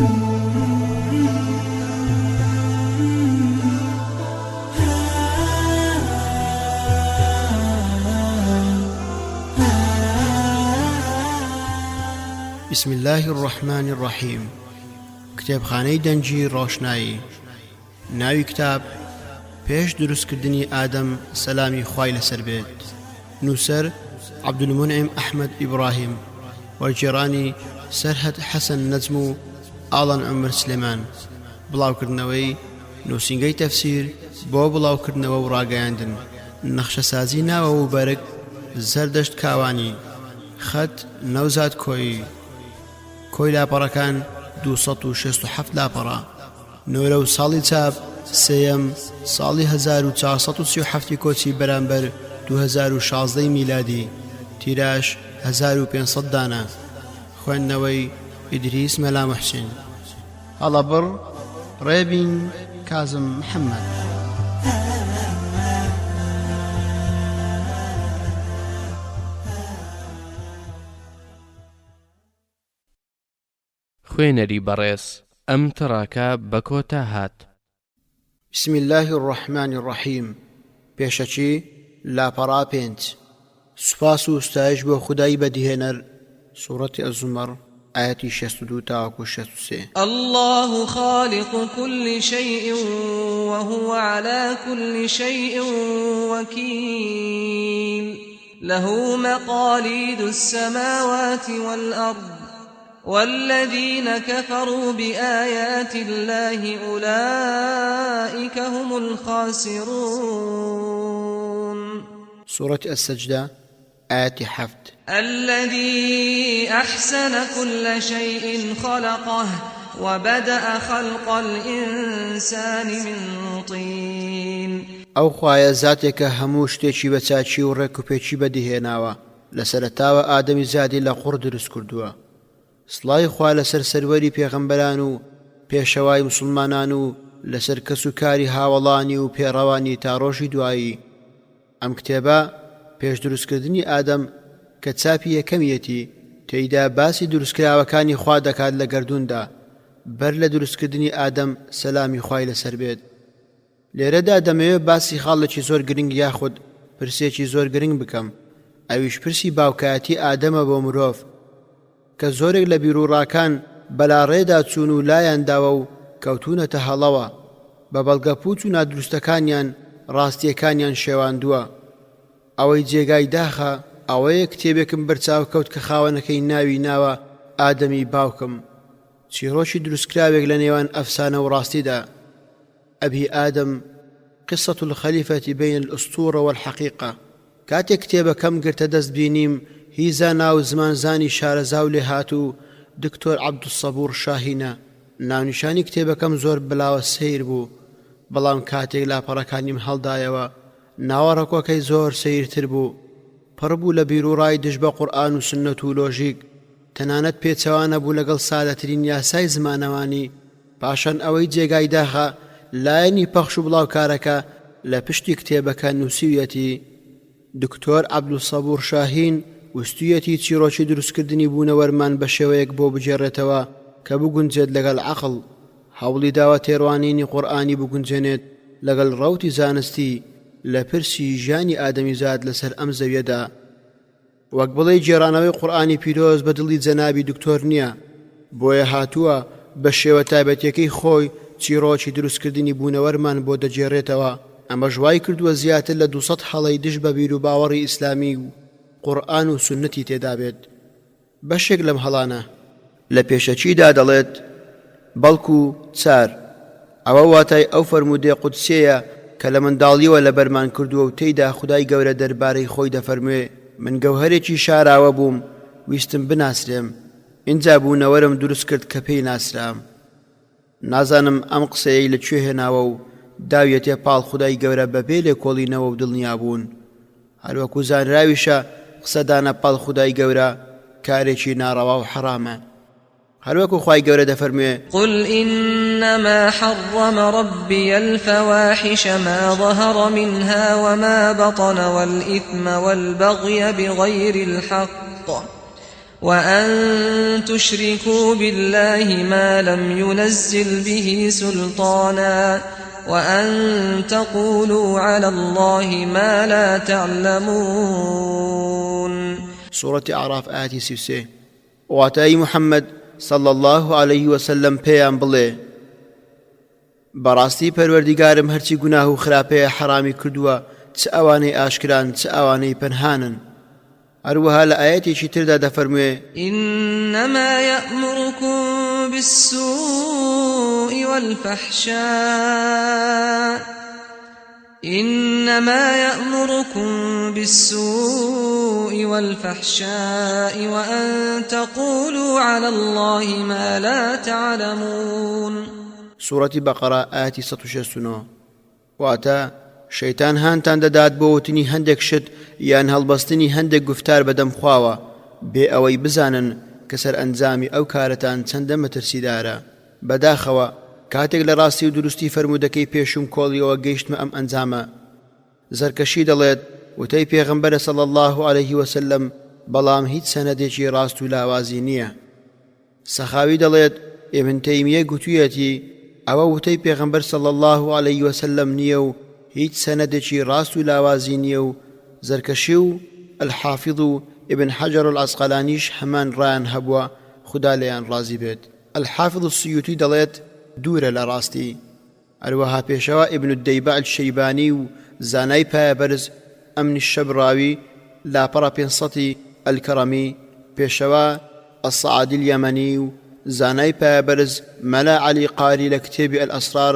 بسم الله الرحمن الرحيم. کتێبخانەی دەنجی ڕۆشنایی. ناوی کتاب پێش دروستکردنی ئادەم سەلامی خوای لەسەر بێت. نووسەر عەبدولمونعیم ئەحمەد ئیبراهیم، وەرگێڕانی سەرهەد حەسەن نەجم و ئاڵان عومر سلێمان. بڵاوکردنەوەی نووسینگەی تەفسیر بۆ بڵاوکردنەوە و ڕاگەیاندن. نەخشەسازی ناوە و بەرگ زەردەشت کاوانی. خەت نەوزاد کۆیی. کۆی لاپەڕەکان 267 لاپەڕە. نۆرە و ساڵی چاپ سێەم ساڵی 1437 کۆچی بەرامبەر 2016 میلادی. تیراژ 1500 دانە. خوێندنەوەی ئیدریس مەلا موحسین. هەڵەبڕ ڕێبین کازم محەممەد. خوێنەری بەڕێز ئەم تەڕاکە بە کۆتا هات. بسم الله الرحمن الرحیم. پێشەچی لاپەڕا 5. سوپاس و ستایش بۆ خودای بەدیهێنەر. سوورەتی ئەزومەڕ ئاەتی 62 تاوەکو 63. الله خالق كل شيء وهو على كل شيء وكيل له مقاليد السماوات والأرض والذين كفروا بآيات الله أولئك هم الخاسرون. سورة السجدة آية 7. الذي أحسن كل شيء خلقه وبدأ خلق الإنسان من طين. ئەو خوایە زاتێکە هەموو شتێکی بە چاچی و ڕێک و پێچی بەدیهێناوە. لە سەرەتاوە ئادەمی زادی لە قوڕ دروست کردووە. سڵای خوا لەسەر سەروەری پێغەمبەران و پێشەوای موسڵمانان و لەسەر کەس و کاری هاوڵانی و پێڕەوانی تا ڕۆژی دوایی. ئەم کتێبە پێش دروستکردنی ئادەم کە چاپی یەکەمیەتی تێیدا باسی دروستکراوەکانی خوا دەکات لە گەردووندا بەر لە دروستکردنی ئادەم سەلامی خوای لەسەر بێت. لێرەدا دەمەوێت باسی خاڵێکی زۆر گرنگ یاخود پرسێکی زۆر گرنگ بکەم. ئەویش پرسی باوکایەتی ئادەمە بۆ مرۆڤ کە زۆرێک لە بیرروڕاکان بەلاڕێدا چوون و لایانداوە و کەوتونەتە هەڵەوە. بە بەڵگەپوچ و نادروستەکانیان ڕاستیەکانیان شێواندووە. ئەوەی جێگای داخە ئەوەیە کتێبێکم بەرچاو کەوت کە خاوەنەکەی ناوی ناوە ئادەمی باوکم. چیرۆکی دروستکراوێک لە نێوان ئەفسانە و ڕاستیدا. ئەبی ئادەم قصة الخليفة بين الأسطورة والحقيقة. کاتێک کتێبەکەم گرتە دەست بینیم هی زانا و زمانزانی شارەزا و لێ هاتوو دکتۆر عەبدولسەبوور شاهینە. ناونیشانی کتێبەکەم زۆر بلاوە سەیر بوو، بەڵام کاتێک لاپەڕەکانیم هەڵدایەوە ناوەڕەکۆکەی زۆر سەیرتر بوو. پڕبوو لە بیرروڕای دژ بە قورئان و سنەت و لۆژیک. تەنانەت پێچەوانە بوو لەگەڵ سادەترین یاسای زمانەوانی. پاشان ئەوەی جێگای داخە لایەنی پەخش و بڵاوکارەکە لە پشتی کتێبەکە نووسیویەتی. دکتۆر عەبدولسەبوور شاهین وستویەتی چیرۆکی دروستکردنی بوونەوەرمان بە شێوەیەک بۆ بجێڕێتەوە کە بگونجێت لەگەڵ عەقڵ. هەوڵی داوە تێڕوانینی قورئانی بگونجێنێت لەگەڵ ڕەوتی زانستی لە پرسی ژیانی ئادەمی زاد لەسەر ئەم زەویەدا. وەک بڵێ جێڕانەوەی قورئانی پیرۆز بە دڵی جەنابی دکتۆر نییە، بۆیە هاتووە بە شێوە تایبەتیەکەی خۆی چیرۆکی دروستکردنی بوونەوەرمان بۆ دەجێڕێتەوە. ئەمە ژوای کردووە زیاتر لە 200 هەڵەی دژ بە بیر و باوەڕی ئیسلامی و قورئان و سنەتی تێدا بێت. بەشێک لەم هەڵانە لە پێشەچیدا دەڵێت بەڵکو 4. ئەوە واتای ئەو فەرمودەی قودسیەیە کە لە منداڵیەوە لە بەرمان کردووە و تێیدا خودای گەورە دەربارەی خۆی دەفەرموێ من گەوهەرێکی شاراوە بووم ویستم بناسرێم، اینجا بوونەوەرم دروست کرد کە پێی ناسرام. نازانم ئەم قسەیەی لەکوێ هێناوە و داویەتێ پاڵ خودای گەورە بەبێ لێ کۆڵینەوە و دڵنیا بوون. هەروەکو زانراویشە قسەدانە پاڵ خودای گەورە کارێکی ناڕەوا و حرامە. هەروەکو خوای گەورە دەفەرموێ قل إنما حرم ربي الفواحش ما ظهر منها وما بطن والإثم والبغي بغير الحق وأن تشركوا بالله ما لم ينزل به سلطانا وأن تقولوا على الله ما لا تعلمون. سورة أعراف آية 33. واتای محەممەد صلى الله عليه وسلم پێیان بڵێ بەڕاستی پەروەردیگارم هەرچی گوناه و خراپەیە حرامی کردووە، چ ئەوانەی ئاشکران چ ئەوانەی پەنهانن. هەروەها لە ئاەتێکی تردا دەفەرموێ إنما يأمركم بالسوء والفحشاء وأن تقولوا على الله ما لا تعلمون. سورة بقرة آية 169. واتە شەیتان هانتان دەدات بۆ وتنی هەندێک شت یان هەڵبەستنی هەندێک گفتار بەدەم خواوە بێ ئەوەی بزانن کە سەر ئەنجامی ئەو کارەتان چەندە مەترسیدارە. بەداخەوە کاتێک لە ڕاستی و دروستی فەرموودەکەی پێشوم کۆڵیەوە گەیشتمە ئەم ئەنجامە. زەرکەشی دەڵێت وتەی پێغەمبەرە صلی الله عليه وسلم، بەڵام هیچ سەنەدێکی ڕاست و لاوازی نییە. سەخاوی دەڵێت ئێبن تەیمیە گوتوویەتی ئەوە وتەی پێغەمبەر صلی الله عليه وسلم نییە و هیچ سەنەدێکی ڕاست و لاوازی نییە و زەرکەشی و الحافظ و ابن حجر العسقلانیش هەمان ڕایان هەبووە، خدا لێیان ڕازی بێت. الحافظ السیوطی دەڵێت دوورە لە ڕاستی. هەروەها پێشەوە ابن الدەیبە الشەیبانی و زانای پایەبەرز ئەمنی الشەبراوی لاپەڕە 500 الکەڕەمی، پێشەوە السەعادی اليەمەنی و زانای پایەبەرز مەلا عەلی قاری لە کتێبی الأسرار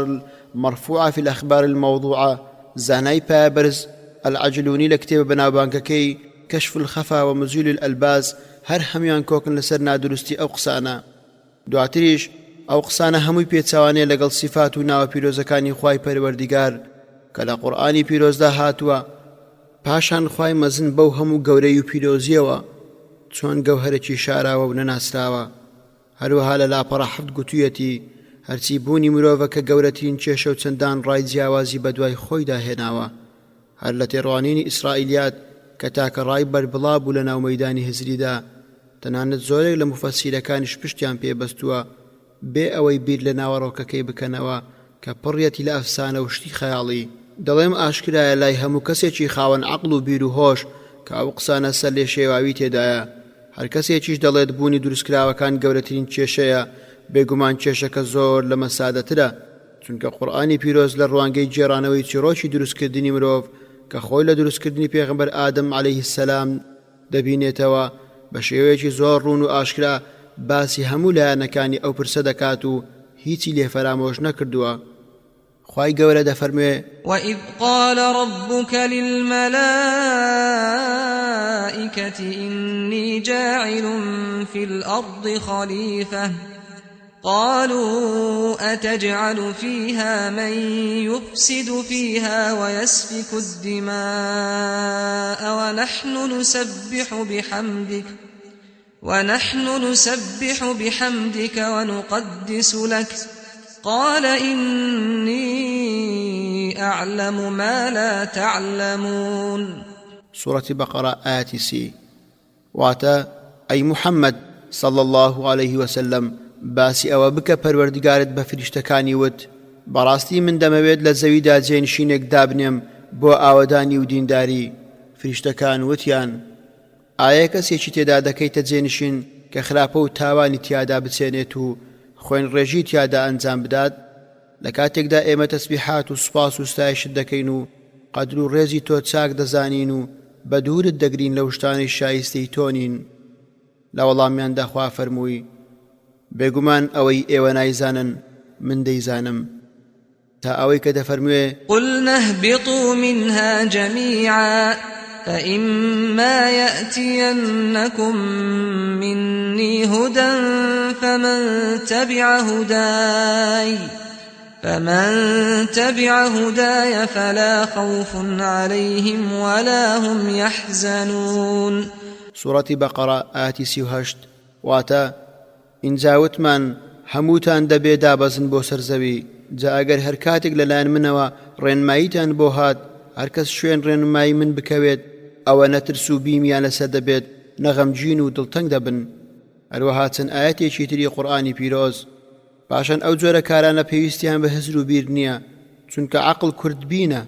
المرفوعة في الأخبار الموضوعة، زانای پایەبەرز العجلونی لە کتێبە بەناوبانگەکەی كشف الخفا ومزيل الألباس، هەر هەمویان کۆکن لەسەر نادروستی ئەو قسانە. دواتریش ئەو قسانە هەمووی پێچاوانەیە لەگەڵ صفات و ناوە پیرۆزەکانی خوای پەروەردیگار کە لە قورئانی پیرۆزدا هاتووە. پاشان خوای مەزن بەو هەموو گەورەی و پیرۆزیەوە چۆن گەوهرێکی شاراوە و نەناسراوە. هەروەها لە لاپەڕە 7 گوتوویەتی هەرچی بوونی مرۆڤە کە گەورەترین کێشە و چەندان ڕای جیاوازی بەدوای خۆیدا هێناوە. هەر لە تێڕوانینی ئیسرائیلیات کە تاکە ڕای بەربڵا بوو لە ناو مەیدانی هزریدا، تەنانەت زۆرێک لە مفەسیرەکانیش پشتیان پێبەستووە بێ ئەوەی بیر لە ناوەڕۆکەکەی بکەنەوە کە پڕیەتی لە ئەفسانە و شتی خەیاڵی. دەڵێم ئاشکرایە لای هەموو کەسێکی خاوەن عەقڵ و بیر و هۆش کە ئەو قسانە سەر لێ شێواوی تێدایە. هەر کەسێکیش دەڵێت بوونی دروستکراوەکان گەورەترین کێشەیە، بێگومان کێشەکە زۆر لە مەسادەترە، چونکە قورئانی پیرۆز لە ڕوانگەی جێرانەوەی چیرۆکی دروستکردنی مرۆڤ کە خۆی لە دروستکردنی پێغەمبەر ئادەم عەلەیه السەلام دەبینێتەوە بە شێوەیەکی زۆر ڕوون و ئاشکرا باسی هەموو لایەنەکانی ئەو پرسە دەکات و هیچی لێ فەرامۆش نەکردووە. خوای گەورە دەفەرموێ وَإِذْ قَالَ رَبُّكَ لِلْمَلَائِكَةِ إِنِّي جَاعِلٌ فِي الْأَرْضِ خَلِيفَةً قالوا أتجعل فيها من يفسد فيها ويسفك الدماء ونحن نسبح بحمدك ونقدس لك قال إني أعلم ما لا تعلمون. سورة بقرة آية سي. واتا أي محمد صلى الله عليه وسلم باسی ئەوە بکە پەروەردیگارت بە فریشتەکانی وت بەڕاستی من دەمەوێت لە زەویدا جێنشینێک دابنێم بۆ ئاوەدانی و دینداری. فریشتەکان وتیان ئایا کەسێکی تێدا دەکەیتە جێنشین کە خراپە و تاوانی تیادا بچێنێت و خوێن ڕێژی تیادا ئەنجام بدات؟ لە کاتێکدا ئێمە تەسبیحات و سوپاس و ستایشت دەکەین و قەدر و ڕێزی تۆ چاک دەزانین و بە دوورت دەگرین لە شتانەی شایستەی تۆنین. لە وەڵامیاندا خوا فەرمووی بێگومان ئەوەی ئێوە نایزانن من دەیزانم، تا ئەوەی کە دەفەرموێ قُلْنَا اهْبِطُوا مِنْهَا جَمِيعًا فَإِمَّا يَأْتِيَنَّكُم مِّنِّي هُدًى فمن تبع هداي فلا خوف عليهم ولا هم يحزنون. سورة بقرة آية 38. واتا ئینجاوتمان هەمووتان دەبێ دابەزن بۆ سەرزەوی، جا ئەگەر هەر کاتێک لەلایەن منەوە ڕێنماییتان بۆ هات هەرکەس شوێن ڕێنمایی من بکەوێت ئەوە نەترس و بیمیان لەسەر دەبێت، نەغەمگین و دڵتەنگ دەبن. هەروەها چەند ئاەتێکی تری قورئانی پیرۆز. پاشان ئەو جۆرە کارانە پێویستیان بە هزر و بیر نییە، چونکە عەقڵ کوردبینە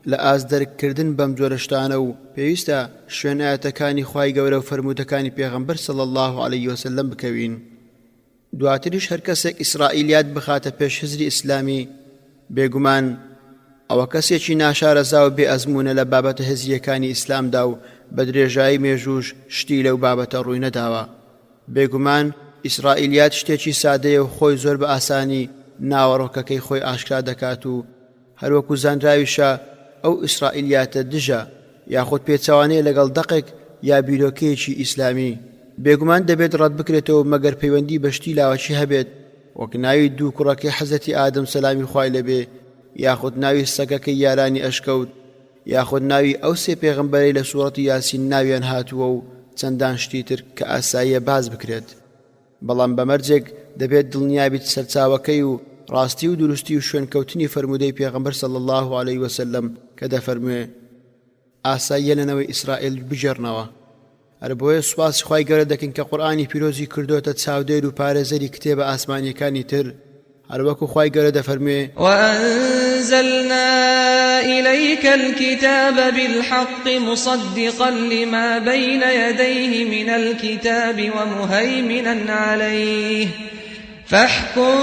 لە ئاز دەرکردن بەم جۆرە شتانە و پێویستە شوێن ئاەتەکانی خوای گەورە و فەرموودەکانی پێغەمبەر صلی الله علیه وسلم بکەوین. دواتریش هەر کەسێک ئیسرائیلیات بخاتە پێش هزری ئیسلامی، بێگومان ئەوە کەسێکی ناشارەزا و بێ ئەزمونە لە بابەتە هزیەکانی ئیسلامدا و بە درێژایی مێژوش شتی لەو بابەتە ڕووی نەداوە. بێگومان ئیسرائیلیات شتێکی سادەیە و خۆی زۆر بە ئاسانی ناوەڕۆکەکەی خۆی ئاشکرا دەکات و هەروەکو زانراویشە ئەو ئیسرائیلیاتە دژە یاخود پێچەوانەیە لەگەڵ دەقێک یا بیرۆکەیەکی ئیسلامی. بێگومان دەبێت ڕەت بکرێتەوە مەگەر پەیوەندی بەشتی لاوەچی هەبێت، وەک ناوی دوو کوڕەکەی حەزەتی ئادەم سەلامی خوای لەبێ، یاخود ناوی سەگەکەی یارانی ئەشکەوت، یاخود ناوی ئەو سێ پێغەمبەرەی لە سوورەتی یاسین ناویان هاتووە و چەندان شتی تر کە ئاساییە باز بکرێت. بەڵام بەمەرجێک دەبێت دڵنیابیت سەرچاوەکەی و ڕاستی و دروستی و شوێنکەوتنی فەرموودەی پێغەمبەر صلی الله علیه وسلم کە دەفەرموێ ئاساییە لەنەوەی ئیسرائیل بژێڕنەوە. هەر بۆیە سوپاسی خوای گەورە دەکەین کە قورئانی پیرۆزی کردوتە چاودێر و پارێزەری کتێبە ئاسمانیەکانی تر، هەروەکو خوای گەورە دەفەرموێ وأنزلنا إليك الكتاب بالحق مصدقا لما بين يديه من الكتاب ومهيمنا عليه فاحكم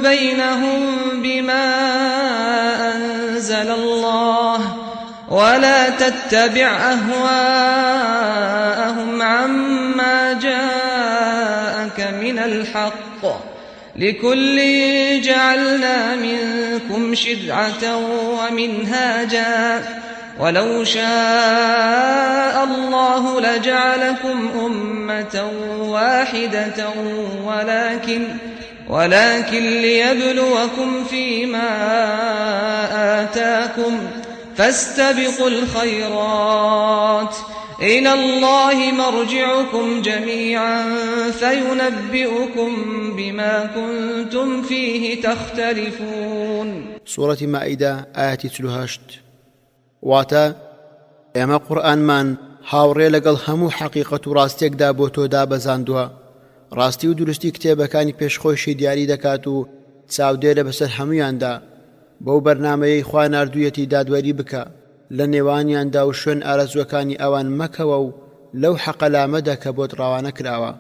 بينهم بما أنزل الله ولا تتبع أهواءهم عما جاءك من الحق لكل جعلنا منكم شرعة ومنهاجا ولو شاء الله لجعلكم أمة واحدة ولكن ليبلوكم فيما آتاكم فاستبقوا الخيرات إلى الله مرجعكم جميعا فينبئكم بما كنتم فيه تختلفون. سورة مائدة آية 38. واتا ئێمە قورئانمان هاوڕێ لەگەڵ هەموو حەقیقەت و ڕاستێکدا بۆ تۆ دابەزاندووە. ڕاستی و دروستی کتێبەکانی پێشخۆشی دیاری دەکات و چاودێرە بەسەر هەمویاندا. بەو بەرنامەیەی خوا ناردوویەتی دادوەری بکە لە نێوانیاندا و شوێن ئارەزوەکانی ئەوان مەکەوە و لەو حەقە لامەدا کە بۆت ڕاوانە کراوە.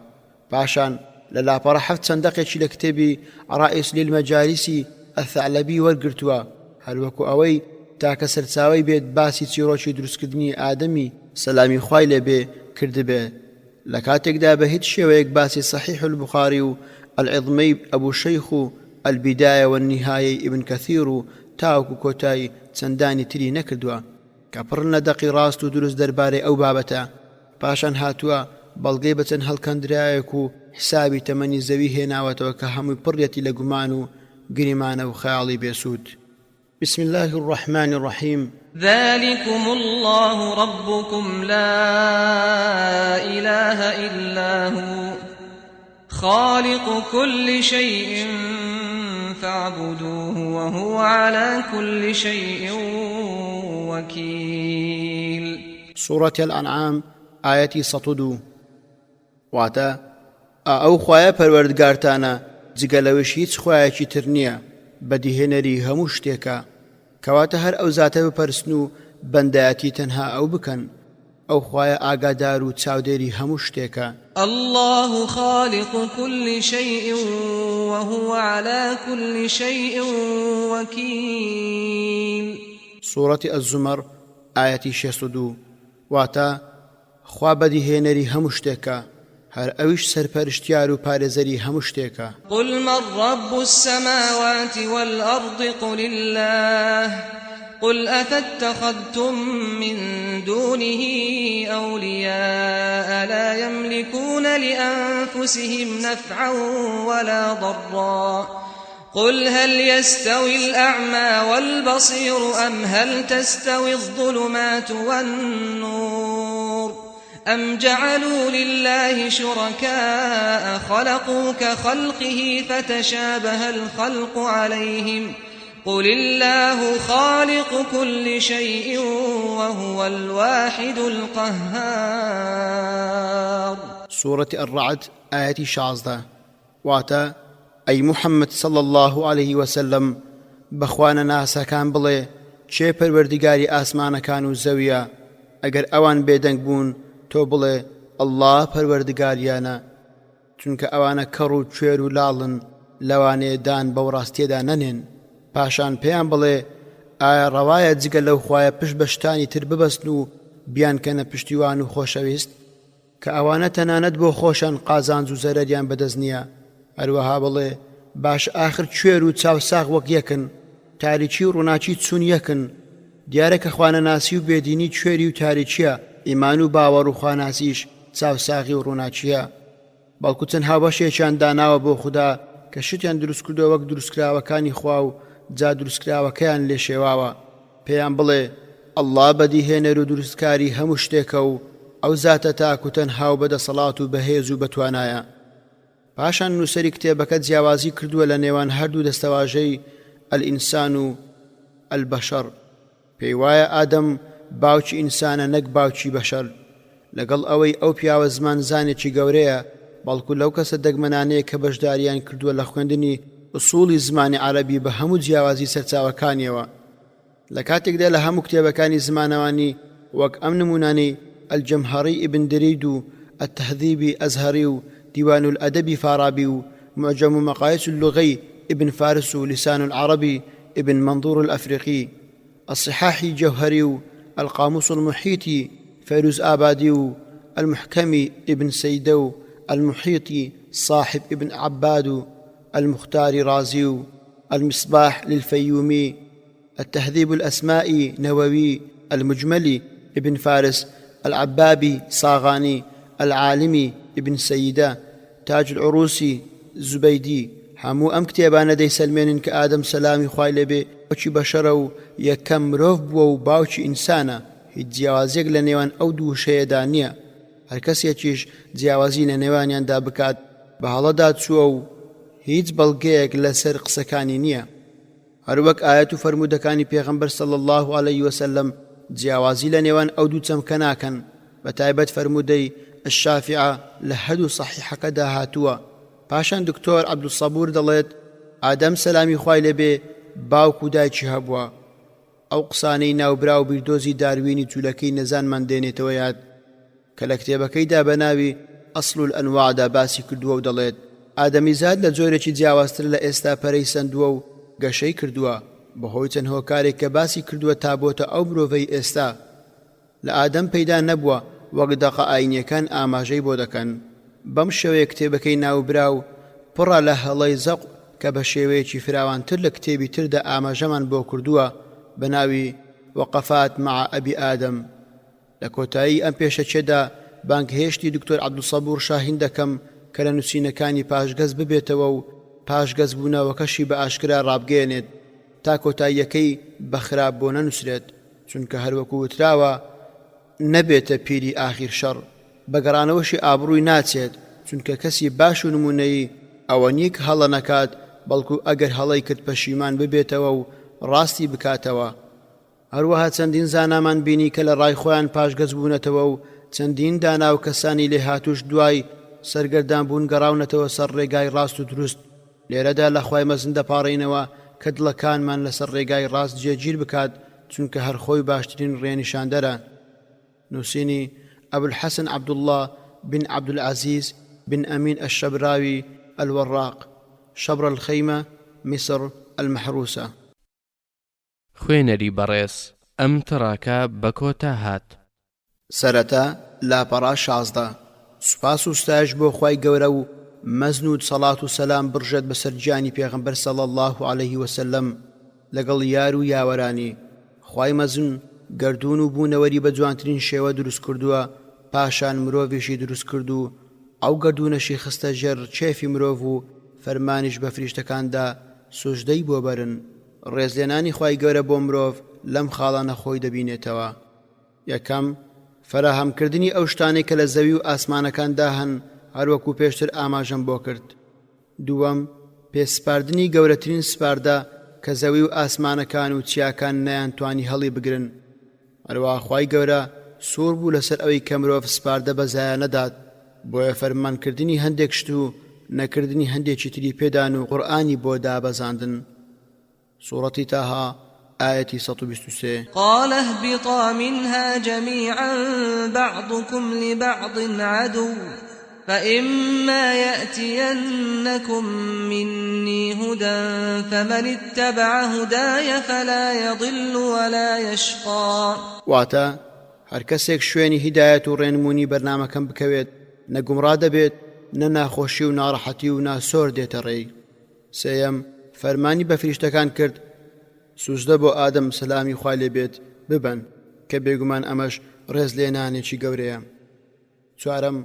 پاشان لە لاپەڕە 7 چەندەقێکی لە کتێبی ڕائیس لیلمەجالیسی ئەثەعلەبی وەرگرتووە، هەروەکو ئەوەی تاکە سەرچاوەی بێت باسی چیرۆکی دروستکردنی ئادەمی سەلامی خوای لێبێ کردبێ. لە کاتێکدا بە هیچ شێوەیەک باسی صحیح البخاری و العظمەی ئەبوو شەیخ و البدایە والنهایەی ئیبن کەثیر و تاوەکو کۆتایی چەندانی تری نەکردووە کە پڕن لە دەقی ڕاست و دروست دەربارەی ئەو بابەتە. پاشان هاتووە بەڵگەی بەچەند هەڵکەندرایەک و حسابی تەمەنی زەوی هێناوەتەوە کە هەمووی پڕێتی لە گومان و گریمانە و خەیاڵی بێسوود. بسم الله الرحمن الرحيم. ذلكم الله ربكم لا إله إلا هو خالق كل شيء فاعبدوه وهو على كل شيء وكيل. سورة الأنعام آية 102. واتا ئەو خوایە پەروەردگارتانە جگەلەوەش هیچ خوایەکی تر نییە بەدیهێنەری هەموو شتێکە، کەواتە هەر ئەو زاتە بپەرستن و بەندایەتی تەنها ئەو بکەن. ئەو خوایە ئاگادار و چاودێری هەموو شتێکە. الله خالق كل شيء وهو على كل شيء وكيل. سورة الزمر آية 62. واتا خوا بەدیهێنەری هەموو شتێکە، هەر ئەویش سەرپەرشتیار و پارێزەری هەموو شتێکە. قل من رب السماوات والأرض قل الله قل أفاتخذتم من دونه أولياء لا يملكون لأنفسهم نفعا ولا ضرا قل هل يستوي الأعمى والبصير أم هل تستوي الظلمات والنور أم جعلوا لله شركاء خلقوا كخلقه فتشابه الخلق عليهم قل الله خالق كل شيء وهو الواحد القهار. سورة الرعد آية 16 واتا أي محمد صلى الله عليه وسلم بخوان ناسا كان بڵێ چێ پەروەردیگاری ئاسمانەکان و زەویە ئەگەر ئەوان بێدەنگ بوون تۆ بڵێ ئەڵڵا پەروەردگاریانە چونکە ئەوانە کەڕ و کوێر و لاڵن لەوانەیە دان بەو ڕاستیەدا نەنێن پاشان پێیان بڵێ ئایا ڕەوایە جگە لەو خوایە پشت بە شتانی تر ببەستن و بیانکەنە پشتیوان و خۆشەویست کە ئەوانە تەنانەت بۆ خۆشان قازانج و زەرەریان بەدەست نییە هەروەها بڵێ باش ئاخر کوێر و چاوساغ وەک یەکن تاریکی و ڕووناچی چوون یەکن دیارە کە خوانەناسی و بێدینی کوێری و تاریکیە ئیمان و باوەڕ و خواناسیش چاوساغی و ڕووناچیە بەڵکو تەنها بەشێکیان داناوە بۆ خوددا کە شتیان دروست کردووە وەک دروستکراوەکانی خوا و جا دروستکراوەکەیان لێ شێواوە پێیان بڵێ ئەڵڵا بەدیهێنەر و دروستکاری هەموو شتێکە و ئەو زاتە تاکو تەنها و بەدەسەڵات و بەهێز و بەتوانایە پاشان نووسەری کتێبەکە جیاوازی کردووە لە نێوان هەردوو دەستەواژەی ئەلئینسان و ئەلبەشەر پێی وایە ئادەم باوکی ئینسانە نەک باوکی بەشەر لەگەڵ ئەوەی ئەو پیاوە زمان زانێکی گەورەیە بەڵکو لەو کەسە دەگمەنانەیە کە بەشداریان کردووە لە خوێندنی ئوسوڵی زمانی عەرەبی بە هەموو جیاوازی سەرچاوەکانیەوە لە کاتێکدا لە هەموو کتێبەکانی زمانەوانی وەک ئەم نمونانەی الجەمهەری ئیبن درید و التەهذیبی ئەزهەری و ديوان الأدب فارابي معجم مقاييس اللغي ابن فارس لسان العربي ابن منظور الأفريقي الصحاحي جوهري القاموس المحيطي فيروز آبادي المحكمي ابن سيدو المحيطي صاحب ابن عباد المختار رازي المصباح للفيومي التهذيب الأسمائي نووي المجملي ابن فارس العبابي صاغاني العالمي ابن سيدة تاج العروسي زبيدي هەموو ئەم کتێبانە دەیسەلمێنن کە ئادەم سەلامی خوای لێبێ بەچی بەشەرە و یەکەم مرۆڤ بووە و باوکی ئینسانە هیچ جیاوازێک لە نێوان ئەو دوو شەیەدا نییە هەر کەسێکیش جیاوازی لە نێوانیاندا بکات بە هەڵەدا چووە و هیچ بەڵگەیەک لەسەر قسەکانی نییە هەروەک ئاەت و فەرمودەکانی پێغەمبەر صلی الله عليه وسلم جیاوازی لە نێوان ئەو دوو چەمکە ناکەن بەتایبەت فەرمودەی الشافعة لهدو صحيحة كدا هاتوا پاشان دکتۆر عەبدولسەبوور دەڵێت ئادەم سەلامی خوای لێبێ باوکو دایکی هەبووە ئەو قسانەی ناوبرا و بیردۆزی داروینی جوولەکەی نەزانمان دێنێتەوە یاد کە لە کتێبەکەیدا بە ناوی ئەسڵ الئەنواعدا باسی کردووە و دەڵێت ئادەمیزاد لە جۆرێکی جیاوازتر لە ئێستا پەرەی سندووە و گەشەی کردووە بەهۆی چەند هۆکارێک کە باسی کردووە تا بۆتە ئەو مرۆڤەی ئێستا لە ئادەم پەیدا نەبووە وەک دەقە ئاینیەکان ئاماژەی بۆ دەکەن بەم شێوەیە کتێبەکەی ناوبرا و پڕە لە هەڵەی زەق کە بە شێوەیەکی فراوانتر لە کتێبی تردا ئاماژەمان بۆ کردووە بە ناوی وەقەفات مع ئەبی ئادەم لە کۆتایی ئەم پێشەچێدا بانگهێشتی دکتۆر عەبدولسەبوور شاهین دەکەم کە لە نووسینەکانی پاشگەز ببێتەوە و پاشگەز بوونەوەکەشی بە ئاشکرا ڕابگەێنێت تا کۆتاییەکەی بەخراب بۆ نەنووسرێت چونکە هەروەکو وتراوە نەبێتە پیری ئاخیر شەڕ بەگەڕانەوەشی ئابڕووی ناچێت چونکە کەسی باش و نمونەیی ئەوە نیک هەڵە نەکات بەڵکو ئەگەر هەڵەی کرد پەشیمان ببێتەوە و ڕاستی بکاتەوە هەروەها چەندین زانامان بینی کە لە ڕای خۆیان پاشگەز بوونەتەوە و چەندین دانا و کەسانی لێ هاتوش دوای سەرگەردان بوون گەڕاونەتەوە سەر ڕێگای ڕاست و دروست لێرەدا لە خوای مەزن دەپاڕێنەوە کە دڵەکانمان لەسەر ڕێگای ڕاست جێگیر بکات چونکە هەر خۆی باشترین ڕێنیشاندەرە نووسینی أبو الحسن عبد الله بن عبد العزيز بن أمين الشبراوي الوراق شبر الخيمة مصر المحروسة خوێنەری بەڕێز ئەم تڕاکە بەکۆتا هات سەرەتا لاپەڕا 16 سوپاس و ستایش بۆ خوای گەورە و مەزن و سەڵات و سەلام بڕژێت بەسەر گیانی پێغەمبەر صلی الله عليه وسلم لەگەڵ یار و یاوەرانی خوای مەزن گردون و بوونەوەری بە جوانترین شێوە دروست کردووە پاشان مرۆڤیشی دروست کردو ئەو گردونەشی خستە ژێر چێفی مرۆڤ و فەرمانیش بە فریشتەکاندا سوژدەی بۆ بەرن ڕێزلێنانی خوای گەورە بۆ مرۆڤ لەم خاڵانە خۆی دەبینێتەوە یەکەم فەراهەمکردنی ئەو شتانەی کە لە زەوی و ئاسمانەکاندا هەن هەروەکو پێشتر ئاماژەم بۆ کرد دووەم پێسپاردنی گەورەترین سپاردا کە زەوی و ئاسمانەکان و چیاکان نەیانتوانی هەڵی بگرن هەروەها خوای گەورە سوور بوو لەسەر ئەوەی کە مرۆڤ سپاردە بەزایە نەدات بۆیە فەرمانکردنی هەندێک شت و نەکردنی هەندێکی تری پێدان و قورئانی بۆ دابەزاندن. سوورەتی تاها ئاەتی 123. قال اهبطا منها جميعا بعضكم لبعض عدو فإما يأتينكم مني هدى فمن اتبع هداي فلا يضل ولا يشقى. واتە هەر کەسێک شوێنی هیدایەت و ڕێنمونی بەرنامەکەم بکەوێت نەگومڕا دەبێت نە ناخۆشی و ناڕەحەتی و ناسۆر دێتە ڕێی. سێیەم فەرمانی بە فریشتەکان کرد سوزدە بۆ ئادەم سەلامی خوای لێ بێت ببەن کە بێگومان ئەمەش ڕێز لێنانێکی گەورەیە. چوارەم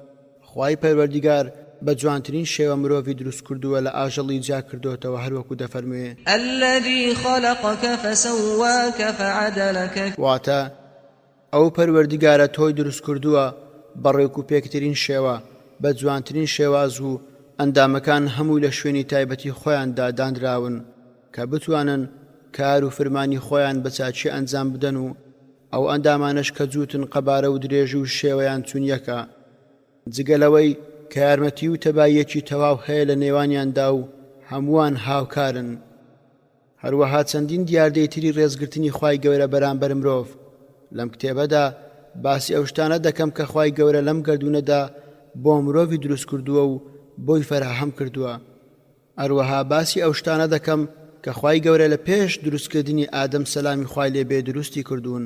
خوای پەروەردیگار بە جوانترین شێوە مرۆڤی دروست کردووە لە ئاژەڵی جیا کردوتەوە هەروەکو دەفەرموێ الذي خلقك فسواك فعدلك. واتە ئەو پەروەردیگارە تۆی دروست کردووە بەڕێک و پێکترین شێوە بە جوانترین شێواز و ئەندامەکان هەموو لە شوێنی تایبەتی خۆیاندا دانراون کە بتوانن کار و فرمانی خۆیان بە چاچی ئەنجام بدەن و ئەو ئەندامانش کە جووتن قەبارە و درێژ و شێوەیان چون یەکە جگەلەوەی کە یارمەتی و تەبایەکی تەواو هەیە لە نێوانیاندا و هەمووان هاوکارن. هەروەها چەندین دیاردەی تری ڕێزگرتنی خوای گەورە بەرامبەر مرۆڤ. لەم کتێبەدا باسی ئەو شتانە دەکەم کە خوای گەورە لەم گەردوونەدا بۆ مرۆڤی دروست کردووە و بۆی فەرهەم کردووە. هەروەها باسی ئەو شتانە دەکەم کە خوای گەورە لە پێش دروستکردنی ئادەم سەلامی خوای لێبێ دروستی کردوون.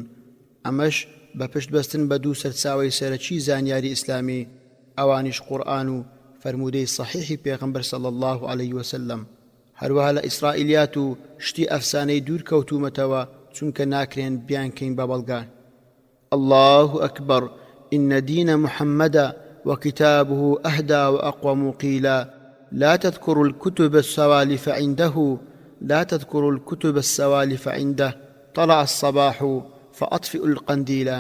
ئەمەش بە پشت بەستن بە دوو سەرچاوەی سەرەکی زانیاری ئیسلامی ئەوانیش قورئان و فەرمودەی صحیحی پێغەمبەر صلی الله عليه وسلم. هەروەها لە ئیسرائیلیات و شتی ئەفسانەی دوور کەوتومەتەوە چونکە ناکرێن بیانکەین بە بەڵگە. الله أكبر إن دين محمد وكتابه أهدى وأقوم قيلا لا تذكروا الكتب السوالف عنده لا تذكروا الكتب السوالف عنده طلع الصباح فأطفئوا القنديلا.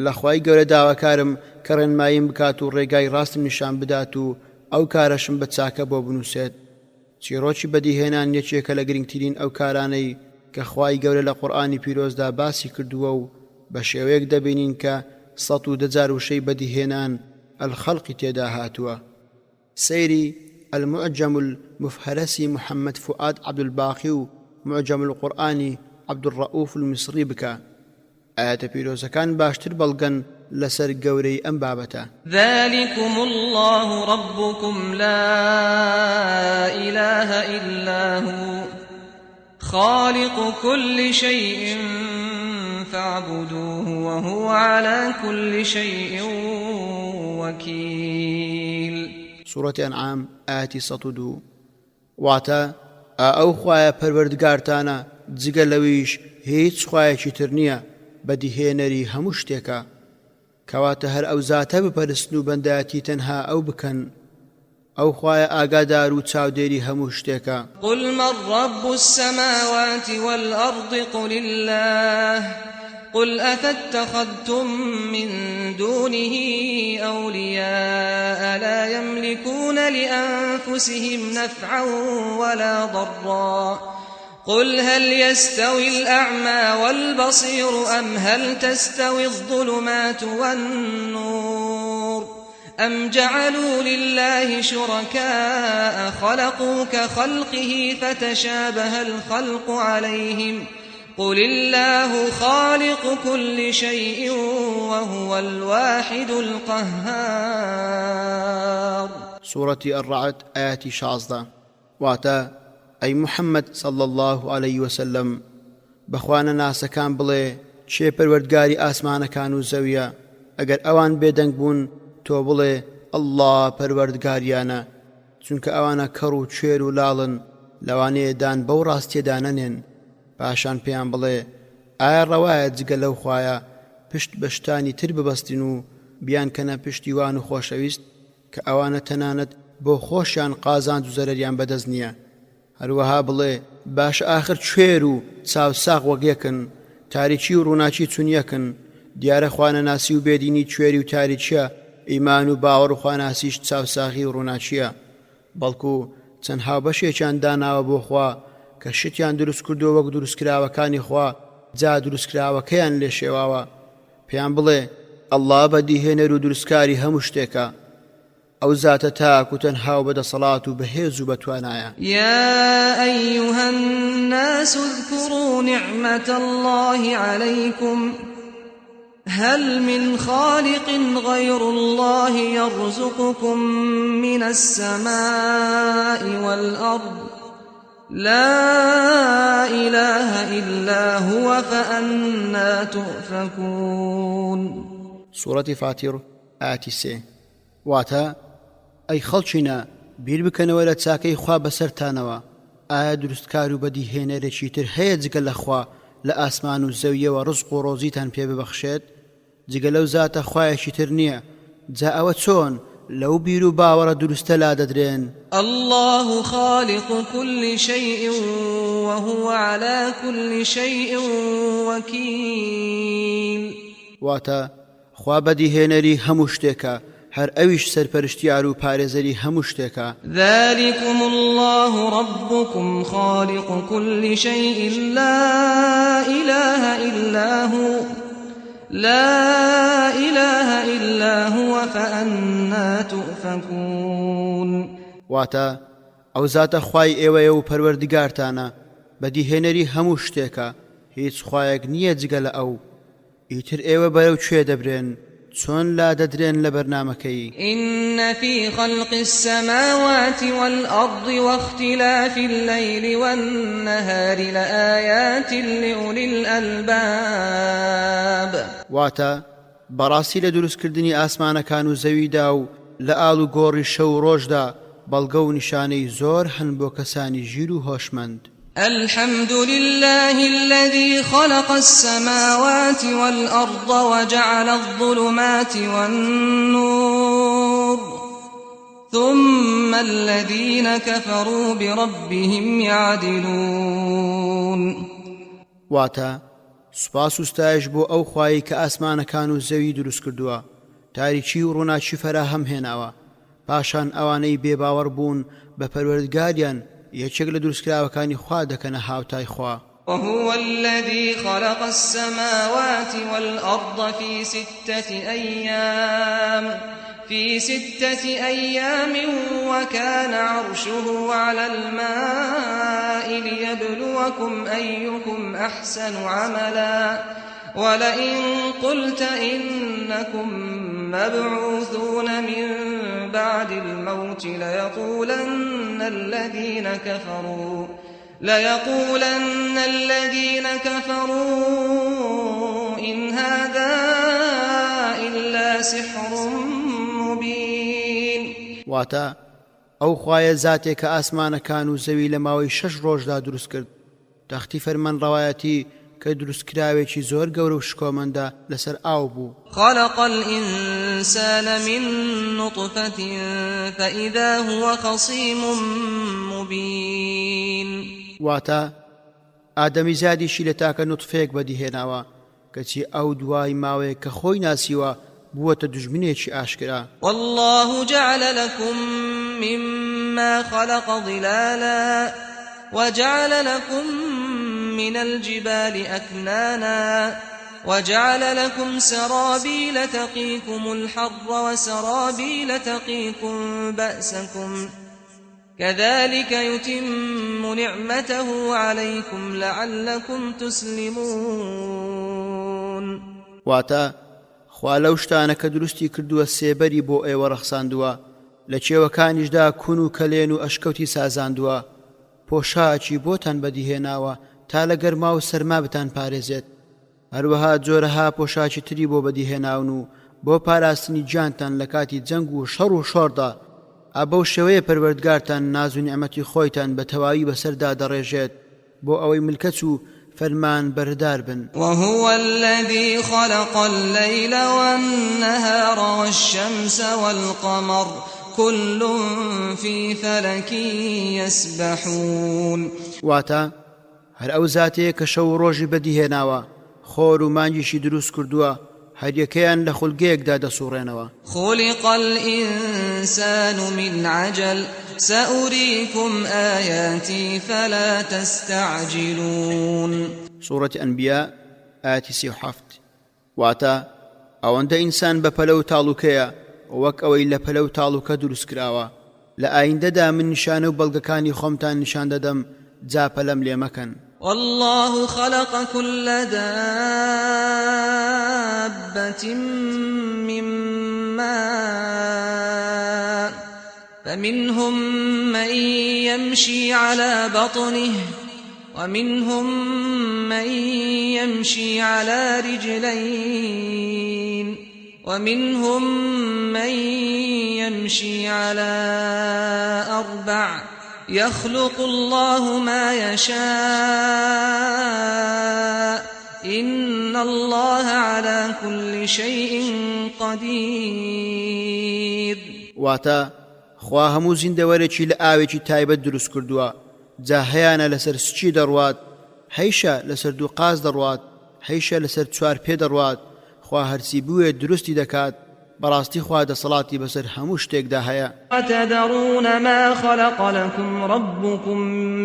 لەخوای گەورە داواکارم کە ڕێنماییم بکات و ڕێگای ڕاستم نیشان بدات و ئەو کارەشم بە چاکە بۆ بنووسێت. چیرۆکی بەدیهێنان یەکێکە لە گرنگترین ئەو کارانەی کە خوای گەورە لە قورئانی پیرۆزدا باسی کردووە و بە شێوەیەک دەبینین کە 110 وشەی بەدیهێنان الخەڵقی تێدا هاتووە. سەیری المعجم المفهرسي محمد فؤاد عبد الباقي و معجم القرآني عبد الرؤوف المصري بك آيات بيروزكان باشتر بلغن لسر قوري أم بابتا. ذلكم الله ربكم لا إله إلا هو خالق كل شيء فاعبدوه وهو على كل شيء وكيل. سورة أنعام آية 102. واتا ئەو خوایە پەروەردگارتانە جگە لەویش هیچ خوایەکی تر نییە بەدیهێنەری هەموو شتێکە کەواتە هەر ئەو زاتە بپەرستن و بەندایەتی تەنها ئەو بکەن. ئەو خوایە ئاگادار و چاودێری هەموو شتێکە. قل من رب السماوات والأرض قل الله قل أفاتخذتم من دونه أولياء لا يملكون لأنفسهم نفعا ولا ضرا قل هل يستوي الأعمى والبصير أم هل تستوي الظلمات والنور أم جعلوا لله شركاء خلقوا كخلقه فتشابه الخلق عليهم قل الله خالق كل شيء وهو الواحد القهار. سورة الرعد آيات 16. واتا أي محمد صلى الله عليه وسلم بخوانا ناسا كان بڵێ چێ پەروەردگاری ئاسمانەکان و زەویە ئەگەر ئەوان بێدەنگ بوون تۆ بڵێ ئەڵڵا پەروەردگاریانە چونکە ئەوانە کەڕ و کوێر و لاڵن لەوانەیە دان بەو ڕاستیەدا نەنێن. پاشان پێیان بڵێ ئایا ڕەوایە جگە لەو خوایە پشت بە شتانی تر ببەستین و بیان کەنە پشتیوان و خۆشەویست کە ئەوانە تەنانەت بۆ خۆشیان قازاند و زەرەریان بەدەست نییە. هەروەها بڵێ باش ئاخر کوێر و چاوساق وەک یەکن تاریکی و ڕووناچی چون یەکن دیارە خوانەناسی و بێدینی کوێری و تاریکیە ئیمان و باوەڕ و خواناسیش چاوساغی و ڕووناچیە بەڵکو چەند هاوبەشێکیان داناوە بۆ خوا کە شتیان دروست کردو وەک دروستکراوەکانی خوا جا دروستکراوەکەیان لێ شێواوە. پێیان بڵێ ئەڵڵا بەدیهێنەر و دروستکاری هەموو شتێکە ئەو زاتە تاکو تەنها و بەدەسەڵات و بەهێز و بەتوانایە. يا أيها الناس اذكروا نعمة الله عليكم هل من خالق غير الله يرزقكم من السماء والأرض لا إله إلا هو فأنا تؤفكون. سورة فاتر آية 3. واتە ئەی خەڵچینە بیر بکەنەوە لە چاکەی خوا بەسەرتانەوە، ئایا دروستکار و بەدیهێنەرێکی تر هەیە جگە لە خوا لە ئاسمان و زەویەوە ڕزق و ڕۆزیتان پێ ببەخشێت؟ جگە لەو زاتە خوایەکی تر نییە. جا ئەوە چۆن لەو بیر و باوەڕە دروستە لا دەدرێن؟ الله خالق كل شيء وهو على كل شيء وكيل. واتە خوا بەدیهێنەری هەموو شتێکە، هەر ئەویش سەرپەرشتیار و پارێزەری هەموو شتێکە. ذلكم الله ربكم خالق كل شيء لا إله إلا هو فأنا تؤفكون. واتە ئەو زاتە خوای ئێوەیە و پەروەردگارتانە، بەدیهێنەری هەموو شتێکە، هیچ خوایەک نییە جگە لە ئەو. ئیتر ئێوە بەرەو کوێ دەبرێن؟ چۆن لا دەدرێن لە بەرنامەکەی؟ إن في خلق السماوات والأرض واختلاف الليل والنهار لآيات لأولي الألباب. واتە بەڕاستی لە دروستکردنی ئاسمانەکان و زەویدا و لە ئاڵ و گۆڕی شەو و ڕۆژدا بەڵگە و نیشانەی زۆر هەن بۆ کەسانی ژیر و هۆشمەند. الحمد لله الذي خلق السماوات والأرض وجعل الظلمات والنور ثم الذين كفروا بربهم يعدلون. واتە سوپاس و ستایش بۆ ئەو خوایی کە ئاسمانەکان و زەوی دروست کردووە، تاریکی و ڕووناچی فەراهەم هێناوە، پاشان ئەوانەی بێباوەڕ بوون بە پەروەردگاریان یەکێک لە دروستکراوەکانی خوا دەکەنە هاوتای خوا. وهو الذي خلق السماوات والأرض في ستة أيام وكان عرشه على الماء ليبلوكم أيكم أحسن عملا ولئن قلت إنكم مبعوثون من بعد الموت ليقولن الذين كفروا إن هذا إلا سحر مبين. واتە ئەو خوایە زاتێک کە ئاسمانەکان و زەوی لە ماوەی 6 ڕۆژدا دروست کرد، تەختی فەرمانڕەوایەتی کە دروستکراوێکی زۆر گەورە و شکۆمەندە لەسەر ئاو بوو. خلق الإنسان من نطفة فإذا هو خصيم مبين. واتە ئادەمی زادیشی لە تاکە نوتفەیەک بەدیهێناوە کەچی ئەو دوای ماوەیە کە خۆی ناسیوە بووەتە دوژمنێکی ئاشکرا. والله جعل لكم مما خلق ظلالا وجعل لكم من الجبال أكنانا وجعل لكم سرابيل تقيكم الحر وسرابيل تقيكم بأسكم كذلك يتم نعمته عليكم لعلكم تسلمون. واتە خوا لەو شتانە کە دروستی کردووە سێبەری بۆ ئێوە ڕەخساندووە، لە کێوەکانیشدا کون و کەلێن و ئەشکەوتی سازاندووە، پۆشاکی بۆتان بەدیهێناوە تا لە گەرما و سەرما بتان پارێزێت، هەروەها جۆرەها پۆشاکی تری بۆ بەدیهێناون و بۆ پاراستنی گیانتان لە کاتی جەنگ و شەڕ و شۆڕدا. ئەبەو شێوەیە پەروەردگارتان ناز و نیعمەتی خۆیتان بە تەواوی بەسەردا دەڕێژێت بۆ ئەوەی ملکەت و فرمان بردار بن. وهو الذي خلق الليل والنهار والشمس والقمر كل في فلك يسبحون. واتە هەر ئەو زاتەیە کە شەو و ڕۆژی بەدیهێناوە، خۆر و مانگیشی دروست کردووە، هەر یەکەیان لە خولگەیەکدا دەسوڕێنەوە. خلق الإنسان من عجل سأريكم آياتي فلا تستعجلون. سورة أنبياء آية 37. واتە ئەوەندە ئینسان بەپەلە و تاڵوکەیە وەک ئەوەی لە پەلە و تاڵوکە دروست کراوە لە ئایندەدا من نیشانە و بەڵگەکانی خۆمتان نیشان دەدەم جا پەلەم لێ مەکەن. والله خلق كل دابة من ماء فمنهم من يمشي على بطنه ومنهم من يمشي على رجلين ومنهم من يمشي على أربع يخلق الله ما يشاء إن الله على كل شيء قدير. واتە خوا هەموو زیندەوەرێکی لە ئاوێکی تایبەت دروست کردووە، جا هەیانە لەسەر سچی دەڕوات، هەیشە لەسەر دوو قاز دەڕوات، هەیشە لەسەر چوار پێ دەڕوات. خوا هەرچی بووێ دروستی دەکات، بەڕاستی خوا دەسەڵاتی بەسەر هەموو شتێکدا هەیە. أتدرون ما خلق لكم ربكم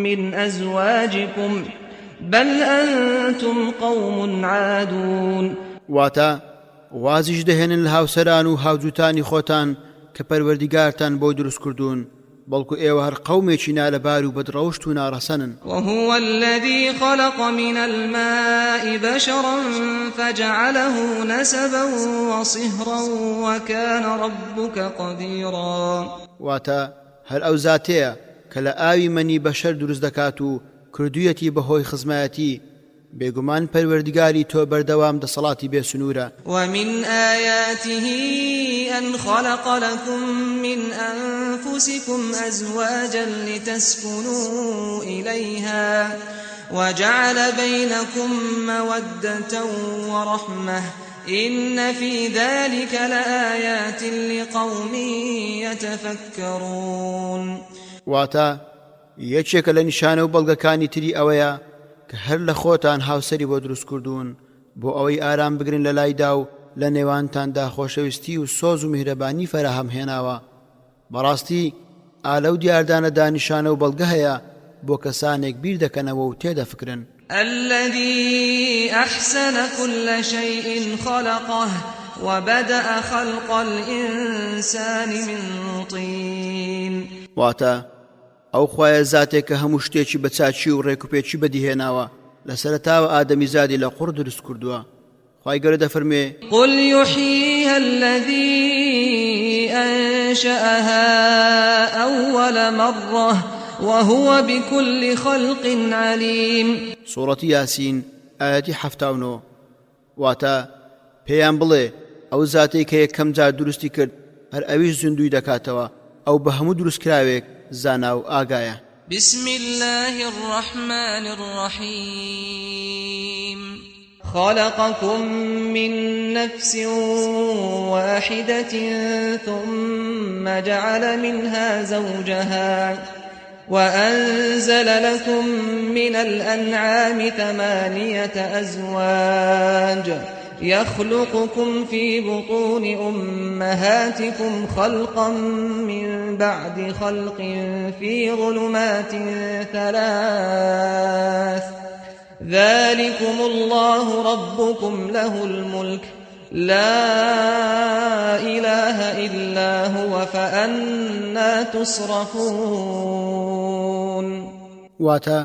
من أزواجكم بل أنتم قوم عادون. واتە وازیش دەهێنن لە هاوسەران و هاوجوتانی خۆتان کە پەروەردیگارتان بۆ دروست کردوون، بەڵکو ئێوە هەر قەومێکی نالەبار و بەدڕەوشت و ناڕەسەنن. وهو الذي خلق من الماء بشرا فجعله نسبا وصهرا وكان ربك قديرا. واتە هەر ئەو زاتەیە کە لە ئاوی مەنی بەشەر دروست دەکات و کردوویەتی بەهۆی خزمایەتی، بێگومان پەروەردگاری تۆ بەردەوام دەسەڵاتی بێسنوورە. ومن آياته أن خلق لكم من أنفسكم أزواجا لتسكنوا إليها وجعل بينكم مودة ورحمة إن في ذلك لآيات لقوم يتفكرون. واتە یەکێکە لە نیشانە و بەڵگەکانی تری ئەوەیە کە هەر لە خۆتان هاوسەری بۆ دروست کردوون بۆ ئەوەی ئارام بگرن لە لایدا و لە نێوانتاندا خۆشەویستی و سۆز و میهرەبانی فەرەهەم هێناوە. بەڕاستی ئالە و دیاردانەدا نیشانە و بەڵگە هەیە بۆ کەسانێک بیر دەکەنەوە و تێدەفکرن. الذي أحسن كل شيء خلقه وبدأ خلق الإنسان من طين. واتە ئەو خوایە زاتێک کە هەموو شتێکی بە چاچی و ڕێکوپێکی بەدیهێناوە، لە سەرەتاوە ئادەمی زادی لە قوڕ دروست کردووە. خوای گەورە دەفەرمێ: قل يحييها الذي أنشأها أول مرة وهو بكل خلق عليم. سورة ياسين آياتي 79. واتە پێیان بڵێ ئەو زاتەی کە یەکەم جار دروستی کرد هەر ئەویش زیندوی دەکاتەوە، ئەو بە هەموو دروستکراوێک زانا و ئاگایە. بسم الله الرحمن الرحيم. خلقكم من نفس واحدة ثم جعل منها زوجها وأنزل لكم من الأنعام 8 أزواج يخلقكم في بطون أمهاتكم خلقا من بعد خلق في ظلمات 3 ذلكم الله ربكم له الملك لا إله إلا هو فأنا تصرفون. واتە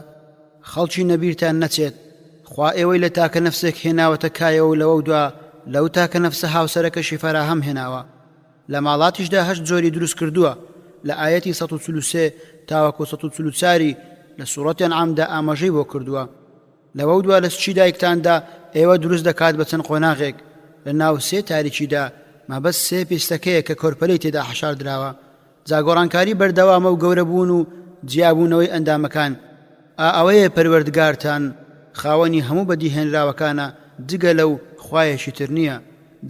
خەڵکی نەبیرتان نەچێت خوا ئێوەی لە تاکە نەفسێک هێناوەتە کایەوە لەوە دوا لەو تاکە نەفسە هاوسەرەکەشی فەراهەم هێناوە. لە ماڵاتیشدا 8 جۆری دروست کردووە لە ئاەتی 143 تاوەکو 144 لە سوورەتی ئەنعامدا ئاماژەی بۆ کردووە. لەوە دوا لە سچی دایکتاندا ئێوە دروست دەکات بە چەند قۆناغێک لە ناو 3 تاریکیدا مەبەست 3 پێستەکەیە کە کۆرپەلەی تێدا حەشار دراوە. جاگۆڕانکاری بەردەوامە و گەورەبوون و جیابوونەوەی ئەندامەکان ئەوەیە پەروەردگارتان خاوەنی هەموو بەدیهێنراوەکانە جگە لەو خوایەکی تر نییە.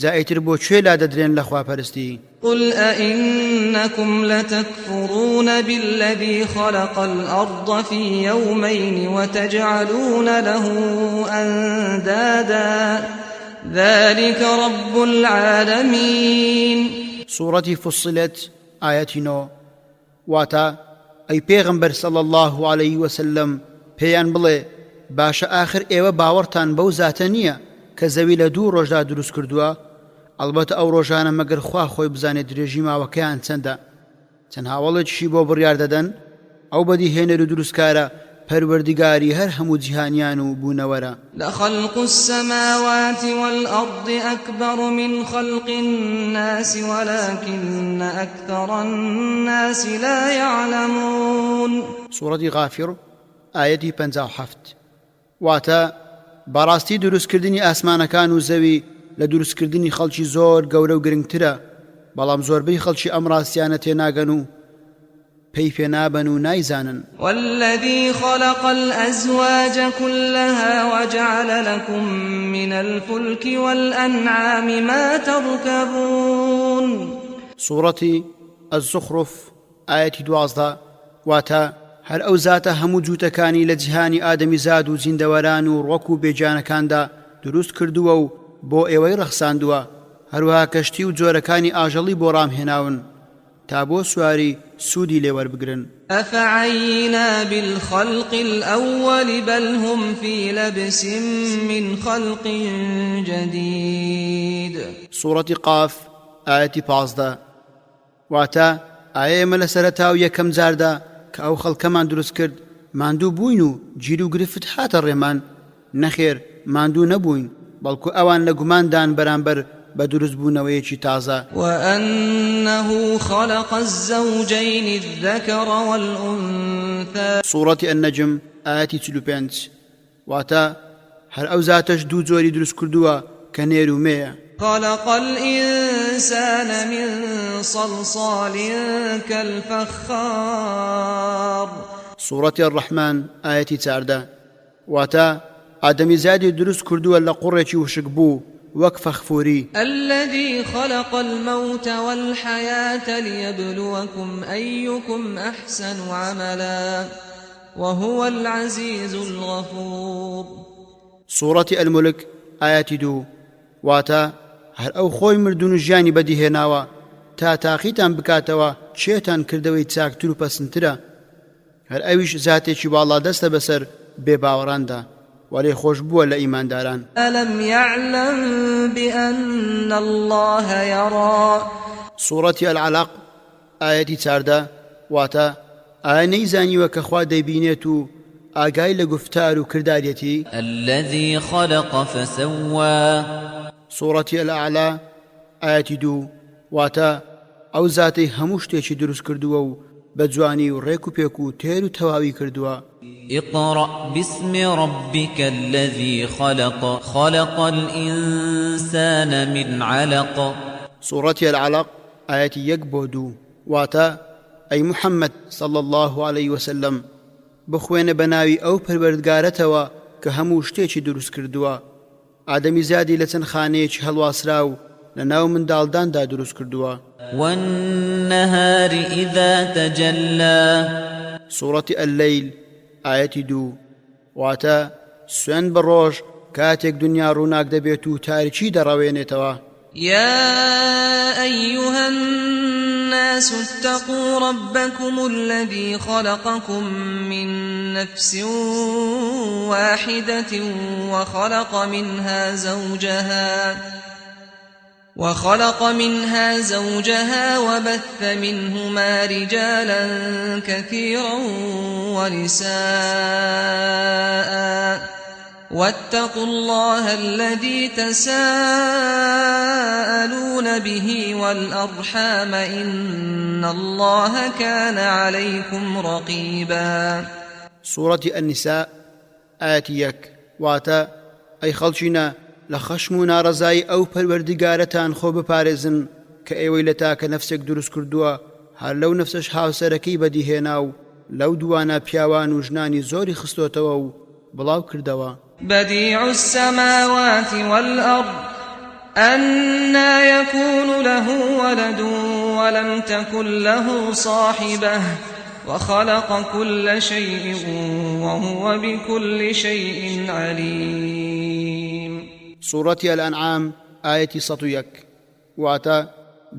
جا ئیتر بۆ کوێ لا دەدرێن لە خواپەرستی؟ قل أئنكم لتكفرون بالذي خلق الأرض في يومين وتجعلون له أندادا ذلك رب العالمين. سورة فصلت آية 9. واتا أي پیغمبر صلى الله عليه وسلم پیان بڵێ باشە ئاخر ئێوە باوەڕتان بەو زاتە نییە کە زەوی لە 2 ڕۆژدا دروست کردووە، ئەلبەتە ئەو ڕۆژانە مەگەر خوا خۆی بزانێت درێژی ماوەکەیان چەندە چەند هاوڵێکیشی بۆ بڕیار دەدەن ئەو بەدیهێنەر و دروستکارە پەروەردگاری هەر هەموو جیهانیان و بوونەوەرە لخلق السماوات والأرض أكبر من خلق الناس ولكن أكثر الناس لا يعلمون سورة غافر آية 57 واتە بەڕاستی دروستکردنی ئاسمانەکان و زەوی لە دروستکردنی خەڵکی زۆر گەورە و گرنگترە بەڵام زۆربەی خەڵکی ئەم ڕاستیانە تێناگەن و پێی پێنابەن و نایزانن. والذي خلق الأزواج كلها وجعل لكم من الفلك والأنعام ما تركبون. سورة الزخرف آية 12 واتا هەر ئەو زاتە هەموو جووتەکانی لە جیهانی ئادەمی زاد و زیندەوەران و ڕۆک و بێجانەکاندا دروست کردووە و بۆ ئێوەی ڕەخساندووە هەروەها کەشتی و جۆرەکانی ئاژەڵی بۆ ڕامهێناون تا بۆ سواری سوودی لێوەربگرن. أفعينا بالخلق الأول بل هم في لبس من خلق جديد. سورة قاف آية 15 واتا ئایا ئێمە لە سەرەتاو یەکەم جاردا کە ئەو خەڵکەمان دروست کرد ماندوو بووین و گیر و گرفت هاتە ڕێمان نەخێر ماندوو نەبووین بەڵکو ئەوان لە گوماندان بەرامبەر بە دروست بوونەوەیەکی تازە. وأنه خلق الزوجين الذكر والأنثى. سورة النجم آية 45 واتا هەر ئەو زاتەش دوو جۆری دروست کردووە کە نێر و مێیە. خلق الإنسان من صلصال كالفخار. سورة الرحمن آية 14 واتا ئادەمی زادی دروست کردووە لە قوڕێکی وشک بوو وەک فەخفوری. الذي خلق الموت والحياة ليبلوكم أيكم أحسن عملا وهو العزيز الغفور. سورة الملك آية 2 واتا هەر ئەو خۆی مردون و ژیانی بەدیهێناوە تا تاقیتان بکاتەوە چێتان کردەوەی چاکتر و پەسنترە هەر ئەویش زاتێکی باڵا دەستە بەسەر بێباوەڕاندا وەڵێ خۆش بووە لە ئیمانداران. ألم يعلم بأن الله يرى. سورة العلق آية 14 واتا ئایا نەیزانیوە کە خوا دەیبینێت و ئاگای لە گفتار و کردارەتی. الذي خلق فسوى. سورة الأعلى آية 2 واتا ئەو زاتەی هەموو شتێکی دروست کردووە و بە جوانی و ڕێک و پێک و تێر و تەواوی کردووە. اقرأ باسم ربك الذي خلق خلق الإنسان من علق. سورة العلق آية 1-2 واتا أي محمد صلى الله عليه وسلم بخوێنە بەناوی ئەو پەروەردگارەتەوە کە هەموو شتێکی دروست کردووە ئادەمی زادی لە چەند خانەیەکی هەڵواسرا و لە ناو منداڵداندا دروست کردووە. والنهار إذا تجلى. سورة الليل آية 2 واتا سوێن بە ڕۆژ کاتێک دنیا ڕووناک دەبێت و تاریکی دەڕەوێنێتەوە. يا أيها الناس اتقوا ربكم الذي خلقكم من نفس واحدة وخلق منها زوجها وبث منهما رجالا كثيرا ونساء واتقوا الله الذي تساءلون به والأرحام إن الله كان عليكم رقيبا. سورة النساء آية 1 واتا أي خلشنا لخشم و نارەزایی ئەو پەروەردگارەتان خۆ بپارێزن کە ئێوەی لە تاکە نەفسێک دروست کردووە هەر لەو نەفسەش هاوسەرەکەی بەدیهێنا و لەو دوانە پیاوان و ژنانی زۆری خستۆتەوە و بڵاو کردەوە. بديع السماوات والأرض أنى يكون له ولد ولم تكن له صاحبة وخلق كل شيء وهو بكل شيء عليم. سورة الأنعام آية 101 واتا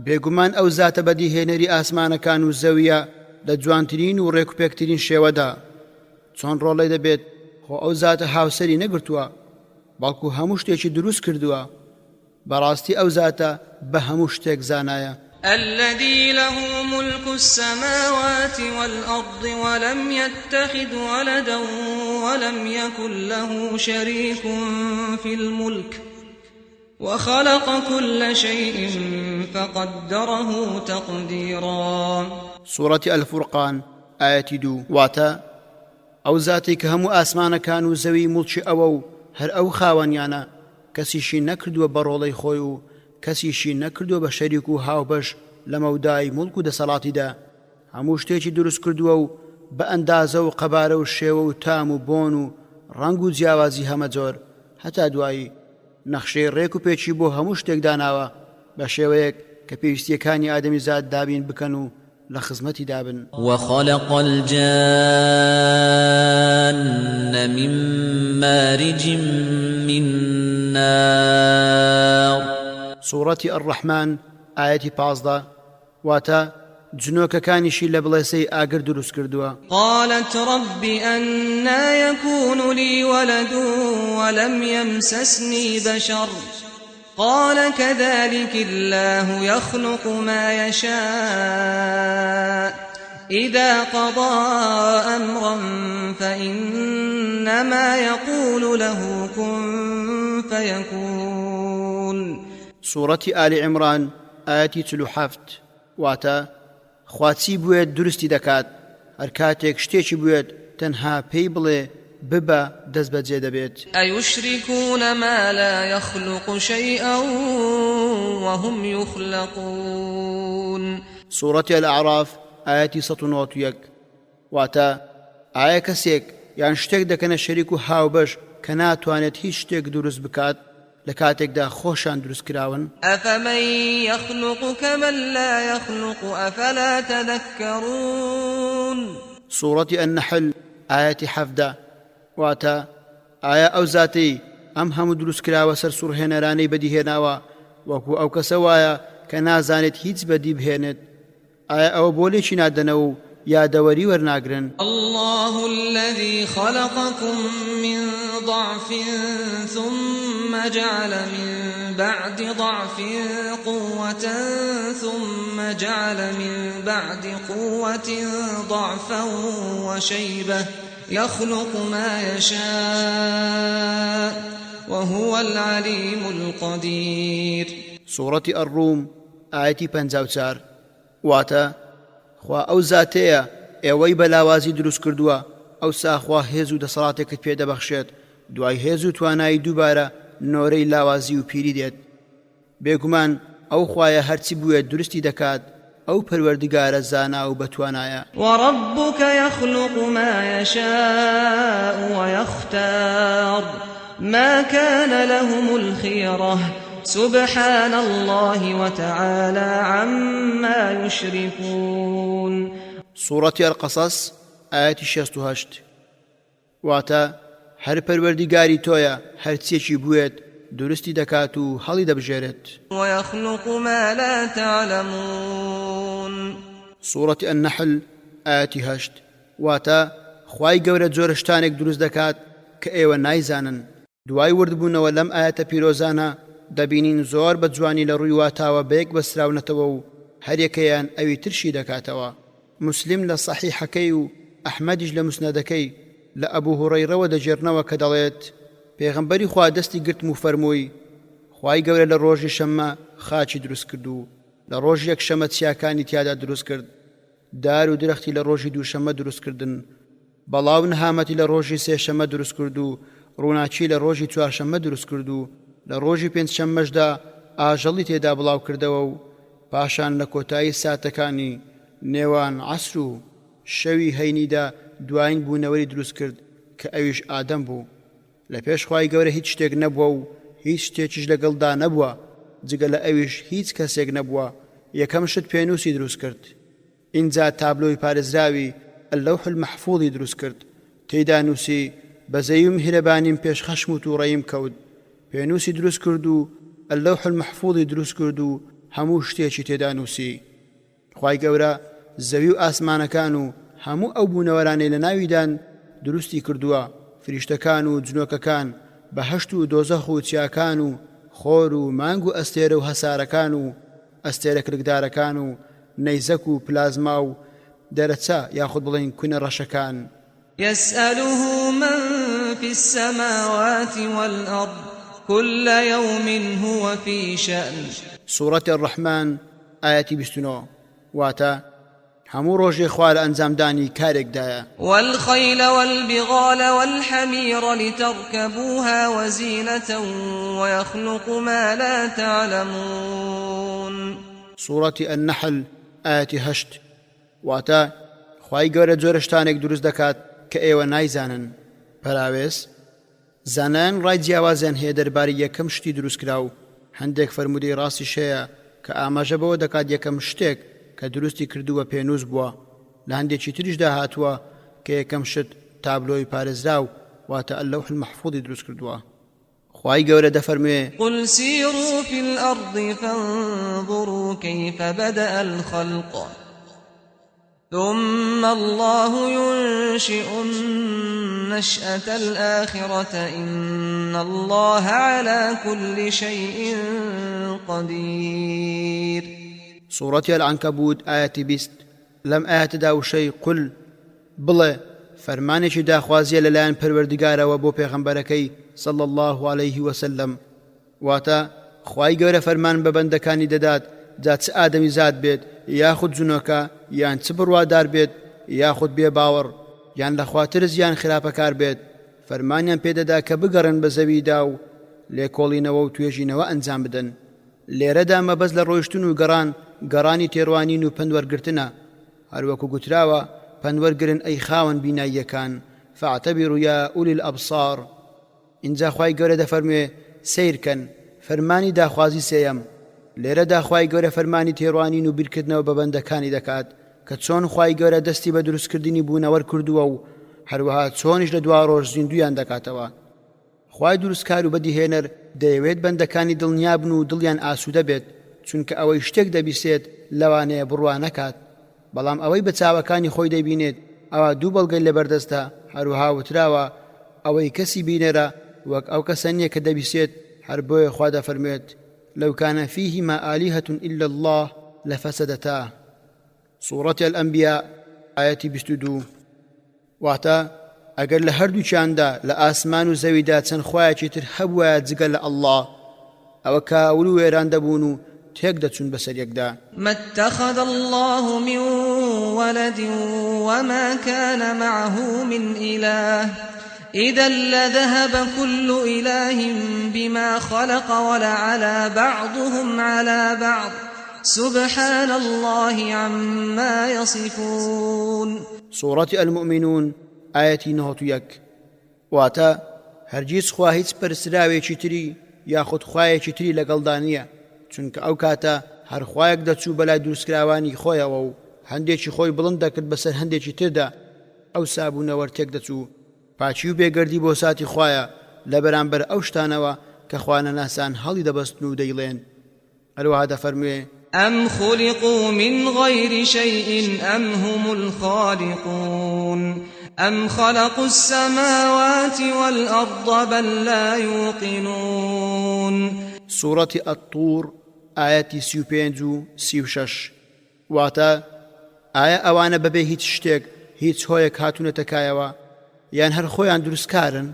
بێگومان ئەو زاتە بەدیهێنەری ئاسمانەکان و زەویە لە جوانترین و ڕێکوپێکترین شێوەدا چۆن ڕۆڵی دەبێت خۆ ئەو زاتە هاوسەری نەگرتووە بەڵکو هەموو شتێکی دروست کردووە بەڕاستی ئەو زاتە بە هەموو شتێک زانایە. الذي له ملك السماوات والأرض ولم يتخذ ولدا ولم يكن له شريك في الملك وخلق كل شيء فقدره تقديرا. سورة الفرقان آية 2. واتا ئەو زاتی کە هەموو ئاسمانەکان و زەوی موڵکی ئەوە و هەر ئەو خاوەنیانە کەسیشی نەکردووە بە ڕۆڵەی خۆی و کەسیشی نەکردووە بە شەریک و هاوبەش لە مەودای موڵک و دەسەڵاتیدا. هەموو شتێکی دروست کردووە و بە ئەندازە و قەبارە و شێوە و تام و بۆن و ڕەنگ و جیاوازی هەمە جۆر هەتا دوایی نەخشەی ڕێک و پێچی بۆ هەموو شتێک داناوە بە شێوەیەک کە پێویستیەکانی ئادەمی زاد دابین بکەن و لە خزمەتی دابن. وخلق الجان من مارج من نار. سورة الرحمن آية 15. واتا جنۆکەکانیشی لە بڵێسەی ئاگر دروست کردووە. قالت رب أنا يكون لي ولد ولم يمسسني بشر قال كذلك الله يخلق ما يشاء إذا قضى أمرا فإنما يقول له كن فيكون. سورة آل عمران آية 37. واتا خواچی بوێت دروستی دەکات هەر کاتێک شتێکی بوێت تەنها پێی بڵێ ببە دەست بەجێ دەبێت. أيشركون ما لا يخلق شيئا وهم يخلقون. سورة الأعراف آية 191. واتا ئایا کەسێک یان شتێک دەکەنە شەریک و هاوبەش کە ناتوانێت هیچ شتێک دروست بکات لە کاتێکدا خۆشان دروست کراون. أفمن يخلق كمن لا يخلق أفلا تذكرون. سورة النحل آية 17. واتا ئایا ئەو زاتەی ئەم هەموو دروست کراوە سەر سوڕهێنەرانەی بەدیهێناوە وەکو ئەو کەسە وایە کە نازانێت هیچ بەدی بهێنێت ئایا ئەوە بۆ لێکی نادەنەوە و یادەوەری وەرناگرن. الله الذي خلقكم من ضعف ثم جعل من بعد ضعف قوة ثم جعل من بعد قوة ضعفا وشيبة يخلق ما يشاء وهو العليم القدير. سورة الروم آية 54. واتا خوا ئەو زاتەیە ئێوەی بەلاوازی دروست کردووە ئەو ساخوا هێز و دەسەڵاتێکت پێ دەبەخشێت دوای هێز و توانایی دووبارە نۆرەی لاوازی و پیری دێت. بێگومان ئەو خوایە هەرچی بوێت درستی دەکات ئەو پەروەردگارە زانا و بەتوانایە. وربك يخلق ما يشاء ويختار ما كان لهم الخيرة سبحان الله وتعالى عما يشركون. سورة القصص آية 68. واتا هەر پەروەردگاری تۆیە هەرچیەکی بوێت درستی دەکات و هەڵی دەبژێرێت. ويخلق ما لا تعلمون. سورة النحل آية 8. واتا خوای گەورە جۆرە شتانێک دروست دەکات کە ئێوە نایزانن. دوای وردبوونەوە لەم ئاەتە پیرۆزانە دەبینین زۆر بە جوانی لە ڕووی واتاوە بەیەک بەسراونەتەوە و هەرێکەیان ئەوی ترشی دەکاتەوە. مسلم لە صحیحەکەی و ئەحمەدیش لە مسنەدەکەی لە ئەبوو هوڕەیرەوە دەجێڕنەوە کە دەڵێت پێغەمبەری خوا دەستی گرتم و فەرمووی خوای گەورە لە ڕۆژی شەممە خاچی دروست کرد و لە ڕۆژ یەکشەمە چیاکانی تیادا دروست کرد دار و درەختی لە ڕۆژی دووشەمە دروست کردن بەڵاو نەهامەتی لە ڕۆژی سێشەمە دروست کرد و ڕووناچی لە ڕۆژی چوارشەمە دروست کرد و لە ڕۆژی پێنجشەممەشدا ئاژەڵی تێدا بڵاو کردەوە و پاشان لە کۆتایی ساتەکانی نێوان عەسر و شەوی هەینیدا دوایین بوونەوەری دروست کرد کە ئەویش ئادەم بوو. لە پێش خوای گەورە هیچ شتێک نەبووە و هیچ شتێکیش لەگەڵدا نەبووە جگە لە ئەویش هیچ کەسێک نەبووە یەکەم شت پێنووسی دروست کرد. اینجا تابلۆی پارێزراوی اللەوح المەحفوظی دروست کرد تێیدا نووسی بەزەی و میهرەبانیم پێش خەشم و تووڕەییم کەوت پێنووسی دروست کرد و اللەوح المەحفوظی دروست کرد و هەموو شتێکی تێدا نووسی. خوای گەورە زەوی و ئاسمانەکان و هەموو ئەو بوونەوەرانەی لە ناویدان دروستی کردووە فریشتەکان و جنۆکەکان بەهەشت و دۆزەخ و چیاکان و خۆر و مانگ و ئەستێرە و هەسارەکان و ئەستێرە کرکدارەکان و نەیزەک و پلازما و دەرەچە یاخود بڵێن کونە ڕەشەکان. يسأله من في السماوات والأرض كل يوم هو في شأن. سورة الرحمن آياتي 29 واتا همو روجي خوال أنزام داني كارك دايا. والخيل والبغال والحمير لتركبوها وزينة ويخلق ما لا تعلمون. سورة النحل آياتي 8 واتا خواهي گەورە جۆرەشتانێک دروست دەکات کە ئێوە نایزانن. پەراوێز زانایان ڕای جیاوازیان هەیە دەربارەی یەکەم شتی دروستکرا و هەندێک فەرمودەی ڕاستیش هەیە کە ئاماژە بەوە دەکات یەکەم شتێک کە دروستی کردووە پێنووس بووە لە هەندێکی تریشدا هاتووە کە یەکەم شت تابلۆی پارێزراو واتە ئەلەوح المەحفوظی دروست کردووە. خواهی گەورە دەفەرموێ قل سيروا في الأرض فانظروا كيف بدأ الخلق ثم الله ينشئ النشأة الآخرة إن الله على كل شيء قدير. سورة العنكبوت آية 20 لم آية داو شيء قل بڵێ فەرمانێکی داخوازیە لەلایەن پەروەردگارەوە بۆ پێغەمبەرەکەی صلى الله عليه وسلم واتە خوای گەورە فەرمان بە بەندەکانی دەدات جا چ ئادەمی زاد بێت یاخود جونۆکە یان چ بڕوادار بێت یاخود بێ باوەڕ یان لەخواترز یان خراپەکار بێت فەرمانیان پێدەدا کە بگەڕن بە زەویدا و لێکۆڵینەوە و توێژینەوە ئەنجام بدەن. لێرەدا مەبەست لە ڕۆیشتن و گەڕانی تێڕوانین و پندوەرگرتنە هەروەکو گوتراوە پندوەرگرن ئەی خاوەن بیناییەکان فاعتەبیڕوا یا ئولی الئەبصار. اینجا خوای گەورە دەفەرموێ سیرکەن فەرمانی داخوازی سێیەم. لێرەدا خوای گەورە فەرمانی تێڕوانین و بیرکردنەوە بە بەندەکانی دەکات کە چۆن خوای گەورە دەستی بە دروستکردنی بوونەوەر کردووە و هەروەها چۆنیش لە دوا ڕۆژ زیندویان دەکاتەوە. خوای دروستکار و بەدیهێنەر دەیەوێت بەندەکانی دڵنیا بن و دڵیان ئاسوودە بێت چونکە ئەوەی شتێک دەبیستێت لەوانەیە بڕوا نەکات بەڵام ئەوەی بە چاوەکانی خۆی دەبینێت ئەوە دوو بەڵگەی لەبەردەستە. هەروەها وتراوە ئەوەی کەسی بینێرە وەک ئەو کەسە نییە کە دەبیستێت. هەر بۆیە خوا دەفەرمێت لو كان فيهما آلهة إلا الله لفسدتا. سورة الأنبياء آية 22 واتا ئەگەر لە هەردووچیاندا لە ئاسمان و زەویدا چەند خوایەکی تر هەبووە جگە لە ئەڵڵا ئەوە کاول و وێران دەبوون و تێک دەچون بەسەر یەکدا. ما اتخذ الله من ولد وما كان معه من إله إذا لذهب كل إله بما خلق ولعلى بعضهم على بعض سبحان الله عما يصفون. سورة المؤمنون آية 91 واتا هەرگیز خوا هیچ پەرسراوێکی تری یاخود خوایەکی تری لەگەڵدا نییە چونکە ئەو کاتە هەر خوایەک دەچوو بەلای دروستکراوانی خۆیەوە و هەندێکی خۆی بڵند دەکرد بەسەر هەندێکی تردا ئەو سابوونەوە تێک دەچوو. پاچی و بێگەردی بۆ ساتی خوایە لە بەرامبەر ئەو شتانەوە کە خوانەناسان هەڵی دەبەستن و دەیڵێن. هەروەها دەفەرموێ أم خلقوا من غير شيء أم هم الخالقون أم خلقوا السماوات والأرض بل لا يوقنون. سورة الطور آية 35-36 واتا ئایا ئەوانە بەبێ هیچ شتێک هیچ هۆیەک هاتوونەتە کایەوە یان هەر خۆیان دروستکارن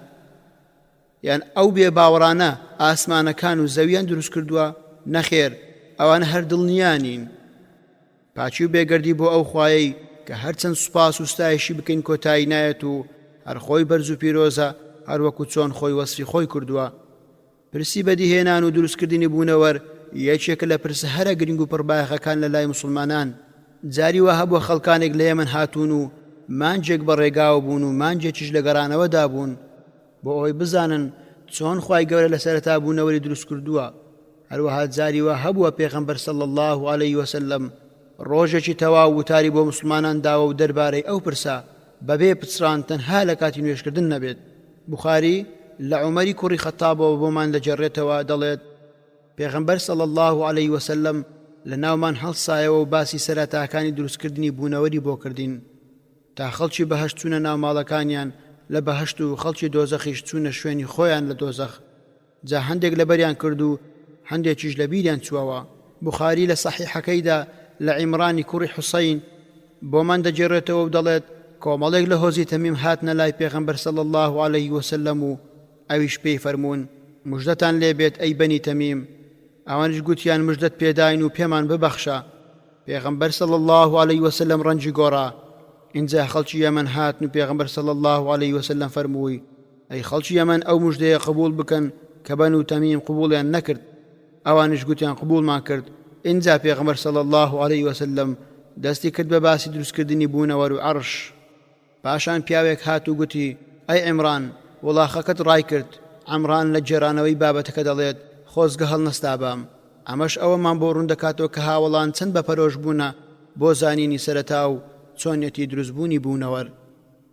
یان ئەو بێ باوەڕانە ئاسمانەکان و زەویان دروست کردووە؟ نەخێر ئەوانە هەر دڵنیانین. پاچی و بێگەردی بۆ ئەو خوایەی کە هەرچەند سوپاس و ستایشی بکەین کۆتایی نایەت و هەر خۆی بەرز و پیرۆزە هەروەکو چۆن خۆی وەسفی خۆی کردووە. پرسی بەدیهێنان و دروستکردنی بوونەوەر یەکێکە لە پرسە هەرە گرنگ و پڕبایەخەکان لە لای مسلمانان. جاری وە هەبووە خەڵکانێک لە یەمەن هاتوون و مانجێک بەڕێگاوە بوون و مانجێکیش لە گەڕانەوەدا بوون بۆ ئەوەی بزانن چۆن خوای گەورە لە سەرەتا بوونەوەری دروست کردووە. هەروەها جاری وە هەبووە پێغەمبەر صلی الله عليه وسلم ڕۆژێکی تەواو وتاری بۆ مسلمانان داوە و دەربارەی ئەو پرسە بەبێ پچران تەنها لە کاتی نوێشکردن نەبێت. بوخاری لە عومەری کوڕی خەتابەوە بۆمان دەجێڕێتەوە دەڵێت پێغەمبەر صلی الله عليه وسلم لە ناومان هەڵسایەوە و باسی سەرەتاکانی دروستکردنی بوونەوەری بۆ کردین تا خەڵکی بەهەشت چوونە ناو ماڵەکانیان لە بەهەشت و خەڵکی دۆزەخیش چوونە شوێنی خۆیان لە دۆزەخ. جا هەندێک لەبەریان کرد و هەندێکیش لە بیریان چووەوە. بوخاری لە سەحیحەکەیدا لە عیمرانی کوڕی حوسەین بۆمان دەجێڕێتەوە و دەڵێت کۆمەڵێک لە هۆزی تەمیم هاتنە لای پێغەمبەر صلی الله عليه وسلم و ئەویش پێی فەرموون موژدەتان لێبێت ئەی بەنی تەمیم. ئەوانش گوتیان موژدەت پێداین و پێمان ببەخشە. پێغەمبەر صلی الله عليه وسلم ڕەنجی گۆڕا. اینجا خەڵکی یەمەن هاتن و پێغەمبەر صلی الله عليه وسلم فەرمووی ئەی خەڵکی یەمەن ئەو موژدەیە قبول بکەن کە بەن و تەمیم قبوڵیان نەکرد. ئەوانش گوتیان قبولمان کرد. اینجا پێغەمبەر صلی الله عليه وسلم دەستی کرد بە باسی دروستکردنی بوونەوەر و عەرش. پاشان پیاوێک هات و گوتی ئەی عیمران وڵاخەکەت ڕای کرد. عەمران لە جێرانەوەی بابەتەکە دەڵێت خۆزگە هەڵنەستا بام. ئەمەش ئەوەمان بۆ ڕوون دەکاتەوە کە هاوڵان چەند بەپەرۆش بوونە بۆ زانینی سەرەتا و چۆنیەتی دروستبوونی بوونەوەر.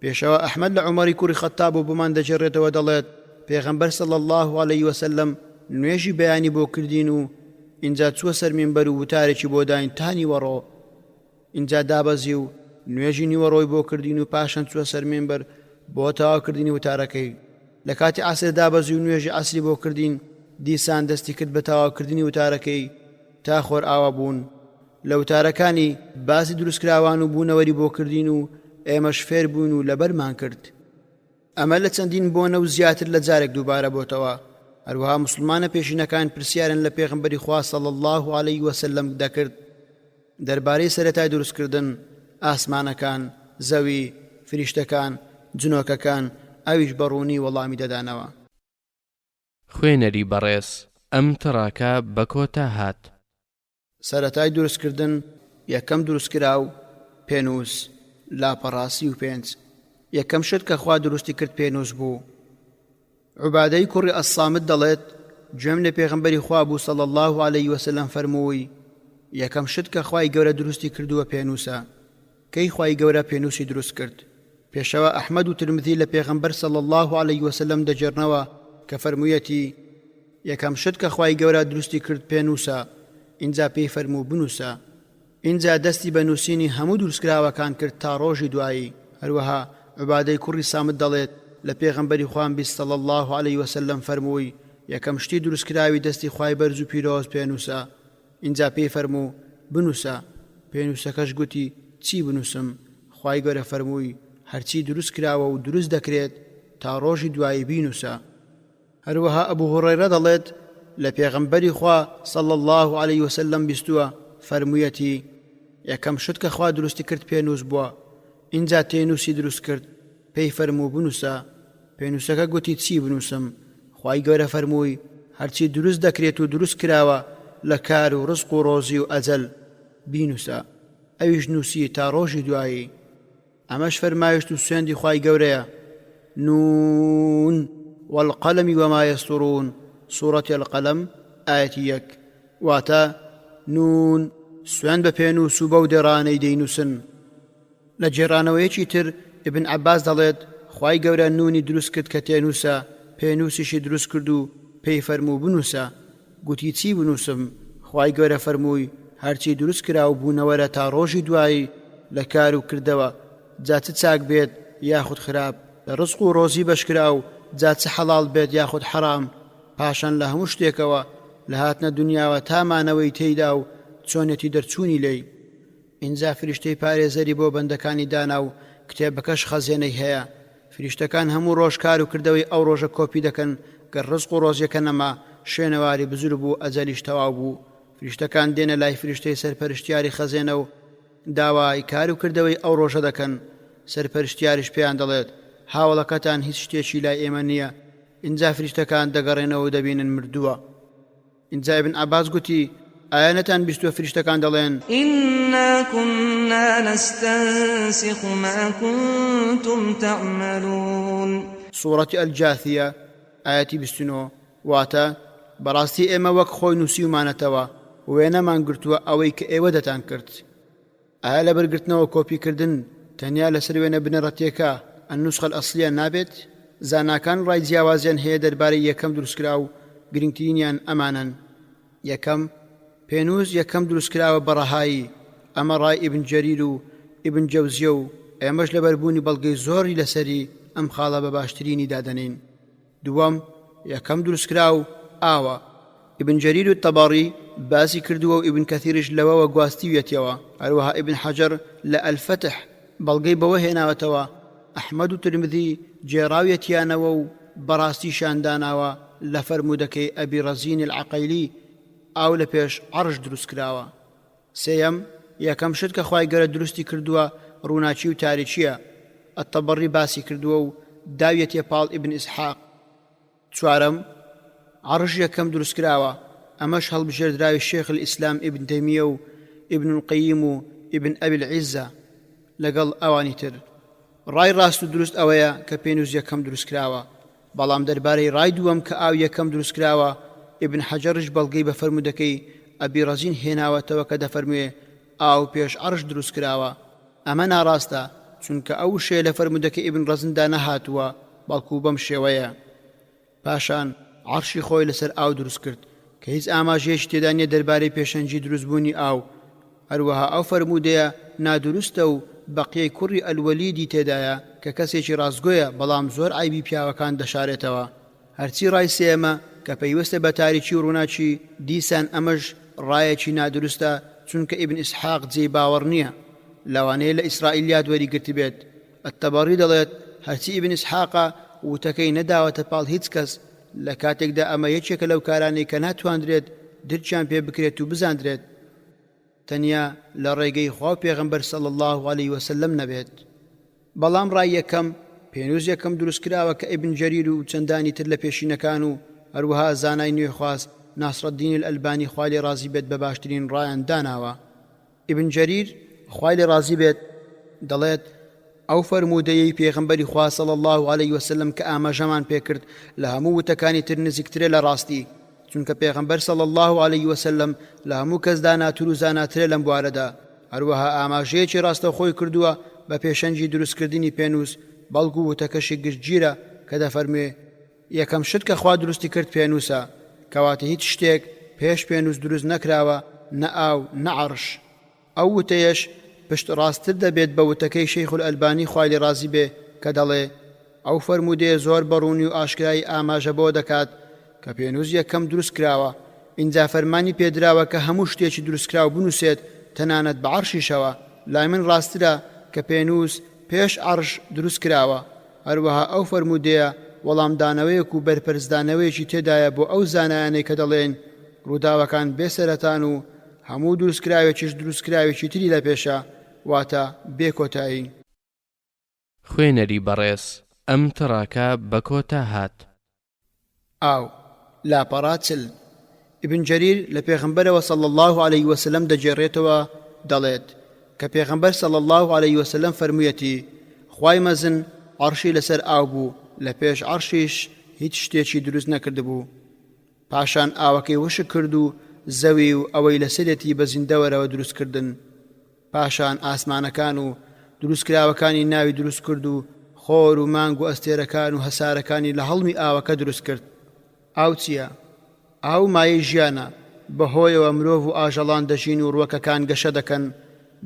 پێشەوە ئەحمەد لە عومەری کوڕی خەتاب و بمان دەجێڕێتەوە دەڵێت پێغەمبەر صلی الله عليه وسلم نوێژی بەیانی بۆ کردین و اینجا چووە سەر مینبەر و وتارێکی بۆ داین تا نیوەڕۆ. اینجا دابەزی و نوێژی نیوەڕۆی بۆ کردین و پاشان چووە سەر مینبەر بۆ تەواوکردنی وتارەکەی. لە کاتی عەسر دابەزی و نوێژی عەسری بۆ کردین. دیسان دەستی کرد بە تەواوکردنی وتارەکەی تا خۆر ئاوا بوون. لە وتارەکانی باسی دروستکراوان و بوونەوەری بۆ کردین و ئێمەش فێر بوون و لەبەرمان کرد. ئەمە لە چەندین بۆنە و زیاتر لە جارێک دووبارە بۆتەوە. هەروەها مسلمانە پێشینەکان پرسیارن لە پێغەمبەری خوا صلی الله عليه وسلم دەکرد دەربارەی سەرەتای دروستکردن ئاسمانەکان، زەوی، فریشتەکان، جنۆکەکان. ئەویش بەڕوونی وەڵامی دەدانەوە. خوێنەری بەڕێز ئەم تڕاکە بە کۆتا هات. سەرەتای دروستکردن یەکەم دروستکراو پێنووس لاپەڕاسی و پێنج. یەکەم شت کە خوا دروستی کرد پێنووس بوو. عوبادەی کوڕی ئەسامت دەڵێت گوێم لە پێغەمبەری خوا بوو صلی الله عليه وسلم فەرمووی یەکەم شت کە خوای گەورە دروستی کردووە پێنووسە. کەی خوای گەورە پێنووسی دروست کرد؟ پێشەوە ئەحمەد و ترمذی لە پێغەمبەر صلی الله عليه وسلم دەجێڕنەوە کە فەرموویەتی یەکەم شت کە خوای گەورە دروستی کرد پێنووسە. اینجا پێی فەرموو بنووسە. اینجا دەستی بە نووسینی هەموو دروستکراوەکان کرد تا ڕۆژی دوایی. هەروەها عوبادەی کوڕی سامت دەڵێت لە پێغەمبەری خوان بیست صلی الله عليه وسلم فەرمووی یەکەم شتی دروستکراوی دەستی خوای بەرز و پیرۆز پێنووسە. اینجا پێی فەرموو بنووسە. پێنووسەکەش گوتی چی بنووسم؟ خوای گەورە فەرمووی هەرچی دروست کراوە و دروست دەکرێت تا ڕۆژی دوایی بینووسە. هەروەها ئەبوو هوڕەیرە دەڵێت لە پێغەمبەری خوا صلی الله عليه وسلم بیستووە فەرموویەتی یەکەم شت کە خوا دروستی کرد پێنووس بووە. اینجا تێنووسی دروست کرد. پێی فەرموو بنووسە. پێنووسەکە گوتی چی بنووسم؟ خوای گەورە فەرمووی هەرچی دروست دەکرێت و دروست کراوە لە کار و ڕزق و ڕۆزی و ئەجەل بینووسە. ئەویش نووسی تا ڕۆژی دوایی. ئەمەش فەرمایشت و سوێندی خوای گەورەیە. نون والقلم وما يسطرون سورة القلم آية 1. واتە نون سوێن بە پێنووس و بەو دێڕانەی دەینووسن. لە جێڕانەوەیەکی تر ابن عباس دەڵێت خوای گەورە نونی دروست کرد کە تێنووسە. پێنووسیشی دروست کرد و پێی فەرموو بنووسە. گوتی چی بنووسم؟ خوای گەورە فەرمووی هەرچی دروست کرا و بوونەوەرە تا ڕۆژی دوایی لە کار و کردەوە جا چ چاک بێت یاخود خراپ، لە ڕزق و ڕۆزی بەشکرا و جا چ حەڵاڵ بێت یاخود حەرام. پاشان لە هەموو شتێکەوە لە هاتنە دنیاوە تامانەوەی تێیدا و چۆنێتی دەرچوونی لێی. ئینجا فریشتەی پارێزەری بۆ بەندەکانی دانا و کتێبەکەش خەزێنەی هەیە. فریشتەکان هەموو ڕۆژ کار و کردەوەی ئەو ڕۆژە کۆپی دەکەن کە ڕزق و ڕۆزیەکە نەما شوێنەواری بزر بوو ئەجەلیش تەواو بوو. فریشتەکان دێنە لای فریشتەی سەرپەرشتیاری خەزێنە و داوای کار و کردەوەی ئەو ڕۆژە دەکەن. سەرپەرشتیاریش پێیان دەڵێت هاوڵەکەتان هیچ شتێکی لای ئێمە نییە. اینجا فریشتەکان دەگەڕێنەوە و دەبینن مردووە. اینجا ابن عباس گوتی ئایا نەتان بیستووە فریشتەکان دەڵێن إنا كنا نستنسخ ما كنتم تعملون. سورة الجاثية آية 29. واتە بەڕاستی ئێمە وەک خۆی نووسیومانەتەوە وێنەمان گرتووە ئەوەی کە ئێوە دەتان کرد. ئایا لە بەرگرتنەوە کۆپیکردن تەنیا لەسەر وێنە بنەڕەتیەکە النسخە الأصلیە نابێت؟ زاناکان ڕای جیاوازیان هەیە دەربارەی یەکەم دروستکرا و گرنگترینیان ئەمانن. یەکەم پێنووس یەکەم دروستکراوە بەڕەهایی. ئەمە ڕای ئیبن جەریر و ئیبن جەوزیە و ئێمەش لە بەربوونی بەڵگەی زۆری لەسەری ئەم خاڵە بە باشترینی دادەنین. دووەم یەکەم دروستکرا و ئاوە. ابن جەریر و تەبەڕی باسی کردووە و ئیبن کەثیرش لەوەوە گواستیوێتەوە. هەروەها ئیبن حەجەر لە ئەلفەتح بەڵگەی بەوە هێناوەتەوە ئەحمەد و ترمذی جێراویەتیانەوە و بەڕاستیشان داناوە لە فەرموودەکەی ئەبی ڕەزین العەقەیلی ئاو لە پێش عەرش دروست کراوە. سێیەم، یەکەم شت کە خوای گەورە دروستی کردووە ڕووناچی و تاریکیە. ئەتەبەڕی باسی کردووە و داویەتیە پاڵ ئیبن ئیسحاق. چوارەم، عەرش یەکەم دروست کراوە. ئەمەش هەڵبژێردراوی شێخ الئیسلام ئیبن تەیمیە و ئیبن القەییم و ئیبن ئەبی العیزە لەگەڵ ئەوانی تر. ڕای ڕاست و دروست ئەوەیە کە پێنووس یەکەم دروست کراوە، بەڵام دەربارەی ڕای دووەم کە ئاو یەکەم دروست کراوە ئیبن حەجەرش بەڵگەی بە فەرموودەکەی ئەبی ڕەزین هێناوەتەوە کە دەفەرموێ ئاو پێش عەرش دروست کراوە. ئەمە ناڕاستە، چونکە ئەو شێ لە فەرموودەکەی ئیبن ڕەزیندا نەهاتووە، بەڵکو بەم شێوەیە. پاشان عەرشی خۆی لەسەر ئاو دروست کرد کە هیچ ئاماژەیەکی تێدا نییە دەربارەی پێشەنجی دروستبوونی ئاو. هەروەها ئەو فەرموودەیە نادروستە و بەقیەی کوڕی ئەلوەلیدی تێدایە کە کەسێکی ڕاستگۆیە، بەڵام زۆر عیبی پیاوەکان دەشارێتەوە. هەرچی ڕای سێمە کە پەیوەستە بە تاریکی و ڕووناچی، دیسان ئەمەش ڕایەکی نادروستە، چونکە ئیبن ئیسحاق جێی باوەڕ نییە، لەوانەیە لە ئیسرائیلیات وەریگرتی بێت. ئەتەبەڕی دەڵێت هەرچی ئیبن ئیسحاقە وتەکەی نەداوەتە پاڵ هیچ کەس لە کاتێکدا ئەمە یەکێکە لەو کارانەی کە ناتوانرێت درچیان پێ بکرێت و بزاندرێت، تەنیا لە ڕێگەی خوا و پێغەمبەر صلی الله علیه وسلم نەبێت. بەڵام ڕای یەکەم پێنووس یەکەم دروست کراوە کە ئیبن جەریر و چەندانی تر لە پێشینەکان و هەروەها زانای نوێ خواست ناصرەدین الئەلبانی خوای لێ ڕازی بێت بە باشترین ڕایان داناوە. ئیبن جەریر خوای لێ ڕازی بێت دەڵێت ئەو فەرموودەیەی پێغەمبەری خوا صلی الله علیه وسلم کە ئاماژەمان پێکرد لە هەموو وتەکانی تر نزیکترێ لە ڕاستی، چونکە پێغەمبەر صلی الله علیه وسلم لە هەموو کەس داناتر و زاناترێ لەم بوارەدا. هەروەها ئاماژەیەکی ڕاستەوخۆی کردووە بە پێشەنجی دروستکردنی پێنووس، بەڵکو وتەکەشی گشتگیرە کە دەفەرمێ یەکەم شت کە خوا دروستی کرد پێنووسە، کەواتە هیچ شتێک پێش پێنووس دروست نەکراوە، نە ئاو نە عەرش. ئەو وتەیەش پشت ڕاستتر دەبێت بە وتەکەی شەیخ الئەلبانی خوای لێ ڕازی بێ کە دەڵێ ئەو فەرموودەیە زۆر بەڕوونی و ئاشکرایی ئاماژە بۆ دەکات کە پێنووس یەکەم دروست کراوە. ئینجا فەرمانی پێدراوە کە هەموو شتێکی دروست کراو بنووسێت، تەنانەت بە عەرشیشەوە. لای من ڕاسترە کە پێنووس پێش عەرش دروست کراوە. هەروەها ئەو فەرموودەیە وەڵامدانەوەیەک و بەرپەرزدانەوەیەکی تێدایە بۆ ئەو زانایانەی کە دەڵێن ڕووداوەکان بێسەرەتان و هەموو دروستکراوێکیش دروستکراوێکی تری لە پێشە، واتە بێکۆتایی. خوێنەری بەڕێز، ئەم تڕاکە بە کۆتا هات. ئاو لاپەڕاچل. ئیبن جەریر لە پێغەمبەرەوە صلی الله علیه وسلم دەجێڕێتەوە دەڵێت کە پێغەمبەر صلی الله علیه وسلم فەرموویەتی خوای مەزن عەرشی لەسەر ئاو بوو، لە پێش عەرشیش هیچ شتێکی دروست نەکردبوو. پاشان ئاوەکەی وشک کرد و زەوی و ئەوەی لەسەرەتی بە زیندەوەرەوە دروستکردن. پاشان ئاسمانەکان و دروستکراوەکانی ناوی دروست کرد و خۆر و مانگ و ئەستێرەکان و هەسارەکانی لە هەڵمی ئاوەکە دروست کرد. ئاو چییە؟ ئاو مایەی ژیانە، بەهۆیەوە مرۆڤ و ئاژەڵان دەژین و ڕووەکەکان گەشە دەکەن.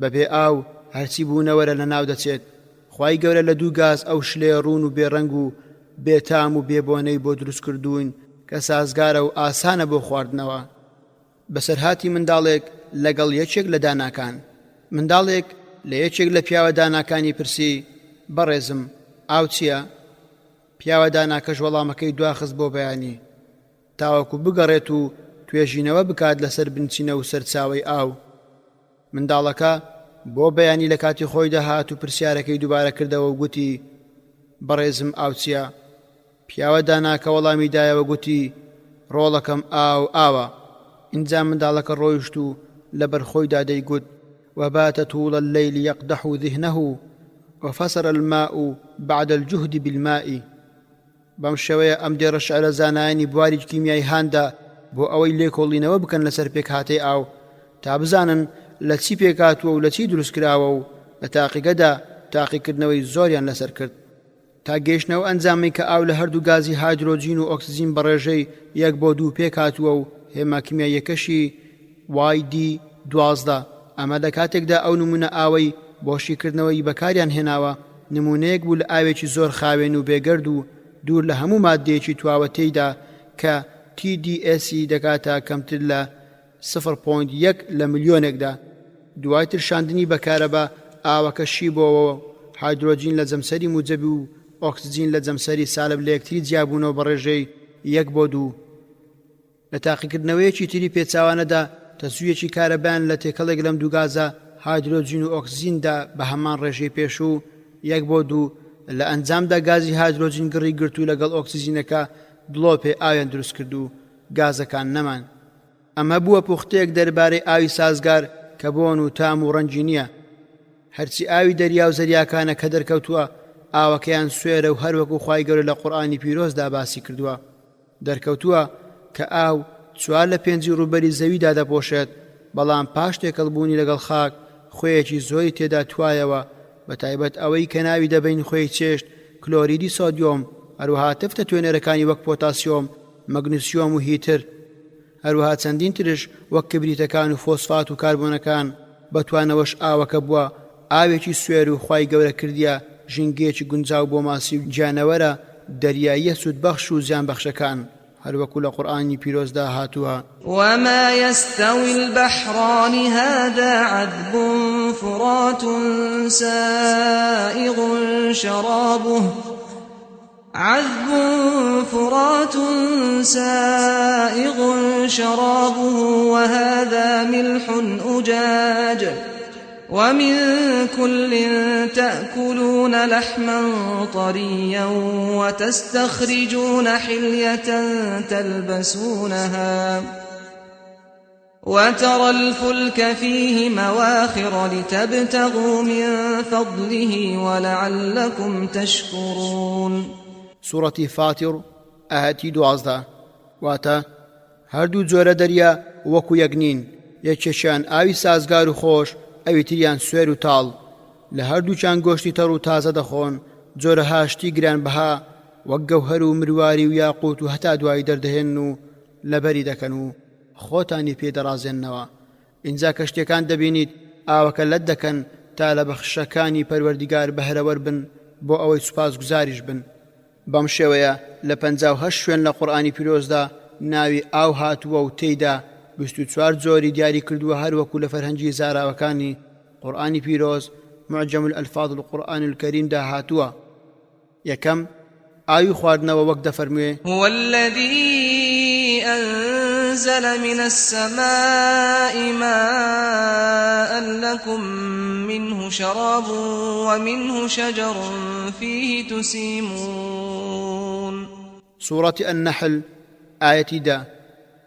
بەبێ ئاو هەرچی بوونەوەرە لە ناو دەچێت. خوای گەورە لە دوو گاز ئەو شلەیە ڕوون و بێڕەنگ و بێتام و بێبۆنەی بۆ دروست کردوون کە سازگارە و ئاسانە بۆ خواردنەوە. بەسەرهاتی منداڵێک لەگەڵ یەکێک لە داناکان. منداڵێک لە یەکێک لە پیاوە داناکانی پرسی بەڕێزم ئاو چییە؟ پیاوە داناکەش وەڵامەکەی دواخست بۆ بەیانی تاوەکو بگەڕێت و توێژینەوە بکات لەسەر بنچینە و سەرچاوەی ئاو. منداڵەکە بۆ بەیانی لە کاتی خۆی دەهات و پرسیارەکەی دووبارە کردەوە و گوتی بەڕێزم ئاو چییە؟ پیاوە داناکە وەڵامی دایەوە گوتی ڕۆڵەکەم ئاو ئاوە. ئینجا منداڵەکە ڕۆیشت و لەبەر خۆیدا دەیگوت وبات طول الليل يقدح ذهنه وفسر الماء بعد الجهد بالماء. بەم شێوەیە ئەم دێڕە شعرە زانایانی بواری کیمیایی هاندا بۆ ئەوەی لێکۆڵینەوە بکەن لەسەر پێک هاتەی ئاو تا بزانن لە چی پێکاتووە و لە چی دروست کراوە و لە تاقیگەدا تاقیکردنەوەی زۆریان لەسەر کرد تا گەیشتنەوە ئەنجامی کە ئاو لە هەردوو گازی هایدرۆجین و ئۆکسجین بەڕێژەی 1 بۆ 2 پێکاتووە و هێما کیمیاییەکەشی YD12. ئەمە لە کاتێکدا ئەو نمونە ئاوەی بۆشیکردنەوەی بەکاریان هێناوە نمونەیەک بوو لە ئاوێکی زۆر خاوێن و بێگەرد و دوور لە هەموو مادەیەکی تواوە تێیدا کە TDS دەکاتە کەمتر لە 0.1 لە ملیۆنێکدا. دوایتر شاندنی بەکارەبە ئاوەکەشی بۆەوە هایدرۆجین لە جەمسەری موجەبی و ئۆکسجین لە جەمسەری سالب لە یەکتری جیابوونەوە بە ڕێژەی 1:2. لە تاقیکردنەوەیەکی تری پێچاوانەدا تەسوویەکی کارەبیان لە تێکەڵێک لەم دوو گازە هایدرۆجین و ئۆکسجیندا بە هەمان ڕێژەی پێشوو 1:2 لە ئەنجامدا گازی هایدرۆجین گڕی گرتو لەگەڵ ئۆکسجینەکە دڵۆپێ ئاویان دروست کرد و گازەکان نەمان. ئەمە بووە پوختەیەک دەربارەی ئاوی سازگار کە بۆن و تام و ڕەنگی نییە. هەرچی ئاوی دەریا و زەریاکانە کە دەرکەوتووە ئاوەکەیان سوێرە و هەروەکو خوای گەورە لە قورئانی پیرۆزدا باسی کردووە. دەرکەوتووە کە ئاو 4 لە 5 ڕووبەری زەویدا دەپۆشێت، بەڵام پاش تێکەڵبوونی لەگەڵ خاک خۆیەکی زۆری تێدا توایەوە، بە تایبەت ئەوەی کە ناوی دەبین خۆی چێشت، کلۆریدی سۆدیۆم، هەروەها تفتە توێنەرەکانی وەک پۆتاسیۆم، مەگنیسیۆم و هیتر، هەروەها چەندین ترش وەک کبریتەکان و فۆسفات و کاربۆنەکان. بەتوانەوەش ئاوەکە بووە ئاوێکی سوێر و خوای گەورە کردیە ژینگەیەکی گونجاو بۆ ماسی و گیانەوەرە دەریاییە سوودبەخش و زیانبەخشەکان، هەروەکو لە قورئانی پیرۆزدا هاتووە. وما يستوي البحران هذا عذب فرات سائغ شرابه وهذا ملح أجاج ومن كل تأكلون لحما طريا وتستخرجون حلية تلبسونها وترى الفلك فيه مواخر لتبتغوا من فضله ولعلكم تشكرون. سورة فاتر ئاەتی 12 واتە هەردوو جۆرە دەریا وەکو یەکنین، یەکێکیان ئاوی سازگار و خۆش، ئەوی تریان سوێر و تاڵ. لە هەردووچان گۆشتی تەڕ و تازە دەخۆن، جۆرە هاشتی گرانبەها وەک گەوهەر و مرواری و یاقوت و هەتا دوایی دەردەهێن و لەبەری دەکەن و خۆتانی پێدەڕازێننەوە. ئینجا کە شتێکان دەبینیت ئاوەکە لەت دەکەن تا لە بەخشەکانی پەروەردیگار بەهرەوەر بن بۆ ئەوەی سوپاس گوزاریش بن. بەم شێوەیە لە 58 شوێن لە قورئانی پیرۆزدا ناوی ئاو هاتووە و تێیدا 24 جۆری دیاری کردووە، هەروەکو لە فەرهەنگی زاراوەکانی قورئانی پیرۆز معجم الألفاظ القرآن الكريمدا هاتووە. یەکەم ئاوی خواردنەوە وەک دەفەرموێ هو الذي أنزل من السماء ماء لكم منه شراب ومنه شجر فيه تسيمون. سورة النحل ئاەتی دا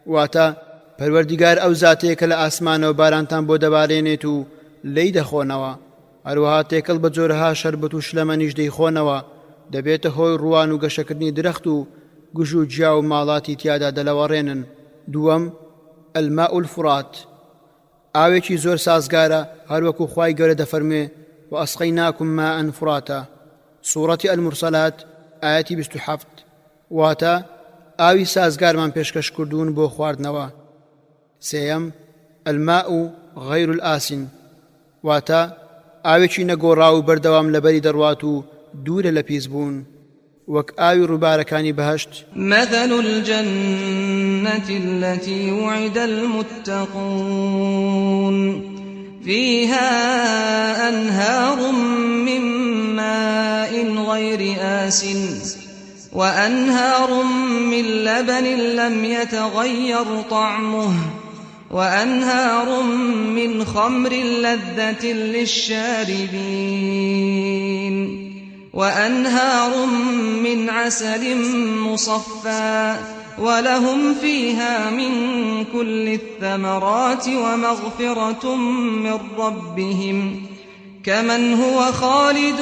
واتە پەروەردیگار ئەو زاتەیە کە لە ئاسمانەوە بارانتان بۆ دەبارێنێت و لی دەخۆنەوە، هەروەها تێکەڵ بە جۆرەها شەربەت و شلەمەنیش دەیخۆنەوە، دەبێتە هۆی ڕوان و گەشەکردنی درەخت و گوژ و جیا و ماڵاتی تیادا دەلەوەڕێنن. دووەم الماء الفرات، ئاوێکی زۆر سازگارە، هەروەکو خوای گەورە دەفەرمێ وأسقيناكم ماء فراتا. سورة المرسلات ئاەتی 27 واتە ئاوی سازگارمان پێشکەش کردوون بۆ خواردنەوە. سێەم الماء غير الآسن، واتە ئاوێکی نەگۆڕا و بەردەوام لەبەری دەڕوات و دوورە لە پیسبوون، وەک ئاوی ڕووبارەکانی بەهەشت. مثل الجنة التي وعد المتقون فيها أنهار من ماء غير آسن وأنهار من لبن لم يتغير طعمه وأنهار من خمر لذة للشاربين وأنهار من عسل مصفى ولهم فيها من كل الثمرات ومغفرة من ربهم كمن هو خالد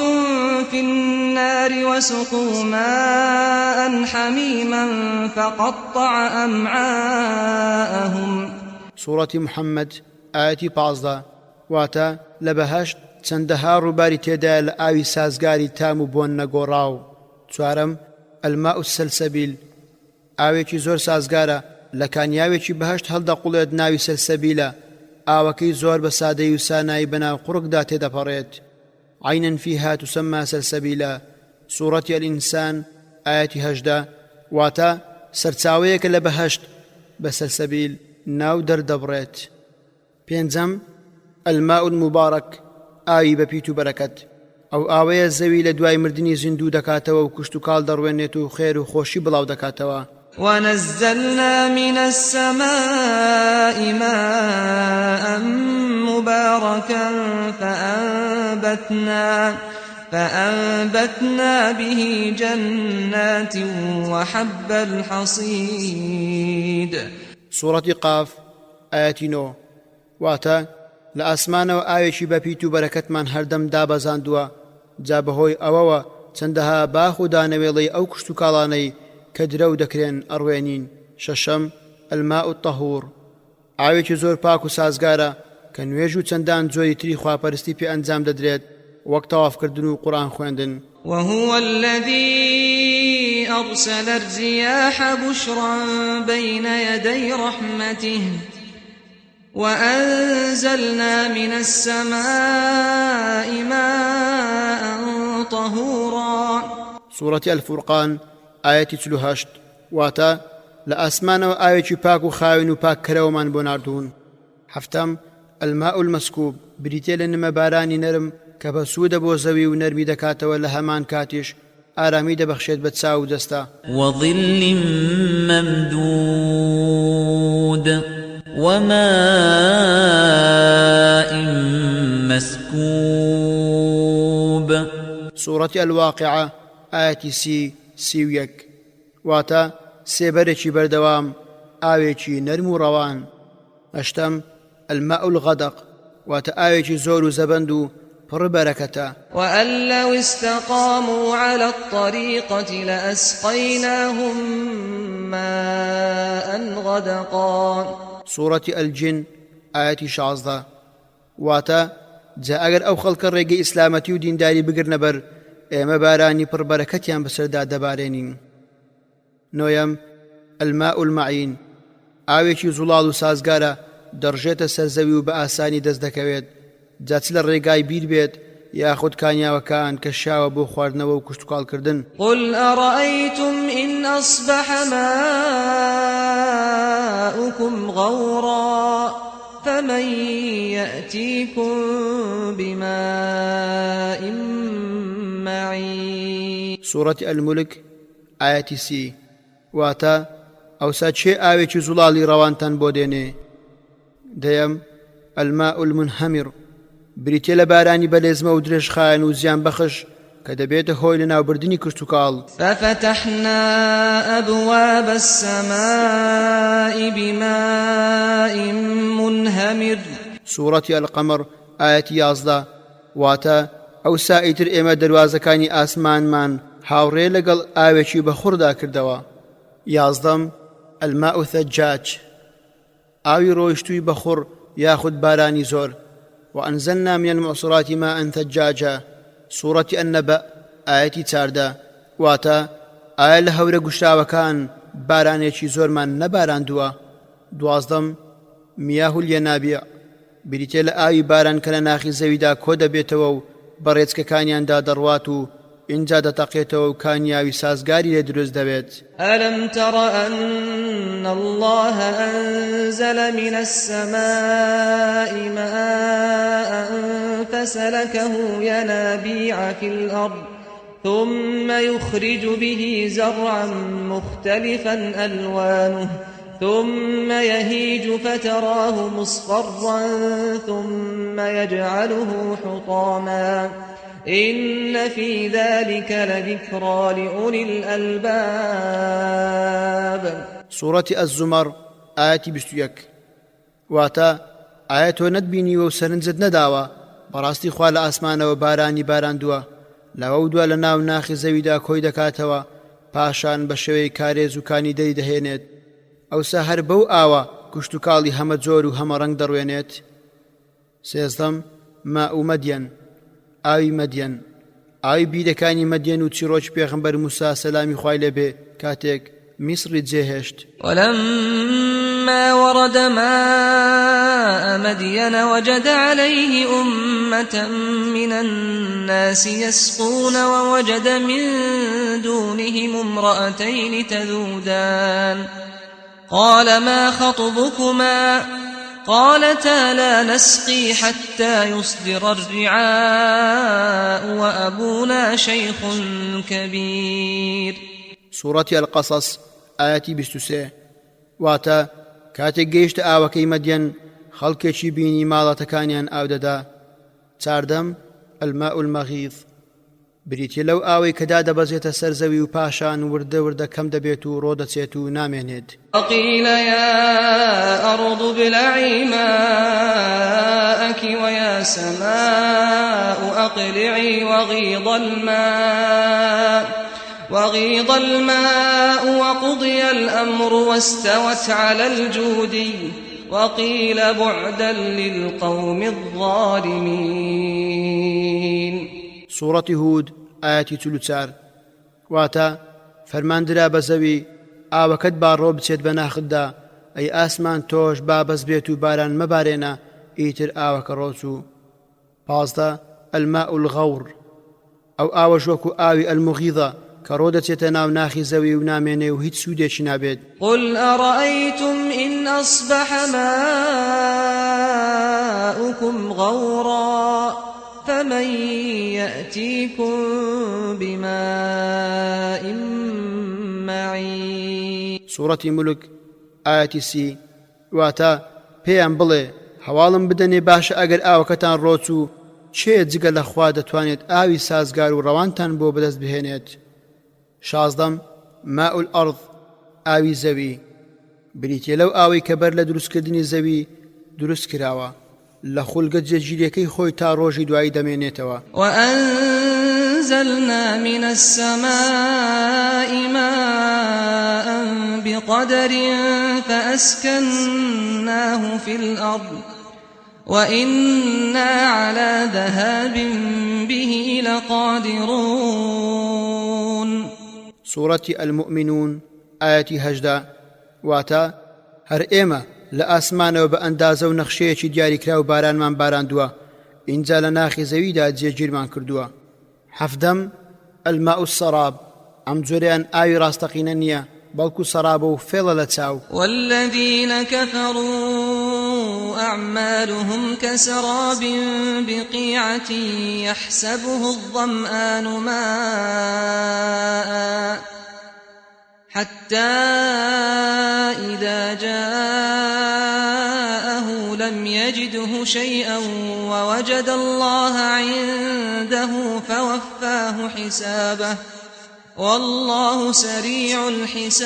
في النار وسقوا ماء حميما فقطع أمعاءهم. سورة محمد ئاەتی 15 واتە لە بەهەشت چەندەها ڕووباری تێدا لە ئاوی سازگاری تام و بۆن نەگۆڕاو. چوارەم الماء السلسبیل، ئاوێکی زۆر سازگارە، لە کانیاوێکی بەهەشت هەڵدەقوڵێت ناوی سەلسەبیلە، ئاوەکەی زۆر بە سادەی و سانایی بەناو قوڕکدا تێدەپەڕێت. عينا فيها تسمى سلسبيلا. سورة الإنسان ئاەتی 18 واتە سەرچاوەیەکە لە بەهەشت بە سەلسەبیل ناو دەردەبڕێت. پێنجەم ئەلماء المبارەک، ئاوی بەپیت و بەرەکەت. ئەو ئاوەیە زەوی لە دوای مردنی زیندوو دەکاتەوە و کشت و کاڵ دەڕوێنێت و خێر و خۆشی بڵاو دەکاتەوە. ونزلنا من السماء ماء مباركا فأنبتنا به جنات وحب الحصيد. سورة قاف آياتي 9. واتە لە ئاسمانەوە ئاوێکی بەپیت و بەرەکەتمان هەردەم دابەزاندووە، جا بەهۆی ئەوەوە چەندەها باخ و دانەوێڵەی ئەو کشت و کاڵانەی کە درەو دەکرێن ئەڕوێنین. شەشەم ئەلماء الطەهور، ئاوێکی زۆر پاک و سازگارە کە نوێژ و چەندان جۆری تری خواپەرستی پێ ئەنجام دەدرێت، وەک تەوافکردن و قورئان خوێندن. وهو الذي أرسل الرياح بشرا بين يدي رحمته وأنزلنا من السماء ماء طهورا. سورة الفرقان آية 48. واتا لأسمانه آية باك وخاوين وباك كرومان بوناردون. حفتم الماء المسكوب، بریتێ لە نمە بارانی نەرم کە بە سوودە بۆ زەوی و نەرمی دەکاتەوە، لە هەمان کاتیش ئارامی دەبەخشێت بە چاو و دەستا. وظل ممدود وماء مسكوب. سورة الواقعة آية 31. واتا سێبەرێکی بەردەوام، ئاوێکی نەرم و ڕەوان. ئەشتەم الماء الغدق، واتە ئاوێکی زۆر و زەبەند و پڕ بەرەکەتە. وأن لو استقاموا على الطريقة لأسقيناهم ماء غدقا. سورة الجن آية 16. واتا جا ئەگەر ئەو خەڵکە ڕێگەی ئیسلامەتی و دینداری بگرنە بەر، ئێمە بارانی پڕ بەرەکەتیان بەسەردا دەبارێنین. نۆیەم الماء المعین، ئاوێکی زوڵاڵ و سازگارە، دەڕژێتە سەرزەوی و بە ئاسانی دەست دەکەوێت، جا چ لە ڕێگای بیر بێت یاخود کانیاوەکان کە شاوە بۆ خواردنەوە و کشت و کاڵکردن. قل أرأيتم إن أصبح ماؤكم غورا فمن يأتيكم بماء معين. سورة الملك آية 30. واتا ئەوسا چێ ئاوێکی زوڵاڵی ڕەوانتان بۆ دێنێ. دەیەم الماء المنهمر، بریتێ لە بارانی بەلێزمە و درێژخایەن و زیان بەخش کە دەبێتە هۆی لە ناوبردنی کشت و کاڵ. ففتحنا أبواب السماء بماء منهمر. سورة القمر آية 11. واتا ئەوسا ئیتر ئێمە دەروازەکانی ئاسمانمان هاوڕێ لەگەڵ ئاوێکی بەخوڕدا کردەوە. 11 الماء ثجاج، ئاوی ڕۆیشتووی بەخوڕ یاخود بارانی زۆر. وأنزلنا من المعصرات ماء ثجاجا. سورة النبأ آية 14. واتا ئایا لە هەورە گوشتاوەکان بارانێکی زۆرمان نەباراندووە. 12 میاه الينابيع، بریتێ لە ئاوی باران کە لە ناخی زەویدا کۆ دەبێتەوە و بەڕێچکەکانیاندا دەڕوات و اینجا دەتەقێتەوە و کانیاوی سازگاری لێ دروست دەبێت. ألم تر أن الله أنزل من السماء ماء فسلكه ينابيع في الأرض ثم يخرج به زرعا مختلفا ألوانه ثم يهيج فتراه مصفرا ثم يجعله حطاما إن في ذلك لذكرى لأولي الألباب. سورة الزمر آية 21. واتا آية ندبيني وسرنزد نداوة، براستي خوال آسمان وباراني باراندوة، لەوەودووە لە ناو ناخی زەویدا کۆی دەکاتەوە، پاشان بە شێوەی کارێز و کانی دەی دەهێنێت. ئەوسا هەر بەو ئاوە کشت و کاڵی هەمە جۆر و هەمە ڕەنگ دەڕوێنێت. 13 ماء مەدیەن، ئاوی مەدیەن، ئاوی بیرەکانی مەدیەن و چیرۆکی پێغەمبەر موسا سەلامی خوای لێبێ کاتێک میسری جێهێشت. ولما ورد ماء مدين وجد عليه أمة من الناس يسقون ووجد من دونهم امرأتين تذودان قال ما خطبكما قالتا لا نسقي حتى يصدر الرعاء وأبونا شيخ كبير. سورة القصص آياتي 23. واتە کاتێک گەیشتە ئاوەکەی مەدیەن خەڵکێکی بینی ماڵاتەکانیان ئاو دەدا. چاردەم الماء المەغیض بریتە لەو ئاوەی کەدا دەبەزێتە سەر زەوی و پاشان وردە وردە کەم دەبێت و ڕۆدەچێت و نامێنێت. وقيل يا أرض ابلعي ماءك ويا سماء أقلعي وغيض الماء وقضي الأمر واستوت على الجودي وقيل بعدا للقوم الظالمين. سورة هود آياتي 34. واتا فەرماندرا بە زەوی ئاوەکەت باڕۆ بچێت بە ناخدا ئەی ئاسمان تۆش بابەز بێت و باران مەبارێنە ئیتر ئاوەکە ڕۆچوو. 15 الماء الغەور ئەو ئاوەش وەکو ئاوی ئەلمغیضە کە ڕۆدەچێتە ناو ناخی زەوی و نامێنێ و هیچ سوودێکی نابێت. قل أرأيتم إن أصبح ماؤكم غورا فمن يأتيكم بماء معين. سورة ملك آياتي 30. واتا پێیان بڵێ هەواڵم بدەنێ باشە ئەگەر ئاوەکەتان ڕۆچوو چێ جگە لە خوا دەتوانێت ئاوی سازگار و ڕەوانتان بۆ بەدەست بهێنێت. 16 ماء الأرض ئاوی زەوی بریتێ لەو ئاوەی کە بەر لە دروستکردنی زەوی دروست کراوە لە خولگە جێگیرەکەی خۆی تا ڕۆژی دوایی دەمێنێتەوە. وأنزلنا من السماء ماء بقدر فأسكناه في الأرض وإنا على ذهاب به لقادرون. سورة المؤمنون آياتي 18. واتا هەر ئێمە لە ئاسمانەوە بە ئەندازە و نەخشەیەکی دیاریکرا و بارانمان باراندووە ئینجا لە ناخی زەویدا جێگیرمان کردووە. 17 الماء السراب ئەم جۆرەیان ئاوی ڕاستەقینە نییە بەڵکو سەرابە و فێڵە لە چاو. والذين كفروا أعمالهم كسراب بقيعة يحسبه الظمآن ماء حتى إذا جاءه لم يجده شيئا ووجد الله عنده فوفاه حسابه والله سريع الحساب.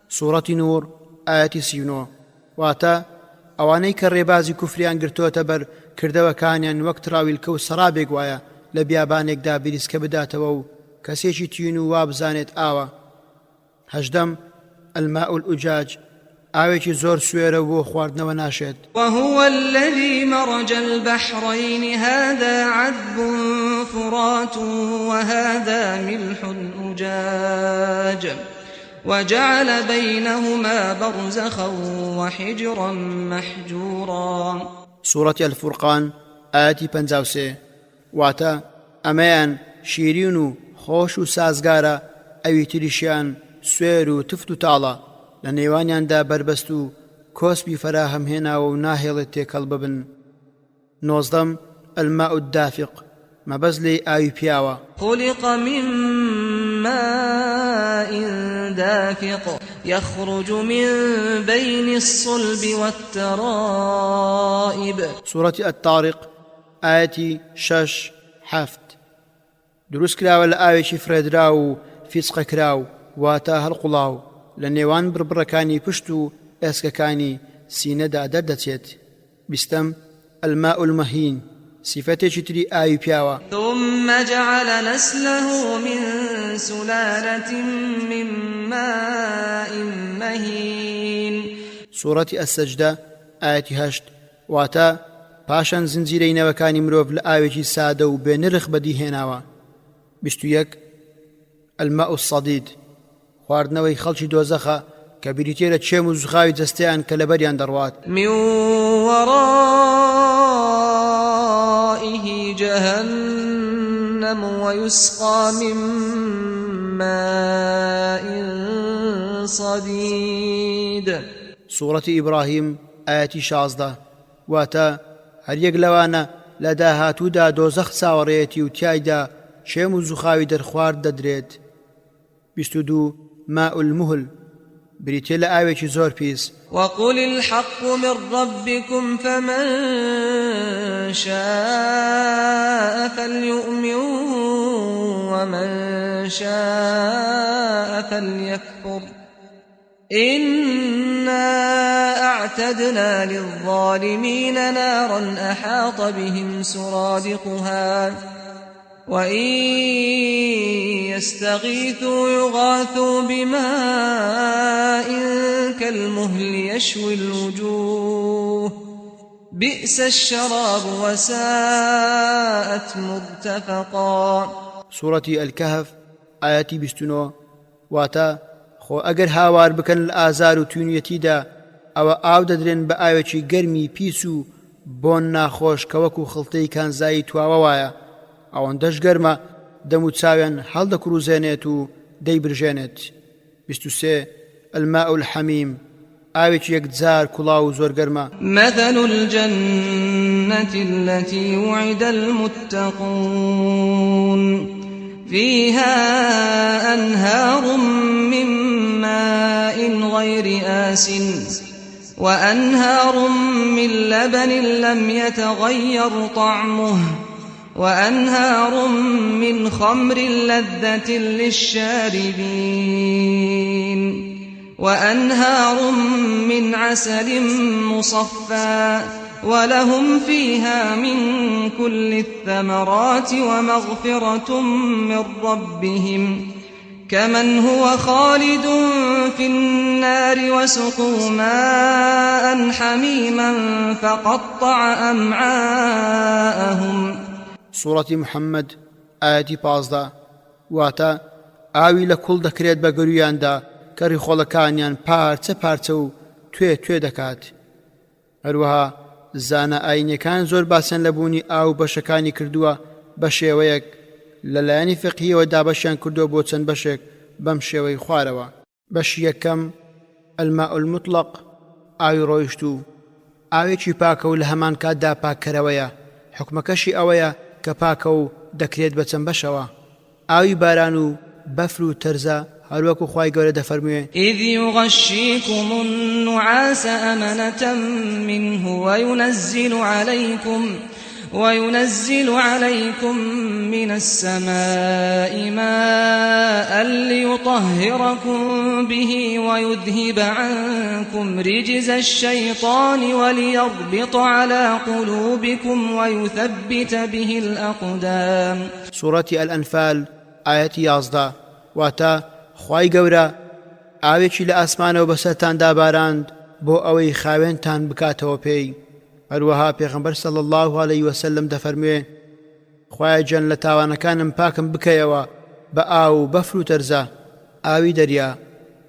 سورة نور آياتي 39. واتا ئەوانەی کە ڕێبازی کوفریان گرتووەتە بەر کردەوەکانیان وەک تراویلکە و سەرابێک وایە لە بیابانێکدا بریسکە بداتەوە و کەسێکی تین و وا بزانێت ئاوە. 18 الماء الأجاج ئاوێکی زۆر سوێرە بۆ خواردنەوە ناشێت. وهو الذي مرج البحرين هذا عذب فرات وهذا ملح أجاج وجعل بينهما برزخا وحجرا محجورا. سورة الفرقان آياتي 53. واتا ئەمەیان شیرین و خۆش و سازگارە ئەوی تریشیان سوێر و تفت و تاڵە لە نێوانیاندا بربەست و کۆسبی فەراهەم هێناوە و ناهێڵێت تێکەڵ ببن. 19 الماء الدافق مەبەز لێی ئاوی پیاوە. خلق من ماء دافق يخرج من بين الصلب والترائب. سورة الطارق آياتي 6-7. دروست کراوە لە ئاوێکی فرێدرا و فیسقە کراو واتە هەڵقوڵاو لە نێوان بربڕەکانی پشت و ئێسکەکانی سینەدا دەردەچێت. 20 الماء المهين صفتێکی تری ئاوی پیاوە. ثم جعل نسله من سلالة من ماء مهين. سورة السجدة آياتي 8. واتە پاشان زنجیرەی نەوەکانی مرۆڤ لە ئاوێکی سادە و بێنرخ بەدیهێناوە. 21 الماء الصديد خواردنەوەی خەڵکی دۆزەخە کە بریتێ لە چێم و زوخاوی جەستەیان کە لەبەریان دەڕوات من ورائه جهنم ويسقى من ماء صديد. سورة إبراهيم آياتي 16 واتە هەریەک لەوانە لە داهاتوودا دۆزەخ چاوەڕێیەتی و تیایدا شێم و زوخاوی دەرخوارد دەدرێت. 22 ماء المهل بریتێ لە ئاوێکی زۆر پیس. وقل الحق من ربكم فمن شاء فليؤمن ومن شاء فليكفر إنا أعتدنا للظالمين نارا أحاط بهم سرادقها وإن يستغيثوا يغاثوا بماء كالمهل يشوي الوجوه بئس الشراب وساءت مرتفقا. سورة الكهف آياتي 29 واتا خۆ ئەگەر هاوار بکەن لە ئازار و توونیەتیدا ئەوە ئاو دەدرێن بە ئاوێکی گەرمی پیس و بۆن ناخۆش کە وەکو خڵتەی کانزایی تواوە وایە ئەوەندەش گەرمە دەم و چاویان هەڵدەکروزێنێت و دەیبرژێنێت. 23 الماء الحميم ئاوێکی یەکجار کوڵاو و زۆر گەرمە. مثل الجنة التي وعد المتقون فيها أنهار من ماء غير آسن وأنهار من لبن لم يتغير طعمه وأنهار من خمر لذة للشاربين وأنهار من عسل مصفى ولهم فيها من كل الثمرات ومغفرة من ربهم كمن هو خالد في النار وسقوا ماء حميما فقطع أمعاءهم. سورة محمد آياتي 15 واتا ئاوی لە کوڵ دەکرێت بە گەرویاندا کە ڕیخۆڵەکانیان پارچە پارچە و توێ دەکات. هەروەها زانە ئاینەکان زۆر باسن لە بوونی ئاو بەشەکانی کردووە بە شێوەیەک لەلایەنی فقهیەوە دابەشیان کردووە بۆ چەند بەشێک بەم شێوەی خوارەوە. بەشی یەکەم الماء المطلق ئاوی ڕۆیشتوو ئاوێکی پاکە و لە هەمان کاتدا پاککەرەوەیە. حکمەکەشی ئەوەیە کە پاکە و دەکرێت بە چەند بەشەوە. ئاوی باران و بەفر و تەرزە هەروەکو خوای گەورە دەفەرموێ إذ يغشيكم النعاس أمنة منه وينزل عليكم من السماء ماء ليطهركم به ويذهب عنكم رجز الشيطان وليربط على قلوبكم ويثبت به الأقدام. سورة الأنفال آياتي 11 واتا خوای گەورە ئاوێکی لە ئاسمانەوە بەسەرتان داباراند بۆ ئەوەی خاوێنتان بکاتەوە پێی. هەروەها پێغەمبەر صلی الله عليه وسلم دەفەرموێ خوای جەن لە تاوانەکانم پاکم بکەیەوە بە ئاو و بەفر و تەرزە. ئاوی دەریا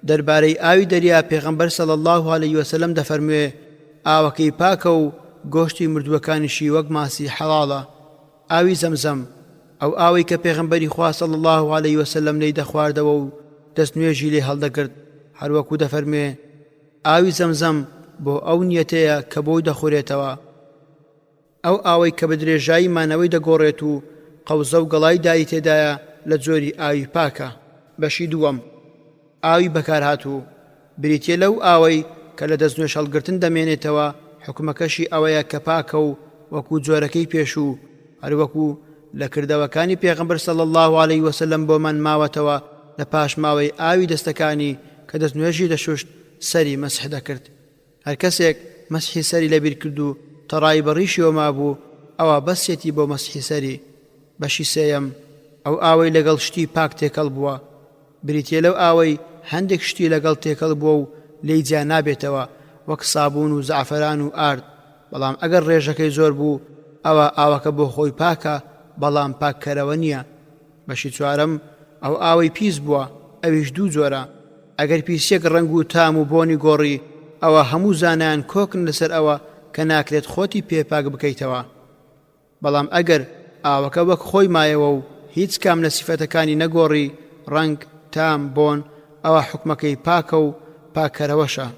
دەربارەی ئاوی دەریا پێغەمبەر صلی الله عليه وسلم دەفەرموێ ئاوەکەی پاکە و گۆشتی مردووەکانیشی وەک ماسی حەڵاڵە. ئاوی زەمزەم ئەو ئاوەی کە پێغەمبەری خوا صلی الله عليه وسلم لێی دەخواردەوە و دەستنوێژی لێ هەڵدەگرت. هەروەکو دەفەرموێ ئاوی زەمزەم بۆ ئەو نیەتەیە کە بۆی دەخورێتەوە. ئەو ئاوەی کە بە درێژایی مانەوەی دەگۆڕێت و قەوزە و گەڵای داری تێدایە لە جۆری ئاوی پاکە. بەشی دووەم ئاوی بەکارهاتوو بریتێ لەو ئاوەی کە لە دەستنوێژ هەڵگرتن دەمێنێتەوە. حکومەکەشی ئەوەیە کە پاکە و وەکو جۆرەکەی پێشوو هەروەکو لە کردەوەکانی پێغەمبەر صلی الله عليه وسلم بۆمان ماوەتەوە لە پاش ماوەی ئاوی دەستەکانی کە دەستنوێژی دەشوشت سەری مەسح دەکرد. هەر کەسێک مەسحی سەری لەبیر کرد و تەڕای بەڕیشیەوە مابوو ئەوە بەسێتی بۆ مەسحی سەری. بەشی سێیەم ئەو ئاوەی لەگەڵ شتی پاک تێکەڵ بووە بریتێ لەو ئاوەی هەندێک شتی لەگەڵ تێکەڵ بووە و لێی جا نابێتەوە وەک سابوون و زعفەران و ئارد. بەڵام ئەگەر ڕێژەکەی زۆر بوو ئەوە ئاوەکە بۆ خۆی پاکە بەڵام پاککەرەوە نییە. بەشی چوارەم ئەو ئاوەی پیس بووە ئەویش دوو جۆرە. ئەگەر پیسێک ڕەنگ و تام و بۆنی گۆڕی ئەوە هەموو زانایان کۆکن لەسەر ئەوە کە ناکرێت خۆتی پێپاک بکەیتەوە. بەڵام ئەگەر ئاوەکە وەک خۆی مایەوە و هیچ کام لە سیفەتەکانی نەگۆڕی ڕەنگ تام بۆن ئەوە حکمەکەی پاکە و پاکەرەوەشە.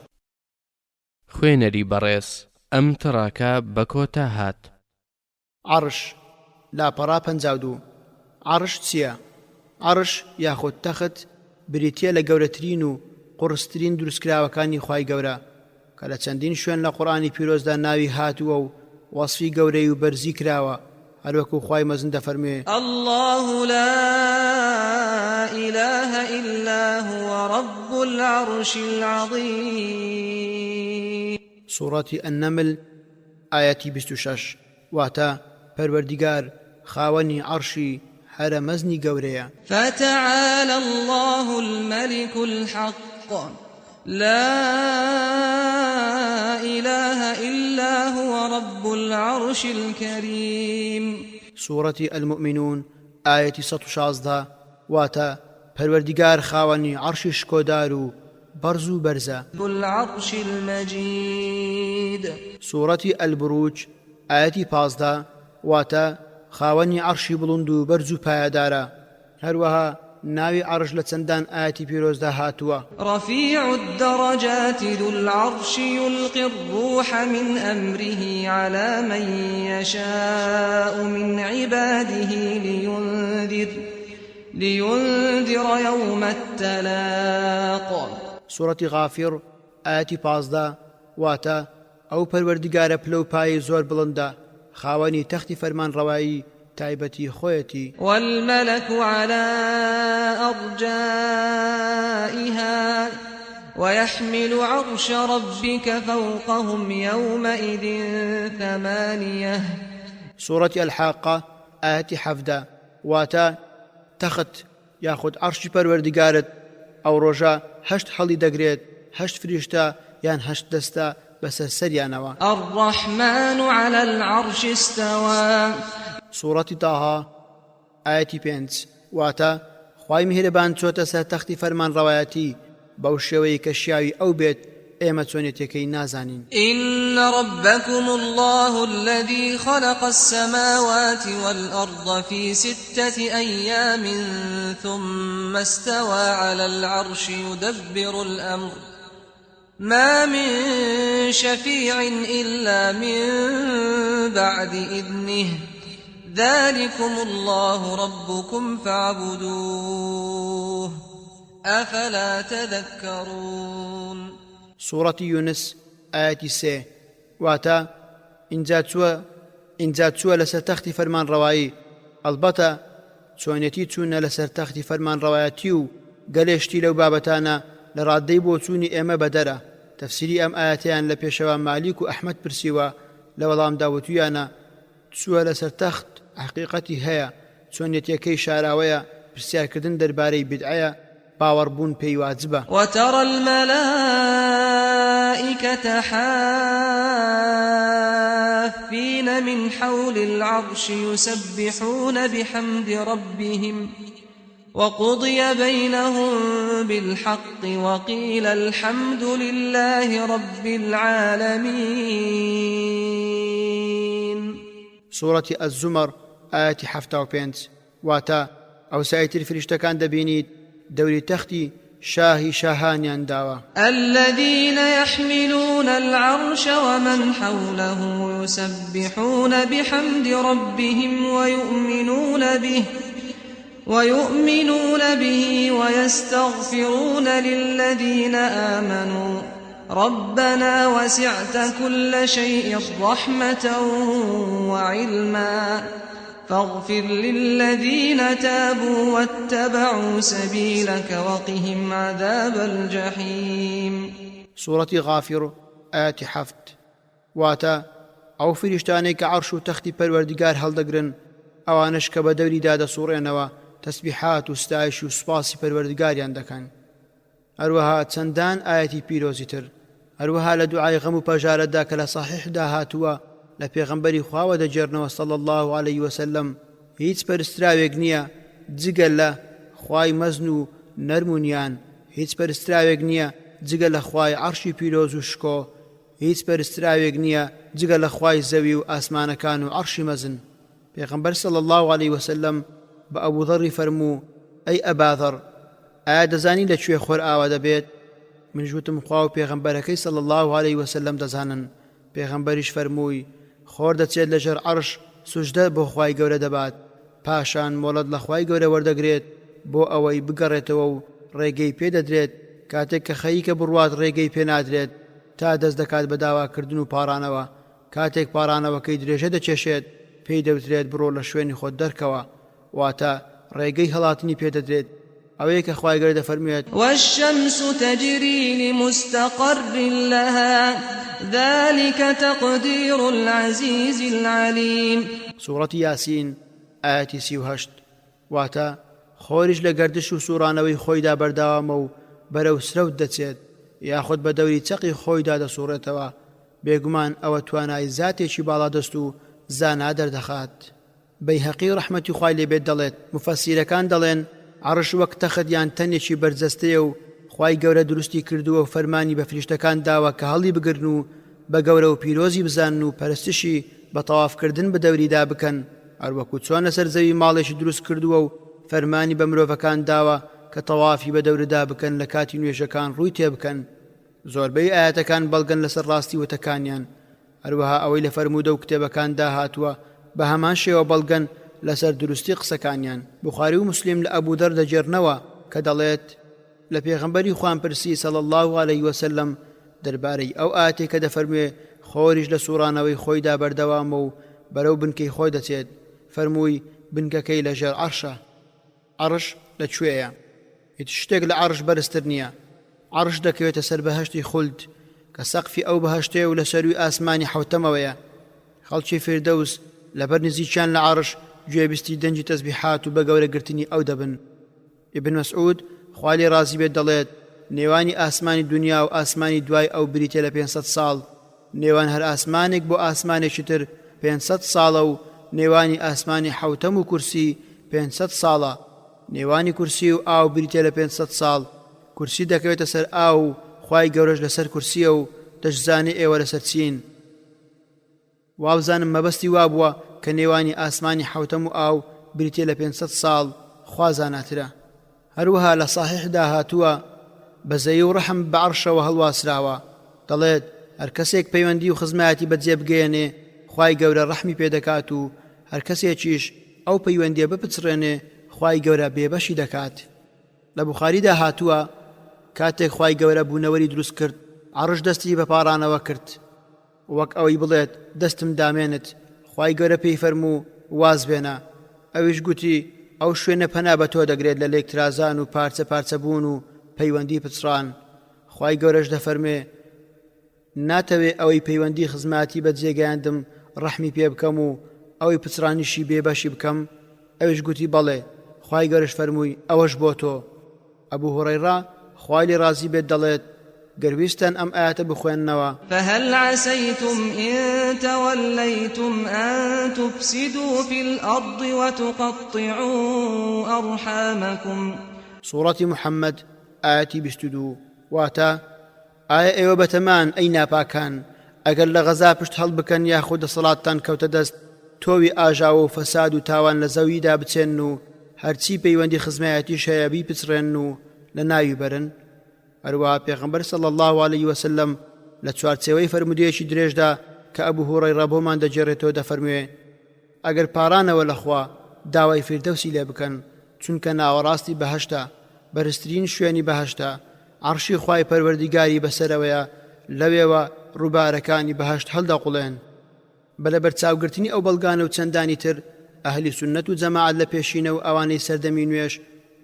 خوێنەری بەڕێز ئەم تڕاکە بە کۆتا هات. عەرش لاپەڕا 52. عەرش چییە؟ عەرش یاخود تەخت بریتیە لە گەورەترین و قورسترین دروستکراوەکانی خوای گەورە کە لە چەندین شوێن لە قورئانی پیرۆزدا ناوی هاتووە و وەسفی گەورەی و بەرزی کراوە، هەروەکو خوای مەزن دەفەرموێ: الله لا إله إلا هو رب العرش العظيم. سوڕەتی النەمل ئایەتی 26. واتە پەروەردیگار خاوەنی عەرشی هەرە مەزنی گەورەیە. فتعالى الله الملك الحق لا إله إلا هو رب العرش الكريم. سوڕەتی المؤمنون ئایەتی 116. واتە پەروەردیگار خاوەنی عەرشی شکۆدار و بەرز و بەرزە. ذو العرش المجيد. سوڕەتی البروج ئایەتی 15. واتە خاوەنی عەرشی بڵند و بەرز و پایەدارە. هەروەها ناوی عەرش لە چەندان ئاەتی پیرۆزدا هاتووە. رفيع الدرجات ذو العرش يلقي الروح من أمره على من يشاء من عباده لينذر يوم التلاق. سوڕەتی غافیر ئاەتی 15. واتە ئەو پەروەردیگارە پلە و پایی زۆر بڵندە، خاوەنی تەختی فەرمان ڕەوایی تایبەتی خۆیەتی. والملك على أرجائها ويحمل عرش ربك فوقهم يومئذ 8. سوڕەتی الحاقە ئاەتی 17. واتە تەخت یاخود عەرشی پەروەردیگارت ئەو ڕۆژە 8 هەڵی دەگرێت، 8 فریشتە یان 8 دەستە بەسەر سەریانەوە. الرحمن على العرش استوى. سوڕەتی تاها ئاەتی 5. واتە خوای میهرەبان چۆتە سەر تەختی فەرمان ڕەوایەتی بەو شێوەیە کە شیاوی ئەو بێت ئێمە چۆنێتەکەی نازانین. إن ربكم الله الذي خلق السماوات والأرض في 6 أيام ثم استوى على العرش يدبر الأمر ما من شفيع إلا من بعد إذنه ذلكم الله ربكم فاعبدوه أفلا تذكرون. سوڕەتی یونس ئاەتی 3. واتە ئینجا چووە لەسەر تەختی فەرمان ڕەوایی، ئەلبەتە چۆنێتی چوونە لەسەر تەختی فەرمان ڕەوایەتی و گەلێشتی لەو بابەتانە لە ڕادەی بۆ چوونی ئێمە بەدەرە. تەفسیری ئەم ئاەتیان لە پێشەوە مالیک و ئەحمەد پرسیوە، لە وەڵام داوتویانە چووە لەسەر تەخت حقیقەتی هەیە، چۆنێتیەکەی شاراوەیە، پرسیارکردن دەربارەی بدعەیە، باوەڕبوون پێی واجبە. وترى الملائكة حافين من حول العرش يسبحون بحمد ربهم وقضي بينهم بالحق وقيل الحمد لله رب العالمين. سورة الزمر آية 75. واتا أو سايتر فرشتكان دبينيد دوري تختي شاهي شاهانيان داوا الذين يحملون العرش ومن حوله يسبحون بحمد ربهم ويؤمنون به ويستغفرون للذين آمنوا ربنا وسعت كل شيء رحمة وعلما فاغفر للذين تابوا واتبعوا سبيلك وقهم عذاب الجحيم. سورة غافر آية 7. واتا أو فرشتانيك عرش تختي پروردگار هەڵدەگرن ئەوانش کە بە دەوری دادە سوڕێنەوە تەسبیحات و ستایش و سوپاسی پەروەردگاریان دەکەن. هەروەها چەندان ئاەتی پیرۆزی تر هەروەها لە دوعای غەم و پەژارەتدا کە لە ساحیحدا هاتووە لە پێغەمبەری خواوە دەجێڕنەوە صلی الله عليه وسلم هیچ پەرستراوێک نییە جگەل لە خوای مەزن و نەرمونیان، هیچ پەرستراوێک نییە جگە لە خوای عەرشی پیرۆز و شکۆ هیچ پەرستراوێک نییە جگە لە خوای زەوی و ئاسمانەکان و عەرشی مەزن پێغەمبەر صلی الله علیه وسلم بە ئەبوو ذەڕی فەرموو ئەی ئەبا ذەڕ ئایا دەزانی لەکوێ خۆر ئاوا دەبێت منیش وتم خوا و پێغەمبەرەکەی صلی الله علیه وسلم دەزانن پێغەمبەریش فەرمووی خۆر دەچێت لەژێر عەرش سوژدە بۆ خوای گەورە دەبات پاشان مۆڵەت لە خوای گەورە وەردەگرێت بۆ ئەوەی بگەڕێتەوە و ڕێگەی پێدەدرێت کاتێک کە خەیکە بڕوات ڕێگەی پێ نادرێت تا دەست دەکات بە داواکردن و پاڕانەوە کاتێک پاڕانەوەکەی درێژە دەچێشێت پێی دەوترێت بڕۆ لە شوێنی خۆت دەرکەوە واتە ڕێگەی هەڵاتنی پێدەدرێت ئەوەیە کە خوای گەورە دەفەرموێت والشمس تجري لمستقر لها ذلك تقدير العزيز العليم سوڕەتی یاسین ئاەتی 38 واتە خۆریش لە گەردش و سوورانەوەی خۆیدا بەرداوامە و بەرەو سرەوت دەچێت یاخود بە دەوری چەقی خۆیدا دەسوڕێتەوە بێگومان ئەوە توانای زاتێکی باڵادەست و زانا دەردەخات بەیهەقی ڕەحمەتی خوای لێبێت دەڵێت مفەسیرەکان دەڵێن عەرش وەک تەخت یان تەنێکی بەرجەستەیە و خوای گەورە دروستی کردووە و فەرمانی بە فریشتەکان داوە کە هەڵی بگرن و بە گەورە و پیرۆزی بزانن و پەرستشی بە تەوافکردن بە دەوریدا بکەن هەروەکو چۆن لەسەر زەوی ماڵێکی دروست کردووە و فەرمانی بە مرۆڤەکان داوە کە تەوافی بە دەوردا بکەن لە کاتی نوێژەکان ڕووی تێ بکەن زۆربەی ئاەتەکان بەڵگەن لەسەر ڕاستی وتەکانیان هەروەها ئەوەی لە فەرموودە و کتێبەکاندا هاتووە بە هەمان شێوە بەڵگەن لەسەر دروستی قسەکانیان بوخاری و مسلم لە ئەبوو دەر دەجێڕنەوە کە دەڵێت لە پێغەمبەری خوان پرسی صلی الله علیه وسلم دەربارەی ئەو ئاەتێک کە دەفەرموێ خۆریش لە سوورانەوەی خۆیدا بەردەوامە و بەرەو بنکەی خۆی دەچێت فەرمووی بنکەکەی لەژێر عەرشە عەرش لەکوێیە هیچ شتێک لە عەرش بەرزتر نییە عەرش دەکەوێتە سەر بەهەشتی خولد کە سەقفی ئەو بەهەشتەیە و لە سەروی ئاسمانی حەوتەمەوەیە خەڵکی فیردەوس لەبەر نزیکیان لە عەرش گوێبیستی دەنجی تەسبیحات و بە گەورەگرتنی ئەو دەبن ئیبن مەسعود خوا لێ ڕازی بێت دەڵێت نێوانی ئاسمانی دنیا و ئاسمانی دوای ئەو بریتە لە 500 ساڵ نێوان هەر ئاسمانێک بۆ ئاسمانێکی تر 500 ساڵە و نێوانی ئاسمانی حەوتەم و کورسی 500 ساڵە نێوانی کورسی و ئاو بریتە لە 500 ساڵ کورسی دەکەوێتە سەر ئاو و خوای گەورەش لەسەر کورسیە و دەشزانێ ئێوە لەسەر چین وابزانم مەبەستی وا بووە کە نێوانی ئاسمانی حەوتەم و ئاو بریتێ لە 500 ساڵ خوا زاناترە هەروەها لە صحیحدا هاتووە بەزەی و ڕەحم بە عەرشەوە هەڵواسراوە دەڵێت هەر کەسێک پەیوەندی و خزمەتی بەجێ بگەێنێ خوای گەورە ڕەحمی پێدەکات و هەر کەسێکیش ئەو پەیوەندیە بپچڕێنێ خوای گەورە بێبەشی دەکات لە بوخاریدا هاتووە کاتێک خوای گەورە بوونەوەری دروست کرد عەرش دەستی بە پاڕانەوە کرد وەک ئەوەی بڵێت دەستم دامێنت خوای گەورە پێی فەرموو واز بێنە ئەویش گوتی ئەو شوێنە پەنا بە تۆ دەگرێت لە لێکترازان و پارچە پارچە بوون و پەیوەندی پچڕان خوای گەورەش دەفەرمێ ناتەوێ ئەوەی پەیوەندی خزمەتی بە جێگەیاندم ڕەحمی پێ بکەم و ئەوەی پچڕانیشی بێبەشی بکەم ئەویش گوتی بەڵێ خوای گەورەش فەرمووی ئەوەش بۆ تۆ ئەبوو هورەیرا خوای لێ ڕازی بێت دەڵێت گەرویستان ئەم ئاەتە بخوێننەوە فهل عسيتم إن توليتم أن تفسدوا في الأرض وتقطعوا أرحامكم سوڕەتی محەممەد ئاەتی 22 واتە ئایا ئێوە بەتەمان ئەی ناپاکان ئەگەر لە غەزا پشت هەڵ بکەن یاخود دەسەڵاتتان کەوتە دەست تۆوی ئاژاوە و فەساد و تاوان لە زەویدا بچێن و هەرچی پەیوەندی خزمەتی شەیەبی پچڕێن و لە ناوی بەرن هەروەها پێغەمبەر صلی الله علیه وسلم لە چوارچێوەی فەرمودەیەکی درێژدا کە ئەبوو هورەیرا بۆمان دەجێڕێتەوە دەفەرموێ ئەگەر پارانەوە لەخوا داوای فیردەوسی لێ بکەن چونکە ناوەڕاستی بەهەشتە بەرزترین شوێنی بەهەشتە عەرشی خوای پەروەردیگاری بەسەرەوەیە لەوێوە ڕووبارەکانی بەهەشت هەڵدەقوڵێن بەلەبەر چاوگرتنی ئەو بەڵگانە و چەندانی تر ئەهلی سونەت و جەماعەت لە پێشینە و ئەوانەی سەردەمی نوێش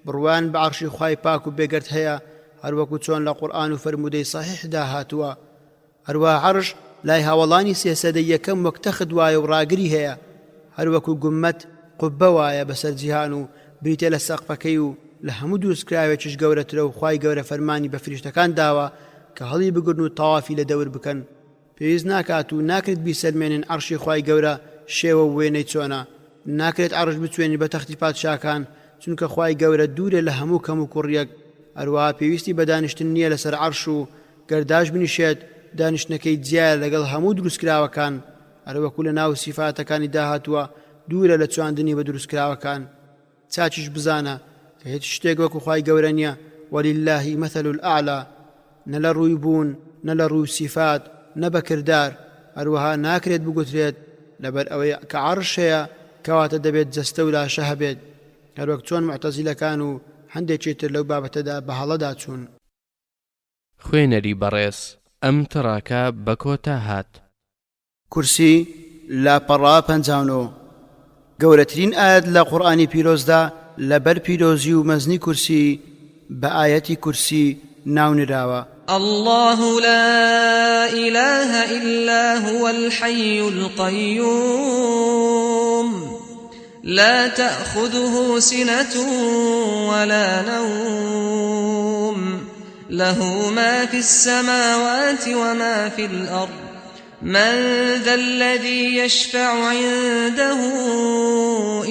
بڕوان بە عەرشی خوای پاک و بێگەرد هەیە هەروەکو چۆن لە قورئان و فەرمودەی صحیحدا هاتووە هەروە عەرش لای هاوڵانی سێسەدەی یەکەم وەک تەخت وایە و ڕاگری هەیە هەروەکو گومەت قوبە وایە بەسەر جیهان و بریتە لە سەقفەکەی و لە هەموو دروستکراوێکیش گەورەترە و خوای گەورە فەرمانی بە فریشتەکان داوە کە هەڵی بگرن و تەوافی لە دەور بکەن پێویست ناکات و ناکرێت بیسەلمێنن عەرشی خوای گەورە شێوە و وێنەی چۆنە ناکرێت عەرش بچوێنی بە تەختی پادشاکان چونکە خوای گەورە دوورە لە هەموو کەم و کوڕیەک هەروەها پێویستی بە دانیشتن نییە لەسەر عەرش و گەرداش بنیشێت دانیشتنەکەی جیایە لەگەڵ هەموو دروستکراوەکان هەروەکو لە ناو سیفاتەکانی داهاتووە دوورە لە چواندنی بە دروستکراوەکان چاچیش بزانە کە هیچ شتێک وەکو خوای گەورە نییە وەلیلله مەثەل الأعلا نە لە ڕووی بوون نە لە ڕووی سیفات نە بە کردار هەروەها ناکرێت بگوترێت لەبەر ئەوەی کە عەرش هەیە کەواتە دەبێت جەستە و لاشە هەبێت هەروەک چۆن معتەزیلەکان و هەندێکی تر لەو بابەتەدا بە هەڵەدا چوون. خوێنەری بەڕێز ئەم تەڕاکە بە کۆتا هات. کورسی لاپەڕا 59 گەورەترین ئاەت لە قورئانی پیرۆزدا لەبەر پیرۆزی و مەزنی کورسی بە ئایەتی کورسی ناونراوە. الله لا إله إلا هو الحي القيوم لا تأخذه سنة ولا نوم له ما في السماوات وما في الأرض من ذا الذي يشفع عنده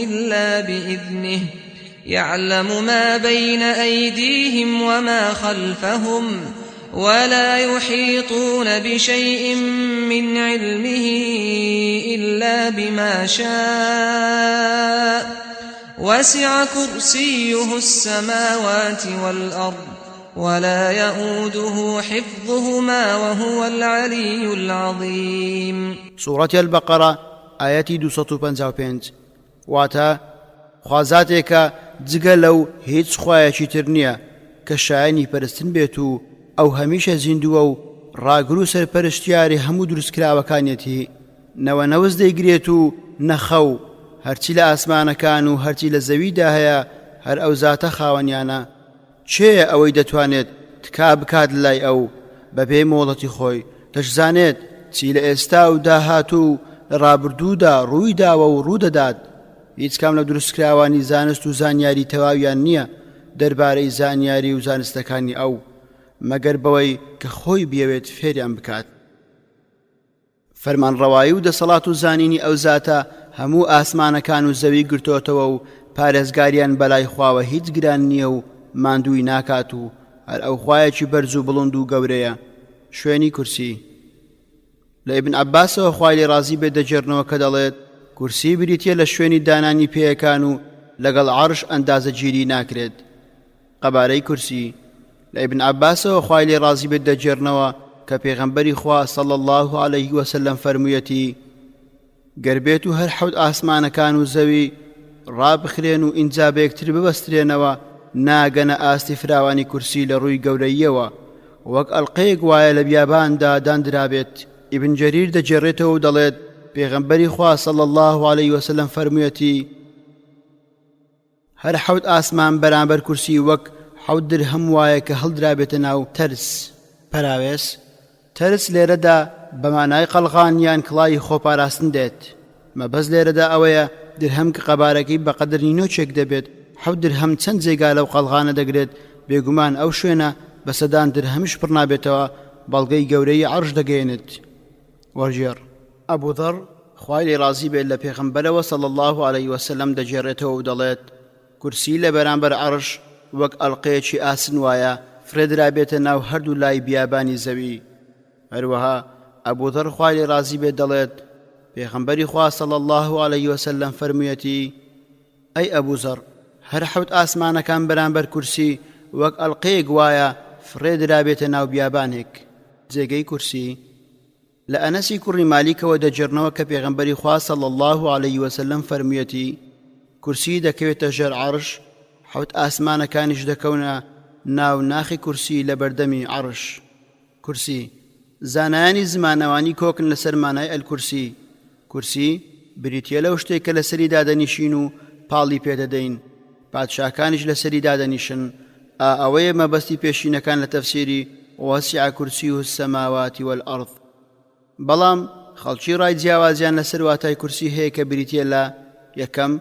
إلا بإذنه يعلم ما بين أيديهم وما خلفهم ولا يحيطون بشيء من علمه إلا بما شاء وسع كرسيه السماوات والأرض ولا يؤوده حفظهما وهو العلي العظيم. سورة البقرة آياتي 255 واتا خوازاتێکە جگە لەو هیچ خوایەکی تر نییە کە شایەنی پەرستن بێت و ئەو هەمیشە زیندووە و ڕاگر و سەرپەرشتیاری هەموو دروستکراوەکانیەتی نەوە نەوەز دەیگرێت و نەخەو هەرچی لە ئاسمانەکان و هەرچی لە زەویدا هەیە هەر ئەو زاتە خاوەنیانە چێە ئەوەی دەتوانێت تکا بکات لای ئەو بەبێ مۆڵەتی خۆی دەشزانێت چی لە ئێستا و داهاتوو لە ڕابردوودا ڕوویداوە و ڕوودەدات هیچ کام لە دروستکراوانی زانست و زانیاری تەواویان نییە دەربارەی زانیاری و زانستەکانی ئەو مەگەر بەوەی کە خۆی بێوێت فێریان بکات. فەرمانڕەوایی و دەسەڵات و زانینی ئەو زاتە هەموو ئاسمانەکان و زەوی گرتوتەوە و پارێزگاریان بەلای خواوە هیچ گران نییە و ماندووی ناکات و هەر ئەو خوایەکی بەرز و بڵند و گەورەیە. شوێنی کورسی لە ئیبن عەباسەوە خوای لێ ڕازی بێت دەجێڕنەوە کە دەڵێت کورسی بریتیە لە شوێنی دانانی پێیەکان و لەگەڵ عەرش ئەندازەگیری ناکرێت. قەبارەی کورسی لە ئیبن عەباسەوە خوای لێ ڕازی بێت دەجێڕنەوە کە پێغەمبەری خوا صلی الله عليه وسلم فەرموویەتی گەر بێت و هەر حەوت ئاسمانەکان و زەوی ڕابخرێن و ئینجا بە یەکتر ببەسترێنەوە ناگەنە ئاستی فراوانی کورسی لە ڕووی گەورەییەوە وەک ئەڵقەیەک وایە لە بیاباندا دانرابێت. ئیبن جەریر دەجێڕێتەوە و دەڵێت پێغەمبەری خوا صلی الله عليه وسلم فەرموویەتی هەر حەوت ئاسمان بەرامبەر کورسی وەک حەوت درهەم وایە کە هەڵدرابێتە ناو تەرس. پەراوێز تەرس لێرەدا بە مانای قەڵغان یان کڵای خۆپاراستن دێت. مەبەست لێرەدا ئەوەیە درهەم کە قەبارەکەی بە قەدر نینۆچێک دەبێت حەوت درهەم چەند جێگا لەو قەڵغانە دەگرێت بێگومان ئەو شوێنە بە سەدان درهەمیش پڕ نابێتەوە بەڵگەی گەورەی عەرش دەگەێنێت. وەرجێڕ ئەبوو ذەڕ خوای لێ ڕازی بێت لە پێغەمبەرەوە صلی الله عليه وسلم دەجێڕێتەوە و دەڵێت کورسی لە بەرامبەر عەرش وەک ئەڵقەیەکی ئاسن وایە فرێدرابێتە ناو هەردوو لای بیابانی زەوی. هەروەها ئەبوو ذەڕ خوای لێ ڕازی بێت دەڵێت پێغەمبەری خوا صلی الله عليه وسلم فەرموویەتی ئەی ئەبوو ذەڕ هەر حەوت ئاسمانەکان بەرامبەر کورسی وەک ئەڵقەیەک وایە فرێدرابێتە ناو بیابانێک. جێگەی کورسی لە ئەنەسی کوڕی مالیکەوە دەجێڕنەوە کە پێغەمبەری خوا صلی الله عليه وسلم فەرموویەتی کورسی دەکەوێتە ژێر عەرش حەوت ئاسمانەکانیش دەکەونە ناو ناخی کورسی لە بەردەمی عەرش. کورسی زانایانی زمانەوانی کۆکن لەسەر مانای ئەلکورسی. کورسی بریتیە لەو شتێک کە لەسەری دادەنیشین و پاڵی پێدەدەین پادشاکانیش لەسەری دادەنیشن. ئەوەیە مەبەستی پێشینەکان لە تەفسیری وەسیع کورسیه السەماوات والئەرض. بەڵام خەڵکی ڕای جیاوازیان لەسەر واتای کورسی هەیە کە بریتیە لە یەکەم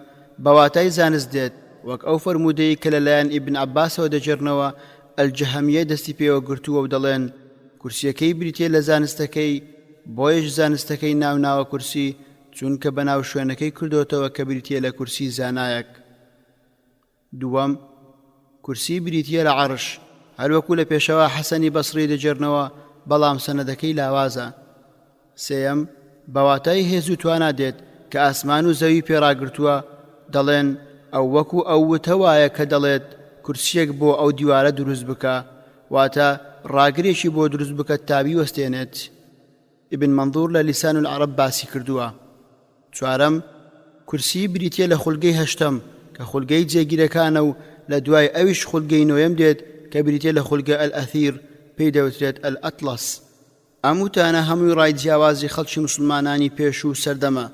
بە واتای زانست دێت وەک ئەو فەرموودەی کە لەلایەن ئیبن عەباسەوە دەجێڕنەوە ئەلجەهەمیە دەستی پێوە گرتووە و دەڵێن کورسیەکەی بریتیە لە زانستەکەی بۆیش زانستەکەی ناوناوە کورسی چونکە بەناو شوێنەکەی کردوتەوە کە بریتیە لە کورسی زانایەک. دووەم کورسی بریتیە لە عەرش هەروەکو لە پێشەوە حەسەنی بەسری دەجێرنەوە بەڵام سەنەدەکەی لاوازە. سێەم بەواتای هێز و توانە دێت کە ئاسمان و زەوی پێڕاگرتووە دەڵێن ئەو وەکو ئەو وتە وایە کە دەڵێت کورسیەک بۆ ئەو دیوارە دروست بکە واتە ڕاگرێکی بۆ دروست بکە تابی وەستێنێت. ئیبن مەنظور لە لیسان العەرەب باسی کردووە. چوارەم کورسی بریتیە لە خولگەی هەشتەم کە خولگەی جێگیرەکانە و لە دوای ئەویش خولگەی نۆیەم دێت کە بریتیە لە خولگە ئەلئەثیر پێی دەوترێت ئەلئەتڵەس. ئەم وتانە هەمووی ڕای جیاوازی خەڵکی مسلمانانی پێش و سەردەمە.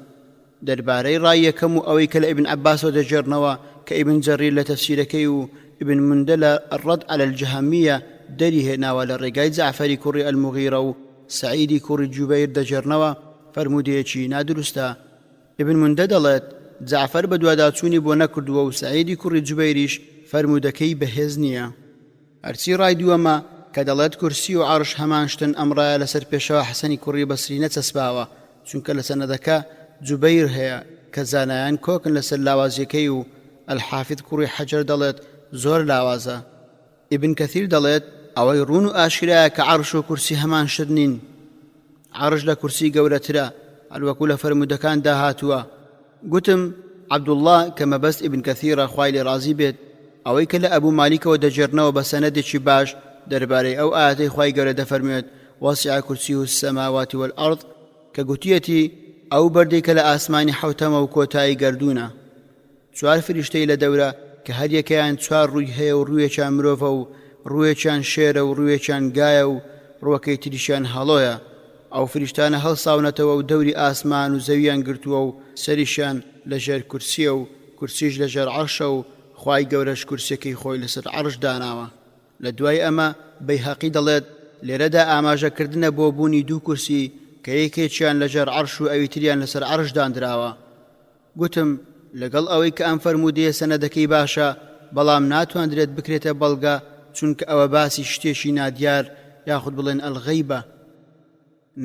دەربارەی ڕای یەکەم و ئەوەی کە لە ئیبن عەباسەوە دەجێڕنەوە کە ئیبن جەریر لە تەفسیرەکەی و ئیبن مندە لە الرەد عەلە الجەهەمیە دەری هێناوە لە ڕێگای جەعفەری کوڕی ئەلموغیرە و سەعیدی کوڕی جوبەیر دەجێڕنەوە فەرمودەیەکی نادروستە. ئیبن مندە دەڵێت جەعفەر بە دوواداچوونی بۆ نەکردووە و سەعیدی کوڕی جوبەیریش فەرمودەکەی بەهێز نییە. هەرچی ڕای دووەمە کە دەڵێت کورسی و عەرش هەمان شتن ئەمڕایە لەسەر پێشەوە حەسەنی کوڕی بەسری نەچەسپاوە چونکە لە سەنەدەکە جوبەیر هەیە کە زانایان کۆکن لەسەر لاوازیەکەی و ئەلحافیظ کوڕی حەجەر دەڵێت زۆر لاوازە. ئیبن کەثیر دەڵێت ئەوەی ڕوون و ئاشکرایە کە عەرش و کورسی هەمان شت نین. عەرش لە کورسی گەورەترە هەروەکو لە فەرمودەکاندا هاتووە. گوتم عەبدوڵڵا کە مەبەست ئیبن کەثیرە خوای لێ ڕازی بێت ئەوەی کە لە ئەبوو مالیکەوە دەجێڕنەوە بە سەنەدێکی باش دەربارەی ئەو ئاەتەی خوای گەورە دەفەرموێت وەسیع کورسیه السەماوات والئەرض کە گوتیەتی ئەو بەردەی کە لە ئاسمانی حەوتەمە و کۆتایی گەردوونە. چوار فریشتەی لە دەورە کە هەر یەکەیان چوار ڕووی هەیە و ڕوویەکیان مرۆڤە و ڕوویەکیان شێرە و ڕوویەکیان گایە و ڕووەکەی تریشیان هەڵۆیە. ئەو فریشتانە هەڵساونەتەوە و دەوری ئاسمان و زەویان گرتووە و سەریشیان لەژێر کورسیە و کورسیش لەژێر عەرشە و خوای گەورەش کورسیەکەی خۆی لەسەر عەرش داناوە. لە دوای ئەمە بەیهەقی دەڵێت لێرەدا ئاماژەکردنە بۆ بوونی دوو کورسی کە یەکێکیان لەژێر عەرش و ئەوی تریان لەسەر عەرش دانراوە. گوتم لەگەڵ ئەوەی کە ئەم فەرمودەیە سەنەدەکەی باشە بەڵام ناتوانرێت بکرێتە بەڵگە چونکە ئەوە باسی شتێکی نادیار یاخود بڵێن ئەلغەیبە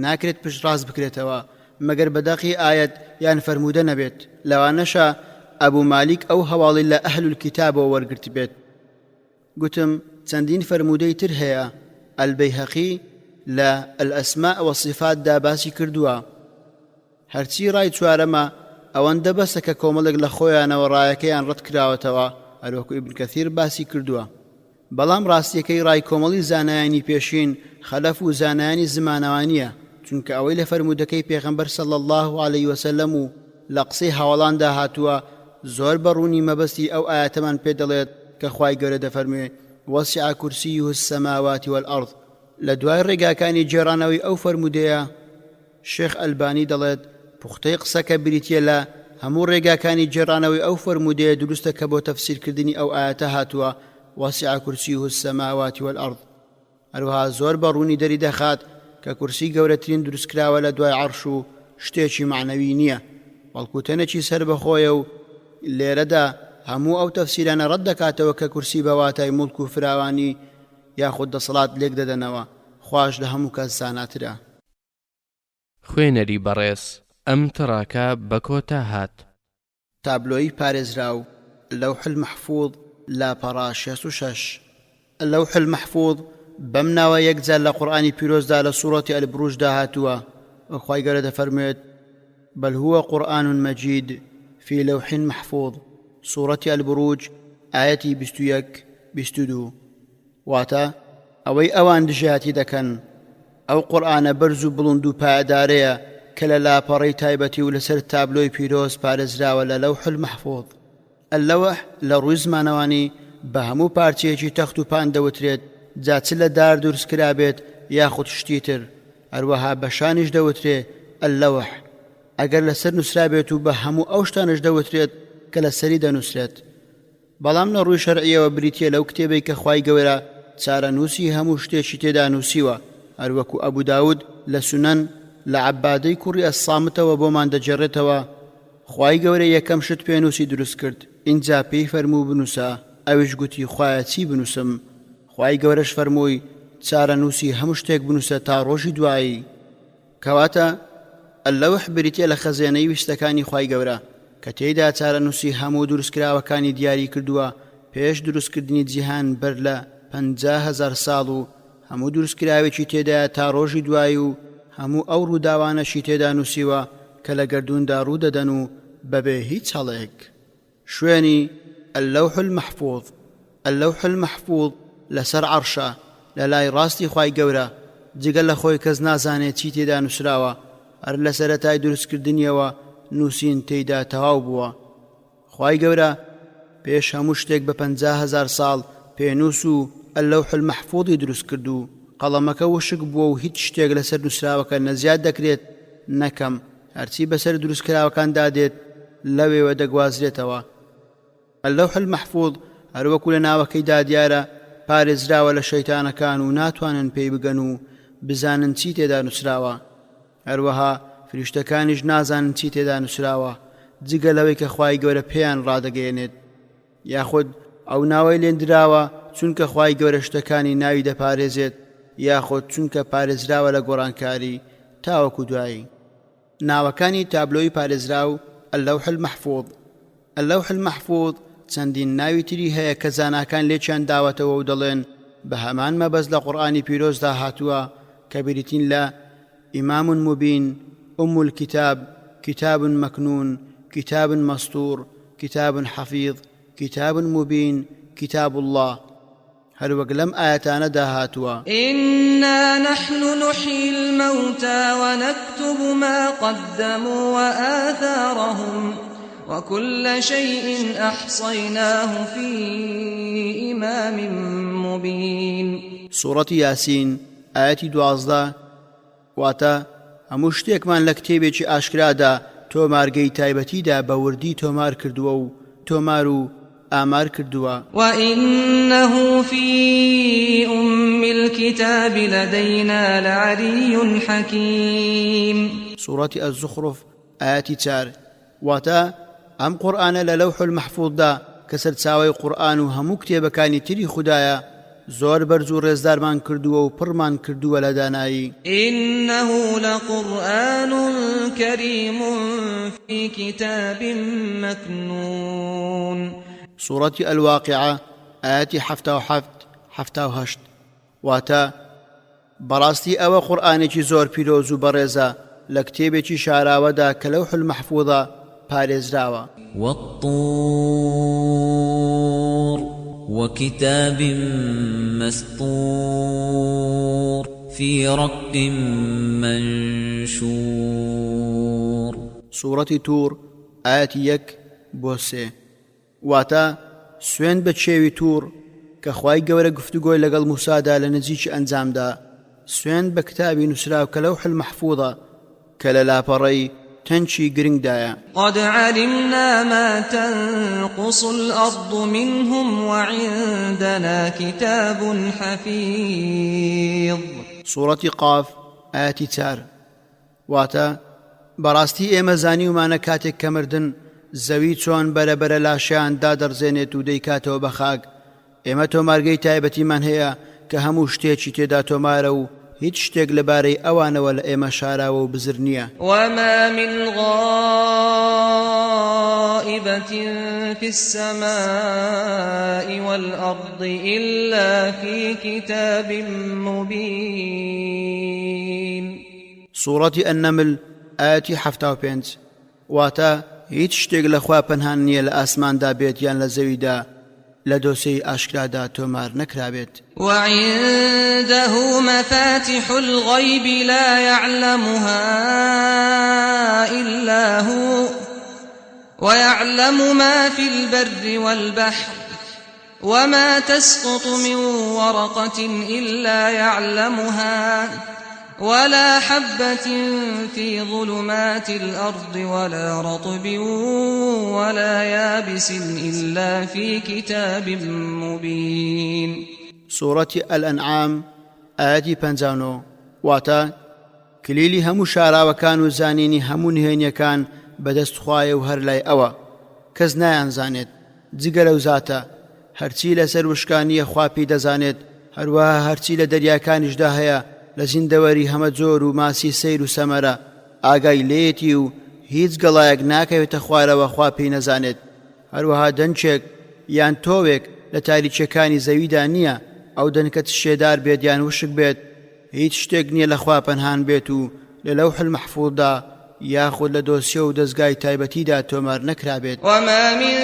ناکرێت پشت ڕاست بکرێتەوە مەگەر بەدەقی ئاەت یان فەرمودە نەبێت. لەوانەشە ئەبوو مالیک ئەو هەواڵی لە ئەهل الکیتابەوە وەرگرت بێت. گوتم چەندین فەرمودەی تر هەیە. ئەلبەیهەقی لە ئەلئەسماء وەصفاتدا باسی کردووە. هەرچی ڕای چوارەمە ئەوەندە بەسە کە کۆمەڵێک لە خۆیانەوە ڕایەکەیان ڕەت کراوەتەوە هەروەکو ئیبن کەثیر باسی کردووە. بەڵام ڕاستیەکەی ڕای کۆمەڵی زانایانی پێشین خەلەف و زانایانی زمانەوانیە چونکە ئەوەی لە فەرمودەکەی پێغەمبەر صلی الله علیه وسلم و لە قسەی هەواڵاندا هاتووە زۆر بەڕوونی مەبەستی ئەو ئاەتەمان پێ دەڵێت کە خوای گەورە دەفەرموێ وەسیع کورسیه السەماوات والئەرض. لە دوای ڕێگاکانی جێڕانەوەی ئەو فەرمودەیە شێخ ئەلبانی دەڵێت پوختەی قسە کە بریتیە لە هەموو ڕێگاکانی جێڕانەوەی ئەو فەرمودەیە دروستە کە بۆ تەفسیرکردنی ئەو ئاەتە هاتووە وەسیع کورسیه السەماوات والئەرض. هەروەها زۆر بەڕوونی دەری دەخات کە کورسی گەورەترین دروستکراوە لە دوای عەرش و شتێکی معنەوی نییە بەڵکو تەنێکی سەر بەخۆیە و لێرەدا هەموو ئەو تەفسیرانە ڕەت دەکاتەوە کە کورسی بەواتای موڵک و فراوانی یاخود دەسەڵات لێک دەدەنەوە خوش لە هەموو کەس زاناترە. خوێنەری بەڕێز ئەم تڕاکە بە کۆتا هات. تابلۆی پارێزراو لەوح المەحفوظ لاپەڕا 66. لەوح المەحفوظ بەم ناوە یەکجار لە قورئانی پیرۆزدا لە سوورەتی ئەلبروجدا هاتووە وەخوای گەورە دەفەرموێت بل هو قرآن مجيد في لوح محفوظ. سوورەتی ئەلبروج ئایەتی 21-22. واتە ئەوەی ئەوان دژاتی دەکەن ئەو قورئانە بەرز و بڵند و پایدارەیە کە لە لاپەڕەی تایبەتی و لەسەر تابلۆی پیرۆز پارێزراوە لە لەوح المەحفوظ. ئەلەوح لە ڕووی زمانەوانی بە هەموو پارچەیەکی تەخت و پان دەوترێت جا چ لە دار دروستکرا بێت یاخود شتی تر. هەروەها بە شانیش دەوترێ ئەلەوح ئەگەر لەسەر نووسرا بێت و بە هەموو ئەو شتانش دەوترێت کە لەسەری دەنووسرێت. بەڵام لە ڕووی شەرعیەوە بریتیە لەو کتێبەی کە خوای گەورە چارەنووسی هەموو شتێکی تێدا نووسیوە هەروەکو ئەبوو داود لە سونەن لە عەبادەی کوڕی ئەسسامتەوە بۆمان دەجێڕێتەوە خوای گەورە یەکەم شت پێنووسی دروست کرد ئینجا پێی فەرموو بنووسە ئەویش گوتی خوایە چی بنووسم؟ خوای گەورەش فەرمووی چارەنووسی هەموو شتێک بنووسە تا ڕۆژی دوایی. کەواتە ئەلەوح بریتیە لە خەزێنەی ویستەکانی خوای گەورە کە تێیدا چارەنووسی هەموو دروستکراوەکانی دیاری کردووە پێش دروستکردنی جیهان بەر لە 50,000 ساڵ و هەموو دروستکراوێکی تێدایە تا ڕۆژی دوای و هەموو ئەو ڕووداوانەشی تێدا نووسیوە کە لە گەردووندا ڕوودەدەن و بەبێ هیچ هەڵەیەک. شوێنی اللەوح المەحفوظ. اللەوح المەحفوظ لەسەر عەرشە لە لای ڕاستی خوای گەورە، جگە لە خۆی کەس نازانێت چی تێدا نووسراوە، هەر لە سەرەتای دروستکردنیەوە نووسین تێیدا تەواو بووە. خوای گەورە پێش هەموو شتێک بە 50,000 ساڵ پێنووس و اللەوح المەحفوظی دروست کرد و قەڵەمەکە وشک بووە و هیچ شتێک لەسەر نووسراوەکە نەزیاد دەکرێت نەکەم، هەرچی بەسەر دروستکراوەکاندا دێت لەوێوە دەگوازرێتەوە. اللەوح المەحفوظ هەروەکو لە ناوەکەیدا دیارە پارێزراوە لە شەیتانەکان و ناتوانن پێی بگەن و بزانن چی تێدا نووسراوە. هەروەها فریشتەکانیش نازانن چی تێدا نووسراوە جگە لەوەی کە خوای گەورە پێیان ڕادەگەیەنێت، یاخود ئەو ناوەی لێندراوە چونکە خوای گەورە شتەکانی ناوی دەپارێزێت، یاخود چونکە پارێزراوە لە گۆڕانکاری تاوەکو دوایی. ناوەکانی تابلۆی پارێزراو اللەوح المەحفوظ. اللەوح المەحفوظ چەندین ناوی تری هەیە کە زاناکان لێکیان داوەتەوە و دەڵێن بە هەمان مەبەست لە قورئانی پیرۆزدا هاتووە کە بریتین لە ئیمام مبین، ئوم الکتاب، کتاب مەکنون، کتاب مەستور، کتاب حەفیظ، کتاب مبین، کتاب الله. هەروەک لەم ئاەتانەدا هاتووە إنا نحن نحيي الموتى ونكتب ما قدموا وآثارهم وكل شيء أحصيناه في إمام مبين. سورة ياسين آياتي 12 واتا هەموو شتێکمان لە کتێبێکی ئاشکرادا تۆمارگەی تایبەتیدا بە وردی تۆمار کردووە و تۆمار و ئامار کردووە. وإنه في أم الكتاب لدينا لعلي حكيم. سورة الزخرف آياتي 4 واتا ئەم قورئانە لە لەوح المەحفوظدا کە سەرچاوەی قورئان و هەموو کتێبەکانی تری خودایە زۆر بەرز و ڕێزدارمان کردووە و پڕمان کردووە لە دانایی. إنه لقرآن كريم في كتاب مكنون. سورة الواقعة آياتي 77-78 واتا بەڕاستی ئەوە قورئانێکی زۆر پیرۆز و بەڕێزە لە کتێبێکی شاراوەدا کە لەوح المەحفوظە پارێزراوە. والطور وكتاب مسطور في رق منشور. سورة تور آياتي 1-3 واتا سوێن بە چێوی توور کە خوای گەورە گفتوگۆی لەگەڵ موسادا لە نزیکی ئەنجامدا، سوێن بە کتابی نووسراو کە لەوح المەحفوظە کە لە لاپەڕەی تەنچی گرنگدایە. قد علمنا ما تنقص الأرض منهم وعندنا كتاب حفيظ. سورة قاف آياتي 4 واتا بەڕاستی ئێمە زانیومانە کاتێک کە مردن زەوی چۆن بەرەبەرە لاشیان دادەڕزێنێت و دەیکاتەوە بە خاک. ئێمە تۆمارگەی تایبەتیمان هەیە کە هەموو شتێکی تێدا تۆمارە و هیچ شتێک لەبارەی ئەوانەوە لە ئێمە شاراوە و بزر نییە. وما من غائبة في السماء والأرض إلا في كتاب مبين. سورة النمل آياتي 75 واتا هیچ شتێک لەخوا پەنهان نییە لە ئاسماندا بێت یان لە زەویدا لە دۆسەی ئاشکرادا تۆمار نەکرابێت. وعنده مفاتح الغيب لا يعلمها إلا هو ويعلم ما في البر والبحر وما تسقط من ورقة إلا يعلمها ولا حبة في ظلمات الأرض ولا رطب ولا يابس إلا في كتاب مبين. سورة الأنعام آياتي 59 واتا کلیلی هەموو شاراوەکان و زانینی هەموو نهێنیەکان بەدەست خوایە و هەر لای ئەوە کەس نایانزانێت جگە لەو زاتە، هەرچی لەسەر وشکانیە خوا پێی دەزانێت، هەروەها هەرچی لە دەریاکانیشدا هەیە لە زیندەوەری هەمە جۆر و ماسی سەیر و سەمەرە ئاگای لێتی و هیچ گەڵایەک ناکەوێتە خوارەوە خوا پێی نەزانێت. هەروەها دەنچێک یان تۆوێک لە تاریچەکانی زەویدا نییە ئەو دەنکە شێدار بێت یان وشک بێت هیچ شتێک نییە لە خوا پەنهان بێت و لە لەوح المەحفوظدا یاخود لە دۆسیە و دەستگای تایبەتیدا تۆمار نەکرابێت. وما من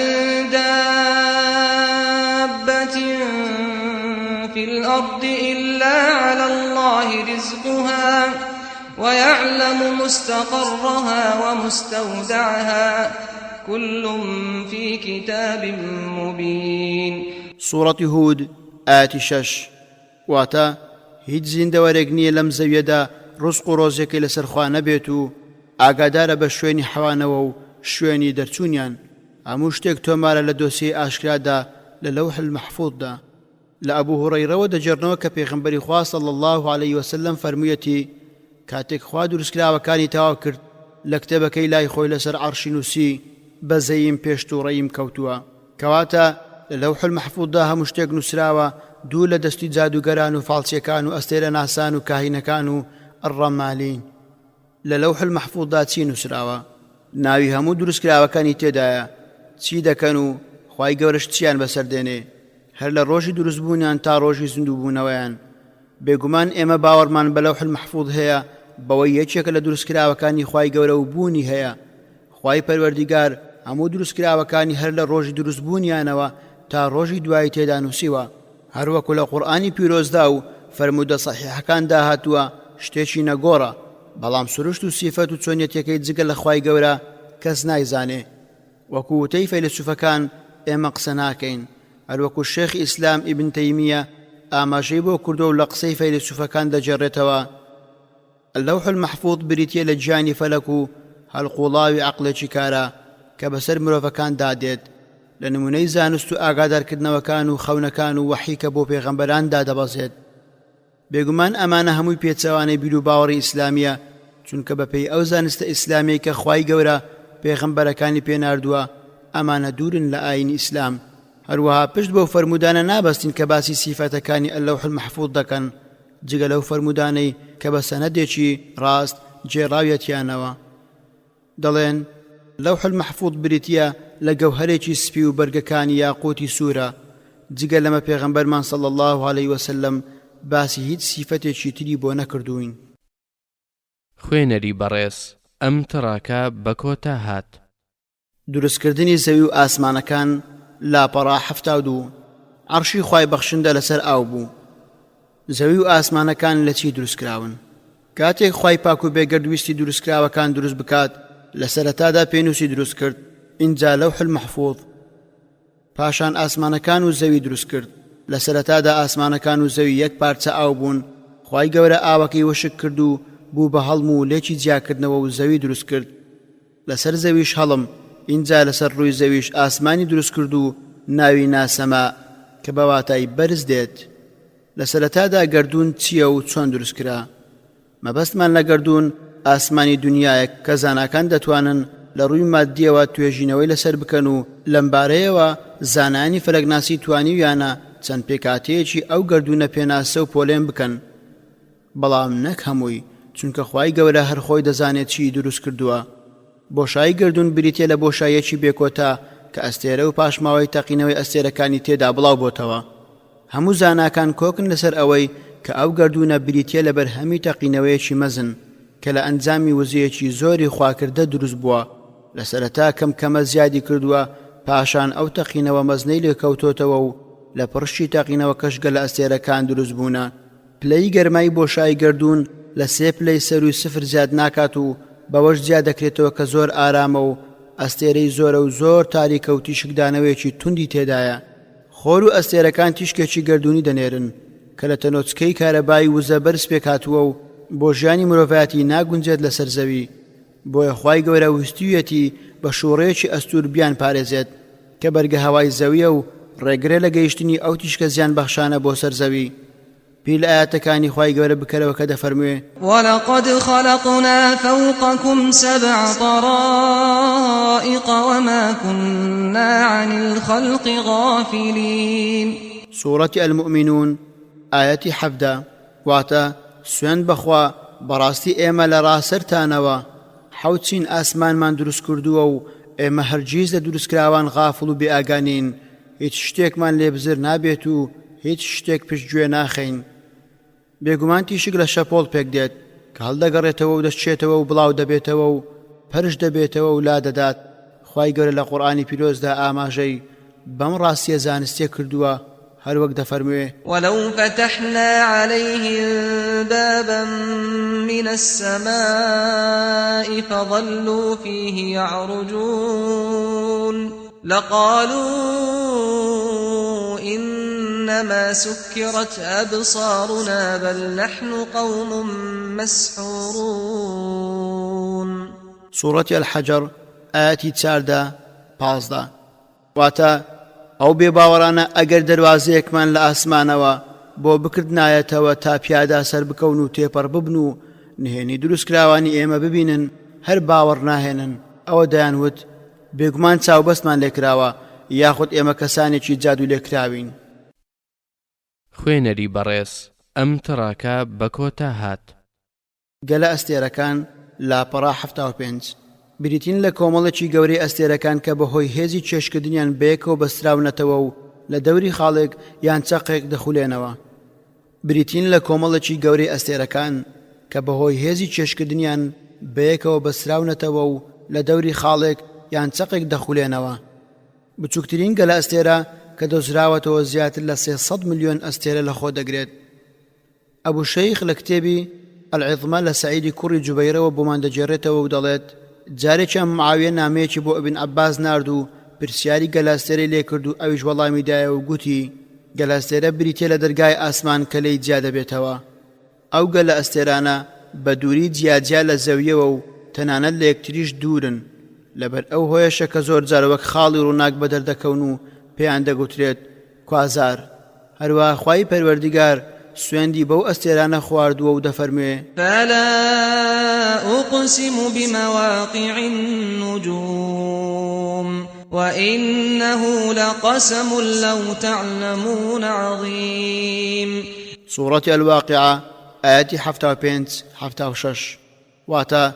دابة في الأرض إلا على الله رزقها ويعلم مستقرها ومستودعها كل في كتاب مبين. سورة هود آية 6 واتا هیچ زیندەوەرێک نییە لەم زەویەدا ڕزق و ڕۆزێکی لەسەر خوا نەبێت و ئاگادارە بە شوێنی حەوانەوە و شوێنی دەرچوونیان. هەموو شتێک تۆمارە لە دۆسیە ئاشکرادا لە لەوح المەحفوظدا. لە ئەبوو هوڕەیرەوە دەجێڕنەوە کە پێغەمبەری خوا صلی الله عليه وسلم فەرموویەتی کاتێک خوا دروستکراوەکانی تەواو کرد لە کتێبەکەی لای خۆی لەسەر عەرشی نووسی بەزەیم پێشتوڕەیم کەوتووە کەواتە لە لەوح المەحفوظدا هەموو شتێک نووسراوە دوو لە دەستی جادوگەران و فاڵچیەکان و ئەستێرە ناسان و کاهینەکان و ئەڕەمالین. لە لەوح المەحفوظدا چی نووسراوە؟ ناوی هەموو دروستکراوەکانی تێدایە، چی دەکەن و خوای گەورەش چیان بەسەردێنێ، هەر لە ڕۆژی دروستبوونیان تا ڕۆژی زیندووبوونەوەیان. بێگومان ئێمە باوەڕمان بە لەوح المەحفوظ هەیە بەوەی یەکێکە لە دروستکراوەکانی خوای گەورە و بوونی هەیە. خوای پەروەردیگار هەموو دروستکراوەکانی هەر لە ڕۆژی دروستبوونیانەوە تا ڕۆژی دوای تێدا نووسیوە. هەروەکو لە قورئانی پیرۆزدا و فەرموودە سەحیحەکاندا هاتووە شتێکی نەگۆڕە، بەڵام سروشت و سیفەت و چۆنیەتەکەی جگە لە خوای گەورە کەس نایزانێ. وەکو وتەی فەیلسوفەکان ئێمە قسە ناکەین. هەروەکو شێخی ئیسلام ئیبن تەیمیە ئاماژەی بۆ کردو و لە قسەی فەیلسوفەکان دەجێڕێتەوە. اللەوح المەحفوظ بریتیە لە گیانی فەلەک و هەڵقوڵاوی عەقڵێکی کارە کە بەسەر مرۆڤەکاندا دێت، لە نمونەی زانست و ئاگادارکردنەوەکان و خەونەکان و وەحی کە بۆ پێغەمبەراندا دەبەزێت. بێگومان ئەمانە هەمووی پێچەوانەی بیر و باوەڕی ئیسلامیە، چونکە بەپێی ئەو زانستە ئیسلامی کە خوای گەورە پێغەمبەرەکانی پێناردووە ئەمانە دوورن لە ئاینی ئیسلام. هەروەها پشت بەو فەرمودانە نابەستین کە باسی سیفەتەکانی اللەوح المەحفوظ دەکەن جگە لەو فەرمودانەی کە بە سەنەدێکی ڕاست جێڕاویەتیانەوە. دەڵێن لەوح المەحفوظ بریتیە لە گەوهەرێکی سپی و بەرگەکانی یاقوتی سوورە، جگە لەمە پێغەمبەرمان صلی الله عليه وسلم باسی هیچ سیفەتێکی تری بۆ نەکردوین. خوێنەری بەڕێز ئەم تڕاکە بە کۆتا هات. دروستکردنی زەوی و ئاسمانەکان لاپەڕا 72 عەرشی خوای بەخشندە لەسەر ئاو بوو. زەوی و ئاسمانەکان لە چی دروستکراون؟ کاتێک خوای پاک و بێگەردویستی دروستکراوەکان دروست بکات لە سەرەتادا پێنووسی دروست کرد ئینجا لەوح المەحفوظ. پاشان ئاسمانەکان و زەوی دروست کرد. لە سەرەتادا ئاسمانەکان و زەوی یەک پارچە ئاو بوون. خوای گەورە ئاوەکەی وشک کرد و بوو بە هەڵم و لێکی جیاکردنەوە و زەوی دروست کرد. لەسەر زەویش هەڵم، ئینجا لەسەر ڕووی زەویش ئاسمانی دروست کرد و ناوی ناسەما کە بە واتای بەرز دێت. لە سەرەتادا گەردوون چییە و چۆن دروستکرا؟ مەبەستمان لە گەردوون ئاسمانی دنیایە کە زاناکان دەتوانن لە ڕووی مادیەوە توێژینەوەی لەسەر بکەن و لەمبارەیەوە زانانی فەلەکناسی توانیویانە چەند پێکاتەیەکی ئەو گەردوونە پێناسە و پۆلێن بکەن. بەڵام نەک هەمووی، چونکە خوای گەورە هەر خۆی دەزانێت چی دروست کردووە. بۆشایی گەردوون بریتێ لە بۆشایەکی بێکۆتا کە ئەستێرە و پاشماوەی تەقینەوەی ئەستێرەکانی تێدا بڵاو بۆتەوە. هەموو زاناکان کۆکن لەسەر ئەوەی کە ئەو گەردوونە بریتێ لە بەرهەمی تەقینەوەیەکی مەزن کە لە ئەنجامی وزەیەکی زۆری خواکردە دروست بووە. لە سەرەتا کەمکەمە زیادی کردووە، پاشان ئەو تەقینەوە مەزنەی لێکەوتۆتەوە و لە پڕشی تەقینەوە کەشگە لە ئەستێرەکان دروست بوونە. پلەی گەرمای بۆشایی گەردوون لە 3 پلەی سەروی 0 زیاد ناکات و بەوەش زیاد دەکرێتەوە کە زۆر ئارامە و ئەستێرەی زۆرە و زۆر تاریکە و تیشکدانەوەیەکی توندی تێدایە. خۆر و ئەستێرەکان تیشکێکی گەردوونی دەنێرن کە لە تەنۆچکەی کارەبایی وزە بەرز پێکاتووە و بۆ ژیانی مرۆڤایەتی ناگونجێت لەسەر زەوی. بۆیە خوای گەورە ویستویەتی بە شوڕەیەکی ئەستور بیان پارێزێت کە بەرگە هەوای زەویە و ڕێگرێ لە گەیشتنی ئەو تیشکە زیان بەخشانە بۆ سەر زەوی. پێی لە ئاەتەکانی خوای گەورە بکەرەوە کە دەفەرموێ وَلَقَدْ خَلَقْنَا فَوْقَكُمْ 7 طَرَائِقَ وَمَا كُنَّا عَنِ الْخَلْقِ غَافِلِينَ. سورة المؤمنون آية 7 واتە سوێن بەخوا بەڕاستی ئێمە لە ڕاسەرتانەوە حەوت ئاسمانمان دروست کردووە و ئێمە هەرگیز لە دروستکراوان غافڵ و بێئاگانین، هیچ شتێکمان لێ بزر نابێت و هیچ شتێک پشتگوێ ناخەین بێگومان تیشک لە شەپۆڵ پێک دێت کە هەڵدەگەڕێتەوە و دەستچێتەوە و بڵاو دەبێتەوە و پەرش دەبێتەوە و لا دەدات خوای گەورە لە قورئانی پیرۆزدا ئاماژەی بەم ڕاستیە زانستیە کردووە هەروەک دەفەرموێ ولو فتحنا عليهم بابا من السماء فظلوا فيه يعرجون لقالوا إنما سكرت أبصارنا بل نحن قوم مسحورون سورة الحجر آياتي 14 واتا ئەو بێباوەڕانە ئەگەر دەواازەیەکمان لە ئاسمانەوە بۆ بکردنایەتەوە تا پیادا سەر بکەون و تێپەڕ ببن و نهێنی دروستکراوانی ئێمە ببینن هەر باوەڕ ناهێنن ئەوە دەیانوت بێگومان چاوبەستمان لێکراوە یاخود ئێمە کەسانێکی جادو لێکراوین خوێنەری بەڕێز ئەم تڕاکە بە کۆتا هات گەلە ئەستێرەکان لاپەڕا 75 بریتین لە کۆمەڵێکی گەورەی ئەستێرەکان کە بەهۆی هێزی چێشکردنیان بەیەکەوە بەستراونەتەوە و لە دەوری خاڵێک یان چەقێک دەخولێنەوە بریتین لە کۆمەڵێکی گەورەی ئەستێرەکان کە بەهۆی هێزی چێشکردنیان بەیەکەوە بەستراونەتەوە و لە دەوری خاڵێک یان چەقێک دەخولێنەوە بچووکترین گەلە ئەستێرە کە دۆزراوەتەوە زیاتر لە 300 ملیۆن ئەستێرە لەخۆ دەگرێت ئەبوو شەیخ لە کتێبی العظمە لە سەعیدی کوڕی جوبەیرەوە بۆمان دەجێڕێتەوە و دەڵێت جارێکیان معاویە نامەیەکی بۆ ئیبن عەباس نارد و پرسیاری گەلاستێرەی لێ کرد و ئەویش وەڵامی دایە و گوتی گەلاستێرە بریتێ لە دەرگای ئاسمان کە لێی جیا دەبێتەوە ئەو گەلە ئەستێرانە بە دووری جیاجیا لە زەویەوە و تەنانەت لە یەکتریش دوورن لەبەر ئەو هۆیەشە کە زۆر جار وەک خاڵی ڕووناک بەدەردەکەون و پێیان دەگوترێت کوازار هەروە خوای پەروەردیگار سوێندی بەو ئەستێرانە خواردووە و دەفەرموێ فلا أقسم بمواقع النجوم وإنه لقسم لو تعلمون عظيم سورة الواقعة آياتي 75 واتا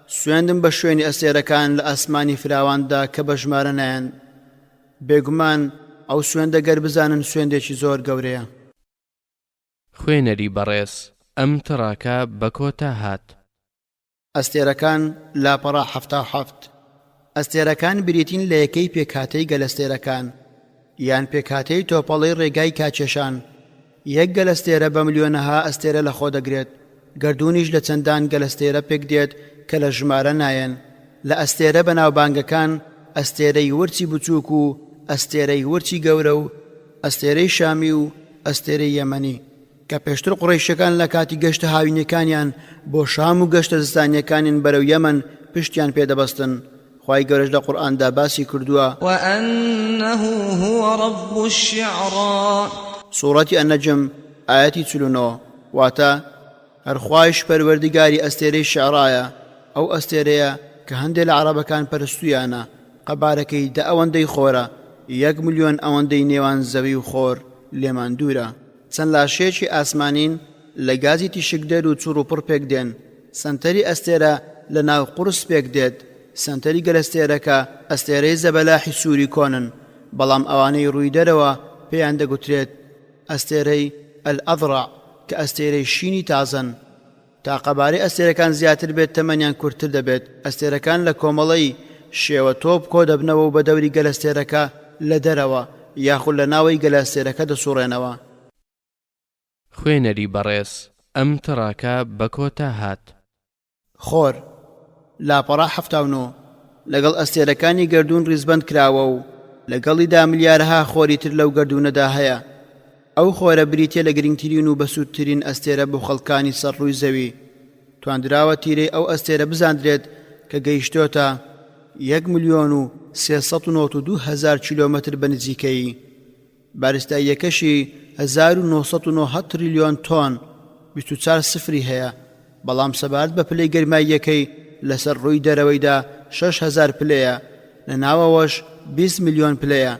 سوێندم بە شوێنی ئەستێرەکان لە ئاسمانی فراواندا کە بە ژمارە نایەن بێگومان ئەو سوێندە گەر بزانن سوێندێکی زۆر گەورەیە خوێنەری بەڕێز ئەم تڕاکە بە کۆتا هات ئەستێرەکان لاپەڕا 77 ئەستێرەکان بریتین لە یەکەی پێکهاتەی گەلەستێرەکان یان پێکهاتەی تۆپەڵەی ڕێگای کاچێشان یەک گەلەستێرە بە ملیۆنەها ئەستێرە لەخۆ دەگرێت گردونیش لە چەندان گەلەستێرە پێک دێت کە لە ژمارە نایەن لە ئەستێرە بەناوبانگەکان ئەستێرەی ورچی بچووک و ئەستێرەی ورچی گەورە و ئەستێرەی شامی و ئەستێرەی یەمەنی کە پێشتر قوڕەیشەکان لە کاتی گەشتە هاوینەکانیان بۆ شام و گەشتە زستانیەکانیان بەرەو یەمەن پشتیان پێدەبەستن خوای گەورەش لە قورئاندا باسی کردووە وأنه هو رب الشعرى سورەتی ئەنەجم ئاەتی 49 واتە هەرخوایش پەروەردیگاری ئەستێرەی شعرایە ئەو ئەستێرەیە کە هەندێک لە عەرەبەکان پەرستویانە قەبارەکەی دە ئەوەندەی خۆرە 1 ملیۆن ئەوەندەی نێوان زەوی و خۆر لێمان دوورە چەند لاشەیەکی ئاسمانین لە گازی تیشکدەر و چوڕ و پڕ پێک دێن سەنتەری ئەستێرە لە ناو قورس پێک دێت سەنتەری گەلەستێرەکە ئەستێرەی زەبەلاحی سووری کۆنن بەڵام ئەوانەی ڕووی دەرەوە پێیان دەگوترێت ئەستێرەی ئەلئەذڕع کە ئەستێرەی شینی تازن تا قەبارەی ئەستێرەکان زیاتر بێت تەمەنیان کورتتر دەبێت ئەستێرەکان لە کۆمەڵەی شێوە تۆپ کۆ دەبنەوە و بە دەوری گەلەستێرەکە لە دەرەوە یاخود لە ناوەی گەلەستێرەکە دەسوڕێنەوە خوێنەری بەڕێز ئەم تڕاکە بە کۆتا هات خۆر لاپەڕا 79 لەگەڵ ئەستێرەکانی گەردوون ڕیزبەند کراوە و لەگەڵیدا ملیارها خۆری تر لەو گەردوونەدا هەیە ئەو خۆرە بریتێ لە گرنگترین و بەسوودترین ئەستێرە بۆ خەڵکانی سەر ڕووی زەوی تواندراوە تیرەی ئەو ئەستێرە بزاندرێت کە گەیشتۆتە 1,392,000 کیلۆمەتر بە نزیکەیی بارستاییەکەشی 1990 تریلیۆن تۆن 24 سفری هەیە بەڵام سەبارەت بە پلەی گەرماییەکەی لەسەر ڕووی دەرەوەیدا 6,000 پلەیە لە ناوەوەش 20 ملیۆن پلەیە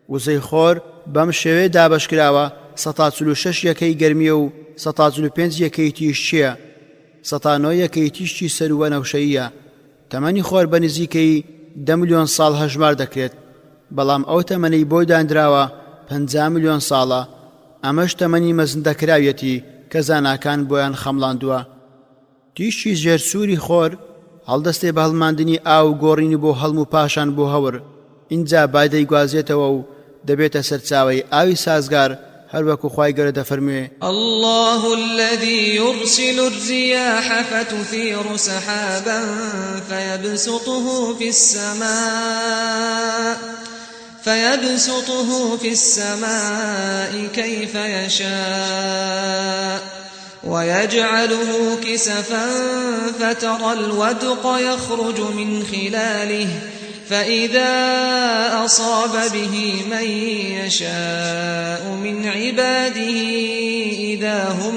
وزەی خۆر بەم شێوەیە دابەشکراوە 146 یەکەی گەرمیە و 145 یەکەی تیشچیە 109 یەکەی تیشتی سەروە نەوشەییە تەمەنی خۆر بە نزیکەی 10 ملیۆن ساڵ هەژمار دەکرێت بەڵام ئەو تەمەنەی بۆی دانراوە 50 ملیۆن ساڵە ئەمەش تەمەنی مەزندەکراویەتی کە زاناکان بۆیان خەمڵاندووە. تیشی ژێرسووری خۆر هەڵدەستێ بە هەڵماندنی ئاو گۆڕینی بۆ هەڵم و پاشان بۆ هەور، اینجا بادەی گوازێتەوە و دەبێتە سەرچاوەی ئاوی سازگار، هەروەکو خوای گەورە دەفەرموێ: الله الذي يرسل الرياح فتثير سحابا فيبسطه في السماء كيف يشاء ويجعله كسفا فترى الودق يخرج من خلاله فإذا أصاب به من يشاء من عباده إذا هم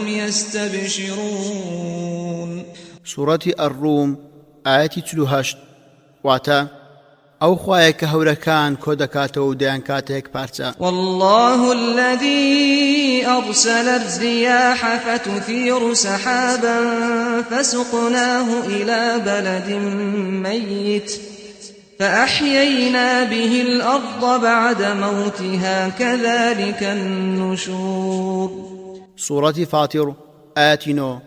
يستبشرون. سورة الروم آية 48. واتا ئەو خوایە کە هەورەکان کۆ دەکاتەوە و دەیان کاتێک پارچە. والله الذي أرسل الرياح فتثير سحابا فسقناه إلى بلد ميت فأحيينا به الأرض بعد موتها كذلك النشور. سورة فاطر آية 9.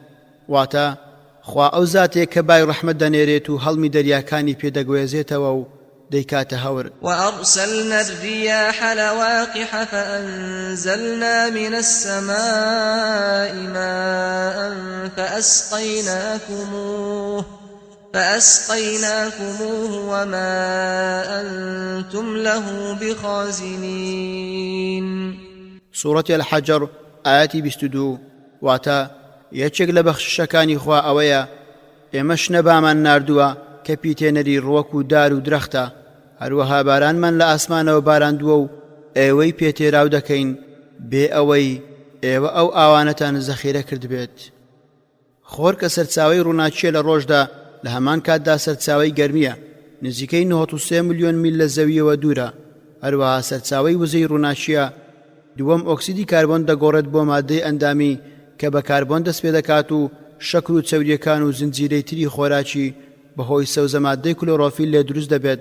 واتا خوا ئەو زاتێک کە بای ڕەحمەت دەنێرێت و هەڵمی دەریاکانی پێدەگوێزێتەوە و دەیکاتە هەور. وأرسلنا الرياح لواقح فأنزلنا من السماء ماء فأسقيناكموه وما أنتم له بخازنين. سورة الحجر آية 22. واتا یەکێک لە بەخششەکانی خوا ئەوەیە ئێمەش نەبامان ناردووە کە پیتێنەری ڕوەک و دار و درەختە، هەروەها بارانمان لە ئاسمانەوە باراندووە و ئێوەی پێتێراو دەکەین بێ ئەوەی ئێوە ئەو ئاوانەتان زەخیرە کرد بێت. خۆر کە سەرچاوەی ڕووناچیە لە ڕۆژدا لە هەمان کاتدا سەرچاوەی گەرمیە، نزیکەی 93 ملیۆن میل لە زەویەوە دوورە. هەروەها سەرچاوەی وزەی ڕووناچیە دووەم ئۆکسیدی کاربۆن دەگۆڕێت بۆ مادەی ئەندامی کە بە کاربۆن دەست پێ دەکات و شەکر و چەوریەکان و زنجیرەی تری خۆراکی بەهۆی سەوزە مادەی کلۆرۆفیل لێ دروست دەبێت،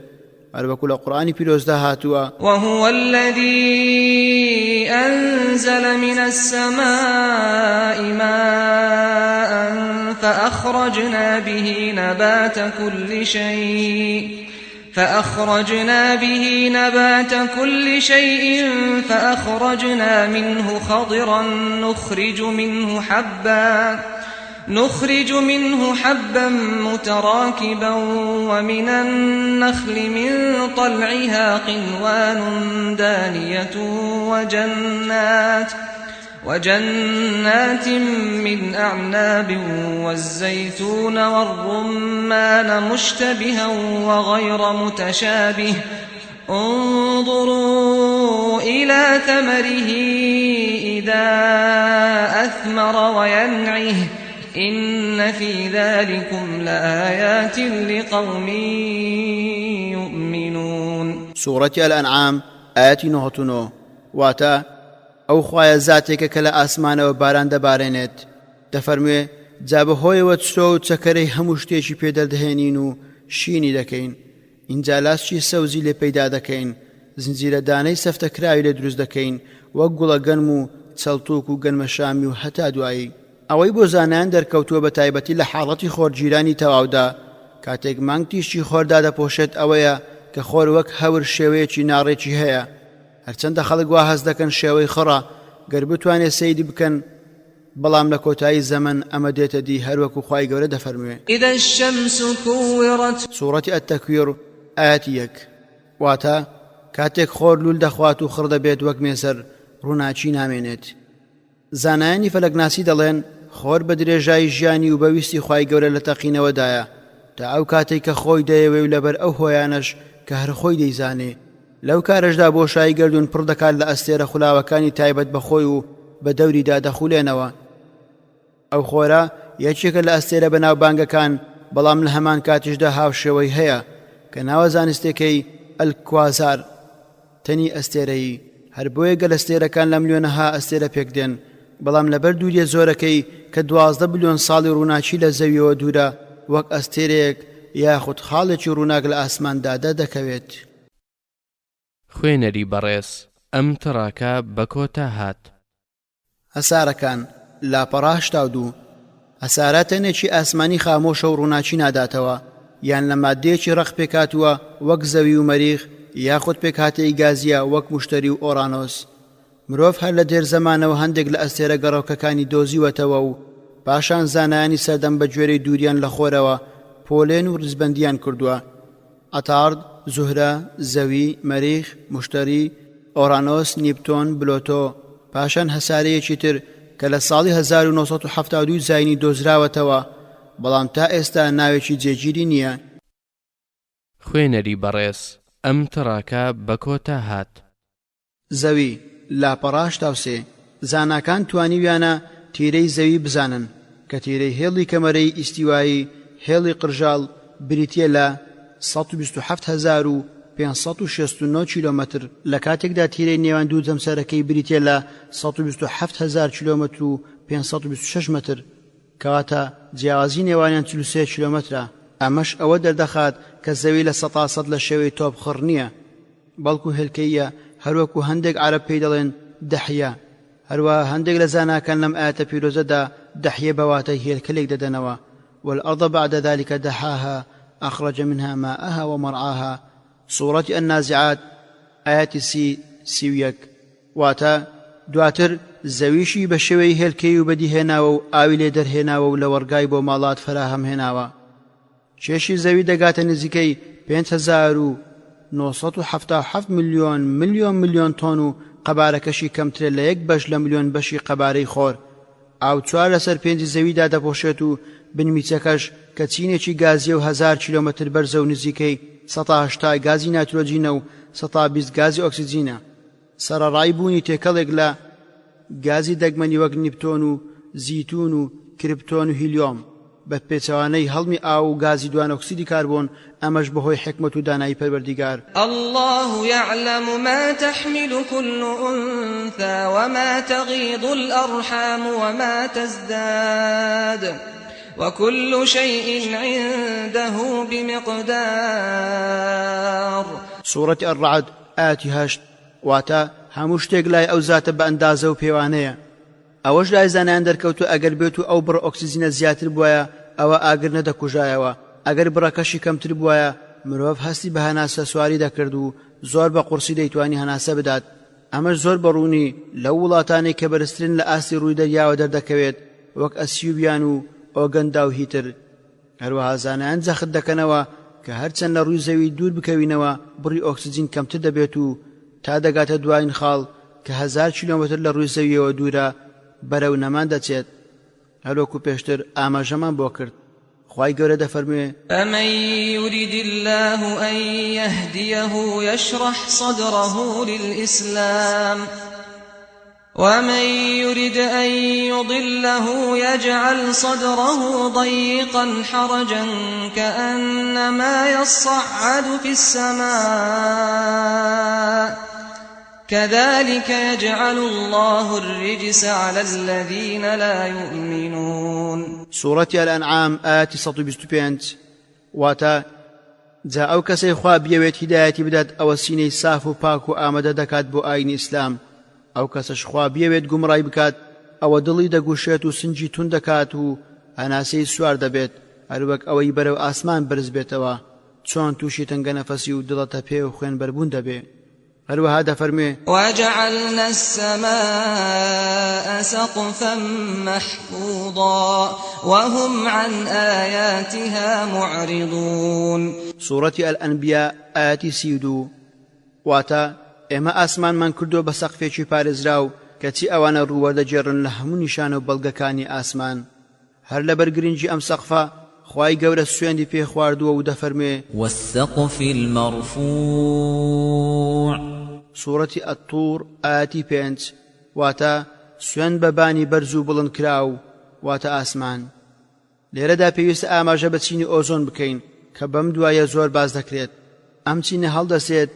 هەروەکو لە قورئانی پیرۆزدا هاتووە: وهو الذي أنزل من السماء ماء فأخرجنا به نبات كل شيء فأخرجنا منه خضرا نخرج منه حبا متراكبا ومن النخل من طلعها قنوان دانية وجنات من أعناب والزيتون والرمان مشتبها وغير متشابه انظروا إلى ثمره إذا أثمر وينعه إن في ذلكم لآيات لقوم يؤمنون. سورة الأنعام آية 9. واتا ئەو خوایە زاتێکە کە لە ئاسمانەوە باران دەبارێنێت، دەفەرموێ جا بەهۆیەوە چتۆ و چەکەرەی هەموو شتێکی پێدەردەهێنین و شینی دەکەین، اینجا لاسچی سەوزی لێ پەیدا دەکەین، زنجیرە دانەی سەفتەکراوی لێ دروست دەکەین وەک گوڵە گەنم و چەڵتوک و گەنمەشامی و هەتا دوایی. ئەوەی بۆ زانایان دەرکەوتووە بە تایبەتی لە حاڵەتی خۆرگیرانی تەواودا کاتێک مانگ تیشی خۆردا دەپۆشێت ئەوەیە کە خۆر وەک هەور شێوەیەکی ناڕێکی هەیە، هەرچەندە خەڵک وا هەست دەکەن شێوەی خڕە گەر بتوانێت سەیری بکەن، بەڵام لە کۆتایی زەمن ئەمە دێتە دی، هەروەکو خوای گەورە دەفەرموێ: إذا الشمس كورت. سورة التەکویر آية 1. واتا کاتێک خۆر لول دەخوات و خڕ دەبێت وەک مێسەر ڕووناچی نامێنێت. زانایانی فەلەکناسی دەڵێن خۆر بە درێژایی ژیانی و بەویستی خوای گەورە لە تەقینەوەدایە تا ئەو کاتێک کە خۆی دەیەوێ و لەبەر ئەو هۆیانەش کە هەر خۆی دەیزانێ. لەو کارەشدا بۆشایی گەردون پڕ دەکات لە ئەستێرە خولاوەکانی تایبەت بە خۆی و بە دەوریدا دەخولێنەوە. ئەو خۆرە یەکێکە لە ئەستێرە بەناوبانگەکان، بەڵام لە هەمان کاتیشدا هاوشێوەی هەیە کە ناوە زانستێکەی ئەلکوازار، تەنی ئەستێرەیی، هەر بۆیە گەل ئەستێرەکان لە ملیۆنەها ئەستێرە پێکدێن، بەڵام لەبەر دووریە زۆرەکەی کە 12 بلیۆن ساڵی ڕووناچی لە زەویەوە دوورە وەک ئەستێرەیەک یاخود خاڵێکی ڕووناک لە ئاسماندادا دەکەوێت. خوێنەری بەڕێز ئەم تەڕاکە بە کۆتا هات. هەسارەکان لاپەڕاشتاودوو هەسارە تەنێکی ئاسمانی خامۆشە و ڕووناچی ناداتەوە یان لە مادەیەکی ڕق پێکاتووە وەک زەوی و مەریخ یاخود پێکهاتەی گازیە وەک موشتەری و ئۆرانۆس مرۆڤ هەر لە دێر زەمانەوە هەندێک لە ئەستێرە گەڕۆکەکانی دۆزیوەتەوە و پاشان زانایانی سەردەم بە گوێرەی دووریان لە خۆرەوە پۆلێن و ڕزبەندیان کردووە ئەتارد، زوهرە، زەوی، مەریخ، موشتەری، ئۆرانۆس، نیپتۆن، بلۆتۆ پاشان هەسارەیەکی تر کە لە ساڵی 1972 زاینی دۆزراوەتەوە بەڵام تا ئێستا ناوێکی جێگیری نییە. خوێنەری بەڕێز ئەم تڕاکە بە کۆتا هات. زەوی لاپەڕاش تاوسێ زاناکان توانیویانە تیرەی زەوی بزانن کە تیرەی هێڵی کەمەرەی ئیستیوایی هێڵی قرژاڵ بریتیە لە 127,569 کیلۆمەتر لە کاتێکدا تیرەی نێوان دوو جەمسەرەکەی بریتیە لە 127,000 کیلۆمەتر و 526 متر کەواتە جیاوازی نێوانیان 43 کیلۆمەترە. ئەمەش ئەوە دەردەخات کە زەوی لە 100% لە شێوەی تۆپخڕ نییە بەڵکو هێلکەیە هەروەکو هەندێک عەرەب پێی دەڵێن دەحیە. هەروە هەندێک لە زاناکان لەم ئاەتە پیرۆزەدا دەحیە بەواتە هێلکەلێک دەدەنەوە. والأرض بعد ذلك دحاها أخرج منها ماءها ومرعاها. سورة النازعات آيات سیویەک واتە دواتر زەویشی بە شێوەی هێلکەی و بەدیهێناوە و ئاوی لێ دەرهێناوە و لە وەرگای بۆ ماڵات فراهەم هێناوە. کێشی زەوی دەگاتە نزیکەی 5,977 ملیۆن تۆن و قەبارەکەشی کەمترە لە 1 لە ملیۆن بەشی قەبارەی خۆر. ئاو 4 لەسەر 5 زەویدا دەپۆشێت و بنمیچەکەش کە چینێکی گازیە و 1000 کیلۆمەتر بەرزە و نزیکەی 180 گازی نایترۆجینە و 120 گازی ئۆکسیجینە. سەرەڕای بوونی تێکەڵێک لە گازی دەگمەنی وەک نیپتۆن و زیتون و کریپتۆن و هیلیۆم بە پێچەوانەی هەڵمی ئاو و گازی دوان ئۆکسیدی کاربۆن. ئەمەش بەهۆی حکمت و دانایی پەروەردیگار. الله يعلم ما تحمل كل أنثى وما تغيض الأرحام وما تزداد وكل شيء عنده بمقدار. سورة الرعد آية 8 واتا هەموو شتێک لای ئەو زاتە بە ئەندازە و پێوانەیە. ئەوەش لای زانایان دەرکەوتو ئەگەر بێت و ئەو بڕ ئۆکسیجینە زیاتر بووایە ئەوە ئاگر نەدەکوژایەوە. ئەگەر بڕەکەشی کەمتر بووایە مرۆڤ هەستی بە هەناسە سواری دەکرد و زۆر بە قورسی دەیتوانی هەناسە بدات. ئەمەش زۆر بەڕوونی لەو وڵاتانێک کە بەرزترن لە ئاستی ڕووی دەریاوە دەردەکەوێت وەک ئەسیوبیان و ئۆگەندا و هیتر. هەروەها زانایان جەخت دەکەنەوە کە هەرچەند لە ڕووی زەوی دوور بکەوینەوە بڕی ئۆکسیجین کەمتر دەبێت و تا دەگاتە دوایین خاڵ کە 1000 کیلۆمەتر لە ڕووی زەویەوە دوورە بەرەو نەمان دەچێت. هەروەکو پێشتر ئاماژەمان بۆ کرد. خوای گەورە دەفەرموێ فمن يرد الله أن يهديه يشرح صدره للإسلام ومن يرد أن يضله يجعل صدره ضيقا حرجا كأنما يصعد في السماء كذلك يجعل الله الرجس على الذين لا يؤمنون. سورة الأنعام آية 125 واتا جا ئەو کەسەی خوا بیەوێت هیدایەتی بدات ئەوە سینەی ساف و پاک و ئامادە دەکات بۆ ئاینی ئیسلام. ئەو کەسەش خوا بیەوێت گومڕای بکات ئەوە دڵی دەگوشێت و سنجی تون دەکات و هەناسەی سوار دەبێت هەروەک ئەوەی بەرەو ئاسمان بەرز بێتەوە چۆن تووشی تەنگە نەفەسی و دڵەتە پێ و خوێن بەربوون دەبێ. هەروەها دەفەرمێ وجعلنا السماء سقفا محفوظا وهم عن آياتها معرضون. سورة الأنبياء آية 32 واتا ئێمە ئاسمانمان کردو بە سەقفێکی پارێزراو کەچی ئەوانە ڕووەدەجێڕن لە هەموو نیشانە و بەڵگەکانی ئاسمان. هەر لە بەرگرنگی ئەم سەقفە خوای گەورە سوێندی پێ خواردووە و دەفەرمێ والسقف المرفوع. سورة الطور آية 5 واتا سوێن بەبانی بەرز و بڵند کراو واتە ئاسمان. لێرەدا پێویستە ئاماژە بە چینی ئۆزۆن بکەین کە بەم دوایە زۆر باز دەکرێت. ئەم چینە هەڵدەسێت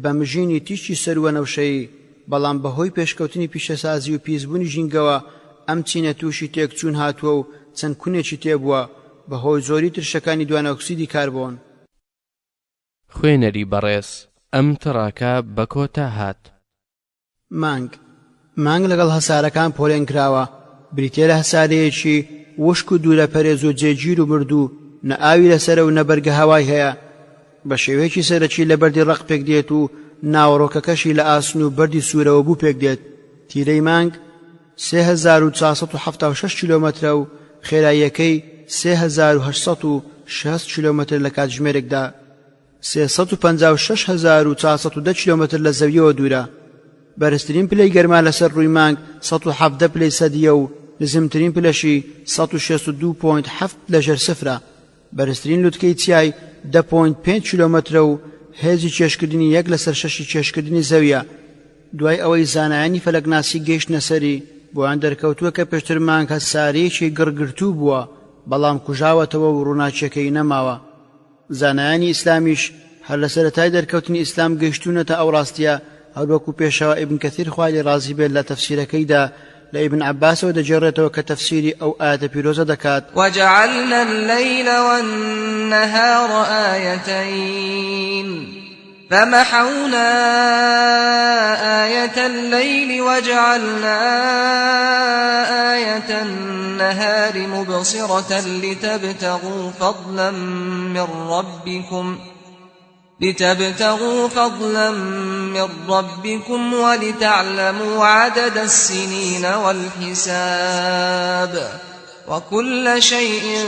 بە مژینی تیشی سەروە نەوشەیی بەڵام بەهۆی پێشکەوتنی پیشەسازی و پیسبوونی ژینگەوە ئەم چینە تووشی تێکچوون هاتووە و چەند کونێکی تێبووە بەهۆی زۆری ترشەکانی دوانە ئۆکسیدی کاربۆن. خوێنەری بەڕێز ئەم تڕاکە بە کۆتا هات. مانگ مانگ لەگەڵ هەسارەکان پۆلێن کراوە بریتێ لە هەسارەیەکی وشک و دوورە پەرێز و جێگیر و مردوو نە ئاوی لەسەرە و نەبەرگە هەوای هەیە بە شێوەیەکی سەرەکی لە بەردی ڕق پێک دێت و ناوەڕۆکەکەشی لە ئاسن و بەردی سوورەوە بوو پێک دێت تیرەی مانگ 3476 کیلۆمەترە و خێراییەکەی 3860 کیلۆمەتر لە کاتژمێرێکدا 356410 کیلۆمەتر لە زەویەوە دوورە بەرزترین پلەی گەرما لەسەر ڕووی مانگ 117 پلەی سەدیە و نزمترین پلەشی 162.7 لەژێر سفرە بەرزترین لوتکەی چیای 10.5 کیلۆمەترە و هێزی چێشکردنی 1 لەسەر 6 چێشکردنی زەویە دوای ئەوەی زانایانی فەلەکناسی گەیشتنە سەری بۆیان دەرکەوتووە کە پێشتر مانگ هەسارەیەکی گڕگرتوو بووە بەڵام کوژاوەتەوە و ڕووناچیەکەی نەماوە زانایانی ئیسلامیش هەر لە سەرەتای دەرکەوتنی ئیسلام گەیشتوونەتە ئەو ڕاستیە هەروەکو پێشەوە ئیبن کەثیر خوای لێ ڕازی بێت لە تەفسیرەکەیدا لە ئیبن عەباسەوە دەجێڕێتەوە کە تەفسیری ئەو ئایەتە پیرۆزە دەکات وجعلنا الليل والنهار آيتين فمحونا آية الليل وجعلنا آية النهار مبصرة لتبتغوا فضلا من ربكم ولتعلموا عدد السنين والحساب وكل شيء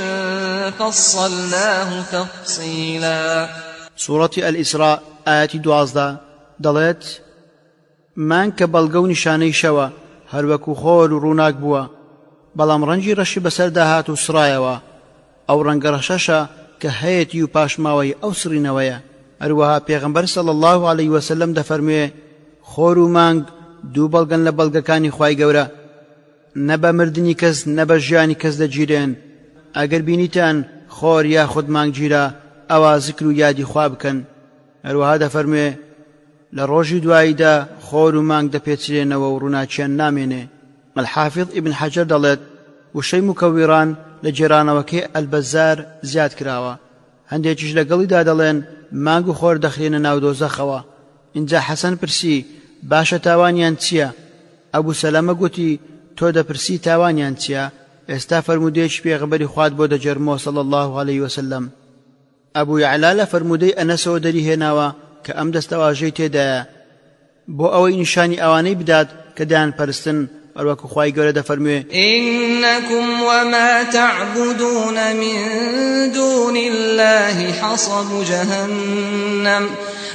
فصلناه تفصيلا سورة الإسراء آيات 12 دەڵێت مان کە بەڵگە و نیشانەی شەوە هەروەکو خۆر و ڕووناک بووە بەڵام ڕەنگی ڕەشی بەسەردا هات و سڕایەوە ئەو ڕەنگە ڕەشەشە کە هەیەتی و پاشماوەی ئەو سڕینەوەیە هەروەها پێغەمبەر صلی الله عليه وسلم دەفەرموێ خۆر و مانگ دوو بەڵگەن لە بەڵگەکانی خوای گەورە نە بە مردنی کەس نە بە ژیانی کەس دەگیرێن ئەگەر بینیتان خۆر یاخود مانگ گیرە ئەوە ذکر و یادی خوا بکەن هەروەها دەفەرموێ لە ڕۆژی دواییدا خۆر و مانگ دەپێچرێنەوە و ڕووناچیان نامێنێ الحافظ ابن حەجەر دەڵێت وشەی مکەویڕان لە جێرانەوەکەی ئەلبەزار زیاد کراوە هەندێکیش لەگەڵیدا دەڵێن مانگ و خۆر دەخرێنە ناو دۆزەخەوە اینجا حەسەن پرسی باشە تاوانیان چییە ئەبوو سەلەمە گوتی تۆ دەپرسی تاوانیان چییە ئێستا فەرمودەیەکی پێغەمبەری خوات بۆ دەجێڕمەوە صلی الله عليه وسلم ئەبوو یەعلا لە فەرمودەی ئەنەسەوە دەری هێناوە کە ئەم دەستەواژەی تێدایە بۆ ئەوەی نیشانی ئەوانەی بدات کە دایان پەرستن هەروەکو خوای گەورە دەفەرموێ إنكم وما تعبدون من دون الله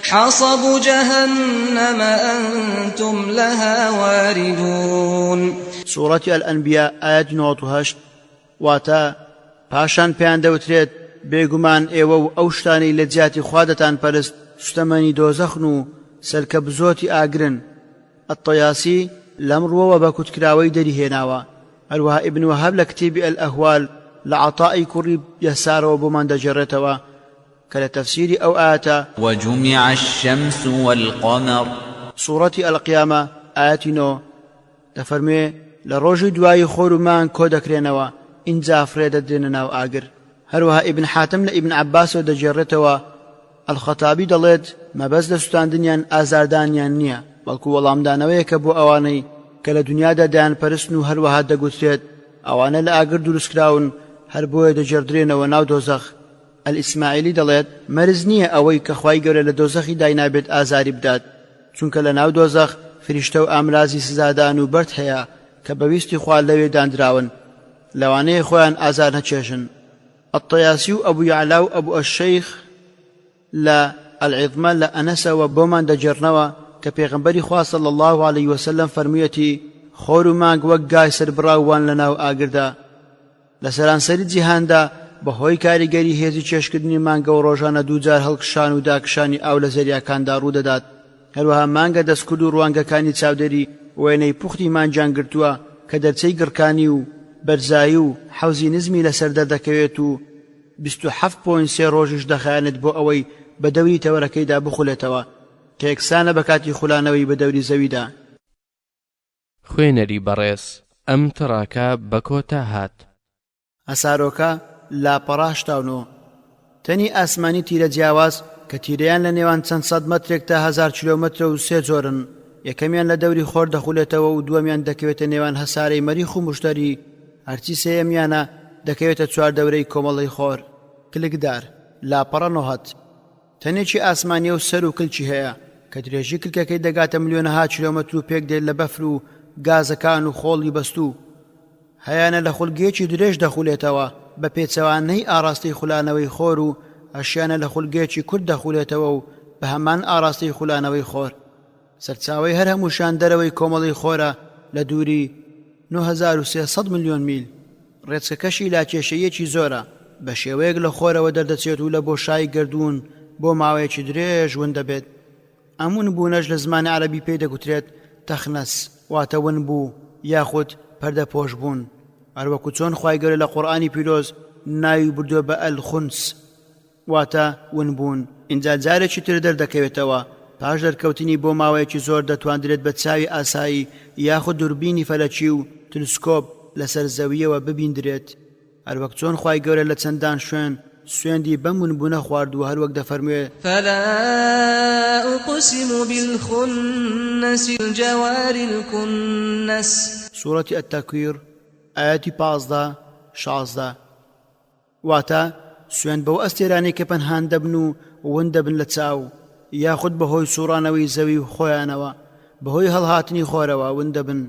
حصب جهنم أنتم لها واردون سورة الأنبياء آيات 98 واتا پاشان پێیان دەوترێت بێگومان ئێوە و ئەو شتانەی لە جیاتی خوا دەتان پەرست شتەمەنی دۆزەخن و سەرکە بزۆتی ئاگرن الطەیاسی لەم ڕووەوە بە کوتکراوەی دەریهێناوە هەروەها ئیبن وەهاب لە کتێبی الئەهوال لە عەتائی کوڕی یەسارەوە بۆمان دەجێڕێتەوە کە لە تەفسیری ئەو ئاەتە وجمع الشمس والقمر سورة القيامة آيات 9 دەفەرموێ لە ڕۆژی دوایی خۆر و مانگ کۆ دەکرێنەوە ئینجا فرێ دەدرێنە ناو ئاگر هەروەها ئیبن حاتم لە ئیبن عەباسەوە دەجێڕێتەوە الخەتابی دەڵێت مەبەست لە سوتاندنیان ئازاردانیان نییە بەڵکو وەڵامدانەوەیە کە بۆ ئەوانەی کە لە دنیادا دایان پەرستن و هەروەها دەگوترێت ئەوانە لە ئاگر دروستکراون هەر بۆیە دەجێڕدرێنەوە ناو دۆزەخ الئیسماعیلی دەڵێت مەرز نییە ئەوەی کە خوای گەورە لە دۆزەخی داینابێت ئازاری بدات چونکە لە ناو دۆزەخ فریشتە و ئامرازی سزادان و بەرد هەیە کە بەویستی خوا لەوێ دانراون لەوانەیە خۆیان ئازار نەچێژن الطەیاسی و ئەبوو یەعلا و ئەبوو ئەشەیخ لە العظمە لە ئەنەسەوە بۆمان دەجێڕنەوە کە پێغەمبەری خوا صلی الله عليه وسلم فەرموویەتی خۆر و مانگ وەک گای سەربڕاوان لە ناو ئاگردا لە سەرانسەری جیهاندا بەهۆی کاریگەری هێزی چێشکردنی مانگە و ڕۆژانە دووجار هەڵکشان و داکشانی ئاو لە زەریاکاندا ڕوودەدات هەروەها مانگە دەستکرد و ڕوانگەکانی چاودێری وێنەی پوختی مانجان گرتووە کە دەرچەی گڕکانی و بەرزایی و حەوزی نزمی لەسەر دەردەکەوێت و 27.3 ڕۆژش دەخایەنێت بۆ ئەوەی بە دەوری تەوەرەکەیدا بخولێتەوە کە یەکسانە بە کاتی خولانەوەی بە دەوری زەویدا خوێنەری بەڕێز ئەم تڕاکە بە کۆتا هات ئەسارۆکە لاپەڕاشتاونەوە تەنی ئاسمانی تیرە جیاواز کە تیرەیان لە نێوان چەند سەد مەترێک تا 1000 کیلۆمەترە و 3 جۆرن یەکەمیان لە دەوری خۆر دەخولێتەوە و دووەمیان دەکەوێتە نێوان هەسارەی مەریخ و مشتری، هەرچی سێیەمیانە دەکەوێتە چوار دەورەی کۆمەڵی خۆر. کلکدار لاپەڕە نۆهەت تەنێکی ئاسمانیە و سەر و کلچی هەیە کە درێژی کلکەکەی دەگاتە ملیۆنەها کیلۆمەتر و پێک دێت لە بەفر و گازەکان و خۆڵی بەستوو. هەیانە لە خولگەیەکی درێژ دەخولێتەوە بە پێچەوانەی ئاڕاستەی خولانەوەی خۆر و هەشیانە لە خولگەیەکی کورد دەخولێتەوە و بە هەمان ئاڕاستەی خولانەوەی خۆر. سەرچاوەی هەر هەمووشان دەرەوەی کۆمەڵی خۆرە لە دووری 9300 ملیۆن میل. ڕێچکەکەشی لاکێشەیەکی زۆرە، بە شێوەیەک لە خۆرەوە دەردەچێت و لە بۆشایی گردوون بۆ ماوەیەکی درێژ ون دەبێت. ئەم ونبوونەش لە زمانی عەرەبی پێی دەگوترێت تەخنەس، واتە ون بوو یاخود پەردە پۆش بوون. هەروەکو چۆن خوای گەورە لە قورئانی پیرۆز ناوی بردووە بە ئەلخونس، واتە ون بوون. ئینجا جارێکی تر دەردەکەوێتەوە، پاش دەرکەوتنی بۆ ماوەیەکی زۆر دەتوانرێت بە چاوی ئاسایی یاخود دووربینی فەلەکی و تلسکۆپ لەسەر زەویەوە ببیندرێت. هەروەک چۆن خوای گەورە لە چەندان شوێن سوێندی بەم ونبوونە خواردووە، هەروەک دەفەرموێت فلا أقسم بالخنس الجوار الكنس. سوورەتی ئەتەکویر ئاەتی 15-16. واتە سوێن بەو ئەستێرانەی کە پەنهان دەبن و ون دەبن لە چاو، یاخود بەهۆی سوڕانەوەی زەوی و خۆیانەوە، بەهۆی هەڵهاتنی خۆرەوە ون دەبن،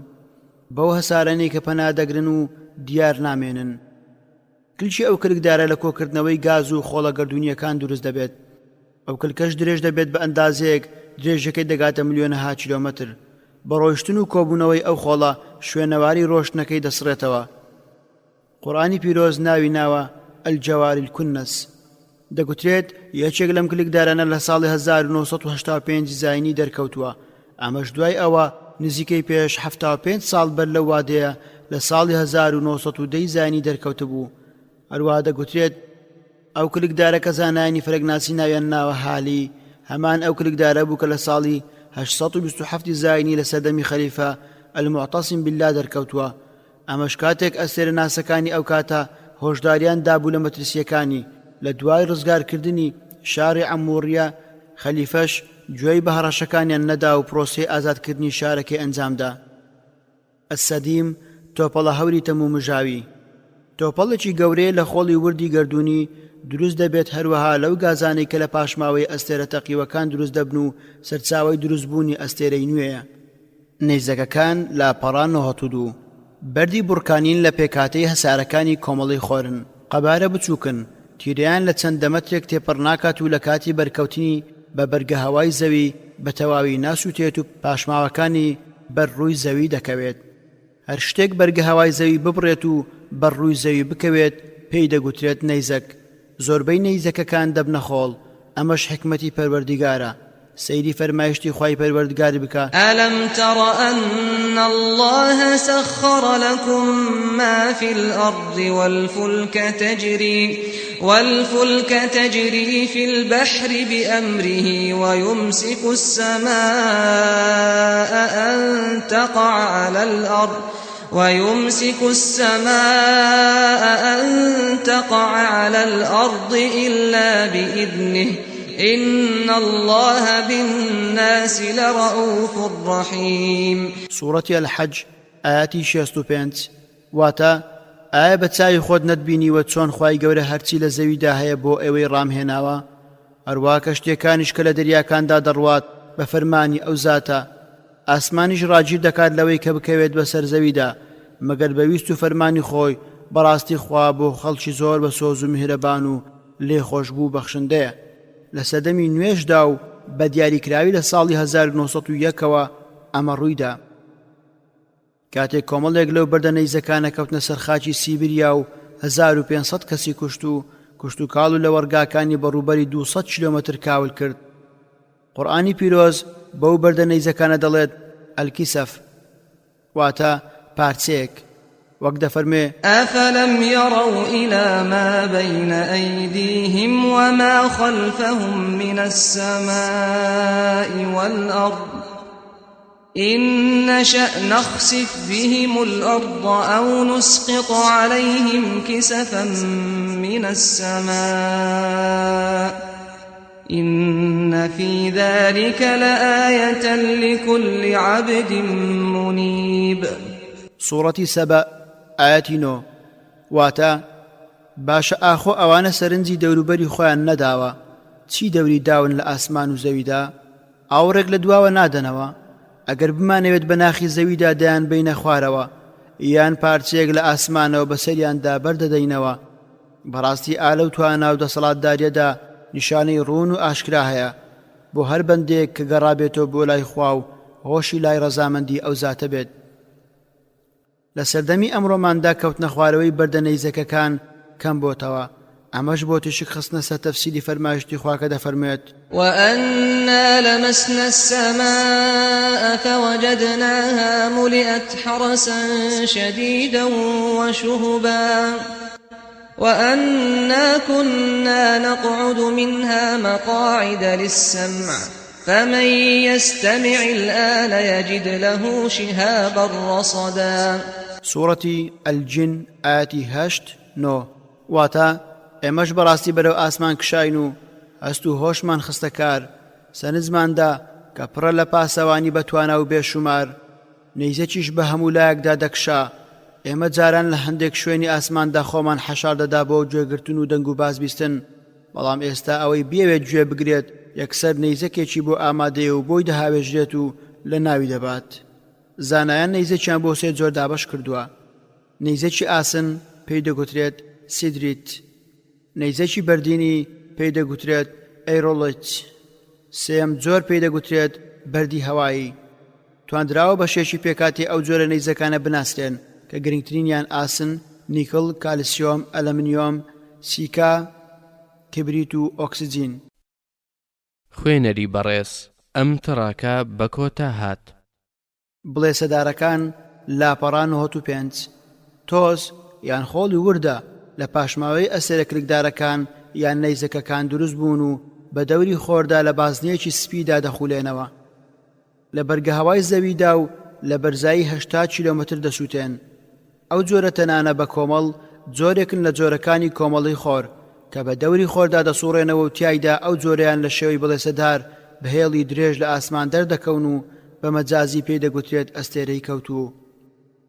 بەو هەسارانەی کە پەنا دەگرن و دیار نامێنن. کلچی ئەو کلکدارە لە کۆکردنەوەی گاز و خۆڵە گەردوونیەکان دروست دەبێت. ئەو کلکەش درێژ دەبێت بە ئەندازەیەک درێژەکەی دەگاتە ملیۆنەها کیلۆمەتر. بە ڕۆیشتن و کۆبوونەوەی ئەو خۆڵە شوێنەواری ڕۆشتنەکەی دەسڕێتەوە. قورئانی پیرۆز ناوی ناوە ئەلجەوار الکونس. دەگوترێت یەکێک لەم کلکدارانە لە ساڵی 1985 زاینی دەرکەوتووە. ئەمەش دوای ئەوە نزیکەی پێش 75 ساڵ بەر لەو وادەیە لە ساڵی 1910 زاینی دەرکەوتە بوو. هەروەها دەگوترێت ئەو کلکدارە کە زانایانی فەرەگناسی ناویان ناوە حالی، هەمان ئەو کلکدارە بوو کە لە ساڵی 827 زاینی لە سەردەمی خەلیفە المعتصم بالله دەرکەوتووە. ئەمەش کاتێک ئەستێرە ناسەکانی ئەو کاتە هۆشداریان دابوو لە مەترسیەکانی. لە دوای ڕزگارکردنی شاری عەموڕیە خەلیفەش گوێی بە هەڕەشەکانیان نەدا و پرۆسەی ئازادکردنی شارەکەی ئەنجامدا. ئەسەدیم تۆپەڵە هەوری تەمومژاوی تۆپەڵێکی گەورەیە لە خۆڵی وردی گەردوونی دروست دەبێت، هەروەها لەو گازانەی کە لە پاشماوەی ئەستێرە تەقیوەکان دروست دەبن و سەرچاوەی دروستبوونی ئەستێرەی نوێیە. نەیزەکەکان لاپەڕان نۆهەتودوو بەردی بورکانین لە پێکاتەی هەسارەکانی کۆمەڵی خۆرن. قەبارە بچووکن، تیرەیان لە چەند دەمەترێک تێپەڕ ناکات و لە کاتی بەرکەوتنی بە بەرگە هەوای زەوی بە تەواوی ناسووتێت و پاشماوەکانی بەر ڕووی زەوی دەکەوێت. هەر شتێک بەرگە هەوای زەوی ببڕێت و بەر ڕووی زەوی بکەوێت پێی دەگوترێت نەیزەک. زۆربەی نەیزەکەکان دەبنە خۆڵ. ئەمەش حکمەتی پەروەردیگارە. سەیری فەرمایشتی خوای پەروەردگار بکە. ألم تر أن الله سخر لكم ما في الأرض والفلك تجري في البحر بأمره ويمسك السماء أن تقع على الأرض إلا بإذنه إن الله بالناس لرؤوف رحيم. سورة الحج آياتي 65. واتا ئایا بە چاوی خۆت نەتبینیوە چۆن خوای گەورە هەرچی لە زەویدا هەیە بۆ ئێوەی ڕامهێناوە، هەروە کە شتێکانیش کە لە دەریاکاندا دەڕوات بە فەرمانی ئەو زاتە، ئاسمانیش ڕاگیر دەکات لەوەی کە بکەوێت بەسەر زەویدا مەگەر بەویست و فەرمانی خۆی. بەڕاستی خوا بۆ خەڵکی زۆر بە سۆز و میهرەبان و لێ خۆشبوو بەخشندەیە. لە سەدەمی نوێژدا و بە دیاریکراوی لە ساڵی 1901ەوە ئەمە ڕوویدا، کاتێک کۆمەڵێک لەو بەردە نەیزەکانە کەوتنە سەر خاکی سیبریا و 1500 کەسی کوشت و کاڵ و لە وەرگاکانی بەڕووبەری 200 کیلۆمەتر کاول کرد. قورئانی پیرۆز بەو بەردە نەیزەکانە دەڵێت ئەلکیسەف، واتە پارچەیەک، وەک دەفەرمێ أفلم يروا إلى ما بين أيديهم وما خلفهم من السماء والأرض إن نشأ نخسف بهم الأرض أو نسقط عليهم كسفا من السماء إن في ذلك لآية لكل عبد منيب. سورة سبأ آياتي 9 واتا باشە ئاخۆ ئەوانە سەرنجی دەوروبەری خۆیان نەداوە چی دەوری داون لە ئاسمان و زەویدا ئاوڕێک لە دواوە نادەنەوە ئەگەر بمانەوێت بە ناخی زەویدا دەیان بینە خوارەوە یان پارچەیەک لە ئاسمانەوە بەسەریاندا بەردەدەینەوە بەڕاستی ئالە و توانە و دەسەڵاتداریەدا نیشانەی ڕوون و ئاشکرا هەیە بۆ هەر بەندێک کە گەڕابێتەوە بۆ لای خوا و هۆشی لای ڕەزامەندی ئەو زاتە بێت. لە سەردەمی ئەمڕۆماندا کەوتنە خوارەوەی بەردە نەیزەکەکان کەم بۆتەوە ئەمەش بۆ تووشی خستنە سەر تەفسیری فەرمایشتی خوا کە دەفەرموێت وأنا لمسنا السماء فوجدناها ملئت حرسا شديدا وشهبا وأنا كنا نقعد منها مقاعد للسمع فمن يستمع الآن يجد له شهابا رصدا. سورة الجن آياتي 8-9 واتا ئێمەش بەڕاستی بەرەو ئاسمان کشاین و هەست و هۆشمان خستە کار سەنزماندا کە پڕە لە پاسەوانی بەتوانە و بێشومار نەیزەکیش بە هەموو لایەکدا دەکشا ئێمە جاران لە هەندێک شوێنی ئاسماندا خۆمان حەشار دەدا بۆ گوێگرتن و دەنگ و بازبیستن بەڵام ئێستا ئەوەی بێوێت گوێ بگرێت یەکسەر نەیزەکێکی بۆ ئامادەیە و بۆی دەهاوێژرێت و لە ناوی دەبات. زانایان نەیزەکیان بۆ سێ جۆر دابەش کردووە. نەیزەکی ئاسن پێی دەگوترێت سیدریت، نەیزەکی بەردینی پێی دەگوترێت ئەیرۆڵیت، سێم جۆر پێی دەگوترێت بەردی هەوایی. توانراوە بە شێشی پێکاتی ئەو جۆرە نەیزەکانە بناسرێن کە گرنگترینیان ئاسن، نیکڵ، کالسیۆم، ئەلەمنیۆم، سیکا، کبریت و ئۆکسجین. خوێنەری بەڕێز ئەم تڕاکە بە کۆتا هات. بڵێ سەدارەکان لاپەڕان و هۆت و پێنج تۆز یان خۆڵی وردە لە پاشماوەی ئەسەرە کلکدارەکان یان نەیزەکەکان دروست بوون و بە دەوری خۆردا لە بازنەیەکی سپیدا دەخولێنەوە لە بەرگە هەوای زەویدا و لە بەرزایی 80 کیلۆمەتر دەسووتێن. ئەو جۆرە تەنانە بە کۆمەڵ جۆرێکن لە جۆرەکانی کۆمەڵی خۆر کە بە دەوری خۆردا دەسوڕێنەوە و تیایدا ئەو جۆرەیان لە شێوەی بڵێسەدار بەهێڵی درێژ لە ئاسمان دەردەکەون و بە مەجازی پێی دەگوترێت ئەستێرەی کەوتوو.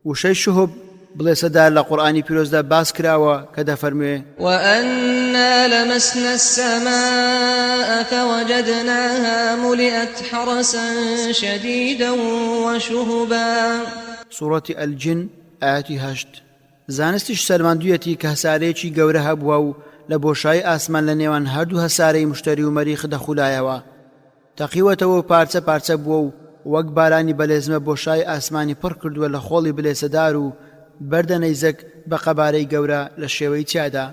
وشەی شوهب بڵێسەدار لە قورئانی پیرۆزدا باس کراوە کە دەفەرموێ وأنا لمسنا السماء فوجدناها ملئت حرسا شديدا وشهبا. سورة الجن آياتي 8 زانستیش سەرماندوویەتی کە هەسارەیەکی گەورە هەبووە و لە بۆشایی ئاسمان لە نێوان هەردوو هەسارەی مشتری و مەریخ دەخولایەوە تەقیوەتەوە و پارچە پارچە بووە و وەک بارانی بەلێزمە بۆشای ئاسمانی پڕ کردووە لە خۆڵی بلێسەدار و بەردە نەیزەک بە قەبارەی گەورە لە شێوەی تیادا.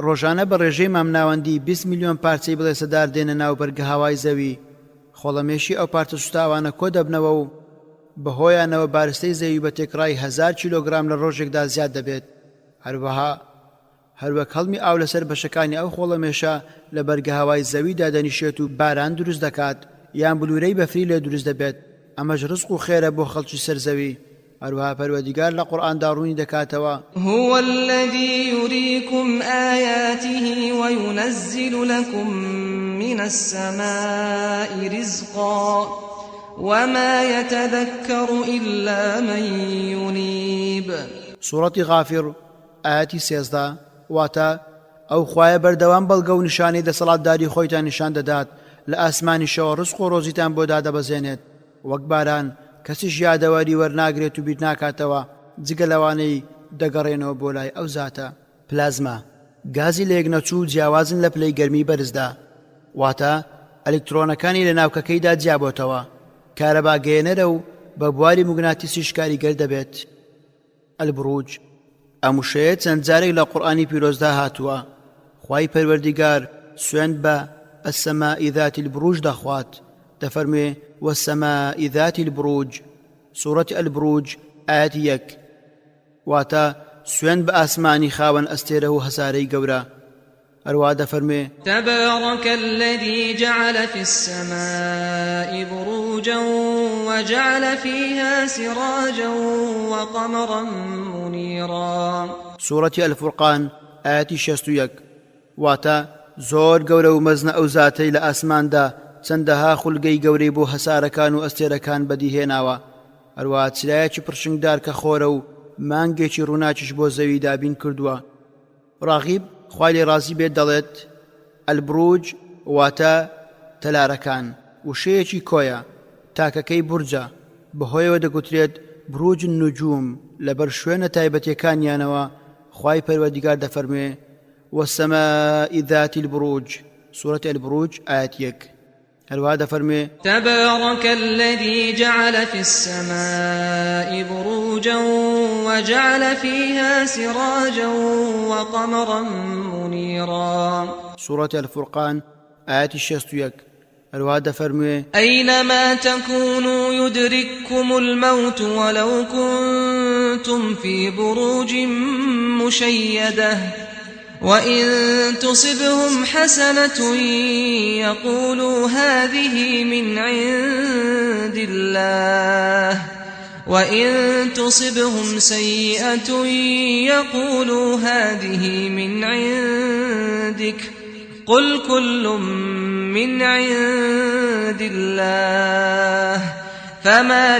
ڕۆژانە بە ڕێژەی مامناوەندی 20 میلیۆن پارچەی بڵێسەدار دێنە ناو بەرگە هاوای زەوی. خۆڵەمێشی ئەو پارچە سوستاوانە کۆ دەبنەوە و بەهۆیانەوە بارستەی زەوی بە تێکڕای 1000 کیلۆگرام لە ڕۆژێکدا زیاد دەبێت. هەروەک هەڵمی ئاو لەسەر بەشەکانی ئەو خۆڵەمێشە لە بەرگە هاوای زەویدا دەنیشێت و باران دروست دەکات یان بلورەی بەفری لێ دروست دەبێت. ئەمەش ڕزق و خێرە بۆ خەڵکی سەرزەوی. هەروەها پەروەردیگار لە قورئاندا ڕوونی دەکاتەوە هو الذي يريكم آياته وينزل لكم من السماء رزقا وما يتذكر إلا من ينيب. سورة غافر آياتي 13 واتا ئەو خوایە بەردەوام بەڵگە و نیشانەی دەسەڵاتداری خۆیتان نیشان دەدات لە ئاسمانی شەوە ڕزق و ڕۆزیتان بۆ دادەبەزێنێت وەک باران کەسیش یادەوەری وەرناگرێت و بیر ناکاتەوە جگە لەوانەی دەگەڕێنەوە بۆ لای ئەو زاتە. پلازما گازی لە یەکنەچوو جیاوازن لە پلەی گەرمی بەرزدا واتە ئەلکترۆنەکانی لە ناوکەکەیدا جیابۆتەوە کارەباگەیەنەرە و بە بواری موگناتیسیش کاریگەر دەبێت. ئەلبروج ئەموشەیە چەند جارێک لە قورئانی پیرۆزدا هاتووە. خوای پەروەردیگار سوێند بە ئەسەمائی ذاتی البروج دەخوات دەفەرموێ والسماء ذات البروج. سورة البروج آيات 1 واتا سوێن بە ئاسمانی خاوەن ئەستێرە و هەسارەی گەورە. هەروە دەفەرموێ تبارك الذي جعل في السماء بروجا وجعل فيها سراجا وقمرا منيرا. سورة الفرقان آيات 61 واتا زۆر گەورە و مەزنە ئەو زاتەی لە ئاسماندا چەندەها خولگەی گەورەی بۆ هەسارەکان و ئەستێرەکان بەدیهێناوە، هەروەها چرایەکی پڕشنگدار کە خۆرە و مانگێکی ڕووناکیش بۆ زەوی دابین کردووە. ڕاغیب خوای لێ ڕازی بێت دەڵێت ئەلبروج واتە تەلارەکان، وشەیەکی کۆیە، تاکەکەی بورجە، بەهۆیەوە دەگوترێت بروج النجوم لەبەر شوێنە تایبەتیەکانیانەوە. خوای پەروەردیگار دەفەرمێ والسماء ذات البروج، سورة البروج آيات 1. هەروەها دەفەرمێ تبارك الذي جعل في السماء بروجا وجعل فيها سراجا وقمرا منيرا، سورة الفرقان آيات 61. هەروەها دەفەرمێ أينما تكونوا يدرككم الموت ولو كنتم في بروج مشيدة وإن تصبهم حسنة يقولوا هذه من عند الله وإن تصبهم سيئة يقولوا هذه من عندك قل كل من عند الله فما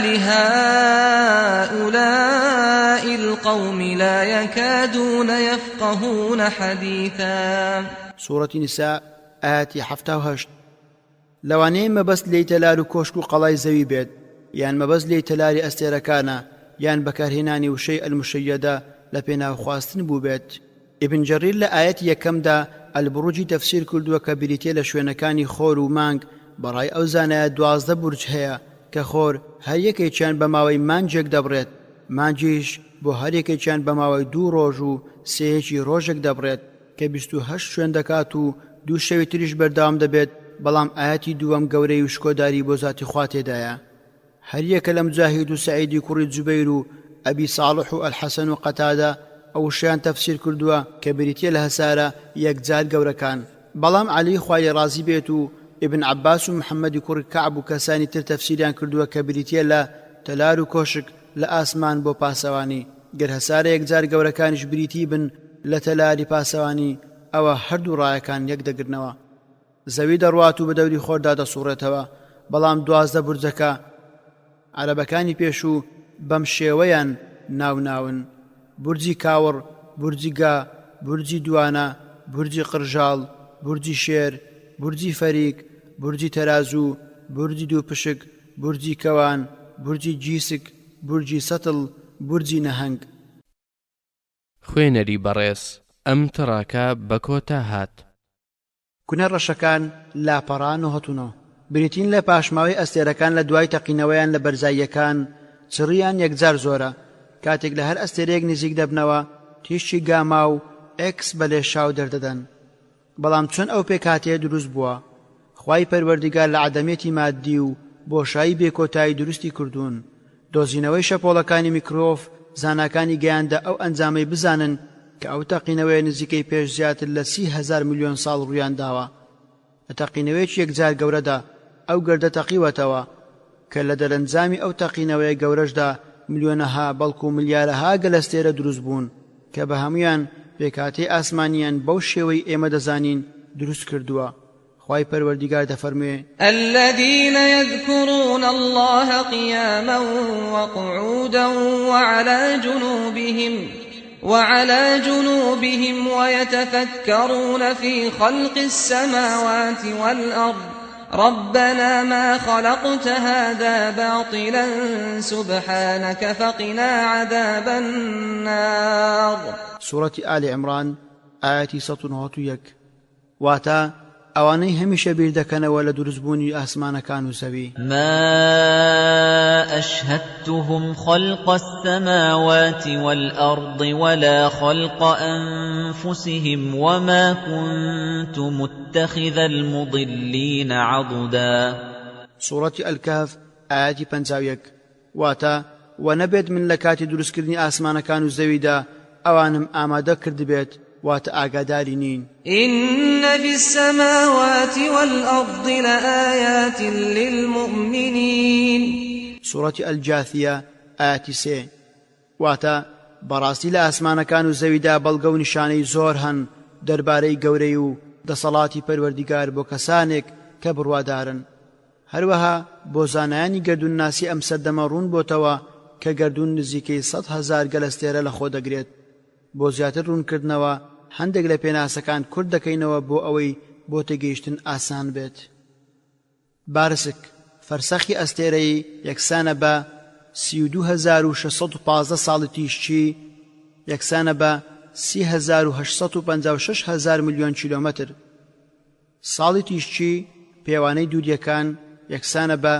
لهؤلاء القوم لا يكادون يفقهون حديثا. سورة النساء آيات 78. لەوانەیە مەبەست لێی تەلار و کۆشک و قەڵای زەوی بێت، یان مەبەست لێی تەلاری ئەستێرەکانە، یان بەکارهێنانی وشەی ئەلمشەیەدە لە پێناوخواستن بوو بێت. ئیبن جەریر لە ئاەتی یەکەمدا ئەلبروجی تەفسیر کردووە کە بریتێ لە شوێنەکانی خۆر و مانگ. بەڕای ئەو زانایە 12 بورج هەیە کە خۆر هەر یەکێکیان بە ماوەی مانجێک دەبڕێت، مانجیش بۆ هەر یەکێکیان بە ماوەی 2 ڕۆژ و سێیەکی ڕۆژێک دەبڕێت کە 28 شوێن دەکات و 2 شەوی تریش بەردەوام دەبێت. بەڵام ئاەتی دووەم گەورەی و شکۆداری بۆ ذاتی خوا تێدایە. هەر یەکە لە مجاهید و سەعیدی کوڕی جوبەیر و ئەبی ساڵح و ئەلحەسەن و قەتادە ئەو شیان تەفسیر کردووە کە بریتیە لە هەسارە یەکجار گەورەکان. بەڵام عەلی خوای ڕازی بێت و ابن عباس و محەممەدی کوڕی کەعب و کەسانی تر تەفسیریان کردووە کە بریتیە لە تەلار و کۆشک لە ئاسمان بۆ پاسەوانی. گەر هەسارە یەکجار گەورەکانیش بریتی بن لە تەلاری پاسەوانی، ئەوە هەردوو ڕایەکان یەک دەگرنەوە. زەوی دەڕوات و بە دەوری خۆردا دەسوڕێتەوە، بەڵام 12 بورجەکە عەرەبەکانی پێش و بەم شێوەیان ناوناون: بورجی کاوڕ، بورجی گا، بورجی دوانە، بورجی قرژاڵ، بورجی شێر، بورجی فەریک، بورجی تەرازوو، بورجی دوو پشک، بورجی کەوان، بورجی جیسک، بورجی سەتڵ، بورجی نەهەنگ. خوێنەری بەڕێز ئەم تڕاکە بە کۆتا هات. کونە ڕەشەکان لاپەڕان و هەتونەوە بریتین لە پاشماوەی ئەستێرەکان لە دوای تەقینەوەیان لە بەرزاییەکان. چڕیان یەکجار زۆرە، کاتێک لە هەر ئەستێرەیەک نزیک دەبنەوە تیشی گاما و ئێکس بە لێشاو دەردەدەن. بەڵام چۆن ئەو پێکاتەیە دروست بووە، خوای پەروەردیگار لە عەدەمێتی مادی و بۆشایی بێکۆتایی دروستی کردوون. دۆزینەوەی شەپۆڵەکانی میکرۆف زاناکانی گەیاندا ئەو ئەنجامەی بزانن کە ئەو تەقینەوەی نزیکەی پێش زیاتر لە 30,000 ملیۆن ساڵ ڕوویان داوە. لە تەقینەوەیەکی یەکجار گەورەدا ئەو گەردە تەقیوەتەوە کە لە دەرەنجامی ئەو تەقینەوەی گەورەشدا ملیۆنەها بەڵکو و ملیارەها گەلەستێرە دروست بوون کە بە هەمویان پێکاتەی ئاسمانیان بەو شێوەی ئێمە دەزانین دروست کردووە. خوای پەروەردیگار دەفەرمێ الذين يذكرون الله قياما وقعودا وعلى جنوبهم ويتفكرون في خلق السماوات والأرض ربنا ما خلقت هذا باطلا سبحانك فقنا عذاب النار. سورة آل عمران آياتي 191. واتا ئەوانەی هەمیشە بیر دەکەنەوە لە دروستبوونی ئاسمانەکان و زەوی. ما أشهدتهم خلق السماوات والأرض ولا خلق أنفسهم وما كنت متخذ المضلين عضدا. سورة الكهف آياتي 51. واتا ونبێت من لە کاتی دروستکردنی ئاسمانەکان و زەویدا ئەوانم ئامادە کرد بێت، واتە ئاگاداری نین. إن في السماوات والأرض لآيات للمؤمنين. سورة الجاثية آياتي 3. واتا بەڕاستی لە ئاسمانەکان و زەویدا بەڵگە و نیشانەی زۆر هەن دەربارەی گەورەی و دەسەڵاتی پەروەردیگار بۆ کەسانێک کە بڕوادارن. هەروەها بۆ زانایانی گەردون ناسی ئەم سەردەمە ڕوون بۆتەوە کە گەردون نزیکەی 100,000 گەلەستێرە لە خۆ دەگرێت. بۆ زیاتر ڕوونکردنەوە هەندێک لە پێناسەکان کورت دەکەینەوە بۆ ئەوەی بۆ تێگەیشتن ئاسان بێت. بارسک فەرسەخی ئەستێرەی یەکسانە بە 32,615 ساڵی تیشکی، یەکسانە بە 30,856,000 ملیۆن کیلۆمەتر. ساڵی تیشکی پێوانەی دوودیەکان یەکسانە بە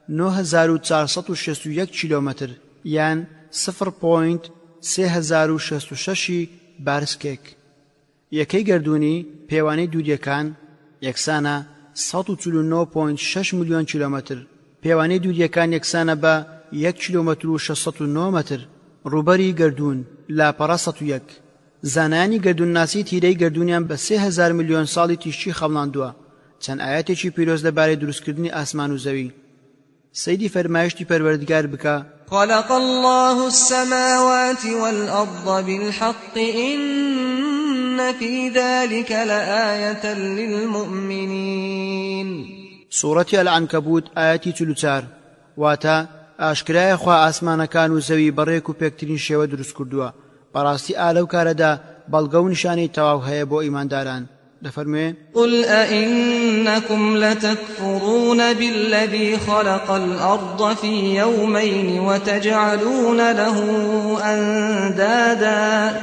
9,461 کیلۆمەتر یان 0.3066 بارسکێک. یەکەی گەردوونی پێوانەی دوودیەکان یەکسانە 149.6 ملیۆن کیلۆمەتر. پێوانەی دوودیەکان یەکسانە بە 1 کیلۆمەتر و 609 مەتر. ڕووبەری گەردوون لاپەڕە 101. زانایانی گەردونناسی تیرەی گەردونیان بە 3,000 ملیۆن ساڵی تیشکی خەڵاندووە. چەند ئاەتێکی پیرۆز لەبارەی دروستکردنی ئاسمان و زەوی. سەیدی فەرمایشتی پەروەردگار بکە: خلق الله السماوات والأرض بالحق إن في ذلك لآية للمؤمنين. سورة العنكبوت آياتي 44. واتا ئاشکرایە خوا ئاسمانەکان و زەوی بەڕێک و پێکترین شێوە دروست کردووە. بەڕاستی ئالەو کارەدا بەڵگە و نیشانەی تەواو هەیە بۆ ئیمانداران. دەفەرموێ: قل أئنكم لتكفرون بالذي خلق الأرض في يومين وتجعلون له أندادا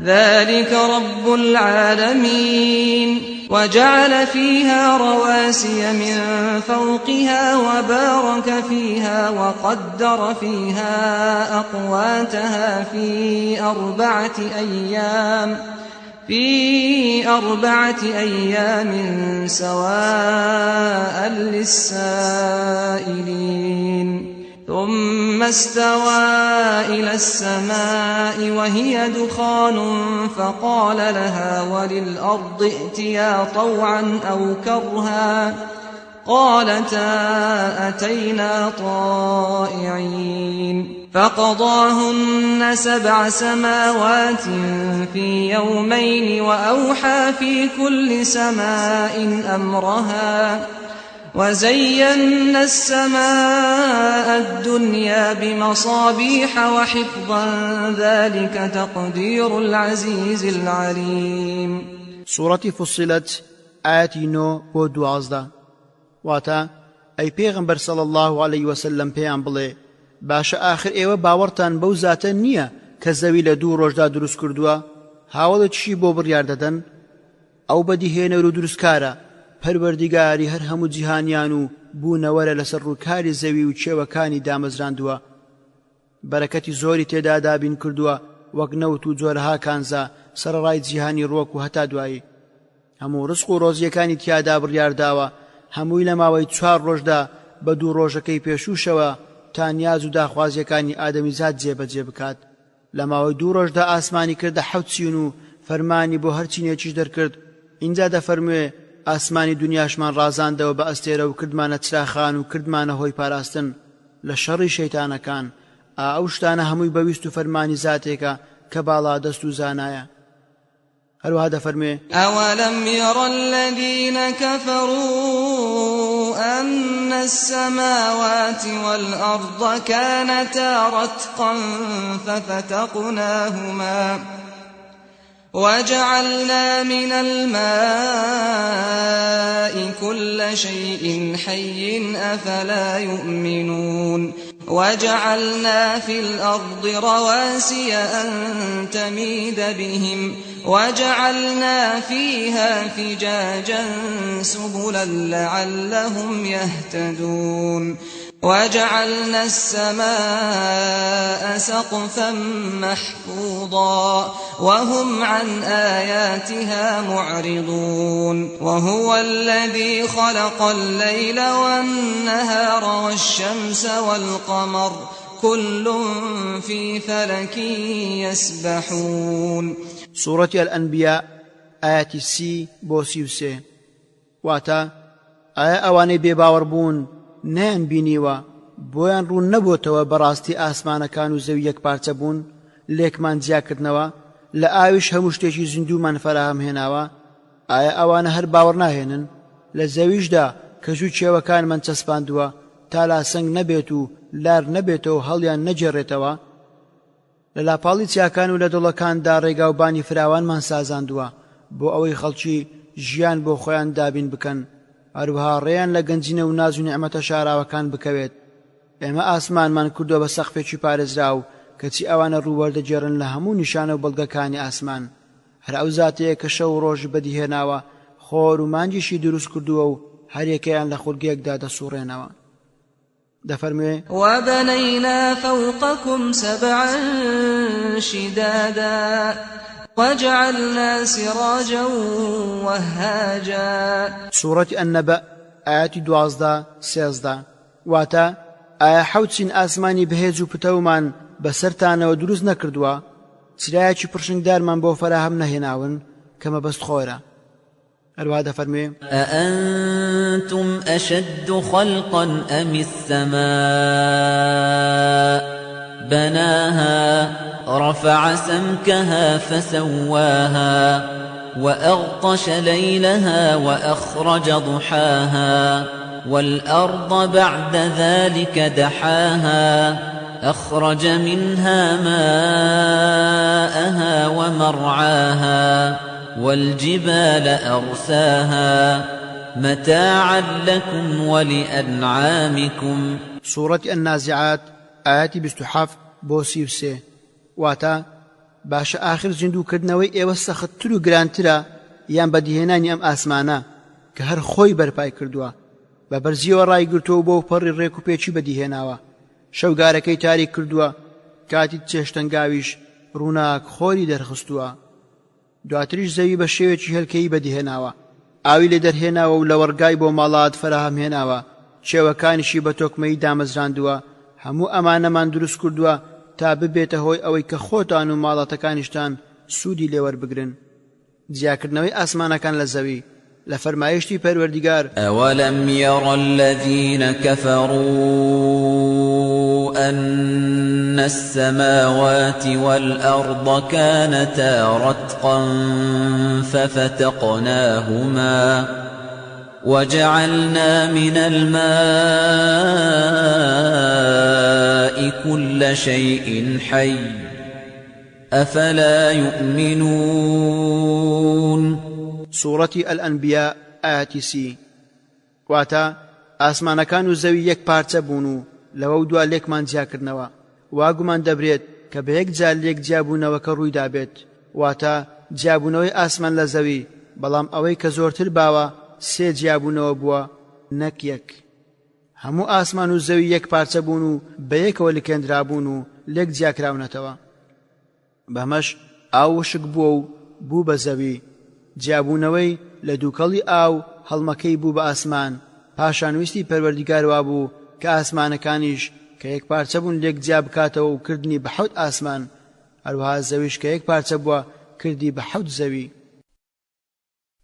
ذلك رب العالمين وجعل فيها رواسي من فوقها وبارك فيها وقدر فيها أقواتها في أربعة أيام سواء للسائلين ثم استوى إلى السماء وهي دخان فقال لها وللأرض ائتيا طوعا أو كرها قالتا أتينا طائعين فقضاهن 7 سماوات في يومين وأوحى في كل سماء أمرها وزينا السماء الدنيا بمصابيح وحفظا ذلك تقدير العزيز العليم. سورة فصلت آياتي 9 بۆ 12. واتا ئەی پێغەمبەر صلی الله عليه وسلم پێیان بڵێ: باشە ئاخر ئێوە باوەڕتان بەو زاتە نییە کە زەوی لە 2 ڕۆژدا دروست کردووە؟ هاوڵێکیشی بۆ بڕیار دەدەن؟ ئەو بەدیهێنەر و دروستکارە، پەروەردیگاری هەر هەموو جیهانیان و بوونەوەرە لەسەر ڕووکاری زەوی و چێوەکانی دامەزراندووە. بەرەکەتی زۆری تێدا دابین کردووە، وەک نەوت و جۆرەها کانزا سەرڕای جیهانی ڕۆک و هەتا دوایی. هەموو ڕزق و ڕۆزیەکانی تیادا بڕیارداوە، هەمووی لە ماوەی 4 ڕۆژدا بە 2 ڕۆژەکەی پێشووشەوە تا نیاز و داخوازیەکانی ئادەمیزاد جێبەجێ بکات. لە ماوەی 2 ڕۆژدا ئاسمانی کردە 7 چین و فەرمانی بۆ هەرچینێکیش دەرکرد. اینجا دەفەرموێ: ئاسمانی دنیاشمان ڕازاندەوە بە ئەستێرە و کردمانە چراخان و کردمانە هۆی پاراستن لە شەڕی شەیتانەکان. ئەو شتانە هەمووی بەویست و فەرمانی زاتێکە کە باڵا دەست و زانایە. هەروەها دەفەرمێ: أولم ير الذين كفروا أن السماوات والأرض كانتا رتقا ففتقناهما وجعلنا من الماء كل شيء حي أفلا يؤمنون وجعلنا في الأرض رواسي أن تميد بهم وجعلنا فيها فجاجا سبلا لعلهم يهتدون وجعلنا السماء سقفا محفوظا وهم عن آياتها معرضون وهو الذي خلق الليل والنهار والشمس والقمر كل في فلك يسبحون. سورة الأنبياء آيات 30 بۆ 33. واتا ئایا ئەوانەی بێباوەڕ بوون نەیان بینیوە بۆیان ڕوون نەبووتەوە بەڕاستی ئاسمانەکان و زەوی یەکپارچە بوون لێکمان جیاکردنەوە لە ئاویش هەموو شتێکی زیندوومان فەراهم هێناوە؟ ئایا ئەوانە هەر باوەڕ ناهێنن لە زەویشدا کەژوو چێوەکانمان چەسپاندووە تا لاسەنگ نەبێت و لار نەبێتەوە هەڵیان نەجێڕێتەوە لە لاپاڵی چیاکان و لە دڵەکاندا ڕێگاوبانی فراوانمان سازاندووە بۆ ئەوەی خەڵکی ژیان بۆ خۆیان دابین بکەن هەروەها ڕێیان لە گەنجینە و ناز و نیعمەتە شاراوەکان بکەوێت ئێمە ئاسمانمان کردووە بە سەقفێکی پارێزرا و کەچی ئەوانە ڕووبەردەجێڕن لە هەموو نیشانە و بەڵگەکانی ئاسمان هەر ئەو زاتەیە کە شەو و ڕۆژ بەدیهێناوە خۆر و مانجیشی دروست کردووە و هەریەکەیان لە خولگەیەکدا دەسوڕێنەوە دەفەرموێ وبنينا فوقكم سبعا شدادا وجعلنا سراجا وهاجا سورة النبأ آيات 12-13 واتا ئایا حەوت ئاسمانی بەهێز و پتەومان بەسەرتانەوە دروست نەکردووە چرایەکی پرشنگدارمان بۆ فەراهەم نەهێناون کە مەبەست خۆرە هەروەها دەفەرموێ أأنتم أشد خلقا أم السماء بناها رفع سمكها فسواها وأغطش ليلها وأخرج ضحاها والأرض بعد ذلك دحاها أخرج منها ماءها ومرعاها والجبال أرساها متاعا لكم ولأنعامكم سورة النازعات آيات 27-33 واتا باش آخر زندو کردنەوەی ئێوە سەختتر و گرانترە یان بەدیهێنانی ئەم ئاسمانە کە هەر خۆی بەرپای کردووە بە بەرزیەوە ڕایگرتووە بۆ پەڕی ڕێک و پێچی بەدیهێناوە شەوگارەکەی تاریک کردووە کاتی چێشتەنگاویش ڕووناک خۆری دەرخستووە دواتریش زەوی بە شێوێکی هەلکەیی بەدیهێناوە ئاوی لێ دەرهێناوە و لە وەرگای بۆ ماڵات فراهەم هێناوە چێوەکانیشی بە تۆکمەی دامەزراندووە هەموو ئەمانەمان دروست کردووە تا ببێتە هۆی ئەوەی کە خۆتان و ماڵاتەکانیشتان سوودی لێوەربگرن جیاکردنەوەی ئاسمانەکان لە زەوی لە فەرمایشتی پەروەردیگار أولم ير الذين كفروا أن السماوات والأرض كانتا رتقا ففتقناهما وجعلنا من الماء كل شيء حي أفلا يؤمنون سورة الأنبياء آيات 30 واتا ئاسمانەکان و زەوی یەک پارچە بوون و لەوە دوا لێکمان جیاکردنەوە واگومان دەبرێت کە بە یەک جار لێک جیابوونەوەکە ڕوویدا بێت واتە جیابوونەوەی ئاسمان لە زەوی بەڵام ئەوەی کە زۆرتر باوە سێ جیابوونەوە بووە نەک یەک هەموو ئاسمان و زەوی یەک پارچە بوون و بە یەکەوە لکێنرابوون و لێک جیاکراونەتەوە بەمەش ئاو وشک بووە و بوو بە زەوی جیابوونەوەی لە دووکەڵی ئاو هەڵمەکەی بوو بە ئاسمان پاشان ویستی پەروەردیگاروا بوو کە ئاسمانەکانیش کە یەک پارچە بوون لێک جیا بکاتەوە و کردنی بە حەوت ئاسمان هەروەها زەویش کە یەک پارچە بووە کردی بە حەوت زەوی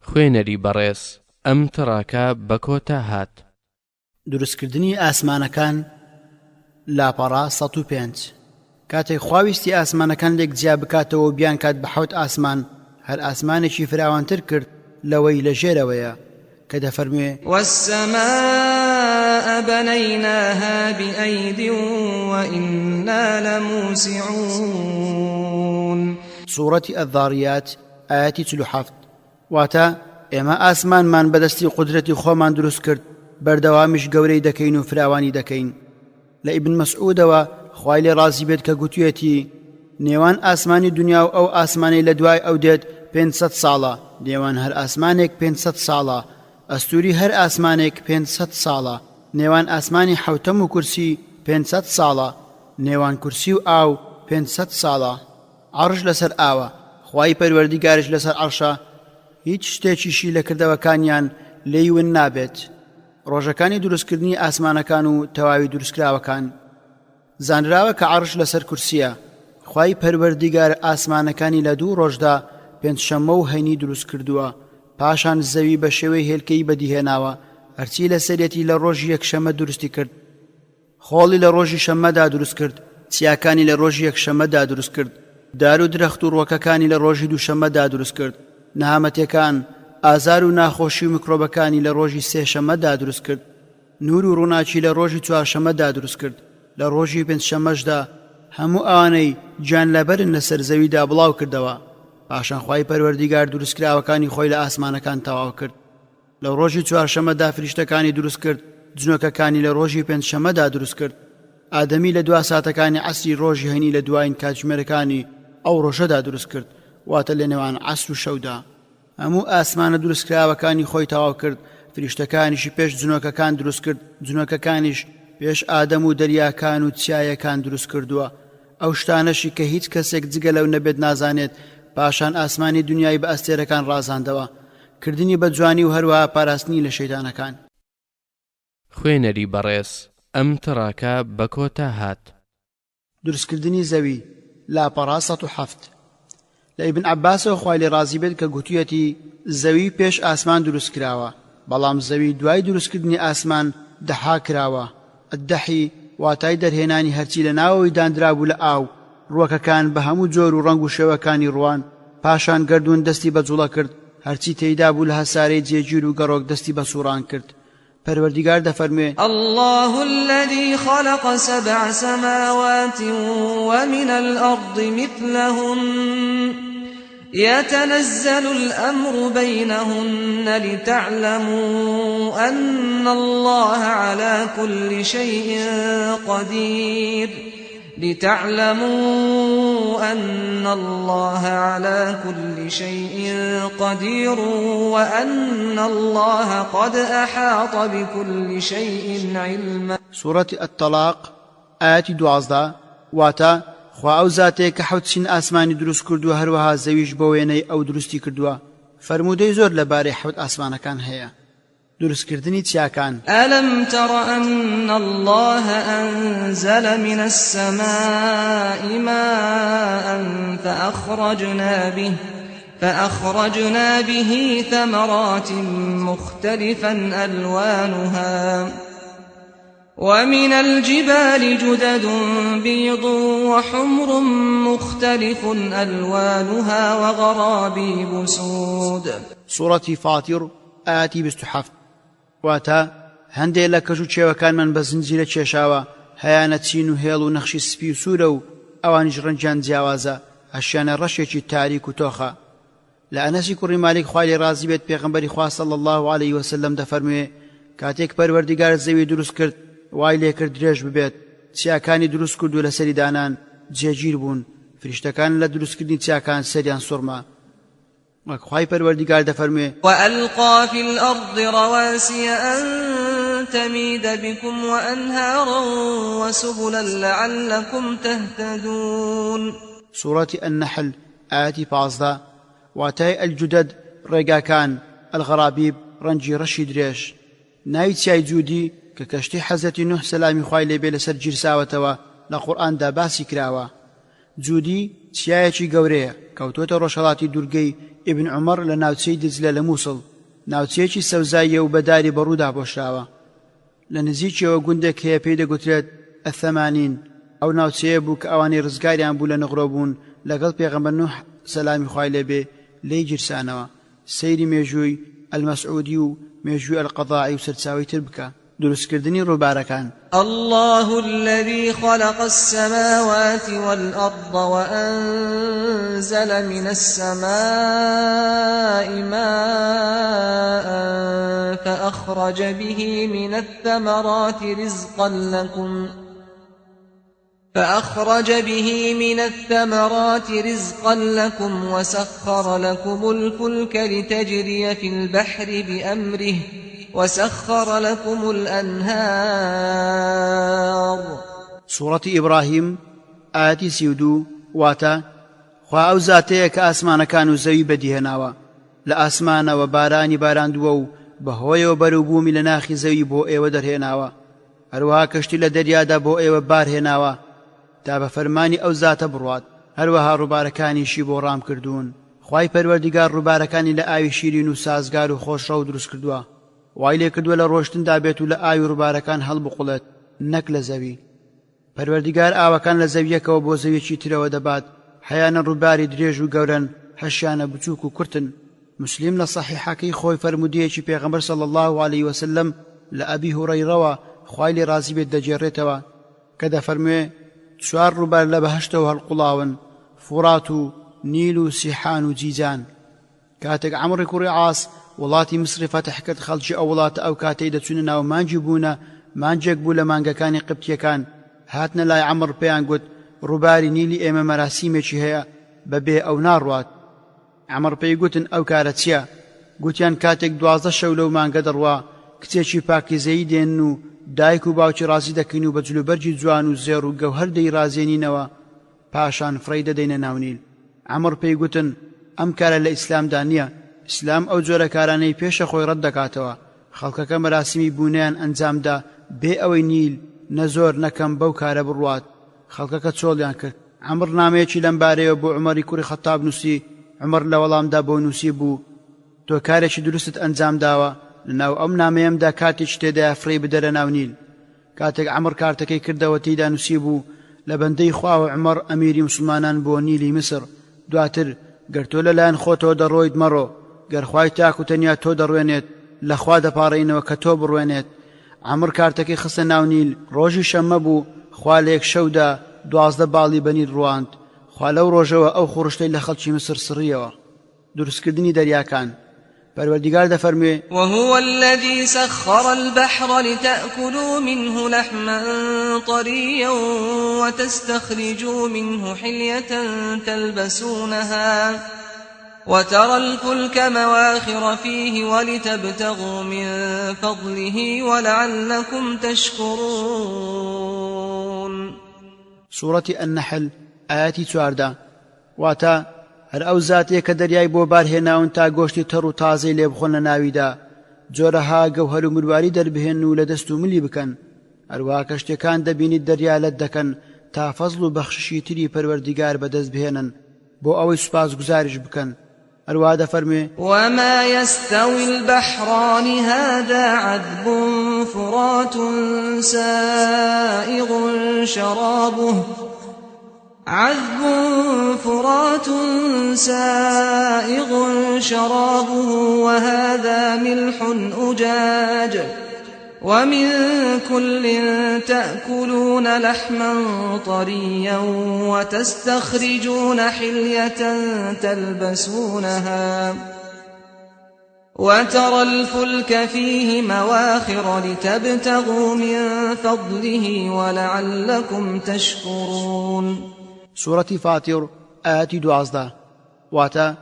خوێنەری بەڕێز ئەم تڕاکە بە کۆتا هات دروستکردنی ئاسمانەکان لاپەڕا 105 کاتێک خواویستی ئاسمانەکان لێک جیا بکاتەوە و بیان کات بە حەوت ئاسمان هەر ئاسمانێکی فراوانتر کرد لەوەی لە ژێرەوەیە کە دەفەرموێ والسماء بنيناها بأيد وإنا لموسعون سورة الذاريات آيات 47 واتا ئێمە ئاسمانمان بەدەستی قودرەتی خۆمان دروست کرد بەردەوامیش گەورەی دەکەین و فراوانی دەکەین لە ئیبن مەسعودەوە خوای لێ ڕازی بێت کە گوتوویەتی نێوان ئاسمانی دنیا و ئەو ئاسمانەی لە دوای ئەو دێت 500 ساڵە نێوان هەر ئاسمانێک 500 ساڵە ئەستوری هەر ئاسمانێک 500 ساڵە نێوان ئاسمانی حەوتەم و کورسی 500 ساڵە نێوان کورسی و ئاو 500 ساڵە عەرش لەسەر ئاوە خوای پەروەردیگارش لەسەر عەرشە هیچ شتێکیشی لە کردەوەکانیان لێی ون نابێت ڕۆژەکانی دروستکردنی ئاسمانەکان و تەواوی دروستکراوەکان زانراوە کە عەرش لەسەر کورسیە خوای پەروەردیگار ئاسمانەکانی لە دوو ڕۆژدا پێنجشەممە و هەینی دروست کردووە پاشان زەوی بە شێوەی هێلکەی بەدیهێناوە هەرچی لە سەرەتی لە ڕۆژی یەکشەممە دروستی کرد خۆڵی لە ڕۆژی شەممەدا دروست کرد چیاکانی لە ڕۆژی یەکشەممەدا دروست کرد دار و درەخت و ڕۆکەکانی لە ڕۆژی دووشەممەدا دروست کرد نەهامەتەکان ئازار و ناخۆشی و میکرۆبەکانی لە ڕۆژی سێشەمەدا دروست کرد، نور و ڕووناکی لە ڕۆژی چوارشەمەدا دروست کرد، لە ڕۆژی پێنجشەمەشدا هەموو ئەوانەی گیان لەبەرن لەسەر زەویدا بڵاو کردەوە. پاشان خوای پەروەردیگار دروستکراوەکانی خۆی لە ئاسمانەکان تەواو کرد. لە ڕۆژی چوارشەمەدا فریشتەکانی دروست کرد، جنۆکەکانی لە ڕۆژی پێنجشەمەدا دروست کرد. ئادەمی لە دوا ساتەکانی عەسری ڕۆژی هەنی لە دوایین کاتژمێرەکانی ئەو ڕۆژەدا دروست کرد، واتە لە نێوان عەسر و شەودا. هەموو ئاسمانە دروستکراوەکانی خۆی تەواو کرد، فریشتەکانیشی پێش جنۆکەکان دروست کرد، جنۆکەکانیش پێش ئادەم و دەریاکان و چیایەکان دروست کردووە. ئەو شتانەشی کە هیچ کەسێک جگە لەو نەبێت نازانێت، پاشان ئاسمانی دنیای بە ئەستێرەکان ڕازاندەوە، کردنی بە جوانی و هەروەها پاراستنی لە شەیتانەکان. خوێنەری بەڕێز ئەم تڕاکە بە کۆتا هات. دروستکردنی زەوی لاپەڕا 107. لە ئیبن عەباسەوە خوای لێ ڕازی بێت کە گوتوویەتی زەوی پێش ئاسمان دروست کراوە، بەڵام زەوی دوای دروستکردنی ئاسمان دەحا کراوە. ئەدەحی واتای دەرهێنانی هەرچی لە ناوەوەی دانرابوو لە ئاو، ڕووەکەکان بە هەموو جۆر و ڕەنگ و شێوەکانی ڕوان، پاشان گەردوون دەستی بە جوڵە کرد، هەرچی تێیدا بوو لە هەسارەی جێگیر و گەڕۆک دەستی بە سوڕان کرد. پەروەردیگار دەفەرمێ: الله الذي خلق 7 سماوات ومن الأرض مثلهن يتنزل الأمر بينهن لتعلموا أن الله على كل شيء قدير وأن الله قد أحاط بكل شيء علما. سورة الطلاق آيات 12. واتا خوا ئەو زاتەیە کە حەوت چین ئاسمانی دروست کردووە، هەروەها زەویش بۆ وێنەی ئەو دروستی کردووە. فەرموودەی زۆر لەبارەی حەوت ئاسمانەکان هەیە. دروستکردنی چیاکان. ألم تر أن الله أنزل من السماء ماء فأخرجنا به ثمرات مختلفا ألوانها ومن الجبال جدد بيض وحمر مختلف ألوانها وغرابيب سود. سورة فاطر آيات 27. واتا هەندێک لە کەژ و چێوەکانمان بە زنجیرە کێشاوە، هەیانە چین و هێڵ و نەخشی سپی و سوورە و ئەوانیش ڕەنگیان جیاوازە، هەشیانە ڕەشێکی تاریک و تۆخە. لە ئەنەسی کوڕی مالیک خوای لێ ڕازی بێت پێغەمبەری خوا صلی الله علیه وسلم دەفەرموێ کاتێک پەروەردیگار زەوی دروست کرد، وای لێ کرد درێژ ببێت، چیاکانی دروست کرد و لەسەری دانان جێگیر بوون، فریشتەکان لە دروستکردنی چیاکان سەریان سوڕما. وەک خوای پەروەردیگار دەفەرموێ: وألقى في الأرض رواسي أن تميد بكم وأنهارا وسبلا لعلكم تهتدون. سورة النحل آيات 15. واتای الجدد ڕێگاکان، الغرابیب ڕەنگی ڕەشی درێژ. ناوی چیای جوودی کە کەشتی حەزەتی نوح سەلامی خوای لێبێ لەسەر گیرساوەتەوە لە قورئاندا باسی کراوە. جوودی چیایەکی گەورەیە، کەوتوتە ڕۆژهەڵاتی دوورگەی ئیبن عومەر لە ناوچەی دجلە لە مووسڵ، ناوچەیەکی سەوزاییە و بەداری بەڕوودا پۆشراوە. لە نزیکیەوە گوندێک هەیە پێی دەگوترێت ئەثەمانین. ئەو ناوچەیە بوو کە ئەوانەی ڕزگاریان بوو لە نەغڕۆ بوون لەگەڵ پێغەمبەر نوح سەلامی خوای لێبێ لێی گیرسانەوە. سەیری مێژووی ئەلمەسعودی و مێژووی ئەلقەضاعی و سەرچاوی تر بکە. دروستکردنی ڕووبارەکان. الله الذي خلق السماوات والأرض وأنزل من السماء ماء فأخرج به من الثمرات رزقا لكم وسخر لكم الفلك لتجري في البحر بأمره وسخر لكم الأنهار. سورة إبراهيم آيات 32. واتا خوا ئەو زاتەیە کە ئاسمانەکان و زەوی بەدیهێناوە، لە ئاسمانەوە بارانی باراندووە و بەهۆیەوە بەروبوومی لە ناخی زەوی بۆ ئێوە دەرهێناوە، هەروەها کەشتی لە دەریادا بۆ ئێوە بارهێناوە تا بە فەرمانی ئەو زاتە بڕوات، هەروەها ڕووبارەکانیشی بۆ ڕام کردوون. خوای پەروەردیگار ڕووبارەکانی لە ئاوی شیرین و سازگار و خۆشڕە و دروست کردووە، وای لێ کردووە لە ڕۆشتندا بێت و لە ئاوی ڕووبارەکان هەڵبقوڵێت نەک لە زەوی. پەروەردیگار ئاوەکان لە زەویەکەوە بۆ زەویەکی ترەوە دەبات، هەیانە ڕووباری درێژ و گەورن، هەشیانە بچووک و کورتن. مسلم لصحيحكي خوي فرمودية پیغمبر صلى الله عليه وسلم لأبي هريرة خوالي رازي بيت دجيرتوا كذا فرمي چوار روبار لبهشتو هالقلاون فرات نيل سيحان جيزان كاتك عمرو كوري عاص وڵاتی مصر فتح کرد خەڵکی ئەو وڵاتە ئەو کاتەی دەچونە ناو مانجی بوونە مانجێک بوو لە مانگەکانی قبتیەکان هاتنە لای عەمڕ پێیان گوت ڕووباری نیلی ئێمە مەراسیمێکی هەیە بەبێ ئەو ناڕوات عەمڕ پێی گوتن ئەو کارە چییە گوتیان کاتێک 12 شەو لەو مانگە دەڕوا کچێکی پاکیزەیی دێن و دایک و باوکی ڕازی دەکەین و بە جلوبەرجی جوان و زێڕ و گەوهەر دەیڕازێنینەوە پاشان فڕەی دەدەینە ناونیل عەمڕ پێی گوتن ئەم کارە لە ئیسلامدا نییە ئیسلام ئەو جۆرە کارانەی پێشە خۆی ڕەت دەکاتەوە خەڵکەکە مەراسیمی بوونیان ئەنجامدا بێ ئەوەی نیل نە زۆر نەکەم بەو کارە بڕوات خەڵکەکە چۆڵیان کرد عەمڕ نامەیەکی لەم بارەیە بۆ عومەری کوڕی خەتاب نووسی عومەر لە وەڵامدا بۆ نووسی بوو تۆ کارێکی دروستت ئەنجام داوە لەناو ئەم نامەیەمدا کاتێکی تێدایە فڕێ بدەرە ناو نیل کاتێک عەمڕ کارتەکەی کردەوە تێیدا نووسی بوو لە بەندەی خواوە عومەر ئەمیری موسڵمانان بۆ نیلی میسر دواتر گەر تۆ لەلایەن خۆتەوە دەڕۆیت مەڕۆ گەرخوای تاک و تەنیا تۆ دەڕوێنێت لەخوا دەپاڕێنەوە کە تۆ بڕوێنێت عەمڕ کارتەکەی خستە ناو نیل ڕۆژی شەممە بوو خوا لە یەک شەودا 12 باڵی بەنیل ڕواند خوا لەو ڕۆژەوە ئەو خوڕشتەی لە خەڵکی مسر سڕیەوە دروستکردنی دەریاکان پەروەردیگار دەفەرموێ وهو الذي سخر البحر لتأكلوا منه لحما طريا وتستخرجوا منه حلية تلبسونها وترى الفلك مواخر فيه ولتبتغوا من فضله ولعلكم تشكرون سورة النحل آياتي 14 واتا هەر ئەو زاتێک کە دەریای بۆ بارهێناون تا گۆشتی تەڕ و تازەی لێ بخۆن لە ناویدا جۆرەها گەوهەر و مرواری دەربهێن و لە دەست و ملی بکەن هەروەها کە شتێکان دەبینیت دەریا لەت دەکەن تا فەزڵ و بەخششی تری پەروەردیگار بەدەست بهێنن بۆ ئەوەی سوپاس گوزاریش بکەن هەروەها دەفەرمێ وما يستوي البحران هذا عذب فرات سائغ شرابه وهذا ملح أجاج ومن كل تأكلون لحما طريا وتستخرجون حلية تلبسونها وترى الفلك فيه مواخر لتبتغوا من فضله ولعلكم تشكرون سورة فاتر آياتي 12 واتا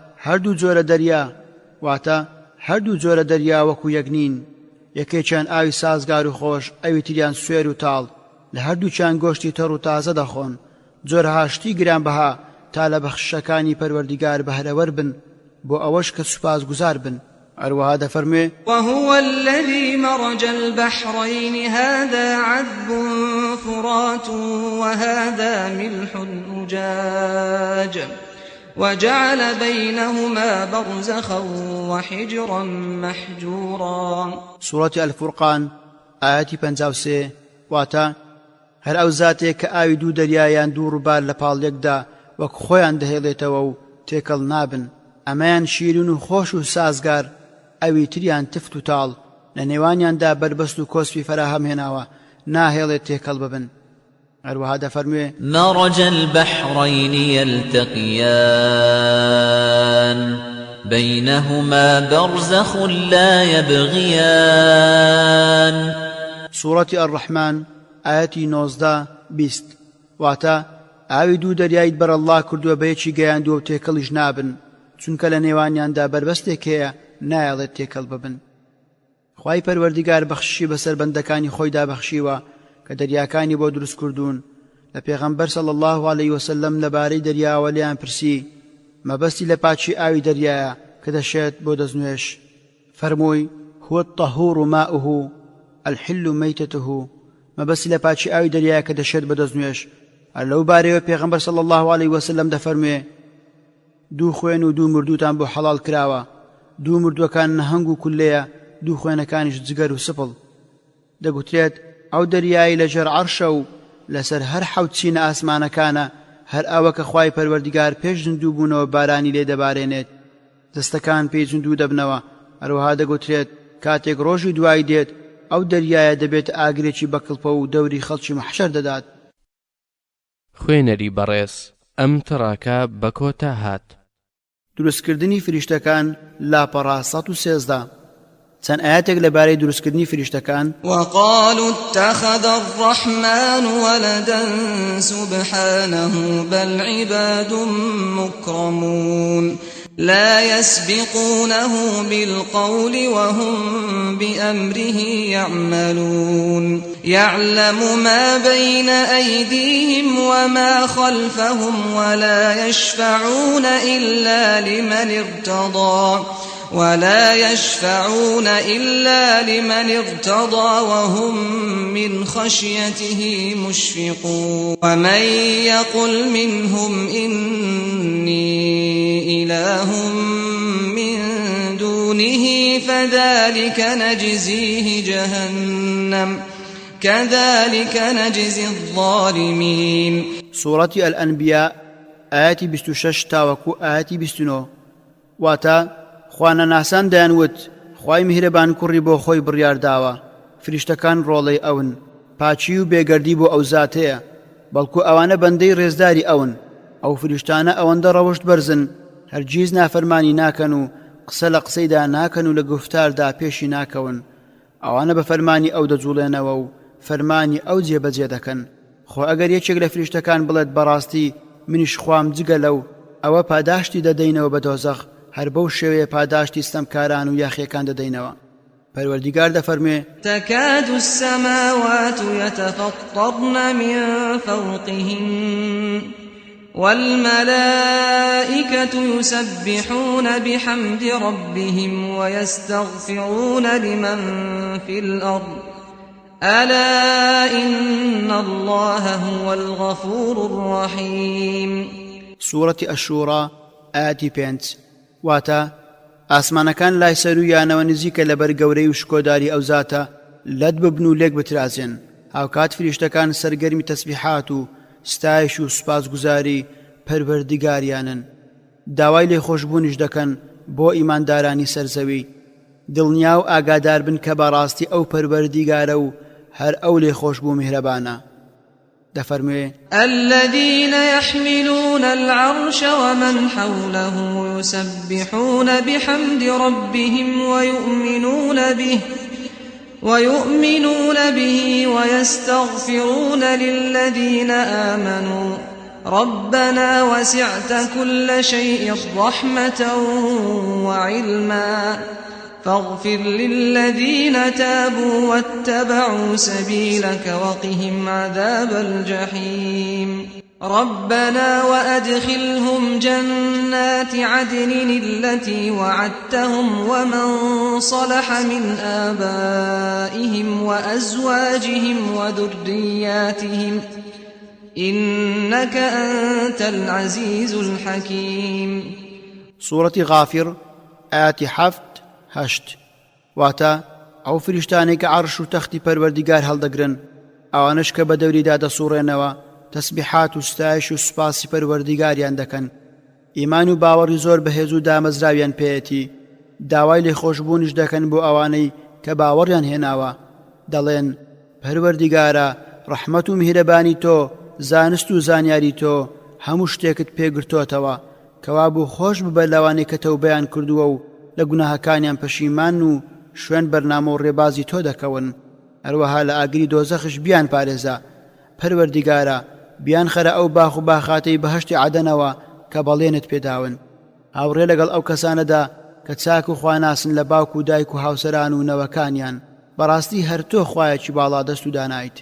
هردو جۆرە دەریا وەکو یەکنین یەکێکیان ئاوی سازگار و خۆش ئەوی تریان سوێر و تاڵ لە هەردووچیان گۆشتی تەڕ و تازە دەخۆن جۆرەها شتی گرانبەها تا لە بەخشەکانی پەروەردیگار بەهرەوەر بن بۆ ئەوەش کە سوپاس گوزار بن هەروەها دەفەرموێ وهو الذي مرج البحرين هذا عذب فرات وهذا ملح أجاج وجعل بينهما برزخا وحجرا محجورا سورة الفرقان آياتي 53 واتا هەر ئەو زاتێک کە ئاوی دوو دەریایان دوو ڕووبار لە پاڵیەکدا وەک خۆیان دەهێڵێتەوە و تێکەڵ نابن ئەمەیان شیرین و خۆش و سازگار ئەوی تریان تفت و تاڵ لە نێوانیاندا بربەست و کۆسپی فەراهەم هێناوە ناهێڵێت تێکەڵ ببن هەروەها دەفەرموێ مرج البحرين يلتقيان بينهما برزخ لا يبغيان سورة الرحمن آياتي 19-20 واتا ئاوی دوو دەریایت بەر ئەڵڵا کردووە بەیەکی گەیاندووە و تێکەڵیش نابن چونکە لە نێوانیاندا بربەستێک هەیە نایەڵێت تێکەڵ ببن خوای پەروەردیگار بەخششی بەسەر بەندەکانی خۆیدا بەخشیوە کە دەریاکانی بۆ دروست کردوون لە پێغەمبەر صلی الله عليه وسلم لەبارەی دەریاوە لیان پرسی مەبەستی لە پاچی ئاوی دەریایە کە دەشێت بۆ دەستنوێش فەرمووی هو الطهور ماؤه الحل ميتته مەبەستی لە پاچی ئاوی دەریایە کە دەشێت بە دەستنوێش هەر لەو بارەیەوە پێغەمبەر صلی الله عليه وسلم دەفەرموێ دوو خوێن و دوو مردووتان بۆ حەڵال کراوە دوو مردووەکان نەهەنگ و کولەیە دوو خوێنەکانیش جگەر و سپڵ دەگوترێت ئەو دەریایی لەژێر عەرشە و لەسەر هەر حەوت چینە ئاسمانەکانە هەر ئەوە کە خوای پەروەردیگار پێش زیندوو بوونەوە بارانی لێ دەبارێنێت دەستەکان پێی جوندوو دەبنەوە. هەروەها دەگوترێت کاتێک ڕۆژی دوای دێت ئەو دەریایە دەبێت ئاگرێکی بەکڵپە و دەوری خەڵکی محشەر دەدات. خوێنەری بەڕێز ئەم تڕاکە بە کۆتا هات. دروستکردنی فریشتەکان لاپەڕا 113 چەند ئاەتێک لەبارەی دروستکردنی فریشتەکان. وقالوا اتخذ الرحمن ولدا سبحانه بل عباد مكرمون لا يسبقونه بالقول وهم بأمره يعملون يعلم ما بين أيديهم وما خلفهم ولا يشفعون إلا لمن ارتضى وهم من خشيته مشفقون ومن يقل منهم إني إله من دونه فذلك نجزيه جهنم كذلك نجزي الظالمين. سورة الأنبياء آيات 26 تاوكو آيات 29 واتا خوانە ناسان دەیانوت خوای میهرەبان کوڕی بۆ خۆی بڕیار داوە. فریشتەکان ڕۆڵەی ئەون، پاچی و بێگەردی بۆ ئەو زاتەیە، بەڵکو ئەوانە بەندەی ڕێزداری ئەون. ئەو فریشتانە ئەوەندە ڕەوشت بەرزن هەرگیز نافەرمانی ناکەن و قسە لە قسەیدا ناکەن و لە گفتاردا پێشی ناکەون. ئەوانە بە فەرمانی ئەو دەجوڵێنەوە و فەرمانی ئەو جێبەجێ دەکەن. خۆ ئەگەر یەکێک لە فریشتەکان بڵێت بەڕاستی منیش خوام جگە لەو، ئەوە پاداشتی دەدەینەوە بە دۆزەخ، هەر بەو شێوەیە پاداشتی ستەمکاران و یاخیەکان دەدەینەوە. پەروەردیگار دەفەرمێ تكاد السماوات يتفطرن من فوقهن والملائكة يسبحون بحمد ربهم ويستغفرون لمن في الأرض ألا إن الله هو الغفور الرحيم. سورة الشورى آية 5 واتا ئاسمانەکان لای سەرویانەوە نزیکە لەبەر گەورەی و شکۆداری ئەو زاتە لەت ببن و لێک بترازێن. هاوکات فریشتەکان سەرگەرمی تەسبیحات و ستایش و سوپاسگوزاری پەروەردیگاریانن. داوای لێخۆشبوونیش دەکەن بۆ ئیماندارانی سەرزەوی. دڵنیا و ئاگادار بن کە بەڕاستی ئەو پەروەردیگارە و هەر ئەو لێخۆشبوو میهرەبانە. دفرمي الذين يحملون العرش ومن حوله يسبحون بحمد ربهم ويؤمنون به ويستغفرون للذين آمنوا ربنا وسعت كل شيء رحمة وعلما فاغفر للذين تابوا واتبعوا سبيلك وقهم عذاب الجحيم ربنا وأدخلهم جنات عدن التي وعدتهم ومن صلح من آبائهم وأزواجهم وذرياتهم إنك أنت العزيز الحكيم. سورة غافر آيات 7-8 واتا ئەو فریشتانێک کە عەرش و تەختی پەروەردیگار هەڵدەگرن ئەوانش کە بە دەوریدا دەسوڕێنەوە تەسبیحات و ستایش و سوپاسی پەروەردیگاریان دەکەن. ئیمان و باوەڕی زۆر بەهێز و دامەزراویان پێیەتی. داوای لێخۆشبوونیش دەکەن بۆ ئەوانەی کە باوەڕیان هێناوە. دەڵێن پەروەردیگارە ڕەحمەت و میهرەبانی تۆ، زانست و زانیاری تۆ هەموو شتێکت پێگرتۆتەوە، کەوا بوو خۆش ببە لەوانەی کە تەوبەیان کردووە و لە گوناهەکانیان پەشیمان و شوێن بەرنامە و ڕێبازی تۆ دەکەون. هەروەها لە ئاگری دۆزەخش بیان پارێزە. پەروەردیگارە بیان خەرە ئەو باخ و باخاتەی بەهەشتی عەدەنەوە کە بەڵێنت پێداون. هاوڕێ لەگەڵ ئەو کەسانەدا کە چاک و خواناسن لە باوک و دایک و هاوسەران و نەوەکانیان. بەڕاستی هەر تۆ خوایەکی باڵا دەست و دانایت.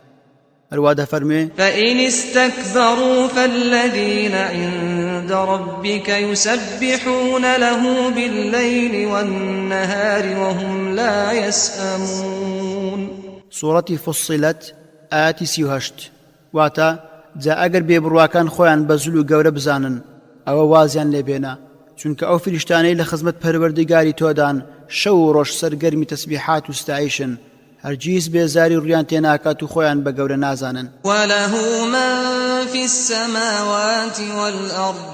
هەروە دەفەرمێ فإن استكبروا فالذين عند ربك يسبحون له بالليل والنهار وهم لا يسأمون. سورة فصلت آيات 38 واتا جا ئەگەر بێبڕواکان خۆیان بەزل و گەورە بزانن ئەوە وازیان لێبێنە، چونکە ئەو فریشتانەی لە خزمەت پەروەردیگاری تۆدان شەو و ڕۆژ سەرگەرمی تەسبیحات و ستایشن، هەرگیز بێزاری ڕویان تێناکات و خۆیان بە گەورە نازانن. وله من في السماوات والأرض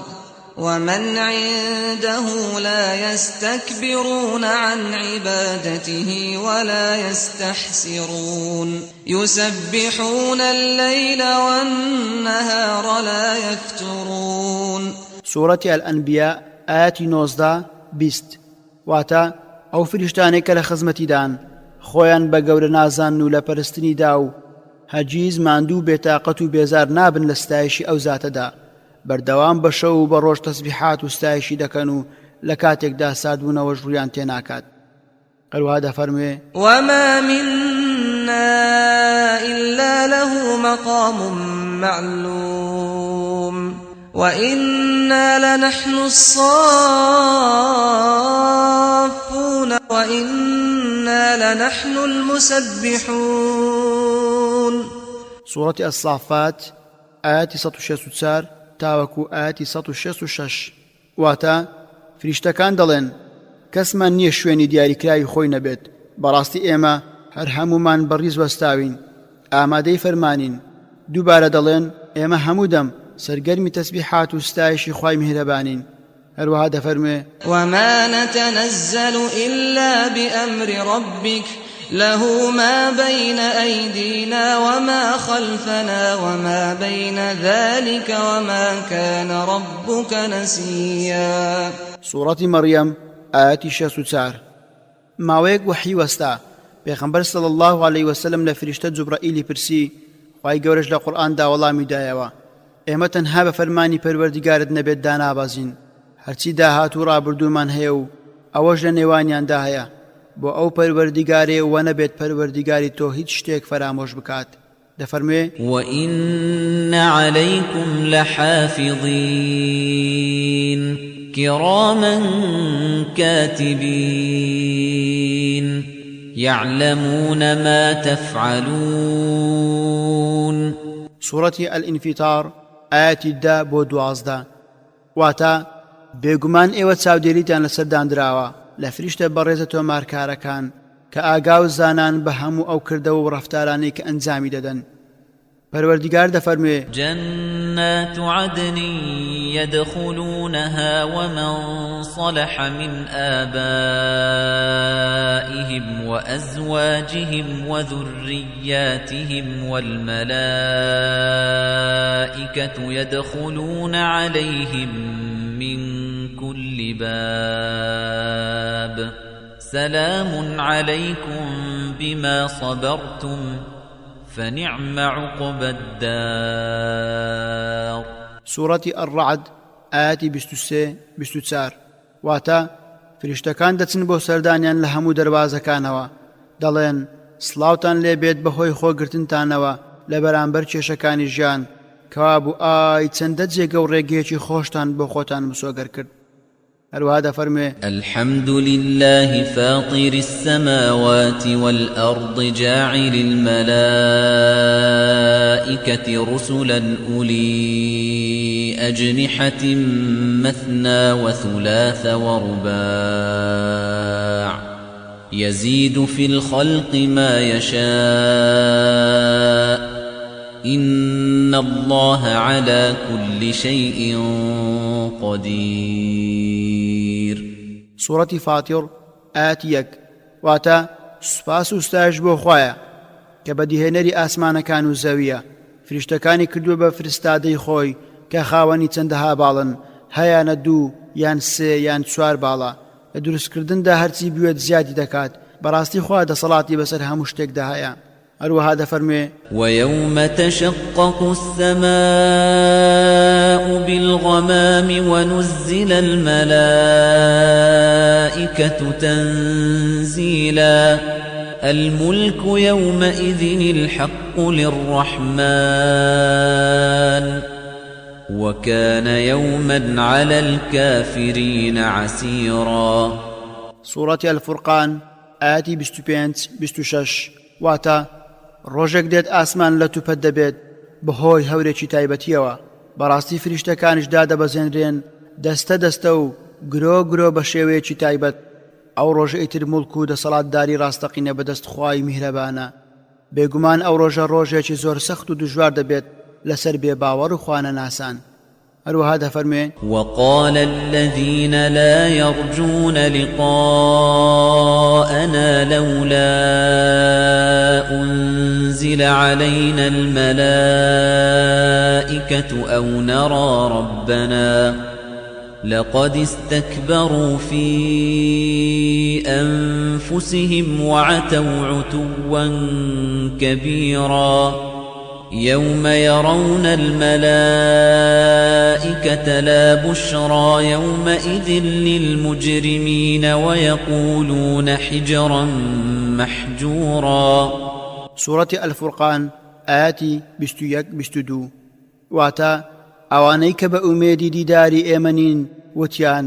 ومن عنده لا يستكبرون عن عبادته ولا يستحسرون يسبحون الليل والنهار لا يفترون. سورة الأنبياء آيات 19-20 واتا ئەو فریشتانەی کە لە خزمەتیدان خۆیان بە گەورە نازان و لە پەرستنیدا و هەرگیز ماندوو بێتاقەت و بێزار نابن لە ستایشی ئەو زاتەدا بەردەوام بە شەو و بە ڕۆژ تەسبیحات و ستایشی دەکەن و لە کاتێکدا سادبوونەوە ژووریان تێناکات. هەروەها دەفەرموێ وما منا إلا له مقام معلوم وإنا لنحن الصافون وإنا لنحن المسبحون. سورة الصافات آيات 164 تاوەکو آياتی 166 واتە فریشتەکان دەڵێن کەسمان نییە شوێنی دیاریکراوی خۆی نەبێت بەڕاستی ئێمە هەر هەمومان بەڕیز وەستاوین ئامادەی فەرمانین. دووبارە دەڵێن ئێمە هەموو دەم سەرگەرمی تەسبیحات و ستایشی خوای میهرەبانین. هەروەها دەفەرمێ وما نتنزل إلا بأمر ربك له ما بين أيدينا وما خلفنا وما بين ذلك وما كان ربك نسيا. سورة مريم آياتي 64 ماوەیەک وحی وەستا پێغەمبەر صلی الله عليه وسلم لە فریشتە جوبرائیلی پرسی خوای گەورەش لە قورئاندا وەڵامی دایەوە ئێمە تەنها بە فەرمانی پەروەردیگارت نەبێت دانابازین هەرچی داهات و ڕابردوومان هەیە و ئەوەش لە نێوانیاندا هەیە بۆ ئەو پەروەردیگارێ وە نەبێت پەروەردیگاری تۆ هیچ شتێک فەرامۆش بکات. دەفەرموێ وإن عليكم لحافظين كراما كاتبين يعلمون ما تفعلون. سورة الانفطار آياتي 10 بۆ 12 واتە بێگومان ئێوە چاودێریتان لەسەردانراوە لە فریشتە بەڕێزە تۆمارکارەکان کە ئاگا و زانان بە هەموو ئەو کردەوە و ڕەفتارانەی کە ئەنجامی دەدەن. پەروەردیگار دەفەرموێ جنات عدن يدخلونها ومن صلح من آبائهم وأزواجهم وذرياتهم والملائكة يدخلون عليهم من كل باب سلام عليكم بما صبرتم فنعم عقبى الدار. سورة الرعد آياتي 23-24 واتا فریشتەکان دەچن بۆ سەردانیان لە هەموو دەروازەکانەوە دەڵێن سڵاوتان لێ بێت بەهۆی خۆگرتنتانەوە لە بەرامبەر کێشەکانی ژیان کەوا بوو ئای چەندە جێگە و ڕێگەیەکی خۆشتان بۆ خۆتان مسۆگەر کرد. هەروەها دەفەرمێ الحمد لله فاطر السماوات والأرض جاعل الملائكة رسلا أولي أجنحة مثنى وثلاث ورباع يزيد في الخلق ما يشاء إن الله على كل شيء قدير. سورة فاطر آيات 1 واتا سپاس و ستایش بۆ خوایە کە بەدیهێنەری ئاسمانەکان و زەویە فریشتەکانی کردووە بە فرستادەی خۆی کە خاوەنی چەندەها باڵن هەیانە 2 یان 3 یان 4 باڵە لە دروستکردندا هەرچی بوێت زیادی دەکات بەڕاستی خوا دەسەڵاتی بەسەر هەموو شتێکدا هەیە. هەروەها دەفەرمێ ويوم تشقق السماء بالغمام ونزل الملائكة تنزيلا الملك يومئذ الحق للرحمن وكان يوما على الكافرين عسيرا. سورة الفرقان آياتي 25-26 واتا ڕۆژێک دێت ئاسمان لە توپەت دەبێت بەهۆی هەورێکی تایبەتیەوە بەڕاستی فریشتەکانیش دادەبەزێنرێن دەستە دەستە و گرۆ گرۆ بە شێوەیەکی تایبەت ئەو ڕۆژە ئیتر موڵک و دەسەڵاتداری ڕاستەقینە بەدەست خوای میهرەبانە بێگومان ئەو ڕۆژە ڕۆژێکی زۆر سەخت و دژوار دەبێت لەسەر بێباوەڕ و خوانە ناسان. هەروەها دەفەرمێ وقال الذين لا يرجون لقاءنا لولا أنزل علينا الملائكة أو نرى ربنا لقد استكبروا في أنفسهم وعتوا عتوا كبيرا يوم يرون الملائكة لا بشرى يومئذ للمجرمين ويقولون حجرا محجورا سورة الفرقان آياتي 21-22 واتا ئەوانەی کە بە ئومێدی دیداری ئێمەنین وتیان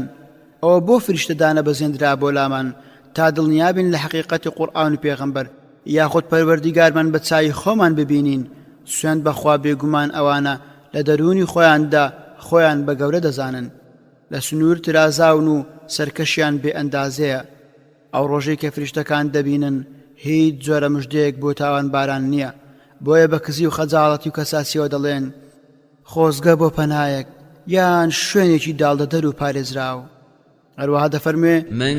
ئەوە بۆ فریشتەدانە بەزێنرا بۆ لامان تا دڵنیابین لە حەقیقەتی قورئان و پێغەمبەر یاخود پەروەردیگارمان بە چای خۆمان ببینین سوێند بەخوا بێگومان ئەوانە لە دەرونی خۆیاندا خۆیان بە گەورە دەزانن لە سنوور ترازاون و سەرکەشیان بێ ئەندازەیە ئەو ڕۆژەی کە فریشتەکان دەبینن هیچ جۆرە مژدەیەک بۆ تاوان باران نییە بۆیە بە کزی و خەجاڵەتی و کەساسیەوە دەڵێن خۆزگە بۆ پەنایەک یان شوێنێکی داڵدەدەر و پارێزراو هەروەها دەفەرمێ من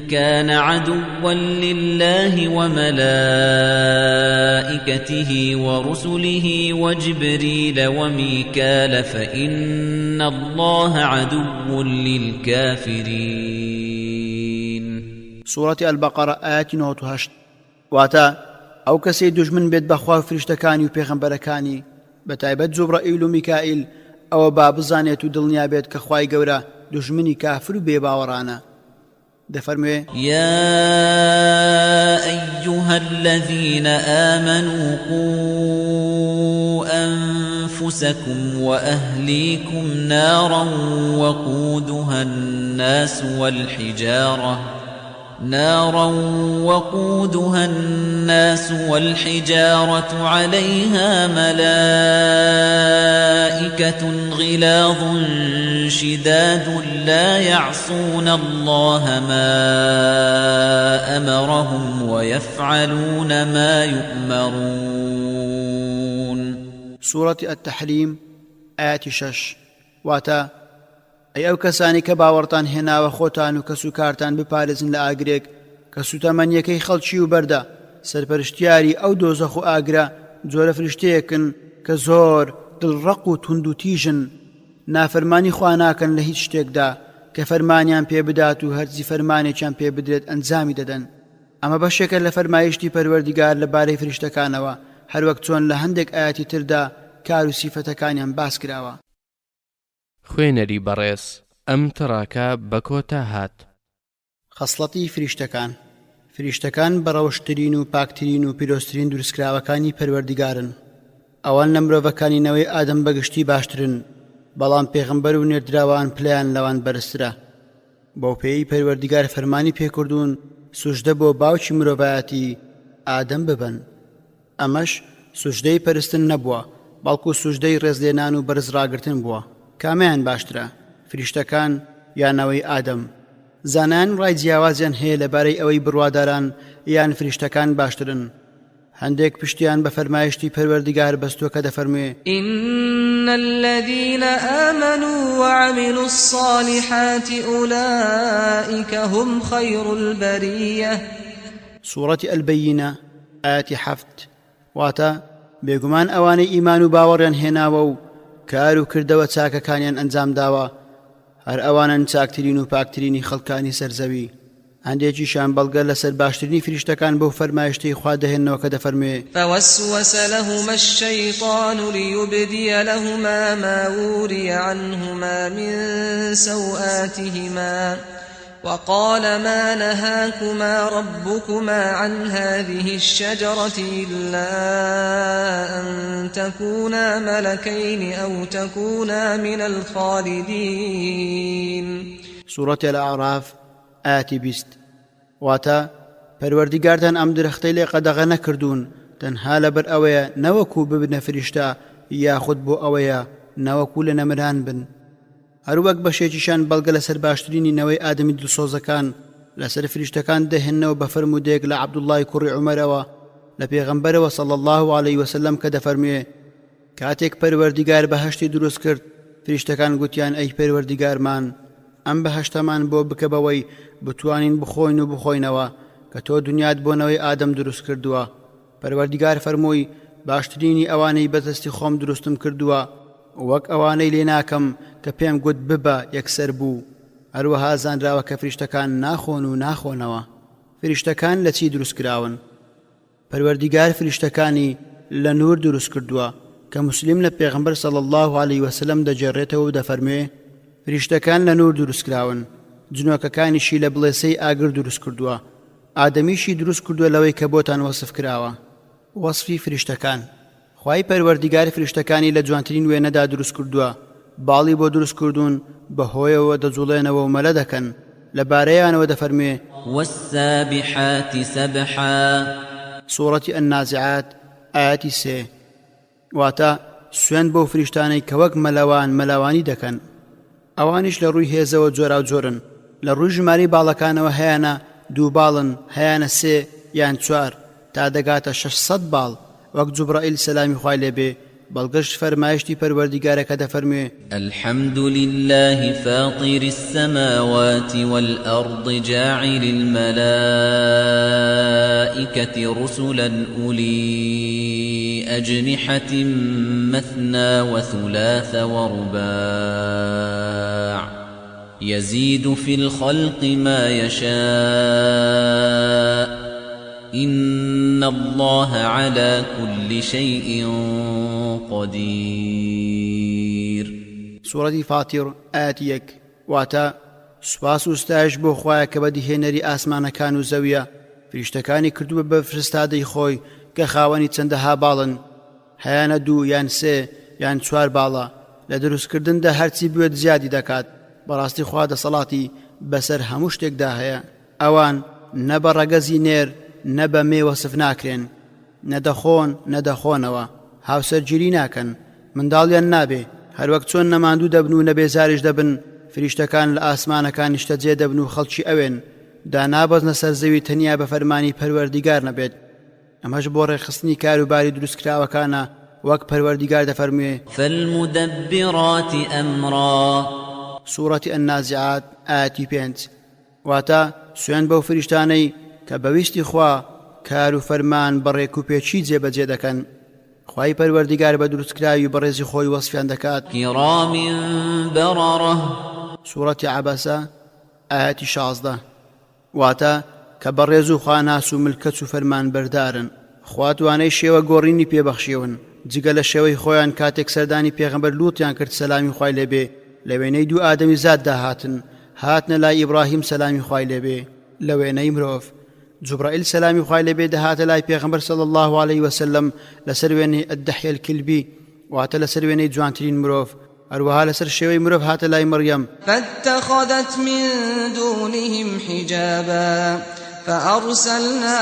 كان عدوا لله وملائكته ورسله وجبريل وميكال فإن الله عدو للكافرين سورة البقرة آيات 98 واتا ئەو کەسەی دوژمن بێت بەخوا و فریشتەکانی و پێغەمبەرەکانی بەتایبەت جوبرائیل و میکائیل ئەوە با بزانێت و دڵنیا بێت کە خوای گەورە دژمنی کافر و بێباوەڕانە دەفەرموێ يا أيها الذين آمنوا قوا أنفسكم وأهليكم نارا وقودها الناس والحجارة عليها ملائكة غلاظ شداد لا يعصون الله ما أمرهم ويفعلون ما يؤمرون سورة التحريم آيات 6 واتا ئەی ئەو کەسانی کە باوەڕتان هێناوە خۆتان و کەس و کارتان بپارێزن لە ئاگرێک کە سوتەمەنیەکەی خەڵکی و بەردە سەرپەرشتیاری ئەو دۆزەخ و ئاگرە جۆرە فریشتەیەکن کە زۆر دڵڕەق و توند و تیژن نافەرمانی خوا ناکەن لە هیچ شتێکدا کە فەرمانیان پێ بدات و هەرچی فەرمانێکیان پێ بدرێت ئەنجامی دەدەن ئەمە بەشێکە لە فەرمایشتی پەروەردیگار لەبارەی فریشتەکانەوە هەروەک چۆن لە هەندێک ئاەتی تردا کار و سیفەتەکانیان باس کراوە خوێنەری بەڕێز ئەم تڕاکە بە کۆتا هات خەسڵەتی فریشتەکان بەڕەوشترین و پاکترین و پیرۆسترین دروستکراوەکانی پەروەردیگارن ئەوان لە مرۆڤەکانی نەوەی ئادەم بەگشتی باشترن بەڵام پێغەمبەر و نێردراوان پلیان لەوان بەرزترە بۆ پێی پەروەردیگار فەرمانی پێکردوون سوژدە بۆ باوکی مرۆڤایەتی ئادەم ببەن ئەمەش سوژدەی پەرستن نەبووە بەڵکو سوژدەی ڕێزلێنان و بەرزڕاگرتن بووە کامیان باشترە فریشتەکان یانەوەی ئادەم زانان ڕای جیاوازیان هەیە لەبارەی ئەوەی بڕواداران یان فریشتەکان باشترن هەندێک پشتیان بە فەرمایشتی پەروەردیگار بەستووە کە دەفەرموێ إن الذين آمنوا وعملوا الصالحات أولئك هم خير البرية سورة البينة آيات 7 واتا بێگومان ئەوانەی ئیمان و باوەڕیان هێناوە و کار و کردەوە چاکەکانیان ئەنجام داوە هەر ئەوانن چاکترین و پاکترینی خەڵکانی سەرزەوی هەندێکیشان بەڵگە لەسەر باشترینی فریشتەکان بەو فەرمایشتەی خوا دەهێنەوە کە دەفەرموێ فوسوس لهما الشيطان ليبدي لهما ما وري عنهما من سوآتهما وقال ما نهاكما ربكما عن هذه الشجرة إلا أن تكونا ملكين أو تكونا من الخالدين سورة الأعراف آيات 20 واتا پەروەردیگارتان ئەم درەختەی لێ قەدەغە نەکردوون تەنها لەبەر ئەوەیە نەوەکو ببنە فریشتە یاخود بۆ ئەوەیە نەوەکو لە نەمران بن هەروەک بەشێکیشان بەڵگە لەسەر باشترینی نەوەی ئادەمی دڵسۆزەکان لەسەر فریشتەکان دەهێننەوە بە فەرمودێک لە عەبدوڵڵای کوڕی عومەرەوە لە پێغەمبەرەوە صلی الله عليه وسلم کە دەفەرموێ کاتێک پەروەردیگار بەهەشتی دروست کرد فریشتەکان گوتیان ئەی پەروەردیگارمان ئەم بەهەشتەمان بۆ بکە بەوەی بتوانین بخۆین و بخۆینەوە کە تۆ دنیات بۆنەوەی ئادەم دروست کردووە. پەروەردیگار فەرمووی باشترینی ئەوانەی بەدەستی خۆم دروستم کردووە وەک ئەوانەی لێ ناکەم کە پێم گوت ببە یەکسەر بوو. هەروەها زانراوە کە فریشتەکان ناخۆن و ناخۆنەوە. فریشتەکان لە چی دروست کراون؟ پەروەردیگار فریشتەکانی لە نور دروست کردووە کە موسلیم لە پێغەمبەر صلی الله علیه وسلم دەجێڕێتەوە و دەفەرمێ فریشتەکان لە نور دروست کراون، جنۆکەکانیشی لە بڵێسەی ئاگر دروست کردووە، ئادەمیشی دروست کردووە لەوەی کە بۆتان وەسف کراوە. وەسفی فریشتەکان. خوای پەروەردیگار فریشتەکانی لە جوانترین وێنەدا دروست کردووە، باڵی بۆ دروست کردوون بەهۆیەوە دەجوڵێنەوە و مەلە دەکەن. لەبارەیانەوە دەفەرمێ والسابحات سبحا. سوورەتی النازعات ئاەتی 3. واتە سوێن بۆ فریشتانەی کە وەک مەلەوان مەلاوانی دەکەن. ئەوانیش لە ڕووی هێزەوە جۆرا و جۆرن، لە ڕووی ژماری باڵەکانەوە هەیەنە 2 باڵن، هەیەنە 3 یان 4 تا دەگاتە 600 باڵ، وەک جوبرائیل سەلامی خوای لێبێ بەڵگەشت فەرمایشتی پەروەردیگارەکە دەفەرموێ الحمد لله فاطر السماوات والأرض جاعل الملائكة رسلا أولي أجنحة مثنى وثلاث ورباع يزيد في الخلق ما يشاء إن الله على كل شيء قدير. سورة فاطر آيات 1. واتا سوپاس و ستایش بۆ خوایە کە بەدیهێنەری ئاسمانەکان و زەویە فریشتەکانی کردووە بە فرستادەی خۆی کە خاوەنی چەندەها باڵن، هەیانە 2 یان 3 یان 4 باڵە. لە دروستکردندا هەرچی بوێت زیادی دەکات. بەڕاستی خوا دەسەڵاتی بەسەر هەموو شتێکدا هەیە. ئەوان نە بە ڕەگەزی نێر نە بە مێ وەسف ناکرێن، نەدەخۆن نەدەخۆنەوە، هاوسەرگیری ناکەن، منداڵیان نابێ، هەروەک چۆن نەماندوو دەبن و نەبێزاریش دەبن. فریشتەکان لە ئاسمانەکان نیشتەجێ دەبن و خەڵکی ئەوێن، دانابەزنە سەر زەوی تەنیا بە فەرمانی پەروەردیگار نەبێت. ئەمەش بۆ ڕێخستنی کاروباری دروستکراوەکانە، وەک پەروەردیگار دەفەرموێ فالمدبرات أمرا. سوورەتی النازعات ئاەتی 5. واتە سوێن بەو فریشتانەی کە بەویستی خوا کار و فەرمان بەڕێک و پێچی جێبەجێ دەکەن. خوای پەروەردیگار بە دروستکراوی بەڕێزی خۆی وەسفیان دەکات. كرام بررة. سوورەتی عەبەسە ئاەتی 16. واتە کە بەڕێز و خواناس و ملکەت و فەرمان بەردارن، خوا توانەی شێوە گۆڕینی پێبەخشیون جگە لە شێوەی خۆیان کاتێک سەردانی پێغەمبەر لووتیان کرد سەلامی خوای لێبێ لە وێنەی 2 ئادەمی زاددا هاتنە لای ئیبراهیم سەلامی خوای لێبێ لە وێنەی مرۆڤ. جوبرائیل سەلامی خوای لێبێ دەهاتە لای پێغەمبەر صلی الله علیه وسلم لەسەر وێنەی الدحیە الکلبی، واتە لەسەر وێنەی جوانترین مرۆڤ. هەروەها لەسەر شێوەی مرۆڤ هاتە لای مەریەم فاتخذت من دونهم حجابا فأرسلنا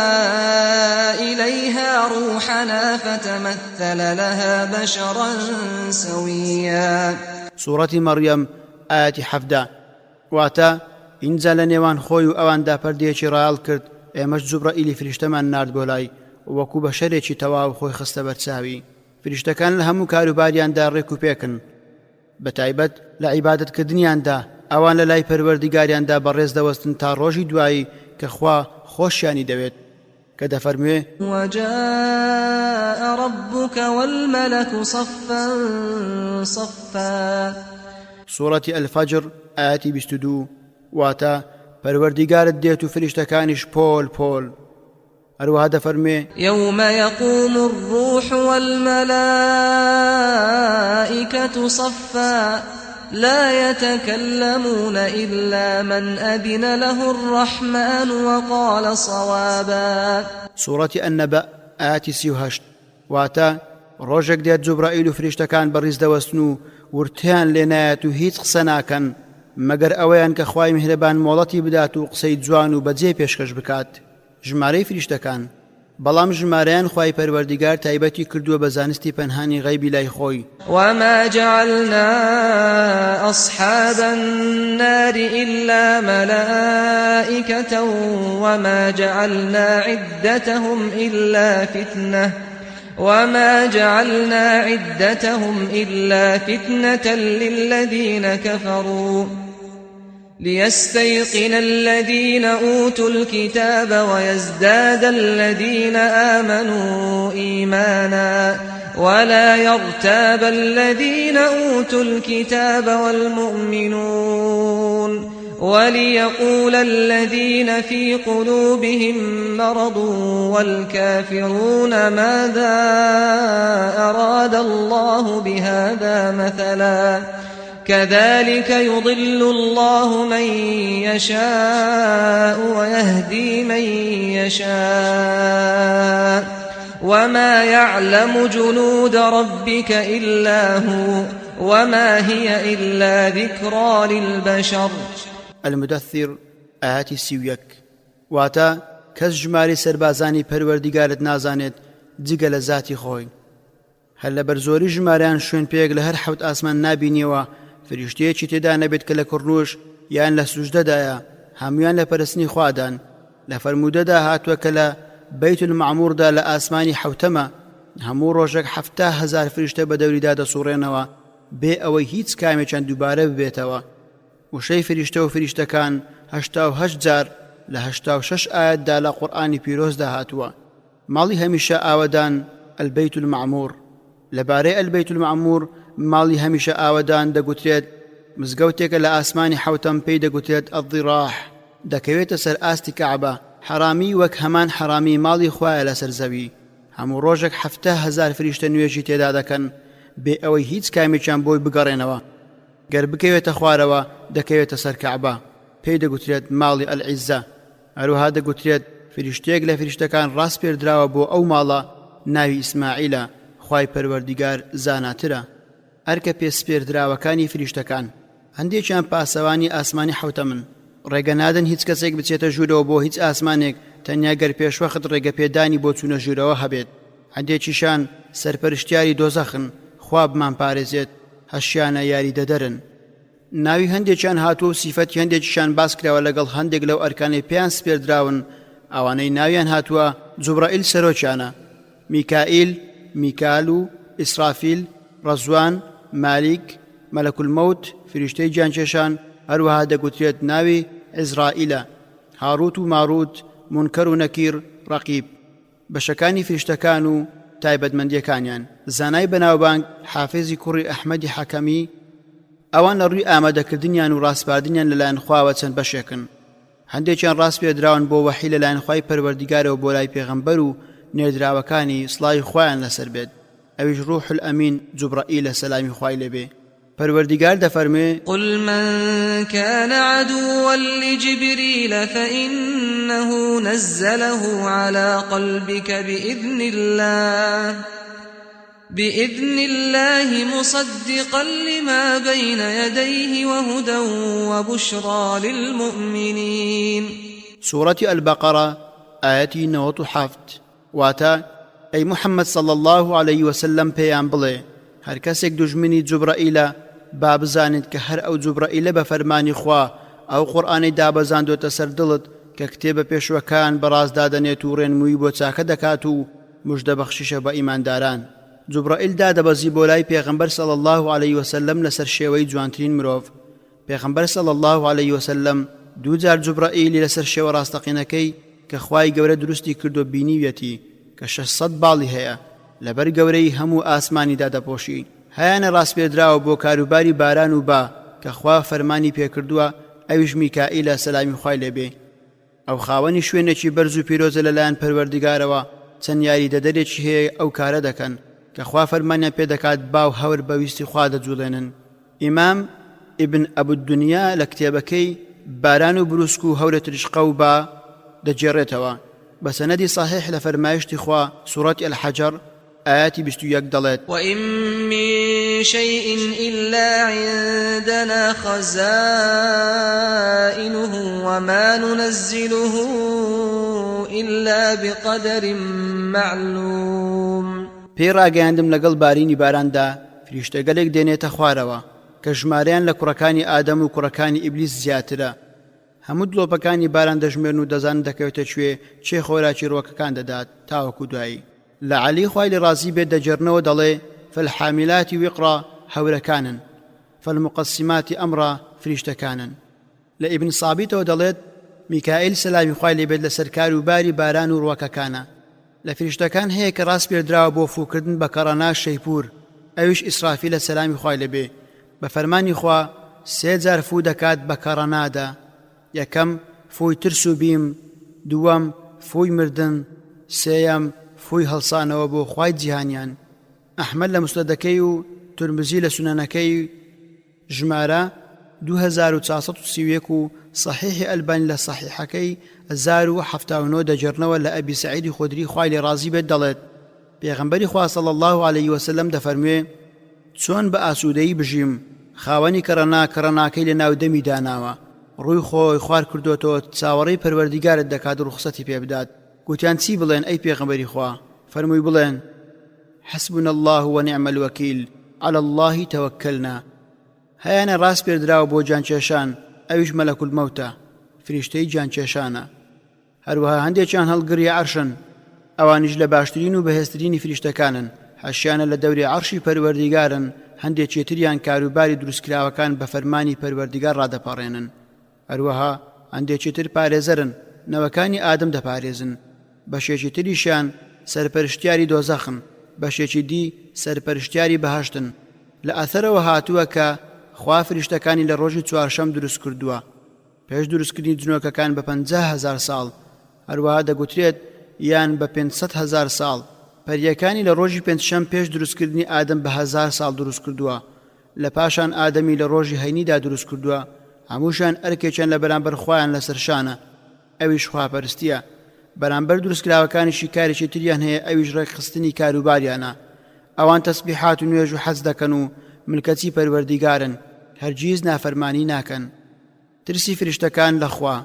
إليها روحنا فتمثل لها بشرا سويا. سورة مريم آية 17. واتا اینجا لە نێوان خۆی و ئەواندا پەردەیەکی ڕایال کرد، ئێمەش جوبرائیلی فریشتەمان نارد بۆ لای وەکو بە شەرێکی تەواو خۆی خستە بەرچاوی. فریشتەکان لە هەموو کاروباریاندا ڕێک و پێکن، بەتایبەت لە عیبادەتکردنیاندا ئەوان لە لای پەروەردیگاریاندا بەڕێز دەوەستن تا ڕۆژی دوایی کە خوا خۆشیانی دەوێت کە دەفەرموێ وجاء ربك والملك صفا صفا. سوورەتی الفەجر ئاەتی 22. واتە پەروەردیگارت دێت و فریشتەکانیش پۆل پۆل. هەروەها دەفەرمێ يوم يقوم الروح والملائكة صفا لا يتكلمون إلا من أذن له الرحمن وقال صوابا. سورة النبأ آية 38. واتا ڕۆژێک دێت جوبرائیل و فریشتەکان بەڕیز دەوەستن و ورتیان لێ نایەت و هیچ قسە ناکەن مەگەر ئەوەیان کە خوای میهرەبان مۆڵەتی بدات و قسەی جوان و بەجێ پێشکەش بکات. ژمارەی فریشتەکان، بەڵام ژمارەیان خوای پەروەردیگار تایبەتی کردووە بە زانستی پەنهانی غەیبی لای خۆی. وما جعلنا أصحاب النار إلا ملائكة وما جعلنا عدتهم وما جعلنا عدتهم إلا فتنة للذين كفروا ليستيقن الذين أوتوا الكتاب ويزداد الذين آمنوا إيمانا ولا يرتاب الذين أوتوا الكتاب والمؤمنون وليقول الذين في قلوبهم مرض والكافرون ماذا أراد الله بهذا مثلا كذلك يضل الله من يشاء ويهدي من يشاء وما يعلم جنود ربك إلا هو وما هي إلا ذكرى للبشر. المدثر آياتی 31 واتە کەس ژماری سەربازانی پەروەردیگارت نازانێت جگە لە ذاتی خۆی. هەر لەبەر زۆری ژماریان شوێن پێک لە هەر حەوت ئاسمان نابینیەوە فریشتەیەکی تێدا نەبێت کە لە کوڕنوش یان لە سوژدەدایە هەمویان لە پەرستنی خوادان لە فەرمودەدا هاتووە کە لە بەیت المەعمووردا لە ئاسمانی حەوتەمە هەموو ڕۆژێک 7,000 فریشتە بە دەوریدا دەسوڕێنەوە بێ ئەوەی هیچ کامێکیان دووبارە ببێتەوە. وشەی فریشتە و فریشتەکان 88 جار لە 86 ئاەتدا لە قورئانی پیرۆزدا هاتووە. ماڵی هەمیشە ئاوەدان البەیت المەعموور. لەبارەی البەیت المەعموور ماڵی هەمیشە ئاوەدان دەگوترێت مزگەوتێکە لە ئاسمانی حەوتەم پێی دەگوترێت ئەضیڕاح دەکەوێتە سەر ئاستی کەعبە حرامی وەک هەمان حرامی ماڵی خوایە لەسەر زەوی. هەموو ڕۆژێک 7,000 فریشتە نوێژی تێدا دەکەن بێ ئەوەی هیچ کامێکیان بۆی بگەڕێنەوە. گەر بکەوێتە خوارەوە دەکەوێتە سەر کەعبە پێی دەگوترێت ماڵی ئەلعیزە. هەروەها دەگوترێت فریشتەیەک لە فریشتەکان ڕاست پێردراوە بۆ ئەو ماڵە ناوی ئیسماعیلە خوای پەروەردیگار زاناترە. هەرکە پێسپێردراوەکانی فریشتەکان هەندێکیان پاسەوانی ئاسمانی حەوتەمن ڕێگە نادەن هیچ کەسێک بچێتە ژوورەوە بۆ هیچ ئاسمانێک تەنیا گەر پێشوەخت ڕێگە پێدانی بۆ چوونە ژوورەوە هەبێت. هەندێکیشان سەرپەرشتیاری دۆزەخن خوا بمان پارێزێت هەشیانە یاری دەدەرن. ناوی هەندێکیان هاتووە و سیفەتی هەندێکیشان باس کراوە لەگەڵ هەندێک لەو ئەرکانەی پێیان سپێردراون. ئەوانەی ناویان هاتووە جوبرائیل سەرۆکیانە، میکائیل، میکال و ئیسرافیل، ڕەزوان، مالیک، مەلەک المەوت فریشتەی گیانکێشان. هەروەها دەگوترێت ناوی عیزرائیلە، هاڕوت و ماڕوت، مونکەر و نەکیر، ڕەقیب. بەشەکانی فریشتەکان و تایبەتمەندیەکانیان زانای بەناوبانگ حافێزی کوڕی ئەحمەدی حەکەمی ئەوان لە ڕووی ئامادەکردنیان و ڕاستپاردنیان لەلایەن خواوە چەند بەشێکن. هەندێکیان ڕاست پێدراون بۆ وەحی لەلایەن خوای پەروەردیگارەوە بۆ لای پێغەمبەر و نێردراوەکانی سڵای خوایان لەسەر بێت. ئەویش ڕوح الئەمین جوبرائیلە سەلامی خوای لێبێ. پەروەردیگار دەفەرمێ قل من كان عدوا لجبريل فإنه نزله على قلبك بإذن الله مصدقا لما بين يديه وهدى وبشرى للمؤمنين. سورة البقرة آياتي 97 واتا أي محمد صلى الله عليه وسلم بيان بڵێ هەر کەسێک دوژمنی جوبرائیلە با بزانێت کە هەر ئەو جوبرائیلە بە فەرمانی خوا ئەو قورئانەی دابەزاندۆتە سەر دڵت کە کتێبە پێشوەکان بەڕاست دادەنێت و ڕێنمووی بۆ چاکە دەکات و موژدە بەخشیشە بە ئیمانداران. جوبرائیل دادەبەزی بۆ لای پێغەمبەر صلی الله عليه وسلم لەسەر شێوەی جوانترین مرۆڤ. پێغەمبەر صلی الله عليه وسلم دووجار جوبرائیلی لەسەر شێوە ڕاستەقینەکەی کە خوای گەورە دروستی کردو بینیوێتی کە 600 باڵی هەیە لەبەر گەورەی هەموو ئاسمانیدا دەپۆشی. هەیانە ڕاستپێدراوە بۆ کاروباری باران و با کە خوا فەرمانی پێکردووە ئەویش میکائیلە سەلامی خوای لێبێ. ئەو خاوەنی شوێنێکی بەرز و پیرۆزە لەلایەن پەروەردیگارەوە چەند یاری دەدەرێکی هەیە ئەو کارە دەکەن کە خوا فەرمانیان پێدەکات باو هەور بەویستی خوا دەجوڵێنن. ئیمام ئیبن ئەبودونیا لە کتێبەکەی باران و بروسک و هەورە ترشقە و با دەجێڕێتەوە بە سەنەدی صحیح لە فەرمایشتی خوا سوورەتی الحەجەر آياتي 21 دلت وإن من شيء إلا عندنا خزائنه وما ننزله إلا بقدر معلوم. پێڕاگەیاندم لەگەڵ بارینی باراندا فریشتەگەلێک دێنێتە خوارەوە کە ژمارەیان لە کوڕەکانی ئادەم و کوڕەکانی ئیبلیس زیاترە. هەموو دڵۆپەکانی باران دەژمێرن و دەزانن دەکەوێتە کوێ چێ خۆراکی ڕۆکەکان دەدات تاوەکو دوایی. لعلي خوای لرازی بێت دەجێڕنەوە دەڵێ فالحاملات وقرا هەورەکانن فالمقسمات ئەمڕا فریشتەکانن. لە ئیبن سابیتەوە دەڵێت میکائیل سەلامی خوای لێبێت لە سەرکار و باری باران و ڕوەکەکانە. لە فریشتەکان هەیە کە ڕاست پێدراوە بۆ فوکردن بە کەڕەنا شەیپور، ئەویش ئیسرافیل لە سەلامی خوای لێبێ بە فەرمانی خوا 3 جار فو دەکات بە کەڕەنادا. یەکەم فۆی ترس و بیم، دووەم فۆی مردن، سێیەم فۆی هەڵسانەوە بۆ خوای جیهانیان. ئەحمەد لە موسنەدەکەی و تورمزی لە سونەنەکەی ژمارە 2431 و صحیحی ئەلبانی لە صحیحەکەی 1079 دەجێڕنەوە لە ئەبی سەعیدی خودری خوای لێ ڕازی بێت دەڵێت پێغەمبەری خوا صلی الله علیه وسلم دەفەرموێ چۆن بە ئاسوودەیی بژیم خاوەنی کەڕەناکەی لە ناو دەمی داناوە، ڕووی خۆی خوار کردوتەوە چاوەڕێی پەروەردیگارت دەکات و ڕوخسەتی پێ بدات. گوتیان چی بڵێن ئەی پێغەمبەری خوا؟ فەرمووی بڵێن حسبنا الله ونعم الوكيل على الله توكلنا. هەیانە ڕاست پێدراوە بۆ جانکێشان، ئەویش مەلەک المەوتە فریشتەی جانکێشانە. هەروەها هەندێکیان هەڵگری عەرشن، ئەوانیش لە باشترین و بەهێزترینی فریشتەکانن، هەشیانە لە دەوری عەرشی پەروەردیگارن، هەندێکی تریان کاروباری دروستکراوەکان بە فەرمانی پەروەردیگار ڕادەپەڕێنن. هەروەها هەندێکی تر پارێزەرن، نەوەکانی ئادەم دەپارێزن، بەشێکی تریشیان سەرپەرشتیاری دۆزەخن، بەشێکی دی سەرپەرشتیاری بەهەشتن. لە ئەثەرەوە هاتووە کە خوا فریشتەکانی لە ڕۆژی چوارشەم دروست کردووە پێش دروستکردنی جنۆکەکان بە 50,000 ساڵ، هەروەها دەگوترێت یان بە 500,000 ساڵ. پەریەکانی لە ڕۆژی پێنجشەم پێش دروستکردنی ئادەم بە 1000 ساڵ دروست کردووە، لە پاشان ئادەمی لە ڕۆژی هەینیدا دروست کردووە، هەمووشان ئەرکێکیان لە بەرامبەر خوایان لەسەر شانە، ئەویش خواپەرستیە. بەرامبەر دروستکراوەکانیشی کارێکی تریان هەیە، ئەویش ڕێکخستنی کاروباریانە. ئەوان تەسبیحات و نوێژ و حەج دەکەن و ملکەتی پەروەردیگارن، هەرگیز نافەرمانی ناکەن. ترسی فریشتەکان لە خوا.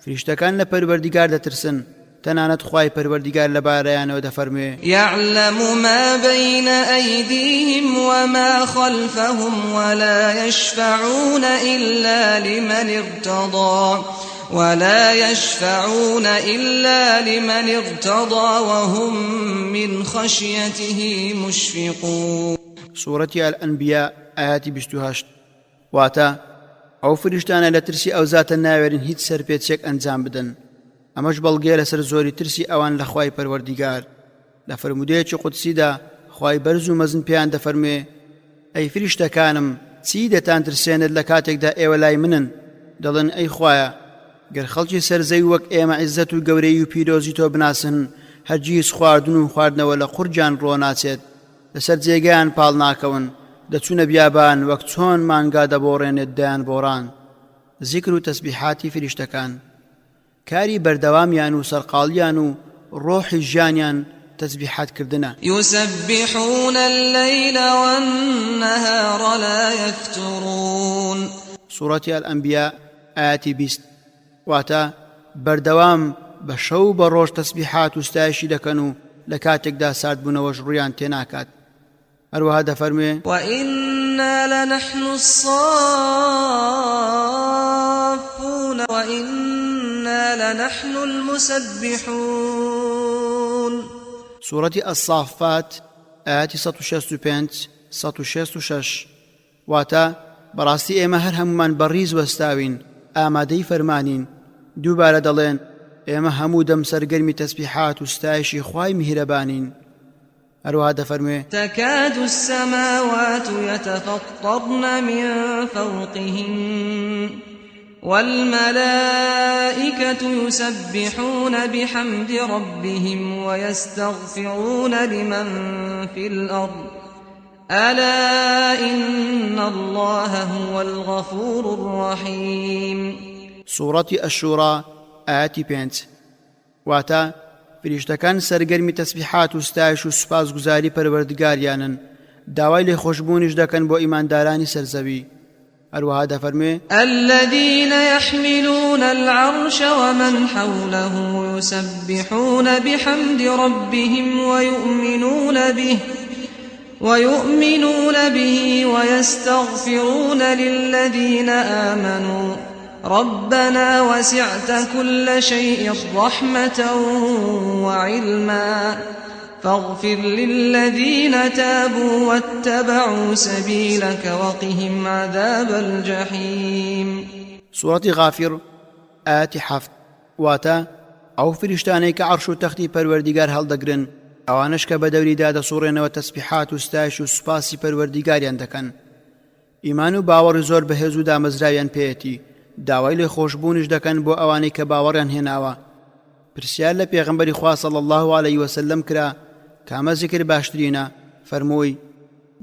فریشتەکان لە پەروەردیگار دەترسن، تەنانەت خوای پەروەردیگار لەبارەیانەوە دەفەرموێ يعلم ما بين أيديهم وما خلفهم ولا يشفعون إلا لمن ارتضى وهم من خشيته مشفقون. سورة الأنبياء آيات 28. واتا ئەو فریشتانە لە ترسی ئەو زاتە ناوێرن هیچ سەرپێچێک ئەنجام بدەن. ئەمەش بەڵگەیە لەسەر زۆری ترسی ئەوان لە خوای پەروەردیگار. لە فەرمودەیەکی قودسیدا خوای بەرز و مەزن پێیان دەفەرموێ ئەی فریشتەکانم چی دەتان ترسێنت لە کاتێکدا ئێوە لای منن؟ دەڵێن ئەی خوایە گەر خەڵکی سەرزەوی وەک ئێمە عیززەت و گەورەی و پیرۆزی تۆ بناسن، هەرگیز خواردن و خواردنەوە لە قورجان ڕۆ ناچێت، لەسەر جێگەیان پاڵ ناکەون، دەچوونە بیابان وەک چۆن مانگا دەبۆڕێنێت دەیان بۆڕان. زیکر و تەسبیحاتی فریشتەکان کاری بەردەوامیان و سەرقاڵیان و ڕۆحی ژیانیان تەسبیحاتکردنە. يسبحون الليل والنهار لا يفترون. سورة الأنبياء آيات 20. واتا بەردەوام بە شەو بە ڕۆژ تەسبیحات و ستایشی دەکەن و لە کاتێکدا ساردبوونەوەش ڕوویان تێناکات. هەروەها دەفەرموێ وإنا لنحن الصافون وإنا لنحن المسبحون. سورة الصافات آيات 165-166. واتا بەڕاستی ئێمە هەر هەمومان بەڕیز وەستاوین، ئامادەی فەرمانین، دووبارە دەڵێن ئێمە هەموو دەم سەرگەرمی تەسبیحات و ستایشی خوای میهرەبانین. هەروەها دەفەرموێ تكاد السماوات يتفطرن من فوقهن والملائكة يسبحون بحمد ربهم ويستغفرون لمن في الأرض ألا إن الله هو الغفور الرحيم. سورة الشورى آيات 5. واتا فریشتەکان سەرگەرمی تەسبیحات و ستایش و سوپاسگوزاری پەروەردگاریانن، داوای لێخۆشبوونیش دەکەن بۆ ئیماندارانی سەرزەوی. هەروەها دەفەرموێ الذين يحملون العرش ومن حوله يسبحون بحمد ربهم ويؤمنون به ويستغفرون للذين آمنوا ربنا وسعت كل شيء رحمة وعلما فاغفر للذين تابوا واتبعوا سبيلك وقهم عذاب الجحيم. سورة غافر آيات حفت واتا ئەو فریشتانەی کە عەرش و تەختی پەروەردیگار هەڵدەگرن ئەوانش کە بە دەوریدا دەسوڕێنەوە تەسبیحات و ستایش و سوپاسی پەروەردیگاریان دەکەن. ئیمان و باوەڕی زۆر بەهێز و دامەزراویان پێیەتی، داوای لێخۆشبوونیش دەکەن بۆ ئەوانەی کە باوەڕیان هێناوە. پرسیار لە پێغەمبەری خوا صلی الله علیه وسلم کرا کامە زیکر باشترینە؟ فەرمووی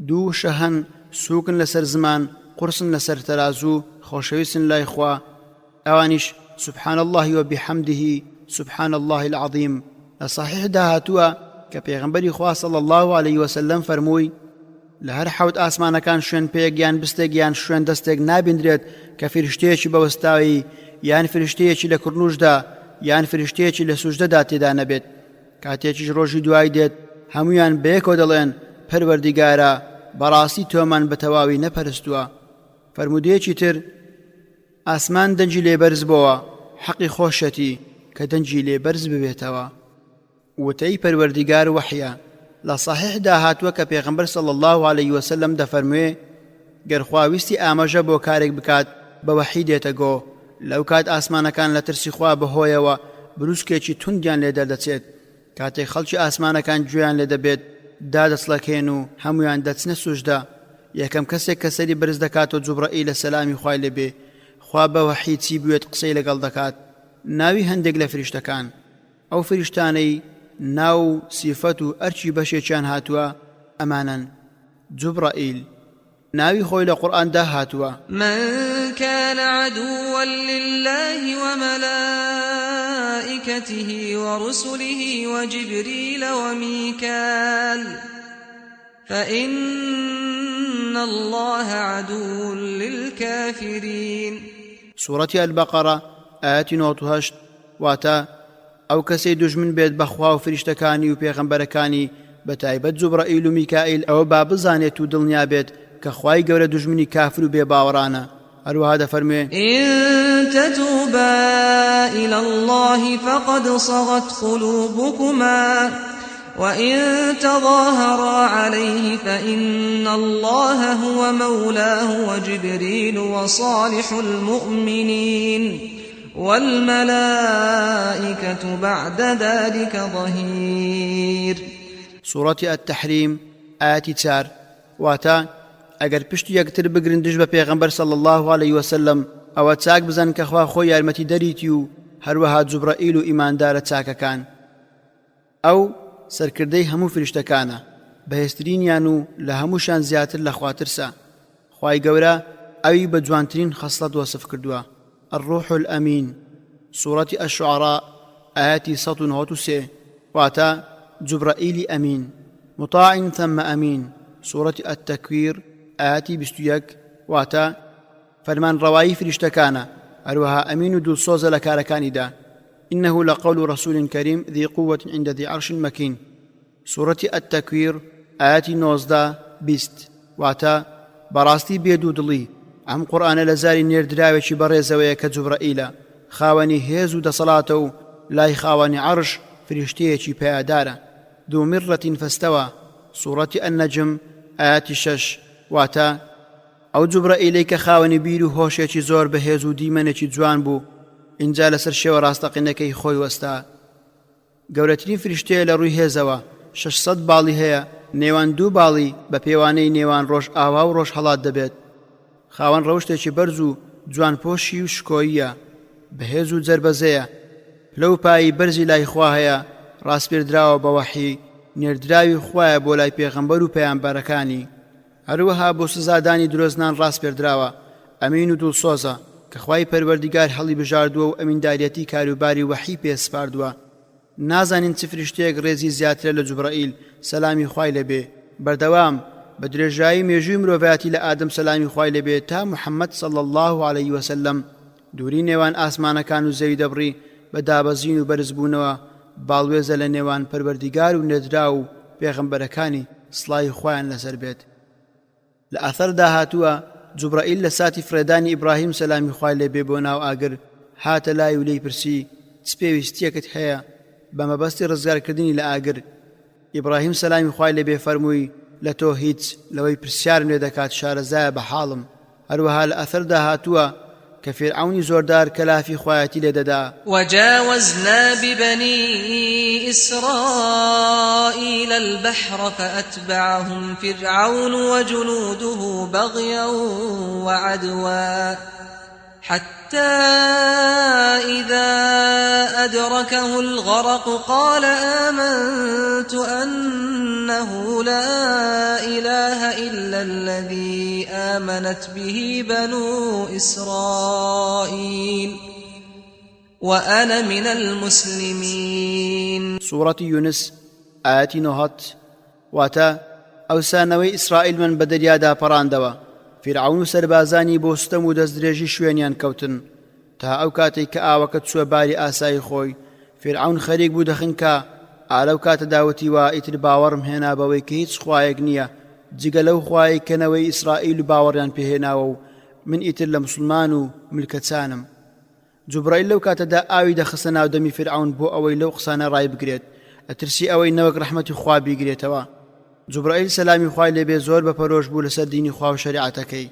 دوو شەهەن سووکن لەسەر زمان، قورسن لەسەر تەرازوو، خۆشەویستن لای خوا، ئەوانیش سبحان الله وبحمده سبحان الله العظيم. لصحيح داهاتوا كبيغمبري خوا صلى الله عليه وسلم فرموي لهر حوت آسمانا كان شوين بيگ يان بستيگ يان شوين دستيگ نابندريت كفرشتيچ بوستاوي يان فرشتيچ لكرنوش دا يان فرشتيچ لسجده داتي دا نبيت كاتيچ روجي دوای ديت هميان بيكو دلين پروردگارا براسي تومن بتواوي نپرستوا. فرموديچ تر آسمان دنجي لبرز بوا حقي خوشتي كدنجي لبرز ببيتوا. وتي پروردگار وحيا لصحيح داهاتوا كبيغمبر صلى الله عليه وسلم دفرموه گر خواويستي آمجا بو كارك بكات بوحي ديتاگو لو كات آسمانا كان لترسي خوا بهويا بروسكيچي تنديان لدر دچيت كاتي خلچي آسمانا كان جويان لدر بيت دادس لكينو هميان دتسن سجدا يكم كسي كسري برز دكاتو جبرائيل السلامي خواي لبي خوا بوحي تسي بيوت قصي لقل دكات ناوي هندق لفرشتكان أو فرشتاني ناو صفتو أرشي بشيشان هاتوا أمانا جبرائيل ناوي خويل قرآن ده هاتوا. من كان عدوا لله وملائكته ورسله وجبريل وميكال فإن الله عدو للكافرين. سورة البقرة آيات نوتهشت واتا أو كسي دجمن بيت بخوا وفرشتكاني وبيغمبركاني بتايبت جبرائيل وميكائيل أو باب زانيت ودلنيا بيت كخواي قول دجمني كافر وبيباورانا. هذا فرمي إن تتوبا إلى الله فقد صغت قلوبكما وإن تظاهرا عليه فإن الله هو مولاه وجبريل وصالح المؤمنين والملائكة بعد ذلك ظهير. سورة التحريم آيات 4 واتا اگر پشت یکتر بگرندش به پیغمبر صلی الله علیه وسلم او تاک بزن که خوا خو یارمتی دریتیو هر وها جبرائیل و ایماندار تاککان او سرکردی همو فرشتکانه بهسترینیانو لهموشان زیاتر لخواترسا. خوای گورا اوی بجوانترین خصلت وصف کردوا. الروح الأمين سورة الشعراء آيات 103 واتا جبرائيل أمين مطاع ثم أمين. سورة التكوير آيات 21 واتا فرمان رواي فرشتكانا أروها أمين دول صوز لكاركان دا إنه لقول رسول كريم ذي قوة عند ذي عرش مكين. سورة التكوير آيات 19 واتا براستي بيدو دلي عم قرآن لزاري نيردراوشي بريزوية كجبرائيل خاواني هيزو دا صلاتو لاي خاواني عرش فرشتيشي بيادارة ذو مرة فاستوى. سورة النجم آيات 6 واتا او جبرائيلي كخاواني بيرو هوشيشي زور بهيزو ديمانيشي جوان بو انجا لسر شو راستقينكي خوي وستا. قولترين فرشتيه لروي هيزوا 600 باڵی هەیە نێوان دوو باڵی بە پێوانەی نێوان ڕۆژ ئاوا و ڕۆژ هەڵات دەبێت. خاوەن ڕەوشتێکی بەرز و جوانپۆشی و شکۆییە بەهێز و جەربەزەیە لەو پایی بەرزی لای خوا هەیە ڕاستپێردراوە بە وەحی نێردراوی خوایە بۆ لای پێغەمبەر و پەیامبەرەکانی. هەروەها بۆ سزادانی درۆزنان ڕاستپێردراوە ئەمین و دڵسۆزە کە خوای پەروەردیگار هەڵی بژاردووە و ئەمینداریەتی کاروباری وەحی پێسپاردووە. نازانین چ فرشتەیەک ڕێزی زیاترە لە جوبرائیل سەلامی خوای لەبێ. بەردەوام بە درێژایی مێژووی مرۆڤایەتی لە ئادەم سەلامی خوای لەبێ تا محەممەد صلی الله علیه وسلم دووری نێوان ئاسمانەکان و زەوی دەبڕی بە دابەزین و بەرزبوونەوە باڵوێزە لە نێوان پەروەردیگار و نێردرا و پێغەمبەرەکانی سڵای خۆیان لەسەر بێت. لە ئەثەردا هاتووە جوبرائیل لە ساتی فرێدانی ئیبراهیم سەلامی خوای لەبێ بۆ ناو ئاگر هاتە لای و لێی پرسی چ پێویستیەکت هەیە بە مەبەستی ڕزگارکردنی لە ئاگر. ئیبراهیم سەلامی خوای لێبێ فەرمووی لە تۆ هیچ لەوەی پرسیارم لێ دەکات شارەزایە بە حاڵم. هەروەها لە ئەثەردا هاتووە کە فێرعەونی زۆردار کەلافی خوایەتی لێ دەدا. وجاوزنا ببني إسرائيل البحر فأتبعهم فرعون وجنوده بغيا وعدوا حتى إذا أدركه الغرق قال آمنت أنه لا إله إلا الذي آمنت به بنو إسرائيل وأنا من المسلمين. سورة يونس آياتي نهات واتا ئەوسانەوەی ئیسرائیل من بە دەریادا پەڕاندەوە. فرعون و سەربازانی بۆ ستەم و دەستدرێژی شوێنیان کەوتن تا ئەو کاتێک کە ئاوەکە چووە باری ئاسایی خۆی. فرعون خەریک بوو دەخنکە ئالەو کاتە داوەتی وا ئیتر باوەڕم هێنا بەوەی کە هیچ خوایەک نییە جگە لەو خوای کەنەوەی ئیسرائیل و باوەڕیان پێهێناوە و من ئیتر لە مسلمان و ملکەچانم. جوبرائیل لەو کاتەدا ئاوی دەخستە ناو دەمی فرعون بۆ ئەوەی لەو قسانە ڕای بگرێت ئەترسی ئەوەی نەوەک ڕەحمەتی خوا بیگرێتەوە. جوبرائیل سەلامی خوای لێبێ زۆر بەپەرۆش بوو لەسەر دینی خوا و شەریعەتەکەی.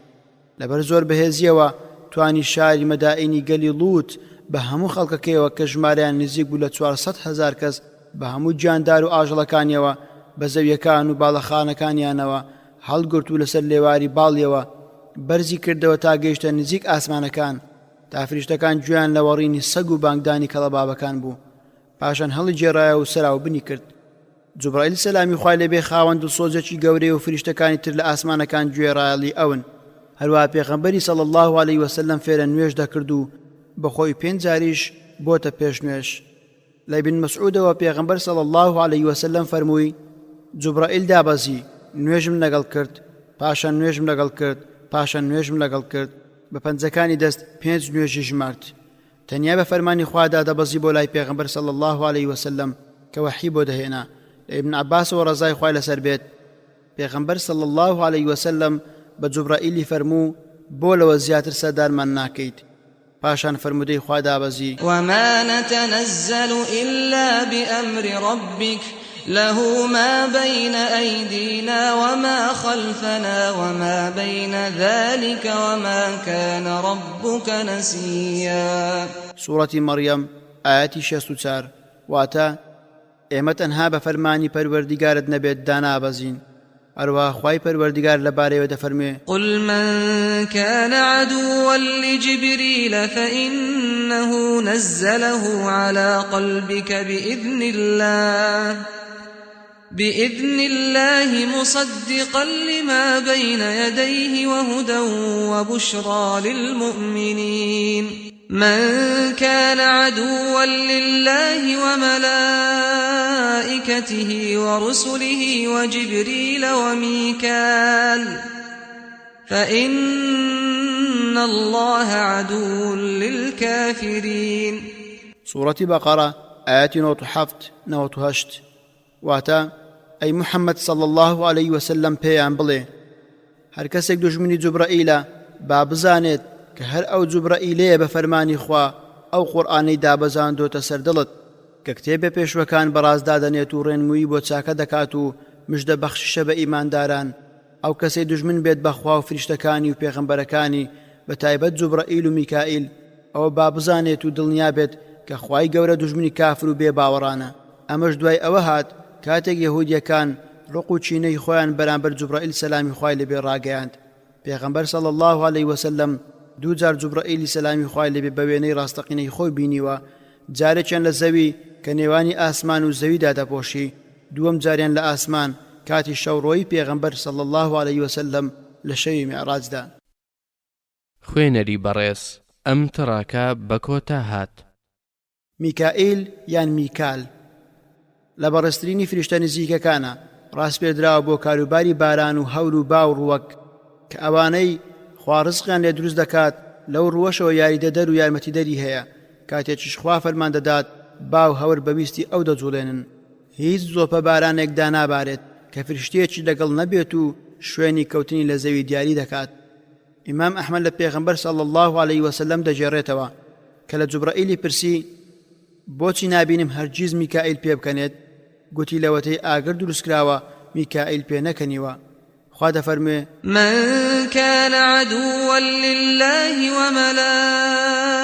لەبەر زۆر بەهێزیەوە توانی شاری مەدائینی گەلی لووت بە هەموو خەڵکەکەیەوە کە ژمارەیان نزیک بوو لە 400,000 کەس بە هەموو گیاندار و ئاژەڵەکانیەوە بە زەویەکان و باڵەخانەکانیانەوە هەڵگرت و لەسەر لێواری باڵیەوە بەرزی کردەوە تا گەیشتە نزیک ئاسمانەکان تا فریشتەکان گوێیان لە وەڕینی سەگ و بانگدانی کەڵەبابەکان بوو. پاشان هەڵی جێڕایە و سەراو بنی کرد. جوبرائیل سەلامی خوای لێبێ خاوەن دڵسۆزێکی گەورەی و فریشتەکانی تر لە ئاسمانەکان گوێڕایەڵی ئەون. هەروە پێغەمبەری صلی الله علیه وسلم فێرە نوێژ دەکرد و بەخۆی 5 جاریش بۆتە پێش نوێژ. لە ابن مسعودەوە پێغەمبەر صلی الله علیه وسلم فەرمووی جوبرائیل دابەزی نوێژم لەگەڵ کرد پاشان نوێژم لەگەڵ کرد پاشان نوێژم لەگەڵ کرد بە پەنجەکانی دەست 5 نوێژی ژمارد. تەنیا بە فەرمانی خوادا دەبەزی بۆ لای پێغەمبەر صلی الله علیه وسلم کە وحی بۆ دەهێنا. ابن عباس و ڕەزای خوای لەسەر بێت پێغەمبەر صلی الله علیه وسلم بە جوبرائیلی فەرموو بۆ لەوە زیاتر سەردارمان ناکەیت. پاشان فرمودەی خوا دابەزی وما نتنزل إلا بأمر ربك له ما بين أيدينا وما خلفنا وما بين ذلك وما كان ربك نسيا. سورة مريم آياتي 64 واتا ئێمە تەنها بە فەرمانی پەروەردیگارت نەبێت دانابەزین. هەروە خوای پەروەردیگار لەبارەیەوە دەفەرمێ قل من كان عدوا لجبريل فإنه نزله على قلبك بإذن الله مصدقا لما بين يديه وهدى وبشرى للمؤمنين. من كان عدوا لله وملائكته ورسله وجبريل وميكال فإن الله عدو للكافرين. سورة بقرة آيات 97 واتا أي محمد صلى الله عليه وسلم بيان بڵێ هەر کەسێک دوژمنی جوبرائیلە با بزانێت کە هەر ئەو جوبرائیلەیە بە فەرمانی خوا ئەو قورئانەی دابەزاندۆتە سەر دڵت کە کتێبە پێشوەکان بەڕازدا دەنێت و ڕێنمووی بۆ چاکە دەکات و مژدە بەخشیشە بە ئیمانداران. ئەو کەسەی دوژمن بێت بەخوا و فریشتەکانی و پێغەمبەرەکانی بە تایبەت جوبرائیل و میکائیل ئەوە با بزانێت و دڵنیا بێت کە خوای گەورە دوژمنی کافر و بێ باوەڕانە. ئەمەش دوای ئەوە هات کاتێک یەهودیەکان ڕق و چینەی خۆیان بەرامبەر جوبرائیل سەلامی خوای لێبێ ڕاگەیاند. پێغەمبەر صلی الله علیه وسلم دوو جار جوبرائیلی سەلامی خوای لێبێ بە وێنەی ڕاستەقینەی خۆی بینیوە، جارێکیان لە زەوی کە نێوانی ئاسمان و زەویدا دەپۆشی، دووەم جاریان لە ئاسمان کاتی شەوڕۆیی پێغەمبەر صلی الله علیه وسلم لە شەوی میعراجدا. خوێنەری بەڕێز ئەم تڕاکە بە کۆتا هات. میکائیل یان میکال لە بەڕێزترینی فریشتە نزیکەکانە، ڕاست پێدراوە بۆ کاروباری باران و هەور و باو ڕووەک کە ئەوانەی خوا ڕزقیان لێ دروست دەکات لەو ڕووەشەوە یاریدەدەر و یارمەتیدەری هەیە. کاتێکیش خوا فەرمان دەدات باو هەور بەویستی ئەو دەجوڵێنن. هیچ زۆپە بارانێک دانابارێت کە فریشتەیەکی لەگەڵ نەبێت و شوێنی کەوتنی لە زەوی دیاری دەکات. ئیمام ئەحمەد لە پێغەمبەر صلی الله علیه وسلم دەجێڕێتەوە کە لە جوبرائیلی پرسی بۆچی نابینم هەرگیز میکائیل پێ بکەنێت؟ گوتی لەوەتەی ئاگر دروستکراوە میکائیل پێ نەکەنیوە. خوا دەفەرمێ من كان عدوا لله وملائكته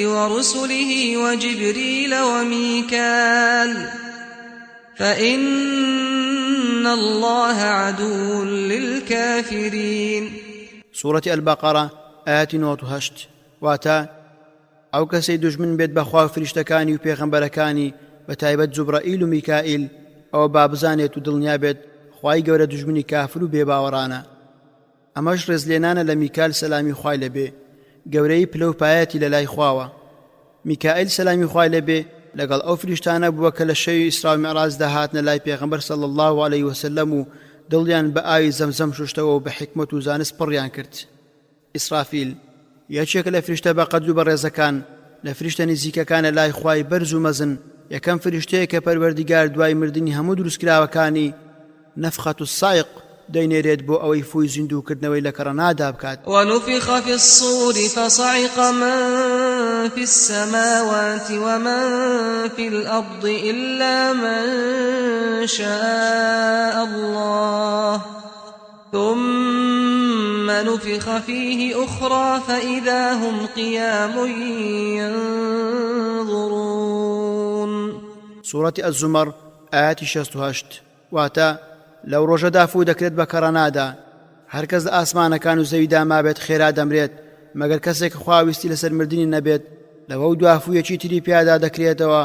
ورسله وجبريل وميكال فإن الله عدو للكافرين. سورة البقرة آيات 98. واتا ئەو کەسەی دوژمن بێت بەخوا و فریشتەکانی و پێغەمبەرەکانی بەتایبەت جوبرائیل و میکائیل ئەوە بابزانێت و دڵنیا بێت خوای گەورە دوژمنی کافر و بێباوەڕانە. ئەمەش ڕێزلێنانە لە میکال سەلامی خوای لەبێ گەورەی پلە و پایەتی لە لای خواوە. میکائیل سەلامی خوای لەبێ لەگەڵ ئەو فریشتانە بووە کە لە شەوی ئیسرا و میعراج داهاتنە لای پێغەمبەر صلی الله علیه وسلم و دڵیان بە ئاوی زەمزەم شوشتەوە و بە حکمت و زانست پڕیان کرد. ئیسرافیل یەکێکە لە فریشتە بە قەد و بەڕێزەکان لە فریشتە نزیکەکانە لای خوای بەرز و مەزن، یەکەم فریشتەیە کە پەروەردیگار دوای مردنی هەموو دروستکراوەکانی نەفخەت الصاعق دەینێرێت بۆ ئەوەی فوی زیندووکردنەوەی لە کەڕەنادا بکات. ونفخ في الصور فصعق من في السماوات ومن في الأرض إلا من شاء الله ثم نفخ فيه أخرى فإذا هم قيام ينظرون. سورة الزمر آيات 68. واتا لەو ڕۆژەدا فوو دەکرێت بە کەڕەنادا، هەرکەس لە ئاسمانەکان و زەویدا مابێت خێرا دەمرێت مەگەر کەسێک خواویستی لەسەر مردنی نەبێت. لەوە دوا فوویەکی تری پیادا دەکرێتەوە،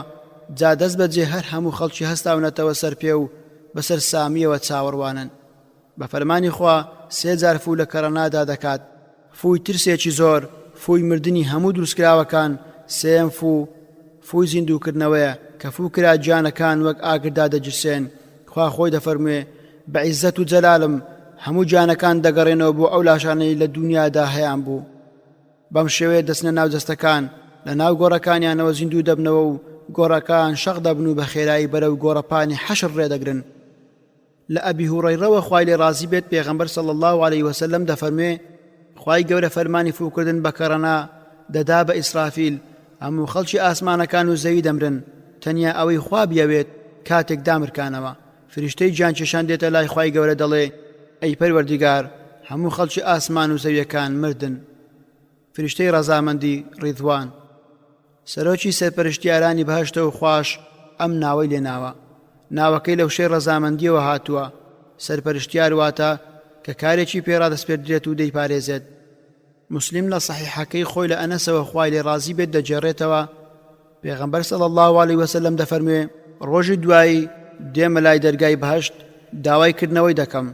جا دەست بەجێ هەر هەموو خەڵکی هەستاونەتەوە سەر پێ و بەسەر سامیەوە چاوەڕوانن. بە فەرمانی خوا 3 جار فوو لە کەڕەنادا دەکات. فووی ترسێکی زۆر، فووی مردنی هەموو دروستکراوەکان. سێم فوو فووی زیندووکردنەوەیە کە فوو کرا جانەکان وەک ئاگردا دەجرسێن. خوا خۆی دەفەرموێ بە عیزەت و جەلالم هەموو جانەکان دەگەڕێنەوە بۆ ئەو لاشانەی لە دنیادا هەیان بوو. بەم شێوەیە دەچنە ناو جەستەکان، لە ناو گۆڕەکانیانەوە زیندوو دەبنەوە و گۆڕەکان شەق دەبن و بە خێرایی بەرەو گۆڕەپانی حەشر ڕێدەگرن. لە ئەبی هوڕەیرەوە خوای لێ ڕازی بێت پێغەمبەر صلی الله علیه وسلم دەفەرموێ خوای گەورە فەرمانی فووکردن بە کەڕەنا دەدا بە ئیسرافیل هەموو خەڵکی ئاسمانەکان و زەوی دەمرن تەنیا ئەوەی خوا بیەوێت کاتێک دامرکانەوە. فریشتەی جانکێشان دێتە لای خوای گەورە دەڵێ ئەی پەروەردیگار هەموو خەڵکی ئاسمان و زەویەکان مردن. فریشتەی ڕەزامەندی ڕیدوان سەرۆکی سەرپەرشتیارانی بەهەشتە و خوش ئەم ناوەی لێناوە. ناوەکەی لەو شەی ڕەزامەندیەوە هاتووە. سەرپەرشتیار واتە کە کارێکی پێڕادەسپێردرێت و دەیپارێزێت. مسلم لە صحیحەکەی خۆی لە ئەنەسەوە خوای لێ ڕازی بێت دەجێڕێتەوە پێغەمبەر صلی الله علیه وسلم دەفەرموێ ڕۆژی دوایی دێمە لای دەرگای بەهەشت داوای کردنەوەی دەکەم.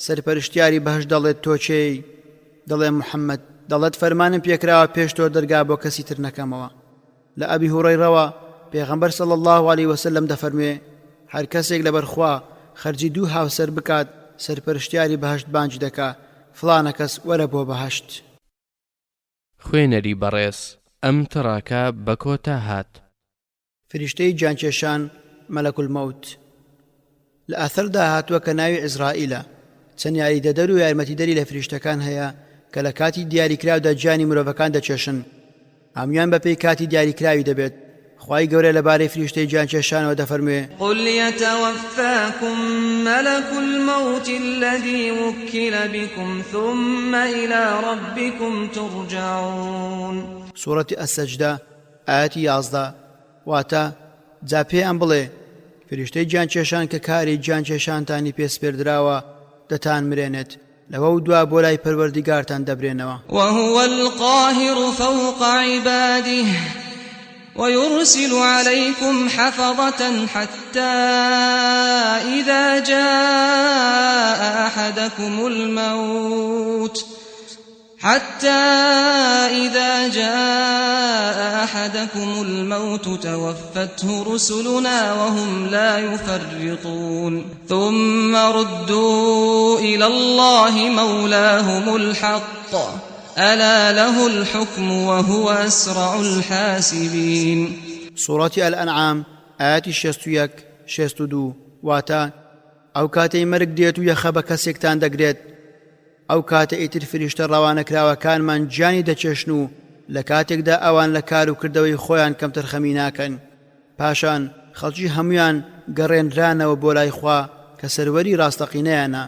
سەرپەرشتیاری بەهەشت دەڵێت تۆ چێی؟ دەڵێ محەممەد. دەڵێت فەرمانم پێکراوە پێش تۆ دەرگا بۆ کەسی تر نەکەمەوە. لە ئەبی هوڕەیرەوە پێغەمبەر صلی الله علیه وسلم دەفەرموێ هەر کەسێک لەبەرخوا خەرجی 2 هاوسەر بکات سەرپەرشتیاری بەهەشت بانج دەکا فڵانە کەس وەرە بۆ بەهەشت. خوێنەری بەڕێز ئەم تڕاکە بە کۆتا هات. فریشتەی جانکێشان مەلەک المەوت. لە ئاثەردا هاتووە کە ناوی عیزرائیلە. چەند یاریدەدەر و یارمەتیدەری لە فریشتەکان هەیە کە لە کاتی دیاریکراودا جانی مرۆڤەکان دەچێشن. هەمویان بەپێی کاتی دیاریکراوی دەبێت. خوای گەورە لەبارەی فریشتەی جانکێشانەوە دەفەرموێ قل يتوفاكم ملك الموت الذي وكل بكم ثم إلى ربكم ترجعون. سورة السجدة آيات 11. واتا جا پێیان بڵێ فریشتەی جانکێشان کە کاری جانکێشانتانی پێسپێردراوە دەتان مرێنێت لەوە و دوا بۆ لای پەروەردیگارتان دەبرێنەوە. وهو القاهر فوق عباده ويرسل عليكم حفظة حتى إذا جاء أحدكم الموت توفته رسلنا وهم لا يفرطون ثم ردوا إلى الله مولاهم الحق ألا له الحكم وهو أسرع الحاسبين. سورة الأنعام آيات 61-62. واتا ئەو کاتەی مەرگ دێت و یەخە بە کەسێکتان دەگرێت ئەو کاتە ئیتر فریشتە ڕەوانەکراوەکانمان جانی دەچێشن و لە کاتێکدا ئەوان لە کار و کردەوەی خۆیان کەم تەرخەمی ناکەن. پاشان خەڵکی هەمویان گەڕێنرانەوە بۆ لای خوا کە سەروەری ڕاستەقینەیانە.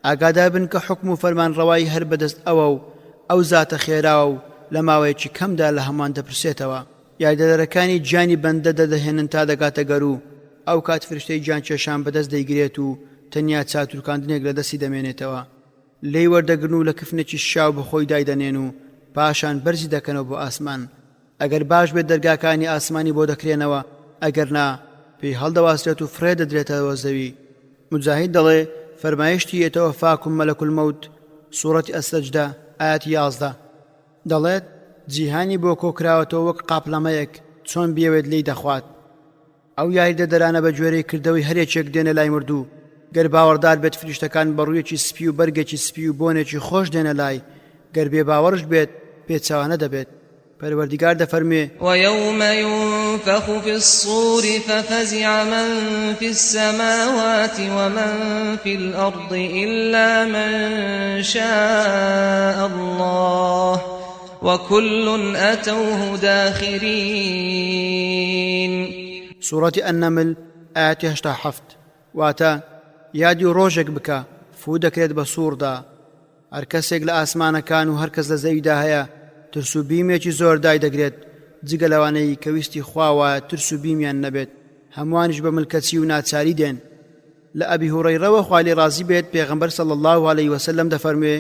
ئاگادار بن کە حکم و فەرمانڕەوایی هەر بەدەست ئەوە و ئەو زاتە خێراوە و لە ماوەیەکی کەمدا لە هەمان دەپرسێتەوە. یاریدەدەرەکانی جانی بەندە دەدەهێنن تا دەگاتە گەر و ئەو کات فریشتەی جان کێشان بەدەست دەیگرێت و تەنیا چاتورکاندنێک لە دەستی دەمێنێتەوە. لێی وەردەگرن و لە کفنێکی شاو بەخۆی دایدەنێن و پاشان بەرزی دەکەنەوە بۆ ئاسمان. ئەگەر باش بێت دەرگاکانی ئاسمانی بۆ دەکرێنەوە، ئەگەر نا پێی هەڵدەواسرێت و فرێ دەدرێتەوە زەوی. مجاهید دەڵێ فەرمایشتی ێتەوە فاکم مەلەک المەوت سوورەتی ئەسەجدە ئاەتی 11 دەڵێت جیهانی بۆ کۆکراوەتەوە وەک قاپلەمەیەک چۆن بێوێت لی دەخوات. ئەو یاریدە دەرانە بە جۆرەی کردەوەی هەرێکێک دێنە لای مردوو. گەر باوەڕدار بێت فریشتەکان بەڕوویەکی سپی و بەرگێکی سپی و بۆنێکی خۆش دێنە لای، گەر بێ باوەڕش بێت پێچەوانە دەبێت. پەروەردیگار دەفەرمێ ويوم ينفخ في الصور ففزع من في السماوات ومن في الأرض إلا من شاء الله وكل أتوه داخرين. سورة النمل آيات 87 واتا یادی ڕۆژێک بکە فوو دەکرێت بە سووردا. هەر کەسێک لە ئاسمانەکان و هەر کەس لە زەویدا هەیە ترس و بیمێکی زۆر دای دەگرێت جگە لەوانەی کە ویستی خواوە ترس و بیمیان نەبێت، هەموانیش بە ملکەچی و ناچاری دێن. لە ئەبی هوڕەیرەوە خوا لێ ڕازی بێت پێغەمبەر صلی الله علیه وسلم دەفەرموێ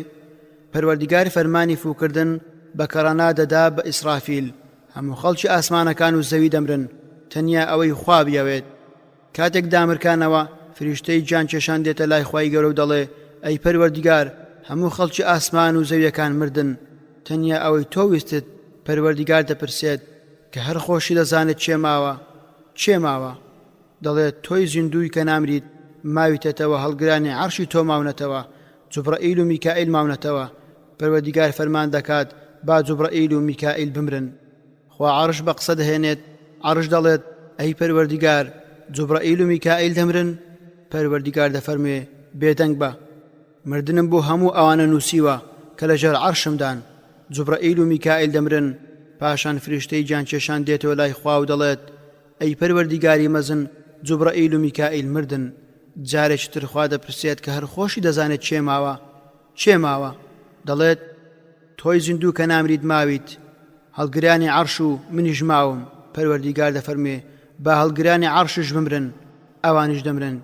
پەروەردیگار فەرمانی فووکردن بە کەڕەنا دەدا بە ئیسرافیل، هەموو خەڵکی ئاسمانەکان و زەوی دەمرن تەنیا ئەوەی خوا بیەوێت. کاتێک دامرکانەوە فریشتەی جان کێشان دێتە لای خوای گەورە و دەڵێ ئەی پەروەردیگار هەموو خەڵکی ئاسمان و زەویەکان مردن تەنیا ئەوەی تۆ ویستت. پەروەردیگار دەپرسێت کە هەر خۆشی دەزانێت چێ ماوە چێ ماوە؟ دەڵێت تۆی زیندووی کە نامریت ماویتێتەوە، هەڵگرانی عەرشی تۆ ماونەتەوە، جوبرەئیل و میکائیل ماونەتەوە. پەروەردیگار فەرمان دەکات با جوبرەئیل و میکائیل بمرن. خوا عەرش بە قسە دەهێنێت، عەرش دەڵێت ئەی پەروەردیگار جوبرەئیل و میکائیل دەمرن؟ پەروەردیگار دەفەرمێ بێدەنگ بە، مردنم بۆ هەموو ئەوانە نووسیوە کە لەژێر عەرشمدان. جوبرەئیل و میکائیل دەمرن. پاشان فریشتەی جان کێشان دێتەوە لای خوا و دەڵێت ئەی پەروەردیگاری مەزن جوبرەئیل و میکائیل مردن. جارێکی تر خوا دەپرسێت کە هەر خۆشی دەزانێت چێ ماوە چێ ماوە؟ دەڵێت تۆی زیندوو کە نامریت ماویت، هەڵگرانی عەرش و منیش ماوم. پەروەردیگار دەفەرمێ با هەڵگرانی عەرشش بمرن، ئەوانیش دەمرن.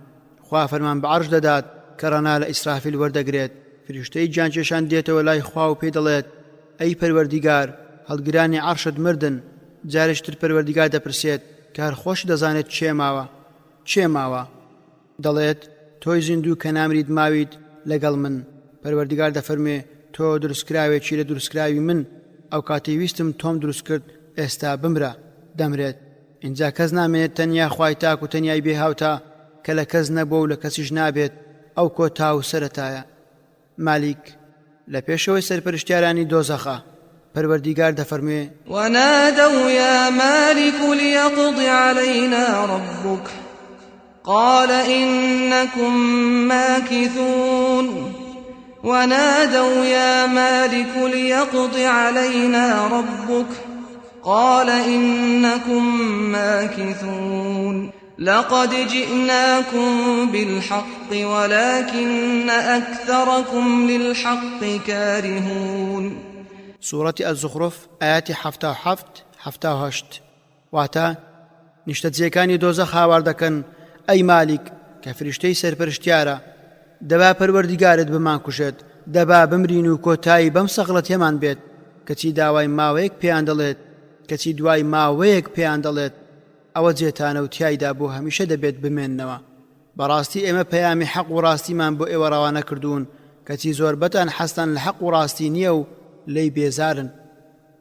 خوا فەرمان بە عەرش دەدات کە ڕەنا لە ئیسرافیل وەردەگرێت. فریشتەی جان کێشان دێتەوە لای خوا و پێی دەڵێت ئەی پەروەردیگار هەڵگرانی عەرشت مردن. جارێکتر پەروەردیگار دەپرسێت کە هەر خۆش دەزانێت چێ ماوە چێ ماوە؟ دەڵێت تۆی زیندوو کە نامریت ماویت لەگەڵ من. پەروەردیگار دەفەرمێ تۆ دروستکراوێکی لە دروستکراوی من، ئەو کاتی ویستم تۆم دروست کرد ئێستا بمرە دەمرێت. اینجا کەس نامێت تەنیا خوای تاک و تەنیای بێهاوتا کە لە کەس نەبووە و لە کەسیش نابێت، ئەو کۆتا و سەرەتایە. مالیک لە پێشەوەی سەرپەرشتیارانی دۆزەخە. پەروەردیگار دەفەرمێ ونادوا يا مالك ليقض علينا ربك قال إنكم ماكثون. ونادوا يا مالك ليقض علينا ربك قال إنكم ماكثون. لقد جئناكم بالحق ولكن أكثركم للحق كارهون. سورة الزخرف آيات 77-78 واتا نیشتەجێکانی دۆزەخ هاوار دەکەن ئەی مالیک کە فریشتەی سەرپەرشتیارە، دەبا پەروەردیگارت بمان کوشێت، دەبا بمرین و کۆتایی بەم سەغڵەت هێمان بێت. کەچی داوای ماوەیەک پێیان دەڵێت، کەچی دوای ماوەیەک پێیان دەڵێت ئەوە جێتانە و تیایدا بۆ هەمیشە دەبێت بمێننەوە. بەڕاستی ئێمە پەیامی حەق و ڕاستیمان بۆ ئێوە ڕەوانە کردوون، کەچی زۆربەتان حەستان لە حەق و ڕاستی نییە و لی بێزارن.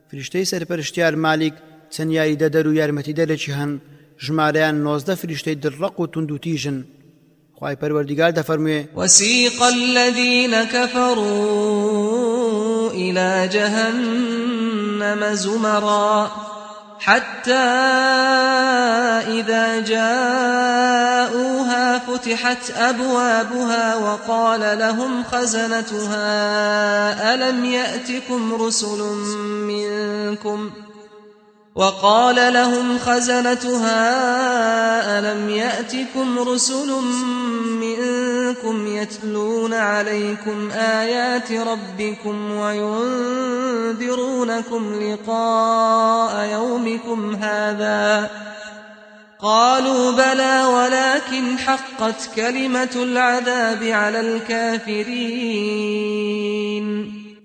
فریشتەی سەرپەرشتیار مالیک چەند یاریدە دەر و یارمەتیدەرێکی هەن، ژمارەیان 19 فریشتەی دڕق و توند و تیژن. خوای پەروەردیگار دەفەرموێ وسيق الذين كفروا إلى جهنم زمرا حتى إذا جاءوها فتحت أبوابها وقال لهم خزنتها ألم يأتكم رسل منكم يتلون عليكم آيات ربكم وينذرونكم لقاء يومكم هذا قالوا بلى ولكن حقت كلمة العذاب على الكافرين.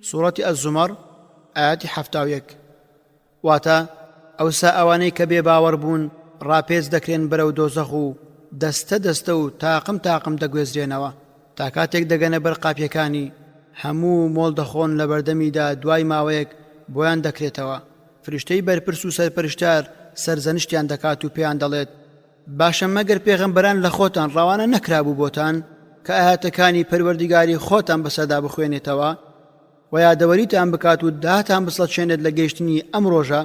سورة الزمر آيات 71. واتا ئەوسا ئەوانەی کە بێ باوەڕ بوون ڕاپێز دەکرێن بەرەو دۆزەخ و دەستە دەستە و تاقم دەگوێزرێنەوە تا کاتێک دەگەنە بەر قاپیەکانی هەموو مۆڵ دەخۆن لە بەردەمیدا دوای ماوەیەک بۆیان دەکرێتەوە. فریشتەی بەرپرس و سەرپەرشتار سەرزەنشتیان دەکات و پێیان دەڵێت باشە مەگەر پێغەمبەران لە خۆتان ڕەوانە نەکرابوو بۆتان کە ئاەتەکانی پەروەردیگاری خۆتان بەسەدا بخوێنێتەوە و یادەوەریتان بکات و داهاتان بسڵەتشێنێت لە گەیشتنی ئەم ڕۆژە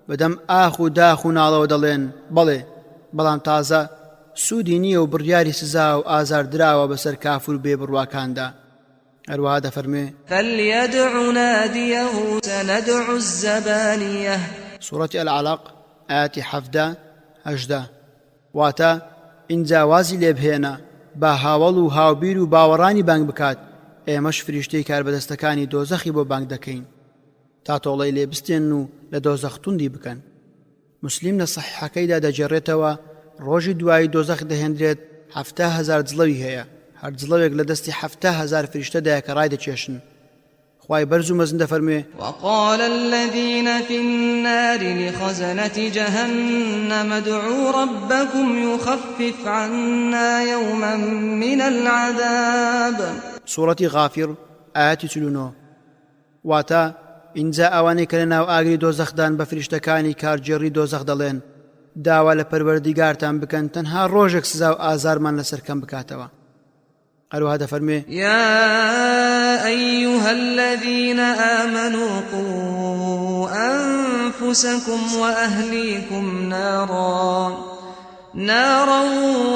بەدەم ئاخ و داخ و ناڵەوە دەڵێن بەڵێ بەڵام تازە سوودی نییە و بڕیاری سزا و ئازار دراوە بەسەر کافر بێ بڕواکاندا. هەروەها دەفەرمێ فليدع ناديه سندع الزبانية. سورة العلق آيات 17-18. واتە ئینجا وازی لێ بهێنە با هاوڵ و هاوبیر و باوەڕانی بانگ بکات ئێمەش فریشتەی کاربەدەستەکانی دۆزەخی بۆ بانگ دەکەین تا تۆڵەی لێ بستێن و لە دۆزەخ توندی بکەن. مسلیم لە صحیحەکەیدا دەجێڕێتەوە ڕۆژی دوایی دۆزەخ دەهێنرێت 7,000 جڵەوی هەیە، هەر جڵەوێک لە دەستی 7,000 فریشتەدایە کە ڕای دەچێشن. خوای بەرز و مەزن دەفەرمێ وقال الذين في النار لخزنة جهنم ادعوا ربكم يخفف عنا يوما من العذاب. سورة غافر آيات 49. واتا ئینجا ئەوانەی کە لە ناو ئاگری دۆزەخدان بە فریشتەکانی کارجێڕی دۆزەخ دەڵێن داوا لە پەروەردیگارتان بکەن تەنها ڕۆژێک سزا و ئازارمان لەسەر کەم بکاتەوە. هەروەها دەفەرمێ يا أيها الذين آمنوا قوا أنفسكم وأهليكم نارا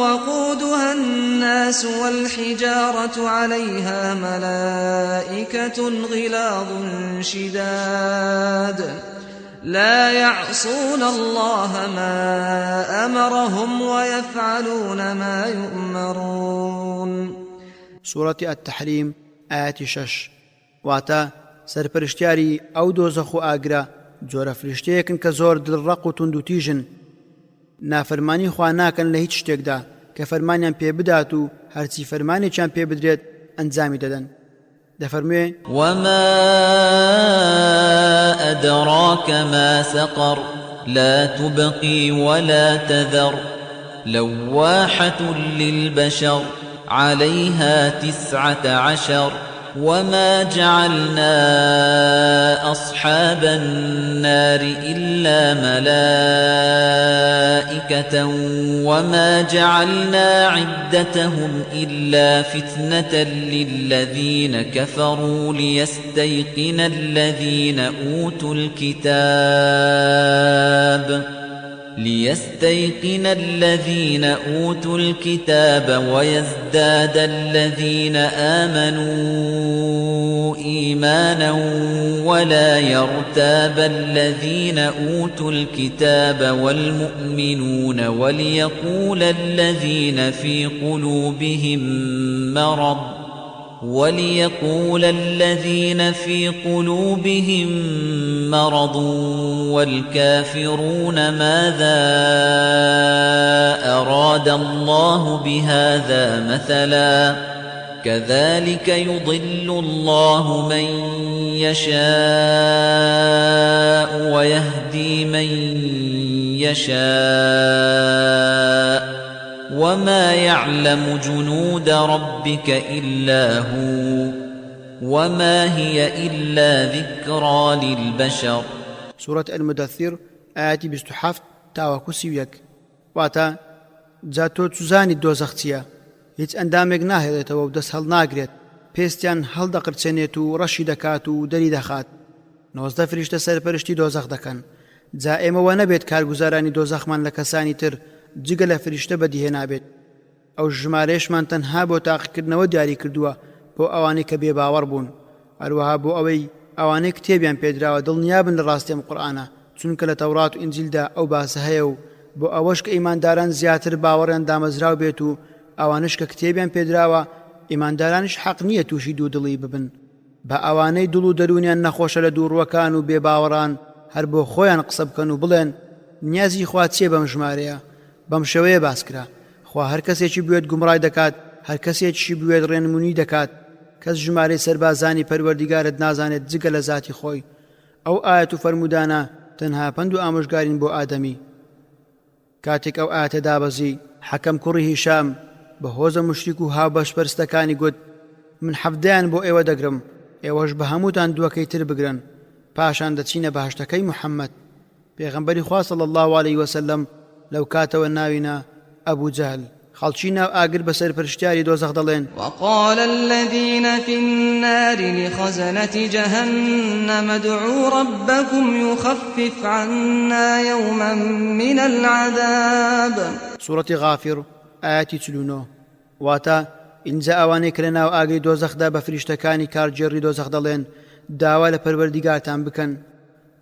وقودها الناس والحجارة عليها ملائكة غلاظ شداد لا يعصون الله ما أمرهم ويفعلون ما يؤمرون. سورة التحريم آيات 6. واتا سەرپەرشتیاری ئەو دۆزەخ و ئاگرا جۆرە فریشتەیەکن کە زۆر دڵڕەق و تند و تیژن، نافەرمانی خوا ناکەن لە هیچ شتێکدا کە فەرمانیان پێ بدات و هەرچی فەرمانێکیان پێ بدرێت ئەنجامی دەدەن. دەفەرموێ وما أدراك ما سقر لا تبقي ولا تذر لواحة للبشر عليها 19 وما جعلنا أصحاب النار إلا ملائكة وما جعلنا عدتهم إلا فتنة للذين كفروا ليستيقن الذين أوتوا الكتاب ويزداد الذين آمنوا إيمانا ولا يرتاب الذين أوتوا الكتاب والمؤمنون وليقول الذين في قلوبهم مرض والكافرون ماذا أراد الله بهذا مثلا كذلك يضل الله من يشاء ويهدي من يشاء وما يعلم جنود ربك إلا هو وما هي إلا ذكرى للبشر. سورة المدثر آيات 27-31. واتا جاتۆ چوزانی دۆزەخ چییە؟ هیچ ئەندامێک ناهێڵێتەوە و دەست هەڵ ناگرێت، پێستیان هەڵدەقرچێنێت و ڕەشی دەکات و دەری دەخات. 19 فریشتە سەرپەرشتی دۆزەخ دەکەن. جا ئێمەوە نەبێت کارگوزارانی دۆزەخمان لە کەسانی تر جگە لە فریشتە بەدیهێ نابێت. ئەو ژمارەیەشمان تەنها بۆ تاقیکردنەوە دیاری کردووە بۆ ئەوانەی کە بێباوەڕ بوون، هەروەها بۆ ئەوەی ئەوانەی کتێبیان پێدراوە دڵنیابن لە ڕاستی ئەم قورئانە، چونکە لە تەورات و ئینجیلدا ئەو باسە هەیە و بۆ ئەوەش کە ئیمانداران زیاتر باوەڕیان دامەزراو بێت و ئەوانش کە کتێبیان پێدراوە ئیماندارانش حەق نییە تووشی دوودڵی ببن بە ئەوانەی دڵ و دەرونیان نەخۆشە لە دووڕوەکان و بێباوەڕان هەر بۆ خۆیان قسە بکەن و بڵێن نیازی خوا چێ بەم ژمارەیە بەم شێوەیە باسکرا خوا هەر کەسێکی بوێت گومڕای دەکات هەر کەسێکی بوێت ڕێنمونی دەکات کەس ژمارەی سەربازانی پەروەردیگارت نازانێت جگە لە ذاتی خۆی ئەو ئاەت و فەرمودانە تەنها پند و ئامۆژگارین بۆ ئادەمی کاتێک ئەو ئاەتە دابەزی حەکەم کوڕی هیشام بە هۆزە مشریک و هاوبەشپەرستەکانی گوت من حەفدەیان بۆ ئێوە دەگرم ئێوەش بە هەمووتان دووەکەی تر بگرن پاشان دەچینە بەهەشتەکەی محەممەد پێغەمبەری خوا صلی الله عليه وسلم لەو کاتەوە ناوینە ئەبوو جەهل خەڵکی ناو ئاگر بەسەر پرشتیاری دۆزەخ دەڵێن وقال الذين في النار لخزنة جهنم ادعوا ربكم يخفف عنا يوما من العذاب سورة غافر آياتي 49 واتا ئینجا ئەوانەی کە لە ناو ئاگری دۆزەخدا بە فریشتەکانی کارجێڕی دۆزەخ دەڵێن داوا لە پەروەردیگارتان بکەن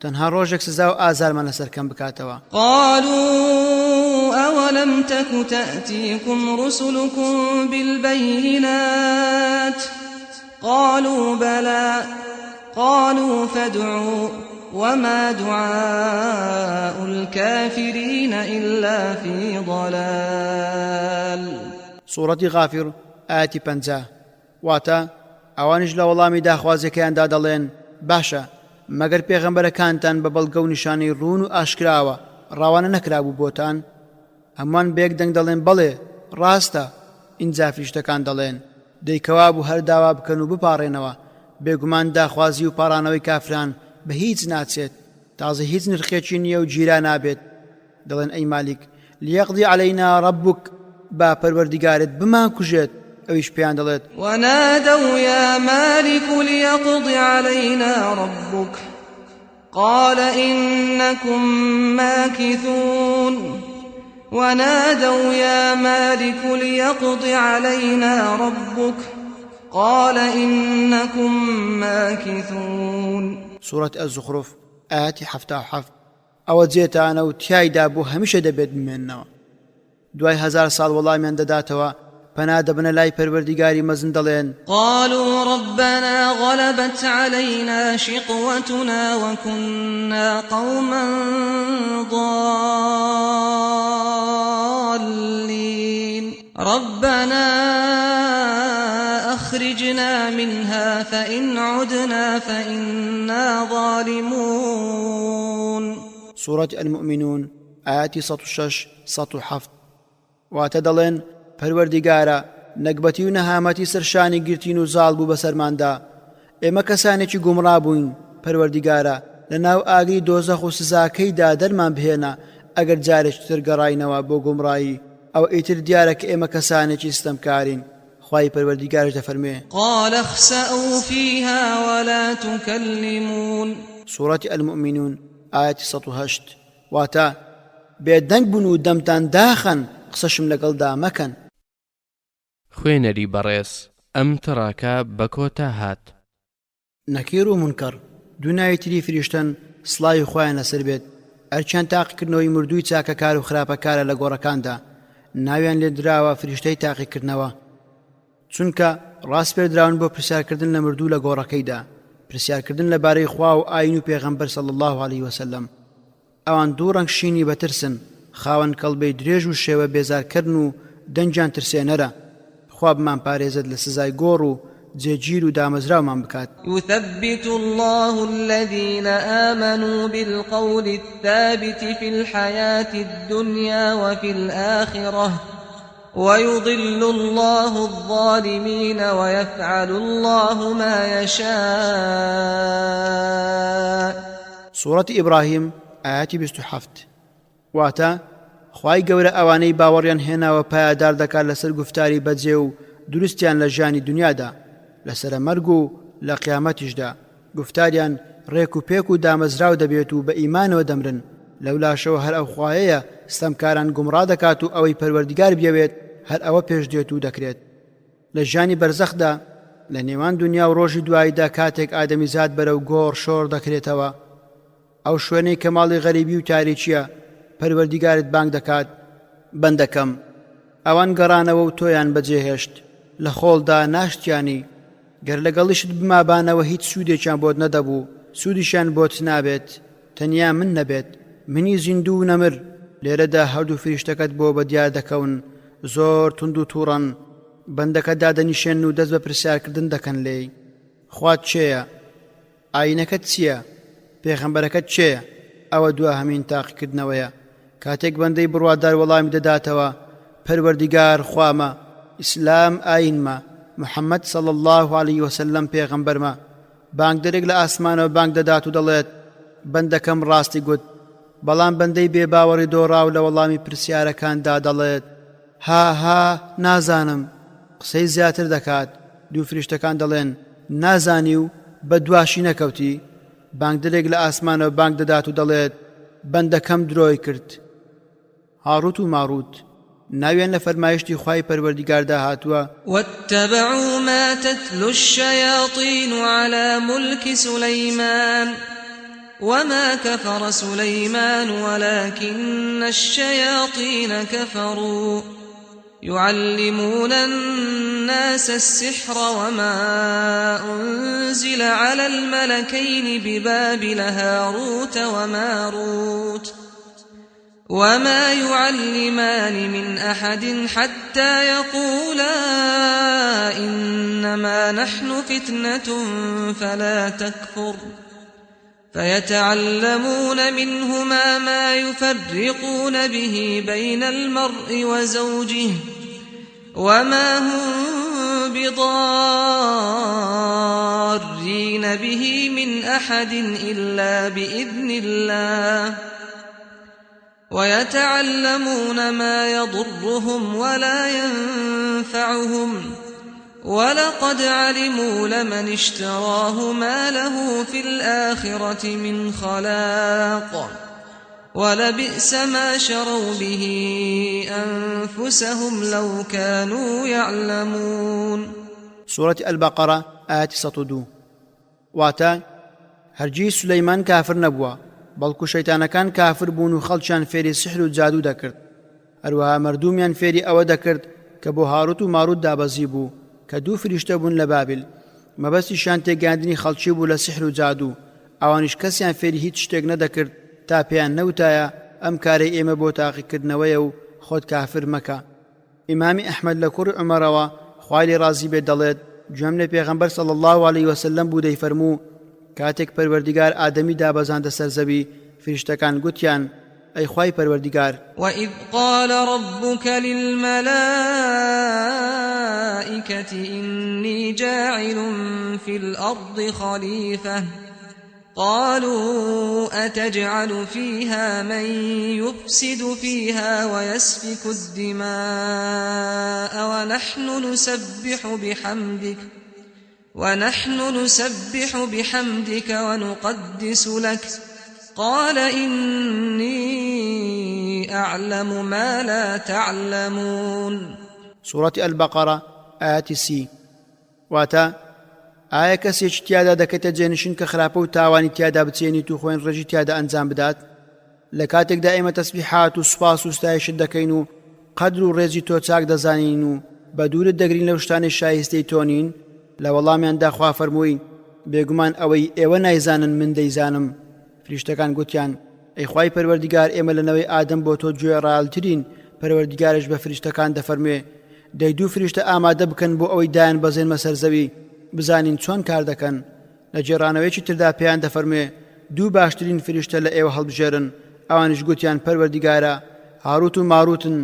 تەنها ڕۆژێک سزا و ئازارمان لەسەرکەم بکاتەوە قالوا أولم تك تأتيكم رسلكم بالبينات قالوا بلى قالوا فادعوا وما دعاء الكافرين إلا في ضلال سورة غافر آياتي 50 واتا ئەوانش لە وەڵامی داخوازەکەیاندا دەڵێن باشە مەگەر پێغەمبەرەکانتان بە بەڵگە و نیشانەی ڕوون و ئاشکراوە ڕاوانە نەکرابوو بۆتان هەمووان بەیەک دەنگ دەڵێن بەڵێ ڕاستە ئینجا فریشتەکان دەڵێن دەیکەوا بوو هەر داوا بکەن و بپاڕێنەوە بێگومان داخوازی و پاڕانەوەی کافران بە هیچ ناچێت تازە هیچ نرخێکی نییە و گیرا نابێت دەڵێن ئەی مالیک لیەقضی عەلەینا ڕەبوک با پەروەردیگارت بمان کوژێت ئەویش پێیان دەڵێت ونادوا يا مالك ليقض علينا ربك قال إنكم ماكثون ونادوا يا مالك ليقض علينا ربك قال إنكم ماكثون سورة الزخرف آياتي 77 ئەوە جێتانە و تیایدا بۆ هەمیشە دەبێت بمێننەوە دوای 1000 ساڵ وەڵامیان دەداتەوە پەنا دەبنە لای پەروەردیگاری مەزن دەڵێن قالوا ربنا غلبت علينا شقوتنا وكنا قوما ضالين ربنا أخرجنا منها فإن عدنا فإنا ظالمون سورة المؤمنون آياتي 106 107 واتە دەڵێن پەروەردیگارە نەکبەتی و نەهامەتی سەرشانی گرتین و زاڵ بوو بەسەرماندا ئێمە کەسانێکی گومڕا بووین پەروەردیگارە لە ناو ئاگری دۆزەخ و سزاکەیدا دەرمان بهێنە ئەگەر جارێک تر گەڕاینەوە بۆ گومڕایی ئەو ئیتر دیارە کە ئێمە کەسانێکی ستەمکارین خوای پەروەردیگارش دەفەرمێ قال اخسأوا فيها ولا تكلمون سورة المؤمنون آية 108 واتا بێدەنگ بوون و دەمتان داخەن قسەشم لەگەڵدا مەکەن خوێنەری بەڕێز ئەم تڕاکە بە کۆتا هات نەکیر و منکەڕ دوو ناوی تری فریشتن سڵاوی خۆیان لەسەر بێت ئەرچیان تاقیکردنەوەی مردووی چاکەکار و خراپەکارە لە گۆڕەکاندا ناویان لێ دراوە فریشتەی تاقیکردنەوە چونکە ڕاست پێدراون بۆ پرسیارکردن لە مردوو لە گۆڕەکەیدا پرسیارکردن لەبارەی خوا و ئاین و پێغەمبەر صلی الله عليه وسلم ئەوان دوو ڕەنگ شینی بەترسن خاوەن کەڵبەی درێژ و شێوە بێزارکردن و دەنجیان ترسێنەرە خوا بمان پارێزت لە سزای گۆڕ و جێگیر و دامەزراومان بکات يثبت الله الذين آمنوا بالقول الثابت في الحياة الدنيا وفي الآخرة ويضل الله الظالمين ويفعل الله ما يشاء سورة إبراهيم آيات 27 واتا خوای گەورە ئەوانەی باوەڕیان هێناوە پایدار دەکات لەسەر گفتاری بەجێ و دروستیان لە ژیانی دنیادا لەسرە مەرگ و لە قیامەتیشدا گفتاریان ڕێک و پێک و دامەزراو دەبێت و بە ئیمانەوە دەمرن لەولاشەوە هەر ئەو خوایەیە ستەمکاران گومڕا دەکات و ئەوەی پەروەردیگار بێوێت هەر ئەوە پێش دێت و دەکرێت لە ژیانی بەرزەخدا لە نێوان دنیا و ڕۆژی دواییدا کاتێک ئادەمیزاد بەرەو گۆڕ شۆڕ دەکرێتەوە ئەو شوێنەی کە ماڵی غەریبی و تاریکیە پەروەردیگارت بانگ دەکات بەندەکەم ئەوان گەڕانەوە و تۆیان بەجێهێشت لە خۆڵدا ناشتیانی گەر لەگەڵیشت بمابانەوە هیچ سوودێکیان بۆت نەدەبوو سوودیشیان بۆت نابێت تەنیا من نەبێت منی زیندوو نەمر لێرەدا هەردوو فریشتەکەت بۆ بەدیار دەکەون زۆر تند و تووڕەن بەندەکە دادەنیشێن و دەست بە پرسیارکردن دەکەن لێی خوات چێیە ئاینەکەت چییە پێغەمبەرەکەت چێیە ئەوە دوهەمین تاقیکردنەوەیە کاتێک بەندەی بڕوادار وەڵامی دەداتەوە پەروەردیگار خوامە ئیسلام ئاینمە محەممەد صلی الله عليه وسلم پێغەمبەرمە بانگدەرێک لە ئاسمانەوە بانگ دەدات و دەڵێت بەندەکەم ڕاستی گوت بەڵام بەندەی بێباوەڕی دۆڕاو لە وەڵامی پرسیارەکاندا دەڵێت ها نازانم قسەی زیاتر دەکات دوو فریشتەکان دەڵێن نازانی و بە دواشی نەکەوتی بانگدەرێک لە ئاسمانەوە بانگ دەدات و دەڵێت بەندەکەم درۆی کرد هاڕوت و ماڕوت ناویان لە فەرمایشتی خوای پەروەردیگاردا هاتووە واتبعوا ما تتلو الشياطين على ملك سليمان وما كفر سليمان ولكن الشياطين كفروا يعلمون الناس السحر وما أنزل على الملكين ببابل هاروت وماروت وما يعلمان من أحد حتى يقولا إنما نحن فتنة فلا تكفر فيتعلمون منهما ما يفرقون به بين المرء وزوجه وما هم بضارين به من أحد إلا بإذن الله ويتعلمون ما يضرهم ولا ينفعهم ولقد علموا لمن اشتراه ما له في الآخرة من خلاق ولبئس ما شروا به أنفسهم لو كانوا يعلمون سورة البقرة آيات 102 واتا هەرگیز سولەیمان کافر نەبووە بەڵکو شەیتانەکان کافر بوون و خەڵکیان فێری سحر و جادوو دەکرد هەروەها مردومیان فێری ئەوە دەکرد کە بۆ هاروت و ماروت دابەزی بوو کە دوو فریشتە بوون لە بابل مەبەستیشان تێگەاندنی خەڵکی بوو لە سحر و جادوو ئەوانیش کەسیان فێری هیچ شتێک نەدەکرد تا پێیان نەوتایە ئەم کارەی ئێمە بۆ تاقیکردنەوەیە و خۆت کافر مەکە ئیمامی ئەحمەد لە کوڕی عومەرەوە خوای لێ ڕازی بێت دەڵێت گوێم لە پێغەمبەر صلی الله عليه وسلم بوو دەیفەرموو کاتێک پەروەردیگار ئادەمی دابەزاندە سەر زەوی فریشتەکان گوتیان ئەی خوای پەروەردیگار وإذ قال ربك للملائكة إني جاعل في الأرض خليفة قالوا أتجعل فيها من يفسد فيها ويسفك الدماء ونحن نسبح بحمدك ونقدس لك قال إني أعلم ما لا تعلمون سورة البقرة آيات سي واتا ئایا کەسێک تیادا دەکەیتە جێنشین کە خراپە و تاوانی تیادا بچێنیت و خۆین ڕێژی تیادا ئەنجام بدات لە کاتێکدا ئێمە تەسبیحات و سوپاس و ستایشت دەکەین و قەدر و ڕێزی تۆ چاک دەزانین و بە دوورت دەگرین لەو شتانەی شایستەی تۆ نین لە وەڵامیاندا خوا فەرمووی بێگومان ئەوەی ئێوە نایزانن من دەیزانم فریشتەکان گوتیان ئەی خوای پەروەردیگار ئێمە لەنەوەی ئادەم بۆ تۆ گوێ ڕاڵترین پەروەردیگارش بە فریشتەکان دەفەرموێ دەی دوو فریشتە ئامادە بکەن بۆ ئەوەی دایان بەزێنمە سەر زەوی بزانین چۆن کار دەکەن لە جێڕانەوەیکی تردا پێیان دەفەرموێ دوو باشترین فریشتە لە ئێوە هەڵبژێرن ئەوانش گوتیان پەروەردیگارە هاروت و ماروتن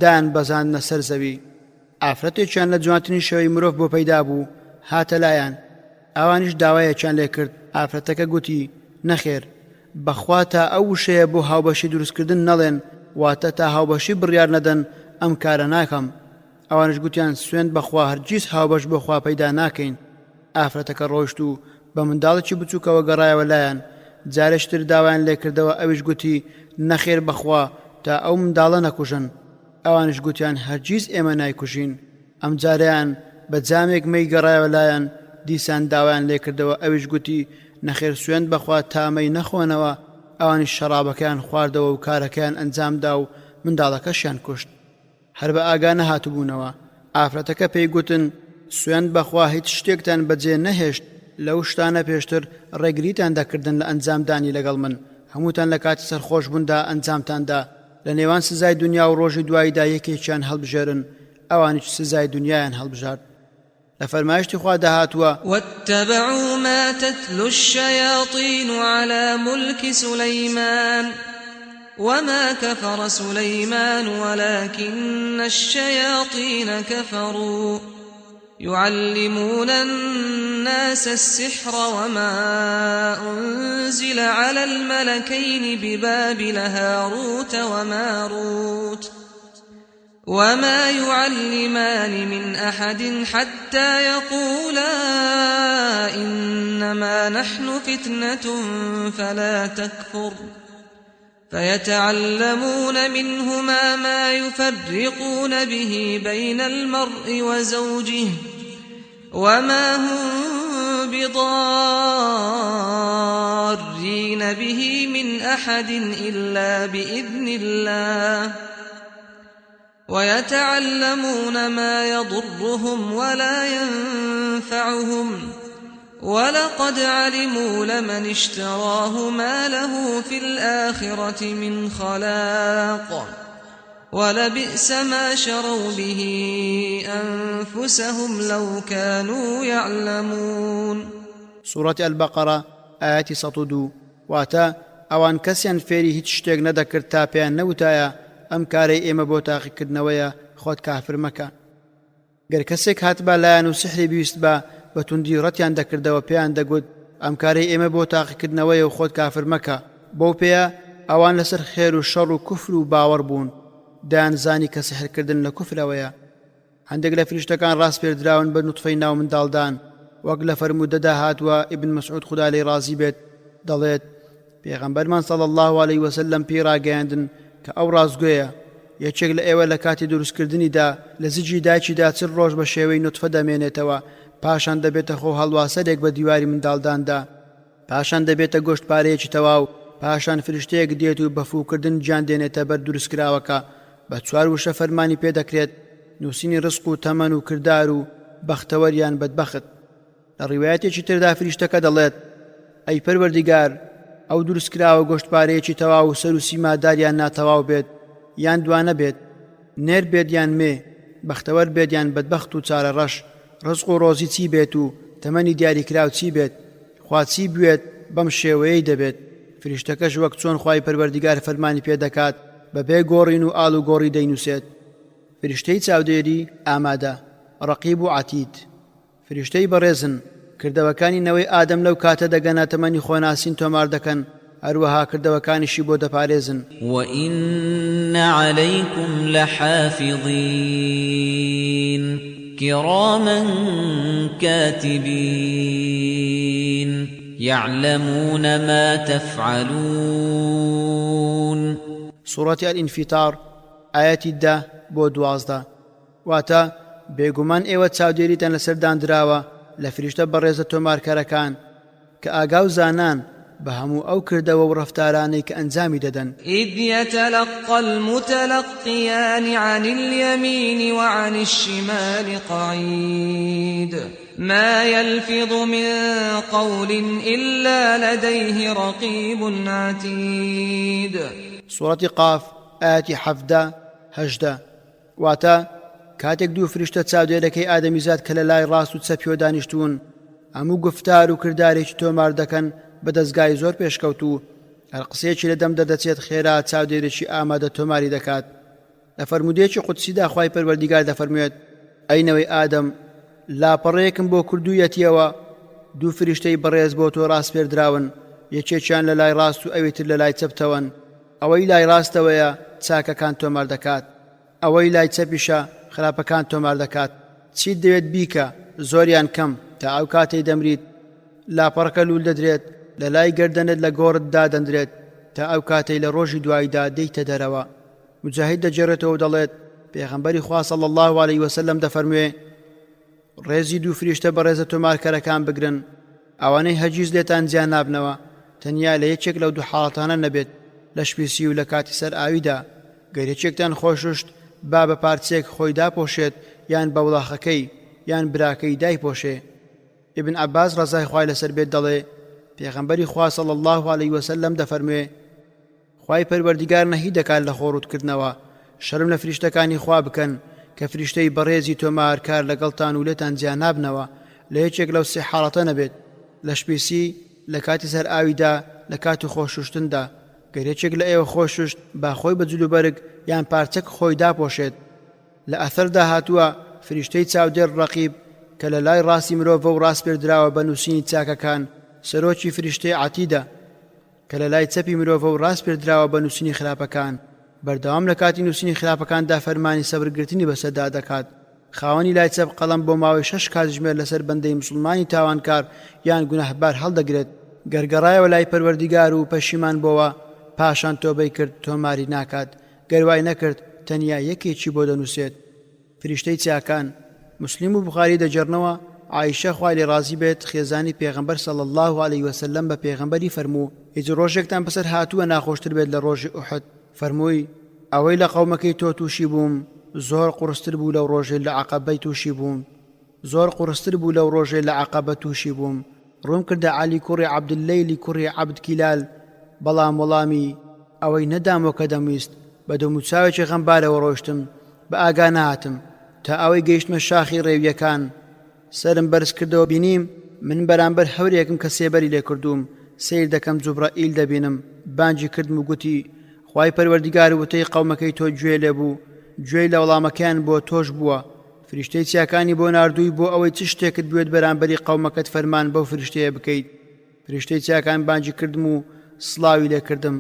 دایان بەزاندنە سەر زەوی ئافرەتێکیان لە جوانترین شەوەی مرۆڤ بۆ پەیدا بوو هاتە لایەن ئەوانیش داوایەکیان لێ کرد ئافرەتەکە گوتی نەخێر بەخوا تا ئەو وشەیە بۆ هاوبەشی دروستکردن نەڵێن واتە تا هاوبەشی بڕیار نەدەن ئەم کارە ناکەم ئەوانش گوتیان سوێند بەخوا هەرگیز هاوبەش بۆ خوا پەیدا ناکەین ئافرەتەکە ڕۆیشت و بە منداڵێکی بچووکەوە گەڕایەوە لایەن جارێشتر داوایان لێ کردەوە ئەویش گوتی نەخێر بەخوا تا ئەو منداڵە نەکوژن ئەوانش گوتیان هەرگیز ئێمە نایکوژین ئەم جاریان بە جامێک مەی گەڕایەوە لایەن دیسان داوایان لێ کردەوە ئەویش گوتی نەخێر سوێند بەخوا تامەی نەخۆنەوە ئەوانی شەرابەکەیان خواردەوە و کارەکەیان ئەنجامدا و منداڵەکەشیان کوشت. هەر بە ئاگا نەهاتبوونەوە ئافرەتەکە پێی گوتن سوێند بەخوا هیچ شتێکتان بەجێ نەهێشت لەو شتانە پێشتر ڕێگریتان دەکردن لە ئەنجامدانی لەگەڵ من، هەمووتان لە کاتی سەرخۆشبووندا ئەنجامتاندا، لە نێوان سزای دنیا و ڕۆژی دواییدا یەکێکیان هەڵبژێرن، ئەوانیش سزای دنیایان هەڵبژارد. لە فەرمایشتی خوا داهاتووە واتبعوا ما تتلو الشياطين على ملك سليمان وما كفر سليمان ولكن الشياطين كفروا يعلمون الناس السحر وما أنزل على الملكين ببابل هاروت وماروت وما يعلمان من أحد حتى يقولا إنما نحن فتنة فلا تكفر فيتعلمون منهما ما يفرقون به بين المرء وزوجه وما هم بضارين به من أحد إلا بإذن الله ويتعلمون ما يضرهم ولا ينفعهم ولقد علموا لمن اشتراه ما له في الآخرة من خلاق ولبئس ما شروا به أنفسهم لو كانوا يعلمون. سورة البقرة آيات 102 واتا ئەوان کەسیان فێری هیچ شتێک نەدەکرد تا پێیان نەوتایە ئەم کارەی ئێمە بۆ تاقیکردنەوەیە خۆت کافر مەکە. گەر کەسێک هاتبە لایەن و سحری بیست بە بەتوندی ڕەتیان دەکردەوە پێیان دەگوت ئەم کارەی ئێمە بۆ تاقیکردنەوەیە و خۆت کافر مەکە، بۆ پێیە ئەوان لەسەر خێر و شەڕ و کوفر و باوەڕ بوون، دایانزانی کە سحرکردن لە کوفرەوەیە. هەندێک لە فریشتەکان ڕاست پێدراون بە نوتفەی ناو منداڵدان، وەک لە فەرموودەدا هاتووە ئیبن مەسعود خوددا لێی ڕازی بێت دەڵێت پێغەمبەرمان صلی الله علیه وسلم پێی ڕاگەیاندن کە ئەو ڕازگۆیە یەکێک لە ئێوە لە کاتی دروستکردنیدا لە زیجی دایکیدا چل ڕۆژ بە شێوەی نوتفە دەمێنێتەوە، پاشان دەبێتە خۆ هەڵواسەرێک بە دیواری منداڵداندا، پاشان دەبێتە گۆشتپارەیەکی تەواو، پاشان فریشتەیەک دێت و بەفوکردن گیان دێنێتە بەر دروستکراوەکە، بە 4 وشە فەرمانی پێدەکرێت نووسینی ڕزق و تەمەن و کردار و بەختەوەریان بەدبەخت. لە ڕیوایەتێکی تردا فریشتەکە دەڵێت ئەی پەروەردیگار ئەو دروستکراوە گۆشتپارەیەکی تەواو و سەر و سیماداریان ناتەواو بێت یان دوانە بێت، نێر بێت یان مێ، بەختەوەر بێت یان بەدبەخت و چارە ڕەش، ڕزق و ڕۆزی چی بێت و تەمەنی دیاریکراو چی بێت، خوا چی بوێت بەم شێوەیەی دەبێت. فریشتەکەش وەک چۆن خوای پەروەردیگار فەرمانی پێدەکات بەبێ گۆڕین و ئاڵ و گۆڕی دەینووسێت. فریشتەی چاودێری ئامادە، ڕەقیب و عەتید، فریشتەی بەڕێزن، کردەوەکانی نەوەی ئادەم لەو کاتە دەگەنە تەمەنی خۆناسین تۆمار دەکەن، هەروەها کردەوەکانیشی بۆ دەپارێزن. وَإِنَّ عَلَيْكُمْ لَحَافِظِينَ كِرَامًا كَاتِبِينَ يَعْلَمُونَ مَا تَفْعَلُونَ. سورة الانفطار آياتي 10 بۆ 12 واتە بێگومان ئێوە چاودێریتان لەسەردان دراوە لە فریشتە بەڕێزە تۆمارکەرەکان کە ئاگا و زانان بە هەموو ئەو کردەوە و ڕەفتارانەی کە ئەنجامی دەدەن. إذ يتلقى المتلقيان عن اليمين وعن الشمال قعيد ما يلفظ من قول إلا لديه رقيب عتيد. سورة قاف آياتي 17 18 واتە کاتێک دوو فریشتە چاودێرەکەی ئادەمیزاد کە لە لای ڕاست و چەپیۆ دانیشتوون هەموو گفتار و کردارێکی تۆمار دەکەن بە دەستگای زۆر پێشکەوت و هەر قسەیەکی لە دەم دەدەچێت خێرا چاودێرێکی ئامادە تۆماری دەکات. لە فەرمودەیەکی قودسیدا خوای پەروەردیگار دەفەرموێت ئەینەوەی ئادەم لاپەڕەیەکم بۆ کردوویەتیەوە، دوو فریشتەی بەڕێز بۆ تۆ ڕاست پێردراون، یەکێکیان لە لای ڕاست و ئەوێتر لە لای چەپتەوەن، ئەوەی لای ڕاستەوەیە چاکەکان تۆمار دەکات، ئەوەی لای چەپیشە خراپەکان تۆمار دەکات. چیت دەوێت بیکە زۆریان کەم تا ئەو کاتەی دەمریت لاپەڕەکە لول دەدرێت، لە لای گەردەنت لە گۆڕت دادەندرێت تا ئەو کاتەی لە ڕۆژی دواییدا دەیتە دەرەوە. مجاهید دەجێڕێتەوە و دەڵێت پێغەمبەری خوا صلی الله علیه وسلم دەفەرموێ ڕێزی دوو فریشتە بە ڕێزە تۆمارکەرەکان بگرن، ئەوانەی هەرگیز لێتان جیان نابنەوە تەنیا لە یەکێک لەو دوو حاڵەتانە نەبێت لە شپێسی و لە کاتی سەر ئاویدا گەر یەکێکتان خۆشوشت با بە پارچێک خۆی داپۆشێت یان بە وڵاخەکەی یان براکەی دایپۆشێ. ابن عباس ڕەزای خوای لەسەر بێت دەڵێ پێغەمبەری خوا صلی الله علیه وسلم دەفەرموێ خوای پەروەردیگار نەهی دەکات لە خۆڕوودکردنەوە شەرم لە فریشتەکانی خوا بکەن کە فریشتەی بەڕێزی تۆمارکار لەگەڵتان و لێتان جیا نابنەوە لە یەکێک لەو سێ حاڵەتە نەبێت لە شپێسی لە کاتی سەر ئاویدا لە کاتی خۆشوشتندا گەر یەکێک لە ئێوە خۆشوشت با خۆی بە جلوبەرگ یان پارچەک خۆی داپۆشێت. لە ئەثەردا هاتووە فریشتەی چاودێر ڕەقیب کە لە لای ڕاستی مرۆڤە و ڕاست پێدراوە بە نووسینی چاکەکان سەرۆکی فریشتەی عەتیدە کە لە لای چەپی مرۆڤە و ڕاست پێدراوە بە نووسینی خراپەکان بەردەوام لە کاتی نووسینی خراپەکاندا فەرمانی سەبرگرتنی بەسەردا دەکات. خاوەنی لای چەپ قەڵەم بۆ ماوەی 6 کاتژمێر لەسەر بەندەی مسلمانی تاوانکار یان گونەهبار هەڵدەگرێت گەرگەڕایەوە لای پەروەردیگار و پەشیمان بۆەوە پاشان تۆبەی کرد تۆماری ناکات گەروای نەکرد تەنیا یەکێکی بۆ دەنووسێت. فریشتەی چاکان مسلم و بوخاری دەجێڕنەوە عایشە خوای لێ ڕازی بێت خێزانی پێغەمبەر صلی الله علیه وسلم بە پێغەمبەری فەرموو هیچ ڕۆژێکتان بەسەر هاتووە ناخۆشتر بێت لە ڕۆژی ئوحد فەرمووی ئەوەی لە قەومەکەی تۆ تووشی بووم زۆر قورستر بوو لەو ڕۆژێ لە عەقەبەی تووشی بووم زۆر قورستر بوو لەو ڕۆژێ لە عەقەبە تووشی بووم. ڕوون کردە عەلی کوڕی عەبدوللەیلی کوڕی عەبد کیلال بەڵام وەڵامی ئەوەی نەدامەوە کە دەمویست بە دەموچاوێکی غەمبارەوە ڕۆیشتم بە ئاگا نەهاتم تا ئەوەی گەیشتمە شاخی ڕێویەکان سرم بەرز کردەوە بینیم من بەرامبەر هەورێکم کە سێبەری لێ کردووم سیر دەکەم جوبرائیل دەبینم بانجی کردم و گوتی خوای پەروەردیگار وتەی قەومەکەی تۆ گوێ لێ بوو گوێی لە وەڵامەکەیان بۆ تۆش بووە فریشتەی چاکانی بۆ ناردووی بۆ ئەوەی چ شتێکت بوێت بەرامبەری قەومەکەت فەرمان بەو فریشتەیە بکەیت. فریشتەی چاکان بانجی کردم و سڵاوی لێ کردم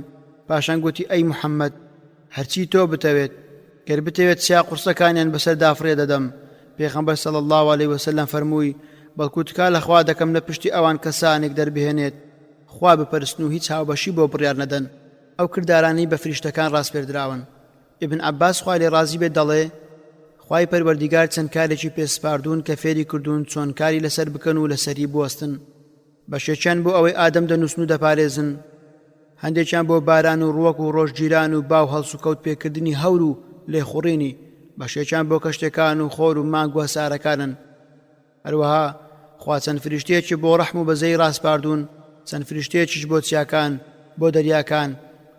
پاشان گوتی ئەی محەممەد هەرچی تۆ بتەوێت گەر بتەوێت چیا قورسەکانیان بەسەر دافرێ دەدەم. پێغەمبەر صلی الله علیه وسلم فەرمووی بەڵکو تکا لە خوا دەکەم لە پشتی ئەوان کەسانێک دەربهێنێت خوا بپەرستن و هیچ هاوبەشی بۆ بڕیار نەدەن. ئەو کردارانی بە فریشتەکان ڕاست پێدراون. ابن عباس خوای لێ ڕازی بێت دەڵێ خوای پەروەردیگار چەند کارێکی پێسپاردوون کە فێری کردوون چۆن کاری لەسەر بکەن و لەسەری بوەستن بەشێکیان بۆ ئەوەی ئادەم دەنووسن و دەپارێزن هەندێکیان بۆ باران و ڕووەک و ڕۆژگیران و باو هەڵس و کەوت پێکردنی هەور و لێخوڕینی بەشێکیان بۆ کەشتەکان و خۆر و مانگ و سارەکانن. هەروەها خوا چەند فریشتەیەکی بۆ ڕەحم و بەزەی ڕاستپاردوون چەند فریشتەیەکیش بۆ چیاکان بۆ دەریاکان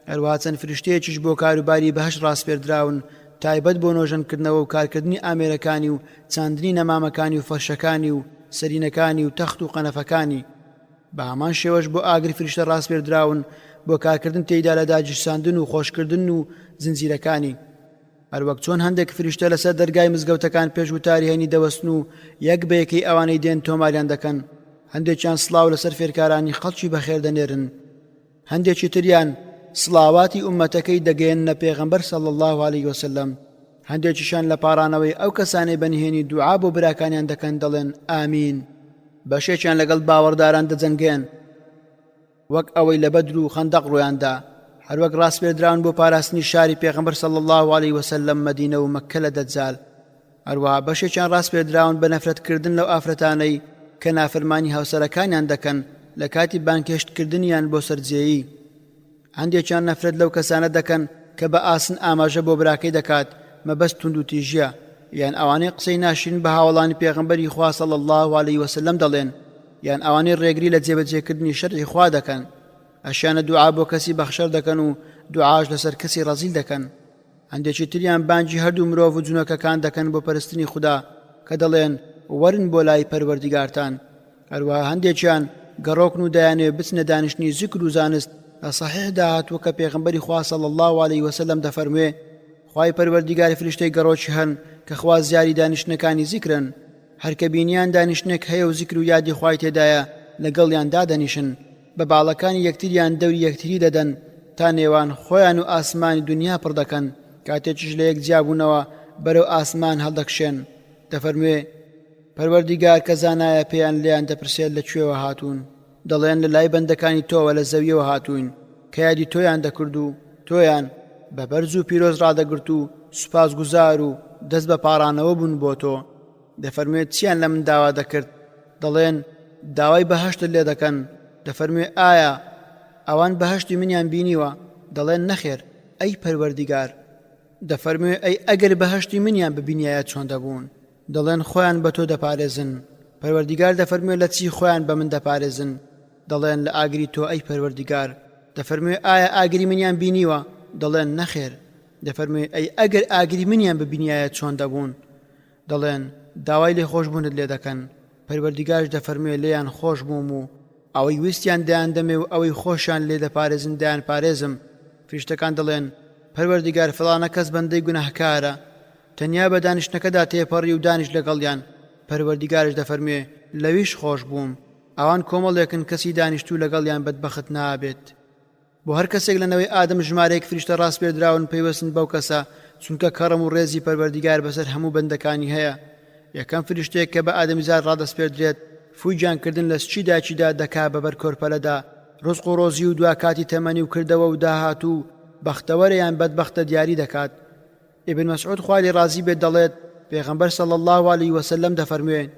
هەروەها چەند فریشتەیەکیش بۆ کاروباری بەهەشت ڕاستپێردراون تایبەت بۆ نۆژەنکردنەوە و کارکردنی ئامێرەکانی و چاندنی نەمامەکانی و فەرشەکانی و سەرینەکانی و تەخت و قەنەفەکانی. بە هەمان شێوەش بۆ ئاگری فریشتە ڕاستپێردراون بۆ کارکردن تێیدا لە داگیرساندن و خۆشکردن و زنجیرەکانی. هەروەک چۆن هەندێک فریشتە لەسەر دەرگای مزگەوتەکان پێش وتاری هێنی دەوەستن و یەک بەیەکەی ئەوانەی دێن تۆماریان دەکەن هەندێکیان سڵاو لەسەر فێرکارانی خەڵکی بەخێر دەنێرن هەندێکی تریان سڵاواتی ئومەتەکەی دەگەێننە پێغەمبەر صلی الله علیه وسلم هەندێکیشان لە پاڕانەوەی ئەو کەسانەی بەنهێنی دوعا بۆ براکانیان دەکەن دەڵێن ئامین. بەشێکیان لەگەڵ باوەڕداران دەجەنگێن وەک ئەوەی لە بەدر و خەندەق ڕوویاندا هەروەک ڕاستپێدراون بۆ پاراستنی شاری پێغەمبەر صلی الله علیه وسلم مەدینە و مەککە لە دەجال. هەروەها بەشێکیان ڕاستپێدراون بە نەفرەتکردن لەو ئافرەتانەی کە نافرمانی هاوسەرەکانیان دەکەن لە کاتی بانکێشتکردنیان بۆ سەرجێیی. هەندێکیان نەفرەت لەو کەسانە دەکەن کە بە ئاسن ئاماژە بۆ براکەی دەکات مەبەست توند و تیژیە یان ئەوانەی قسەی ناشرین بە هاوڵانی پێغەمبەری خوا صلی الله علیه وسلم دەڵێن یان ئەوانەی ڕێگری لە جێبەجێکردنی شەرعی خوا دەکەن ئەشیانە دوعا بۆ کەسی بەخشەر دەکەن و دوعاش لەسەر کەسی ڕەزیل دەکەن. هەندێکی تریان بانگی هەردوو مرۆڤ و جونەکەکان دەکەن بۆ پەرستنی خوددا کە دەڵێن وەرن بۆ لای پەروەردیگارتان. هەروەها هەندێکیان گەڕۆکن و دەیانێ بچنە دانیشتنی زیکر و زانست لە صحیحدا هاتووە کە پێغەمبەری خوا صلی الله علیه وسلم دەفەرموێ خوای پەروەردیگاری فریشتەی گەڕۆکی هەن کە خوا زیاری دانیشتنەکانی زیکرن هەر کە بینیان دانیشتنێک هەیە و زیکر و یادی خوای تێدایە لەگەڵیان دادەنیشن بە باڵەکانی یەکتریان دەوری یەکتری دەدەن تا نێوان خۆیان و ئاسمانی دنیا پڕ دەکەن کاتێکیش لە یەک جیابوونەوە بەرەو ئاسمان هەڵدەکشێن دەفەرموێ پەروەردیگار کە زانایە پێیان لێیان دەپرسێت لەکوێوە هاتوون دەڵێن لە لای بەندەکانی تۆوە لە زەویەوە هاتوین کە یادی تۆیان دەکرد و تۆیان بە بەرز و پیرۆز ڕادەگرت و سوپاس گوزار و دەست بە پاڕانەوە بوون بۆ تۆ. دەفەرموێت چیان لە من داوا دەکرد دەڵێن داوای بەهەشتت لێ دەکەن. دەفەرموێ ئایا ئەوان بەهەشتی منیان بینیوە دەڵێن نەخێر ئەی پەروەردیگار دەفەرموێ ئەی ئەگەر بەهەشتی منیان ببینایە چۆن دەبوون دەڵێن خۆیان بە تۆ دەپارێزن پەروەردیگار دەفەرموێ لە چی خۆیان بە من دەپارێزن دەڵێن لە ئاگری تۆ ئەی پەروەردیگار دەفەرموێ ئایا ئاگری منیان بینیوە دەڵێن نەخێر دەفەرموێ ئەی ئەگەر ئاگری منیان ببینایە چۆن دەبوون دەڵێن داوای لێ خۆشبوونت لێ دەکەن پەروەردیگارش دەفەرموێ لێیان خۆش بووم و ئەوەی ویستیان دایان دەمێ و ئەوەی خۆشیان لێ دەپارێزن دایان پارێزم فریشتەکان دەڵێن پەروەردیگار فڵانە کەس بەندەی گوناهکارە تەنیا بە دانیشتەکەدا تێپەڕی و دانیش لەگەڵیان پەروەردیگارش دەفەرموێ لەویش خۆش بووم ئەوان کۆمەڵێکن کەسی دانیشتوو لەگەڵیان بەدبەخت نابێت بۆ هەر کەسێک لەنەوەی ئادەم ژمارەیەک فریشتە ڕاست پێدراون پەیوەستن بەو کەسە چونکە کەڕەم و ڕێزی پەروەردیگار بەسەر هەموو بەندەکانی هەیە یەکەم فریشتەیەک کە بە ئادەمیزاد ڕادەست پێدرێت فویجانکردن لە چیدا دەکا بەبەر کۆرپەلەدا ڕزق و ڕۆزی و دوا کاتی تەمەنی و کردەوە و داهاتوو بەختەوەرەیان بەدبەختە دیاری دەکات ئیبن مەسعود خوای لێ ڕازی بێت دەڵێت پێغەمبەر صلی الله علیه وسلم دەفەرموێن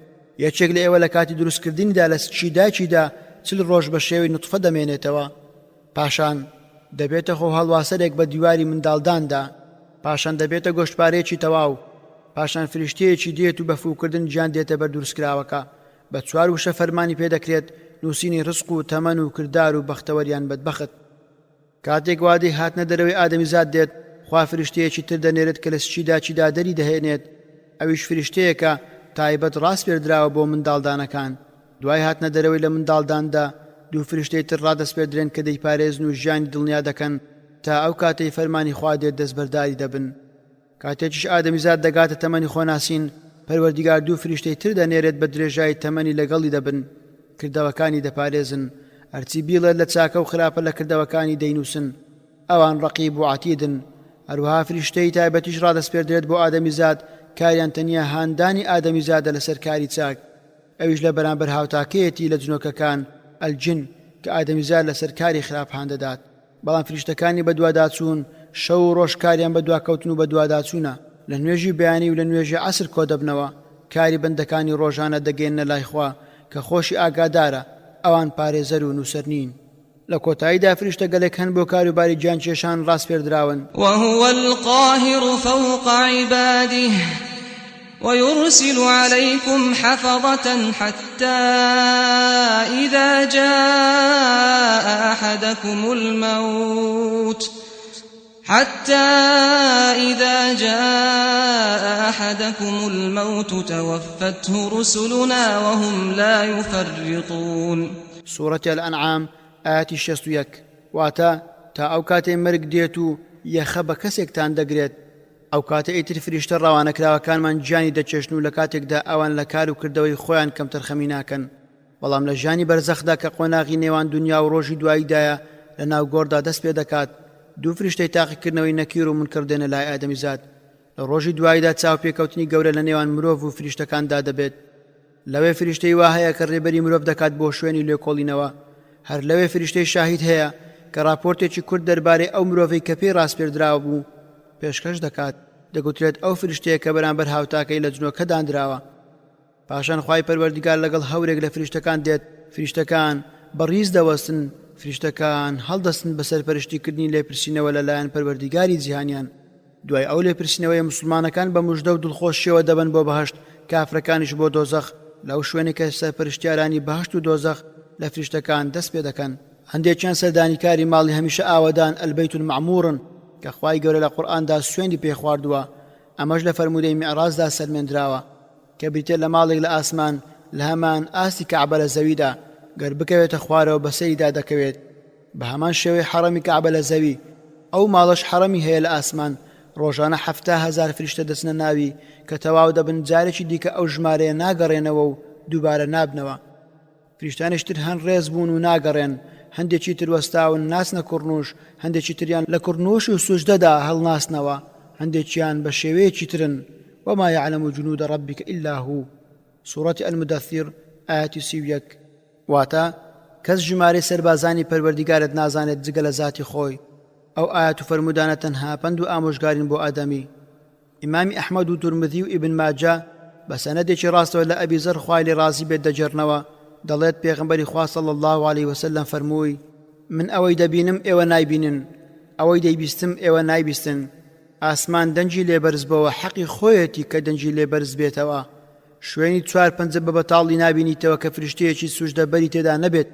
یەکێک لە ئێوە لە کاتی دروستکردنیدا لە چیدا چل ڕۆژ بە شێوەی نوتفە دەمێنێتەوە پاشان دەبێتە خۆ هەڵواسەرێک بە دیواری منداڵداندا پاشان دەبێتە گۆشتپارەیەکی تەواو پاشان فریشتەیەکی دێت و بەفوکردن گیان دێتە بەر دروستکراوەکە بە 4 وشە فەرمانی پێدەکرێت نووسینی ڕزق و تەمەن و کردار و بەختەوەریان بەدبەخت کاتێک وادەی هاتنە دەرەوەی ئادەمیزاد دێت خوا فریشتەیەکی تر دەنێرێت کە لە چیدا دەری دەهێنێت ئەویش فریشتەیەکە تایبەت ڕاست پێدراوە بۆ منداڵدانەکان دوای هاتنە دەرەوەی لە منداڵداندا دوو فریشتەی تر ڕادەست پێدرێن کە دەیپارێزن و ژیانی دڵنیا دەکەن تا ئەو کاتەی فەرمانی خوا دێت دەستبەرداری دەبن کاتێکیش ئادەمیزاد دەگاتە تەمەنی خۆناسین پەروەردیگار دوو فریشتەی تر دەنێرێت بە درێژایی تەمەنی لەگەڵی دەبن کردەوەکانی دەپارێزن هەرچی بیڵێت لە چاکە و خراپە لە کردەوەکانی دەینووسن ئەوان ڕەقیب و عەتیدن هەروەها فریشتەی تایبەتیش ڕادەست پێدرێت بۆ ئادەمیزاد کاریان تەنیا هاندانی ئادەمیزادە لەسەر کاری چاک ئەویش لە بەرامبەر هاوتاکەیەتی لە جنۆکەکان ئەلجن کە ئادەمیزاد لەسەر کاری خراپ هاندەدات بەڵام فریشتەکانی بەدواداچوون شەو و ڕۆژ کاریان بەدواکەوتن و بەدواداچوونە لە نوێژی بەیانی و لە نوێژی عەسر کۆ دەبنەوە کاری بەندەکانی ڕۆژانە دەگەێنە لای خوا کە خۆشی ئاگادارە ئەوان پارێزەر و نووسەر نین لە کۆتاییدا فریشتە گەلێک هەن بۆ کاروباری گیانکێشان ڕاست پێدراون وهو القاهر فوق عباده ويرسل عليكم حفظة حتى إذا جاء أحدكم الموت توفته رسلنا وهم لا يفرطون سورة الأنعام آيات 61 واتا تا ئەو کاتێ مەرگ دێت و یەخە بە کەسێکتان دەگرێت ئەو کاتە ئیتر فریشتە ڕاوانەکراوەکانمان گیانی دەچێشن و لە کاتێکدا ئەوان لە کار و کردەوەی خۆیان کەم تەرخەمی ناکەن بەڵام لە ژانی بەرزەخدا کە قۆناغی نێوان دنیا و ڕۆژی دواییدایە لە ناو گۆڕدا دەست پێ دەکات دوو فریشتەی تاقیکردنەوەی نەکیر و منکر دێنە لای ئادەمیزاد لە ڕۆژی دواییدا چاو پێکەوتنی گەورە لە نێوان مرۆڤ و فریشتەکاندا دەبێت لەوێ فریشتەی وا هەیە کە ڕێبەری مرۆڤ دەکات بۆ شوێنی لێکۆڵینەوە هەر لەوێ فریشتەی شاهید هەیە کە راپۆرتێکی کورد دەربارەی ئەو مرۆڤەی کە پێی ڕاست پێدراوە بوو پێشکەش دەکات دەگوترێت ئەو فریشتەیە کە بەرامبەر هاوتاکەی لە جنۆکە دانراوە پاشان خوای پەروەردیگار لەگەڵ هەورێک لە فریشتەکان دێت فریشتەکان بەڕیز دەوەستن فریشتەکان هەڵدەستن بەسەر پەرشتیکردنی لێپرسینەوە لەلایەن پەروەردیگاری جیهانیان دوای ئەو لێپرسینەوەی مسلمانەکان بە موژدە و دڵخۆشیەوە دەبن بۆ بەهەشت کافرەکانیش بۆ دۆزەخ لەو شوێنی کە سەرپەرشتیارانی بەهەشت و دۆزەخ لە فریشتەکان دەست پێ دەکەن هەندێکیان سەردانیکاری ماڵی هەمیشە ئاوەدان ئەلبەیت المەعموورن کە خوای گەورە لە قورئاندا سوێندی پێ خواردووە ئەمەش لە فەرمودەی میعراجدا سەرمێنراوە کە بریتێت لە ماڵێک لە ئاسمان لە هەمان ئاستی کەعبە لە زەویدا گەر بکەوێتە خوارەوە بە سەیدا دەکەوێت بە هەمان شێوەی حەڕەمی کەعبە لە زەوی ئەو ماڵەش حەڕەمی هەیە لە ئاسمان ڕۆژانە 7,000 فریشتە دەچنە ناوی کە تەواو دەبن جارێکی دیکە ئەو ژمارەیە ناگەڕێنەوە و دووبارە نابنەوە فریشتانیشتر هەن ڕێز بوون و ناگەڕێن هەندێکی تر وەستاون ناسنە کوڕنوش هەندێکی تریان لە کوڕنوش و سوجدەدا هەڵناسنەوە هەندێکیان بە شێوەیەکی ترن وما يعلم جنود ربك إلا هو سورة المدثر آيات 31 واتە کەس ژمارەی سەربازانی پەروەردیگارت نازانێت جگە لە ذاتی خۆی ئەو ئاەت و فەرمودانە تەنها پند و ئامۆژگارین بۆ ئادەمی ئیمامی ئەحمەد و تورمذی و ئیبن ماجە بە سەنەدێکی ڕاستەوە لە ئەبی زەر خوای لێ ڕازی بێت دەجێڕنەوە دەڵێت پێغەمبەری خوا صلی الله عليه وسلم فەرمووی من ئەوەی دەبینم ئێوە نایبینن، ئەوەی دەیبیستم ئێوە نایبیستن. ئاسمان دەنجی لێبەرز بەوە حەقی خۆیەتی کە دەنجی لێبەرز بێتەوە. شوێنی 4-5 بە بەتاڵی نابینیتەوە کە فریشتەیەکی سوژدەبەری تێدا نەبێت.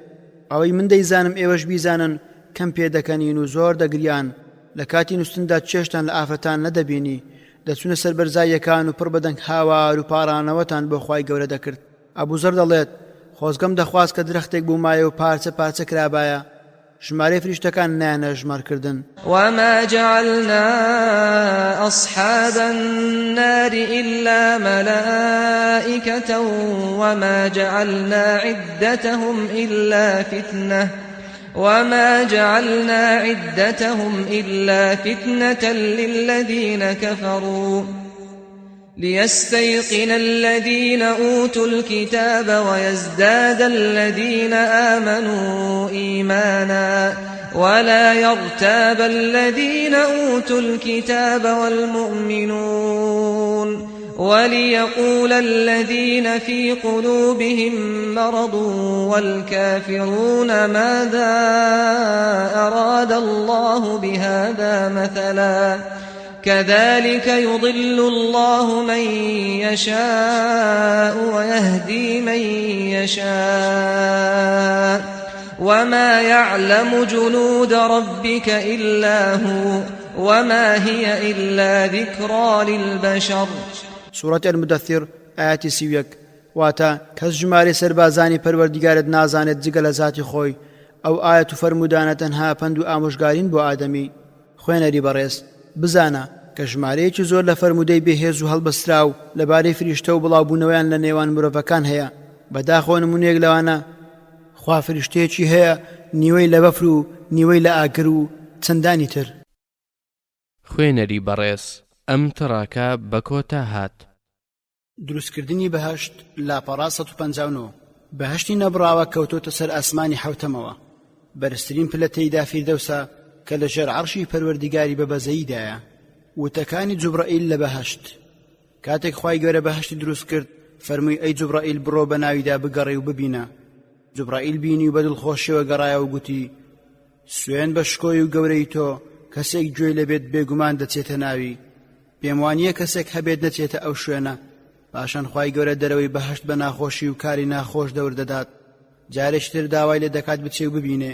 ئەوەی من دەیزانم ئێوەش بیزانن کەم پێ دەکەنین و زۆر دەگریان. لە کاتی نووسندا چێشتان لە ئافرەتان نەدەبینی، دەچونە سەر بەرزاییەکان و پڕ بەدەنگ هاوار و پاڕانەوەتان بۆ خوای گەورە دەکرد. ئەبوزەر دەڵێت خۆزگەم دەخواست کە درەختێک بوومایە و پارچە پارچە کرابایە. ژمارەی فریشتەکان نایانە ژمارکردن. وما جعلنا أصحاب النار إلا ملائكة وما جعلنا عدتهم إلا فتنة للذين كفروا ليستيقن الذين أوتوا الكتاب ويزداد الذين آمنوا إيمانا ولا يرتاب الذين أوتوا الكتاب والمؤمنون وليقول الذين في قلوبهم مرض والكافرون ماذا أراد الله بهذا مثلا كذلك يضل الله من يشاء ويهدي من يشاء وما يعلم جنود ربك إلا هو وما هي إلا ذكرى للبشر. سورة المدثر آيات 31 واتا کەس ژمارە سەربازانی پەروەردیگارت نازانێت جگە لە ذاتی خۆی. ئەو ئاەت و فەرمودانە تەنها پند و ئامۆژگارین بۆ ئادەمی. خوێنەری بەڕێز، بزانە کە ژمارەیەکی زۆر لە فەرمودەی بێهێز و هەڵبەستراو لەبارەی فریشتە و بڵاوبوونەوەیان لە نێوان مرۆڤەکان هەیە. بەداخۆ نمونەیەک لەوانە خوا فریشتەیەکی هەیە نیوەی لە بەفر و نیوەی لە ئاگر و چەندانی تر. خوێنەری بەڕێز، ئەم تڕاکە بە کۆتا هات. دروستکردنی بەهەشت لاپەڕا 159 بەهەشتی نەبراوە کەوتۆتە سەر ئاسمانی حەوتەمەوە. بەرزترین پلە تێیدا فیردەوسە کە لە ژێر عەرشی پەروەردیگاری بەبەزەییدایە. وتەکانی جوبرائیل لە بەهەشت. کاتێک خوای گەورە بەهەشتی دروست کرد فەرمووی ئەی جوبرائیل بڕۆ بە ناویدا بگەڕێ و ببینە. جوبرائیل بینی و بە دڵخۆشیەوە گەڕایە و گوتی سوێن بە شکۆی و گەورەی تۆ، کەسێک گوێی لەبێت بێگومان دەچێتە ناوی. پێم وانییە کەسێک هەبێت نەچێتە ئەو شوێنە. پاشان خوای گەورە دەرەوەی بەهەشت بە ناخۆشی و کاری ناخۆش دەور دەدات. جارێکی تر داوای لێ دەکات بچێ و ببینێ.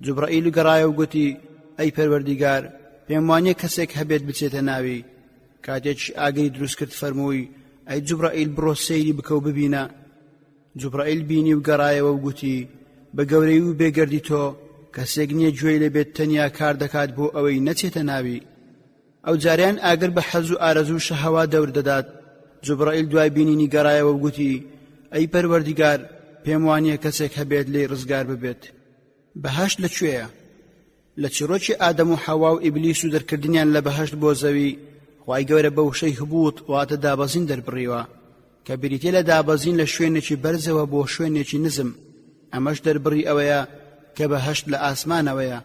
جوبرائیل گەڕایە و گوتی ئەی پەروەردیگار، پێم وانییە کەسێک هەبێت بچێتە ناوی. کاتێکی ئاگری دروست کرد فەرمووی ئەی جوبرائیل بڕۆ سەیری بکە و ببینە. جوبرائیل بینی و گەڕایەوە و گوتی بە گەورەی و بێگەردی تۆ کەسێک نییە گوێی لەبێت تەنیا کار دەکات بۆ ئەوەی نەچێتە ناوی. ئەو جاریان ئاگر بە حەز و ئارەزوو شەهەوا دەور دەدات. جوبرائیل دوای بینینی گەڕایەوە و گوتی ئەی پەروەردیگار، پێم وانییە کەسێک هەبێت لێی ڕزگار ببێت. بەهەشت لەکوێیە؟ لە چیرۆکی ئادەم و حەوا و ئیبلیس و دەرکردنیان لە بەهەشت بۆ زەوی خوای گەورە بە وشەی هبوط واتە دابەزین دەربڕیوە کە بریتێ لە دابەزین لە شوێنێکی بەرزەوە بۆ شوێنێکی نزم. ئەمەش دەربڕی ئەوەیە کە بەهەشت لە ئاسمانەوەیە.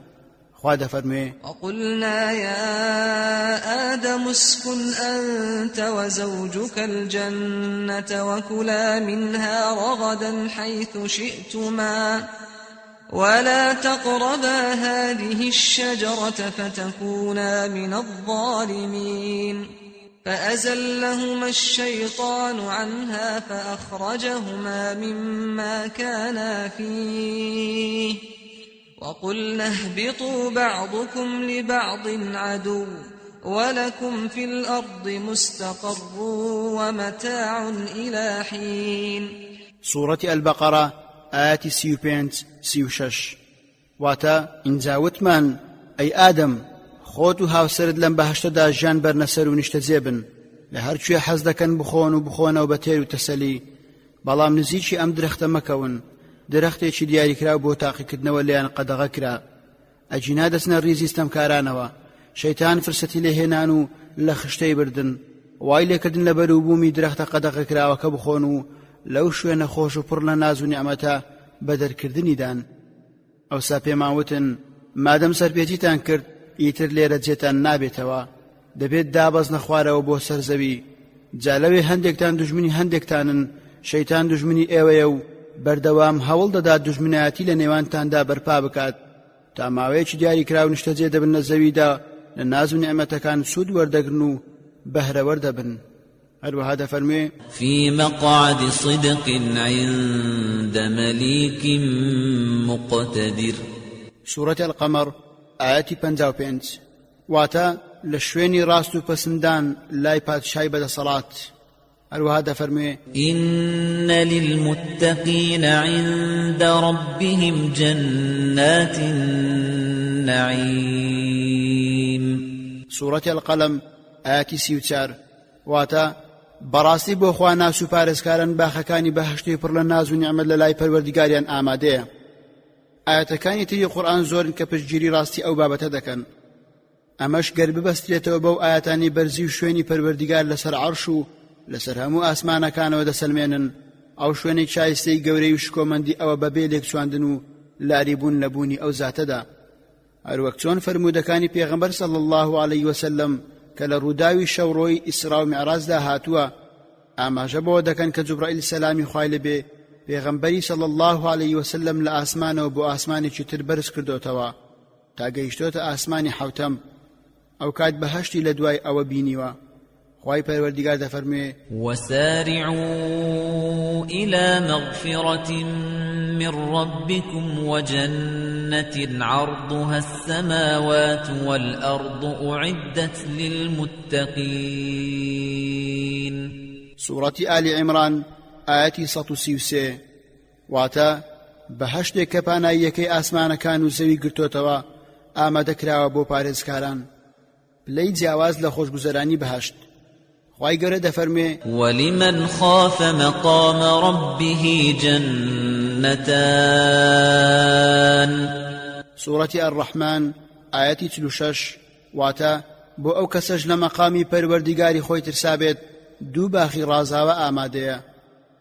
خوا دەفەرموێ وقلنا يا آدم اسكن أنت وزوجك الجنة وكلا منها رغدا حيث شئتما ولا تقربا هذه الشجرة فتكونا من الظالمين فأزلهما الشيطان عنها فأخرجهما مما كانا فيه وقلنا اهبطوا بعضكم لبعض عدو ولكم في الأرض مستقر ومتاع إلى حين. سورة البقرة آيات 35-36 واتا انزاوتمان أي آدم خۆت و هاوسرد لەم بەهەشتەدا ژیان بەرنەسەر و نیشتەجێبن لە هەرکوێ حەز دەکەن بخۆن و بخۆنەوە بە تێر و تەسەلی. بەڵام نزیکی ئەم درەختە مەکەون. درەختێکی دیاریکراو بۆ تاقیکردنەوە لێیان قەدەغە کرا. ئەجینا دەچنە ڕیزی ستەمکارانەوە. شەیتان فرسەتی لێهێنان و لە خشتەی بردن. وای لێکردن لە بەروبوومی درەختە قەدەغە کراوەکە بخۆن و لەو شوێنە خۆش و پڕ لە ناز و نیعمەتە بە دەرکردنیدان. ئەوسا پێماوتن مادەم سەرپێچیتان کرد ئیتر لێرە جێتان نابێتەوە، دەبێت دابەزنە خوارەوە بۆ سەرزەوی. جالەوێ هەندێکتان دوژمنی هەندێکتانن، شەیتان دوژمنی ئێوەیە و بەردەوام هەوڵ دەدات دوژمنایەتی لە نێوانتاندا بەرپا بکات تا ماوەیەکی دیاری کراو نیشتەجێ دەبنە زەویدا لە ناز و نیعمەتەکان سوود وەردەگرن و بەهرەوەر دەبن. هەروەها دەفەرمێ في مقعد صدق عند مليك مقتدر. سورەتی القەمەر ئاەتی 55 واتە لە شوێنی ڕاست و پەسەندان لای پادشای بەدەسەڵات. هەروەها دەفەرمێ إن للمتقين عند ربهم جنات النعيم. سورەتی القەلەم ئاەتی 34 واتە بەڕاستی بۆ خوا ناس و پارێزکاران باخەکانی بەهەشتی پڕ لە ناز و نیعمەت لە لای پەروەردگاریان ئامادەیە. ئاەتەکانی تری قورئان زۆرن کە پشتگیری ڕاستی ئەو بابەتە دەکەن. ئەمەش گەر ببەسترێتەوە بەو ئاەتانی بەرزی و شوێنی پەروەردگار لەسەر عەرش و لەسەر هەموو ئاسمانەکانەوە دەسەلمێنن، ئەو شوێنی شایستەی گەورەی و شکۆمەندی ئەوە بەبێ لێکچواندن و لاریبوون لە بوونی ئەو زاتەدا. هەروەک چۆن فەرموودەکانی پێغەمبەر صلی الله عليه وسلم کە لە ڕووداوی شەوڕۆی ئیسرا و میعراجدا هاتووە ئاماژە بەوە دەکەن کە جوبرائیل سەلامی خوای لەبێ پێغەمبەری صلی الله عليه وسلم لە ئاسمانەوە بۆ ئاسمانێکی تر بەرز کردوتەوە تا گەیشتۆتە ئاسمانی حەوتەم. ئەو کات بەهەشتی لە دوای ئەوە بینیوە. خوای پەروەردگار دەفەرمێ وسارعوا إلى مغفرة من ربكم وجنة عرضها السماوات والأرض أعدت للمتقين. سورة آل عمران آياتي 133 واتا بەهەشتێک کە پاناییەکەی ئاسمانەکان و زەوی گرتوتەوە ئامادەکراوە بۆ پارێزکاران پلەی جیاواز لە خۆشگوزەرانی بەهەشت. خوای گەورە دەفەرمێ ولمن خاف مقام ربه جنتان. سورة الرحمن آياتي 36 واتا بۆ ئەو کەسەش لە مەقامی پەروەردگاری خۆی ترسابێت دوو باخی ڕازاوە ئامادەیە.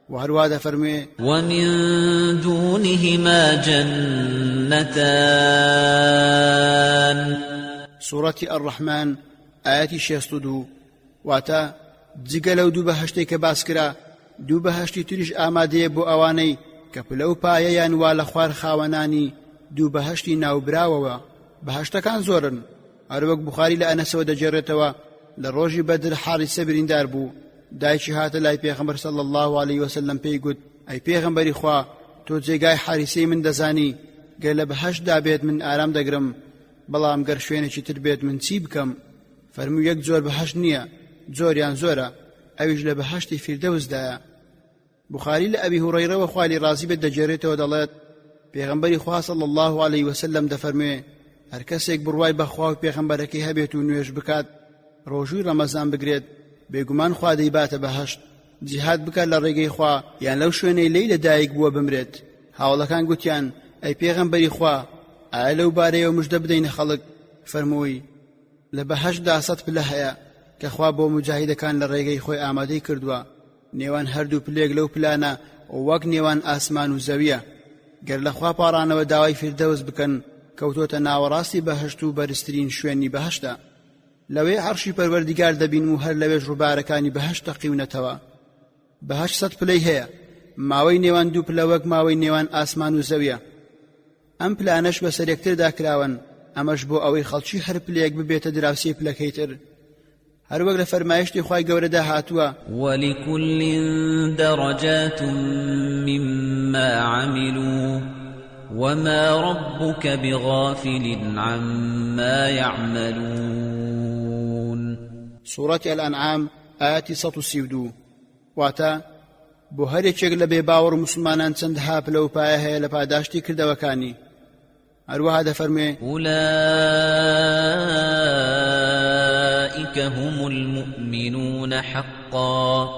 وهروها دەفەرمێ ومن دونهما جنتان. سورة الرحمن آياتي 62 واتا جگە لەو دوو بەهەشتەی کە باس کرا دوو بەهەشتی تریش ئامادەیە بۆ ئەوانەی کە پلە و پایەیان وا لە خوار خاوەنانی دوو بەهەشتی ناوبراوەوە. بەهەشتەکان زۆرن. هەروەک بوخاری لە ئەنەسەوە دەجێڕێتەوە لە ڕۆژی بەدر حارسە بریندار بوو. دایکی هاتە لای پێغەمبەر صلی الله عليه وسلم پێی گوت ئەی پێغەمبەری خوا تۆ جێگای حارسەی من دەزانی، گەر لە بەهەشتدا بێت من ئارام دەگرم، بەڵام گەر شوێنێکی تر بێت من چی بکەم؟ فەرموو یەک جۆر بەهەشت نییە، زۆریان زۆرە، ئەویش لە بەهەشتی فیردەوسدایە. بوخاری لە ئەبی هورەیرەوە خوا لێی ڕازی بێت دەجێڕێتەوە دەڵێت پێغەمبەری خوا صلی الله عليه وسلم دەفەرموێ هەر کەسێک بڕوای بەخوا و پێغەمبەرەکەی هەبێت و نوێژ بکات، ڕۆژووی ڕەمەزان بگرێت، بێگومان خوا دەیباتە بەهەشت، جیهاد بکات لە ڕێگەی خوا یان لەو شوێنەی لێی لەدایک بووە بمرێت. هاوڵەکان گوتیان ئەی پێغەمبەری خوا ئایا لەو بارەیەوە موژدە بدەینە خەڵک؟ فەرمووی لە بەهەشتدا 100 پلە هەیە کە خوا بۆ مجاهیدەکان لە ڕێگەی خۆی ئامادەی کردووە، نێوان هەردوو پلێک لەو پلانە وەک نێوان ئاسمان و زەویە. گەر لە خوا پاڕانەوە داوای فیردەوس بکەن کەوتۆتە ناوەڕاستی بەهەشت و بەرزترین شوێنی بەهەشتە. لەوێ عەرشی پەروەردگار دەبین و هەر لەوێش ڕووبارەکانی بەهەشت تەقیونەتەوە. بەهەشت 100 پلەی هەیە، ماوەی نێوان دوو پلە وەک ماوەی نێوان ئاسمان و زەویە. ئەم پلانەش بەسەر یەکتردا کراون، ئەمەش بۆ ئەوەی خەڵکی هەر پلەیەک ببێتە دراوسێ پلەکەی تر. هەروەک لە فەرمایشتی خوای گەورەدا هاتووە ولكل درجات مما عملوا وما ربك بغافل عما يعملون. سورة الأنعام آيات 132 واتا بۆ هەرێکێک لە بێباوەڕ مسلمانان چەندها پلە و پایە هەیە لە پاداشتی کردەوەکانی. هەروەها دەفەرمێ أولئك هم المؤمنون حقا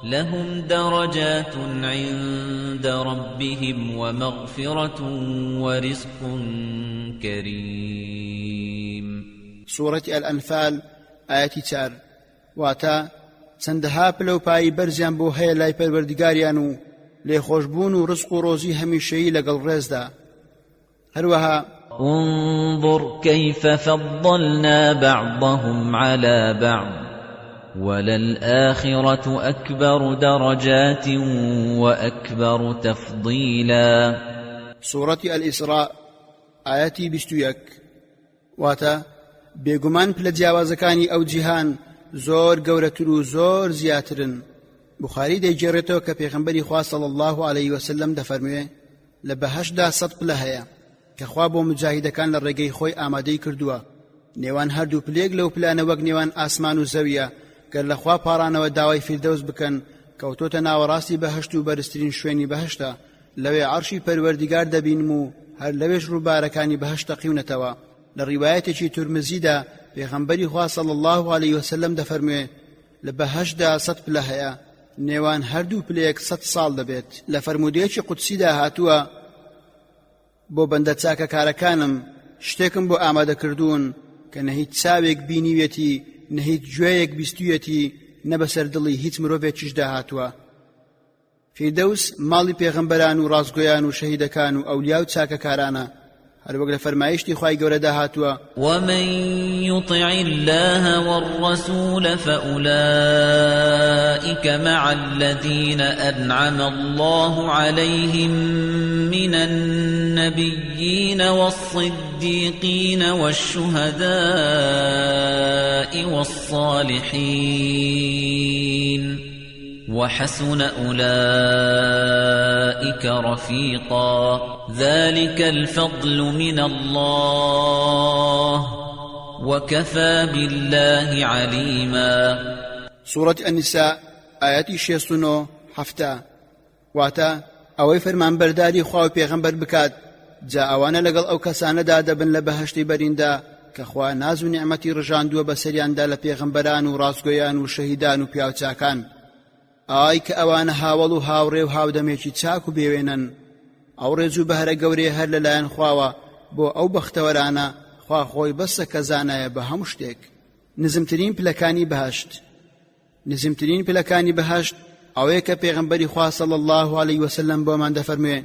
لهم درجات عند ربهم ومغفرة ورزق كريم. سورة الأنفال آية 4 واتا چەندەها پلە و پایی بەرزیان بۆ هەیە لای پەروەردگاریان و لێخۆشبوون و ڕزق و ڕۆزی هەمیشەیی لەگەڵ ڕێزدا. هەروەها انظر كيف فضلنا بعضهم على بعض وللآخرة أكبر درجات وأكبر تفضيلا. سورة الإسراء ئاەتی 21 واتە بێگومان پلە جیاوازەکانی ئەو جیهان زۆر گەورەتر و زۆر زیاترن. بوخاری دەیگێڕێتەوە کە پێغەمبەری خوا صلی الله عليه وسلم دەفەرموێ لە بەهەشتدا 100 پلە هەیە کە خوا بۆ مجاهیدەکان لە ڕێگەی خۆی ئامادەی کردووە. نێوان هەردوو پلێک لەو پلانە وەک نێوان ئاسمان و زەویە گەر لە خوا پاڕانەوە داوای فیردەوس بکەن کەوتۆتە ناوەڕاستی بەهەشت و بەرزترین شوێنی بەهەشتە. لەوێ عەرشی پەروەردیگار دەبینم و هەر لەوێش ڕووبارەکانی بەهەشت دەقیونەتەوە. لە ڕیوایەتێکی تورمزیدا پێغەمبەری خوا صلی الله عليه وسلم دەفەرموێ لە بەهەشتدا 100 پلە هەیە نێوان هەردوو پلەیەک 100 ساڵ دەبێت. لە فەرمودەیەکی قودسیدا هاتووە بۆ بەندە چاکەکارەکانم شتێکم بۆ ئامادەکردوون کە نە هیچ چاوێک بینیوێتی نە هیچ گوێیەک بیستوویەتی نە بەسەر دڵی هیچ مرۆڤێکیشدا هاتووە. فیردەوس ماڵی پێغەمبەران و ڕاستگۆیان و شەهیدەکان و ئەولیا و چاکەکارانە هەروەک لە فەرمایشتی خوای گەورەدا هاتووە ومن يطع الله والرسول فأولئك مع الذين أنعم الله عليهم من النبيين والصديقين والشهداء والصالحين وحسن أولئك رفيقا ذلك الفضل من الله وكفى بالله عليما. سورة النساء آياتي 69 واتا ئەوەی فەرمانبەرداری خوا و پێغەمبەر بکات جا ئەوانە لەگەڵ ئەو کەسانەدا دەبن لە بەهەشتی بەریندا کە خوا ناز و نیعمەتی ڕژاندووە بەسەریاندا لە پێغەمبەران و ڕاستگۆیان و شەهیدان و پیاوچاکان. ئای کە ئەوانە هاوڵ و هاوڕێ و هاودەمێکی چاک و بێوێنن. ئەو ڕێز و بەهرە گەورەیە هەر لەلایەن خواوە بۆ ئەو بەختەوەرانە خوا خۆی بەسە کە زانایە بە هەموو شتێک. نزمترین پلەکانی بەهەشت ئەوەیە کە پێغەمبەری خوا صلی الله عليه وسلم بۆمان دەفەرموێ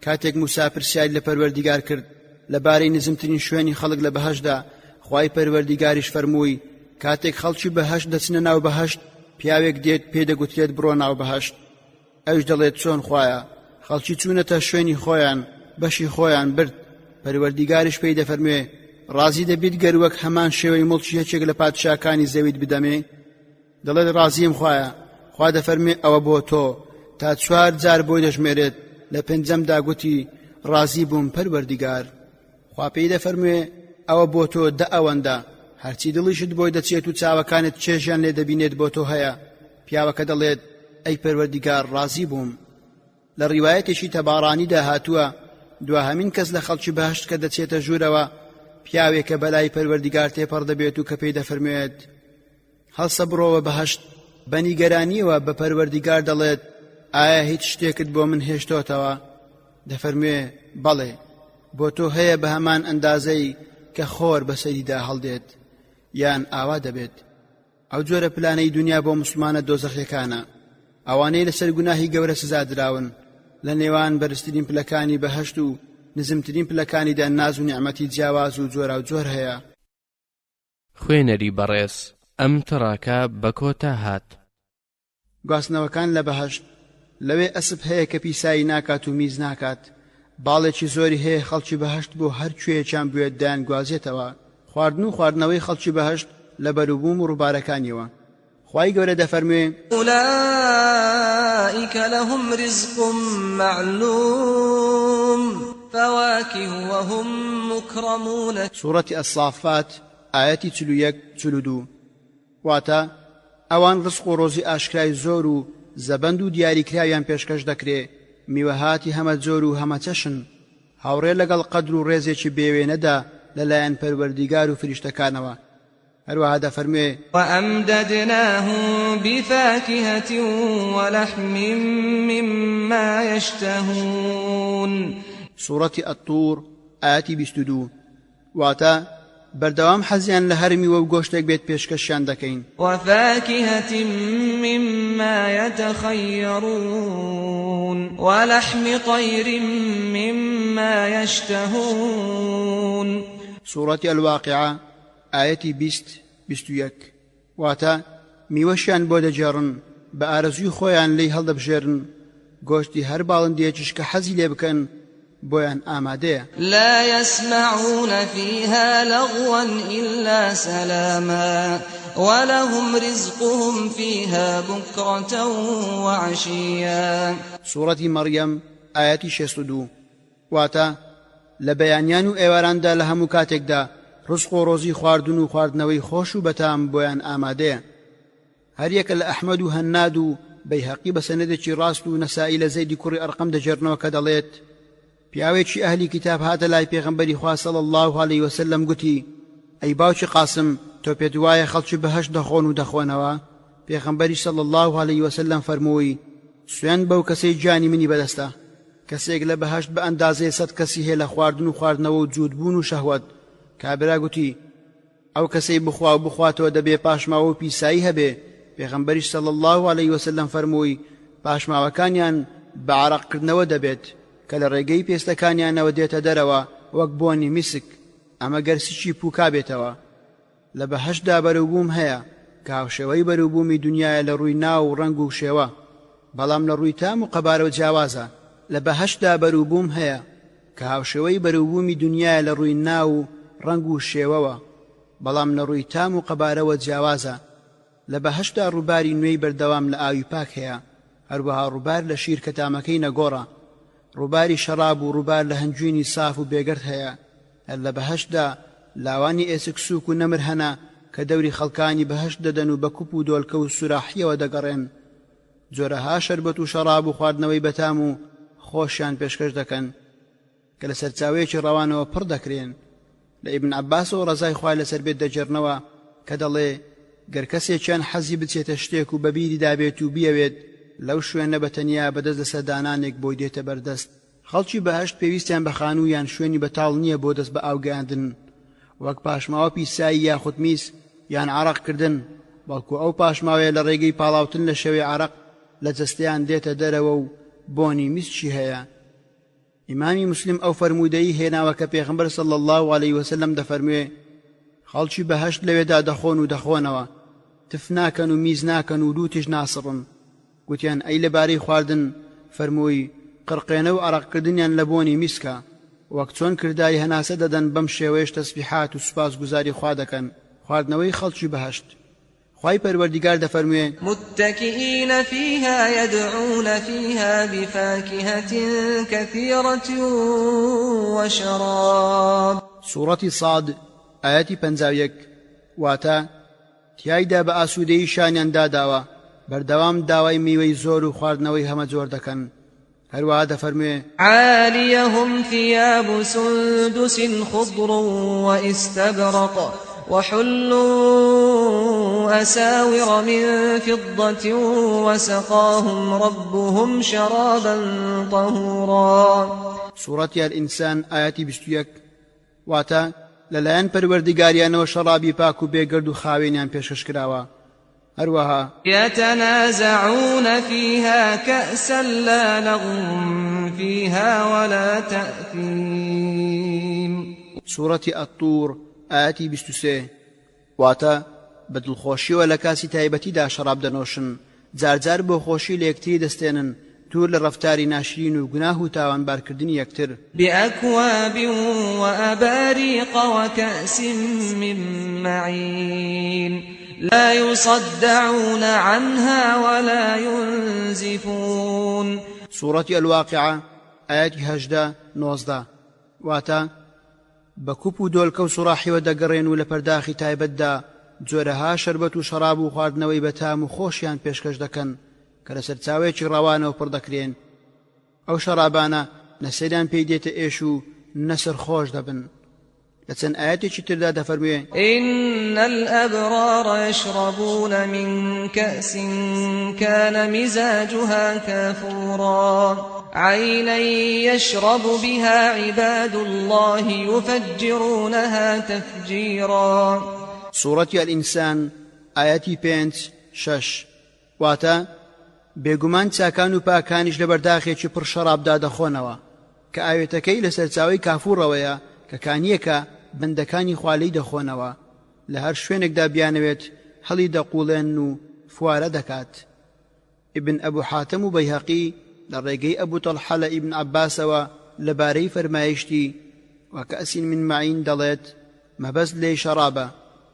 کاتێک موسا پرسیاری لە پەروەردیگار کرد لەبارەی نزمترین شوێنی خەڵک لە بەهەشتدا خوای پەروەردیگاریش فەرمووی کاتێک خەڵکی بەهەشت دەچنە ناو بەهەشت پیاوێک دێت پێدەگوترێت بڕۆ ناو بەهەشت. ئەوش دەڵێت چۆن خوایە خەڵکی چوونەتە شوێنی خۆیان بەشی خۆیان برد. پەروەردیگاریش پێی دەفەرموێ ڕازی دەبیت گەر وەک هەمان شێوەی مڵکی یەکێک لە پادشاکانی زەویت بدەمێ؟ دەڵێت ڕازیم خوایە. خوا دەفەرمێ ئەوە بۆ تۆ تا 4 جار بۆی دەژمێرێت. لە پێنجەمدا گوتی ڕازی بووم پەروەردیگار. خوا پێی دەفەرموێ ئەوە بۆ تۆ 10 ئەوەندە هەرچی دڵیشت بۆی دەچێت و چاوەکانت چێژیان لێ دەبینێت بۆ تۆ هەیە. پیاوەکە دەڵێت ئەی پەروەردیگار ڕازی بووم. لە ڕیوایەتێکی تەبارانیدا هاتووە دواهەمین کەس لە خەڵکی بەهەشت کە دەچێتە ژوورەوە پیاوێکە بەلای پەروەردیگار تێپەڕ دەبێت و کە پێی دەفەرموێت هەڵسە بڕۆوە بەهەشت. بەنیگەرانیەوە بە پەروەردیگار دەڵێت ئایا هیچ شتێکت بۆ من هێشتۆتەوە؟ دەفەرموێ بەڵێ بۆ تۆ هەیە بە هەمان ئەندازەی کە خۆر بەسەریدا هەڵدێت یان ئاوا دەبێت. ئەو جۆرە پلانەی دنیا بۆ موسڵمانە دۆزەخیەکانە. ئەوانەی لەسەر گوناهی گەورە سزا دراون. لە نێوان بەرزترین پلەکانی بەهەشت و نزمترین پلەکانیدا ناز و نیعمەتی جیاواز و جۆرا و جۆر هەیە. خوێنەری بەڕێز ئەم تڕاکە بە کۆتا هات. گواستنەوەکان لە بەهەشت لەوێ ئەسپ هەیە کە پیسایی ناکات و میز ناکات. باڵێکی زۆری هەیە خەڵکی بەهەشت بۆ هەر کوێیەکیان بوێت دایان گوازێتەوە. خواردن و خواردنەوەی خەڵکی بەهەشت لە بەروبووم و ڕووبارەکانیەوە. خوای گەورە دەفەرموێ أولئك لهم رزق معلوم فواكه وهم مكرمون. سورة الصافات آياتي 41-42 واتا ئەوان ڕزق و ڕۆزی ئاشکرای زۆر و زەبەند و دیاریکراویان پێشکەش دەکرێ. میوەهاتی هەمە جۆر و هەمە چەشن هاوڕێ لەگەڵ قەدر و ڕێزێکی بێوێنەدا لەلایەن پەروەردیگار و فریشتەکانەوە. هەروەها دەفەرموێ وأمددناهم بفاكهة ولحم مما يشتهون. سورة الطور آياتي 22 واتا بەردەوام حەزیان لە هەرمی وە و گۆشتێک بێت پێشکەشیان دەکەین. وفاكهة مما يتخيرون ولحم طير مما يشتهون. سورة الواقعة آياتي 20-21 واتا میوەشیان بۆ دەجێڕن بە ئارەزوی خۆیان لی هەڵدەبژێرن گۆشتی هەر باڵندێکیش کە حەزی لێ بکەن بۆیان ئامادەیە. لا يسمعون فيها لغوا إلا سلاما ولهم رزقهم فيها بكرة وعشيا. سورة مريم آياتي 62. واتا لبيانيان و ئێواراندا لە هەموو کاتێکدا ڕزق و ڕۆزی خواردن و خواردنەوەی خۆش و بەتام بۆیان ئامادەیە. هەر یەکە لە ئەحمەد و هەناد و بەیهەقی بە سەنەدێکی ڕاست و نەسائی لە زەیدی کوڕی ئەرقەم دەجێڕنەوە کە دەڵێت پیاوێکی ئەهلی کتاب هاتە لای پێغەمبەری خوا صلی الله علیه وسلم گوتی ئەی باوکی قاسم تۆ پێت وایە خەڵکی بەهەشت دەخۆن و دەخۆنەوە؟ پێغەمبەری صلی الله علیه وسلم فەرمووی سوێن بەو کەسەی جانی منی بەدەستە، کەسێک لە بەهەشت بە ئەندازەی 100 کەسی هەیە لە خواردن و خواردنەوە و جوودبوون و شەهوەت. کابرا گوتی ئەو کەسەی بخوا و بخواتەوە دەبێ پاشماوە و پیسایی هەبێ. پێغەمبەری صلی الله علیه وسلم فەرمووی پاشماوەکانیان بە عەرەقکردنەوە دەبێت کە لە ڕێگەی پێستەکانیانەوە دێتە دەرەوە وەک بۆنی میسک، ئەمە گەرسیی پووکا بێتەوە. لە بەهەشتدا بەرووبووم هەیە کە هاوشێوەی بەرووبوومی دنیایە لە ڕووی ناو و ڕەنگ و شێوە، بەڵام لە ڕووی تام و قەبارە و جیاوازە. لە بەهەشتدا بەرووبووم هەیە کە هاوشێوەی بەرووبوومی دنیایە لە ڕووی ناو و ڕەنگ و شێوەوە، بەڵام لە ڕووی تام و قەبارەوە جیاوازە. لە بەهەشتدا ڕووباری نوێی بەردەوام لە ئاوی پاک هەیە، هەروەها ڕووبار لە شیر کە تامەکەی نەگۆڕە، ڕووباری شەراب و ڕووبار لە هەنجوینی صاف و بێگەرد هەیە. هەر لە بەهەشتدا لاوانی ئێسک سووک و نەمر هەنا کە دەوری خەڵکانی بەهەشت دەدەن و بە کوپ و دۆلکە و سوراحیەوە دەگەڕێن. جۆرەها شەربەت و شەراب و خواردنەوەی بەتام و خۆشیان پێشکەش دەکەن کە لە سەرچاوەیەکی ڕەوانەوە پڕ دەکرێن. لە ئیبن عەباسەوە ڕەزای خوای لەسەر بێت دەجێڕنەوە کە دەڵێ گەر کەسێکیان حەزی بچێتە شتێک و بەبیری دابێت و بیەوێت لەو شوێنە بەتەنیا بەدەست لەسەر دانانێک بۆی دێتە بەردەست. خەڵکی بەهەشت پێویستیان بە خانوو یان شوێنی بەتاڵ نییە بۆ دەست بە ئاوگەاندن وەک پاشماوە پیسایی یاخود میس یان عەرەقکردن، بەڵکو ئەو پاشماوەیە لە ڕێگەی پاڵاوتن لە شێوەی عەرەق لە جەستەیان دێتە دەرەوە و بۆنی میسچی هەیە. ئیمامی مسلم ئەو فەرموودەی هێناوە کە پێغەمبەر صلی الله علیه وسلم دەفەرموێ خەڵکی بەهەشت لەوێدا دەخۆن و دەخۆنەوە، تف ناکەن و میز ناکەن و دووتیش ناسڕن. گوتیان ئەی لەبارەی خواردن فەرمووی قڕقێنە و عەرەقکردنیان لە بۆنی میسکە، وەک چۆن کردای هەناسە دەدەن بەم شێوەیەش تەسبیحات و سوپاسگوزاری خوا دەکەن. خواردنەوەی خەڵکی بەهەشت. خوای پەروەردیگار دەفەرموێ متكئين فيها يدعون فيها بفاكهة كثيرة وشراب. سورة صاد آياتي 51. واتا تیایدا بە ئاسوودەیی شانیان داداوە، بەردەوام داوای میوەی زۆر و خواردنەوەی هەمە جۆر دەکەن. هەروەها دەفەرموێ عاليهم ثياب سندس خضر واستبرق وحلوا أساور من فضة وسقاهم ربهم شرابا طهورا. سورة الإنسان آياتي 21. واتا لەلایەن پەروەردیگاریانەوە شەڕابی پاک و بێگرد و خاوێنیان پێشکەش کراوە. هەروەها يتنازعون فيها كأسا لا لغو فيها ولا تأثيم. سورة الطور آياتي 23. واتا بەدڵخۆشیەوە لە کاسی تایبەتیدا شەراب دەنۆشن، جارجار بۆ خۆشی لە یەکتری دەستێنن، دوور لە ڕەفتاری ناشرین و گوناه و تاوانبارکردنی یەکتر. بأكواب وأباريق وكأس من معين لا يصدعون عنها ولا ينزفون. سورة الواقعة آيات 18-19. واتا بەکوپ و دۆلکە و سوڕاحیوە دەگەڕێن و لە پەرداخی تایبەتدا جۆرەها شەربەت و شەراب و خواردنەوەی بەتام و خۆشیان پێشکەش دەکەن کە لە سەرچاوێکی ڕەوانەوە پڕ دەکرێن. ئەو شەرابانە نەسەریان پێی دێتە ئێش و نەسەر خۆش دەبن. لە چەند ئاەتێکی تردا دەفەرموێ إن الأبرار يشربون من كأس كان مزاجها كافورا عينا يشرب بها عباد الله يفجرونها تفجيرا. سورة الإنسان آياتي 5-6. واتا بێگومان چاکان و پاکانیش لە بەرداخێکی پڕ شەرابدا دەخۆنەوە کە ئاوێتەکەی لە سەرچاوی کافوڕەوەیە کە کانیەکە بەندەکانی خوالەی دەخۆنەوە، لە هەر شوێنێکدا بیانەوێت هەڵی دەقوڵێن و فوارە دەکات. ئیبن ئەبوو حاتەم و بەیهەقی لە ڕێگەی ئەبوو تەڵحە لە ئیبن عەباسەوە لەبارەی فەرمایشتی وكأس من معين دەڵێت مەبەست لێی شەرابە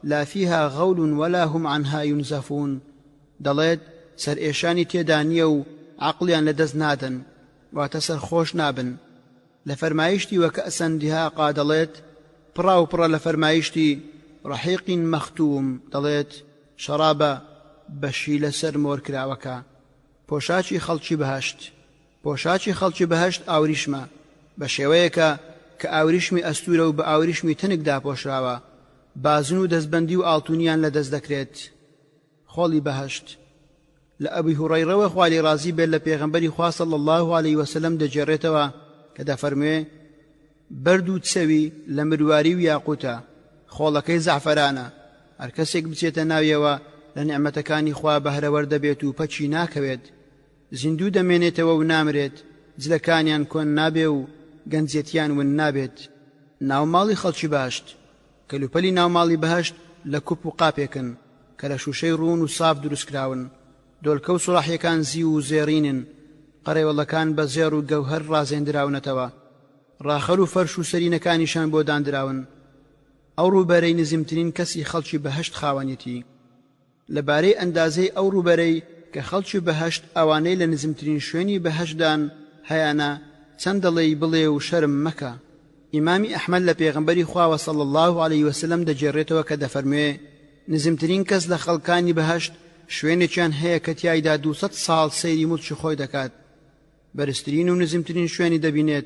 لا فيها غول ولا هم عنها ينزفون دەڵێت سەرئێشانی تێدا نییە و عەقڵیان لەدەست نادەن واتە سەرخۆش نابن. لە فەرمایشتی وكأسا دهاقا دەڵێت پڕا و پڕە لە فەرمایشتی ڕەحیق مەختوم دەڵێت شەرابە بەشی لەسەر مۆر کراوەکە. پۆشاچی خەڵکی بەهەشت پۆشاچی خەڵکی بەهەشت ئاوریشمە بە شێوەیەکە کە ئاوریشمی ئەستورە و بە ئاوریشمی تنکدا پۆشراوە بازن و دەستبەندی و ئاڵتونیان لەدەست دەکرێت. خۆڵی بەهەشت لە ئەبی هوڕەیرەوە خوا لێی ڕازی بێت لە پێغەمبەری خوا صلی الله علیه وسلم دەجێڕێتەوە کە دەفەرموێ بەرد و چەوی لە مرواری و یاقوتە خۆڵەکەی زەعفەرانە هەر کەسێک بچێتە ناویەوە لە نعمەتەکانی خوا بەهرەوەر دەبێت و پەچی ناکەوێت زیندوو دەمێنێتەوە و نامرێت جلەکانیان کۆن نابێ و گەنجێتیان ون نابێت. ناوماڵی خەڵکی باشت کەلوپەلی ناوماڵی بەهەشت لە کوپ و قاپێکن کە لە شوشەی ڕوون و ساف دروستکراون دۆلکە و سوڕاحیەکان زی و زێڕینن قەڕێوەڵەکان بە زێڕ و گەوهەر ڕازێندراونەتەوە ڕاخەر و فەرش و سەرینەکانیشان بۆ دانراون. ئەو ڕووبەرەی نزیمترین کەسی خەڵکی بەهەشت خاوەنیەتی لەبارەی ئەندازەی ئەو ڕووبەرەی کە خەڵکی بەهەشت ئەوانەی لە نزمترین شوێنی بەهەشتدان هەیانە چەند دەڵێی بڵێ و شەرم مەکە. ئیمامی ئەحمەد لە پێغەمبەری خواوە صلی الله علیه وسلم دەجێڕێتەوە کە دەفەرموێ نزمترین کەس لە خەڵکانی بەهەشت شوێنێکیان هەیە کە تیایدا 200 ساڵ سەیری ملکی خۆی دەکات. بەرزترین و نزمترین شوێنی دەبینێت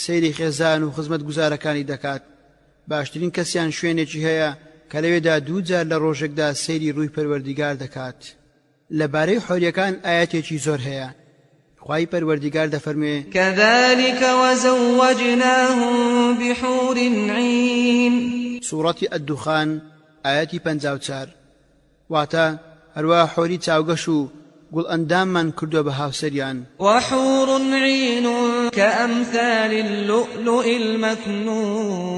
سەیری خێزان و خزمەت گوزارەکانی دەکات. باشترین کەسیان شوێنێکی هەیە کە لەوێدا 2 جار لە ڕۆژێکدا سەیری ڕووی پەروەردیگار دەکات. لەبارەی حۆریەکان ئاەتێکی زۆر هەیە. خوای پەروەردیگار دەفەرموێ كذلك وزوجناهم بحور عين سوورەتی ئەدوخان ئاەتی 54 واتە هەروە حۆری چاوگەش و گوڵ ئەنداممان کردووە بە هاوسەریان. وحور عين كأمثال اللؤلؤ المكنون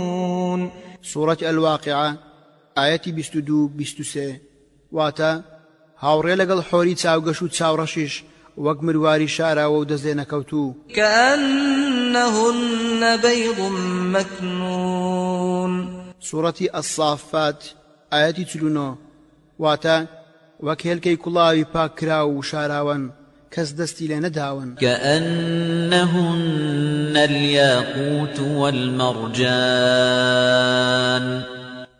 سوورەتی الواقعة ئاەتی 22-23 واتە هاوڕێ لەگەڵ حۆری چاوگەش و چاوڕەشیش وەک مرواری شاراوە و دەستێ نەکەوتوو كأنهن بيض مكنون سوورەتی الصافات ئاەتی 49 واتە وەک هێلکەی کوڵاوی پاک کراو و شاراون کەس دەستی لێ نەداون. كأنهن الياقوت والمرجان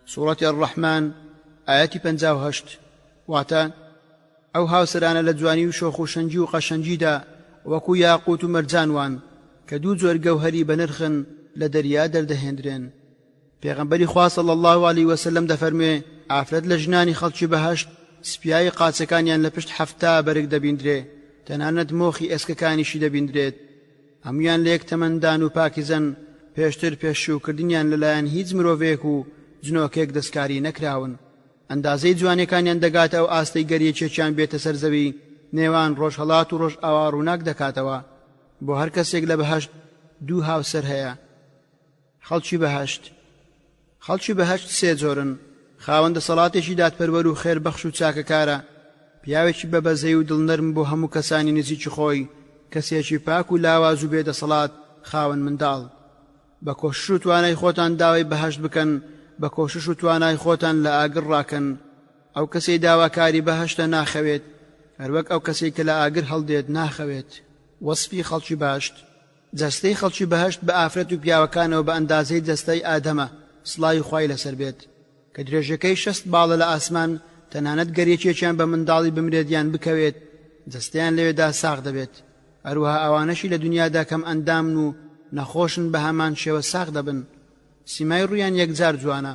سوورەتی الرحمن ئاەتی 58 واتە ئەو هاوسەرانە لە جوانی و شۆخ و شەنجی و قەشەنجیدا وەکو یاقوت و مەرجانوان کە 2 جۆر گەوهەری بە نرخن لە دەریا دەردەهێنرێن. پێغەمبەری خوا صلی الله علیه وسلم دەفەرموێ ئافرەت لە ژنانی خەڵکی بەهەشت سپیای قاچەکانیان لە پشت 7 بەرگ دەبیندرێ تەنانەت مۆخی ئێسکەکانیشی دەبیندرێت. هەمویان لە یەک تەمەندان و پاکیزەن پێشتر پێشووکردنیان لەلایەن هیچ مرۆڤێک و جنۆکێک دەستکاری نەکراون. ئەندازەی جوانەکانیان دەگاتە و ئاستەی گەریەکێکیان بێتە سەرزەوی نێوان ڕۆژهەڵات و ڕۆژ ئاوا ڕووناک دەکاتەوە. بۆ هەر کەسێک لە بەهەشت 2 هاوسەر هەیە. خەڵکی بەهەشت 3 جۆرن. خاوەندە سەڵاتێکی دادپەروەر و خێربەخش و چاکەکارە پیاوێکی بەبەزەی و دڵنەرم بۆ هەموو کەسانی نزیکی خۆی کەسێکی پاک و لاواز و بێدەسەڵات خاوەن منداڵ. بە کۆشش و توانای خۆتان داوای بەهەشت بکەن بە کۆشش و توانای خۆتان لە ئاگر ڕاکەن. ئەو کەسەی داواکاری بەهەشتە ناخەوێت هەروەک ئەو کەسەی کە لە ئاگر هەڵدێت ناخەوێت. وەسفی خەڵکی باشت جەستەی خەڵکی بەهەشت بە ئافرەت و پیاوەکانەوە بە ئەندازەی جەستەی ئادەمە سڵای خوای لەسەر بێت کە درێژەکەی 6 باڵە لە ئاسمان تەنانەت گەریەکێکیان بە منداڵی بمرێتیان بکەوێت جەستەیان لەوێدا ساغ دەبێت. هەروەها ئەوانەشی لە دنیادا کەم ئەندامن و نەخۆشن بە هەمان شێوە ساغ دەبن. سیمای ڕوویان یەکجار جوانە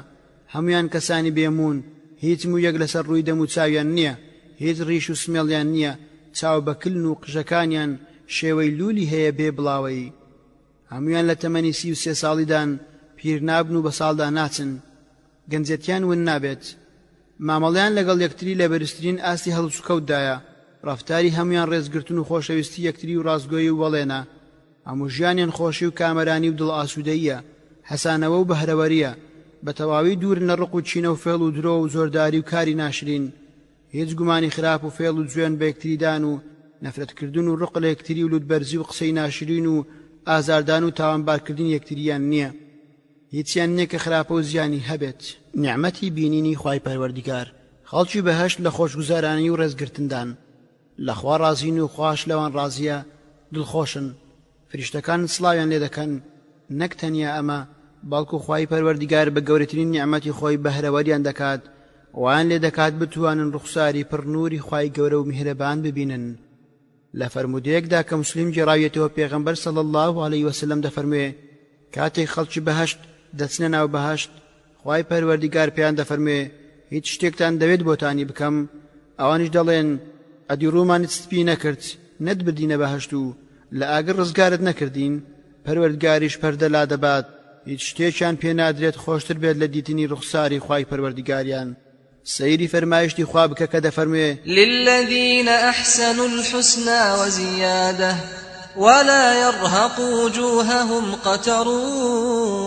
هەمویان کەسانی بێمون هیچ موویەک لەسەر ڕووی دەم و چاویان نییە هیچ ڕیش و سمێڵیان نییە چاو بەکلن و قژەکانیان شێوەی لولی هەیە بێ بڵاوەیی. هەمویان لە تەمەنی 33 ساڵیدان پیر نابن و بە ساڵدا ناچن گەنجێتیان ون نابێت. مامەڵیان لەگەڵ یەکتری لە بەرزترین ئاستی هەڵسوکەوتدایە. ڕەفتاری هەمویان ڕێزگرتن و خۆشەویستی یەکتری و ڕازگۆیی و وەڵێنە. هەموو ژیانیان خۆشی و کامەرانی و دڵ ئاسوودەییە حەسانەوە و بەهرەوەریە بە تەواوی دوورن لە ڕق و چینە و فێڵ و درۆ و زۆرداری و کاری ناشرین. هیچ گومانی خراپ و فێڵ و جوێن بە یەکتریدان و نەفرەتکردن و ڕق لە یەکتری و لوتبەرزی و قسەی ناشرین و ئازاردان و تاوانبارکردن یەکتریان نییە، هیچیان نییە کە خراپە و زیانی هەبێت. نیعمەتی بینینی خوای پەروەردیگار، خەڵکی بەهەشت لە خۆشگوزارانی و ڕێزگرتندان، لەخوا ڕازین و خوش لەوان ڕازیە، دڵخۆشن، فریشتەکان سڵاویان لێ دەکەن. نەک تەنیا ئەمە، بەڵکو خوای پەروەردیگار بە گەورەترین نیعمەتی خۆی بەهرەوەریان دەکات، وان لێ دەکات بتوانن ڕوخساری پڕنووری خوای گەورە و میهرەبان ببینن. لە فەرمودەیەکدا کە موسلیم جێڕاویەتەوە پێغەمبەر صلی الله علیه وسلم دەفەرموێ کاتێک خەڵکی بەهەشت دەچنە ناو بەهەشت، خوای پەروەردیگار پێیان دەفەرموێ هیچ شتێکتان دەوێت بۆتانی بکەم؟ ئەوانیش دەڵێن ئەدی ڕوومانت سپی نەکرد، نەتبردینە بەهەشت و لە ئاگر ڕزگارت نەکردین؟ پەروەردگاریش پەردە لا دەبات، هیچ شتێکیان پێ نادرێت خۆشتر بێت لە دیتنی ڕوخساری خوای پەروەردیگاریان. سەیری فەرمایشتی خوا بکە کە دەفەرموێ للذین ئەحسنوا الحسنى وزیادة ولا يرهق وجوههم قتر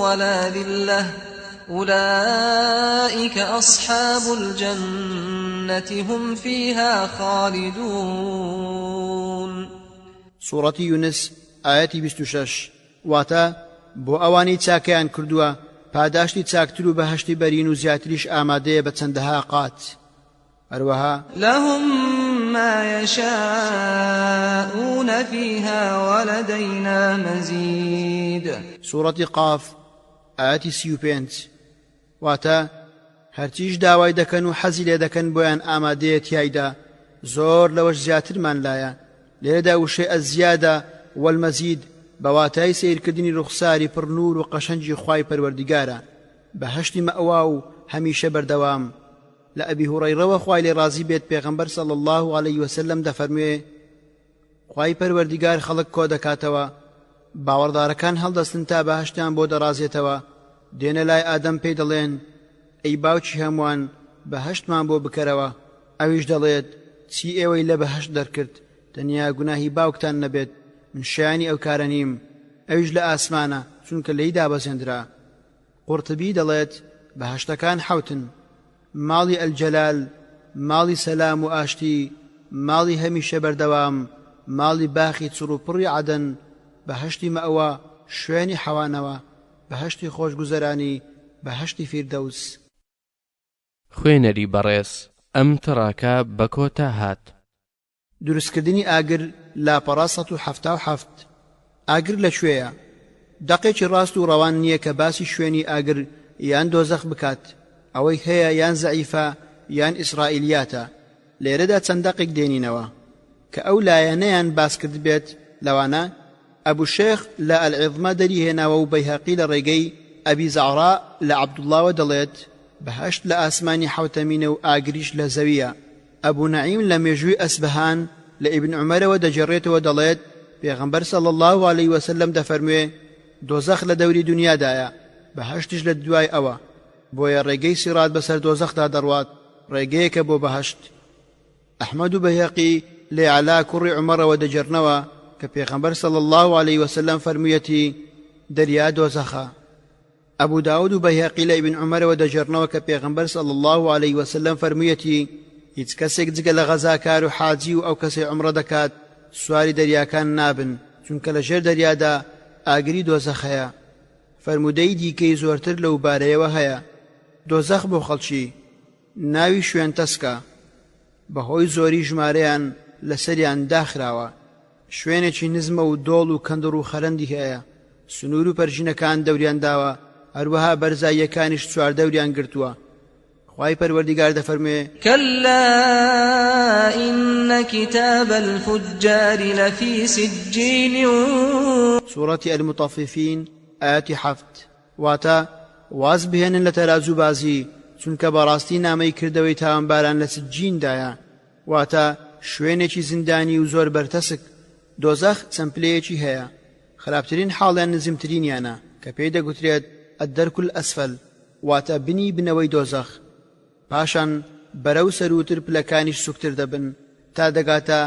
ولا ذلة أولئك أصحاب الجنة هم فيها خالدون. سورة يونس آياتي 26. واتا بۆ ئەوانی چاکەیان کردووە پاداشتی چاکتر و بەهەشتی بەرین و زیاتریش ئامادەیە بە چەندەها قات. هەروەها لهم ما يشاءون فيها ولدينا مزيد. سورة قاف آياتي 35. واتا هەرچیش داوای دەکەن و حەزی لێ دەکەن بۆیان ئامادەیە تیایدا، زۆر لەوەش زیاترمان لایە. لێرەدا وشەی ئەزیادە والمەزید بەواتای سیرکردنی ڕوخساری پڕنوور و قەشەنجی خوای پەروەردیگارە، بەهەشتی مەئوا و هەمیشە بەردەوام. لە ئەبی هوڕەیرەوە خوای لێ ڕازی بێت پێغەمبەر صلی الله علیه وسلم دەفەرموێ خوای پەروەردیگار خەڵک کۆ دەکاتەوە، باوەڕدارەکان هەڵدەستن تا بەهەشتیان بۆ دەڕازێتەوە، دێنە لای ئادەم پێی دەڵێن ئەی باوکی هەمووان بەهەشتمان بۆ بکەرەوە. ئەویش دەڵێت چی ئێوەی لە بەهەشت دەرکرد؟ تەنیا گوناهی باوکتان نەبێت، من شایانی ئەو کارە نیم. ئەویش لە ئاسمانە چونکە لێی دابەزێنرا. قورتبی دەڵێت بەهەشتەکان حەوتن: ماڵی ئەلجەلال، ماڵی سەلام و ئاشتی، ماڵی هەمیشە بەردەوام، ماڵی باخی چڕوپڕی عەدەن، بەهەشتی مەئوا، شوێنی حەوانەوە، بەهەشتی خۆشگوزەرانی، بەهەشتی فیردەوس. خوێنەری بەڕێز، ئەم تڕاکە بە کۆتا هات. دروستکردنی ئاگر لاپەڕا 177. ئاگر لەکوێیە؟ دەقێکی ڕاست و ڕەوان نییە کە باسی شوێنی ئاگر یان دۆزەخ بکات، ئەوەی هەیە یان زەعیفە یان ئیسرائیلیاتە. لێرەدا چەند دەقێک دێنینەوە کە ئەو لایەنەیان باس کرد بێت. لەوانە ئەبوو شێخ لە ئەلعیظمە دەریهێناوە و بەیهەقی لە ڕێگەی ئەبی زەعرا لە عەبدوڵڵاوە دەڵێت بەهەشت لە ئاسمانی حەوتەمینە و ئاگریش لە زەویە. ئەبوو نەعیم لە مێژووی ئەسبەهان لە ئیبن عومەرەوە دەجێڕێتەوە دەڵێت پێغەمبەر صلی الله علیه وسلم دەفەرموێ دۆزەخ لە دەوری دنیادایە، بەهەشتش لە دوای ئەوە، بۆیە ڕێگەی سیرات بەسەر دۆزەخدا دەڕوات، ڕێگەیەکە بۆ بەهەشت. ئەحمەد و بەیهەقی لە عەلا کوڕی عومەرەوە دەجێڕنەوە کە پێغەمبەر صلی الله علیه وسلم فەرموویەتی دەریا دۆزەخە. ئەبوو داود و بەیهەقی لە ئیبن عومەرەوە دەجێڕنەوە کە پێغەمبەر صلی الله علیه وسلم فەرموویەتی هیچ کەسێک جگە لە غەزاکار و حاجی و ئەو کەسێ عومرە دەکات سواری دەریاکان نابن، چونکە لە ژێر دەریادا ئاگری دۆزەخەیە. فەرمودەی دیکەی زۆرتر لەو بارەیەوە هەیە. دۆزەخ بۆ خەڵکی ناوی شوێن تەسکە، بەهۆی زۆری ژمارەیان لەسەریان داخراوە. شوێنێکی نزمە و دۆڵ و کەندڕ و خەرەندی هەیە، سنوور و پەرژینەکان دەوریان داوە، هەروەها بەرزاییەکانیش چوار دەوریان گرتووە. خوای پەروەردیگار دەفەرموێ كلا إن كتاب الفجار لفي سجين. سورة المطففين آيات 7. واتا واز بهێنن لە تەرازوو بازی، چونکە بەڕاستی نامەی کردەوەی تاوانباران لە سجینندایە، واتە شوێنێکی زیندانی و زۆر بەرتەسک. دۆزەخ چەمپلەیەکی هەیە، خراپترین حاڵیان نزمترینیانە کە پێی دەگوترێت ئەددەرک الئەسفەل، واتە بنی بنەوەی دۆزەخ. پاشان بەرەو سەروتر پلەکانیش سوکتر دەبن تا دەگاتە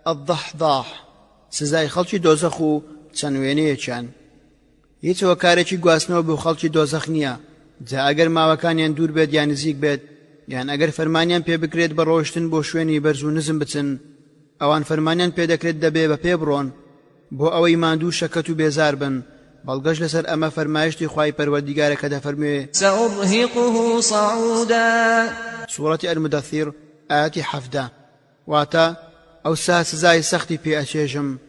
ئەضەحضاح، سزای خەڵکی دۆزەخ و چەند وێنەیەکیان. هیچ هۆکارێکی گواستنەوە بۆ خەڵکی دۆزەخ نییە، جا ئەگەر ماوەکانیان دوور بێت یان نزیک بێت، یان ئەگەر فەرمانیان پێ بکرێت بە ڕۆشتن بۆ شوێنی بەرز و نزم بچن، ئەوان فەرمانیان پێ دەکرێت دەبێ بە پێ بڕۆن، بۆ ئەوەی ماندوو شەکەت و بێزار بن بەڵگەش لەسەر ئەمە فەرمایشتی خوای پەروەردیگارە کە دەفەرموێ سأرهقه صعودا سوورەتی ئەلمودەثیر ئاەتی 17 واتە ئەوسا سزای سەختی پێ ئەچێژم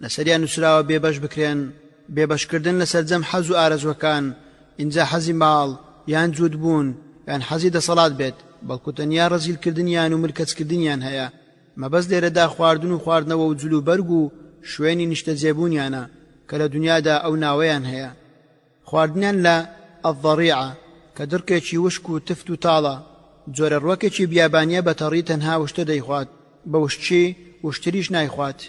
لەسەریان نووسراوە بێبەش بکرێن بێبەشکردن لەسەر جەم حەز و ئارەزوەکان اینجا حەزی ماڵ یان جوود بوون یان حەزی دەسەڵات بێت بەڵکو تەنیا ڕەزیلکردنیان و ملکەچکردنیان هەیە مەبەست لێرەدا خواردن و خواردنەوە و جلو بەرگ و شوێنی نیشتە جێبوونیانە کە لە دنیادا ئەو ناوەیان هەیە خواردنیان لە ئەضەڕیعە کە درکێکی وشک و تفت و تاڵە جۆرە ڕوەکێکی بیابانیە بە تەڕی تەنها وشتە دەیخوات بە وشتچی وشتریش نایخوات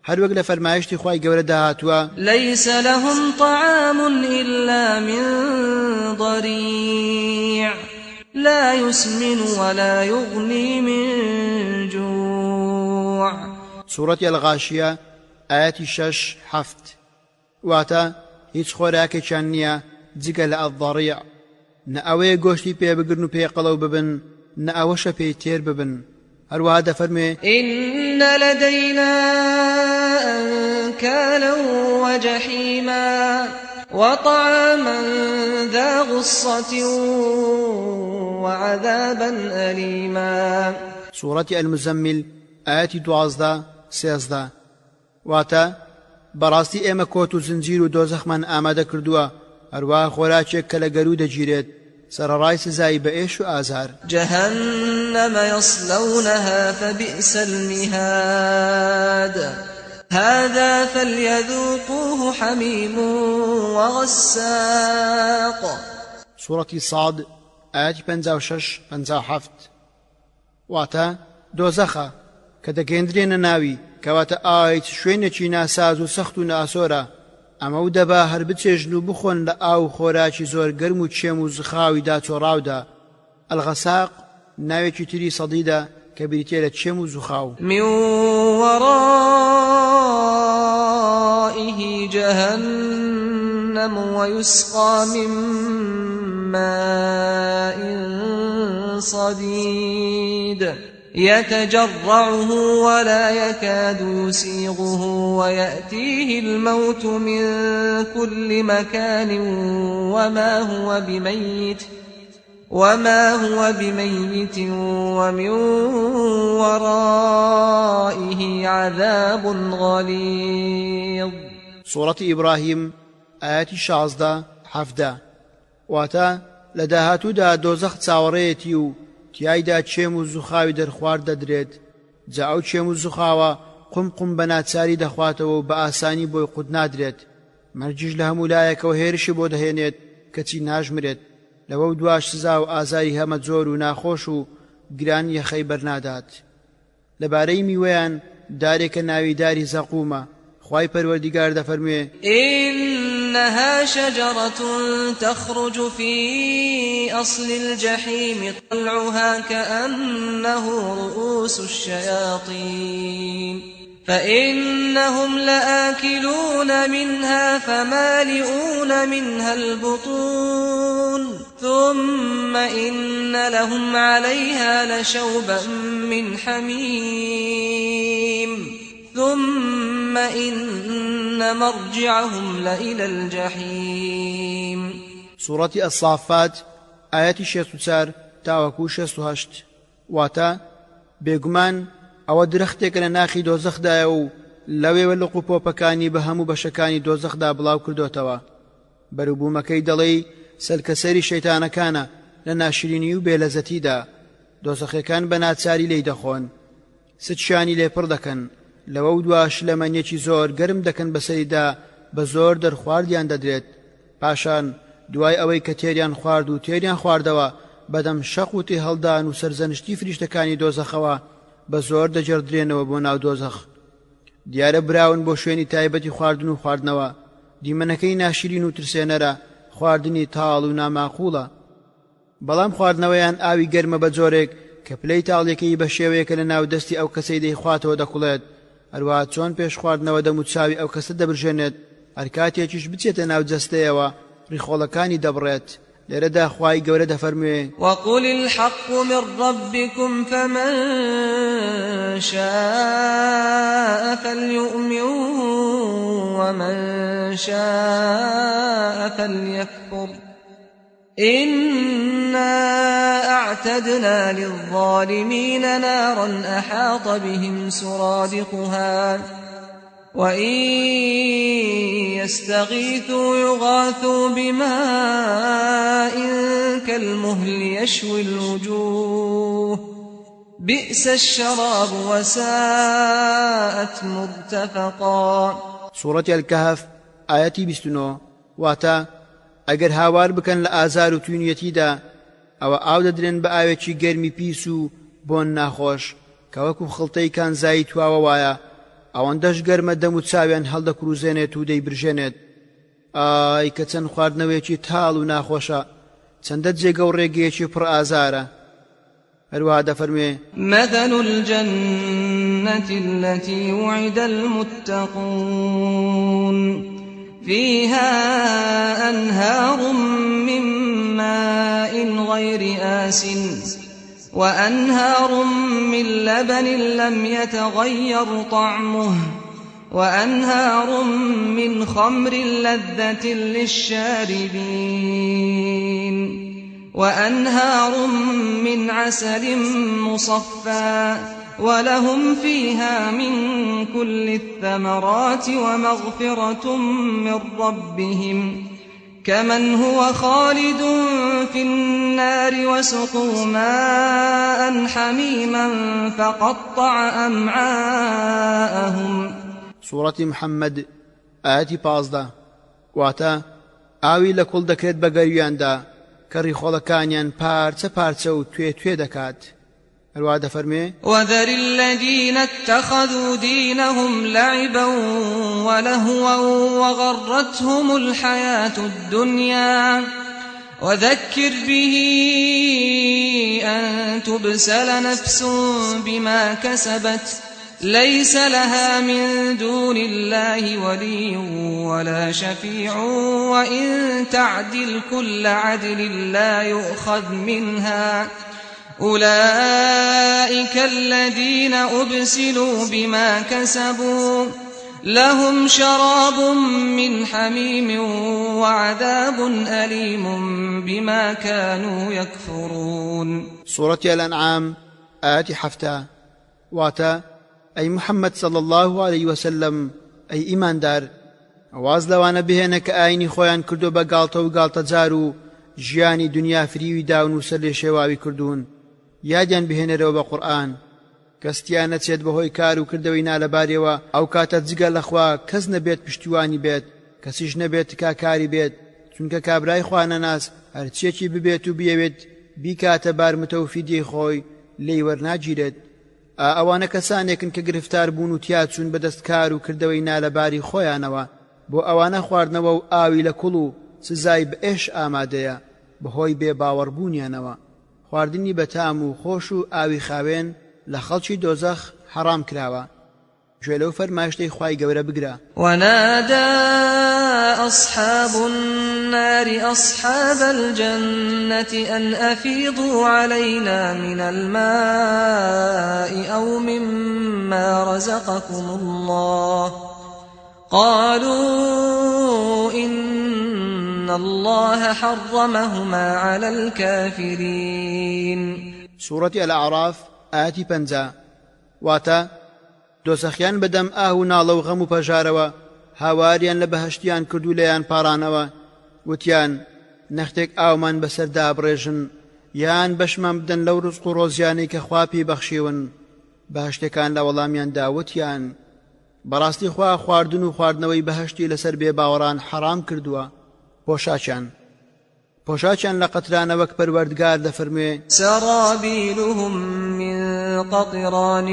هەروەک لە فەرمایشتی خوای گەورەدا هاتووە ليس لهم طعام إلا من ضريع لا يسمن ولا يغني من جوع سوورەتی الغاشیە ئاەتی 6-7 واتە هیچ خۆراکێکیان نییە جگە لە ئەضەڕیع نە ئەوەیە گۆشتی پێ بگرن و پێ قەڵەو ببن نە ئەوەشە پێی تێر ببن هەروەها دەفەرمێ إن لدينا أنكالا وجحيما وطعاما ذا غصة وعذابا أليما سوورەتی المزەمل ئاەتی 12-13 واتە بەڕاستی ئێمە کۆت و زنجیر و دۆزەخمان ئامادە کردووە هەروەها خۆراکێک کە لە گەرو دەگیرێت سەرەڕای سزای بە ئێش و ئازار جهنم يصلونها فبئس المهاد هذا فليذوقوه حميم وغساق سوورەتی ساد ئاەتی 56-57 واتە دۆزەخە کە دەگەیەندرێنە ناوی کەواتە ئایت شوێنێکی ناساز و سەخت و ناسۆرە ئەمە و دەبا هەر بچێژن و بخۆن لە ئاو خۆراکی زۆر گەرم و چێم و زخاوی داچۆڕاودا ئەلغەساق ناوێکی تری سەدیدا کە بریتێ لە چێم و زخاو من ورائه جهنم ويسقى من ماء صديد يتجرعه ولا يكاد يسيغه ويأتيه الموت من كل مكان وما هو بميت ومن ورائه عذاب غليظ سوورەتی ئیبراهیم ئاەتی 16-17 واتە لە داهاتوودا دۆزەخ چاوەڕێیەتی و تیایدا چێم و زوخاوی دەرخوارد دەدرێت جا ئەو چێم و زوخاوە قم بە ناچاری دەخواتەوە و بە ئاسانی بۆی قوت نادرێت مەرجیش لە هەموو لایەکەوە هێرشی بۆ دەهێنێت کەچی ناژمرێت لەوە دواش سزا و ئازاری هەمە جۆر و ناخۆش و گران یەخەی بەرنادات لەبارەی میوەیان دارێکە ناوی داری زەقومە خوای پەروەردیگار دەفەرموێ إنها شجرة تخرج في أصل الجحيم طلعها كأنه رؤوس الشياطين فإنهم لآكلون منها فمالئون منها البطون ثم إن لهم عليها لشوبا من حميم ثم إن مرجعهم لإلى الجحيم سوورەتی ئەسافات ئاەتی 64 تاوەکو 68 واتە بێگومان ئەوە درەختێکە لە ناخی دۆزەخدایە و لەوێوە لە قوپۆپەکانی بە هەموو بەشەکانی دۆزەخدا بڵاو کردوتەوە بەروبوومەکەی دەڵێی سەرکەسەری شەیتانەکانە لە ناشرینی و بێلەزەتیدا دۆزەخەکان بە ناچاری لێی دەخۆن سچیانی لێپڕ دەکەن لەوە و دواش لەمەنیەکی زۆر گەرم دەکەن بەسەریدا بە زۆر دەرخواردیان دەدرێت پاشان دوای ئەوەی کە تێریان خوارد و تێریان خواردەوە بەدەم شەق و تێ هەڵدان و سەرزەنشتی فریشتەکانی دۆزەخەوە بە زۆر دەجێڕدرێنەوە بۆ ناو دۆزەخ دیارە براون بۆ شوێنی تایبەتی خواردن و خواردنەوە دیمەنەکەی ناشرین و ترسێنەرە خواردنی تاڵ و ناماقوڵە بەڵام خواردنەوەیان ئاوی گەرمە بە جۆرێک کە پلەی تاڵیەکەی بە شێوەیەکە لە ناو دەستی ئەو کەسەی دەیخواتەوە دەکوڵێت هەروەها چۆن پێش خواردنەوە دەم و چاوی ئەو کەسە دەبرژێنێت هەر کاتێکیش بچێتە ناو جەستەیەوە ڕیخۆڵەکانی دەبڕێت لێرەدا خوای گەورە دەفەرموێ وقل الحق من ربكم فمن شاء فليؤمن ومن شاء فليكفر إنا أعتدنا للظالمين نارا أحاط بهم سرادقها وإن يستغيثوا يغاثوا بماء كالمهل يشوي الوجوه بئس الشراب وساءت مرتفقا. سورة الكهف آياتي 29 واتا ئەگەر هاوار بکەن لە ئازار و توینەتیدا ئەوە ئاو دەدرێن بە ئاوێکی گەرمی پیس و بۆن ناخۆش کە وەکو خڵتەی کانزایی تواوە وایە ئەوەندەش گەرمە دەم و چاویان هەڵدەکروزێنێت و دەیبرژێنێت. ئای کە چەند خواردنەوەیەکی تاڵ و ناخۆشە، چەندە جێگە و ڕێگەیەکی پڕ ئازارە. هەروەها دەفەرمێ مثل الجنة التي وعد المتقون فيها أنهار من ماء غير آسن وأنهار من لبن لم يتغير طعمه وأنهار من خمر لذة للشاربين وأنهار من عسل مصفى ولهم فيها من كل الثمرات ومغفرة من ربهم كمن هو خالد في النار وسقوا ماء حميما فقطع أمعاءهم. سورة محمد آياتي 15 واتا ئاوی لە کوڵ دەکرێت بە گەرویاندا کە ڕیخۆڵەکانیان پارچە پارچە و توێ دەکات. هەروەها دەفەرمێ وذر الذين اتخذوا دينهم لعبا ولهوا وغرتهم الحياة الدنيا وذكر به أن تبسل نفس بما كسبت ليس لها من دون الله ولي ولا شفيع وإن تعدل كل عدل لا يؤخذ منها أولئك الذين أبسلوا بما كسبوا لهم شراب من حميم وعذاب أليم بما كانوا يكفرون. سورة الأنعام آيات 7 واتا أي محمد صلى الله عليه وسلم أي إيمان دار واز لوانا بهنك آيني خوان كردو بقالتا وقالتا جارو جياني دنيا فريوي داون وسر شواوي كردون یادیان بهێنەرەوە بە قورئان کەستیان نەچێت بەهۆی کار و کردەوەی نالەبارەوە ئەو کاتە جگە لەخوا کەس نەبێت پشتیوانی بێت کەسیش نەبێت تکاکاری بێت چونکە کابرای خوا نەناس هەرچیەکی ببێت و بیەوێت بیکاتە بارمتە و فیدیەی خۆی لێی وەرناگیرێت. ئەوانە کەسانێکن کە گرفتار بوون و تیا چوون بەدەست کار و کردەوەی نالەباری خۆیانەوە بۆ ئەوانە خواردنەوە و ئاوی لە کوڵ و سزای بە ئێش ئامادەیە بەهۆی بێ باوەڕبوونیانەوە. خواردنی بەتام و خۆش و ئاوی خاوێن لە خەڵکی دۆزەخ حەرام کراوە. گوێ لەو فەرمایشتەی خوای گەورە بگرە. ونادى أصحاب النار أصحاب الجنة أن أفيضوا علينا من الماء أو مما رزقكم الله قالوا إن الله حرمهما على الكافرين. سورة الأعراف آياتي 5 واتا دۆسەخیان بەدەم ئاو ناڵە و غەم و پەژارەوە هاواریان لە بەهەشتیان کردو لەیان پارانەوە وتیان نەختێک ئاومان بەسەردا بڕێژن یان بەشمان بدەن لەو ڕزق و ڕۆزیانەی کە خوا پێی بەخشیون. بەهەشتەکان لە وەڵامیاندا وتیان بەڕاستی خوا خواردن و خواردنەوەی بەهەشتی لەسەر بێباوەڕان حەرام کردووە. پۆشاچیان لە قەترانە وەک پەروەردگار دەفەرموێ سرابيلهم من قطران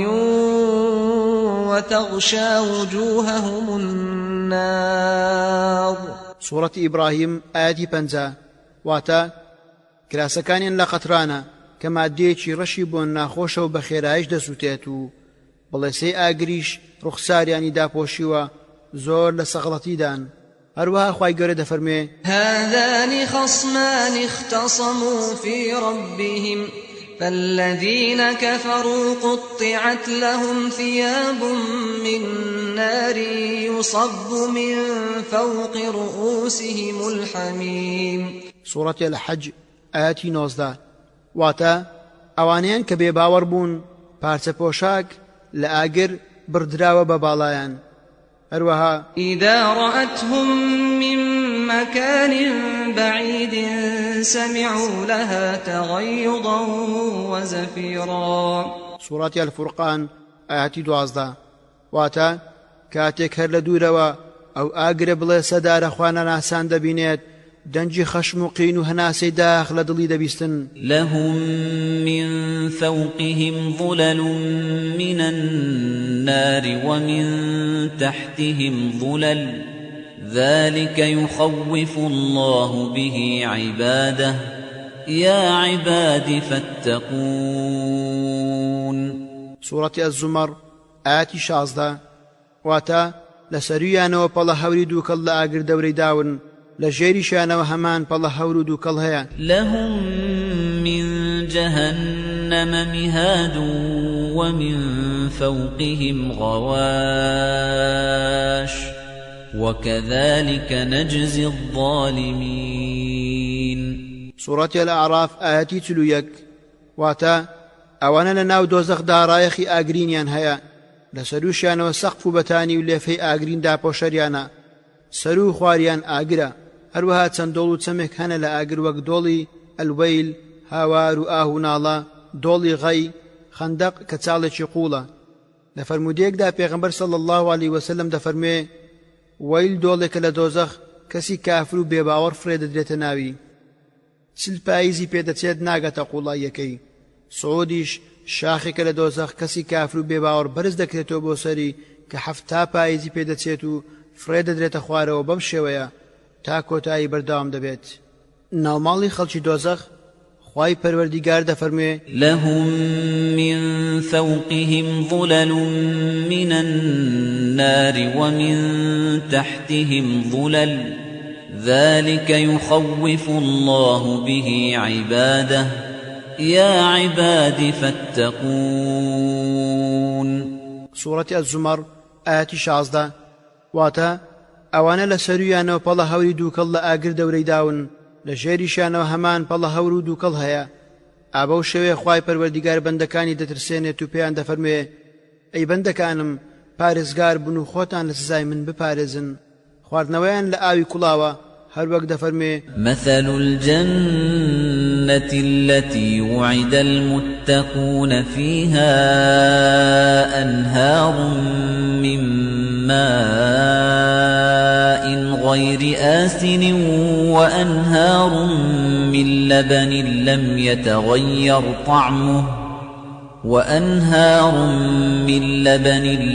وتغشى وجوههم النار. سورة إبراهيم آياتي 5 واتا کراسەکانیان لە قەترانە کە مادەیەکی ڕەشی بۆن ناخۆشە و بە خێرایش دەسووتێت و بەڵێسەی ئاگریش ڕوخساریانی داپۆشیوە زۆر لە سەغڵەتیدان. هەروەها خوای گەورە دەفەرمێ هذان خصمان اختصموا في ربهم فالذين كفروا قطعت لهم ثياب من نار يصب من فوق رؤوسهم الحميم سورة الحج آياتي 19 واتا ئەوانەیان کە بێباوەڕ بوون پارچە پۆشاک لە ئاگر بردراوە بە باڵایان هەروەها إذا رأتهم من مكان بعيد سمعوا لها تغيظا وزفيرا سورة الفرقان آياتي 12 واتا کاتێک هەر لە دوورەوە ئەو ئاگرە بڵێ سەدارە خوانە ناسان دەبینێت دەنجی خەشم و قین و هەناسەی داخ لە دڵی دەبیستن لهم من فوقهم ظلل من النار ومن تحتهم ظلل ذلك يخوف الله به عباده يا عباد فاتقون سورة الزمر آياتي 16 واتا لسريانەوە پەڵە هەوری دووکەڵ لە ئاگر دەورەی داون لە ژێریشانەوە هەمان پەڵە هەور و دووکەڵ هەیە لهم من جهنم مهاد ومن فوقهم غواش وكذلك نجزي الظالمين سورة الأعراف آياتي 31 واتا ئەوانە لە ناو دۆزەخ داڕایەخی ئاگرینیان هەیە لە سەروشیانەوە سەقف و بەتانی و لێفەی ئاگریندا پۆشەریانە سەر و خواریان ئاگرە هەروەها چەند دۆڵ و چەمێک هەنە لە ئاگر وەک دۆڵی ئەلوەیل هاوار و ئاه و ناڵە دۆڵی غەی خەندەق کە چاڵێکی قوڵە لە فەرمودەیەکدا پێغەمبەر صلی الله عليه وسلم دەفەرمێ وەیل دۆڵێکە لە دۆزەخ کەسی کافر و بێباوەڕ فرێ دەدرێتە ناوی چل پاییزی پێدەچێت ناگەتە قوڵاییەکەی سعودیش شاخێکە لە دۆزەخ کەسی کافر و بێباوەڕ بەرز دەکرێتەوە بۆ سەری کە 7 پاییزی پێدەچێت و فرێ دەدرێتە خوارەوە بەم شێوەیە تا کۆتایی بەردەوام دەبێت ناوماڵی خەڵکی دۆزەخ خوای پەروەردیگار دەفەرمێ لهم من فوقهم ظلل من النار ومن تحتهم ظلل ذلك يخوف الله به عباده يا عباد فاتقون سورة الزمر آياتي 16 واتا ئەوانە لە سەرویانەوە پەڵە هەوری دووکەڵ لە ئاگر دەورەی داون لە ژێریشانەوە هەمان پەڵە هەور و دووکەڵ هەیە ئابە و شەوێ خوای پەروەردیگار بەندەکانی دەترسێنێت و پێیان دەفەرمێ ئەی بەندەکانم پارێزگار بن و خۆتان لە سزای من بپارێزن خواردنەوەیان لە ئاوی کوڵاوە هەروەک دەفەرمێ مثل الجنة التي وعد المتقون فيها أنهار من ماء غير آسن وأنهار من لبن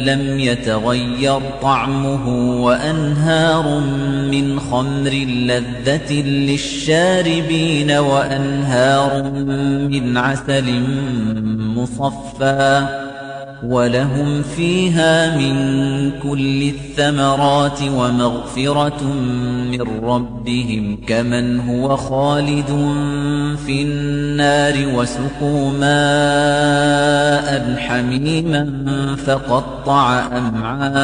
لم يتغير طعمه وأنهار من خمر لذة للشاربين وأنهار من عسل مصفى ولهم فيها من كل الثمرات ومغفرة من ربهم كمن هو خالد في النار وسقوا ماء حميما فقطع أمعاءهم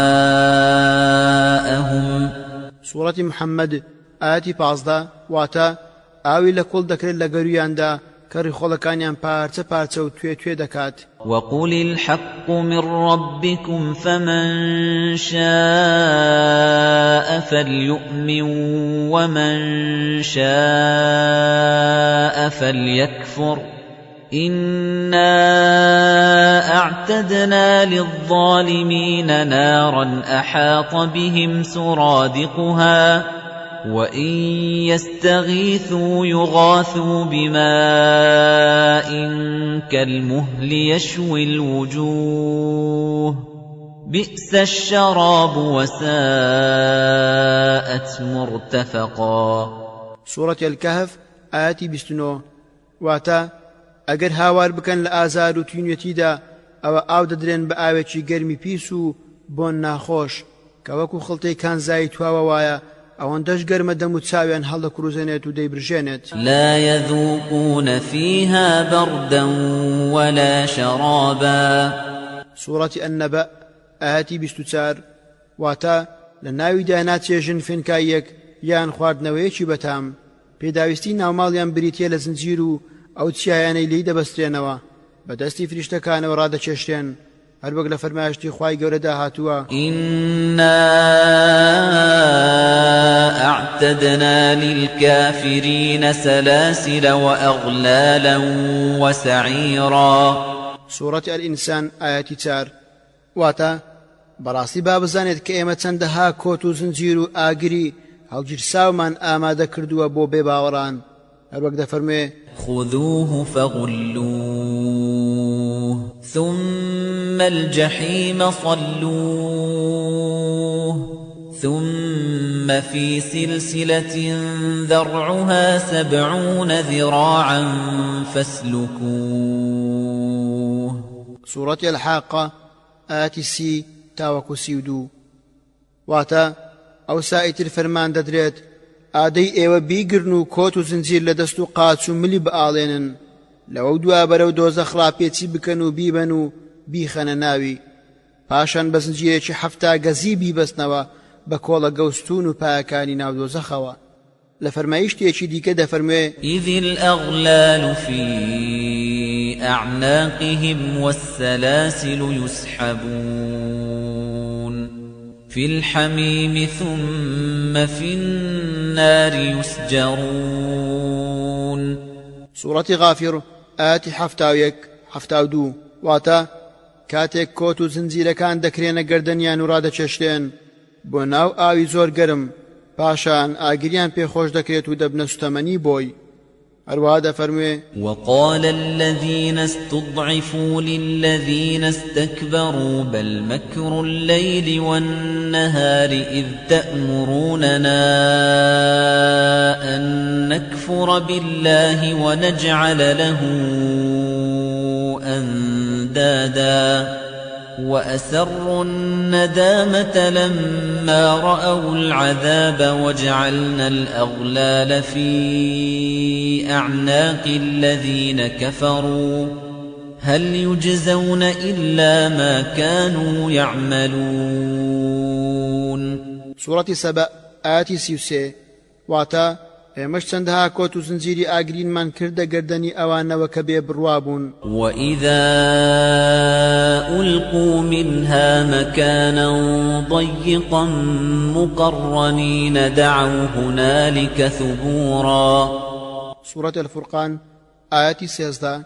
سورة محمد آياتي 15 واتا ئاوی لە کۆڵ دەکرێت لە گەرویاندا کەڕی خۆڵەکانیان پارچە پارچە و توێ دەکات وقل الحق من ربكم فمن شاء فليؤمن ومن شاء فليكفر إنا أعتدنا للظالمين نارا أحاط بهم سرادقها وَإِن يَسْتَغِيثُوا يُغَاثُوا بِمَاءٍ كَالْمُهْلِ يَشْوِي الْوُجُوهَ بِئْسَ الشَّرَابُ وَسَاءَتْ مُرْتَفَقًا سورة الكهف آياتي 29 واتا ئەگەر هاوار بکەن لە ئازار و توینەتیدا ئەوە ئاو دەدرێن بە ئاوێکی گەرمی پیس و بۆن ناخۆش کە وەکو خڵتەی کانزایی تواوە وایە ئەوەندەش گەرمە دەم و چاویان هەڵدەکروزێنێت و دەیبرژێنێت لا يذوقون فيها بردا ولا شرابا سورة النبأ آياتي 24 واتا لە ناویدا ناچێژن فێنکایەک یان خواردنەوەیەکی بەتام پێداویستی ناوماڵیان بریتە لە زنجیر و ئەو چیایانەی لی دەبەسترێنەوە بەدەستی فریشتەکانەوە ڕادەچێشتێن هەر وەک لە فەرمایشتی خوای گەورەدا هاتووە إنا أعتدنا للكافرين سلاسل وأغلالا وسعيرا سورة الإنسان آياتي 4 واتا بەڕاستی با بزانێت کە ئێمە چەندەها کۆت و زنجیر و ئاگری هەڵگیرساومان ئامادە کردووە بۆ بێباوەڕان هەر وەک دەفەرموێ خذوه فغلوه ثم الجحيم صلوه ثم في سلسلة ذرعها 70 ذراعا فاسلكوه سورة الحاقة آياتي 30 تاوەکو 32 واتە ئەو سائیتر فەرمان دەدرێت ئادەی ئێوە بیگرن و کۆت و زنجیر لە دەست و قاچ و ملی بەئاڵێنن لەوە دوا بەرەو دۆزەخ ڕاپێچی بکەن و بیبەن و بیخەنە ناوی پاشان بە زنجیرێکی 7 گەزی بیبەستنەوە بە کۆڵە گەوستون و پایەکانی ناو دۆزەخەوە لە فەرمایشتێکی دیکە دەفەرموێ إذ الأغلال في أعناقهم والسلاسل يسحبون في الحميم ثم في النار يسجرون سورة غافر آياتي 72 واتا کاتێک کۆت و زنجیرەکان دەکرێنە گەردەنیان و ڕادەچێشتێن بۆ ناو ئاوی زۆر گەرم پاشان ئاگریان پێخۆش دەکرێت و دەبنە سوتەمەنی بۆی هەروەها دەفەرموێ وقال الذين استضعفوا للذين استكبروا بل مكر الليل والنهار إذ تأمروننا أن نكفر بالله ونجعل له أندادا وأسروا الندامة لما رأوا العذاب وجعلنا الأغلال في أعناق الذين كفروا هل يجزون إلا ما كانوا يعملون سورة سبأ آياتي 33 واتا ئێمەش چەندەها کۆت و زنجیری ئاگرینمان کردە گەردەنی ئەوانەوە کە بێ بڕوابوون وإذا ألقوا منها مكانا ضيقا مقرنين دعوا هنالك ثبورا سورة الفرقان آياتي 13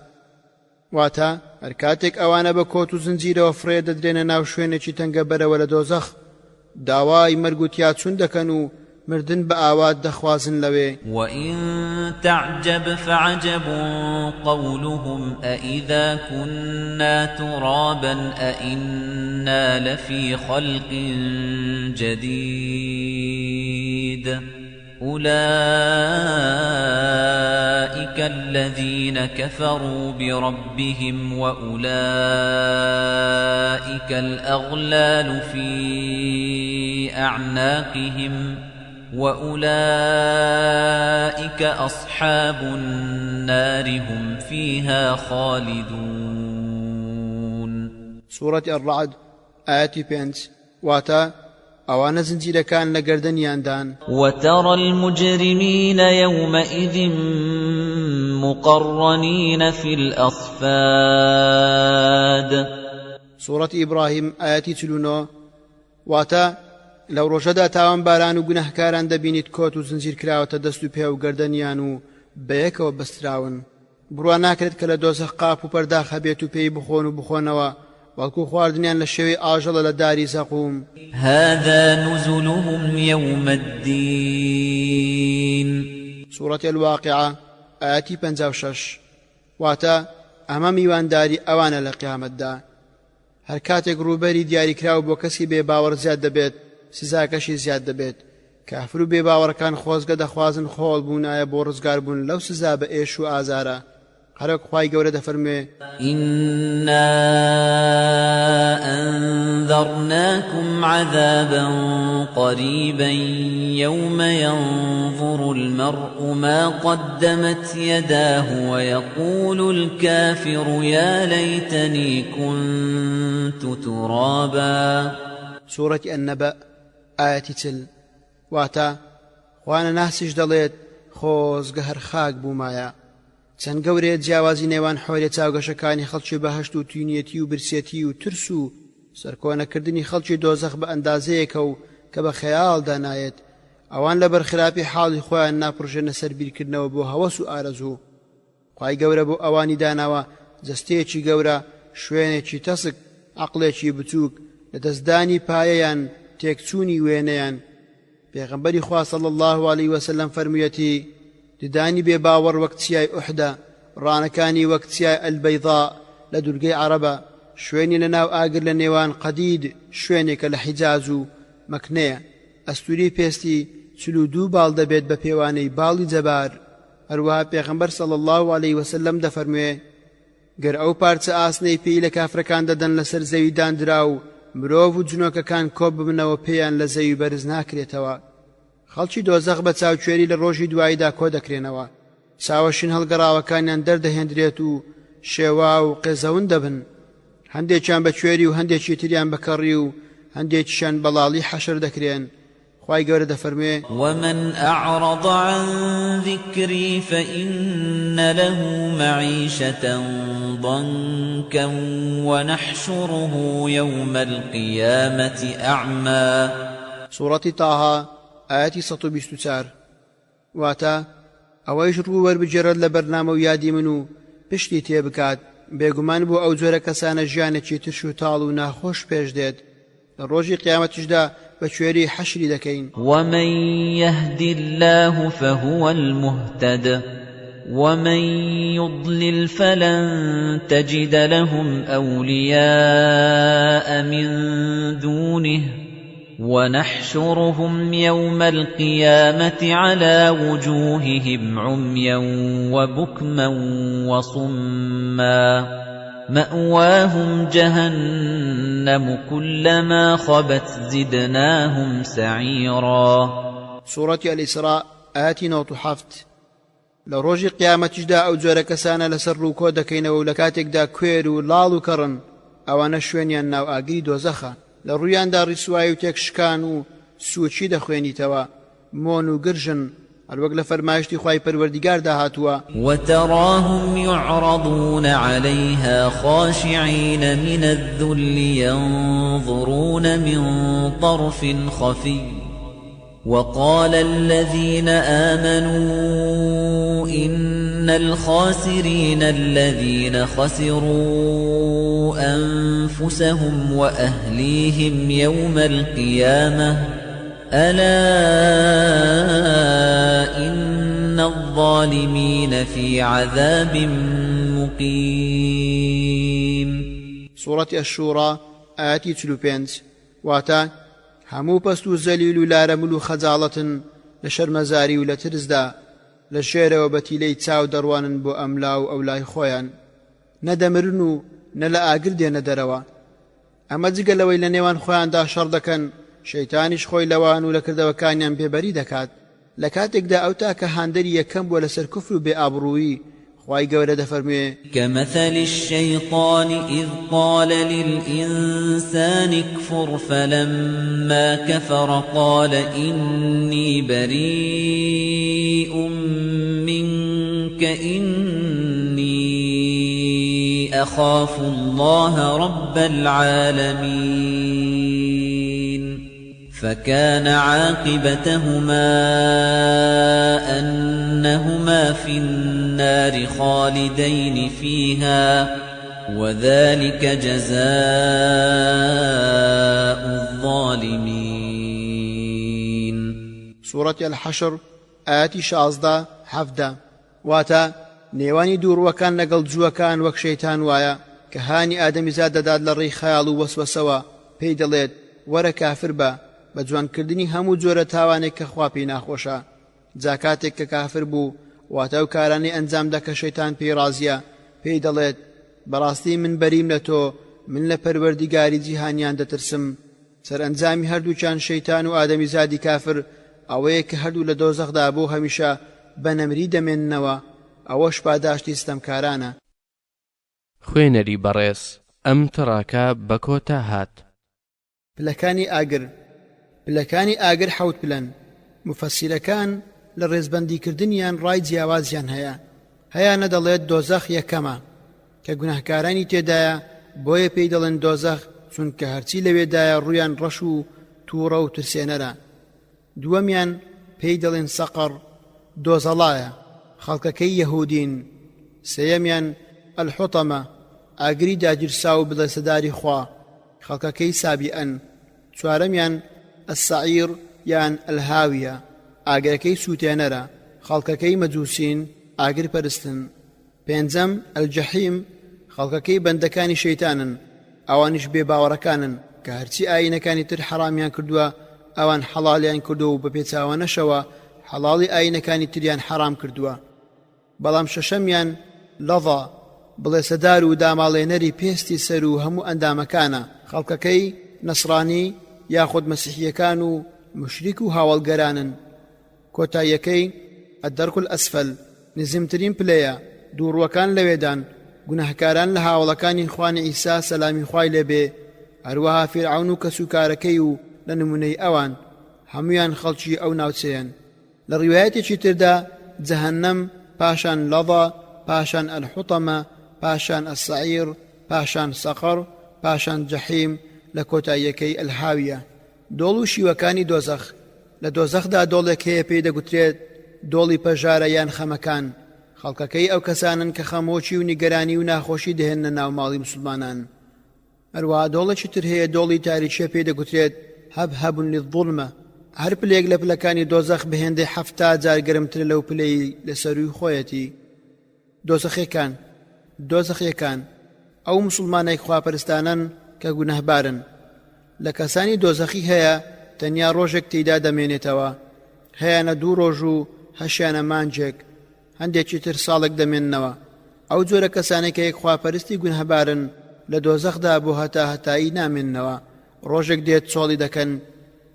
واتا هەر کاتێک ئەوانە بە کۆت و زنجیرەوە فڕێ دەدرێنە ناو شوێنێکی تەنگە بەرەوە لە دۆزەخ داوای مەرگ و تیاچوون دەکەن و مردن بآوات دخوازن لوي وإن تعجب فعجب قولهم أإذا كنا ترابا أإنا لفي خلق جديد أولئك الذين كفروا بربهم وأولئك الأغلال في أعناقهم وأولئك أصحاب النار هم فيها خالدون سورة الرعد آياتي 5 واتا أوانا زنجير كان لقردن ياندان وترى المجرمين يومئذ مقرنين في الأصفاد سورة إبراهيم آياتي 39 واتا لو روشدا تاوان باران و گونهکاران دەبینیت کۆت و زنجیر کراوەتە دەست و پێ و گەردەنیان و بەیەکەوە بەستراون بڕوا ناکرێت کە لە دۆزەخ قاپ و پەرداخ هەبێت و پێی بخۆن و بخۆنەوە وەڵکو خواردنیان لە شێوەی ئاژەڵە لە داری زەقوم هذا نزلهم يوم الدين سورة الواقعة آياتي 56 واتا ئەمە میوانداری ئەوانە لە قیامەتدا هەر کاتێک ڕووبەری دیاریکراو بۆ کەسی بێ باوەڕ زیاد دەبێت سزاکەشی زیاد دەبێت کافر و بێباوەڕەکان خۆزگە دەخوازن خۆڵ بوونایە بۆ ڕزگار بوون لەو سزا بە ئێش و ئازارە هەرۆک خوای گەورە دەفەرمێ إنا أنذرناكم عذابا قريبا يوم ينظر المرء ما قدمت يداه ويقول الكافر يا ليتني كنت ترابا سورة النبأ ئاەتی چل واتە خوانە ناسیش دەڵێت خۆزگە هەر خاک بوومایە چەند گەورەیە جیاوازی نێوان حۆرێ چاوگەشەکانی خەڵکی بەهەشت و توینیەتی و برسێتی و ترس و سەرکۆنەکردنی خەڵکی دۆزەخ بە ئەندازەیەکە و کە بە خەیاڵدا نایێت ئەوان لە بەرخراپی حاڵی خۆیان ناپڕژێنە سەربیرکردنەوە بۆ هەوەس و ئارەزوو خوای گەورە بۆ ئەوانی داناوە جەستەیەکی گەورە شوێنێکی تەسک عەقڵێکی بچووک لە دەستدانی پایەیان تێکچوونی وێنەیان پێغەمبەری خوا صلی الله علیه وسلم فەرموویەتی ددانی بێ باوەڕ وەک چیای ئوحدە ڕانەکانی وەک چیای ئەلبەیضا لە دورگەی عەرەبە شوێنی لە ناو ئاگر لە نێوان قەدید شوێنێکە لە حیجاز و مەکنەیە ئەستوری پێستی 42 باڵ دەبێت بە پێوانەی باڵی جەبار هەروەها پێغەمبەر صلی الله علیه وسلم دەفەرموێ گەر ئەو پارچە ئاسنەی پێی لە کافرەکان دەدەن لەسەر زەوی دانرا و مرۆڤ و جنۆکەکان کۆب ببنەوە پێیان لە زەوی بەرز ناکرێتەوە خەڵکی دۆزەخ بە چاوچێری لە ڕۆژی دواییدا کۆ دەکرێنەوە چاوەشین هەڵگەڕاوەکانیان دەردەهێنرێت و شێوا و قێزەون دەبن هەندێکیان بە کوێری و هەندێکی تریان بەکەڕی و هەندێکیشان بەڵاڵی حەشر دەکرێن خوای گەورە دەفەرموێ ومن أعرض عن ذكري فإن له معيشة ضنكا ونحشره يوم القيامة أعمى سورة طه آياتي 124 واتا ئەوەیش ڕوو وەربگێڕێت لە بەرنامە و یادی من و پشتی تێبکات بێگومان بۆ ئەو جۆرە کەسانە ژیانێکی ترش و تاڵ و ناخۆش پێش دێت لە ڕۆژی قیامەتیشدا بە کوێری حەشری دەکەین ومن يهد الله فهو المهتد ومن يضلل فلن تجد لهم أولياء من دونه ونحشرهم يوم القيامة على وجوههم عميا وبكما وصما مأواهم جهنم كلما خبت زدناهم سعيرا سورة الإسراء آيات 97 لروج قيامتجدا أو جۆرە کەسانە لەسەر ڕووکۆ دەکەینەوە و لە کاتێکدا کوێر و لاڵ و کەڕن ئەوانە شوێنیان ناو ئاگری دۆزەخە لە ڕوویاندا ڕیسوایی و تێکشکان و سوچی دەخوێنیتەوە مۆن و گرژن هەروەک لە فەرمایشتی خوای پەروەردیگار داهاتووە وتراهم يعرضون عليها خاشعين من الذل ينظرون من طرف خفي وقال الذين آمنوا إن الخاسرين الذين خسروا أنفسهم وأهليهم يوم القيامة ألا إن الظالمين في عذاب مقيم سورة الشورى آياتي 35 واتا همو پستو زلیل و لارمل و خەجاڵەتن لە شەرمەزاری و لە ترسدا لە شێرەوە بەتیلەی چاو دەڕوانن بۆ ئەملا و ئەولای خۆیان نەدەمرن و نە لە ئاگر دێنە دەرەوە ئەمە جگە لەوەی لە نێوان خۆیاندا شەڕ دەکەن شەیتانیش خۆی لەوان و لە کردەوەکانیان بێبەری دەکات لە کاتێکدا ئەو تاکە هاندەری یەکەم بۆ لەسەر کوفر و بێئابڕووی خوای گەورە دەفەرموێ كمثل الشيطان إذ قال للإنسان اكفر فلما كفر قال إني بريء منك إني أخاف الله رب العالمين فكان عاقبتهما أنهما في النار خالدين فيها وذلك جزاء الظالمين سورة الحشر آيات 16 17 واتا نێوانی دووڕوەکان لەگەڵ جووەکان وەک شەیتان وایە کە هانی ئادەمی زاد دەدات لە ڕێی خەیاڵ و وەسوەسەوە پێی دەڵێت وەرە کافر بە بە جوانکردنی هەموو جۆرە تاوانێک کە خوا پێی ناخۆشە جاکاتێک کە کافر بوو واتە و کارانەی ئەنجامدا کە شەیتان پێی ڕازیە پێی دەڵێت بەڕاستی من بەریم لە تۆ من لە پەروەردیگاری جیهانیان دەترسم سەرئەنجامی هەردووچان شەیتان و ئادەمی زادی کافر ئەوەیە کە هەردوو لە دۆزەخدا بۆ هەمیشە بە نەمری دەمێننەوە ئەوەش پاداشتی ستەمکارانە خوێنەری بەڕێز ئەم تڕاکە بە کۆتا هات پلەکانی ئاگر پلەکانی ئاگر حەوت پلەن. مفەسیرەکان لە ڕێزبەندیکردنیان ڕای جیاوازیان هەیە. هەیانە دەڵێت دۆزەخ یەکەمە کە گوناهکارانی تێدایە، بۆیە پێی دەڵێن دۆزەخ چونکە هەرچی لەوێدایە ڕویان ڕەش و تووڕە و ترسێنەرە. دووەمیان پێی دەڵێن سەقەر، دۆزەڵایە، خەڵکەکەی یەهودین. سێیەمیان ئەلحوتەمە، ئاگری داگیرسا و بڵێسەداری خوا، خەڵکەکەی سابیئەن. چوارەمیان ئەسسەعیر یان ئەلهاویە، ئاگرەکەی سووتێنەرە، خەڵکەکەی مەجووسین، ئاگر پەرستن. پێنجەم ئەلجەحیم، خەڵکەکەی بەندەکانی شەیتانن، ئەوانیش بێباوەڕەکانن کە هەرچی ئاینەکانی تر حەرامیان کردووە ئەوان حەڵالیان کردو و بە پێچاوانەشەوە حەڵاڵی ئاینەکانی تریان حەرام کردووە. بەڵام شەشەمیان لەظە، بڵێسەدار و داماڵێنەری پێستی سەر و هەموو ئەندامەکانە، خەڵکەکەی نەسڕانی یاخود مەسیحیەکان و مشریک و هاوڵگەرانن. کۆتاییەکەی ئەدەرکول ئەسفەل، نزمترین پلەیە، دووڕوەکان لەوێدان، گوناهکاران لە هاوڵەکانی خوانی ئیسا سەلامی خوای لێبێ، هەروەها فیرعەون و کەسوکارەکەی و لە نمونەی ئەوان هەمویان خەڵکی ئەو ناوچەیەن. لە ڕیوایەتێکی تردا جەهەنەم، پاشان لەظە، پاشان ئەلحوتەمە، پاشان ئەسسەعیر، پاشان سەقەر، پاشان جەحیم، لە کۆتاییەکەی ئەلهاویە. دۆڵ و شیوەکانی دۆزەخ. لە دۆزەخدا دۆڵێک هەیە پێی دەگوترێت دۆڵی پەژارە یان خەمەکان، خەڵکەکەی ئەو کەسانن کە خەمۆکی و نیگەرانی و ناخۆشی دەهێنە ناو ماڵی مسلمانان. هەروەها دۆڵێکی تر هەیە دۆڵی تاریکیە پێی دەگوترێت هەبهەبون لیظڵمە، هەر پلێک لە پلەکانی دۆزەخ بەهێندەی 70 جار گەرمتر لەو پلەی لەسەروی خۆیەتی. دۆزەخیەکان ئەو مسلمانەی خواپەرستانن کە گونەهبارن. لە کەسانی دۆزەخی هەیە تەنیا ڕۆژێک تێیدا دەمێنێتەوە، هەیەنە 2 ڕۆژ و هەشیانە مانجێک، هەندێکی تر ساڵێک دەمێننەوە. ئەو جۆرە کەسانێک کە یەک خواپەرستی گونەهبارن لە دۆزەخدا بۆ هەتایی نامێننەوە، ڕۆژێک دێت چۆڵی دەکەن.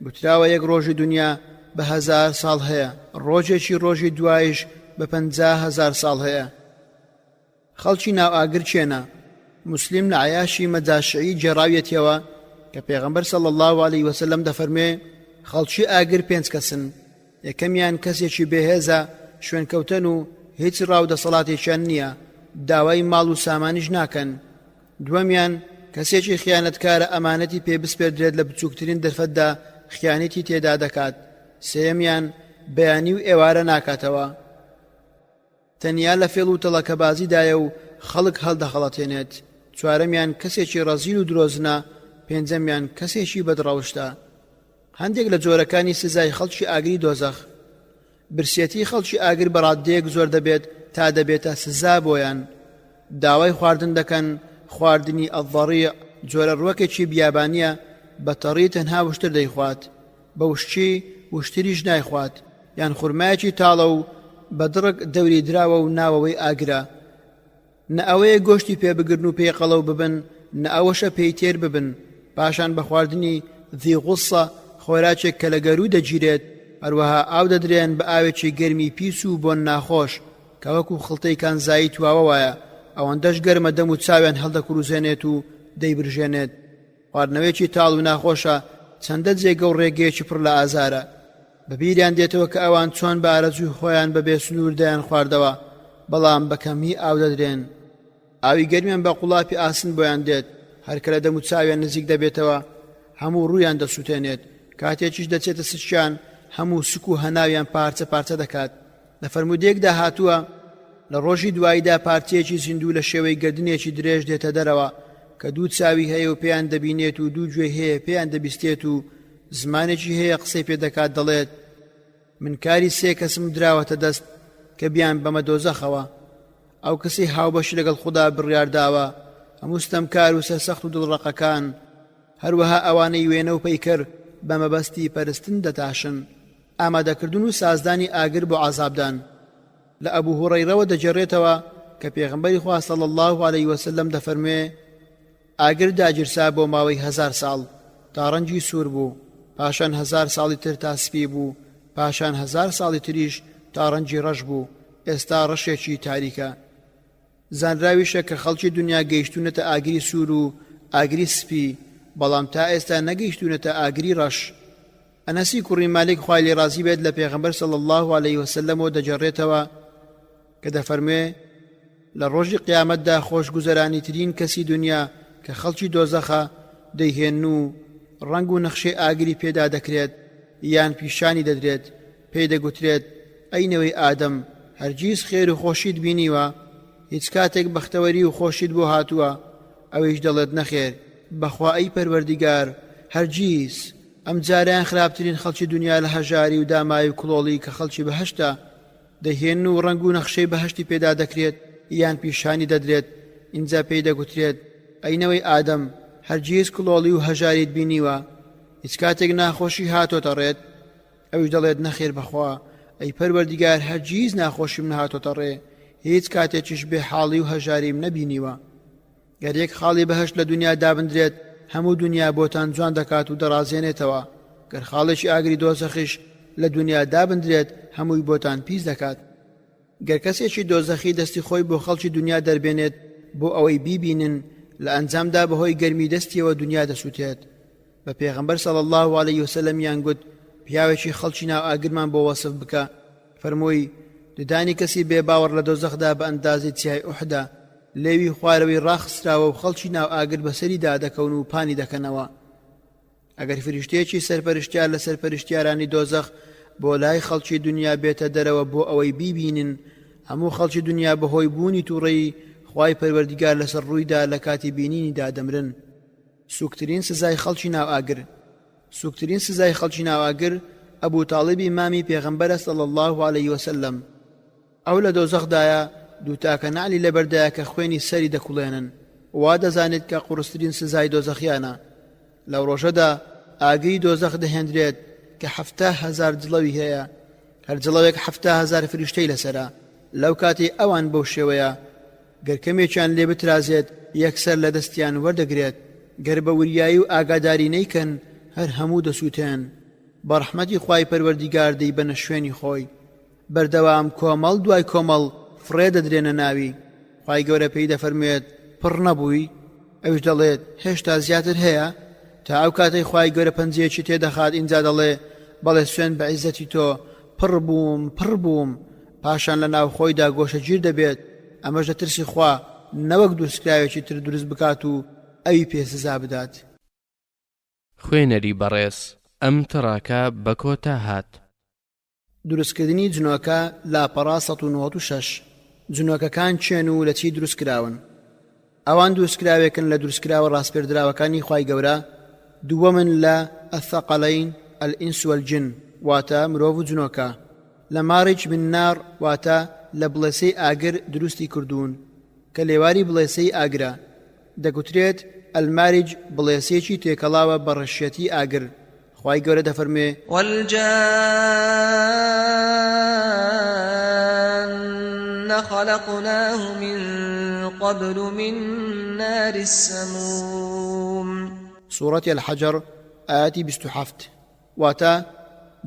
گوتراوە یەک ڕۆژی دنیا بە 1000 ساڵ هەیە، ڕۆژێکی ڕۆژی دوایش بە 50,000 ساڵ هەیە. خەڵکی ناو ئاگر چێنە. مسلم لە عەیاشی مەجاشعی جێڕاویەتەوە کە پێغەمبەر صلی الله علیه وسلم دەفەرمێ خەڵکی ئاگر 5 کەسن. یەکەمیان کەسێکی بێهێزە، شوێنکەوتن و هیچ ڕاودەسەڵاتێکیان نییە، داوای ماڵ و سامانیش ناکەن. دووەمیان کەسێکی خیانەتکارە، ئەمانەتی پێ بسپێردرێت لە بچووکترین دەرفەتدا خیانەتی تێدا دەکات. سێیەمیان بەیانی و ئێوارە ناکاتەوە، تەنیا لە فێڵ و تەڵەکەبازیدایە و خەڵک هەڵدەخەڵەتێنێت. چوارەمیان کەسێکی ڕەزیل و درۆزنە. پێنجەمیان کەسێکی بەدڕەوشتە. هەندێک لە جۆرەکانی سزای خەڵکی ئاگری دۆزەخ. برسێتی خەڵکی ئاگر بەڕادەیەک زۆر دەبێت تا دەبێتە سزا بۆیان. داوای خواردن دەکەن، خواردنی ئەڵضەڕیع، جۆرە ڕوەکێکی بیابانیە، بەتەڕی تەنها وشتر دەیخوات، بە وشتی وشتریش نایخوات، یان خورمایەکی تاڵە و بەدڕک دەوری دراوە و ناوەوەی ئاگرە. نە ئەوەیە گۆشتی پێ بگرن و پێی قەڵەو ببن، نە ئەوەشە پێی تێر ببن. پاشان بە خواردنی ذی غوسە، خۆراکێک کە لە گەرو دەگیرێت، هەروەها ئاو دەدرێن بە ئاوێکی گەرمی پیس و بۆن ناخۆش کە وەکو خڵتەی کانزایی تواوە وایە، ئەوەندەش گەرمە دەم و چاویان هەڵدەکروزێنێت و دەیبرژێنێت. خواردنەوەیکی تاڵ و ناخۆشە، چەندە جێگە و ڕێگەیەکی پڕ لە ئازارە. بەبیریان دێتەوە کە ئەوان چۆن بە ئارەزوی خۆیان بەبێ سنوور دەیان خواردەوە، بەڵام بەکەمی ئاو دەدرێن. ئاوی گەرمیان بە قوڵاپی ئاسن بۆیان دێت، هەرکە لە دەم و چاویان نزیک دەبێتەوە هەموو ڕوویان دەسووتێنێت. کاتێکیش دەچێتە سچیان، هەموو سک و هەناویان پارچە پارچە دەکات. لە فەرمودەیەکدا هاتووە لە ڕۆژی دواییدا پارچەیەکی زیندوو لە شێوەی گردنێکی درێژ دێتە دەرەوە کە 2 چاوی هەیە و پێیان دەبینێت و 2 گوێ هەیە پێیان دەبیستێت و زمانێکی هەیە قسەی پێ دەکات، دەڵێت من کاری 3 کەسم دراوەتە دەست کە بیان بەمە دۆزەخەوە. ئەو کەسی هاوبەشی لەگەڵ خوددا بڕیارداوە، هەموو ستەمکار و سەرسەخت و دڵڕەقەکان، هەروەها ئەوانەی وێنە و پەیکەر بە مەبەستی پەرستن دەتاشن، ئامادەکردن و سازدانی ئاگر بۆ عەزابدان. لە ئەبوو هوڕەیرەوە دەجێڕێتەوە کە پێغەمبەری خوا صلی الله علیه وسلم دەفەرمێ ئاگر داگیرسا بۆ ماوەی 1000 ساڵ تا ڕەنجی سوور بوو، پاشان 1000 ساڵی تر تا سپی بوو، پاشان 1000 ساڵی تریش تا ڕەنجی ڕەش بوو. ئێستا ڕەشێکی تاریکە. زانراویشە کە خەڵکی دنیا گەیشتونەتە ئاگری سوور و ئاگری سپی، بەڵام تا ئێستا نەگەیشتونەتە ئاگری ڕەش. ئەنەسی کوڕی مالک خوای لێ ڕازی بێت لە پێغەمبەر صلی الله عليه وسلم و دەجێڕێتەوە کە دەفەرموێ لە ڕۆژی قیامەتدا خۆشگوزەرانی ترین کەسی دنیا کە خەڵکی دۆزەخە دەیهێن و ڕنگ و نەخشەی ئاگری پێدا دەکرێت یان پیشانی دەدرێت پێی دەگوترێت ئەینەوەی ئادەم هەرگیز خێر و خۆشیت بینیوە هیچ کاتێک بەختەوەری و خۆشیت بۆ هاتووە ئەوەیش دەڵێت نەخێر بەخوا ئەی پەروەردیگار هەرگیز ئەم جاریان خراپترین خەڵکی دنیا لە هەژاری و دامای و کڵۆڵی کە خەڵکی بەهەشتە دەهێن و ڕنگ و نەخشەی بەهەشتی پێدا دەکرێت یان پیشانی دەدرێت ئینجا پێی دەگوترێت ئەینەوەی ئادەم هەرگیز کڵۆڵی و هەژاریت بینیوە هیچ کاتێک ناخۆشی هاتۆتە ڕێت ئەویش دەڵێت نەخێر بەخوا ئەی پەروەردیگار هەرگیز ناخۆشیم نەهاتۆتە ڕێ هیچ کاتێکیش بێ حاڵی و هەژاریم نەبینیوە گەر یەک خاڵی بەهەشت لە دنیا دابدرێت هەموو دنیا بۆتان جوان دەکات و دەڕازێنێتەوە گەر خاڵێکی ئاگری دۆزەخیش لە دنیا دابدرێت هەمووی بۆتان پیس دەکات گەر کەسێکی دۆزەخی دەستی خۆی بۆ خەڵکی دنیا دەربێنێت بۆ ئەوەی بیبینن لە ئەنجامدا بەهۆی گەرمی دەستیەوە دنیا دەسووتێت بە پێغەمبەر صلی الله عليه وسلم یان گوت پیاوێکی خەڵکی ناو ئاگرمان بۆ وەسف بکە فەرمووی ددانی کەسی بێ باوەڕ لە دۆزەخدا بە ئەندازی چیای ئوحدا لێوی خوارەوەی ڕاخستراوە و خەڵکی ناو ئاگر بەسەریدا دەکەون و پانی دەکەنەوە ئەگەر فریشتەیەکی سەرپەرشتیار لە سەرپەرشتیارانی دۆزەخ بۆ لای خەڵکی دنیا بێتە دەرەوە بۆ ئەوەی بیبینن هەموو خەڵکی دنیا بەهۆی بوونی تووڕەی خوای پەروەردیگار لەسەر ڕوویدا لە کاتی بینینیدا دەمرن سوکترین سزای خەڵکی ناو ئاگر سوکترین سزای خەڵکی ناو ئاگر ئەبوو تاڵیبی مامی پێغەمبەرە صلی الله عليه وسلم ئەو لە دۆزەخدایە دوو تاکە نعلی لەبەردایە کە خوێنی سەری دەکوڵێنن وا دەزانێت کە قورسترین سزای دۆزەخیانە لەو ڕۆژەدا ئاگری دۆزەخ دەهێنرێت کە 7,000 جڵەوی هەیە هەر جڵەوێک 7,000 فریشتەی لەسەرە لەو کاتی ئەوان بەو شێوەیە گەر کەمێکیان لێ بترازێت یەکسەر لە دەستیان وەردەگرێت گەر بە وریایی و ئاگاداری نەیکەن هەر هەموو دەسووتێن بە ڕەحمەتی خوای پەروەردیگار دەیبەنە شوێنی خۆی بەردەوام کۆمەڵ دوای کۆمەڵ فڕێ دەدرێنە ناوی خوای گەورە پێی دەفەرموێت پڕ نەبووی ئەوش دەڵێت هێشتا زیاتر هەیە تا ئەو کاتەی خوای گەورە پەنجەیەکی تێدەخات ئینجا دەڵێ بەڵێ سوێن بە عیزەتی تۆ پڕ بووم پاشان لە ناو خۆیدا گۆشەگیر دەبێت ئەمەش لە ترسی خوا نەوەک دروستکراوێکی تر دروست بکات و ئەوی پێسزا بدات خوێنەری بەڕێز ئەم تڕاکە بە کۆتا هات دروستکردنی جنۆکە لاپەڕا 196 جنۆکەکان چێن و لە چی دروستکراون ئەوان دروستکراوێکن لە دروستکراوە ڕاستپێردراوەکانی خوای گەورە دووەمن لە ئەثەقەلەین الئینس والجن واتە مرۆڤ و جنۆکە لە ماڕیج من نار واتە لە بڵێسەی ئاگر دروستی کردوون کە لێواری بڵێسەی ئاگرە دەگوترێت ئەلماریج بڵێسێکی تێکەڵاوە بە ڕەشێتی ئاگر خوای گەورە دەفەرمێ والجان خلقناه من قبل من نار السموم سورة الحجر آياتي 27 واتا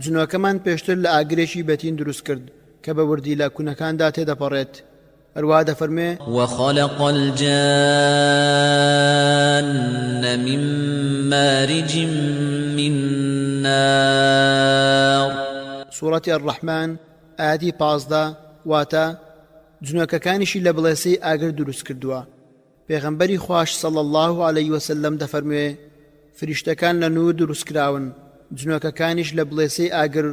جنۆکەمان پێشتر لە ئاگرێکی بەتین دروست کرد کە بە وردی لە کوونەکاندا تێدەپەڕێت هەروە دەفەرمێ وخلق الجان من مارج من نار سورة الرحمن آياتي 15 واتا جنۆکەکانیشی لە بڵێسەی ئاگر دروست کردووە پێغەمبەری خوش صلی الله عليه وسلم دەفەرموێ فریشتەکان لە نور دروستکراون جنۆکەکانیش لە بڵێسەی ئاگر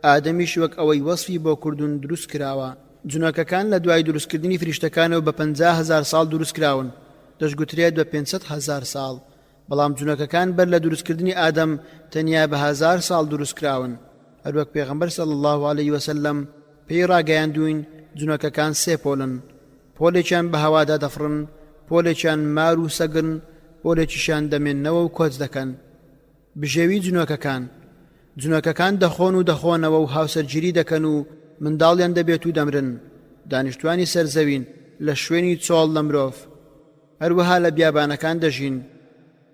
ئادەمیش وەک ئەوەی وەسفی بۆ کردوون دروست کراوە جنۆکەکان لە دوای دروستکردنی فریشتەکانەوە بە 50,000 ساڵ دروست کراون دەشگوترێت بە 500,000 ساڵ بەڵام جنۆکەکان بەر لە دروستکردنی ئادەم تەنیا بە 1000 ساڵ دروست کراون هەروەک پێغەمبەر صلی الله عليه وسلم پێی ڕاگەیاندوین جنۆکەکان سێ پۆلن پۆلێکیان بە هەوادا دەفڕن پۆلێکیان مار و سەگن پۆلێکیشان دەمێننەوە و کۆچ دەکەن بژێوی جنۆکەکان دەخۆن و دەخۆنەوە و هاوسەرگیری دەکەن و منداڵیان دەبێت و دەمرن دانیشتوانی سەرزەوین لە شوێنی چۆڵ لە مرۆڤ هەروەها لە بیابانەکان دەژین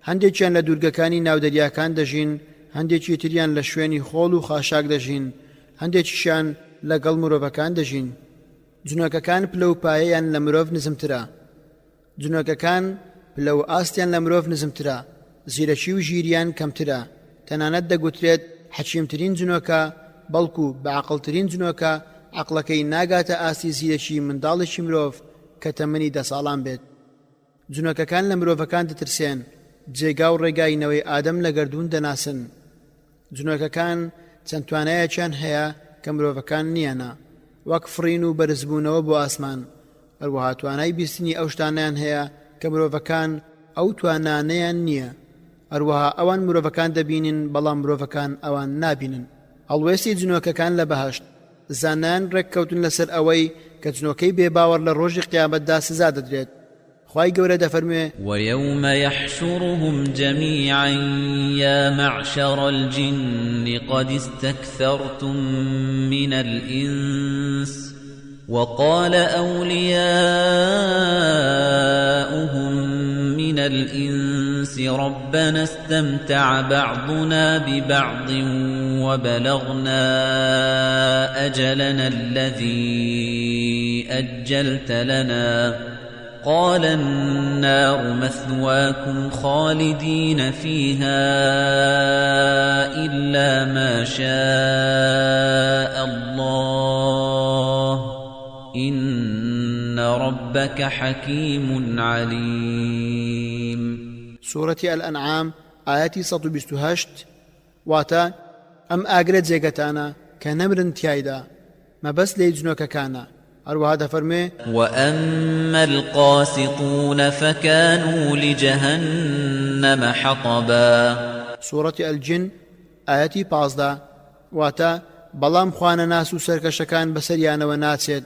هەندێکیان لە دوورگەکانی ناودەریاکان دەژین هەندێکی تریان لە شوێنی خۆڵ و خاشاک دەژین هەندێکیشیان لەگەڵ مرۆڤەکان دەژین جنۆکەکان پلە و پایەیان لە مرۆڤ نزمترە جنۆکەکان پلە و ئاستیان لە مرۆڤ نزمترە زیرەکی و ژیریان کەمترە تەنانەت دەگوترێت حەکیمترین جنۆکە بەڵکو بەعەقڵترین جنۆکە عەقڵەکەی ناگاتە ئاستی زیرەکی منداڵێکی مرۆڤ کە تەمەنی 10 ساڵان بێت. جنۆکەکان لە مرۆڤەکان دەترسێن، جێگا و ڕێگاینەوەی ئادەم لە گەردوون دەناسن. جنۆکەکان چەند توانایەکیان هەیە کە مرۆڤەکان نییەنە، وەک فڕین و بەرزبوونەوە بۆ ئاسمان. هەروەها توانای بیستنی ئەو شتانیان هەیە کە مرۆڤەکان ئەو توانانەیان نییە. هەروەها ئەوان مرۆڤەکان دەبینن بەڵام مرۆڤەکان ئەوان نابینن. هەڵوێستی جنۆکەکان لە بەهەشت، زانایان ڕێککەوتن لەسەر ئەوەی کە جنۆکەی بێباوەڕ لە ڕۆژی قیامەتدا سزا دەدرێت. خوای گەورە دەفەرموێ: ويوم يحشرهم جميعا يا معشر الجن قد استكثرتم من الإنس وقال أولياؤهم من الإنس ربنا استمتع بعضنا ببعض وبلغنا أجلنا الذي أجلت لنا قال النار مثواكم خالدين فيها إلا ما شاء الله إن ربك حكيم عليم. سورة الأنعام آياتي 128 واتا أم آگرێت جێگەتانە کە نەمرن تیایدا مەبەست لێی جنۆکەکانە. هەروەها دەفەرمێ: وأما القاسطون فكانوا لجهنم حطبا. سورة الجن آياتي 15 واتا بەڵام خوانە ناس و سەرکەشەکان بەسەریانەوە ناچێت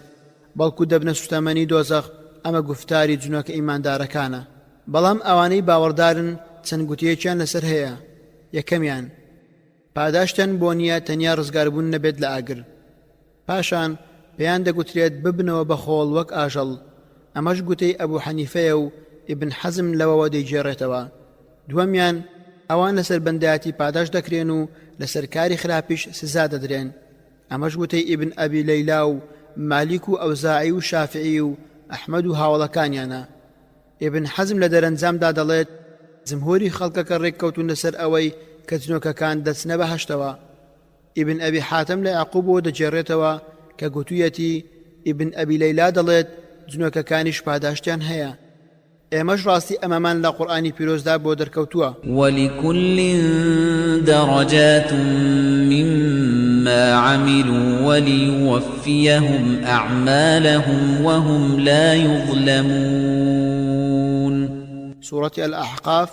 بەڵکو دەبنە سوتەمەنی دۆزەخ. ئەمە گوفتاری جنۆکە ئیماندارەکانە. بەڵام ئەوانەی باوەڕدارن چەند گوتیەکیان لەسەر هەیە. یەکەمیان پاداشتن بۆ نییە تەنیا ڕزگاربوون نەبێت لە ئاگر. پاشان پێیان دەگوترێت ببنەوە بە خۆڵ وەک ئاژەڵ. ئەمەش گوتەی ئەبوو حەنیفەیە و ئیبن حەزم لەوەوە دەیگێڕێتەوە. دووەمیان ئەوان لەسەر بەندایەتی پاداش دەکرێن و لەسەر کاری خراپیش سزا دەدرێن. ئەمەش گوتەی ئیبن ئەبی لەیلا و مالیک و ئەوزاعی و شافعی و ئەحمەد و هاوڵەکانیانە. ئیبن حەزم لە دەرەنجامدا دەڵێت جمهوری خەڵکەکە ڕێککەوتون لەسەر ئەوەی کە جنۆکەکان دەچنە بەهەشتەوە. ئیبن ئەبی حاتەم لە یعقوبەوە دەجێڕێتەوە کە گوتوویەتی ئیبن ئەبی لەیلا دەڵێت جنۆکەکانیش پاداشتیان هەیە. ئێمەش ڕاستی ئەمەمان لە قورئانی پیرۆزدا بۆ دەرکەوتووە. ولكل درجات مما عملوا وليوفيهم أعمالهم وهم لا يظلمون. سورة الأحقاف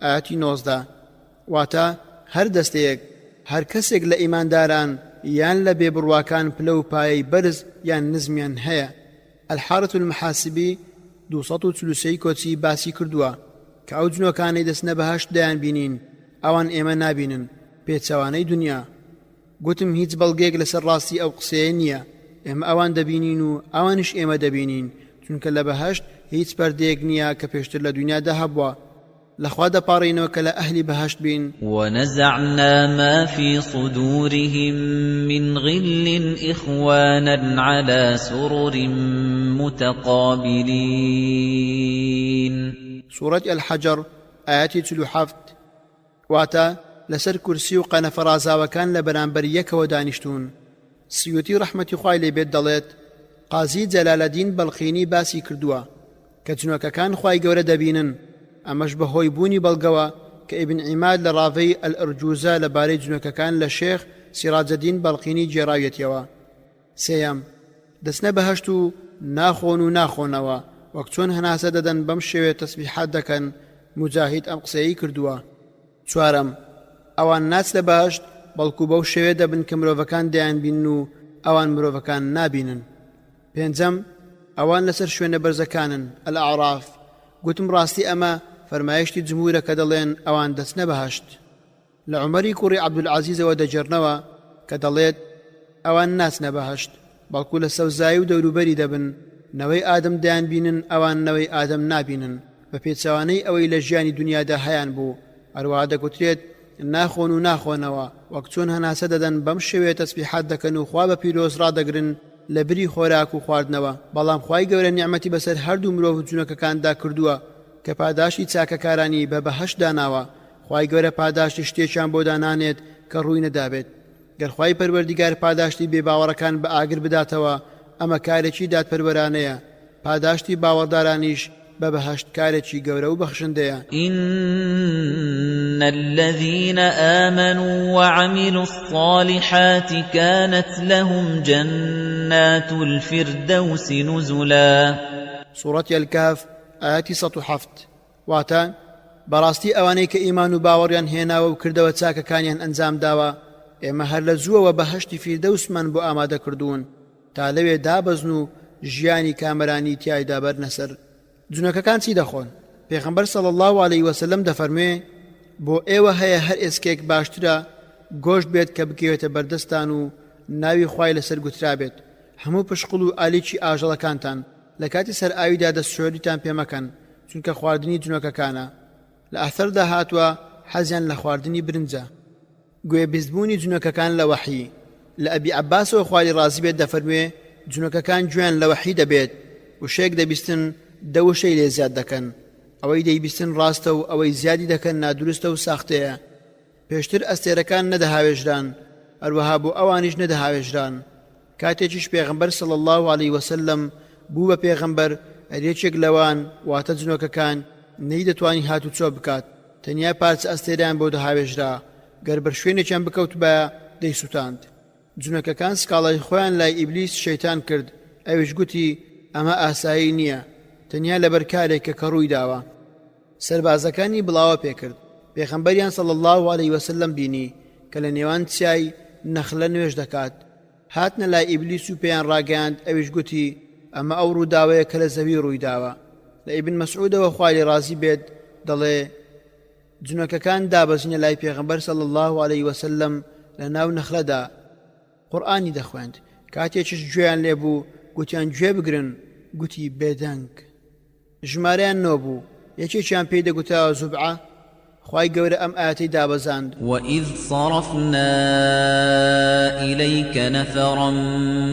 آياتي 19 واتا هەر دەستەیەک هەر کەسێک لە ئیمانداران یان لە بێبڕواکان پلە و پایەی بەرز یان نزمیان هەیە. الحارث المحاسبی 243 کۆچی باسی کردووە کە ئەو جنۆکانەی دەستنە بەهەشت دەیان بینین ئەوان ئێمە نابینن. پێچەوانەی دنیا گوتم هیچ بەڵگەیەک لەسەر ڕاستی ئەو قسەیە نییە. ئێمە ئەوان دەبینین و ئەوانش ئێمە دەبینین، چونکە لە بەهەشت هیچ پەردەیەک نییە کە پێشتر لە دنیادا هەبووە. لەخوا دەپاڕینەوە کە لە ئەهلی بەهەشت بین. ونزعنا ما في صدورهم من غل إخوانا على سرر متقابلين. سورة الحجر آياتي 47 واتا لسر كرسي و قەنەفەڕازاوەکان لە بەرامبەر یەکەوە دانیشتون. سیوطی ڕەحمەتی خوای لێ بێت دەڵێت قازی جەلالەدین بەڵخینی باسی کردووە کە جنۆکەکان خوای گەورە دەبینن. ئەمەش بەهۆی بوونی بەڵگەوە کە ئیبن عیماد لە ڕاوەی ئەلئەرجوزە لەبارەی جنۆکەکان لە شێخ سیراجەدین بەڵخینی جێڕاوێتیەوە. سێیەم دەچنە بەهەشت و ناخۆن و ناخۆنەوە وەک چۆن هەناسە دەدەن بەم شێوێ تەسبیحات دەکەن. مجاهید ئەم قسەیەی کردووە. چوارەم ئەوان ناچ لە بەهەشت بەڵکو بەو شێوێ دەبن کە مرۆڤەکان دەیان بینن و ئەوان مرۆڤەکان نابینن. پێنجەم ئەوان لەسەر شوێنە بەرزەکانن. الأعراف گوتم ڕاستی ئەمە فەرمایشتی جمهورە کە دەڵێن ئەوان دەچنە بەهەشت. لە عومەری کوڕی عەبدولعەزیزەوە دەجێڕنەوە کە دەڵێت ئەوان ناچنە بەهەشت بەڵکو لە سەوزایی و دەوروبەری دەبن. نەوەی ئادەم دەیان بینن ئەوان نەوەی ئادەم نابینن بە پێچەوانەی ئەوەی لە ژیانی دنیادا هەیان بوو. هەروەها دەگوترێت ناخۆن و ناخۆنەوە وەک چۆن هەناسە دەدەن بەم شێوەیە تەسبیحات دەکەن و خوا بە پیرۆز ڕادەگرن لە بری خۆراک و خواردنەوە. بەڵام خوای گەورە نیعمەتی بەسەر هەردوو مرۆڤ و جنۆکەکاندا کردووە کە پاداشی چاکەکارانی بە بەهەشت داناوە. خوای گەورە پاداشی شتێکیان بۆ دانانێت کە ڕووی نەدابێت گەرخوای پەروەردیگار پاداشتی بێباوەڕەکان بە ئاگر بداتەوە ئەمە کارێکی دادپەروەرانەیە پاداشتی باوەڕدارانیش بە بەهەشت کارێکی گەورە و بەخشندەیە إن الذين آمنوا وعملوا الصالحات كانت لهم جنات الفردوس نزلا سورة الكهف آياتي 107 واتان بەڕاستی ئەوانەی کە ئیمان و باوەڕیان هێناوە و کردەوە چاکەکانیان ئەنجام داوە ئێمە هەر لە زووەوە بەهەشتی فیردەوسمان بۆ ئامادە کردوون تا لەوێ دابەزن و ژیانی کامەرانی تیایدا بەرنەسەر جونەکەکان چی دەخۆن پێغەمبەر صلی الله علیه وسلم دەفەرموێ بۆ ئێوە هەیە هەر ئێسکێک باشترە گۆشت بێت کە بکەوێتە بەردەستان و ناوی خوای لەسەر گوترا بێت هەموو پشقڵ و ئالیکی ئاژەڵەکانتان لە کاتی سەر ئاویدا دەستشۆریتان پێ مەکەن چونکە خواردنی جونەکەکانە لە ئەثەردا هاتووە حەزیان لە خواردنی برنجە گوێ بیستبوونی جونەکەکان لە وەحی لە ئەبی عەباسەوە خوای ڕازی بێت دەفەرموێ جونەکەکان گوێیان لە وەحی دەبێت وشەیەک دەبیستن دەوشەی لێ زیاد دەکەن ئەوەی دەیبیستن ڕاستە و ئەوەی زیادی دەکەن نادروستە و ساختەیە پێشتر ئەستێرەکان نەدەهاوێژران هەروەها بۆ ئەوانیش نەدەهاوێژران کاتێکیش پێغەمبەر صلی الله علیه وسلم بوو بە پێغەمبەر هەرێکێک لەوان واتە جنۆکەکان نەی دەتوانی هاتوچۆ بکات تەنیا پارچە ئەستێرەیان بۆ دەهاوێژرا گەر بەر شوێنێکیان بکەوت بە دەیسوتاند جنۆکەکان سکاڵای خۆیان لای ئیبلیس شەیتان کرد ئەویش گوتی ئەمە ئاسایی نییە تەنیا لەبەر کارێک کە ڕووی داوە سەربازەکانی بڵاوە پێکرد پێغەمبەریان صلی الله علیه وسلم بینی کە لە نێوان چیای نەخلە نوێژ دەکات هاتنە لای ئیبلیس و پێیان ڕاگەیاند ئەویش گوتی ئەمە ئەو ڕووداوەیە کە لە زەوی ڕووی داوە لە ئیبن مەسعودەوە خوای ڕازی بێت دەڵێ جنۆکەکان دابەزینە لای پێغەمبەر صلی الله علیه وسلم لە ناو نەخلەدا قورئانی دەخوێند کاتێکیش گوێیان لێبوو گوتیان گوێ بگرن گوتی بێدەنگ ژمارەیان نۆبوو یەکێکیان پێی دەگوتاوە زوبعە خوای گەورە ئەم ئاەتەی دابەزاند وَإِذْ صَرَفْنَا إِلَيْكَ نَفَرًا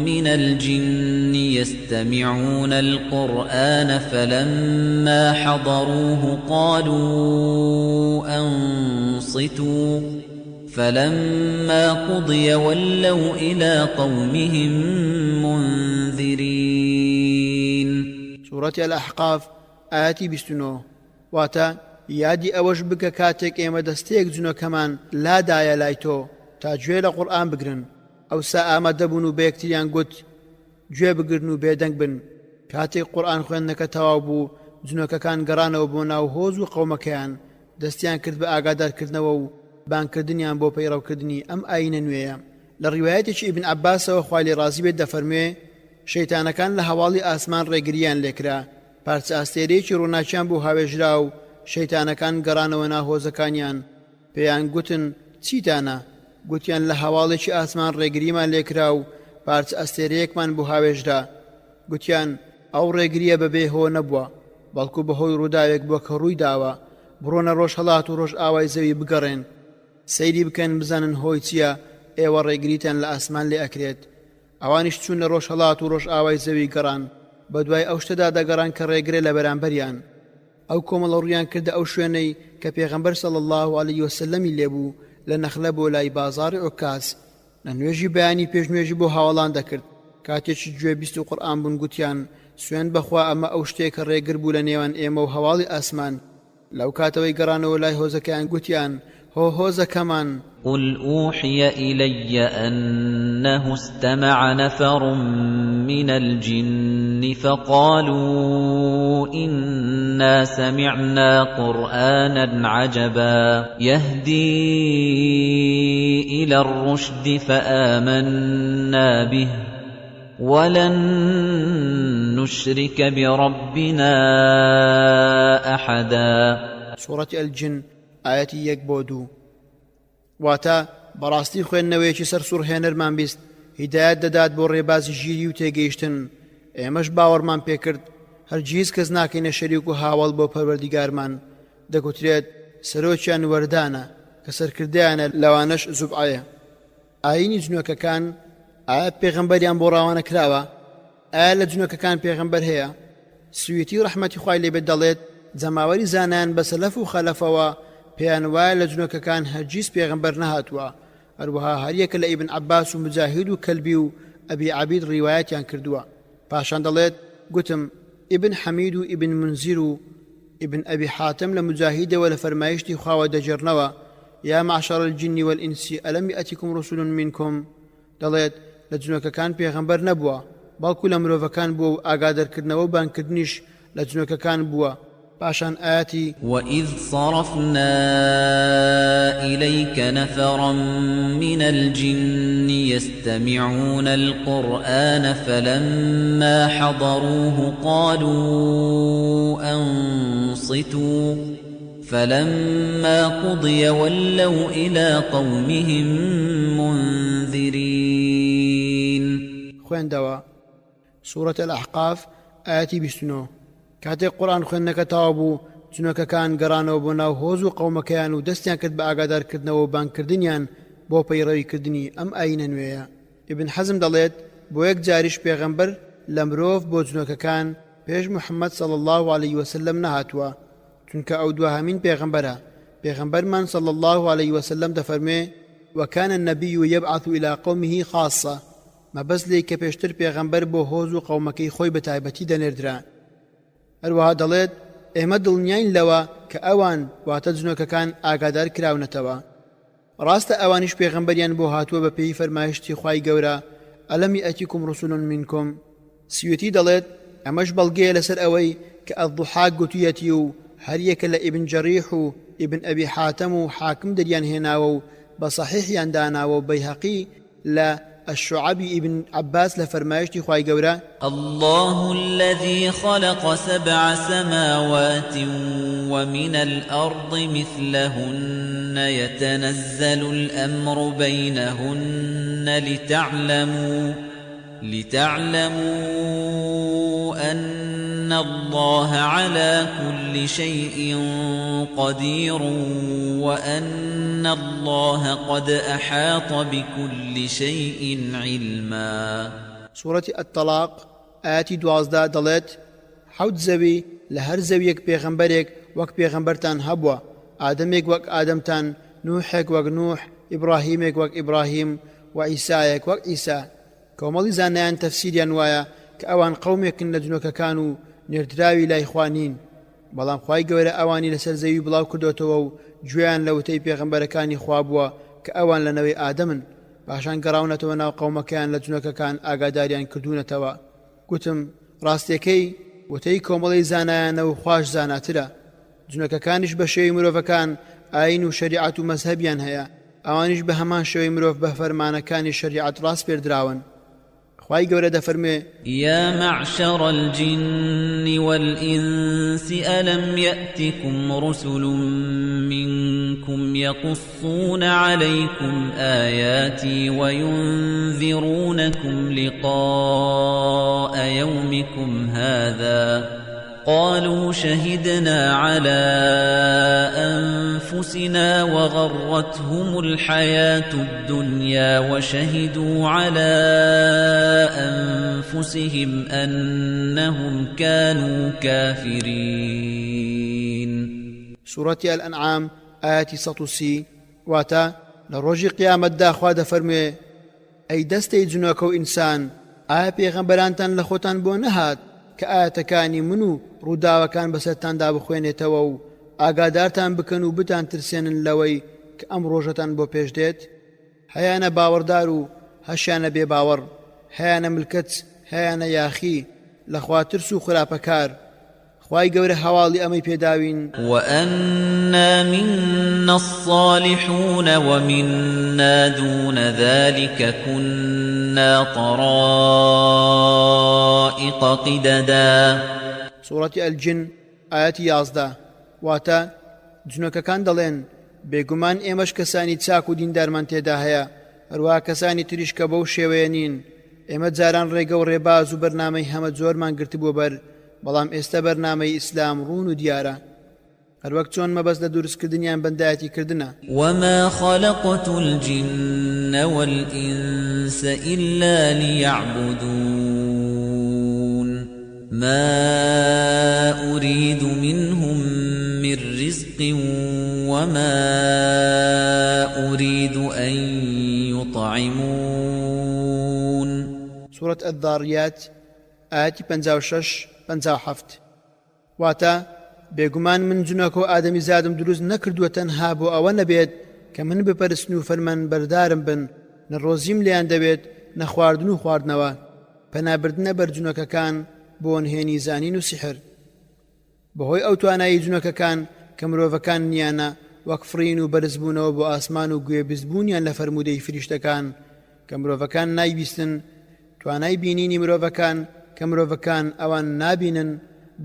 مِنَ الْجِنِّ يَسْتَمِعُونَ الْقُرْآنَ فَلَمَّا حَضَرُوهُ قَالُوا أَنصِتُوا فَلَمَّا قُضِيَ وَلَّوْا إِلَى قَوْمِهِمْ مُنذِرِينَ سورة الأحقاف آياتي 29 واتا یادی ئەوەش بکە کاتێک ئێمە دەستەیەک جونۆکەمان لادایە لای تۆ تا گوێ لە قورئان بگرن ئەوسا ئامادەبوون و بە یەکتریان گوت گوێ بگرن و بێدەنگ بن کاتێک قورئان خوێندنەکە تەواو بوو جونۆکەکان گەڕانەوە بۆ ناو هۆز و قەومەکەیان دەستیان کرد بە ئاگادارکردنەوە و بانکردنیان بۆ پەیڕەوکردنی ئەم ئاینە نوێیە لە ڕیوایەتێکی ئیبن عەباسەوە خوای لێ ڕازی بێت دەفەرموێ شەیتانەکان لە هەواڵی ئاسمان ڕێگریان لێکرا پارچە ئاستێرەیەکی ڕووناکیان بۆ هاوێژرا و شەیتانەکان گەڕانەوە ناهۆزەکانیان پێیان گوتن چیتانە گوتیان لە هەواڵێکی ئاسمان ڕێگریمان لێکرا و پارچە ئەستێرەیەکمان بۆ هاوێژرا گوتیان ئەو ڕێگریە بەبێ هۆ نەبووە بەڵکو بەهۆی ڕووداوێک بووە کە ڕووی داوە بڕۆنە ڕۆژ هەڵات و ڕۆژ ئاوای زەوی بگەڕێن سەیری بکەن بزانن هۆی چییە ئێوە ڕێگریتان لە ئاسمان لێ ئەکرێت ئەوانیش چوون لە ڕۆژ هەڵات و ڕۆژ ئاوای زەوی گەڕان بەدوای ئەو شتەدا دەگەڕان کە ڕێگرێ لە بەرامبەریان ئەو کۆمەڵە ڕوویان کردە ئەو شوێنەی کە پێغەمبەر صلی الله علیه وسلمی لێبوو لە نەخلە بۆ لای بازاڕی عوکاز لە نوێژی بەیانی پێشنوێژی بۆ هاوڵان دەکرد کاتێکی گوێ بیست و قورئان بوون گوتیان سوێن بەخوا ئەمە ئەو شتێکە ڕێگر بوو لە نێوان ئێمە و هەواڵی ئاسمان لەو کاتەوەی گەڕانەوە لای هۆزەکەیان گوتیان هۆزەکەمان قل أوحي إلي أنه استمع نفر من الجن فقالوا إنا سمعنا قرآنا عجبا يهدي إلى الرشد فآمنا به ولن نشرك بربنا أحدا سورة الجن آياتي يكبودو واتا بەڕاستی خوێندنەوەیەکی سەر سوورهێنەرمان بیست هیدایەت دەدات بۆ ڕێبازی ژیری و تێگەیشتن ئێمەش باوەڕمان پێکرد هەرگیز کەس ناکەینە شەریک و هاوڵ بۆ پەروەردیگارمان دەگوترێت سەرۆکیان وەردانە کە سەرکردیانە لەوانەش زوبعەیە ئاینی جنۆکەکان ئایا پێغەمبەریان بۆ ڕاوانە کراوە ئایا لە جنۆکەکان پێغەمبەر هەیە سویەتی ڕەحمەتی خوای لێبێت دەڵێت جەماوەری زانایان بە سەلەف و خەلەفەوە پێیان وایە لە جنۆکەکان هەرگیز پێغەمبەر نەهاتووە هەروەها هەریەکە لە ئیبن عەباس و مجاهید و کەلبی و ئەبی عەبید ڕیوایەتیان کردووە. پاشان دەڵێت گوتم ئیبن حەمید و ئیبن منزیر و ئیبن ئەبی حاتم لە مجاهیدەوە لە فەرمایشتی خواوە دەجێڕنەوە یا معشر الجن والإنس ألم يأتكم رسل منكم، دەڵێت لە جنۆکەکان پێغەمبەر نەبووە بەڵکو لە مرۆڤەکان بووە و ئاگادەرکردنەوە و بانکردنیش لە جنۆکەکان بووە. پاشان ئاەتی وَإِذْ صَرَفْنَا إِلَيْكَ نَفَرًا مِنَ الْجِنِّ يَسْتَمِعُونَ الْقُرْآنَ فَلَمَّا حَضَرُوهُ قَالُوا أَنصِتُوا فَلَمَّا قُضِيَ وَلَّوْا إِلَى قَوْمِهِمْ مُنذِرِينَ. خوێندەوە سورة الأحقاف ئاەتی 29. کاتێک قورآن خوێندنەکە تەواو بوو جنۆکەکان گەڕانەوە بۆ ناو هۆز و قەومەکەیان و دەستیان کرد بە ئاگادارکردنەوە و بانکردنیان بۆ پەیڕەویکردنی ئەم ئاینە نوێیە. ئیبن حەزم دەڵێت بۆ یەک جاریش پێغەمبەر لە مرۆڤ بۆ جنۆکەکان پێش محەممەد صلی الله عليه وسلم نەهاتووە، چونکە ئەو دوهەمین پێغەمبەرە. پێغەمبەرمان صلی الله عليه وسلم دەفەرمێ وكان النبي يبعث إلى قومه خاصة، مەبەست لێی کە پێشتر پێغەمبەر بۆ هۆز و قەومەکەی خۆی بە تایبەتی دەنێردرا. هەروەها دەڵێت ئێمە دڵنیاین لەوە کە ئەوان واتە جنۆکەکان ئاگادار کراونەتەوە. ڕاستە ئەوانیش پێغەمبەریان بۆ هاتووە بە پێی فەرمایشتی خوای گەورە ئەلەم یەئتیکم ڕسول منکم. سیوەتی دەڵێت ئەمەش بەڵگەیە لەسەر ئەوەی کە ئەضحاک گوتوویەتی و هەریەکە لە ئیبن جەریح و ئیبن ئەبی حاتەم و حاکم دەریان هێناوە و بە صەحیحیان داناوە و بەیهەقی لە الشعبي ابن عباس لفرمايشتي خواهي قورا الله الذي خلق 7 سماوات ومن الأرض مثلهن يتنزل الأمر بينهن لتعلموا أن الله على كل شيء قدير وأن الله قد أحاط بكل شيء علما. سورة الطلاق آياتي 12 دلت حوت زوي لهر زويك بيغمبرك وك بيغمبرتان هبوا آدمك وك آدمتان نوحك وك نوح إبراهيمك وك إبراهيم وعيسايك وك عيسى. كومالي زانيان تفسيريان وايا كأوان قومك نجنوك كانوا نردراوي لا إخوانين، بەڵام خوای گەورە ئەوانی لەسەر زەوی بڵاو کردوتەوە و گوێیان لە وتەی پێغەمبەرەکانی خوا بووە کە ئەوان لەنەوەی ئادەمن، پاشان گەڕاونەتەوە ناو قەومەکەیان لە جنۆکەکان ئاگاداریان کردوونەتەوە. گوتم ڕاستیەکەی وتەی کۆمەڵی زانایانە و خوش زاناترە. جنۆکەکانیش بە شێوەی مرۆڤەکان ئاین و شەریعەت و مەزهەبیان هەیە، ئەوانیش بە هەمان شێوەی مرۆڤ بە فەرمانەکانی شەریعەت ڕاست پێردراون. خواهي قولة دفرمي يا معشر الجن والإنس ألم يأتكم رسل منكم يقصون عليكم آياتي وينذرونكم لقاء يومكم هذا قالوا شهدنا على أنفسنا وغرتهم الحياة الدنيا وشهدوا على أنفسهم أنهم كانوا كافرين. سورة الأنعام آيات 130 واتا لروج قيامة داخوا دفرمي أي دستي جنوكو إنسان آية پیغمبرانتان لخوتان بو نهات کە ئاەتەکانی من و ڕووداوەکان بەسەرتاندا بخوێنێتەوە و ئاگادارتان بکەن و بتان ترسێنن لەوەی کە ئەم ڕۆژەتان بۆ پێش دێت. هەیانە باوەڕدار و هەشیانە بێ باوەڕ، هەیانە ملکەت هەیانە یاخی لەخوا ترس و خراپەکار. خوای گەورە هەواڵی ئەمەی پێداوین وأنا منا الصالحون ومنا دون ذلك كنا طرائق قددا. سورة الجن آيات 11 واتا جنۆکەکان دەڵێن بێگومان ئێمەش کەسانی چاک و دیندارمان تێدا هەیە، هەروەها کەسانی تریش کە بەو شێوەیە نین. ئێمە جاران ڕێگە و ڕێباز و بەرنامەی هەمە زۆرمان گرتبووە بەر، بەڵام ئێستا بەرنامەی ئیسلام ڕوون و دیارە، هەروەک چۆن مەبەست لە دروستکردنیان بەندایەتی کردنە. وما خلقت الجن والإنس إلا ليعبدون ما أريد منهم من رزق وما أريد أن يطعمون سورة الذاريات آياتي 56-57 واتا بێگومان من جنۆکە و ئادەمی زادم دروست نەکردووە تەنها بۆ ئەوە نەبێت کە من بپەرستن و فەرمان بەردارم بن نەڕۆزیم لیان دەبێت نەخواردن و خواردنەوە پەنابردنە بەر جنۆکەکان بۆ نهێنی زانین و سیحر بەهۆی ئەو توانایی جنۆکەکان کە مرۆڤەکان نیانە وەک فڕین و بەرزبوونەوە بۆ ئاسمان و گوێبیستبوونیان لە فەرموودەی فریشتەکان کە مرۆڤەکان نایبیستن توانای بینینی مرۆڤەکان کە مرۆڤەکان ئەوان نابینن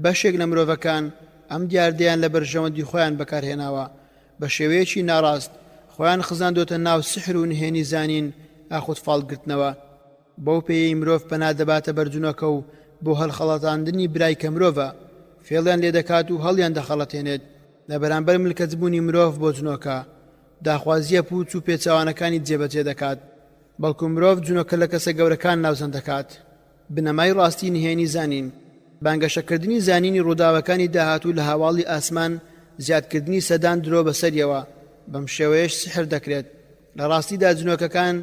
بەشێک لە مرۆڤەکان ئەم دیاردەیان لە بەرژەوەندی خۆیان بەکارهێناوە بە شێوەیەکی ناڕاست خۆیان خزاندۆتە ناو سحر و نهێنی زانین ئاخود فاڵگرتنەوە بەو پێی مرۆڤ پەنا دەباتە بەرجونەکە و بۆ هەڵخەڵەتاندنی برای کە مرۆڤە فێڵیان لێ دەکات و هەڵیان دەخەڵەتێنێت لە بەرامبەر ملکەتبوونی مرۆڤ بۆ جنۆکە داخوازیە پوچ و پێچەوانەکانی جێبەجێ دەکات بەڵکو مرۆڤ جنۆکە لە کەسە گەورەکان ناوزەند دەکات بنەمای ڕاستی نهێنی زانین بانگەشەکردنی زانینی ڕووداوەکانی داهاتوو لە هاواڵی ئاسمان زیادکردنی سەدان درۆ بەسەریەوە بەم شێوەیەش سحر دەکرێت لە ڕاستیدا جنۆکەکان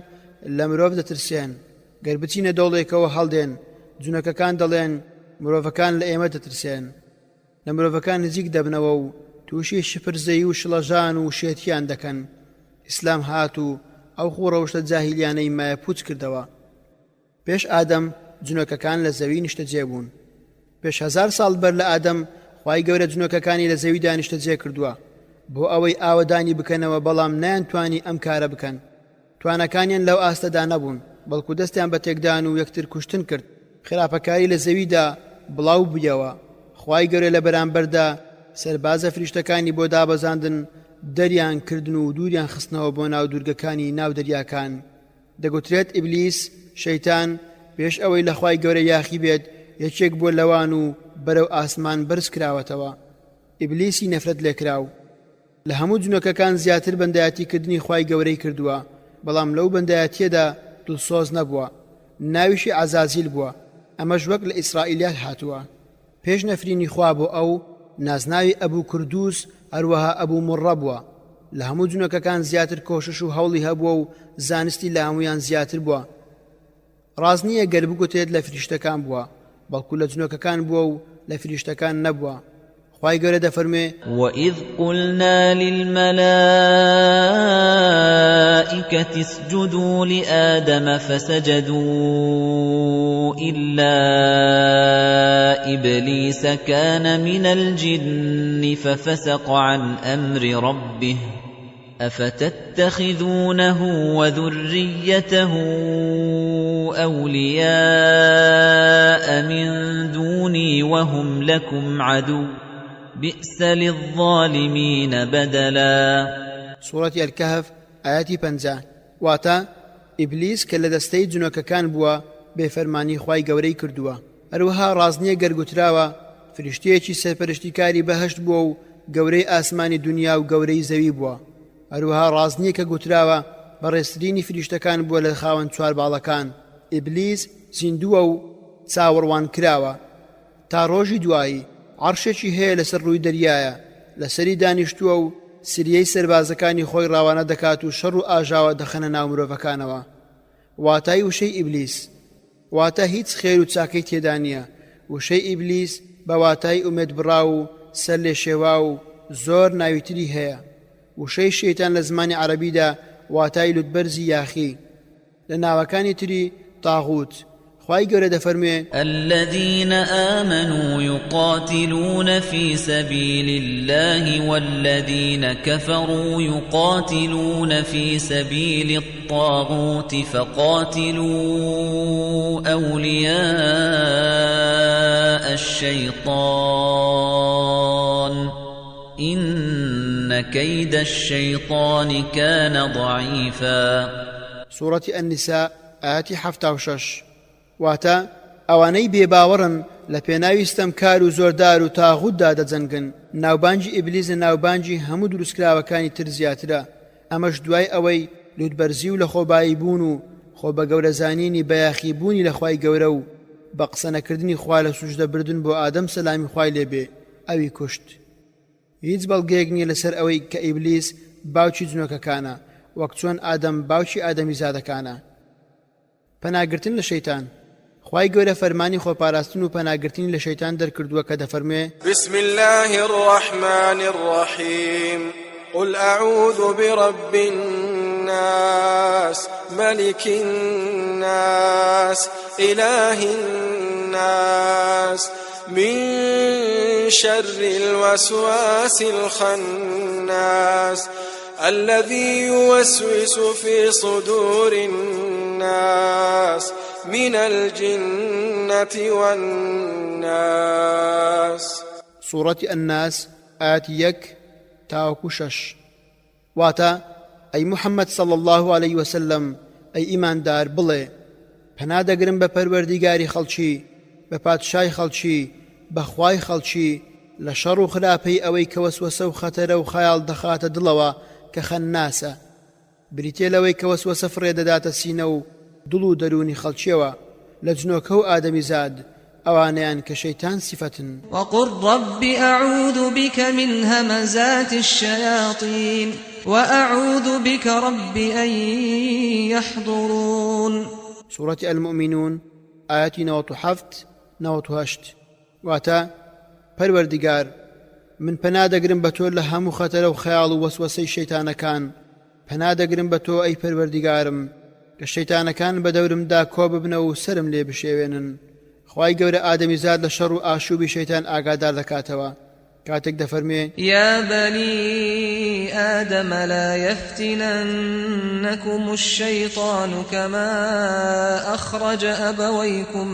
لە مرۆڤ دەترسێن گەر بچینە دەوڵێکەوە هەڵدێن جنۆکەکان دەڵێن مرۆڤەکان لە ئێمە دەترسێن لە مرۆڤەکان نزیک دەبنەوە و تووشی شپرزەی و شڵەژان و شێتیان دەکەن ئیسلام هات و ئەو خوڕەوشتە جاهیلیانەی مایە پوچ کردەوە پێش ئادەم جنۆکەکان لە زەوی نیشتەجێ بوون پێش 1000 ساڵ بەر لە ئادەم خوای گەورە جنۆکەکانی لە زەوی دانیشتەجێ کردووە بۆ ئەوەی ئاوەدانی بکەنەوە بەڵام نەیانتوانی ئەم کارە بکەن توانەکانیان لەو ئاستەدا نەبوون بەڵکو دەستیان بە تێکدان و یەکتر کوشتن کرد خراپەکاری لە زەویدا بڵاو بوویەوە خوای گەورە لە بەرامبەردا سەربازە فریشتەکانی بۆ دابەزاندن دەریان کردن و دووریان خستنەوە بۆ ناو دوورگەکانی ناو دەریاکان دەگوترێت ئیبلیس شەیتان پێش ئەوەی لە خوای گەورە یاخی بێت یەکێک بۆ لەوان و بەرەو ئاسمان بەرز کراوەتەوە ئیبلیسی نەفرەت لێکراو لە هەموو جنۆکەکان زیاتر بەندایەتیکردنی خوای گەورەی کردووە بەڵام لەو بەندایەتیەدا دڵسۆز نەبووە ناویشی عەزازیل بووە ئەمەش وەک لە ئیسرائیلیات هاتووە پێش نەفرینی خوا بۆ ئەو نازناوی ئەبوو کوردوس هەروەها ئەبوو موڕە بووە لە هەموو جنۆکەکان زیاتر کۆشش و هەوڵی هەبووە و زانستی لە هەمویان زیاتر بووە ڕاز نییە گەر بگوتێت لە فریشتەکان بووە بەڵکو لە جنۆکەکان بووە و لە فریشتەکان نەبووە خوای گەورە دەفەرمێ وَإِذْ قُلْنَا لِلْمَلَائِكَةِ اسْجُدُوا لِآدَمَ فَسَجَدُوا إِلَّا إِبْلِيسَ كَانَ مِنَ الْجِنِّ فَفَسَقَ عَنْ أَمْرِ رَبِّهِ أَفَتَتَّخِذُونَهُ وَذُرِّيَّتَهُ أَوْلِيَاءَ مِن دُونِي وَهُمْ لَكُمْ عَدُوٌّ بئس للظالمين بدلا سورة الكهف آياتي 50 واتا إبليس کە لە دەستەی جنۆکەکان بووە بێفەرمانی خوای گەورەی کردووە هەروەها ڕازنیە گەرگوتراوە فریشتەیەکی سەرپەرشتیکاری بەهەشت بووە و گەورەی ئاسمانی دنیا و گەورەی زەوی بووە هەروەها ڕازنیە کە گوتراوە بەڕێسترینی فریشتەکان بووە لە خاوەن چوار باڵەکان ئیبلیس زیندووە و چاوەڕوان کراوە تا ڕۆژی دوایی عەرشێکی هەیە لەسەر ڕووی دەریایە لەسەری دانیشتووە و سریەی سەربازەکانی خۆی ڕاوانە دەکات و شەڕ و ئاژاوە دەخەنە ناو مرۆڤەکانەوە واتای وشەی ئیبلیس واتە هیچ خێر و چاکەی تێدا نییە وشەی ئیبلیس بە واتای ئومێد بڕا و سەر لێ شێوا و زۆر ناویتری هەیە وشەی شەیتان لە زمانی عەرەبیدا واتای لوتبەرزی یاخی لە ناوەکانی تری تاغوت خوای گەورە دەفەرمێ الذين آمنوا يقاتلون في سبيل الله والذين كفروا يقاتلون في سبيل الطاغوت فقاتلوا أولياء الشيطان إن كيد الشيطان كان ضعيفا سورة النساء آيات 76 واتە ئەوانەی بێباوەڕن لە پێناویستەم کار و زۆردار و تاغوتدا دەجەنگن ناوبانجی ئیبلیس لە ناوبانجی هەموو دروستکراوەکانی تر زیاترە ئەمەش دوای ئەوەی لوتبەرزی و لە خۆبایی بوون و خۆ بە گەورەزانینی بەیاخی بوونی لە خوای گەورە و بە قسە نەکردنی خوا لە سوژدەبردن بۆ ئادەم سەلامی خوای لێبێ ئەوی کوشت هیچ بەڵگەیەک نییە لەسەر ئەوەی کە ئیبلیس باوکی جنۆکەکانە وەک چۆن ئادەم باوکی ئادەمی زادەکانە. پەناگرتن لە شەیتان. خوای گەورە فەرمانی خۆپاراستن و پەناگرتنی لە شەیتان دەرکردووە کە دەفەرمێ: بسم الله الرحمن الرحيم قل أعوذ برب الناس ملك الناس إله الناس من شر الوسواس الخناس الذي يوسوس في صدور الناس من الجنة والناس. سورة الناس آيات 1 تاوكو 6. واتا أي محمد صلى الله عليه وسلم أي إيمان دار بڵێ پەنا دەگرم بە پەروەردیگاری خەڵکی، بە پادشای خەڵکی، بە خوای خەڵکی لە شەڕ و خراپەی ئەوەی کە وەسوەسە و خەتەرە و خەیاڵ دەخاتە دڵەوە کە خەنناسە، بریتێ لەوەی کە وەسوەسە فڕێ دەداتە سینە و دڵ و دەرونی خەڵکیەوە لە جنۆکە و ئادەمی زاد ئەوانەیان کە شەیتان سیفەتن. وقل رب أعوذ بك من همزات الشياطين وأعوذ بك رب أن يحضرون. سورة المؤمنون آيات 97-98. واتا پەروەردیگار من پەنا دەگرم بە تۆ لە هەموو خەتەرە و خەیاڵ و وەسوەسەی شەیتانەکان، پەنا دەگرم بە تۆ ئەی پەروەردیگارم کە شەیتانەکان بە دەورمدا کۆ ببنە و سرم لێ بشێوێنن. خوای گەورە ئادەمی زاد لە شەڕ و ئاشوبی شەیتان ئاگادار دەکاتەوە کاتێک دەفەرمێ: يا بني آدم لا يفتننكم الشيطان كما أخرج أبويكم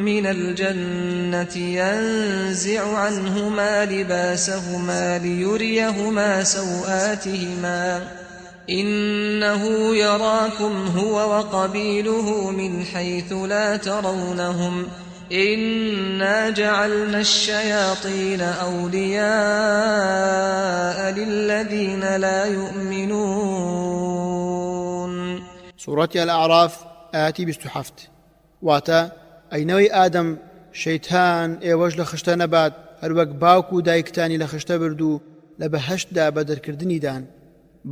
من الجنة ينزع عنهما لباسهما ليريهما سوآتهما إنه يراكم هو وقبيله من حيث لا ترونهم إنا جعلنا الشياطين أولياء للذين لا يؤمنون. سورة الأعراف آيات 27. واتا ئەینەوەی ئادەم شەیتان ئێوەش لە خشتە نەبات هەروەک باوک و دایکتانی لە خشتە بردو لە بەهەشتدا بە دەرکردنیدان.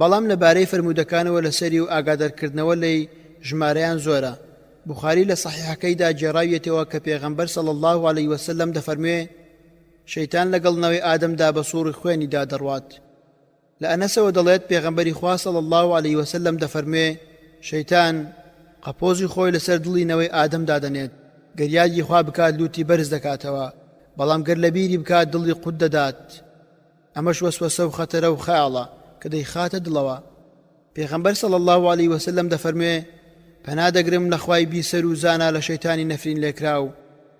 بەڵام لەبارەی فرموودەکانەوە لەسەری و ئاگادارکردنەوە لەی ژمارەیان زۆرە. بوخاری لە صحیحەکەیدا جێڕاویەتەوە کە پێغەمبەر صلی الله عليه وسلم دەفەرموێ شەیتان لەگەڵنەوەی ئادەمدا بە سووڕی خوێنیدا دەڕوات. لە ئەنەسەوە دەڵێت پێغەمبەری خوا صلی الله عليه وسلم دەفەرموێ شەیتان قەپۆزی خۆی لەسەر دڵی نەوەی ئادەمدا دەنێت، گەریادی خوا بکات لوتی بەرز دەکاتەوە، بەڵام گەر لەبیری بکات دڵی قوت دەدات. ئەمەش وەسوەسە و خەتەرە و خەیاڵە کە دەیخاتە دڵەوە. پێغەمبەر صلی الله عليه وسلم دەفەرموێ پەنا دەگرم لە خوای بیسەر و زانا لە شەیتانی نەفرین لێکراو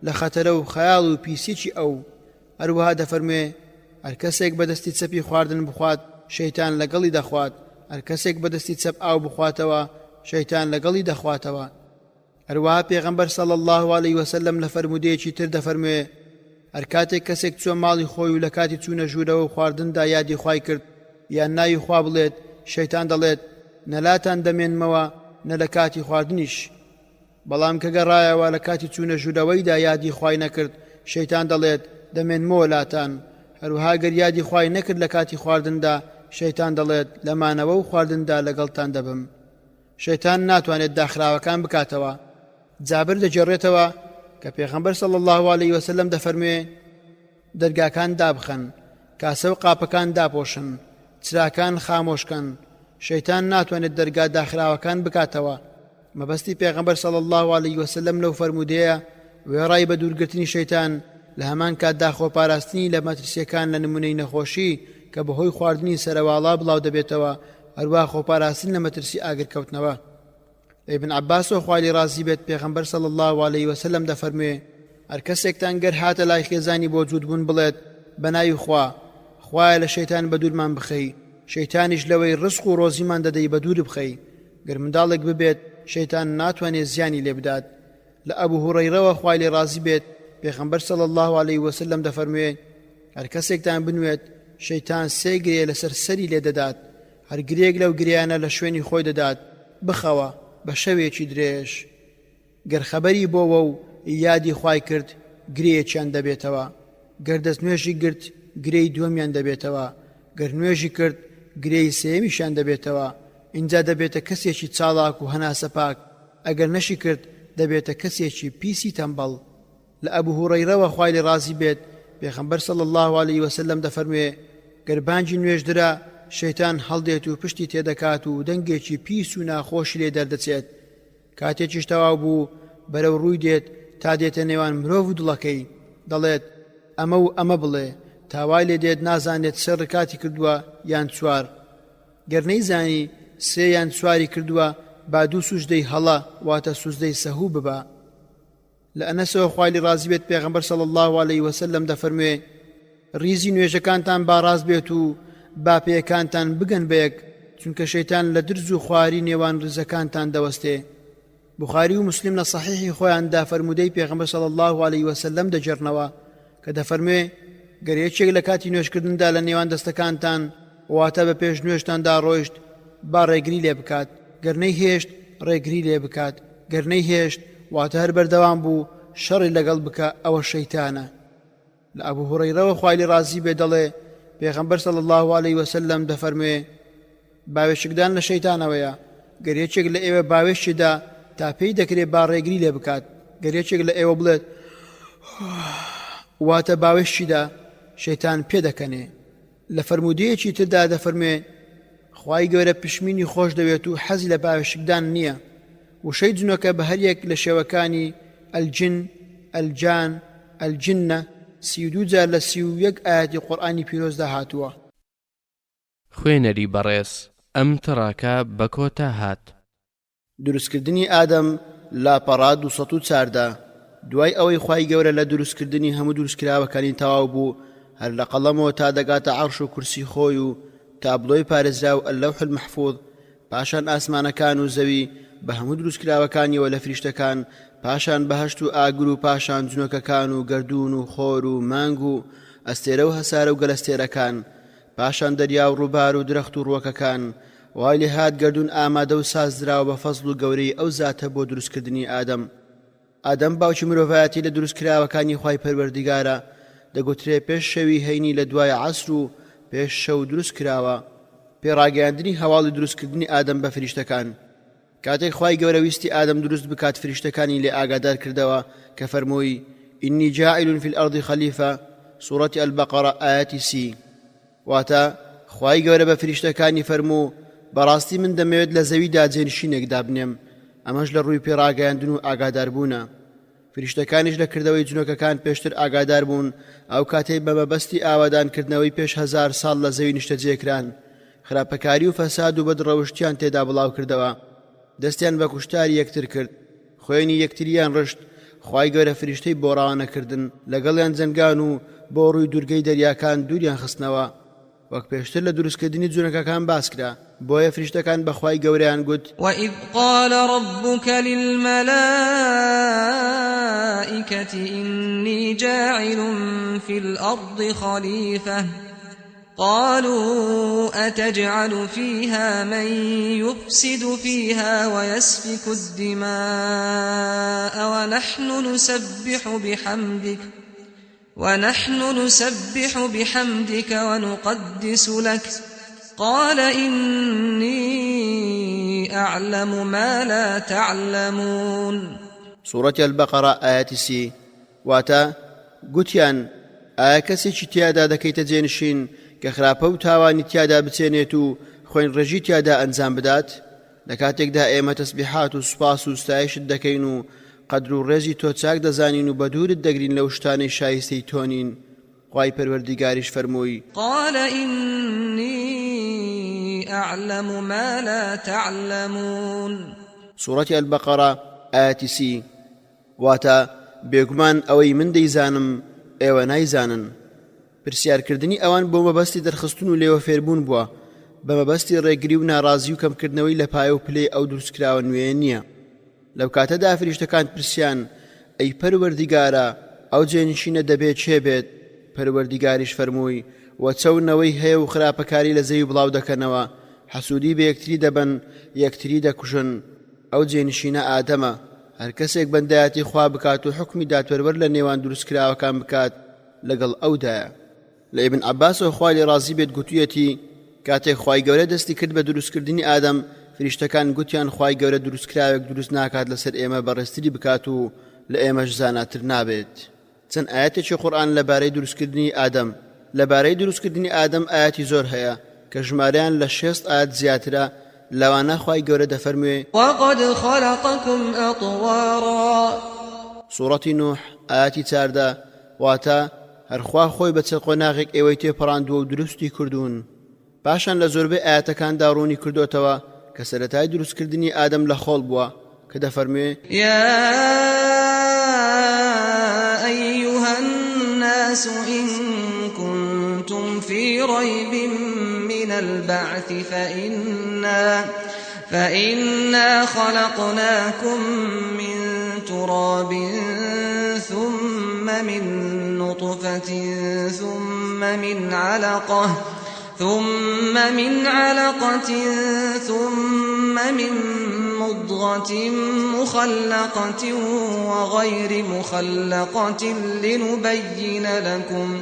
لە خەتەرە و خەیاڵ و پیسیی ئەو. هەروەها دەفەرموێ هەر کەسێک بەدەستی چەپی خواردن بخوات شەیتان لەگەڵی دەخوات، هەر کەسێک بەدەستی چەپ ئاو بخواتەوە شەیتان لەگەڵی دەخواتەوە. هەروەها پێغەمبەر صلی الله عليه وسلم لە فەرمودەیەکی تر دەفەرموێ هەر کاتێک کەسێک چوە ماڵی خۆی و لە کاتی چوونە ژوورەوە و خواردندا یادی خوای کرد یان ناوی خوا بڵێت، شەیتان دەڵێت نەلاتان دەمێنمەوە نە لە کاتی خواردنیش. بەڵام کە گەڕایەوە لە کاتی چوونە ژوورەوەیدا یادی خوای نەکرد، شەیتان دەڵێت دەمێنمەوە لاتان. هەروەها گەر یادی خوای نەکرد لە کاتی خواردندا، شەیتان دەڵێت لەمانەوە و خواردندا لەگەڵتان دەبم. شەیتان ناتوانێت داخراوەکان بکاتەوە. جابر دەجێڕێتەوە کە پێغەمبەر صلی الله عليه وسلم دەفەرموێ دەرگاکان دابخەن، کاسە و قاپەکان داپۆشن، چراکان خامۆشکەن، شەیتان ناتوانێت دەرگا داخراوەکان بکاتەوە. مەبەستی پێغەمبەر صلی الله عليه وسلم لەو فەرمودەیە وێڕای بە دوورگرتنی شەیتان لە هەمان کاتدا خۆپاراستنی لە مەترسیەکان لە نمونەی نەخۆشی کە بەهۆی خواردنی سەرەواڵا بڵاو دەبێتەوە، هەروە خۆپاراستن لە مەترسی ئاگرکەوتنەوە. ابن عباس و خوای ڕازی بێت پێغەمبەر صلی الله عليه وسلم دەفەرموێ هەر کەسێکتان گەر هاتە لای خێزانی بۆ جوودبوون بڵێت بە ناوی خوایە لە شەیتان بە دوورمان بخەی، شەیتانیش لەوەی ڕزق و ڕۆزیمان دەدەی بە دوور بخەی. گەر منداڵێک ببێت شەیتان ناتوانێت زیانی لێ بدات. لە ئەبوو هوڕەیرەوە خوای لێ ڕازی بێت پێغەمبەر صلی الله عليه وسلم دەفەرموێ هەر کەسێکتان بنوێت شەیتان سێ گرێ لەسەر سەری لێ دەدات، هەر گرێک لەو گریانە لە شوێنی خۆی دەدات بخەوە بە شەوێکی درێژ. گەر خەبەری بۆوە و یادی خوای کرد گرێیەکیان دەبێتەوە. گەر دەستنوێژی گرت گرەی دووەمیان دەبێتەوە، گەر نوێژی کرد گرەی سێمیشان دەبێتەوە. اینجا دەبێتە کەسێکی چاڵاک و هەناسە پاک، ئەگەر نەشی کرد دەبێتە کەسێکی پیسی تەمبەڵ. لە ئەبوو هوڕەیرەوە خوای لێ ڕازی بێت پێغەمبەر صلی الله علیه وسلم دەفەرموێ گەر بانگی نوێژدرا شەیتان هەڵدێت و پشتی تێدەکات و دەنگێکی پیس و ناخۆشی لێ دەردەچێت. کاتێکیش تەواو بوو بەرەو ڕووی دێت تا دێتە نێوان مرۆڤ و دڵەکەی، دەڵێت ئەمە و ئەمە بڵێ، تاوای لێ دێت نازانێت سێ ڕکاتی کردووە یان چوار. گەر نەیزانی سێ یان چواری کردووە با دوو سوژدەی هەڵە واتە سوژدەی سەهوو ببە. لە ئەنەسەوە خوای لێ ڕازی بێت پێغەمبەر صلی الله علیه وسلم دەفەرموێ ریزی نوێژەکانتان باڕاز بێت و باپەیەکانتان بگەن بەیەک، چونکە شەیتان لە درز و خواری نێوان ڕزەکانتان دەوەستێ. بخاری و مسلم لە صحیحی خۆیاندا فەرمودەی پێغەمبەر صلی الله علیه وسلم دەجێڕنەوە کە دەفەرموێ گەر یەکێک لە کاتی نوێژکردندا لە نێوان دەستەکانتان واتە بە پێش نوێژتاندا ڕۆیشت با ڕێگری لێ بکات، گەر نەیهێشت ڕێگری لێ بکات، گەر نەیهێشت واتە هەر بەردەوام بوو شەڕی لەگەڵ بکە، ئەوە شەیتانە. لە ئەبوو هوڕەیرەوە خوای لێ ڕازی بێ دەڵێ پێغەمبەر صلی الله علیه وسلم دەفەرموێ باوێشکدان لە شەیتانەوەیە، گەر یەکێک لە ئێوە باوێشیدا تا پێی دەکرێت با ڕێگری لێ بکات، گەر یەکێک لە ئێوە بڵێت واتە باوێشیدا شەیتان پێدەکەنێ. لە فەرمودەیەکی تردا دەفەرموێ خوای گەورە پشمینی خۆش دەوێت و حەزی لە باوێشکدان نییە، وشەی جنۆکە بە هەر یەک لە شێوەکانی ئەلجن، ئەلجان، ئەلجنە 32 جار لە 31 ئاەتی قورئانی پیرۆزدا هاتووە. خوێنەری بەڕێز ئەم تڕاکە بە کۆتا هات. دروستکردنی ئادەم لاپەڕا 204دا دوای ئەوەی خوای گەورە لە دروستکردنی هەموو دروستکراوەکانی تەواو بوو هەر لە قەڵەمەوە تا دەگاتە عەرش و کورسی خۆی و تابلۆی پارێزرا و ئەللەوح المەحفوظ، پاشان ئاسمانەکان و زەوی بە هەموو دروستکراوەکانیەوە لە فریشتەکان، پاشان بەهەشت و ئاگر و پاشان جنۆکەکان و گەردون و خۆر و مانگ و ئەستێرە و هەسارە و گەلەستێرەکان، پاشان دەریا و ڕووبار و درەخت و ڕووەکەکان. وای لێ هات گەردون ئامادە و سازدراوە بە فەزڵ و گەورەی ئەو زاتە بۆ دروستکردنی ئادەم. ئادەم باوکی مرۆڤایەتی لە دروستکراوەکانی خوای پەروەردیگارە، دەگوترێ پێش شەوی هەینی لە دوای عەسر و پێش شەو دروست کراوە. پێڕاگەیاندنی هەواڵی دروستکردنی ئادەم بە فریشتەکان. کاتێک خوای گەورە ویستی ئادەم دروست بکات فریشتەکانی لێ ئاگادار کردەوە کە فەرمووی ئینی جاعیل فی الأرض خەلیفە، سوورەتی ئەلبەقەرە ئاەتی 30. واتە خوای گەورە بە فریشتەکانی فەرموو بەڕاستی من دەمەوێت لە زەویدا جێنشینێک دابنێم، ئەمەش لە ڕووی پێڕاگەیاندن و ئاگاداربوونە. فریشتەکانیش لە کردەوەی جنۆکەکان پێشتر ئاگادار بوون، ئەو کاتەی بە مەبەستی ئاوادانکردنەوەی پێش 1000 ساڵ لە زەوی نیشتەجێکران، خراپەکاری و فەساد و بەدڕەوشتیان تێدا بڵاو کردەوە، دەستیان بە کوشتاری یەکتر کرد، خوێنی یەکتریان ڕشت. خوای گەورە فریشتەی بۆ ڕاوانەکردن لەگەڵیان جەنگان و بۆ ڕووی دوورگەی دەریاکان دووریان خستنەوە، وەک پێشتر لە دروستکردنی جوونەکەکان باس کرا. بۆیە فریشتەکان بە خوای گەورەیان گوت وَإِذْ قَالَ رَبُّكَ لِلْمَلَائِكَةِ إِنِّي جَاعِلٌ فِي الْأَرْضِ خَلِيفَةً قالوا أتجعل فيها من يفسد فيها ويسفك الدماء ونحن نسبح بحمدك ونقدس لك قال إني أعلم ما لا تعلمون. سورة البقرة آيات 30. واتا گوتیان ئایا کەسێکی تیادا دەکەیتە جێنشین کە خراپە و تاوانی تیادا بچێنێت و خوێن ڕێژی تیادا ئەنجام بدات؟ لە کاتێکدا ئێمە تەسبیحات و سوپاس و ستایشت دەکەین و قەدر و ڕێزی تۆ چاک دەزانین و بە دوورت دەگرین لەو شتانەی شایستەی تۆنین. خوای پەروەردیگاریش فەرمووی قال إني أعلم ما لا تعلمون. سورة البقرة آيات 30. واتا بێگومان ئەوەی من دەیزانم ئێوە نایزانن. پرسیارکردنی ئەوان بۆ مەبەستی دەرخستن و لێوە فێربوون بووە، بە مەبەستی ڕێگری و ناڕازی و کەمکردنەوەی لە پایە و پلەی ئەو دروستکراوە نوێیە نییە. لەو کاتەدا فریشتەکان پرسیان ئەی پەروەردیگارە ئەو جێنشینە دەبێت چێ بێت؟ پەروەردیگاریش فەرمووی وە چەونەوەی هەیە و خراپەکاری لە زەوی بڵاو دەکەنەوە، حەسوودی بە یەکتری دەبن، یەکتری دەکوژن. ئەو جێنشینە ئادەمە. هەر کەسێک بەندایەتی خوا بکات و حکمی دادپەروەر لە نێوان دروستکراوەکان بکات، لەگەڵ ئەودایە. لە ئیبن عەباسەوە خوای لێ ڕازی بێت گوتوویەتی کاتێک خوای گەورە دەستی کرد بە دروستکردنی ئادەم، فریشتەکان گوتیان خوای گەورە دروستکراوێک دروست ناکات لەسەر ئێمە بەڕێستری بکات و لە ئێمەش زاناتر نابێت. چەند ئاەتێکی قورئان لەبارەی دروستکردنی ئادەم. لەبارەی دروستکردنی ئادەم ئاەتی زۆر هەیە کە ژمارەیان لە 6 ئاەت زیاترە. لەوانە خوای گەورە دەفەرموێ وقد خلقكم أطوارا. سوورەتی نوح ئاەتی 14 واتە هەرخوا خۆی بە چەقۆناغێک ئێوەی تێپەڕاندووە و دروستی کردوون. پاشان لە زۆربەی ئاەتەکاندا ڕوونی کردوتەوە کە سەرەتای دروستکردنی ئادەم لە خۆڵ بووە کە دەفەرموێ يا أيها الناس إن كنتم في ريب من البعث فإنا خلقناكم من تراب ثم من نطفة ثم من علقة ثم من مضغة مخلقة وغير مخلقة لنبين لكم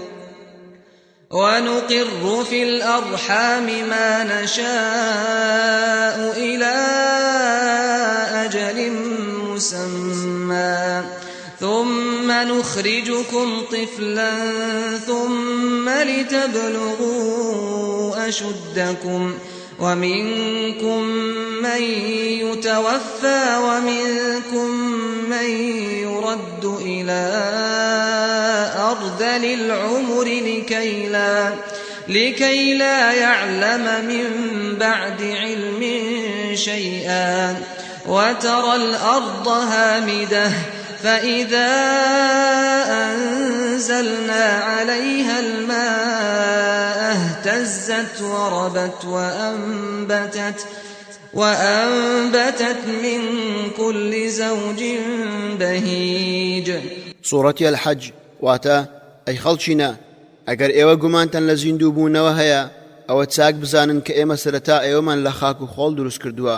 ونقر في الأرحام ما نشاء إلى أجل مسمى ثم نخرجكم طفلا ثم لتبلغوا أشدكم ومنكم من يتوفى ومنكم من يرد إلى أرذل العمر لكي لا يعلم من بعد علم شيئا وترى الأرض هامدة فإذا أنزلنا عليها الماء اهتزت وربت وأنبتت من كل زوج بهيج. سورة الحج واتا أي خلچنا ئەگەر ئێوە گومانتان لە زیندوو بوونەوە هەیە ئەوە چاک بزانن کە ئێمە سەرەتا ئێوەمان لە خاک و خۆڵ دروست کردووە.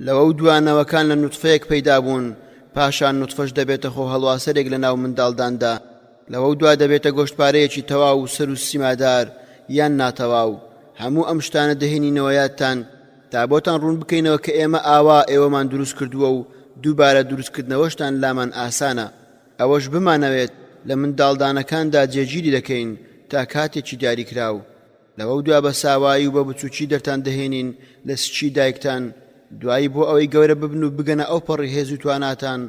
لەوە و دوانەوەکان لە نوتفەیەک پەیدا بوون، پاشان نوتفەش دەبێتە خۆ هەڵواسەرێک لە ناو منداڵداندا. لەوە و دوا دەبێتە گۆشتپارەیەکی تەواو و سەر و سیمادار یان ناتەواو. هەموو ئەم شتانە دەهێنینەوە یادتان تا بۆتان ڕوون بکەینەوە کە ئێمە ئاوا ئێوەمان دروست کردووە و دووبارە دروستکردنەوەشتان لامان ئاسانە. ئەوەش بمانەوێت لە منداڵدانەکاندا جێگیری دەکەین تا کاتێکی دیاری کراو. لەوە و دوا بە ساوایی و بە بچووکی دەرتان دەهێنین لە سچی دایکتان، دوایی بۆ ئەوەی گەورە ببن و بگەنە ئەو پەڕی هێز و تواناتان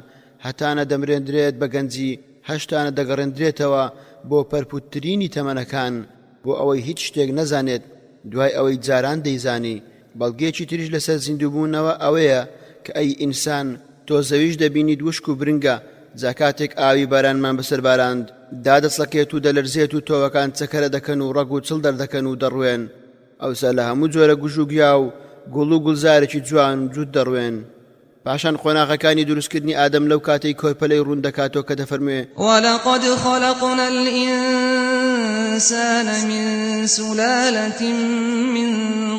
هەتانە دەمرێندرێت بە گەنجی، هەشتانە دەگەڕێندرێتەوە بۆ پەرپوتترینی تەمەنەکان، بۆ ئەوەی هیچ شتێک نەزانێت دوای ئەوەی جاران دەیزانی. بەڵگەیەکی تریش لەسەر زیندووبوونەوە ئەوەیە کە ئەی ئینسان تۆ زەویش دەبینیت وشک و برنگە، جاکاتێک ئاوی بارانمان بەسەر باراند دادەسەکێت و دەلەرزێت و تۆوەکان چەکەرە دەکەن و ڕەگ و چڵ دەردەکەن و دەڕوێن. ئەوسا لە هەموو جۆرە گوژ و گیا و گوڵ و گوڵزارێکی جوان جوود دەڕوێن. پاشان خۆناغەکانی دروستکردنی ئادەم لەو کاتەی کۆرپەلەی ڕوون دەکاتەوە کە دەفەرموێ وَلَقَدْ خَلَقْنَا الْإِنسَانَ مِنْ سُلَالَةٍ مِنْ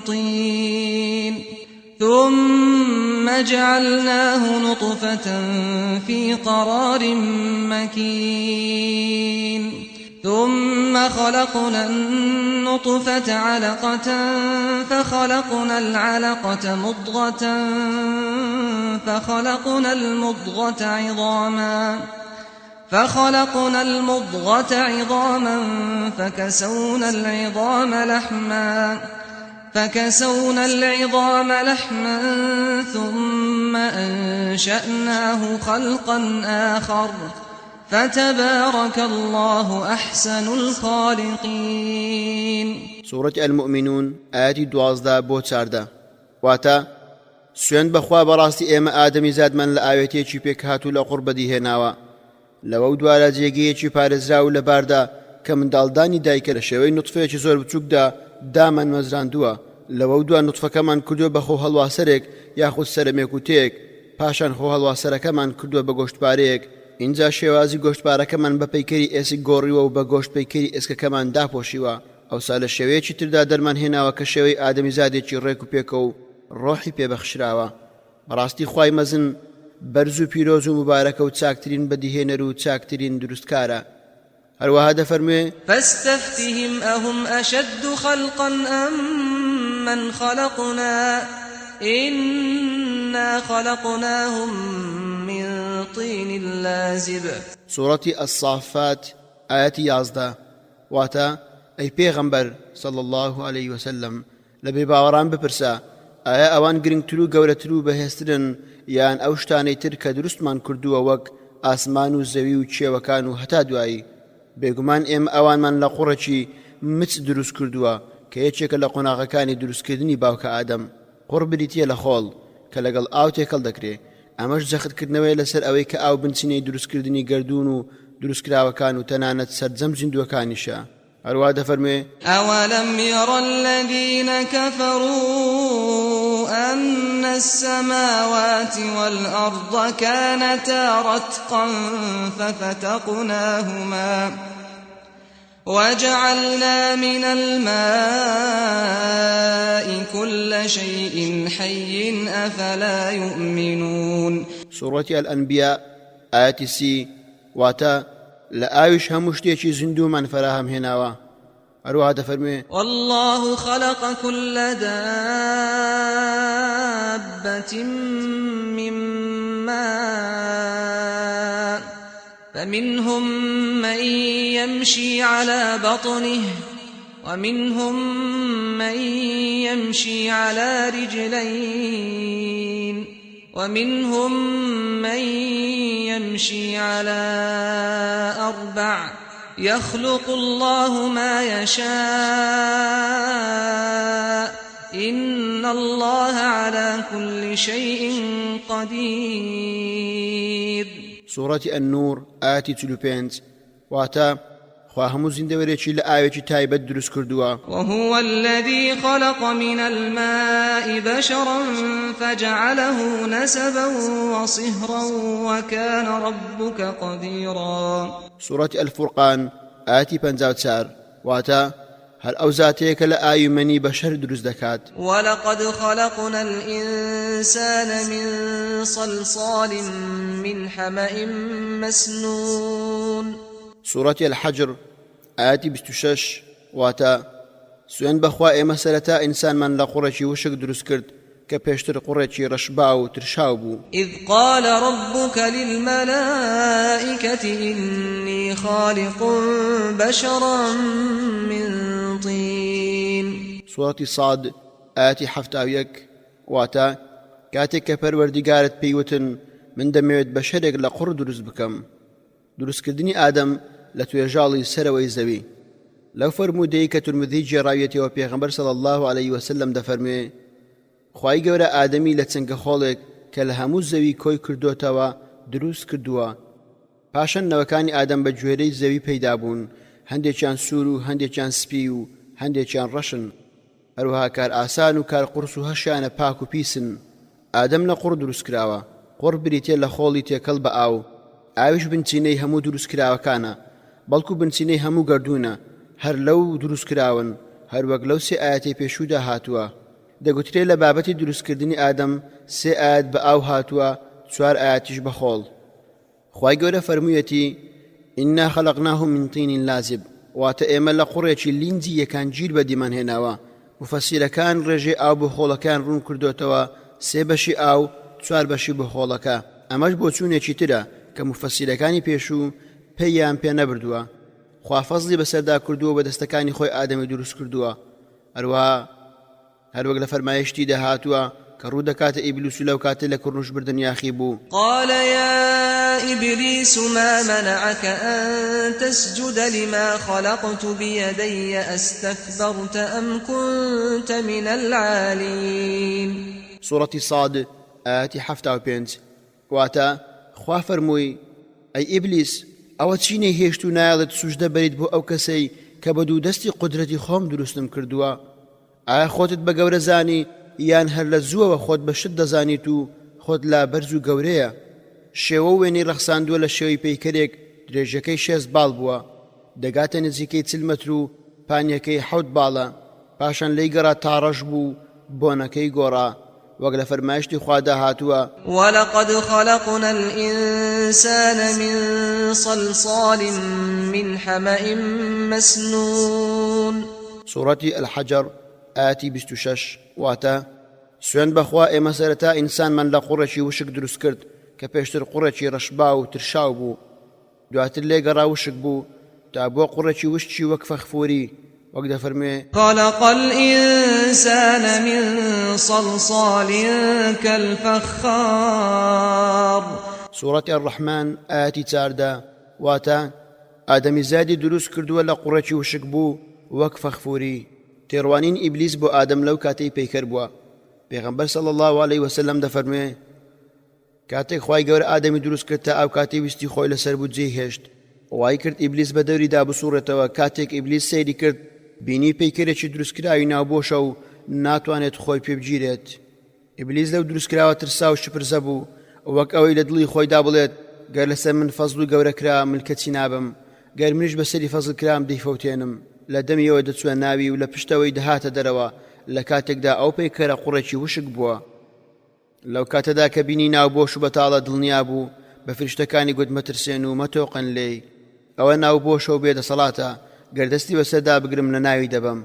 طِينٍ ثم جعلناه نطفة في قرار مكين ثم خلقنا النطفة علقة فخلقنا العلقة مضغة فخلقنا المضغة عظاما فكسونا العظام لحما ثم أنشأناه خلقا آخر فتبارك الله أحسن الخالقين. سورة المؤمنون آياتي 12 بۆ 14 واتا سوێن بەخوا بەڕاستی ئێمە ئادەمی زادمان لە ئاوێتێکی پێک هاتوو لە قوڕ بەدیهێناوە، لەوە دوارە جێگەیەکی پارێزرا و لەباردا کە منداڵدانی دایکە لە شێوەی نوتفەیەکی زۆر بچووکدا دامان مەزراندووە. لەوە دوان نوتفەکەمان کردووە بە خۆ هەڵواسەرێک یاخود سەرمێک و تێک، پاشان خۆ هەڵواسەرەکەمان کردووە بە گۆشتپارەیەک. اینجا شێوازی گۆشتپارەکەمان بە پەیکەری ئێسک گۆڕیوە و بە گۆشت پەیکەری ئێسکەکەمان داپۆشیوە. ئەوسا لە شێوەیەکی تردا دەرمان هێناوە کە شێوەی ئادەمی زادێکی ڕێک و پێکە و ڕۆحی پێبەخشراوە. بەڕاستی خوای مەزن بەرز و پیرۆز و مبارەکە و چاکترین بەدیهێنەر و چاکترین دروستکارە. هەروەها دەفەرموێ فاستفتهم أهم أشد خلقا أم من خلقنا إنا خلقناهم من طين لازب. سورەتی الصافات ئاەتی 11 واتە ئەی پێغەمبەر صلى الله عليه وسلم لە بێباوەڕان بپرسە ئایا ئەوان گرنگتر و گەورەتر و بەهێزترن یان ئەو شتانەی تر کە دروستمان کردووە وەک ئاسمان و زەوی و کێوەکان و هەتا دوایی بێگومان ئێمە ئەوانمان لە قوڕێکی مچ دروست کردووە کە یەکێکە لە قۆناغەکانی دروستکردنی باوکە ئادەم قوڕ بریتیە لە خۆڵ کە لەگەڵ ئاو تێکەڵ دەکرێت ئەمەش جەختکردنەوەی لەسەر ئەوەی کە ئاو بنچینەی دروستکردنی گەردوون و دروستکراوەکان و تەنانەت سەرجەم زیندووەکانیشە. هەروە دەفەرمێ ئەوەلەم يَرَ الَّذِينَ كَفَرُوا أَنَّ السَّمَاوَاتِ وَالْأَرْضَ كَانَتَا رَتْقًا فَفَتَقْنَاهُمَا وَجَعَلْنَا مِنَ الْمَاءِ كُلَّ شَيْءٍ حَيٍّ أَفَلَا يُؤْمِنُونَ. سورة الأنبياء آية سي واتا لآيش هم شتيكي زندو من فراهم هناوا. أروها تفرمي والله خلق كل دابة من ماء فمنهم من يمشي على بطنه ومنهم من يمشي على رجلين ومنهم من يمشي على أربع يخلق الله ما يشاء إن الله على كل شيء قدير. سورة النور آية 35 واتا خواهمو زندوريكي لآيوكي تايبت دروس كردوا. وهو الذي خلق من الماء بشرا فجعله نسبا وصهرا وكان ربك قديرا. سورة الفرقان آية 54 واتا هل أوزاتيك لآي مني بشر دروس دكات. ولقد خلقنا الإنسان من صلصال من حمأ مسنون. سورة الحجر آية 26 واتا سوين بخوا إما سلتا إنسان من لقرشي وشك دروس كرد كبشتر قرشي رشباو ترشاوبو. إذ قال ربك للملائكة إني خالق بشرا من طين. سورة صاد آية 71 واتا كاتك كپروردگارت بيوتن من دميت بشرك لقر دروس بكم دروس كردني آدم لتويجالي سروي زوي. لو فرمودي كترمذي جراويتي وبيغمبر صلى الله عليه وسلم دفرمي خواهی گەورە ئادەمی لە چەنگە خۆڵێک کە لە هەموو زەوی کۆی کردوتەوە دروست کردووە. پاشان نەوەکانی ئادەم بە گوێرەی زەوی پەیدا بوون، هەندێکیان سوور و هەندێکیان سپی و هەندێکیان ڕەشن. هەروەها کار ئاسان و کار قورس و هەشیانە پاک و پیسن. ئادەم لە قوڕ دروست کراوە. قوڕ بریتێ لە خۆڵی تێکەڵ بە ئاو. ئاویش بنچینەی هەموو دروست کراوەکانە، بەڵکو بنچینەی هەموو گەردوونە، هەر لەو دروست کراون، هەروەک لەو سێ ئاەتی پێشوودا هاتووە. دەگوترێت لە بابەتی دروستکردنی ئادەم سێ ئاەت بە ئاو هاتووە، 4 ئاەتیش بە خۆڵ. خوای گەورە فەرموویەتی ئینا خەلەقناهم من طین لازب، واتە ئێمە لە قوڕێکی لینجی یەکانگیر بەدیمان هێناوە. مفەسیرەکان ڕێژەی ئاو بۆ خۆڵەکان ڕوون کردوتەوە 3 بەشی ئاو 4 بەشی بۆ خۆڵەکە. ئەمەش بۆ چوونێکی ترە کە مفەسیرەکانی پێشوو پێیان پێ نەبردووە. خوا فەزلی بەسەردا کردووە بە دەستەکانی خۆی ئادەمی دروست کردووە. هەروەک لە فەرمایشتی داهاتووە کە ڕوو دەکاتە ئیبلیس و لەو کاتێ لە کوڕنوش بردن یاخی بوو. قال يا إبليس ما منعك أن تسجد لما خلقت بيدي أستكبرت أم كنت من العالين. سورة صاد آية 75 واتا خوا فەرمووی ئەی ئیبلیس ئەوە چینەی هێشت و نایڵێت سوژدە بەریت بۆ ئەو کەسەی کە بە دوو دەستی قودرەتی خۆم دروستم کردووە. ئایا خۆتت بە گەورە زانی یان هەر لە زووەوە خۆت بە شت دەزانیت و خۆت لا بەرز و گەورەیە؟ شێوە وێنەی ڕەخساندووە لە شێوەی پەیکەرێک درێژەکەی 6 باڵ بووە، دەگاتە نزیکەی 40 مەتر و پانیەکەی 7 باڵە، پاشان لی گەڕا تا ڕەش بوو، بۆنەکەی گۆڕا، وەک لە فەرمایشتی خوادا هاتووە ولقد خلقنا الإنسان من صلصال من حمأ مسنون سوڕەتی الحەجەر ئاەتی 26 واتە سوێن بەخوا ئێمە سەرەتا ئینسانمان لە قوڕێکی وشک دروست کرد کە پێشتر قوڕێکی ڕەشبا و ترشاو بوو دواتر لێگەڕا وشک بوو تا بۆ قوڕێکی وشکی وەک فەخفوری وەک دەفەرمێ خلق الإنسان من صلصال كالفخار سوڕەتی الرحمن ئاەتی 14 واتە ئادەمی زادی دروست کردووە لە قوڕێکی وشک بوو وەک فەخفوری تێڕوانین ئیبلیس بۆ ئادەم لەو کاتەی پەیکەر بووە پێغەمبەر صلی الله عليه وسلم دەفەرمێ کاتێک خوای گەورە ئادەمی دروست کرد تا ئەو کاتەی ویستی خۆی لەسەر بوو جێهێشت وای کرد ئیبلیس بە دەوریدا بسوڕێتەوە کاتێک ئیبلیس سەیری کرد بینی پەیکەرێکی دروستکراوی ناوبۆشە و ناتوانێت خۆی پێ بگیرێت ئیبلیس لەو دروستکراوە ترسا و شپرزە بوو وەک ئەوەی لە دڵی خۆیدا بڵێت گەر لەسەر من فەزڵ و گەورەکرا ملکەتی نابم گەر منیش بەسەری فەزڵ کرام دەیفەوتێنم لە دەمیەوە دەچوە ناوی و لە پشتەوەی دەهاتە دەرەوە لە کاتێکدا ئەو پەیکەرە قوڕێکی وشک بووە لەو کاتەدا کە بینی ناوبۆش و بەتاڵە دڵنیا بوو بە فریشتەکانی گوت مەترسێن و مەتۆقن لێی ئەوە ناوبۆشە و بێدەسەڵاتە گەردەستی بەسەردا بگرم لە ناوی دەبم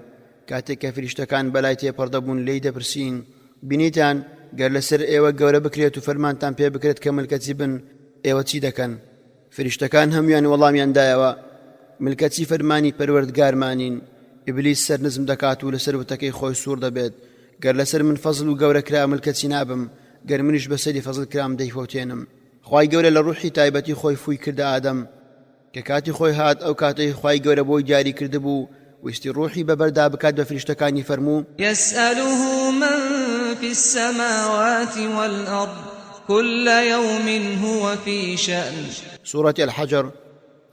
کاتێک کە فریشتەکان بەلای تێپەڕدەبوون لێی دەپرسین بینیتان گەر لەسەر ئێوە گەورە بکرێت و فەرمانتان پێ بکرێت کە ملکەتی بن ئێوە چی دەکەن فریشتەکان هەمویان وەڵامیاندایەوە ملکەتی فەرمانی پەروەردگارمانین ئیبلیس سەرنزم دەکات و لەسەر وتەکەی خۆی سوور دەبێت گەر لەسەر من فەزڵ و گەورەکرا ملکەتی نابم گەر منیش بەسەری فەزڵ کرام دەیفەوتێنم خوای گەورە لە ڕوحی تایبەتی خۆی فوی کردە ئادەم کە کاتی خۆی هات ئەو کاتەی خوای گەورە بۆی دیاری کردبوو ویستی ڕوحی بەبەردا بکات بە فریشتەکانی فەرموو يسأله من في السماوات والأرض كل يوم هو في شأن سوڕەتی الحەجەر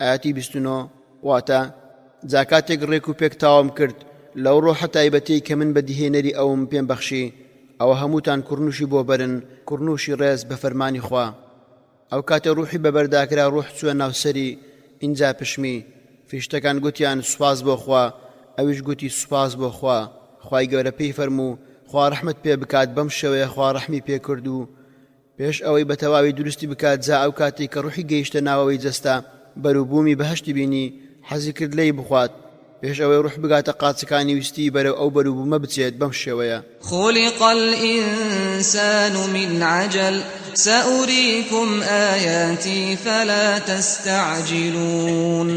ئاەتی 29 واتە جاکاتێک ڕێک و پێک تاوام کرد لەو ڕۆحە تایبەتی کە من بەدیهێنەری ئەوم پێم بەخشی ئەوە هەمووتان کوڕنوشی بۆ بەرن کوڕنوشی ڕێز بە فەرمانی خوا ئەو کاتە ڕوحی بەبەرداکرا ڕوح چووە ناوسەری ئینجا پشمی فریشتەکان گوتیان سوپاس بۆ خوا ئەویش گوتی سوپاس بۆ خوا خوای گەورە پێی فەرموو خوا ڕەحمت پێ بکات بەم شێوەیە خوا ڕەحمی پێ کرد و پێش ئەوەی بە تەواوی دروستی بکات جا ئەو کاتی کە ڕوحی گەیشتە ناوەوەی جەستا بەرووبوومی بەهەشتی بینی حەزی کرد لێی بخوات پێش ئەوەی ڕوح بگاتە قاچەکانی ویستی بەرەو ئەو بەرووبوومە بچێت بەم شێوەیە خلق الإنسان من عجل سأريكم آياتي فلا تستعجلون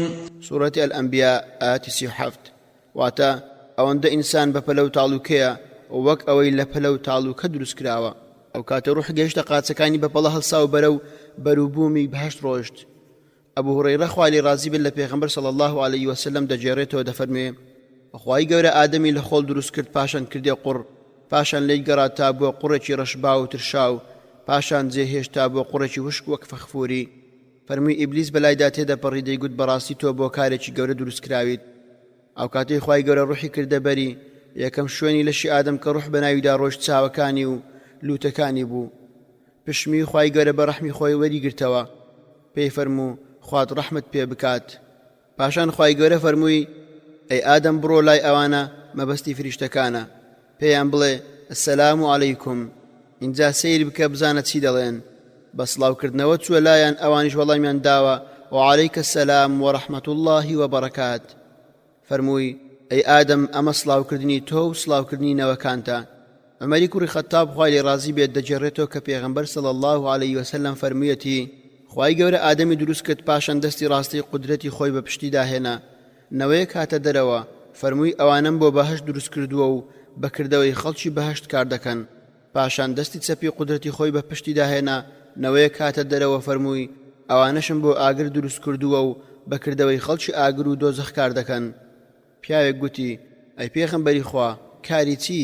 سوڕەتی الأنبياء ئاەتی 37 واتە ئەوەندە ئینسان بە پەلە و تاڵوکەیە وەک ئەوەی لە پەلە و تاڵوکە دروست کراوە ئەو کاتە ڕوح گەیشتە قاچەکانی بە پەڵە هەڵسا و بەرەو بەرووبوومی بەهەشت ڕۆشت ئەبوو هورەیرە خوا لێی ڕازی بێت لە پێغەمبەر صلی الله عليه وسلم دەجێڕێتەوە دەفەرمێ خوای گەورە ئادەمی لە خۆڵ دروست کرد پاشان کردێ قوڕ پاشان لێی گەڕا تا بۆ قوڕێکی ڕەشبا و ترشاو پاشان جێهێشتا بۆ قوڕێکی وشک وەک فەخفوری فەرمووی ئیبلیس بەلایدا تێدەپەڕی دەیگوت بەڕاستی تۆ بۆ کارێکی گەورە دروست کراویت ئەو کاتەی خوای گەورە ڕوحی کردە بەری یەکەم شوێنی لەشی ئادەم کە ڕوح بەناویدا ڕۆژ چاوەکانی و لوتەکانی بوو پشمی خوای گەورە بە ڕەحمی خۆی وەریگرتەوە پێی فەرموو خوات ڕەحمت پێ بکات پاشان خوای گەورە فەرمووی ئەی ئادەم بڕۆ لای ئەوانە مەبەستی فریشتەکانە پێیان بڵێ ئەسەلام عەلەیکوم اینجا سەیر بکە بزانە چی دەڵێن بە سڵاوکردنەوە چووە لایەن ئەوانیش وەڵامیان داوە وعەلەیکە السەلام وەڕەحمەت الله وبەڕەکات فەرمووی ئەی ئادەم ئەمە سڵاوکردنی تۆ و سڵاوکردنی نەوەکانتە عومەری کوڕی خەتاب خوای لێ ڕازی بێت دەجێڕێتەوە کە پێغەمبەر صلی الله عليه وسلم فەرموویەتی خوای گەورە ئادەمی دروست کرد پاشان دەستی ڕاستی قودرەتی خۆی بە پشتی داهێنا نەوەیەک هاتە دەرەوە فەرمووی ئەوانم بۆ بەهەشت دروست کردووە و بەکردەوەی خەڵکی بەهەشت کار دەکەن پاشان دەستی چەپی قودرەتی خۆی بە پشتی داهێنا نەوەیەک هاتە دەرەوە فەرمووی ئەوانەشم بۆ ئاگر دروست کردووە و بەکردەوەی خەڵکی ئاگر و دۆزەخ کار دەکەن پیاوێک گوتی ئەی پێغەمبەری خوا کاری چی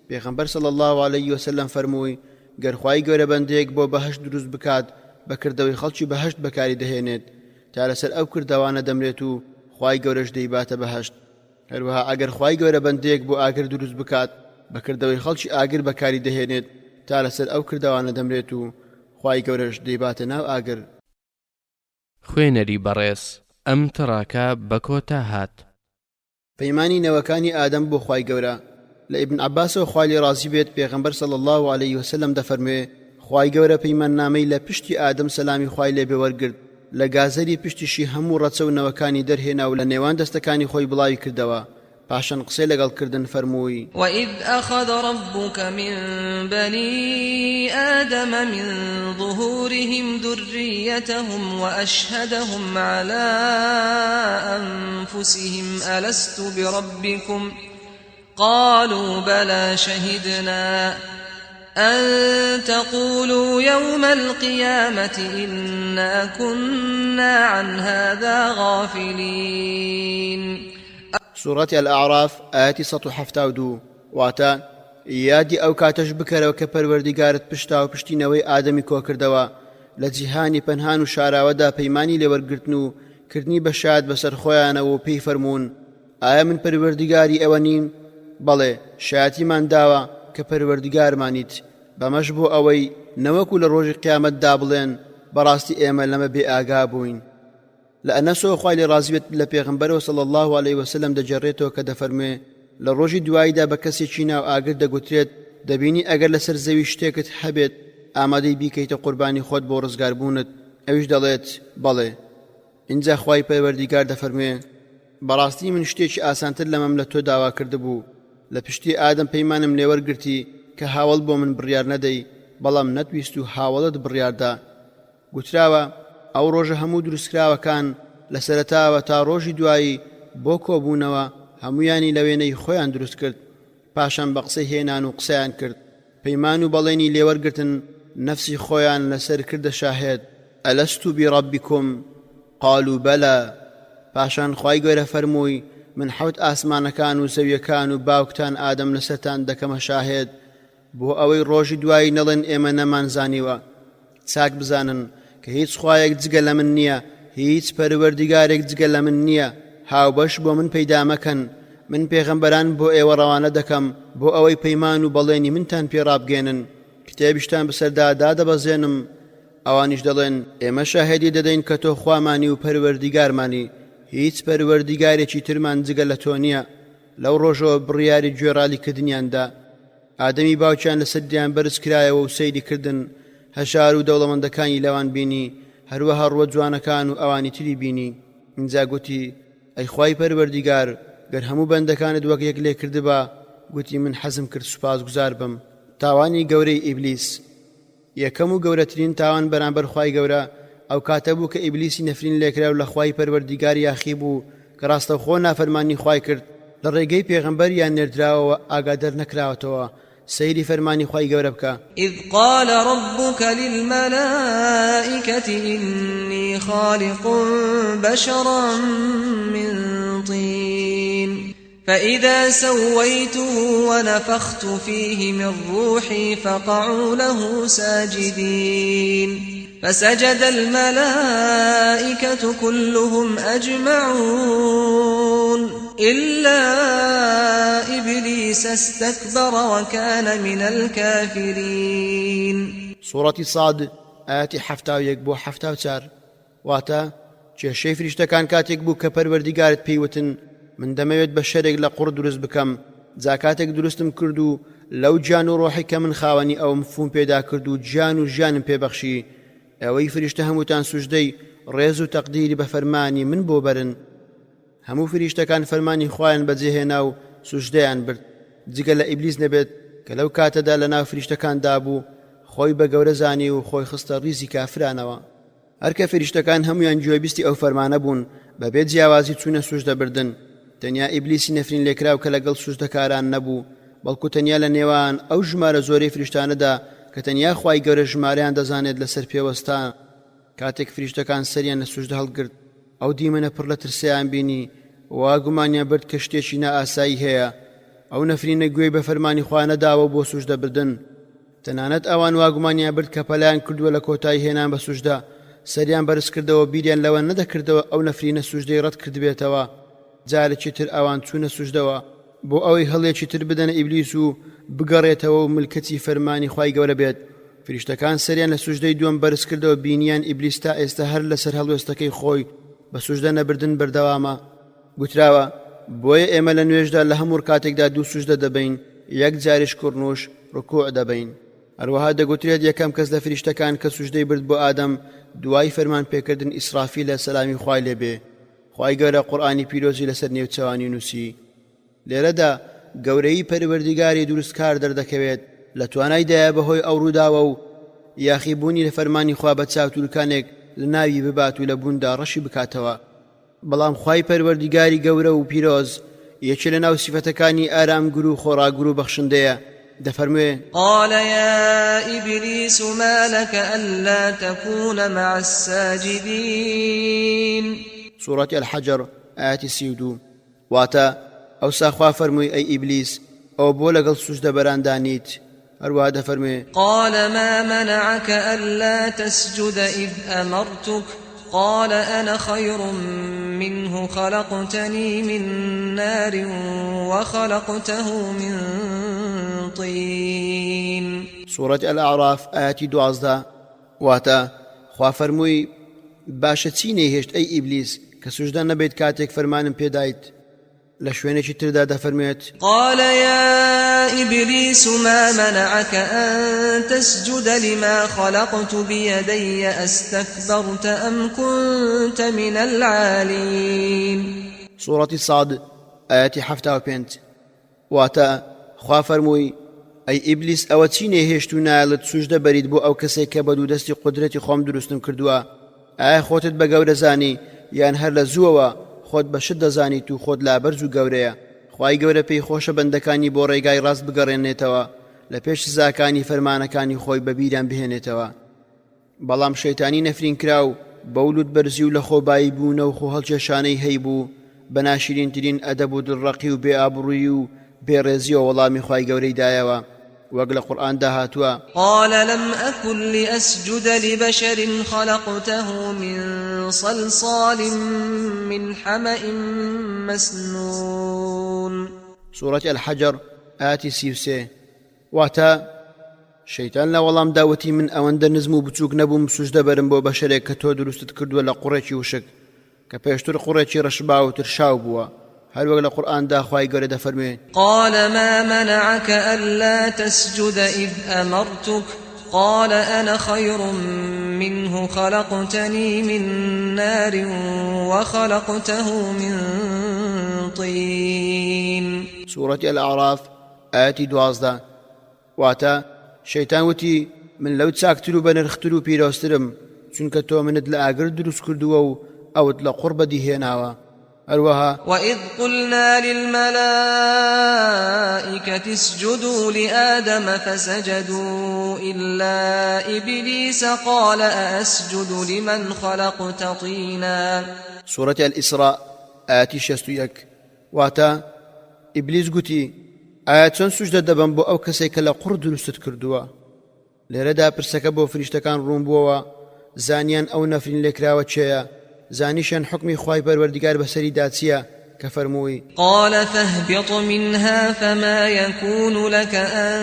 پێغەمبەر صلی الله عليه وسلم فەرمووی گەر خوای گەورە بەندەیەک بۆ بەهەشت دروست بکات بەکردەوەی خەڵکی بەهەشت بەکاری دەهێنێت تا لەسەر ئەو کردەوانە دەمرێت و خوای گەورەش دەیباتە بەهەشت هەروەها ئەگەر خوای گەورە بەندەیەک بۆ ئاگر دروست بکات بەکردەوەی خەڵکی ئاگر بەکاری دەهێنێت تا لەسەر ئەو کردەوانە دەمرێت و خوای گەورەش دەیباتە ناو ئاگر خوێنەری بەڕێز ئەم تەڕاکە بە کۆتا هات پەیمانی نەوەکانی ئادەم بۆ خوای گەورە لە ئیبن عەباسەوە خوای لێ ڕازی بێت پێغەمبەر صلی الله عليه وسلم دەفەرموێ خوای گەورە پەیماننامەی لە پشتی ئادەم سەلامی خوای لێ بێ وەرگرت لە گازەری پشتیشی هەموو ڕەچە و نەوەکانی دەرهێنا و لە نێوان دەستەکانی خۆی بڵاوی کردەوە پاشان قسەی لەگەڵکردن فەرمووی وَإِذْ أَخَذَ رَبُّكَ مِنْ بَنِي آدَمَ مِنْ ظُهُورِهِمْ ذُرِّيَّتَهُمْ وَأَشْهَدَهُمْ عَلَى أَنْفُسِهِمْ أَلَسْتُ بِرَبِّكُمْ قَالُوا بَلَى شَهِدْنَا أَن تَقُولُوا يَوْمَ الْقِيَامَةِ إِنَّا كُنَّا عَنْ هَذَا غَافِلِينَ سورة الأعراف آياتي 172 واتا یادی ئەو کاتەش بکەرەوە کە پەروەردیگارت پشتا و پشتینەوەی ئادەمی کۆ کردەوە لە جیهانی پەنهان و شاراوەدا پەیمانی لێوەرگرتن و کردنی بەشاد بەسەر خۆیانەوە و پێی فەرموون ئایا من پەروەردیگاری ئەوە نیم بەڵێ شایەتیمان داوە کە پەروەردیگارمانیت بەمەش بۆ ئەوەی نەوەکو لە ڕۆژی قیامەتدا بڵێن بەڕاستی ئێمە لەمە بێ ئاگا بووین لە ئەنەسەوە خوای لێ ڕازی بێت لە پێغەمبەرەوە صلی الله عليه وسلم دەجێڕێتەوە کە دەفەرمێ لە ڕۆژی دواییدا بە کەسێکی ناو ئاگر دەگوترێت دەبینی ئەگەر لەسەر زەوی شتێکت هەبێت ئامادەی بیکەیتە قوربانی خۆت بۆ ڕزگاربوونت ئەویش دەڵێت بەڵێ اینجا خوای پەروەردیگار دەفەرمێ بەڕاستی من شتێکی ئاسانتر لەمەم لە تۆ داوا کردبوو لە پشتی ئادەم پەیمانم لێوەرگرتی کە هاوڵ بۆ من بڕیار نەدەی بەڵام نەتویست و هاوڵت بڕیاردا گوتراوە ئەو ڕۆژە هەموو دروستکراوەکان لە سەرەتاوە تا ڕۆژی دوایی بۆ کۆبوونەوە هەمویانی لە وێنەی خۆیان دروست کرد پاشان بە قسەی هێنان و قسەیان کرد پەیمان و بەڵێنی لێوەرگرتن نەفسی خۆیان لەسەر کردە شاهێد ئەلەستو بیڕەبیکم قالوا بەلە پاشان خوای گەورە فەرمووی من حەوت ئاسمانەکان و زەویەکان و باوکتان ئادەم لەسەرتان دەکەمە شاهێد بۆ ئەوەی ڕۆژی دوایی نەڵێن ئێمە نەمانزانیوە چاک بزانن کە هیچ خوایەک جگە لە من نییە هیچ پەروەردیگارێک جگە لە من نییە هاوبەش بۆ من پەیدا مەکەن من پێغەمبەران بۆ ئێوە ڕەوانە دەکەم بۆ ئەوەی پەیمان و بەڵێنی منتان پێڕابگێنن کتێبیشتان بەسەردا دادەبەزێنم ئەوانیش دەڵێن ئێمە شاهێدی دەدەین کە تۆ خوامانی و پەروەردیگارمانی هیچ پەروەردیگارێکی ترمان جگە لە تۆ نییە لەو ڕۆژەوە بڕیاری گوێڕالیکردنیاندا ئادەمی باوکیان لەسەر دیان بەرز کرایەوە و سەیری کردن هەژار و دەوڵەمەندەکانی لەوان بینی هەروەها ڕوە جوانەکان و ئەوانی تری بینی اینجا گوتی ئەی خوای پەروەردیگار گەر هەموو بەندەکانت وەک یەک لێ کردبا گوتی من حەزم کرد سوپاسگوزار بم تاوانی گەورەی ئیبلیس یەکەم و گەورەترین تاوان بەرامبەر خوای گەورە ئەو کاتە بوو کە ئیبلیسی نەفرین لێکرا و لە خوای پەروەردیگار یاخی بوو کە ڕاستەوخۆ نافەرمانی خوای کرد لە ڕێگەی پێغەمبەر یان نێردراوەوە ئاگادەر نەکراوەتەوە سەیری فەرمانی خوای گەورە بکە إذ قال ربك للملائكة إني خالق بشرا من طين فإذا سويته ونفخت فيه من روحي فقعوا له ساجدين فسجد الملائكة كلهم أجمعون إلا إبليس استكبر وكان من الكافرين سورة صاد آياتي حفتاو يكبو حفتاو تار واتا کێشەی فریشتەکان کاتێک بوو کە پەروەردیگارت پێیوتن من دەمەوێت بە شەرێک لە قوڕ دروست بکەم جا کاتێک دروستم کرد و لەو گیان و ڕۆحی کە من خاوەنی ئەو مفهوم پێدا کرد و گیان و ژیانم پێبەخشی ئەوەی فریشتە هەمووتان سوژدەی ڕێز و تەقدیری بە فەرمانی من بۆ بەرن هەموو فریشتەکان فەرمانی خوایان بەجێهێنا و سوژدەیان برد جگە لە ئیبلیس نەبێت کە لەو کاتەدا لە ناو فریشتەکاندا بوو خۆی بە گەورە زانی و خۆی خستە ڕیزی کافرانەوە هەرکە فریشتەکان هەمویان گوێبیستی ئەو فەرمانە بوون بەبێ جیاوازی چوونە سوژدەبردن تەنیا ئیبلیسی نەفرین لێکراو کە لەگەڵ سوژدەکاران نەبوو بەڵکو تەنیا لە نێوان ئەو ژمارە زۆرەی فریشتانەدا کە تەنیا خوای گەورە ژمارەیان دەزانێت لەسەر پێوەستان کاتێک فریشتەکان سەریان لە سوژدە هەڵگرت ئەو دیمەنە پڕ لە ترسیان بینی وا گومانیان برد کە شتێکی نائاسایی هەیە ئەو نەفرینە گوێی بە فەرمانی خوا نەداوە بۆ سوژدەبردن تەنانەت ئەوان وا گومانیان برد کە پەلایان کردووە لە کۆتایی هێنان بە سوژدە سەریان بەرز کردەوە بیریان لەوە نەدەکردەوە ئەو نەفرینە سوژدەی ڕەت کردبێتەوە جارێکی تر ئەوان چوونە سوژدەوە بۆ ئەوەی هەڵێکی تر بدەنە ئیبلیس و بگەڕێتەوە و ملکەتی فەرمانی خوای گەورە بێت فریشتەکان سەریان لە سوژدەی دووەم بەرز کردەوە بینیان ئیبلیس تا ئێستا هەر لەسەر هەڵوێستەکەی خۆی بە سوژدە نەبردن بەردەوامە گوتراوە بۆیە ئێمە لە نوێژدا لە هەموو کاتێکدا دوو سوژدە دەبین یەک جاریش کوڕنوش ڕکوع دەبین. هەروەها دەگوترێت یەکەم کەس لە فریشتەکان کە سوژدەی برد بۆ ئادەم دوای فەرمان پێکردن ئیسرافیلە سەلامی خوای لێبێ. خوای گەورە قورئانی پیرۆزی لەسەر نێوچەوانی نووسی. لێرەدا گەورەی پەروەردیگاری دروستکار دەردەکەوێت لە توانایدایە بەهۆی ئەو ڕووداوە و یاخیبوونی لە فەرمانی خوا بە چاوتورکانێک لە ناوی ببات و لە بووندا ڕەشی بکاتەوە. بەڵام خوای پەروەردیگاری گەورە و پیرۆز یەکێ لە ناو سیفەتەکانی ئارامگر و خۆڕاگر و بەخشندەیە. دەفەرموێ: قال يا إبليس ما لك ألا تكون مع الساجدين. سورة الحجر آيات 32. واتا ئەو ساخوا فەرمووی ئەی ئیبلیس ئەو بۆ لەگەڵ سوژدە بەراندانیت. هەروەها دەفەرموێ: قال ما منعك ألا تسجد إذ أمرتك قال أنا خير منه خلقتني من نار وخلقته من طين. سورة الأعراف آيات 12. واتا خوا فەرمووی باشە چی نەیهێشت ئەی ئیبلیس کە سوژدە نەبێت کاتێک فەرمانم پێدایت. لە شوێنێکی تردا دەفەرمێت: قال يا إبليس ما منعك أن تسجد لما خلقت بيدي أستكبرت أم كنت من العالين. سورة صاد آيات 75. واتا خوا فەرمووی ئەی ئیبلیس ئەوە چی نەیهێشت و نایڵت سوژدە بەریت بۆ ئەو کەسێک کە بە دوودەستی قودرەتی خۆم دروستم کردووە؟ ئایا خۆتت بە گەورە زانی یان هەر لە زووەوە خۆت بەشت دەزانیت و خۆت لابەرز و گەورەیە؟ خوای گەورە پێی خۆشە بەندەکانی بۆ ڕێگای ڕاست بگەڕێنێتەوە لە پێش سزاکانی فەرمانەکانی خۆی بەبیریان بهێنێتەوە. بەڵام شەیتانی نەفرین کراو بەولود بەرزی و لە خۆبایی بوونە و خۆ هەڵکێشانەی هەیبوو بە ناشرینترین ئەدەب و دڵڕەقی و بێئابڕووی و بێڕێزیەوە وەڵامی خوای گەورەی دایەوە. وەک لە قورئاندا هاتووە: قال لم أكن لأسجد لبشر خلقته من صلصال من حمأ مسنون. سورة الحجر آيات 33. واتا شەیتان لە وەڵام داوەتی من ئەوەندە نزم و بچووک نەبووم سوژدە بەرم بۆ بەشەرێک کە تۆ دروستت کردووە لە قوڕێکی وشک کە پێشتر قوڕێکی ڕەشباوتر شاو بووە. هەروەک لە قورئاندا خوای گەورە دەفەرمێ: قال ما منعك ألا تسجد إذ أمرتك قال أنا خير منه خلقتني من نار وخلقته من طين. سورة الأعراف آيات 12. واتا شەیتان وتی من لەو چاکتر و بەنرختر و پیرۆسترم چونکە تۆ منت لە ئاگر دروست کردووە و ئەوت لە قوڕ بەدیهێناوە. هەروەها وإذ قلنا للملائكة اسجدوا لآدم فسجدوا إلا إبليس قال أأسجد لمن خلقت طينا. سورة الإسراء آيات 61. واتا إبليس قوتي ئایا چۆن سوژدە دەبم بۆ ئەو کەسێک کە لە قوڕ دروستت کردووە؟ لێرەدا پرسەکە بۆ فریشتەکان ڕوون بووەوە زانیان ئەو نەفرین لێکراوە چێیە؟ زانیشان حکمی خوای پەروەردیگار بەسەریدا چییە کە فەرمووی: قال فاهبط منها فما يكون لك أن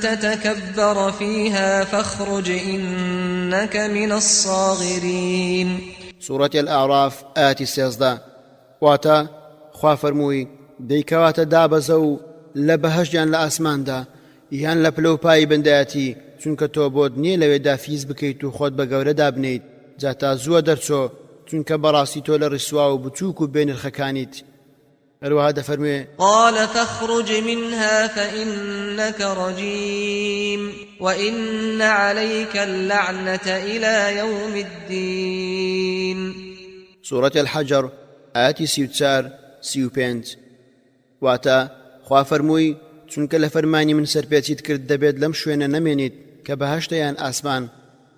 تتكبر فيها فاخرج إنك من الصاغرين. سورة الأعراف آيات 13. واتا خوا فەرمووی دەیکەواتە دابەزە و لە بەهەشتیان لە ئاسماندا یان لە پلەپایی بەندایەتی چونکە تۆ بۆت نییە لەوێدا فیز بکەیت و خۆت بە گەورەدا بنیت جا تا زووە دەرچۆ چونکە بەڕاستی تۆ لە ڕیسوا و بچووک و بێنرخەکانیت. هەروەها دەفەرموێ: قال فاخرج منها فإنك رجيم وإن عليك اللعنة إلى يوم الدين. سورة الحجر آيات 34-35. واتا خوا فەرمووی چونکە لە فەرمانی من سەرپێچیت کرد دەبێت لەم شوێنە نەمێنیت کە بەهەشتە یان ئاسمان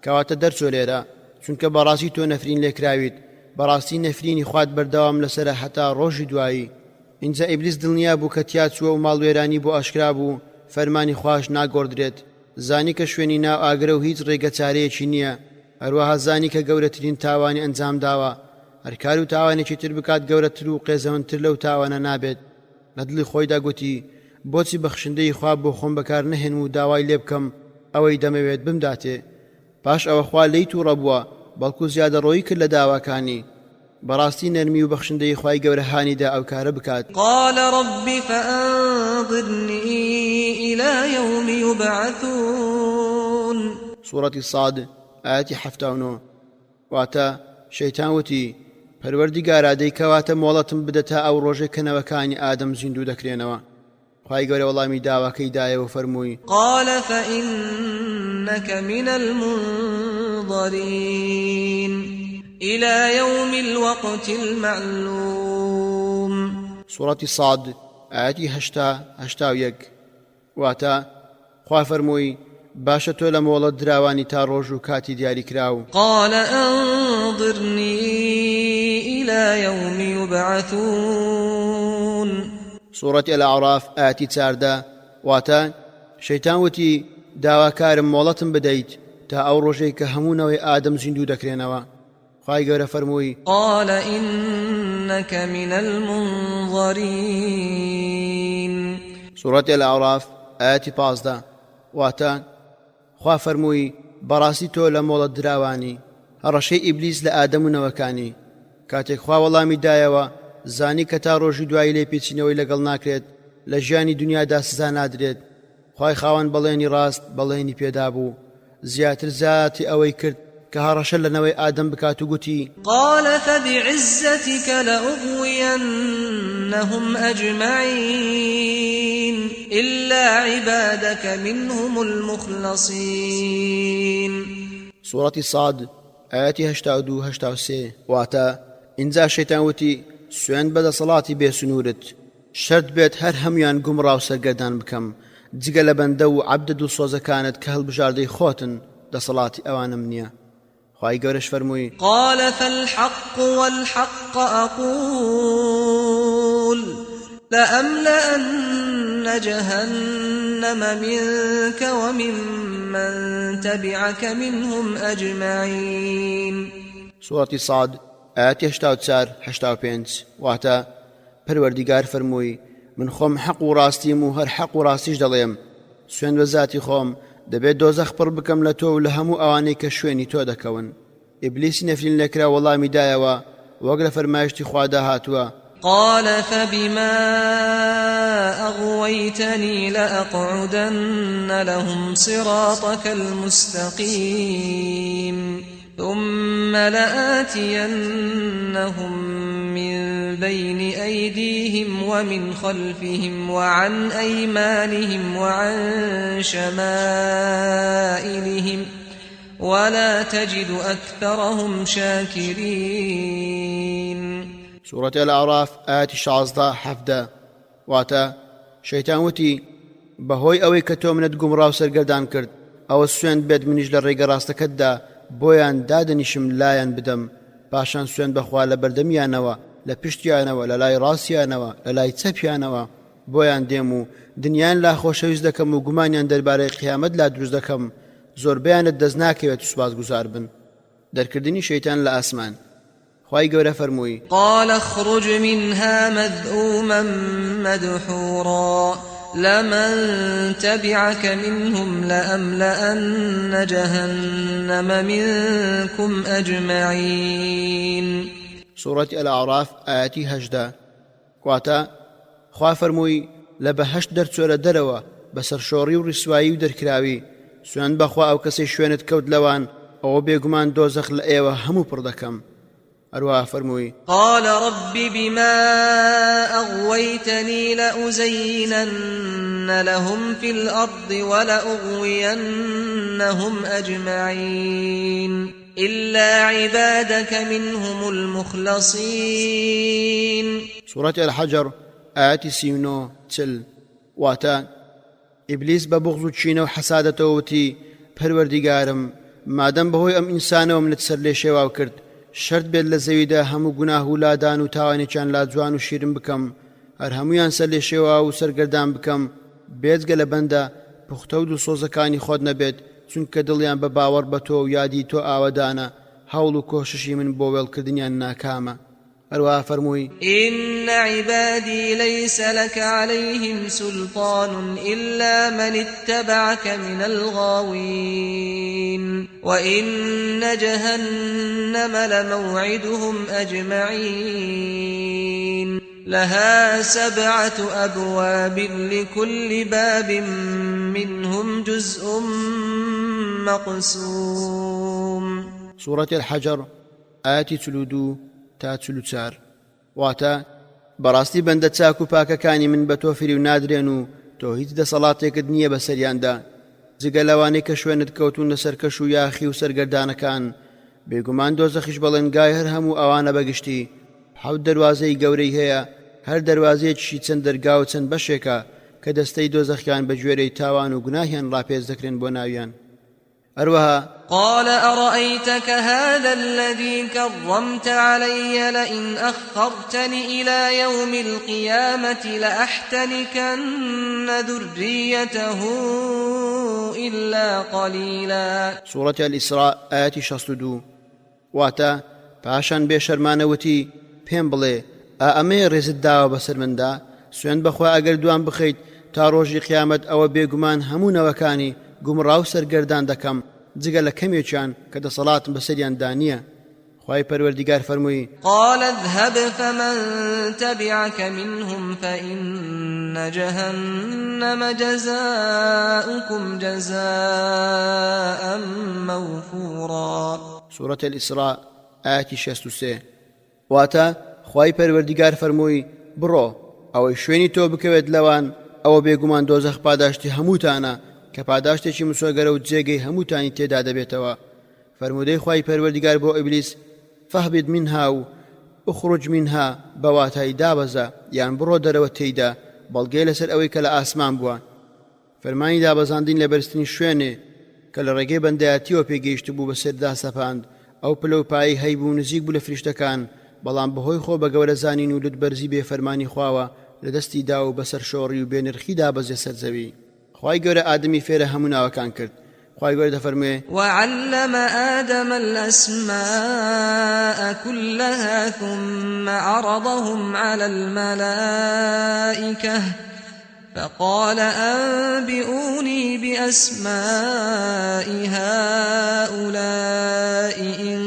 کەواتە دەرچۆ لێرە چونکە بەڕاستی تۆ نەفرین لێکراویت بەڕاستی نەفرینی خوات بەردەوام لەسرە هەتا ڕۆژی دوایی. اینجا ئیبلیس دڵنیا بوو کە تیا چووە و ماڵوێرانی بۆ ئاشکرا بوو فەرمانی خواش ناگۆڕدرێت. زانی کە شوێنی ناو ئاگرە و هیچ ڕێگە چارەیەکی نییە. هەروەها زانی کە گەورەترین تاوانی ئەنجام داوە هەر کار و تاوانێکی تر بکات گەورەتر و قێزەوەندتر لەو تاوانە نابێت. لە دڵی خۆیدا گوتی بۆچی بەخشندەی خوا بۆ خۆم بەکار نەهێن و داوای لێ بکەم ئەوەی دەمەوێت بمداتێ. پاش ئەوە خوا لی تووڕە بووە بەڵکو زیادە ڕۆیی کرد لە داواکانی. بەڕاستی نەرمی و بەخشندەی خوای گەورە هانیدا ئەو کارە بکات. قال رب فأنظرني إلى يوم يبعثون. سوورەتی ساد ئاەتی 79. واتە شەیتان وتی پەروەردیگارا دەیکەواتە مۆڵەتم بدە تا ئەو ڕۆژێ کە نەوەکانی ئادەم زیندوو دەکرێنەوە. خوای گەورە وەڵامی داواکەی دایەوە فەرمووی قال فإنك من المنظرين إلى يوم الوقت المعلوم. سوورەتی ساد ئاەتی 81. واتە خوا فەرمووی باشە تۆ لە مۆڵەت دراوانی تا ڕۆژ و کاتی دیاری کراو. قال أنظرني إلى يوم يبعثون. سوورەتی الأعراف ئاەتی 14. واتە شەیتان وتی داواکارم مۆڵەتم بدەیت تا ئەو ڕۆژەی کە هەموونەوەی ئادەم زیندوو دەکرێنەوە. خوای گەورە فەرمووی قال إنك من المنظرين. سوورەتی الأعراف ئاەتی 15. واتە خوا فەرمووی بەڕاستی تۆ لە مۆڵەت دراوانی هەڕەشەی ئیبلیس لە ئادەم و نەوەکانی. کاتێک خوا وەڵامی دایەوە زانی کە تا ڕۆژی دوایی لێ پێچینەوەی لەگەڵ ناکرێت لە ژیانی دنیادا سزا نادرێت. خوای خاوەن بەڵێنی ڕاست بەڵێنی پێدا بوو زیاتر زیاتی ئەوەی کرد کە هەڕەشە لەنەوەی ئادەم بکات و گوتی قال فبعزتك لأغوينهم أجمعين إلا عبادك منهم المخلصين. سوورەتی ساد ئاەتی 82-83. واتە ئینجا شەیتان وتی سوێن بەدە سەڵاتی بێسنوورت شەرت بێت هەر هەمویان گومڕاو سەرگەردان بکەم جگە لە بەندە و عەبدە دوو سۆزەکانت کە هەڵبژاردەی خۆتن دەسەڵاتی ئەوانم نییە. خوای گەورەش فەرمووی قال فالحق والحق أقول لأملأن جهنم منك وممن تبعك منهم أجمعين. سوورەتی ساد ئاەتی 84-85. واتە پەروەردیگار فەرمووی من خۆم حەق و ڕاستیم و هەر حەق و ڕاستیش دەڵێم سوێن بە زاتی خۆم دەبێت دۆزەخ پڕ بکەم لە تۆ و لە هەموو ئەوانەی کە شوێنی تۆ دەکەون. ئیبلیسی نەفرین لەکرا وەڵامی دایەوە وەک لە فەرمایشتی خوادا هاتووە قال فبما أغويتني لأقعدن لهم صراطك المستقيم ثم لآتينهم من بين أيديهم ومن خلفهم وعن أيمانهم وعن شمائلهم ولا تجد أكثرهم شاكرين. سورة الأعراف آيات 16-17. واتە شەیتان وتی بەهۆی ئەوەی کە تۆ منت گومڕاو سەرگەردان کرد ئەوە سوێن بێت منیش لە ڕێگە ڕاستەکەتدا بۆیان دادەنیشم لایەن بدەم پاشان سوێن بەخوا لە بەردەمیانەوە لە پشتیانەوە لە لای ڕاستیانەوە لە لای چەپیانەوە بۆیان دێم و دنیایان لا خۆشەویست دەکەم و گومانیان دەربارەی قیامەت لا دروست دەکەم زۆربەیانت دەست ناکەوێت و سوپاسگوزار بن. دەرکردنی شەیتان لە ئاسمان. خوای گەورە فەرمووی قال اخرج منها مذءوما مدحورا لمن تبعك منهم لأملأن جهنم منكم أجمعين. سورة الأعراف آياتي 18. واتە خوا فەرمووی لە بەهەشت دەرچۆرە دەرەوە بەسەر شۆڕی و ڕیسوایی و دەرکراوی سوێن بەخوا ئەو کەسەی شوێنت کەوت لەوان ئەوە بێگومان دۆزەخ لە ئێوە هەموو پڕ دەکەم. أروى فرموي قال رب بما أغويتني لأزينن لهم في الأرض ولأغوينهم أجمعين إلا عبادك منهم المخلصين. سورة الحجر آيات 39 واتا إبليس ببغض تشين وحسادته وتي پروردگارم مادام بهوی ام إنسانه ومنت سر لي شواو کرد شرط بێت لە زەویدا هەموو گوناه و لادان و تاوانێکیان لا جوان و شیرن بکەم هەر هەمویان سەر لێ شێوا و سەرگەردان بکەم بێجگە لە بەندە پوختە و دوو سۆزەکانی خۆت نەبێت چونکە دڵیان بە باوەڕ بە تۆ و یادی تۆ ئاوەدانە هەوڵ و کۆششی من بۆ وێڵکردنیان ناکامە. هەروەها فەرمووی إن عبادي ليس لك عليهم سلطان إلا من اتبعك من الغاوين وإن جهنم لموعدهم أجمعين لها 7 أبواب لكل باب منهم جزء مقسوم. سورة الحجر آياتي 32 تا 44 واتە بەڕاستی بەندە چاک و پاکەکانی من بە تۆ فری و نادرێن و تۆ هیچ دەسەڵاتێکت نییە بەسەریاندا جگە لەوانەی کە شوێنت کەوتون لەسەر کەش و یاخی و سەرگەردانەکان بێگومان دۆزەخیش بەڵێنگای هەر هەموو ئەوانە بەگشتی 7 دەروازەی گەورەی هەیە هەر دەروازەیەکیشی چەند دەرگا و چەند بەشێکە کە دەستەی دۆزەخیان بە گوێرەی تاوان و گوناهیان ڕاپێز دەکرێن بۆ ناویان. هەروەها قال أرأيتك هذا الذي كرمت علي لئن أخرتني إلى يوم القيامة لأحتنكن ذريته إلا قليلا. سورة الإسراء آيات 62 واتا پاشان بێشەرمانەوتی پێم بڵێ ئەمەیە ڕێزت داوە بەسەر مندا سوێن بەخوا ئەگەر دوام بخەیت تا ڕۆژی قیامەت ئەوە بێگومان هەموو نەوەکانی گومڕاو سەرگەردان دەکەم جگە لە کەمێکیان کە دەسەڵاتم بەسەریاندا نییە. خوای پەروەردیگار فەرمووی قال اذهب فمن تبعك منهم فإن جهنم جزاؤكم جزاء موفورا. سورة الإسراء آيات 63 واتا خوای پەروەردیگار فەرمووی بڕۆ ئەوەی شوێنی تۆ بکەوێت لەوان ئەوە بێگومان دۆزەخ پاداشتی هەمووتانە کە پاداشتێکی مسۆگەرە و جێگەی هەمووتانی تێدا دەبێتەوە. فەرمودەی خوای پەروەردیگار بۆ ئیبلیس فەهبط منها و اخرج منها بەواتای دابەزە یان بڕۆ دەرەوە تێیدا بەڵگەی لەسەر ئەوەی کە لە ئاسمان بووە. فەرمانی دابەزاندین لە بەرزترین شوێنێ کە لە ڕێگەی بەندایەتیەوە پێگەیشت بوو بەسەردا سەپاند ئەو پلە و پایی هەیبوو نزیک بوو لە فریشتەکان بەڵام بەهۆی خۆ بە گەورە زانین و لوتبەرزی بێفەرمانی خواوە لە دەستی دا و بەسەر شۆڕی و بێنرخی دابەزێ سەر زەوی. خوای گەورە ئادەمی فێرە هەموو ناوەکان کرد. خوای گەورە دەفەرموێ وعلم آدم الأسماء كلها ثم عرضهم على الملائكة فقال أنبئوني بأسماء هؤلاء إن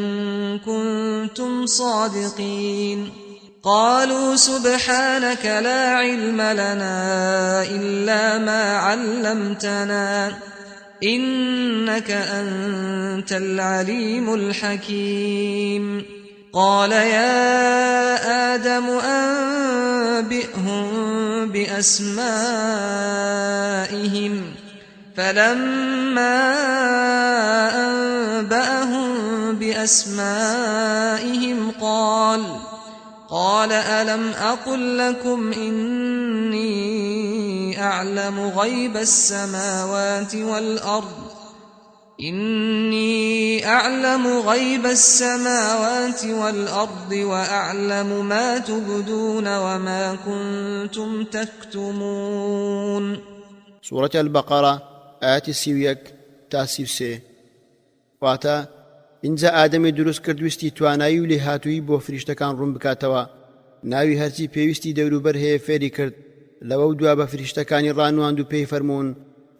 كنتم صادقين. قالوا سبحانك لا علم لنا إلا ما علمتنا إنك أنت العليم الحكيم. قال يا آدم أنبئهم بأسمائهم فلما أنبأهم بأسمائهم قال ألم أقل لكم إني أعلم غيب السماوات والأرض وأعلم ما تبدون وما كنتم تكتمون. سورة البقرة آيات 31 تا 33 واتا اینجا ئادەمی دروست کرد ویستی توانایی و لێهاتووی بۆ فریشتەکان ڕوون بکاتەوە ناوی هەرچی پێویستی دەوروبەر هەیە فێری کرد لەوە و دوا بە فریشتەکانی ڕانواند و پێی فەرموون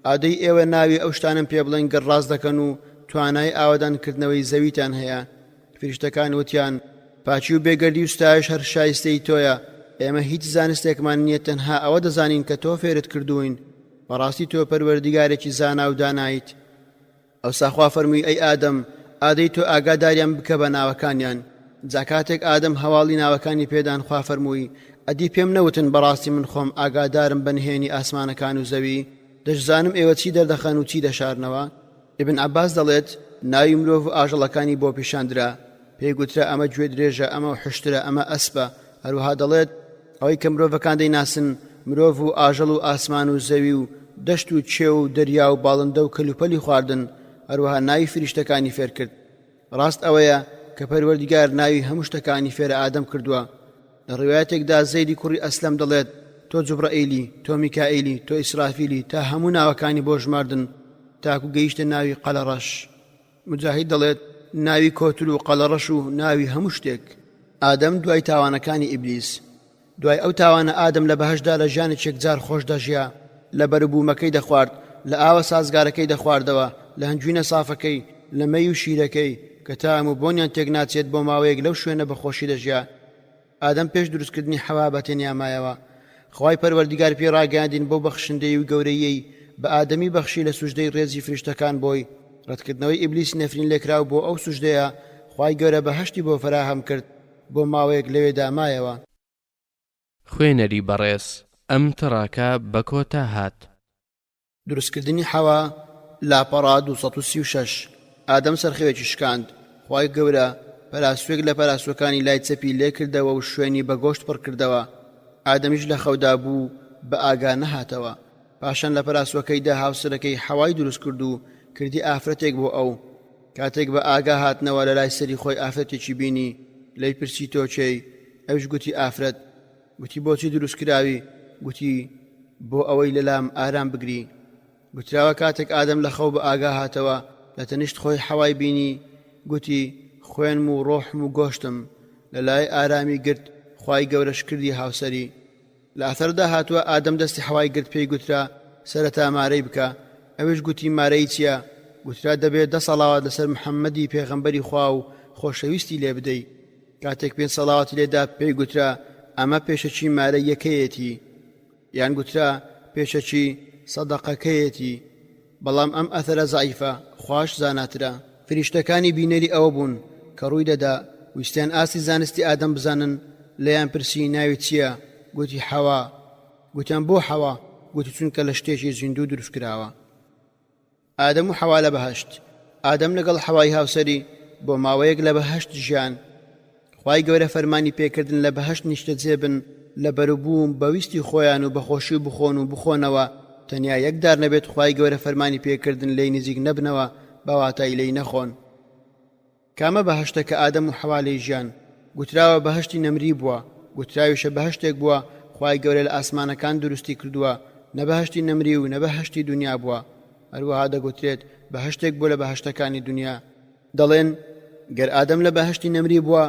ئادەی ئێوە ناوی ئەو شتانم پێ بڵێن گەر ڕاست دەکەن و توانای ئاوادانکردنەوەی زەویتان هەیە. فریشتەکان وتیان پاچی و بێگەردی و ستایش هەر شایستەی تۆیە ئێمە هیچ زانستێکمان نییە تەنها ئەوە دەزانین کە تۆ فێرت کردوین بەڕاستی تۆ پەروەردیگارێکی زانا و دانایت. ئەوسا خوا فەرمووی ئەی ئادەم ئادەی تۆ ئاگاداریان بکە بە ناوەکانیان. جا کاتێک ئادەم هەواڵی ناوەکانی پێدان خوا فەرمووی ئەدی پێم نەوتن بەڕاستی من خۆم ئاگادارم بە نهێنی ئاسمانەکان و زەوی دەشزانم ئێوە چی دەردەخەن و چی دەشارنەوە. ابن عباس دەڵێت ناوی مرۆڤ و ئاژەڵەکانی بۆ پیشاندرا پێی گوترا ئەمە گوێ درێژە ئەمە حشترە ئەمە ئەسپە. هەروەها دەڵێت ئەوەی کە مرۆڤەکان دەیناسن مرۆڤ و ئاژەڵ و ئاسمان و زەوی و دەشت و چێ و دەریا و باڵندە و کەلوپەلی خواردن هەروەها ناوی فریشتەکانی فێر کرد. ڕاست ئەوەیە کە پەروەردیگار ناوی هەموو شتەکانی فێرە ئادەم کردووە. لە ڕوایەتێکدا زەیدی کوڕی ئەسلەم دەڵێت تۆ جوبرائیلی تۆ میکائیلی تۆ ئیسرافیلی تا هەموو ناوەکانی بۆ ژماردن تاکو گەیشتە ناوی قەلەڕەش. مجاهید دەڵێت ناوی کۆتر و قەلەڕەش و ناوی هەموو شتێک ئادەم دوای تاوانەکانی ئیبلیس، دوای ئەو تاوانە ئادەم لە بەهەشدا لە ژیانێک جار خۆش دەژیا، لە بەربوومەکەی دەخوارد، لە ئاوە سازگارەکەی دەخواردەوە، لە هەنجوینە سافەکەی، لە مەی و شیرەکەی کە تا هەموو بۆنیان تێک ناچێت بۆ ماوەیەک لەو شوێنە بەخۆشی دەژیا. ئادەم پێش دروستکردنی حەوا بەتەنیا مایەوە. خوای پەروەردیگار پێی ڕاگەاندین بۆ بەخشندەی و گەورەیی بە ئادەمی بەخشی لە سوژدەی ڕێزی فریشتەکان بۆی. ڕەتکردنەوەی ئیبلیس نەفرین لێکراو بۆ ئەو سوژدەیە خوای گەورە بەهەشتی بۆ فراهەم کرد بۆ ماوەیەک لەوێدا مایەوە. خوێنەری بەڕێز ئەم تەڕاکە بە کۆتا هات. دروستکردنی حەوا لاپەڕا 236. ئادەم سەرخەوێکی شکاند. خوای گەورە پەراسوێک لە پەراسوەکانی لای چەپی لێ کردەوە و شوێنی بە گۆشت پڕ کردەوە. ئادەمیش لە خەودا بوو بە ئاگا نەهاتەوە. پاشان لە پەراسوەکەیدا هاوسەرەکەی حەوای دروست کرد و کردی ئافرەتێک بۆ ئەو. کاتێک بە ئاگا هاتنەوە لە لای سەری خۆی ئافرەتێکی بینی، لەی پرسی تۆ چێی؟ ئەوش گوتی ئافرەت. گوتی بۆچی دروست کراوی؟ گوتی بۆ ئەوەی لەلام ئارام بگری. گوتراوە کاتێک ئادەم لە خەو بە ئاگا هاتەوە لە تەنیشت خۆی حەوای بینی، گوتی خوێنم و ڕۆحم و گۆشتم. لە لای ئارامی گرت خوای گەورەش کردی هاوسەری. لە ئەثەردا هاتووە ئادەم دەستی حەوای گرت، پێی گوترا سەرەتا مارەی بکە. ئەوش گوتی مارەی چییە؟ گوترا دەبێت 10 سەڵاوات لەسەر محەممەدی پێغەمبەری خوا و خۆشەویستی لێ بدەیت. کاتێک 5 سەڵاواتی لێدا پێی گوترا ئەمە پێشەچی مارە یەکەیەتی، یان گوترا پێشەچی سەدەقەکەیەتی. بەڵام ئەم ئەثەرە زەعیفە، خوش زاناترە. فریشتەکانی بینەری ئەوە بوون کە ڕووی دەدا ویستیان ئاستی زانستی ئادەم بزانن. لەیان پرسی ناوی چییە؟ گوتی حەوا. گوتیان بۆ حەوا؟ گوتی چونکە لە شتێکی زیندوو دروست کراوە. ئادەم و حەوا لە بەهەشت. ئادەم لەگەڵ حەوای هاوسەری بۆ ماوەیەک لە بەهەشت ژیان. خوای گەورە فەرمانی پێکردن لە بەهەشت نیشتە جێبن لە بەروبووم بەویستی خۆیان و بەخۆشی و بخۆن و بخۆنەوە. تەنیا یەکدار نەبێت خوای گەورە فەرمانی پێکردن لێی نزیک نەبنەوە باواتای لێی نەخۆن. کامە بەهەشتە کە ئادەم و حەوا لێی ژیان؟ گوتراوە بەهەشتی نەمری بووە. گوتراویشە بەهەشتێک بووە خوای گەورە لە ئاسمانەکان دروستی کردووە، نەبەهشتی نەمری و نەبەهشتی دنیا بووە. هەروەها دەگوترێت بەهشتێک بووە لە بەهشتەکانی دنیا. دەڵێن گەر ئادەم لە بەهشتی نەمری بووە،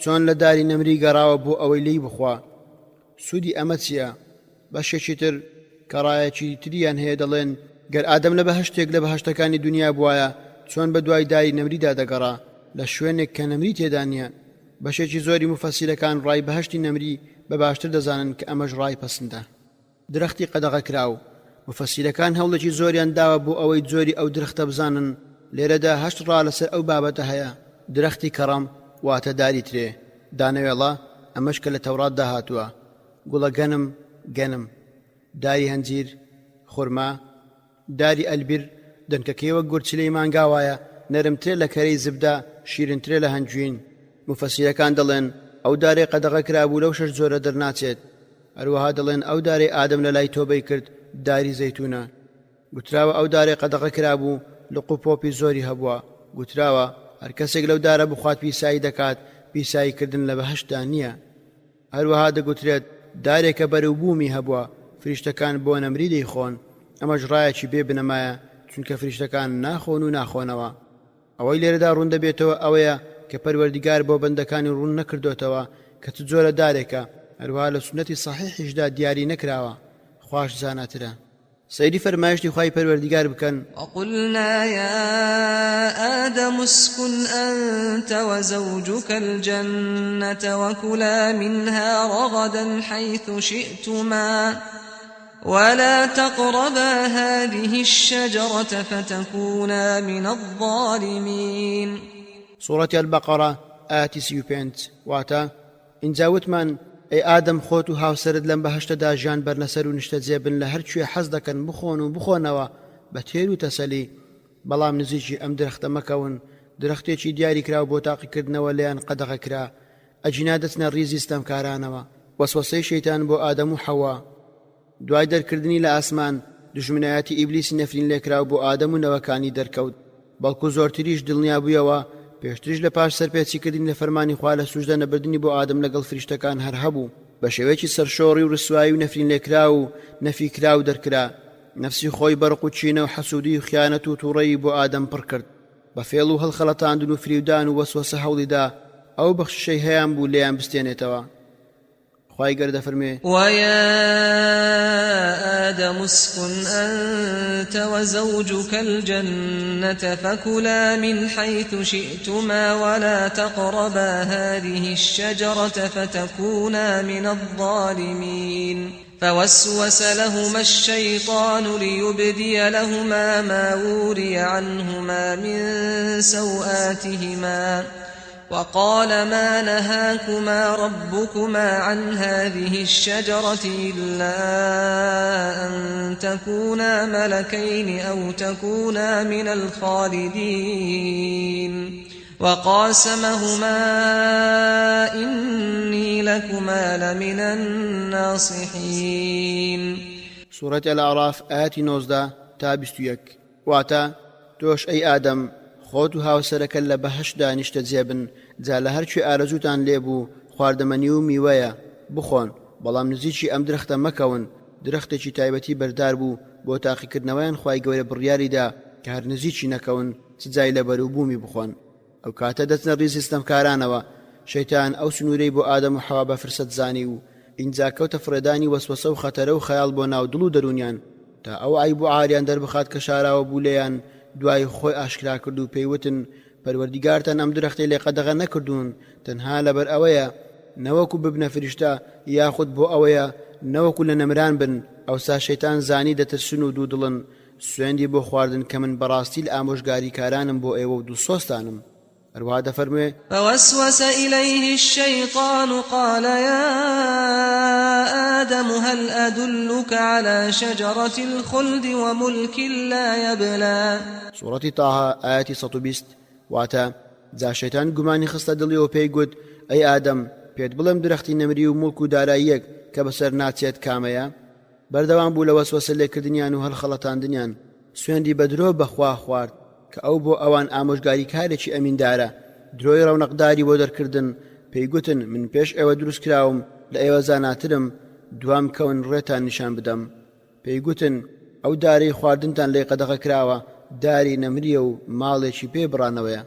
چۆن لە داری نەمری گەڕاوە بۆ ئەوەی لی بخوا؟ سوودی ئەمە چییە؟ بەشێکی تر کەڕایەکی تریان هەیە، دەڵێن گەر ئادەم لە بەهشتێک لە بەهشتەکانی دنیا بووایە، چۆن بە دوای داری نەمریدا دەگەڕا لە شوێنێک کە نەمری تێدا نییە. بەشێکی زۆری مفەسیرەکان ڕای بەهشتی نەمری بە باشتر دەزانن کە ئەمەش ڕای پەسەندە. درەختی قەدەغە کراو. مفەسیرەکان هەوڵێکی زۆریان داوە بۆ ئەوەی جۆری ئەو درەختە بزانن. لێرەدا 8 ڕا لەسەر ئەو بابەتە هەیە. درەختی کەڕەم واتە داری ترێ. دانەوێڵە ئەمەش کە لە تەوراتدا هاتووە. گوڵە گەنم، داری هەنجیر خورما، داری ئەلبیر دەنکەکەیەوە گورچلەی مانگاوایە، نەرمترێ لە کەرەی زبدا، شیرنترێ لە هەنجوین. مفەسیرەکان دەڵێن ئەو دارێ قەدەغە کرابوو لەو 6 جۆرە دەرناچێت. هەروەها دەڵێن ئەو دارێ ئادەم لە لای تۆبەی کرد داری زەیتونە. گوتراوە ئەو دارێ قەدەغە کرابوو لە قوپۆپی زۆری هەبووە. گوتراوە هەر کەسێک لەو دارە بخوات پیسایی دەکات، پیساییکردن لە بەهشتا نییە. هەروەها دەگوترێت دارێکە بەروبوومی هەبووە، فریشتەکان بۆ نەمری دەیخۆن. ئەمەش ڕایەکی بێ بنەمایە، چونکە فریشتەکان ناخۆن و ناخۆنەوە. ئەوەی لێرەدا ڕوون دەبێتەوە ئەوەیە کە پەروەردیگار بۆ بەندەکانی ڕوون نەکردوتەوە کە چ جۆرە دارێکە. هەروەها لە سونەتی صحیحیشدا دیاری نەکراوە، خوش زاناترە. سەیری فەرمایشتی خوای پەروەردیگار بکەن. وقلنا يا آدم اسكن أنت وزوجك الجنة وكلا منها رغدا حيث شئتما ولا تقربا هذه الشجرة فتكونا من الظالمين. سورة البقرة آية 35. واتا إنجاوتمان ئەی ئادەم خۆت و هاوسەرت لەم بەهشتەدا ژیان بەرنەسەر و نیشتە جێبن لە هەرکوێ حەز دەکەن بخۆن و بخۆنەوە بە تێر و تەسەلی. بەڵام نزیکی ئەم درەختە مەکەون. درەختێکی دیاری کراو بۆ تاقیکردنەوە لەیان قەدەغە کرا. ئەجینا دەچنە ڕیزی ستەمکارانەوە. وەسوەسەی شەیتان بۆ ئادەم و حەوا. دوای دەرکردنی لە ئاسمان دژمنایەتی ئیبلیسی نەفرین لێکراو بۆ ئادەم و نەوەکانی دەرکەوت. بەڵکو زۆرتریش دڵنیا بوویەوە پێشتریش لە پاش سەرپێچیکردنی لە فەرمانی خوا لە سوژدە نەبردنی بۆ ئادەم لەگەڵ فریشتەکان هەر هەبوو. بە شێوەیەکی سەرشۆڕی و ڕسوایی و نەفرین لێکرا و نەفی کرا و دەرکرا. نەفسی خۆی بەرق و چینە و حەسوودی و خیانەت و تووڕەیی بۆ ئادەم پڕ کرد. بە فێڵ و هەڵخەڵەتاندن و فریودان و وەسوەسە هەوڵیدا ئەو بەخششەی هەیان بوو لێیان بستێنێتەوە. خوای گەورە دەفەرمێ: وَيَا آدَمُ اسْكُنْ أَنْتَ وَزَوْجُكَ الْجَنَّةَ فَكُلَا مِنْ حَيْثُ شِئْتُمَا وَلَا تَقْرَبَا هَذِهِ الشَّجَرَةَ فَتَكُونَا مِنَ الظَّالِمِينَ فوسوس لهما الشيطان ليبدي لهما ما وري عنهما من سوآتهما وقال ما نهاكما ربكما عن هذه الشجرة إلا أن تكونا ملكين أو تكونا من الخالدين وقاسمهما إني لكما لمن الناصحين. سورة الأعراف آيات 19 تا 21. واتا توش أي آدم خۆت و هاوسەرەکە لە بەهەشتدا نیشتە جێبن، جا لە هەرچی ئارەزووتان لێبوو خواردەمەنی و میوەیە بخۆن، بەڵام نزیکی ئەم درەختە مەکەون. درەختێکی تایبەتی بەردار بوو بۆ تاقیکردنەوەیان خوای گەورە بڕیاریدا کە هەر نزیکی نەکەون سزای لە بەرووبوومی بخۆن. ئەو کاتە دەچنە ڕێی سیستەمکارانەوە. شەیتان ئەو سنوورەی بۆ ئادەم و حەوا بە فرسەت زانی و ئینجا کەوتە فڕێدانی وەسوەسە و خەتەرە و خەیاڵ بۆ ناو دڵ و دەرونیان تا ئەو عیب و عاریان دەربخات کە شاراوە بوو لێیان دوای خۆی ئاشکرا کرد و پێیوتن پەروەردیگارتان ئەم درەختەی لێ قەدەغە نەکردوون تەنها لەبەر ئەوەیە نەوەکو ببنە فریشتە یاخود بۆ ئەوەیە نەوەکو لە نەمران بن. ئەوسا شەیتان زانی دەترسن و دوو دڵن. سوێندی بۆ خواردن کە من بەڕاستی لە ئامۆژگاریکارانم بۆ ئێوە و دووسۆستانم. هەروەها دەفەرموێ: فوسوس إليه الشيطان قال يا آدم هل أدلك على شجرة الخلد وملك لا يبلى. سورة طه آية 120. واتا جا شەیتان گومانی خستە دڵیەوە پێی گوت: ئەی ئادەم پێت بڵێم درەختی نەمری و مڵک و داراییەک کە بەسەر ناچێت کامەیە؟ بەردەوام بوو لە وەسوەسە لێکردنیان و هەڵخەڵەتاندنیان. سوێندی بە درۆ بەخوا خوارد کە ئەو بۆ ئەوان ئامۆژگاری کارێکی ئەمیندارە. درۆی ڕەونەقداری بۆ دەرکردن. پێی گوتن من پێش ئێوە دروست کراوم، لە ئێوە زاناترم، دوام کەون ڕێتان نیشان بدەم. پێی گوتن ئەو دارەی خواردنتان لێ قەدەغە کراوە داری نەمریە و ماڵێکی پێ بڕانەوەیە.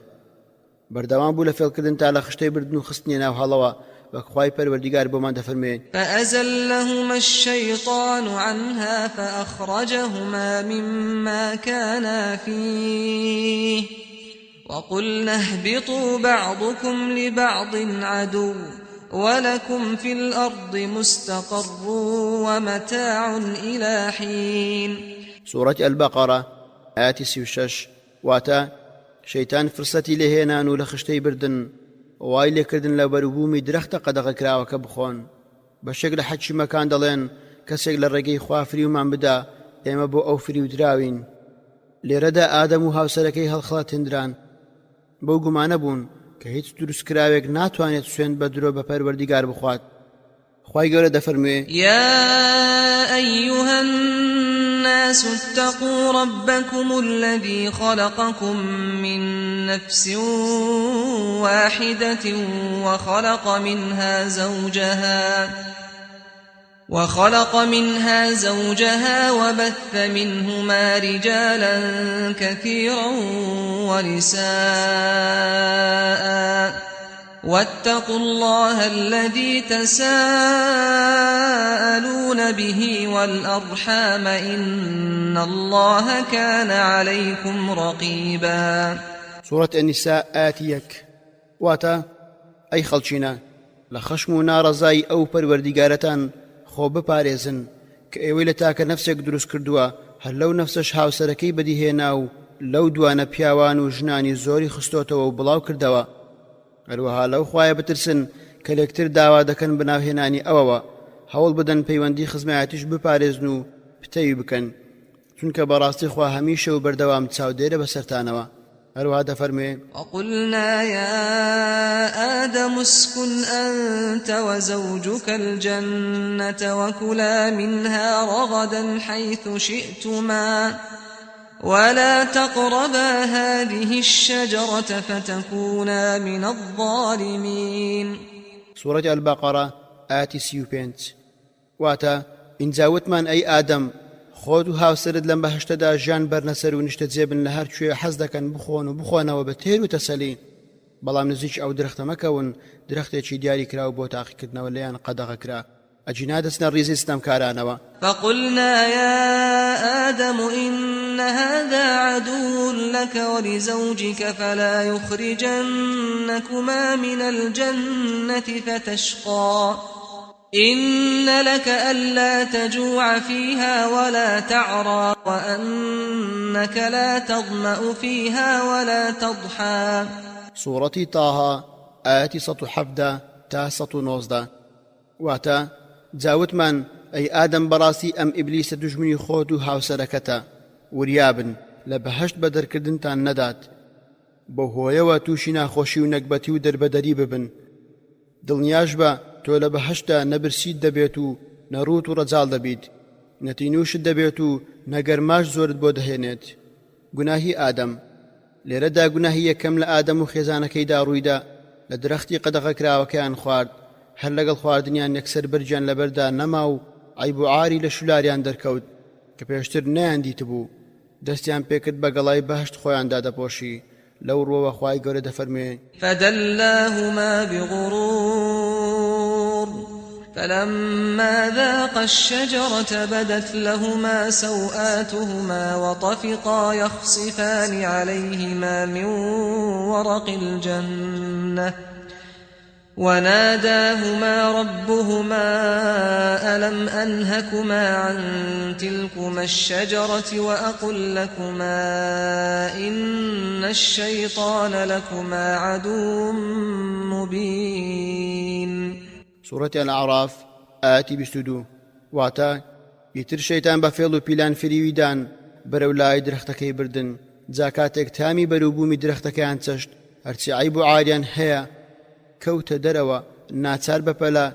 بەردەوام بوو لە فێڵکردن تا لە خشتەی بردن و خستنیە ناو هەڵەوە. وەخوای پەروەردیگار بۆمان دەفەرمێ: فأزلهما الشيطان عنها فأخرجهما مما كانا فيه وقلنا اهبطوا بعضكم لبعض عدو ولكم في الأرض مستقر ومتاع إلى حين. سورة البقرة آية 36. واتا شەیتان فرسەتی لێهێنان و لە خشتەی بردن وای لێکردن لە بەروبوومی درەختە قەدەغە کراوەکە بخۆن. بەشێک لە حەکیمەکان دەڵێن کەسێک لە ڕێگەی خوا فریومان بدا ئێمە بۆ ئەو فری و دراوین. لێرەدا ئادەم و هاوسەرەکەی هەڵخەڵەتێنران بەو گومانە بوون کە هیچ دروستکراوێک ناتوانێت سوێند بە درۆ بە پەروەردیگار بخوات. خوای گەورە دەفەرموێ: يا أيها الناس اتقوا ربكم الذي خلقكم من نفس واحدة وخلق منها زوجها وبث منهما رجالا كثيرا ونساء واتقوا الله الذي تساءلون به والأرحام إن الله كان عليكم رقيبا. سورة النساء آية 1. واتا أي خەڵچینە لە خەشم و ناڕەزای ئەو پەروەردیگارەتان خۆ بپارێزن کە ئێوەی لە تاکە نەفسێک دروست کردووە، هەر لەو نەفسەش هاوسەرەکەی بەدیهێنا و لەو دوانە پیاوان و ژنانی زۆری خستۆتەوە و بڵاو کردەوە. هەروەها لەو خوایە بترسن کە لێکتر داوا دەکەن بەناوهێنانی ئەوەوە، هەوڵ بدەن پەیوەندی خزمایەتیش بپارێزن و پتەوی بکەن، چونکە بەڕاستی خوا هەمیشە و بەردەوام چاودێرە بەسەرتانەوە. هەروەها دەفەرمێ: وقلنا يا آدم اسكن أنت وزوجك الجنة وكلا منها رغدا حيث شئتما ولا تقربا هذه الشجرة فتكونا من الظالمين. سورة البقرة آية 35. واتا إنزاوتمان أي آدم خۆت و هاوسەرت لەم بەهەشتەدا ژیان بەرنەسەر و نیشتە جێبن لە هەر کوێ حەز دەکەن بخۆن و بخۆنەوە بە تێر و تەسەلی. بەڵام نزیک ئەو درەختە مەکەون، درەختێکی دیاری کراوە بۆ تاقیکردنەوە لەیان قەدەغە کرا، ئەجینا دەچنە ڕیزی ستەمکارانەوە. فقلنا يا آدم إن هذا عدو لك ولزوجك فلا يخرجنكما من الجنة فتشقى إن لك ألا تجوع فيها ولا تعرى وأنك لا تظمأ فيها ولا تضحى. سورة طه آيات 117 تا 119. واتا جاوتمان ئەی ئادەم بەڕاستی ئەم ئیبلیسە دوژمنی خۆت و هاوسەرەکەتە، وریابن لە بەهەشت بە دەرکردنتان نەدات، بۆ هۆیەوە تووشی ناخۆشی و نەکبەتی و دەربەدەری ببن. دڵنیاش بە تۆ لە بەهەشتە نەبرسیت دەبێت و نەڕوت و ڕەجاڵ دەبیت، نەتینوشت دەبێت و نەگەرماش زۆرت بۆ دەهێنێت. گوناهی ئادەم لێرەدا گوناهی یەکەم لە ئادەم و خێزانەکەیدا ڕوویدا، لە درەختی قەدەغە کراوەکەیان خوارد، هەر لەگەڵ خواردنیان یەکسەر بەرجیان لەبەردا نەما و عیب و عاری لە شولاریان دەرکەوت کە پێشتر نەیان دیتبوو، دەستیان پێکرد بە گەڵای بەهشت خۆیاندا دەپۆشی. لەو ڕۆوە خوای گەورە دەفەرمێ فدلاهما بغرور فلما ذاقا الشجرة بدت لهما سوآتهما وطفقا يخصفان عليهما من ورق الجنة وناداهما ربهما ألم أنهكما عن تلكما الشجرة وأقل لكما إن الشيطان لكما عدو مبين. سورة الأعراف آيات 22. واتا يتر شيطان بفيلو بيلان فريويدان برولای درختەکەی بردن، جاکاتێک تامی بەروبوومی درەختەکەیان چەشت، هەرچی عیب و عاریان هەیە کەوتە دەرەوە، ناچار بەپەلا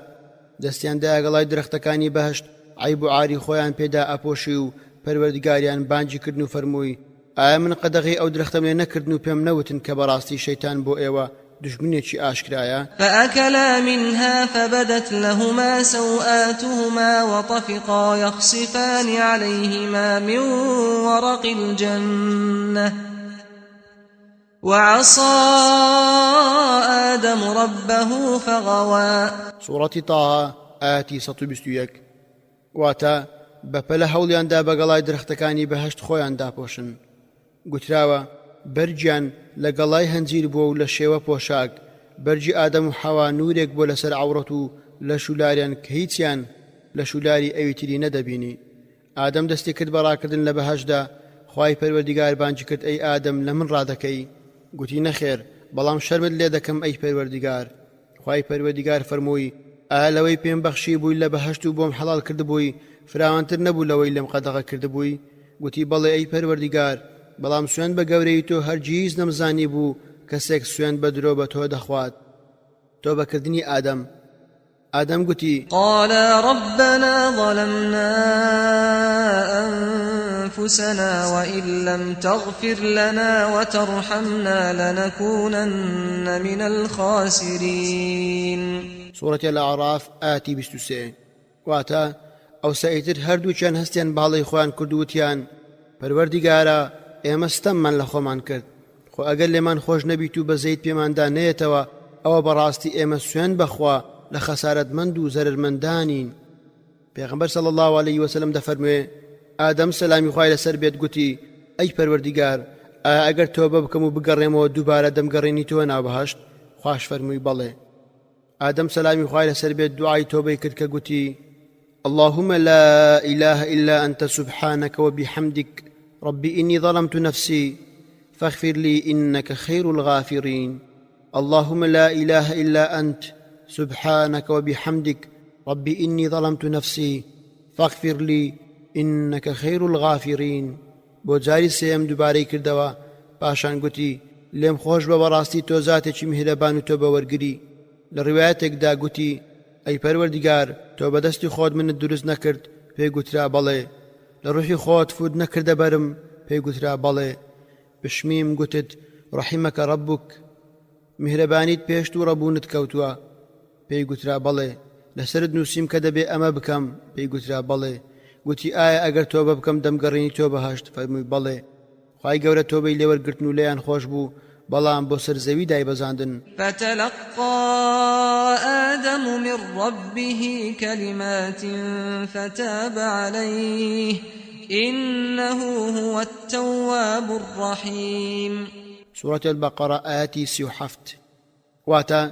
دەستیان دایە گەڵای درەختەکانی بەهشت، عیب و عاری خۆیان پێدا ئەپۆشی و پەروەردگاریان بانگی کردن و فەرمووی ئایا من قەدەغی ئەو درەختەم لێ نەکردن و پێم نەوتن کە بەڕاستی شەیتان بۆ ئێوە دژمنێکی ئاشکرایە. فأكلا منها فبدت لهما سوآتهما وطفقا يخصفان عليهما من ورق الجنة وعصى آدم ربه فغوى. سورة طه آيات 121. واتا بەپەلە هەوڵیاندا بەگەڵای درەختەکانی بەهشت خۆیان داپۆشن، گوتراوە بەرجیان لە گەڵای هەنجیر بووە و لە شێوە پۆشاک، بەرجی ئادەم و حەوا نورێک بۆ لەسەر عەوڕەت و لە شولاریان کە هیچیان لە شولاری ئەوی تری نەدەبینی. ئادەم دەستی کرد بەڕاکردن لە بەهشتدا، خوای پەروەردگار بانگی کرد ئەی ئادەم لە من ڕادەکەی؟ گوتی نەخێر، بەڵام شەرمت لێ دەکەم ئەی پەروەردگار. خوای پەروەردگار فەرمووی ئایا لەوەی پێم بەخشی بووی لە بەهشت و بۆم حەڵال کردبووی فراوانتر نەبوو لەوەی لەم قەدەغە کردبووی؟ گوتی بەڵێ ئەی پەروەردگار، بەڵام سوێن بە گەورەی تۆ هەرگیز نەمزانی بوو کەسێک سوێن بە درۆ بە تۆ دەخوات. تۆ بەکردنی ئادەم. ئادەم گوتی قال ربنا ظلمنا أنفسنا وإن لم تغفر لنا وترحمنا لنكونن من الخاسرين. سورة الأعراف آيات 23. واتا ئەو سەئیتر هەردووچیان هەستیان باڵەی خۆیان کردووتیان پەروەردگارە ئێمە ستەممان لە خۆمان کرد، خۆ ئەگەر لێمان خۆش نەبیت و بەزەیت پێماندا نەیەتەوە ئەوە بەڕاستی ئێمە سوێن بەخوا لە خەسارەتمەند و زەرمەندانین. پێغەمبەر صلی الله علیه وسلم دەفەرموێ ئادەم سەلامی خوای لەسەر بێت گوتی ئەی پەروەردگار، ئایا ئەگەر تۆبە بکەم و بگەڕێمەوە دووبارە دەمگەڕێنی تۆ ناو بەهشت؟ خوش فەرمووی بەڵێ. ئادەم سەلامی خوای لەسەر بێت دوعای تۆبەی کرد کە گوتی اللهم لا إله إلا أنت سبحانك وبحمدك ربي إني ظلمت نفسي فاغفر لي إنك خير الغافرين. اللهم لا إله إلا أنت سبحانك وبحمدك ربي إني ظلمت نفسي فاغفر لي إنك خير الغافرين. بۆ جاری سێم دووبارەی کردەوە، پاشان گوتی لێم خۆش بە بەڕاستی تۆ زاتێکی میهرەبان و تۆ بەوەرگری. لە ڕوایەتێکدا گوتی ئەی پەروەردگار، تۆ بەدەستی خۆت منت دروست نەکرد، پێی گوترا بەڵێ. لە ڕوحی خۆت فود نەکردە بەرم، پێی گوترا بەڵێ. بشمیم گوتت ڕەحیمەکە ڕەبوک، میهرەبانیت پێشت و ڕەبوونت کەوتووە، پێی گوترا بەڵێ. لەسرت نووسیم کە دەبێ ئەمە بکەم، پێی گوترا بەڵێ. گوتی ئایا ئەگەر تۆبە بکەم دەمگەڕێنی تۆ بەهشت؟ فەرمووی بەڵێ. خوای گەورە تۆبەی لێوەرگرتن و لێیان خۆش بوو، بەڵام بۆ سەرزەوی دایبەزاندن. فتلقى آدم من ربه كلمات فتاب عليه إنه هو التواب الرحيم. سورة البقرة آياتي 37. واتا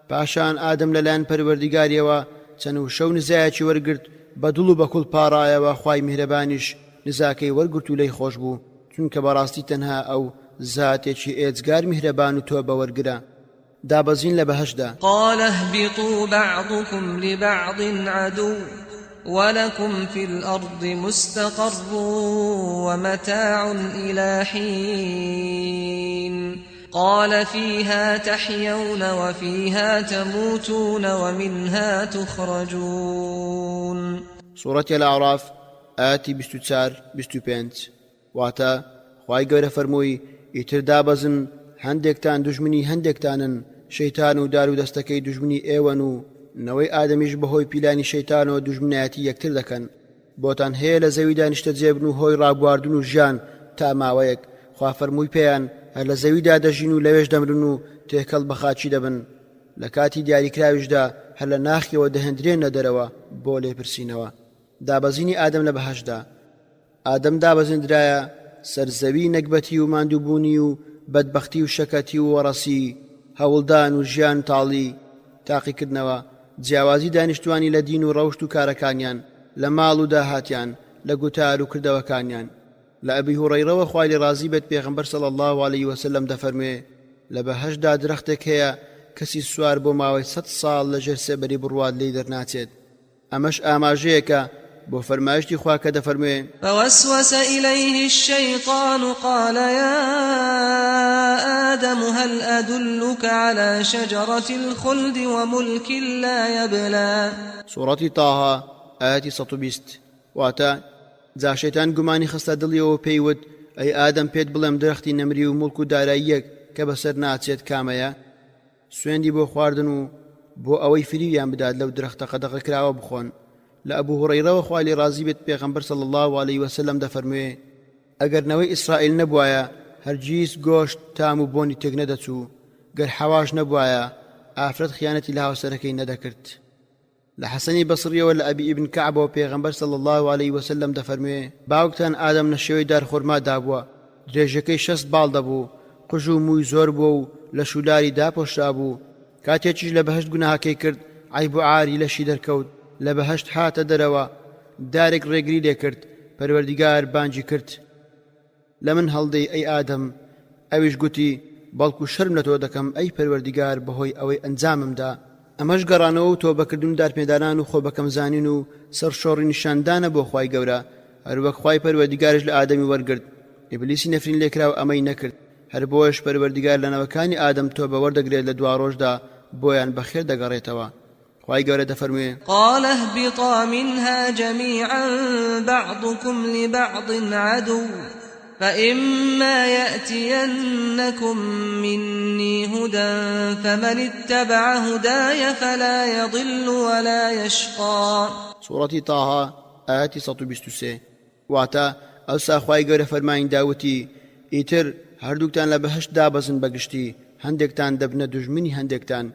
پاشان ئادەم لەلایەن پەروەردیگاریەوە چەند و شەو نزایەکی وەرگرت بە دڵ و بە کوڵ پاڕایەوە خوای میهرەبانیش نزاکەی وەرگرت و لەی خۆش بوو چونکە بەڕاستی تەنها ئەو زاتێکی ئێجگار میهرەبان و تۆ بەوەرگرە. دابەزین لە بەهەشدا. قال اهبطوا بعضكم لبعض عدو ولكم في الأرض مستقر ومتاع إلى حين قال فيها تحيون وفيها تموتون ومنها تخرجون. سورة الأعراف آتي 24-25. واتا خوای گەورە فەرمووی ئیتر دابەزن هەندێکتان دوژمنی هەندێکتانن شەیتان و دار و دەستەکەی دوژمنی ئێوەن و نەوەی ئادەمیش بەهۆی پیلانی شەیتانەوە دوژمنایەتی یەکتر دەکەن بۆتان هەیە لە زەویدا نیشتەجێبن و هۆی ڕابواردن و ژیان تا ماوەیەک. خوا فەرمووی پێیان هەر لە زەویدا دەژین و لەوێش دەمرن و تێکەڵ بە خاچی دەبن. لە کاتی دیاریکراویشدا هەر لە ناخیەوە دەهێنرێنە دەرەوە بۆ لێپرسینەوە. دابەزینی ئادەم لە بەهەشدا. ئادەم دابەزێنرایە سەرزەوی نەکبەتی و ماندووبوونی و بەدبەختی و شەکەتی و وەڕەسی هەوڵدان و ژیان تاڵی تاقیکردنەوە جیاوازی دانیشتوانی لە دین و ڕەوشت و کارەکانیان لە ماڵ و داهاتیان لە گوتار و کردەوەکانیان. لە ئەبی هوڕەیرەوە خوای لێ ڕازی بێت پێغەمبەر صلی الله علیه وسلم دەفەرمێ لە بەهەشدا درەختێک هەیە کەسی سوار بۆ ماوەی 100 ساڵ لەژێر سێبەری بڕوات لێی دەرناچێت. ئەمەش ئاماژەیەکە بۆ فەرمایشتی خوا کە دەفەرمێ فوسوس إليه الشيطان قال يا آدم هل أدلك على شجرة الخلد وملك لا يبلى. سورة طه آية 120. واتا جا شەیتان گومانی خستە دڵیەوە پێیوت ئەی ئادەم پێت بڵێم درەختی نەمری و مڵک و داراییەک کە بەسەر ناچێت کامەیە؟ سوێندی بۆ خواردن و بۆ ئەوەی فریویان بدات لەو درەختە قەدەغە کراوە بخۆن. لە ئەبوو هوڕەیرەوە خوای لێ ڕازی بێت پێغەمبەر صلی الله علیه وسلم دەفەرموێ ئەگەر نەوەی ئیسرائیل نەبوایە هەرگیز گۆشت تام و بۆنی تێک نەدەچوو گەر حەواش نەبوایە ئافرەت خیانەتی لە هاوسەرەکەی نەدەکرد. لە حەسەنی بەسڕیەوە لە ئەبی ئیبن کەعبەوە پێغەمبەر صلی الله علیه وسلم دەفەرموێ باوکتان ئادەم لە شێوەی دارخۆرما دابووە درێژەکەی 6 باڵ دەبوو قژ و مووی زۆر بووە و لە شولاری داپۆشرا بوو. کاتێکیش لە بەهەشت گوناهەکەی کرد عیب و عاری لەشی دەرکەوت لە بەهەشت هاتە دەرەوە دارێک ڕێگری لێ کرد پەروەردیگار بانگی کرد لە من هەڵدەی ئەی ئادەم ئەویش گوتی بەڵکو شەرم لە تۆ دەکەم ئەی پەروەردیگار بەهۆی ئەوەی ئەنجاممدا. ئەمەش گەڕانەوە و تۆبەکردن و دارپێدانان و خۆبەکەم زانین و سەرشۆڕی نیشاندانە بۆ خوای گەورە هەروەک خوای پەروەردیگارش لە ئادەمی وەرگرت. ئیبلیسی نەفرین لێکراو ئەمەی نەکرد هەر بۆش پەروەردیگار لە نەوەکانی ئادەم تۆ بەوەردەگرێت لە دوا ڕۆژدا بۆیان بەخێر دەگەڕێتەوە. خوای گەورە دەفەرموێ قال اهبطا منها جميعا بعضكم لبعض عدو فإما يأتينكم مني هدى فمن اتبع هداي فلا يضل ولا يشقى. سورة طه آية 123. واتا ئەوسا خوای گەورە فەرمانی داوتی ئیتر هەردووکتان لە بەهەشت دابەزن بەگشتی هەندێکتان دەبنە دوژمنی هەندێکتان.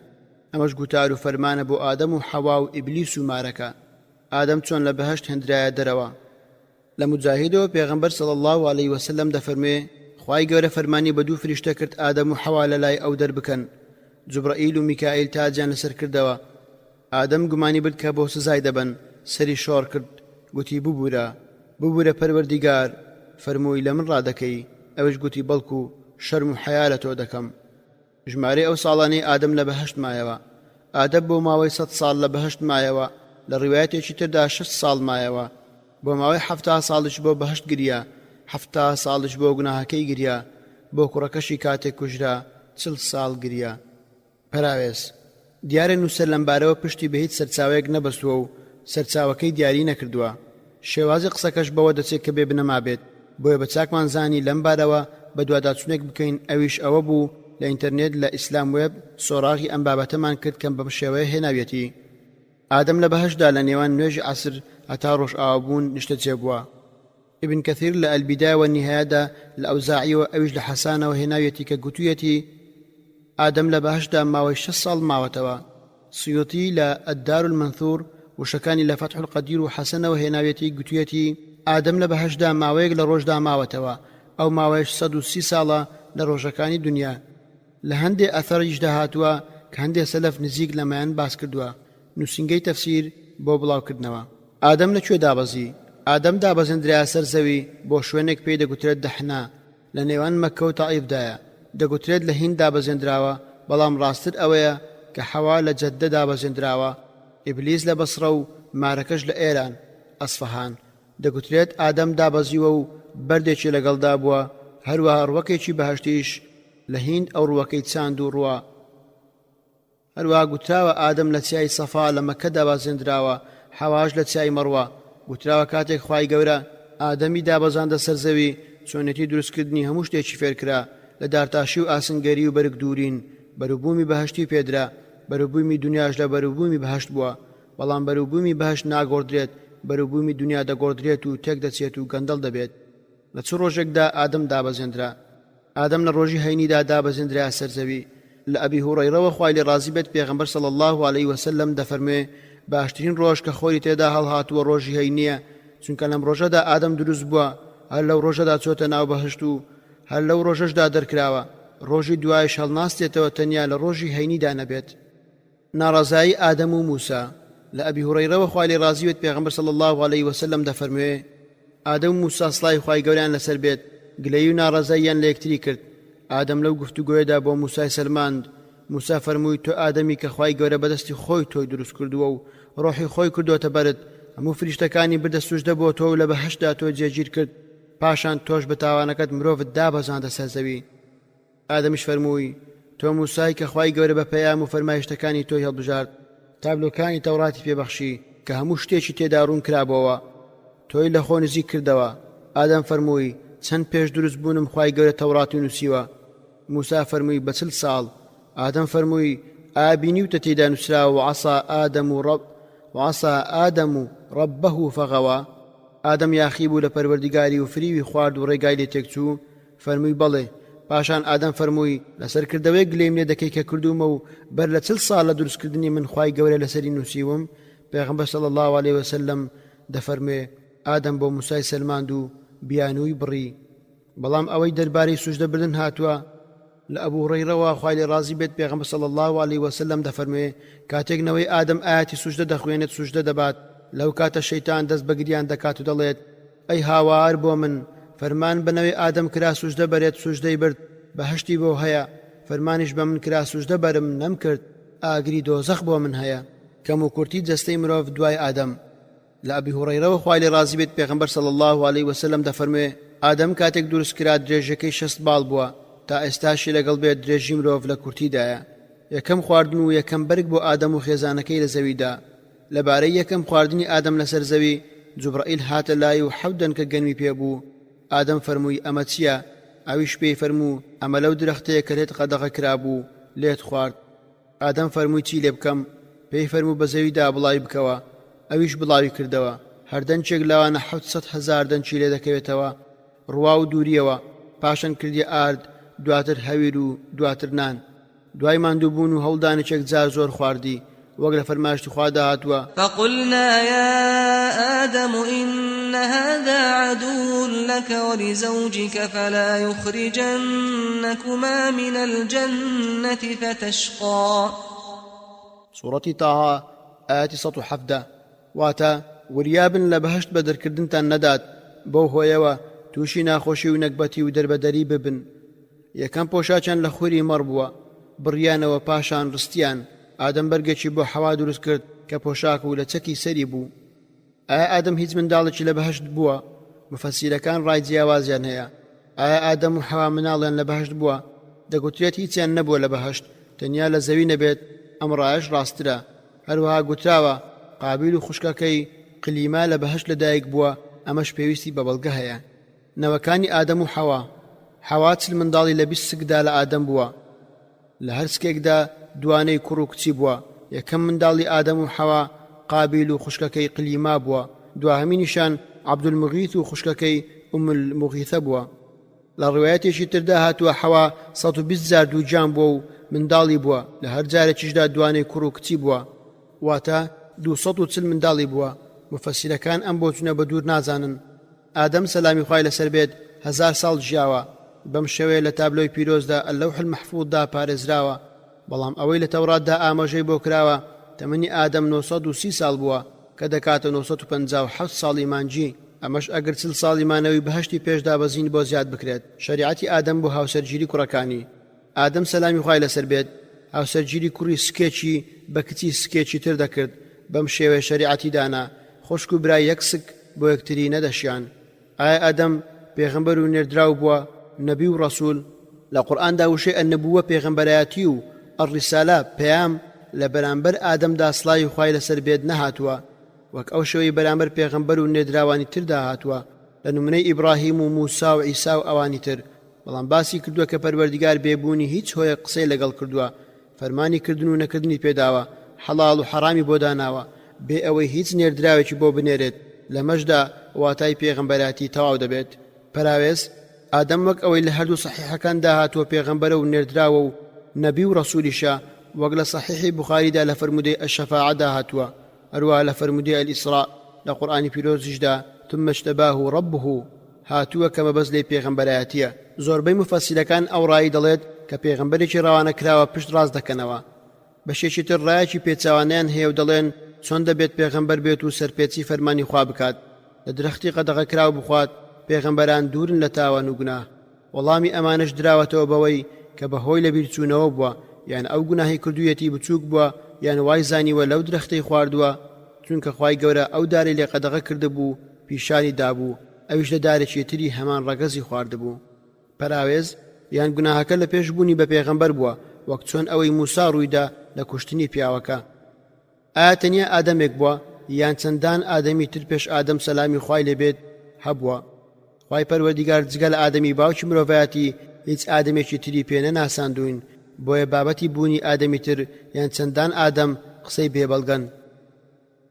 ئەمەش گوتار و فەرمانە بۆ ئادەم و حەوا و ئیبلیس و مارەکە. ئادەم چۆن لە بەهەشت هێنرایە دەرەوە. لە مجاهیدەوە پێغەمبەر صلی الله علیه وسلم دەفەرمێ خوای گەورە فەرمانی بە دوو فریشتە کرد ئادەم و حەوا لە لای ئەو دەربکەن. جوبرائیل و میکائیل تاجیان لەسەر کردەوە. ئادەم گومانی برد کە بۆ سزای دەبن سەری شۆڕ کرد گوتی ببوورە پەروەردیگار فەرمووی لە من ڕادەکەی ئەوش گوتی بەڵکو شەرم و حەیا لە تۆ دەکەم. ژمارەی ئەو ساڵانەی ئادەم لە بەهەشت مایەوە. ئادەم بۆ ماوەی 100 ساڵ لە بەهەشت مایەوە لە ڕیوایەتێکی تردا 6 ساڵ مایەوە. بۆ ماوەی 70 ساڵش بۆ بەهەشت گریا 70 ساڵش بۆ گوناهەکەی گریا بۆ کوڕەکەشی کاتێک کوژرا 40 ساڵ گریا. پەراوێز دیارە نووسەر لەمبارەوە پشتی بە هیچ سەرچاوەیەک نەبەستووە و سەرچاوەکەی دیاری نەکردووە. شێوازی قسەکەش بەوە دەچێت کە بێ بنەما بێت بۆیە بە چاکمان زانی لەمبارەوە بە دوواداچوونێک بکەین ئەویش ئەوە بوو لە ئینتەرنێت لە ئیسلام وێب سۆراغی ئەم بابەتەمان کرد کەم بەم شێوەیە هێناویەتی. ئادەم لە بەهەشتدا لە نێوان نوێژی عەسر هەتا ڕۆژ ئاوابوون نیشتەجێ بووە. ابن كثير للبداية والنهاية الأوزاعي وأوج لحسان وهناويتي كقتويتي آدم لبهشدا ماوي 6 ساڵ ماوەتەوە. سيوطي للدار المنثور وشكاني لفتح القدير وحسن وهناويتي قتويتي آدم لبهشدا ماويك لروجدا ماوەتەوە أو ماوي 130 ساڵە لە ڕۆژەکانی دنیا. لە هەندێ ئەثەریش داهاتووە کە هەندێ سەلەف نزیک لەمایان باس کردووە. نووسینگەی تەفسیر بۆ بڵاوکردنەوە. ئادەم لەکوێ دابەزی؟ ئادەم دابەزێنرایە سەر زەوی بۆ شوێنێک پێی دەگوترێت دەحنا لە نێوان مەککە و تائیفدایە. دەگوترێت لە هیند دابەزێنراوە، بەڵام ڕاستتر ئەوەیە کە حەوا لە جەددە دابەزێنراوە. ئیبلیس لە بەسرە و مارەکەش لە ئێران ئەسفەهان. دەگوترێت ئادەم دابەزیوە و بەردێکی لەگەڵدا بووە، هەروەها ڕوەکێکی بەهەشتیش لە هیند ئەو ڕوەکەی چاند و ڕوە. هەروەها گوتراوە ئادەم لە چیای سەفا لە مەککە دابەزێنراوە، حەواش لە چیای مەڕوە. گوتراوە کاتێک خوای گەورە ئادەمی دابەزاندە سەر زەوی چۆنێتی دروستکردنی هەموو شتێکی فێرکرا لە دارتاشی و ئاسنگەری و بەرگ دوورین. بەروبوومی بەهەشتی پێدرا، بەروبوومی دنیاش لە بەروبوومی بەهەشت بووە، بەڵام بەروبوومی بەهەشت ناگۆڕدرێت، بەروبوومی دنیا دەگۆڕدرێت و تێک دەچێت و گەندەڵ دەبێت. لە چ ڕۆژێکدا ئادەم دابەزێنرا؟ ئادەم لە ڕۆژی هەینیدا دابەزێنرا سەر زەوی. لە ئەبی هوڕەیرەوە خوای لێ ڕازی بێت پێغەمبەر صلی الله علیه وسلم دەفەرمێ باشترین ڕۆژ کە خۆری تێدا هەڵهاتووە ڕۆژی هەینیە، چونکە لەم ڕۆژەدا ئادەم دروست بووە، هەر لەو ڕۆژەدا چۆتە ناو بەهشت و هەر لەو ڕۆژەشدا دەرکراوە. ڕۆژی دوایش هەڵناستێتەوە تەنیا لە ڕۆژی هەینیدا نەبێت. ناڕازایی ئادەم و موسا. لە ئەبی هوڕەیرەوە خوای لێ ڕازی بێت پێغەمبەر صلی الله علیه وسلم دەفەرمێ ئادەم و موسا سڵای خوای گەوریان لەسەر بێت گلەی و ناڕازاییان لە یەکتری کرد. ئادەم لەو گفتوگۆیەدا بۆ موسای سەلماند. موسا فەرمووی تۆ ئادەمی کە خوای گەورە بەدەستی خۆی تۆی دروست کردووە و ڕۆحی خۆی کردوتە بەرت، هەموو فریشتەکانی بردە سوژدە بۆ تۆ و لە بەهەشتدا تۆ جێگیر کرد، پاشان تۆش بە تاوانەکەت مرۆڤت دابەزاندە سەر زەوی. ئادەمیش فەرمووی تۆ موسای کە خوای گەورە بە پەیام و فەرمایشتەکانی تۆی هەڵبژارد، تابلۆکانی تەوراتی پێبەخشی کە هەموو شتێکی تێدا ڕوون کرابەوە، تۆی لە خۆ نزیک کردەوە. ئادەم فەرمووی چەند پێش دروست بوونم خوای گەورە تەوڕات نووسیوە. موسا فەرمووی بە 40 ساڵ. ئادەم فەرمووی ئایا بینیوتە تێدا نووسراوە وعەسا ئادەم رەبەه فەغەوا؟ ئادەم یاخی بوو لە پەروەردیگاری و فریوی خوارد و ڕێگای لێ تێکچوو؟ فەرمووی بەڵێ. پاشان ئادەم فەرمووی لەسەر کردەوەی گلەیم لێ دەکەی کە کردومە و بەر لە 40 ساڵ لە دروستکردنی من خوای گەورە لەسەری نووسیوم. پێغەمبەر صلی الله علیه وسلم دەفەرمێ ئادەم بۆ موسای سەلماند و بیانووی بڕی. بەڵام ئەوەی دەربارەی سوژدەبردن هاتووە لە ئەبوو هوڕەیرەوە خوای لێ ڕازی بێت پێغەمبەر صلی الله علیه وسلم دەفەرمێ کاتێکنەوەی ئادەم ئاەتی سوژدە دەخوێنێت سوژدە دەبات، لەو کاتە شەیتان دەست بە گریان دەکات و دەڵێت ئەی هاوار بۆ من، فەرمان بنەوەی ئادەم کرا سوژدە بەرێت، سوژدەی برد، بەهەشتی بۆ هەیە. فەرمانیش بە من کرا سوژدە بەرم نەمکرد، ئاگری دۆزەخ بۆ من هەیە. کەم و کورتی جەستەی مرۆڤ دوای ئادەم. لە ئەبی هوڕەیرەوە خوای لێ ڕازی بێت پێغەمبەر صلی الله علیه وسلم دەفەرمێ ئادەم کاتێک دروست کرا درێژەکەی 6 باڵ بووە، تا ئێستاشی لەگەڵ بێت درێژی مرۆڤ لە کورتیدایە. یەکەم خواردن و یەکەم بەرگ بۆ ئادەم و خێزانەکەی لە زەویدا. لەبارەی یەکەم خواردنی ئادەم لەسەر زەوی جوبرائیل هاتە لای و 7 دەنکە گەنمی پێبوو. ئادەم فەرمووی ئەمە چییە؟ ئەویش پێی فەرموو ئەمە لەو درەختەیە کە لێت قەدەغە کرابوو لێت خوارد. ئادەم فەرمووی چی لێ بکەم؟ پێی فەرموو بە زەویدا بڵاوی بکەوە. ئەویش بڵاوی کردەوە. هەردەنچێک لەوانە 700,000 دەنچی لێ دەکەوێتەوە ڕوا و دووریەوە. پاشان کردی ئارد، دواتر هەویر و دواتر نان. دوای ماندووبوون و هەوڵدانێکێک جار زۆر خواردی، وەک لە فەرمایشتی خوادا هاتووە فقلنا يا آدم إن هذا عدو لك ولزوجك فلا يخرجنكما من الجنة فتشقى. سورة طه آيات 107. واتا وریابن لە بەهەشت بە دەرکردنتان نەدات، بەو هۆیەوە تووشی ناخۆشی و نەکبەتی و دەربەدەری ببن. یەکەم پۆشاچیان لە خوری مەڕ بووە، بڕیانەوە پاشان ڕستیان. ئادەم بەرگێکی بۆ حەوا دروست کرد کە پۆشاک و لە چەکی سەری بوو. ئایا ئادەم هیچ منداڵێکی لە بەهەشت بووە؟ مفەسیرەکان ڕای جیاوازیان هەیە. ئایا ئادەم و حەوا مناڵیان لە بەهەشت بووە؟ دەگوترێت هیچیان نەبووە لە بەهەشت، تەنیا لە زەوی نەبێت. ئەم ڕایش ڕاسترە. هەروەها گوتراوە قابیل و خوشکەکەی قلیما لە بەهەشت لەدایک بووە، ئەمەش پێویستی بە بەڵگە هەیە. نەوەکانی ئادەم و حەوا. حەوا 40 منداڵی لە 20 سکدا لە ئادەم بووە. لە هەر سکێکدا دوانەی کوڕ و کچی بووە. یەکەم منداڵی ئادەم و حەوا قابیل و خوشکەکەی قلیما بووە. دواهەمینیشان عەبدولموغیث و خوشکەکەی الموغیثە بووە. لە ڕوایەتێکی تردا هاتووە حەوا 120,000 دووجان بووە و منداڵی بووە، لە هەر جارێکیشدا دوانەی کوڕ و کچی بووە، واتە 240 منداڵی بووە. مفەسیرەکان ئەم بۆچونە بە دوور نازانن. ئادەم سەلامی خوای لەسەر بێت 1000 ساڵ ژیاوە، بەم شێوەیە لە تابلۆی پیرۆزدا ئەلەوح المەحفوظدا پارێزراوە، بەڵام ئەوەی لە تەوراتدا ئاماژەی بۆ کراوە تەمەنی ئادەم 930 ساڵ بووە کە دەکاتە 957 ساڵی مانجی. ئەمەش ئەگەر 40 ساڵی مانەوەی بەهەشتی پێشدا بەزین بۆ زیاد بکرێت. شریعەتی ئادەم بۆ هاوسەرگیری کوڕەکانی. ئادەم سەلامی خوای لەسەر بێت هاوسەرگیری کوڕی سکێکی بە کچی سکێکی تر دەکرد، بەم شێوەیە شریعەتی دانا خوشک و برای یەک سک بۆ یەکتری نەدەشیان. ئایا ئادەم پێغەمبەر و نێردراو بووە نەبی و ڕەسوول؟ لە قورئاندا وشەی ئەنەبووە پێغەمبەرایەتی و ئەڕیسالە پەیام لە بەرامبەر ئادەمدا سڵاوی خوای لەسەر بێت نەهاتووە، وەک ئەو شەوەی بەرامبەر پێغەمبەر و نێردراوانی تردا هاتووە لە نمونەی ئیبراهیم و موسا و عیسا و ئەوانی تر. بەڵام باسی کردووە کە پەروەردگار بێبوونی هیچ هۆیە قسەی لەگەڵ کردووە، فەرمانی کردن و نەکردنی پێداوە، حەڵاڵ و حەرامی بۆ داناوە بێ ئەوەی هیچ نێردراوێکی بۆ بنێرێت. لەمەشدا واتای پێغەمبەراتی تەواو دەبێت. پەراوێز ئادەم وەک ئەوەی لە هەردوو سەحیحەکاندا هاتووە پێغەمبەرە و نێردراوە و نەبی و ڕەسوولیشە، وەک لە صحیحی بوخاریدا لە فەرمودەی ئەشەفاعەدا هاتووە، هەروەها لە فەرمودەی ئەلئیسراء لە قورئانی پیرۆزیشدا ثم اجتباه ربه هاتووە کە مەبەست لێی پێغەمبەرایەتیە. زۆربەی مفەسیرەکان ئەو ڕایی دەڵێت کە پێغەمبەرێکی ڕەوانە کراوە پشت ڕاست دەکەنەوە. بەشێکی تر ڕایەکی پێچاوانیان هەیە و دەڵێن چۆن دەبێت پێغەمبەر بێت و سەرپێچی فەرمانی خوا بکات، لە درەختی قەدەغە کراو بخوات، پێغەمبەران دوورن لە تاوان و گوناه. وەڵامی ئەمانش دراوەتەوە بەوەی کە بەهۆی لەبیرچوونەوە بووە، یان ئەو گوناهی کردوویەتی بچووک بووە، یان وای زانیوە لەو درەختەی خواردووە، چونکە خوای گەورە ئەو دارەی لێ قەدەغە کردبوو پیشانی دابوو، ئەویش لە دارێکی تری هەمان ڕەگەزی خواردبوو. پەراوێز یان گوناهەکە لە پێشبوونی بە پێغەمبەر بووە، وەک چۆن ئەوەی موسا ڕوویدا لە کوشتنی پیاوەکە. ئایا تەنیا ئادەمێک بووە یان چەندان ئادەمی تر پێش ئادەم سەلامی خوای لێبێت هەبووە؟ خوای پەروەردیگار جگە لە ئادەمی باوکی مرۆڤایەتی هیچ ئادەمێکی تری پێ نەناساندوین، بۆیە بابەتی بوونی ئادەمی تر یان چەندان ئادەم قسەی بێبەڵگەن.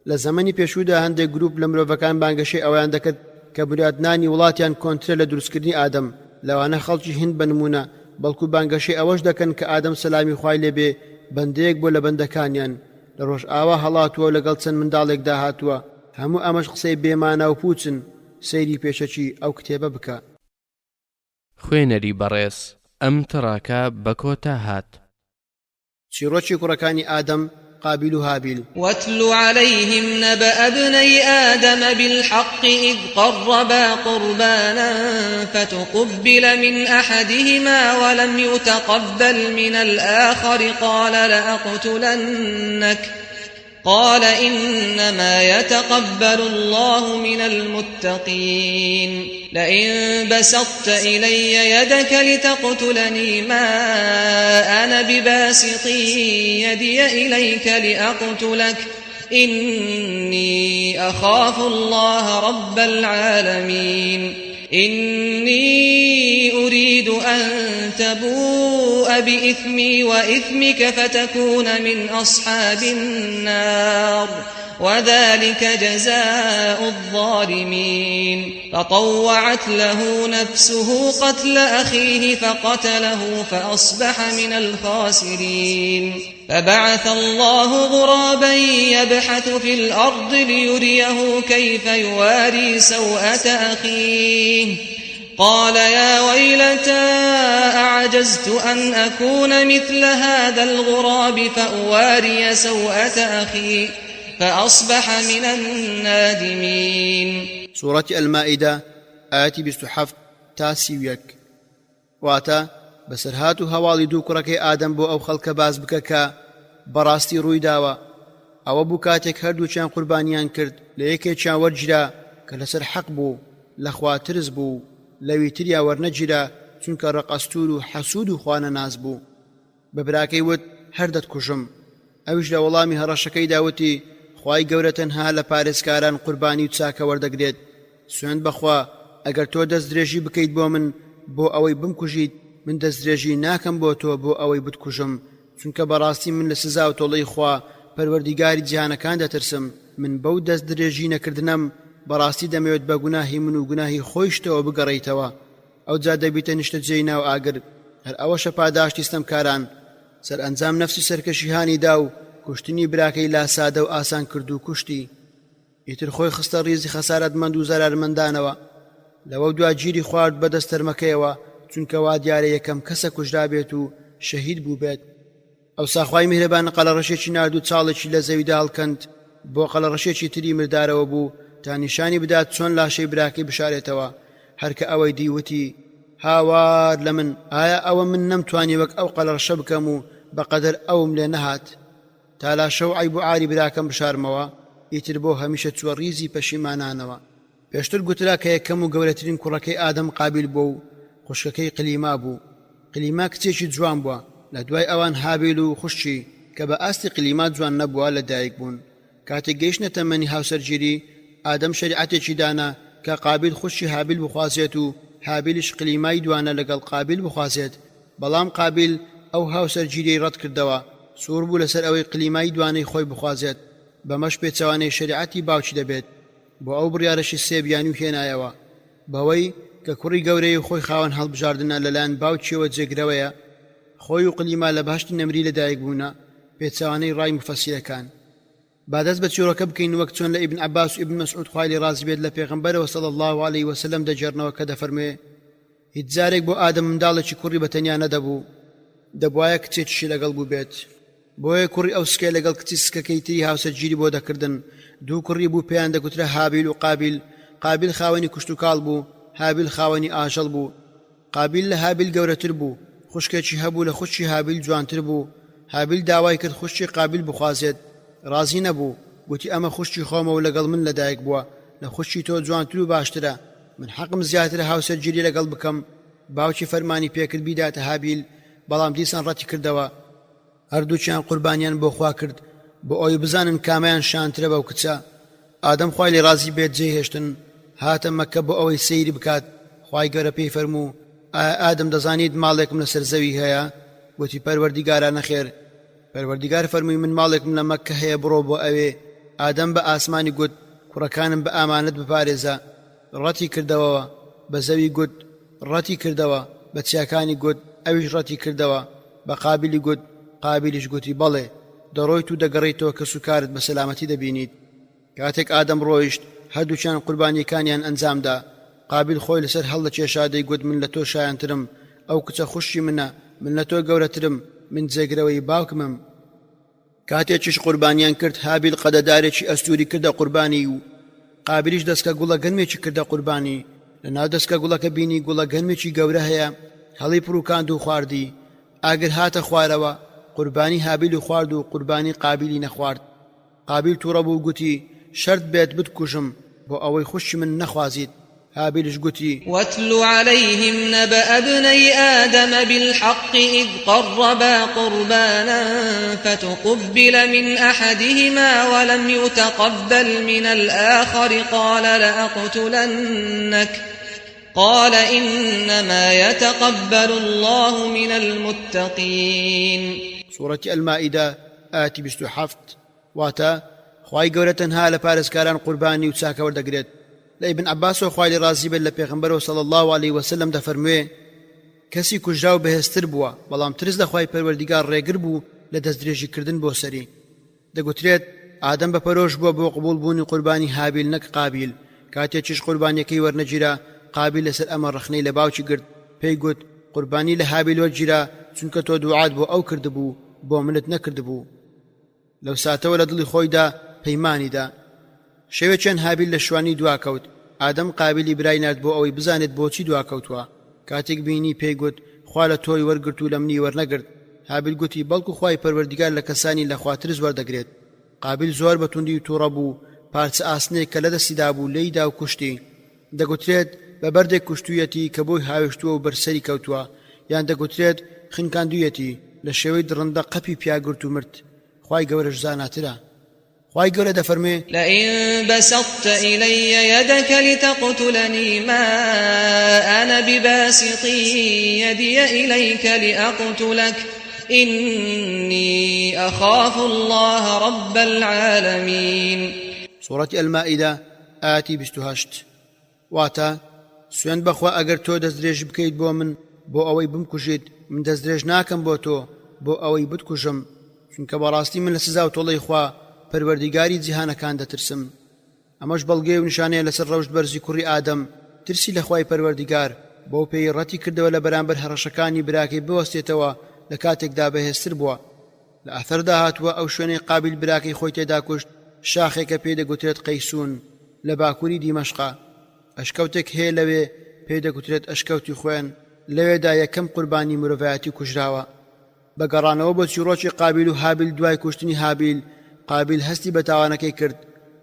لە زەمەنی پێشوودا هەندێک گروپ لە مرۆڤەکان بانگەشەی ئەویان دەکرد کە بنیادنانی وڵاتیان کۆنترە لە دروستکردنی ئادەم، لەوانە خەڵکی هند بنمونە، بەڵکو بانگەشەی ئەوەش دەکەن کە ئادەم سەلامی خوای لێبێ بەندەیەک بۆ لە بەندەکانیان لە ڕۆژ ئاوا هەڵاتووە و لەگەڵ چەند منداڵێکدا هاتووە. هەموو ئەمەش قسەی بێمانە و پوچن. سەیری پێشەچی ئەو کتێبە بکە. خوێنەری بەڕێز ئەم تڕاکە بە کۆتا هات. چیرۆکی کوڕەکانی ئادەم قابیل و هابیل. واتل عليهم نبأ ابني آدم بالحق إذ قربا قربانا فتقبل من أحدهما ولم يتقبل من الآخر قال لأقتلنك قال إنما يتقبل الله من المتقين لئن بسطت إلي يدك لتقتلني ما أنا بباسط يدي إليك لأقتلك إني أخاف الله رب العالمين إني أريد أن تبوء بإثمي وإثمك فتكون من أصحاب النار وذلك جزاء الظالمين فطوعت له نفسه قتل أخيه فقتله فأصبح من الخاسرين فبعث الله غرابا يبحث في الأرض ليريه كيف يواري سوءة أخيه قال يا ويلتى أعجزت أن أكون مثل هذا الغراب فأواري سوءة أخي فأصبح من النادمين. سورة المائدة آية 27 تا 31. واتا بەسەرهات و هەواڵی دوو کوڕەکەی ئادەم بۆ ئەو خەڵکە باز بکە کە بەڕاستی ڕووی داوە. ئەوە بوو کاتێک هەردووچیان قوربانیان کرد، لە یەکێکیان وەرگیرا کە لەسەر حەق بوو، لەخوا ترس بوو، لەوی تریا وەرنەگیرا چونکە ڕەقەستور و حەسوود و خوانە ناز بوو. بە براکەی وت هەر دەتکوژم. ئەویش لە وەڵامی هەڕەشەکەی داوتی خوای گەورە تەنها لە پارێزکاران قوربانی و چاکە وەردەگرێت. سوێند بەخوا ئەگەر تۆ دەست درێژی بکەیت بۆ من بۆ ئەوەی بمکوژیت، من دەست درێژی ناکەم بۆ تۆ بۆ ئەوەی بتکوژم، چونکە بەڕاستی من لە سزا و تۆڵەی خوا پەروەردیگاری جیهانەکان دەترسم. من بەو دەست درێژی نەکردنم بەڕاستی دەمەوێت بە گوناهی من و گوناهی خۆیشتەوە بگەڕێیتەوە ئەو جا دەبیتە نیشتە جێی ناو ئاگر هەر ئەوەشە پاداشتی ستەمکاران سەرئەنجام نەفسی سەرکەشی هانیدا و کوشتنی براکەی لا سادە و ئاسان کرد و کوشتی ئیتر خۆی خستە ڕیزی خەسارەتمەند و زەرارمەندانەوە لەوە دوا گیری خوارد بەدەست تەرمەکەیەوە چونکە وا دیارە یەکەم کەسە کوژرا بێت و شەهید بوو بێت ئەو ساخوای میهرەبان قەڵەڕەشێکی نرد و چاڵێکی لە زەویدا هەڵکەند بۆ قەڵەڕەشێکی تری مردارەوە بوو تا نیشانی بدات چۆن لاشەی براکەی بشارێتەوە هەرکە ئەوەی دیوتی هاوار لە من ئایا ئەوە من نەمتوانی وەک ئەو قەڵەڕەشە بکەم و بەقەدەر ئەوم لێ نەهات تا لاشە و عیب و عاری براکەم بشارمەوە ئیتر بۆ هەمیشە چوە ڕیزی پەشیمانانەوە پێشتر گوترا کە یەکەم و گەورەترین کوڕەکەی ئادەم قابیل بوو و خوشکەکەی قلیما بوو قلیما کچێکی جوان بووە لە دوای ئەوان هابیل و خوشکی کە بە ئاستی قلیما جوان نەبووە لەدایک بوون کاتێک گەیشتە تەمەنی هاوسەرگیری ئادەم شریعەتێکی دانا کە قابیل خوشکی هابیل بخوازێت و هابیلش قلیمای دوانە لەگەڵ قابیل بخوازێت بەڵام قابیل ئەو هاوسەرگیری ڕەت کردەوە سوور بوو لەسەر ئەوەی قلیمای دوانەی خۆی بخوازێت بەمەش پێچەوانەی شریعەتی باوکی دەبێت بۆ ئەو بڕیارەشی سێبیانی و هێنایەوە بەوەی کە کوڕی گەورەی خۆی خاوەن هەڵبژاردنە لەلایەن باوکیەوە جێگرەوەیە خۆی و قلیما لە بەهشتی نەمری لەدایک بوونە پێچەوانەی ڕای مفەسیرەکان بادەست بە چیرۆکە بکەین وەک چۆن لە ئیبن عەباس و ئیبن مەسعود خوای لێ ڕازی بێت لە پێغەمبەرەوە صلی الله علیه وسلم دەجێڕنەوە کە دەفەرموێ هیچ جارێک بۆ ئادەم منداڵێکی کوڕی بەتەنیا نەدەبوو دەبوایە کچێکیشی لەگەڵ بوو بێت بۆیە کوڕی ئەو سکەی لەگەڵ کچی سکەکەی تری هاوسەرگیری بۆ دەکردن دوو کوڕی بوو پێیان دەگوترە هابیل و قابیل قابیل خاوەنی کوشت و کاڵ بوو هابیل خاوەنی ئاژەڵ بوو قابیل لە هابیل گەورەتر بوو خوشکێکی هەبوو لە خوشکی هابیل جوانتر بوو هابیل داوای کرد خوشکی قابیل بخوازێت ڕازی نەبوو گوتی ئەمە خوشکی خۆمە و لەگەڵ من لەدایک بووە لە خوشکی تۆ جوانتر و باشترە من حەقم زیاتر هاوسەرگیری لەگەڵ بکەم باوکی فەرمانی پێکرد بیداتە هابیل بەڵام دیسان ڕەتی کردەوە هەردووچیان قوربانیان بۆ خوا کرد بۆ ئەوی بزانن کامیان شانترە بەو کچە ئادەم خوای لێ ڕازی بێت جێهێشتن هاتە مەکە بۆ ئەوەی سەیری بکات خوای گەورە پێی فەرموو ئایا ئادەم دەزانیت ماڵێکم لەسەر زەوی هەیە گوتی پەروەردیگارە نەخێر پەروەردیگار فەرمووی من ماڵێکم لە مەکە هەیە بڕۆ بۆ ئەوێ ئادەم بە ئاسمانی گوت کوڕەکانم بە ئامانەت بپارێزە ڕەتی کردەوە بە زەوی گوت ڕەتی کردەوە بە چیاکانی گوت ئەویش ڕەتی کردەوە بە قابیلی گوت قابیلیش گوتی بەڵێ دەڕۆیت و دەگەڕێیتەوە کە سوکارت بە سەلامەتی دەبینیت کاتێک ئادەم ڕۆیشت هەردووچیان قوربانیەکانیان ئەنجامدا قابیل خۆی لەسەر هەڵدە کێشادەی گوت من لە تۆ شایەنترم ئەو کچە خوشی منە من لە تۆ گەورەترم من جێگرەوەی باوکمم کاتێکیش قوربانیان کرد هابیل قەدەدارێکی ئەستوری کردە قوربانی و قابیلیش دەستکە گوڵە گەنمێکی کردە قوربانی لەناو دەستکە گوڵەکە بینی گوڵە گەنمێکی گەورە هەیە هەڵی پڕووکاند و خواردی ئاگر هاتە خوارەوە قوربانی هابیل و خوارد و قوربانی قابیلی نەخوارد قابیل تووڕە بوو گوتی شەرت بێت بتکوژم بۆ ئەوەی خوشی من نەخوازیت هابیلش گوتی واتل عليهم نبأ ابني آدم بالحق إذ قربا قربانا فتقبل من أحدهما ولم يتقبل من الآخر قال لأقتلنك قال إنما يتقبل الله من المتقين سورة المائدة آتي 27 واتا خواهی گەورە تەنها لە پارێزکاران قوربانی و چاکە وەردەگرێت لە ئیبن عەباس و خوای لێ ڕازی بێت لە پێغەمبەرەوە صلی الله علیه وسلم دەفەرموێ کەسی کوژرا و بەهێزتر بووە بەڵام ترس لە خوای پەروەردیگار ڕێگر بوو لە دەستدرێژیکردن بۆ سەری دەگوترێت ئادەم بەپەرۆش بووە بۆ قبول بوونی قوربانی هابیل نەک قابیل کاتێکیش قوربانیەکەی وەرنەگیرا قابیل لەسەر ئەمە ڕەخنەی لە باوکی گرت پێی گوت قوربانی لە هابیل وەرگیرا چونکە تۆ دوعات بۆ ئەو کردبوو بۆ منت نەکردبوو لەو ساتەوە لە دڵی خۆیدا پەیمانیدا شەوێکیان هابیل لە شوانی دواکەوت ئادەم قابیلی برای نرد بۆ ئەوەی بزانێت بۆچی دواکەوتووە کاتێک بینی پێی گوت خوا لە تۆی وەرگرت و لە منی وەرنەگرت هابیل گوتی بەڵکو خوای پەروەردیگار لە کەسانی لە خواترز وەردەگرێت قابیل زۆر بەتوندی و تووڕە بوو پارچە ئاسنێک کە لە دەستیدا بوو لێیدا و کوشتی دەگوترێت بە بەردێک کوشتوویەتی کە بۆی هاوێشتووە و بەرسەری کەوتووە یان دەگوترێت خنکاندوویەتی لە شێوەی درڕندە قەپی پیاگرت و مرد خوای گەورەش زاناترە خوای گەورە دەفەرمێ لئن بسطت إلي يدك لتقتلني ما أنا بباسط يدي إليك لأقتلك إني أخاف الله رب العالمين سورة المائدة ئاەتی 28 واتە سوێن بەخوا ئەگەر تۆ دەستدرێژ بکەیت بۆ من بۆ ئەوەی بمکوژیت من دەستدرێژ ناکەم بۆ تۆ بۆ ئەوەی بتکوژم چونکە بەڕاستی من لە سزا و تۆڵەی خوا پەروەردیگاری جیهانەکان دەترسم ئەمەش بەڵگێ و نیشانەیە لەسەر ڕەوشت بەرزی کوڕی ئادەم ترسی لە خوای پەروەردیگار بۆ پێی ڕەتی کردەوە لە بەرامبەر هەڕەشەکانی براکەی بوەستێتەوە لە کاتێکدا بەهێزتر بووە لە ئەثەردا هاتووە ئەو شوێنەی قابیل براکەی خۆی تێدا کوشت شاخێکە پێی دەگوترێت قەیسون لە باکووری دیمەشقا ئەشکەوتێک هەیە لەوێ پێی دەگوترێت ئەشکەوتی خوێن لەوێدا یەکەم قوربانی مرۆڤایەتی کوژراوە بەگەڕانەوە بۆ چیرۆکی قابیل و هابیل دوای کوشتنی هابیل قابیل هەستی بە تاوانەکەی کرد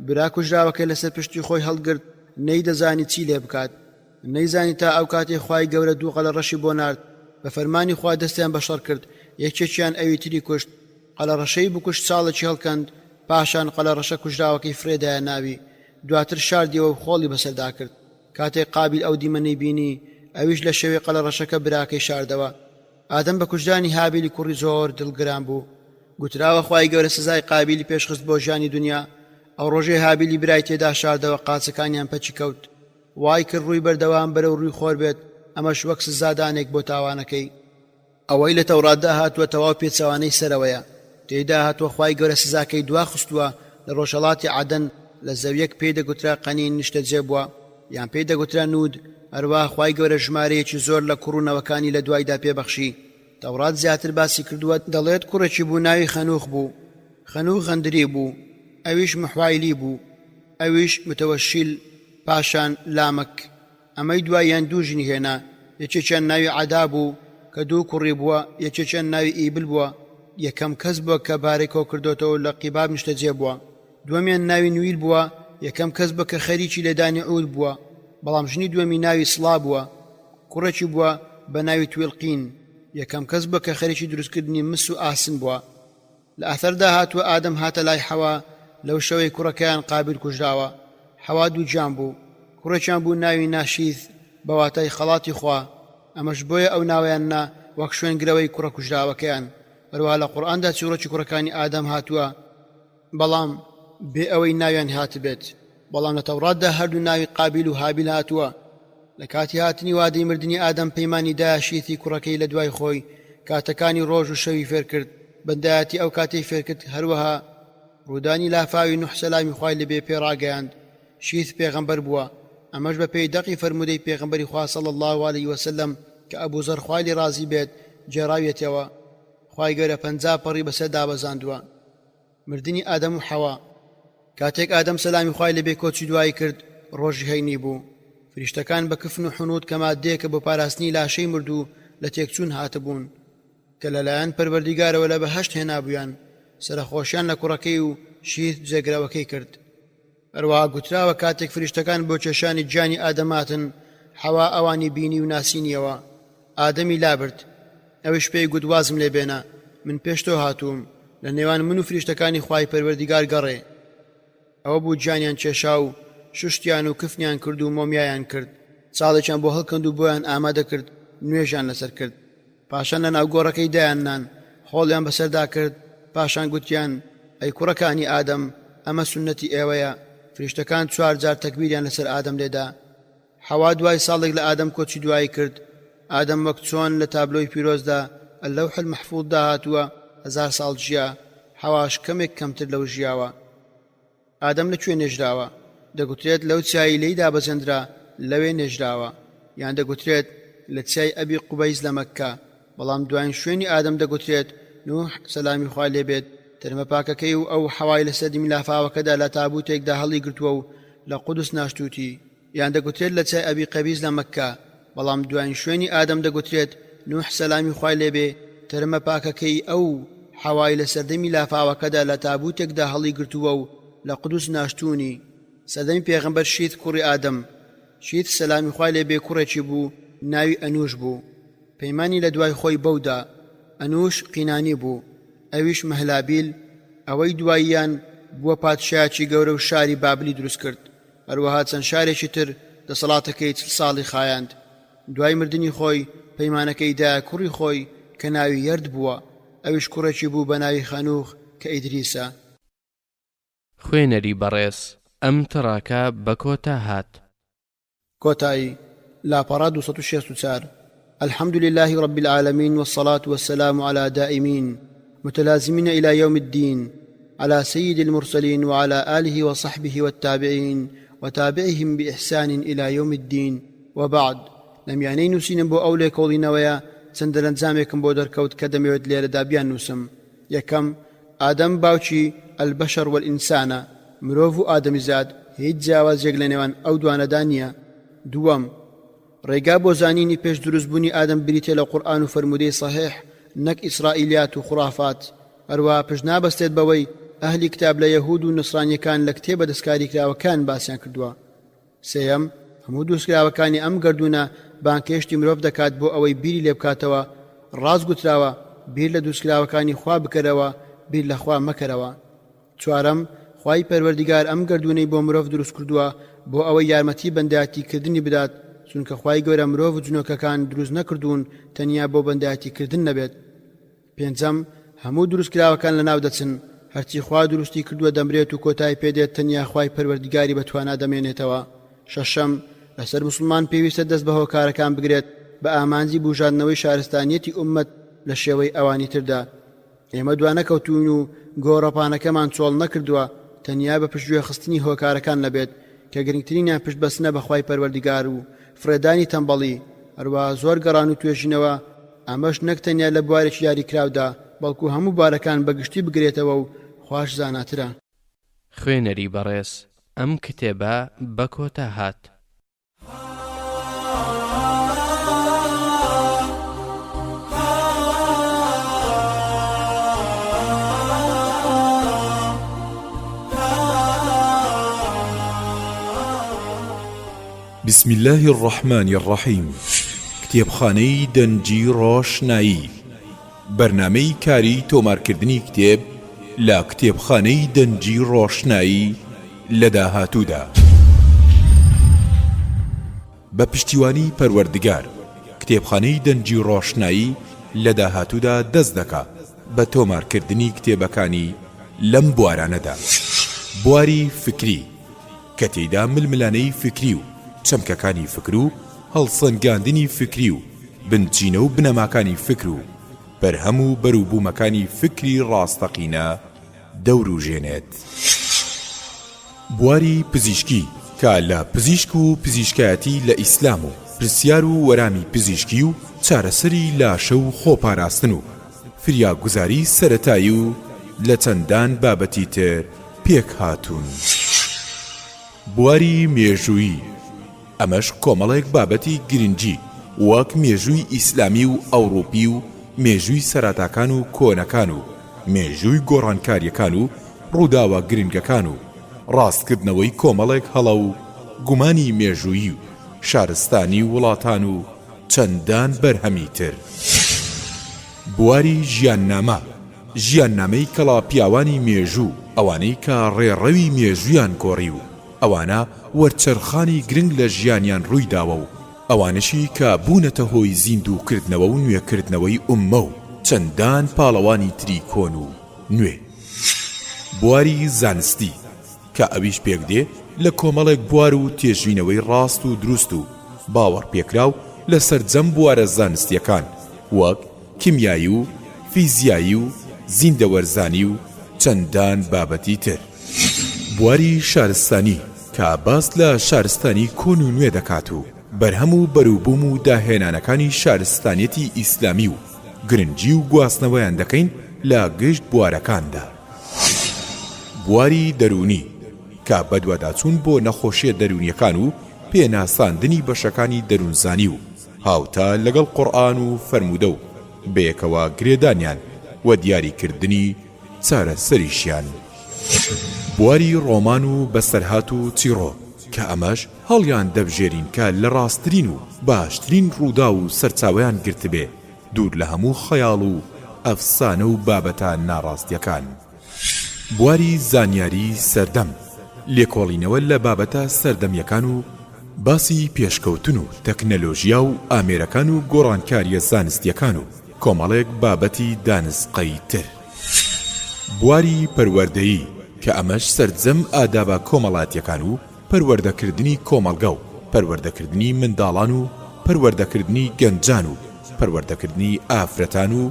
برا کوژراوەکەی لەسەر پشتی خۆی هەڵگرت نەیدەزانی چی لێ بکات نەیزانی تا ئەو کاتێ خوای گەورە دوو قەلە ڕەشی بۆ نارد بە فەرمانی خوا دەستیان بەشەڕ کرد یەکێکیان ئەوی تری کوشت قەلە ڕەشەی بکوشت ساڵێکی هەڵکەند پاشان قەلە ڕەشە کوژراوەکەی فرێدایە ناوی دواتر شاردیەوە و خۆڵی بەسەردا کرد کاتێک قابیل ئەو دیمەنەی بینی ئەویش لە شەوێ قەلە ڕەشەکە براکەی شاردەوە ئادەم بە کوژدانی هابیلی کوڕی زۆر دڵگران بوو گوتراوە خوای گەورە سزای قابیلی پێشخست بۆ ژیانی دنیا ئەو ڕۆژەی هابیلی برای تێدا شاردەوە قاچەکانیان پەچی کەوت وای کرد ڕووی بەردەوام بەرەو ڕووی خۆر بێت ئەمەش وەک سزادانێک بۆ تاوانەکەی ئەوەی لە تەوراتدا هاتووە تەواو پێچەوانەی سەرەوەیە تێیدا هاتووە خوای گەورە سزاکەی دوا خستووە لە ڕۆژهەڵاتی عەدەن لە زەویەک پێی دەگوترا قەنین نیشتە جێ بووە یان پێی دەگوترا نود هەروە خوای گەورە ژمارەیەکی زۆر لە کوڕونەوەکانی لە دوایدا پێبەخشی تەورات زیاتر باسی کردووە دەڵێت کوڕێکی بوو ناوی خەنوخ بوو خەنوخ غەندری بوو ئەویش محوایلی بوو ئەویش متەوەشیل پاشان لامەک ئەمەی دواییان دوو ژنی هێنا یەکێکیان ناوی عەدا بوو کە دوو کوڕی بووە یەکێکیان ناوی ئیبل بووە یەکەم کەس بووە کە بارێک کۆ کردوتەوە لە قیباب نیشتە جێ بووە دووەمیان ناوی نویل بووە یەکەم کەس بە کە خەریکی لێدانی عود بووە بەڵام ژنی دووەمی ناوی سڵا بووە کوڕێکی بووە بە ناوی توێلقین یەکەم کەس بە کە خەریکی دروستکردنی مس و ئاسن بووە لە ئەثەردا هاتووە ئادەم هاتە لای حەوا لەو شەوەی کوڕەکەیان قابیل کوژراوە حەوا دوو جان بوو کوڕێکیان بوو ناوی ناشیث بەواتای خەڵاتی خوا ئەمەش بۆیە ئەو ناویان نا وەک شوێنگرەوەی کوڕە کوژراوەکەیان هەروەها لە قورئاندا چیرۆکی کوڕەکانی ئادەم هاتووە بەڵام بێ ئەوەی ناویان هاتبێت بەڵام لە تەوراتدا هەردوو ناوی قابیل و هابیل هاتووە لە کاتی هاتنی وادەی مردنی ئادەم پەیمانی دایە شیثی کوڕەکەی لە دوای خۆی کاتەکانی ڕۆژ و شەوی فێر کرد بەندایەتی ئەو کاتەی فێر کرد هەروەها ڕوودانی لافاوی نوح سەلامی خوای لەبێ پێڕاگەیاند شیث پێغەمبەر بووە ئەمەش بە پێی دەقی فەرمودەی پێغەمبەری خوا صلی الله علیه وسلم کە ئەبوزەر خوای لێ ڕازی بێت جێڕاوێتەوە خوای گەورە 50 پەڕی بەسەر دابەزاندووە مردنی ئادەم و حەوا کاتێک ئادەم سەلامی خوای لەبێ کۆچی دوایی کرد ڕۆژی هەینی بوو فریشتەکان بە کفن و حنوت کە مادەیەکە بۆ پاراستنی لاشەی مردوو لە تێکچوون هاتبوون کە لەلایەن پەروەردیگارەوە لە بەهەشت هێنابوویان سەرخۆشیان لە کوڕەکەی و شیث جێگرەوەکەی کرد هەروەها گوتراوە کاتێک فریشتەکان بۆ کێشانی گیانی ئادەماتن حەوا ئەوانی بینی و ناسینیەوە ئادەمی لابرد ئەوش پێی گوت وازم لێ بێنە من پێش تۆ هاتووم لە نێوان من و فریشتەکانی خوای پەروەردیگار گەڕێ ئەوە بوو گیانیان کێشا و ششتیان و کفنیان کرد و مۆمیایان کرد چاڵێکیان بۆ هەڵکەند و بۆیان ئامادە کرد نوێژیان لەسەر کرد پاشان لە ناو گۆڕەکەی دایاننان خۆڵیان بەسەردا کرد پاشان گوتیان ئەی کوڕەکانی ئادەم ئەمە سنەتی ئێوەیە فریشتەکان 4 جار تەکبیریان لەسەر ئادەم لێدا حەوا دوای ساڵێک لە ئادەم کۆچی دوایی کرد ئادەم وەک چۆن لە تابلۆی پیرۆزدا اللەوح المەحفوظدا هاتووە 1000 ساڵ ژیا حەواش کەمێک کەمتر لەو ژیاوە ئادەم لەکوێ نێژراوە دەگوترێت لەو چای لێی دابەزێنرا لەوێ نێژراوە یان دەگوترێت لە چای ئەبی قوبەیز لە مەککە بەڵام دوایین شوێنی ئادەم دەگوترێت نوح سەلامی خوا لێبێت تەرمە پاکەکەی و ئەو حەوای لە سەدمی لافاوەکەدا لە تابوتێکدا هەڵی گرتووە و لە قودس ناشتوتی یان دەگوترێت لە چای ئەبی قەبیز لە مەککە بەڵام دوایین شوێنی ئادەم دەگوترێت نوح سەلامی خوای لێبێ تەرمە پاکەکەی ئەو حەوای لە سەردەمی لافاوەکەدا لە تابوتێکدا هەڵی گرتووە و لە قودس ناشتونی سەدەمی پێغەمبەر شیت کوڕی ئادەم شیت سەلامی خوای لێبێ کوڕێکی بوو ناوی ئەنوش بوو پەیمانی لە دوای خۆی بەودا ئەنوش قینانی بوو ئەویش مەهلابیل ئەوەی دواییان بووە پادشایەکی گەورە و شاری بابلی دروست کرد هەروەها چەند شارێکی تر دەسەڵاتەکەی 40 ساڵی خایاند دوای مردنی خۆی پەیمانەکەی دا کوڕی خۆی کە ناوی یەرد بووە ئەویش کوڕێکی بوو بە ناوی خەنوخ کە ئیدریسە خوێنەری بەڕێز ئەم تڕاکە بە کۆتا هات. كوتاي لا براد 164 الحمد لله رب العالمين والصلاة والسلام على دائمين متلازمين إلى يوم الدين على سيد المرسلين وعلى آله وصحبه والتابعين وتابعهم بإحسان إلى يوم الدين وبعد لم يعني نسين بو أولي كولين ويا سندلن زامكم بودر كوت كدم يود ليلة دابيان نسم يكم آدم باوشي البشر والإنسان مروفو آدم زاد هيد جاواز يقلنوان أو دوان دانيا دوام ڕێگا بۆ زانینی پێش دروستبوونی ئادەم بریتێ لە قورئان و فەرموودەی صحیح نەک ئیسرائیلیات و خوڕافات. هەروە پشت نابەستێت بەوەی ئەهلی کتاب لە یەهود و نسرانیەکان لە کتێبە دەستکاری کراوەکان باسییان کردووە. سێەم هەموو دروستکراوەکانی ئەم گردونە بانکێشتی مرۆڤ دەکات بۆ ئەوەی بیری لێ بکاتەوە. ڕاست گوتراوە بیر لە دروستکراوەکانی خوا بکەرەوە، بیر لە خوا مەکەرەوە. چوارەم خوای پەروەردیگار ئەم گردونەی بۆ مرۆڤ دروست کردووە بۆ ئەوەی یارمەتی بەندایەتیکردنی بدات، چونکە خوای گەورە مرۆڤ و جنۆکەکان دروست نەکردوون تەنیا بۆ بەندایەتیکردن نەبێت. پێنجەم هەموو دروستکراوەکان لەناو دەچن، هەرچی خوا دروستی کردووە دەمرێت و کۆتای پێدێت تەنیا خوای پەروەردیگاری بەتوانا دەمێنێتەوە. شەشەم لەسەر مسلمان پێویستە دەست بە هۆکارەکان بگرێت بە ئامانجی بوژاندنەوەی شارستانیەتی ئومەت لە شێوەی ئەوانی تردا. ئێمە دوانەکەوتون و گۆڕەپانەکەمان چۆڵ نەکردووە، تەنیا بە پشتگوێ خستنی هۆکارەکان نەبێت کە گرنگترینیان پشت بەسنە بەخوای پەروەردیگار و فرێدانی تەمبەڵی. هەروە زۆر گەڕان و توێژینەوە ئەمەش نەک تەنیا لە بوارێکی یاریکراودا بەڵکو هەموو بارەکان بەگشتی بگرێتەوە و خوش زاناترە. خوێنەری بەڕێز ئەم کتێبە بە کۆتا هات. بسم الله الرحمن الرحيم. کتێبخانەی دەنجی ڕۆشنایی، بەرنامەی کاری تۆمارکردنی کتێب لە کتێبخانەی دەنجی ڕۆشنایی لە داهاتوودا بە پشتیوانی پەروەردگار. کتێبخانەی دەنجی ڕۆشنایی لە داهاتوودا دەست دەکات بە تۆمارکردنی کتێبەکانی لەم بوارانەدا. بواری فکری کە تێیدا ململانەی فکری و چەمکەکانی فکر و هەڵسەنگاندنی فکری و بنچینە و بنەماکانی فکر و بەرهەم و بەرووبوومەکانی فکری ڕاستەقینە دەوروژێنێت. بواری پزیشکی کە لە پزیشک و پزیشکایەتی لە ئیسلام و پرسیار و وەرامی پزیشکی و چارەسەری لاشە و خۆپاراستن و فریاگوزاری سەرەتایی و لە چەندان بابەتی تر پێک هاتوون. بواری مێژووی ئەمەش کۆمەڵێک بابەتی گرنگی وەک مێژووی ئیسلامی و ئەوڕۆپی و مێژووی سەراتاکان و کۆنەکان و مێژووی گۆڕانکاریەکان و ڕووداوە گرنگەکان و ڕاستکردنەوەی کۆمەڵێک هەڵە و گومانی مێژووی و شارستانی وڵاتان و چەندان بەرهەمی تر. بواری ژیاننامە، ژیاننامەی کەڵا پیاوانی مێژوو، ئەوانەی کە ڕێڕەوی مێژویان گۆڕی و ئەوانە وەرچەرخانی گرنگ لە ژیانیان ڕووی داوە و ئەوانشی کە بوونەتە هۆی زیندووکردنەوە و نوێکردنەوەی ئوممە و چەندان پاڵەوانی تری کۆن و نوێ. بواری زانستی کە ئەویش پێک دێ لە کۆمەڵێک بوار و تێژینەوەی ڕاست و دروست و باوەڕ پێکراو لە سەرجەم بوارە زانستیەکان وەک کیمیایی و فیزیایی و زیندەوەرزانی و چەندان بابەتی تر. بواری شارستانی کە باس لە شارستانی کۆن و نوێ دەکات و بەرهەم و بەرووبووم و داهێنانەکانی شارستانیەتی ئیسلامی و گرنگی و گواستنەوەیان دەکەین لە گشت بوارەکاندا. بواری دەرونی کە بەدواداچوون بۆ نەخۆشیە دەرونیەکان و پێناساندنی بەشەکانی دەروونزانی و هاوتا لەگەڵ قورئان و فەرموودە و بەیەکەوە گرێدانیان و دیاریکردنی چارەسەریشیان. بواری ڕۆمان و بەسەرهات و چیرۆ کە ئەمەش هەڵیان دەبژێرین کە لە ڕاستترین و باشترین ڕوودا و سەرچاوەیان گرتبێ دوور لە هەموو خەیاڵ و ئەفسانە و بابەتان ناڕاستیەکان. بواری زانیاری سەردەم، لێکۆڵینەوە لە بابەتە سەردەمیەکان و باسی پێشکەوتن و تەکنەلۆژیا و ئامێرەکان و گۆڕانکاریە زانستیەکان و کۆمەڵێک بابەتی دانسقەی تر. بواری پەروەردەیی کە ئەمەش سەرجەم ئادابە کۆمەڵاتیەکان و پەروەردەکردنی کۆمەڵگە و پەروەردەکردنی منداڵان و پەروەردەکردنی گەنجان و پەروەردەکردنی ئافرەتان و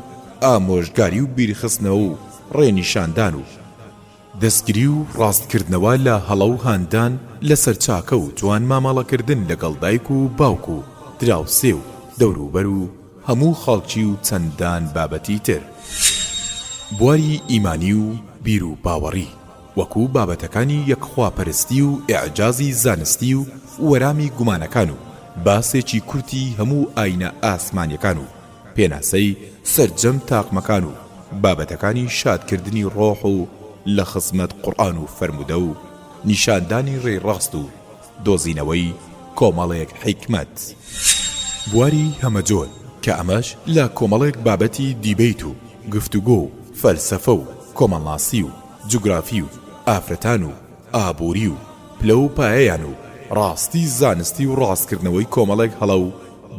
ئامۆژگاری و بیرخستنەوە و ڕێنیشاندان و دەستگیری و ڕاستکردنەوە لە هەڵە و هاندان لەسەر چاکە و جوان مامەڵەکردن لەگەڵ دایک و باوک و دراوسێ و دەوروبەر و هەموو خەڵکی و چەندان بابەتی تر. بواری ئیمانی و بیر و باوەڕی وەکو بابەتەکانی یەکخواپەرستی و ئیعجازی زانستی و وەرامی گومانەکان و باسێکی کورتی هەموو ئاینە ئاسمانیەکان و پێناسەی سەرجەم تاقمەکان و بابەتەکانی شادکردنی ڕۆح و لە خزمەت قورئان و فەرمودە و نیشاندانی ڕێڕاست و دۆزینەوەی کۆمەڵێک حیکمەت. بواری هەمەجۆر کە ئەمەش لە کۆمەڵێک بابەتی دیبەیت و گفتوگۆ و فەلسەفە و کۆمەڵناسی و جوگرافی و ئافرەتان و ئابووری و پلە و پایەیان و ڕاستی زانستی و ڕاستکردنەوەی کۆمەڵێک هەڵە و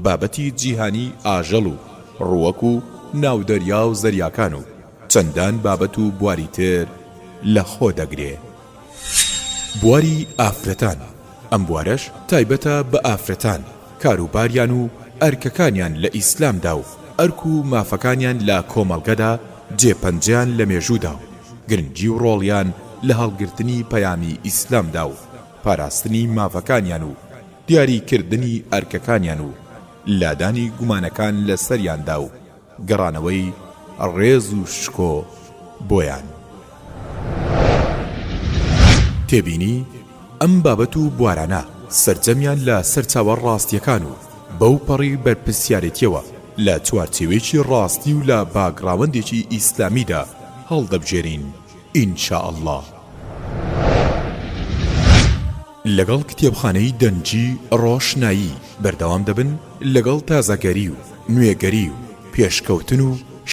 بابەتی جیهانی ئاژەڵ و ڕووەک و ناودەریا و زەریاکان و چەندان بابەت و بواری تر لە خۆ دەگرێ. بواری ئافرەتان ئەم بوارەش تایبەتە بە ئافرەتان کاروباریان و ئەرکەکانیان لە ئیسلامدا و ئەرک و مافەکانیان لە کۆمەڵگەدا جێپەنجیان لە مێژوودا و گرنگی و ڕۆڵیان لە هەڵگرتنی پەیامی ئیسلامدا و پاراستنی مافەکانیان و دیاریکردنی ئەرکەکانیان و لادانی گومانەکان لە سەریاندا و گەڕانەوەی ڕێز و شکۆ بۆیان. تێبینی ئەم بابەت و بوارانە سەرجەمیان لە سەرچاوە ڕاستیەکان و بەو پەڕی بەرپرسیارەتیەوە لە چوارچێوێکی ڕاستی و لە باگراوەندێکی ئیسلامیدا هەڵدەبژێرین ئینشاء الله. لەگەڵ کتێبخانەی دەنجی ڕۆشنایی بەردەوام دەبن لەگەڵ تازەگەری و نوێگەری و پێشکەوتن و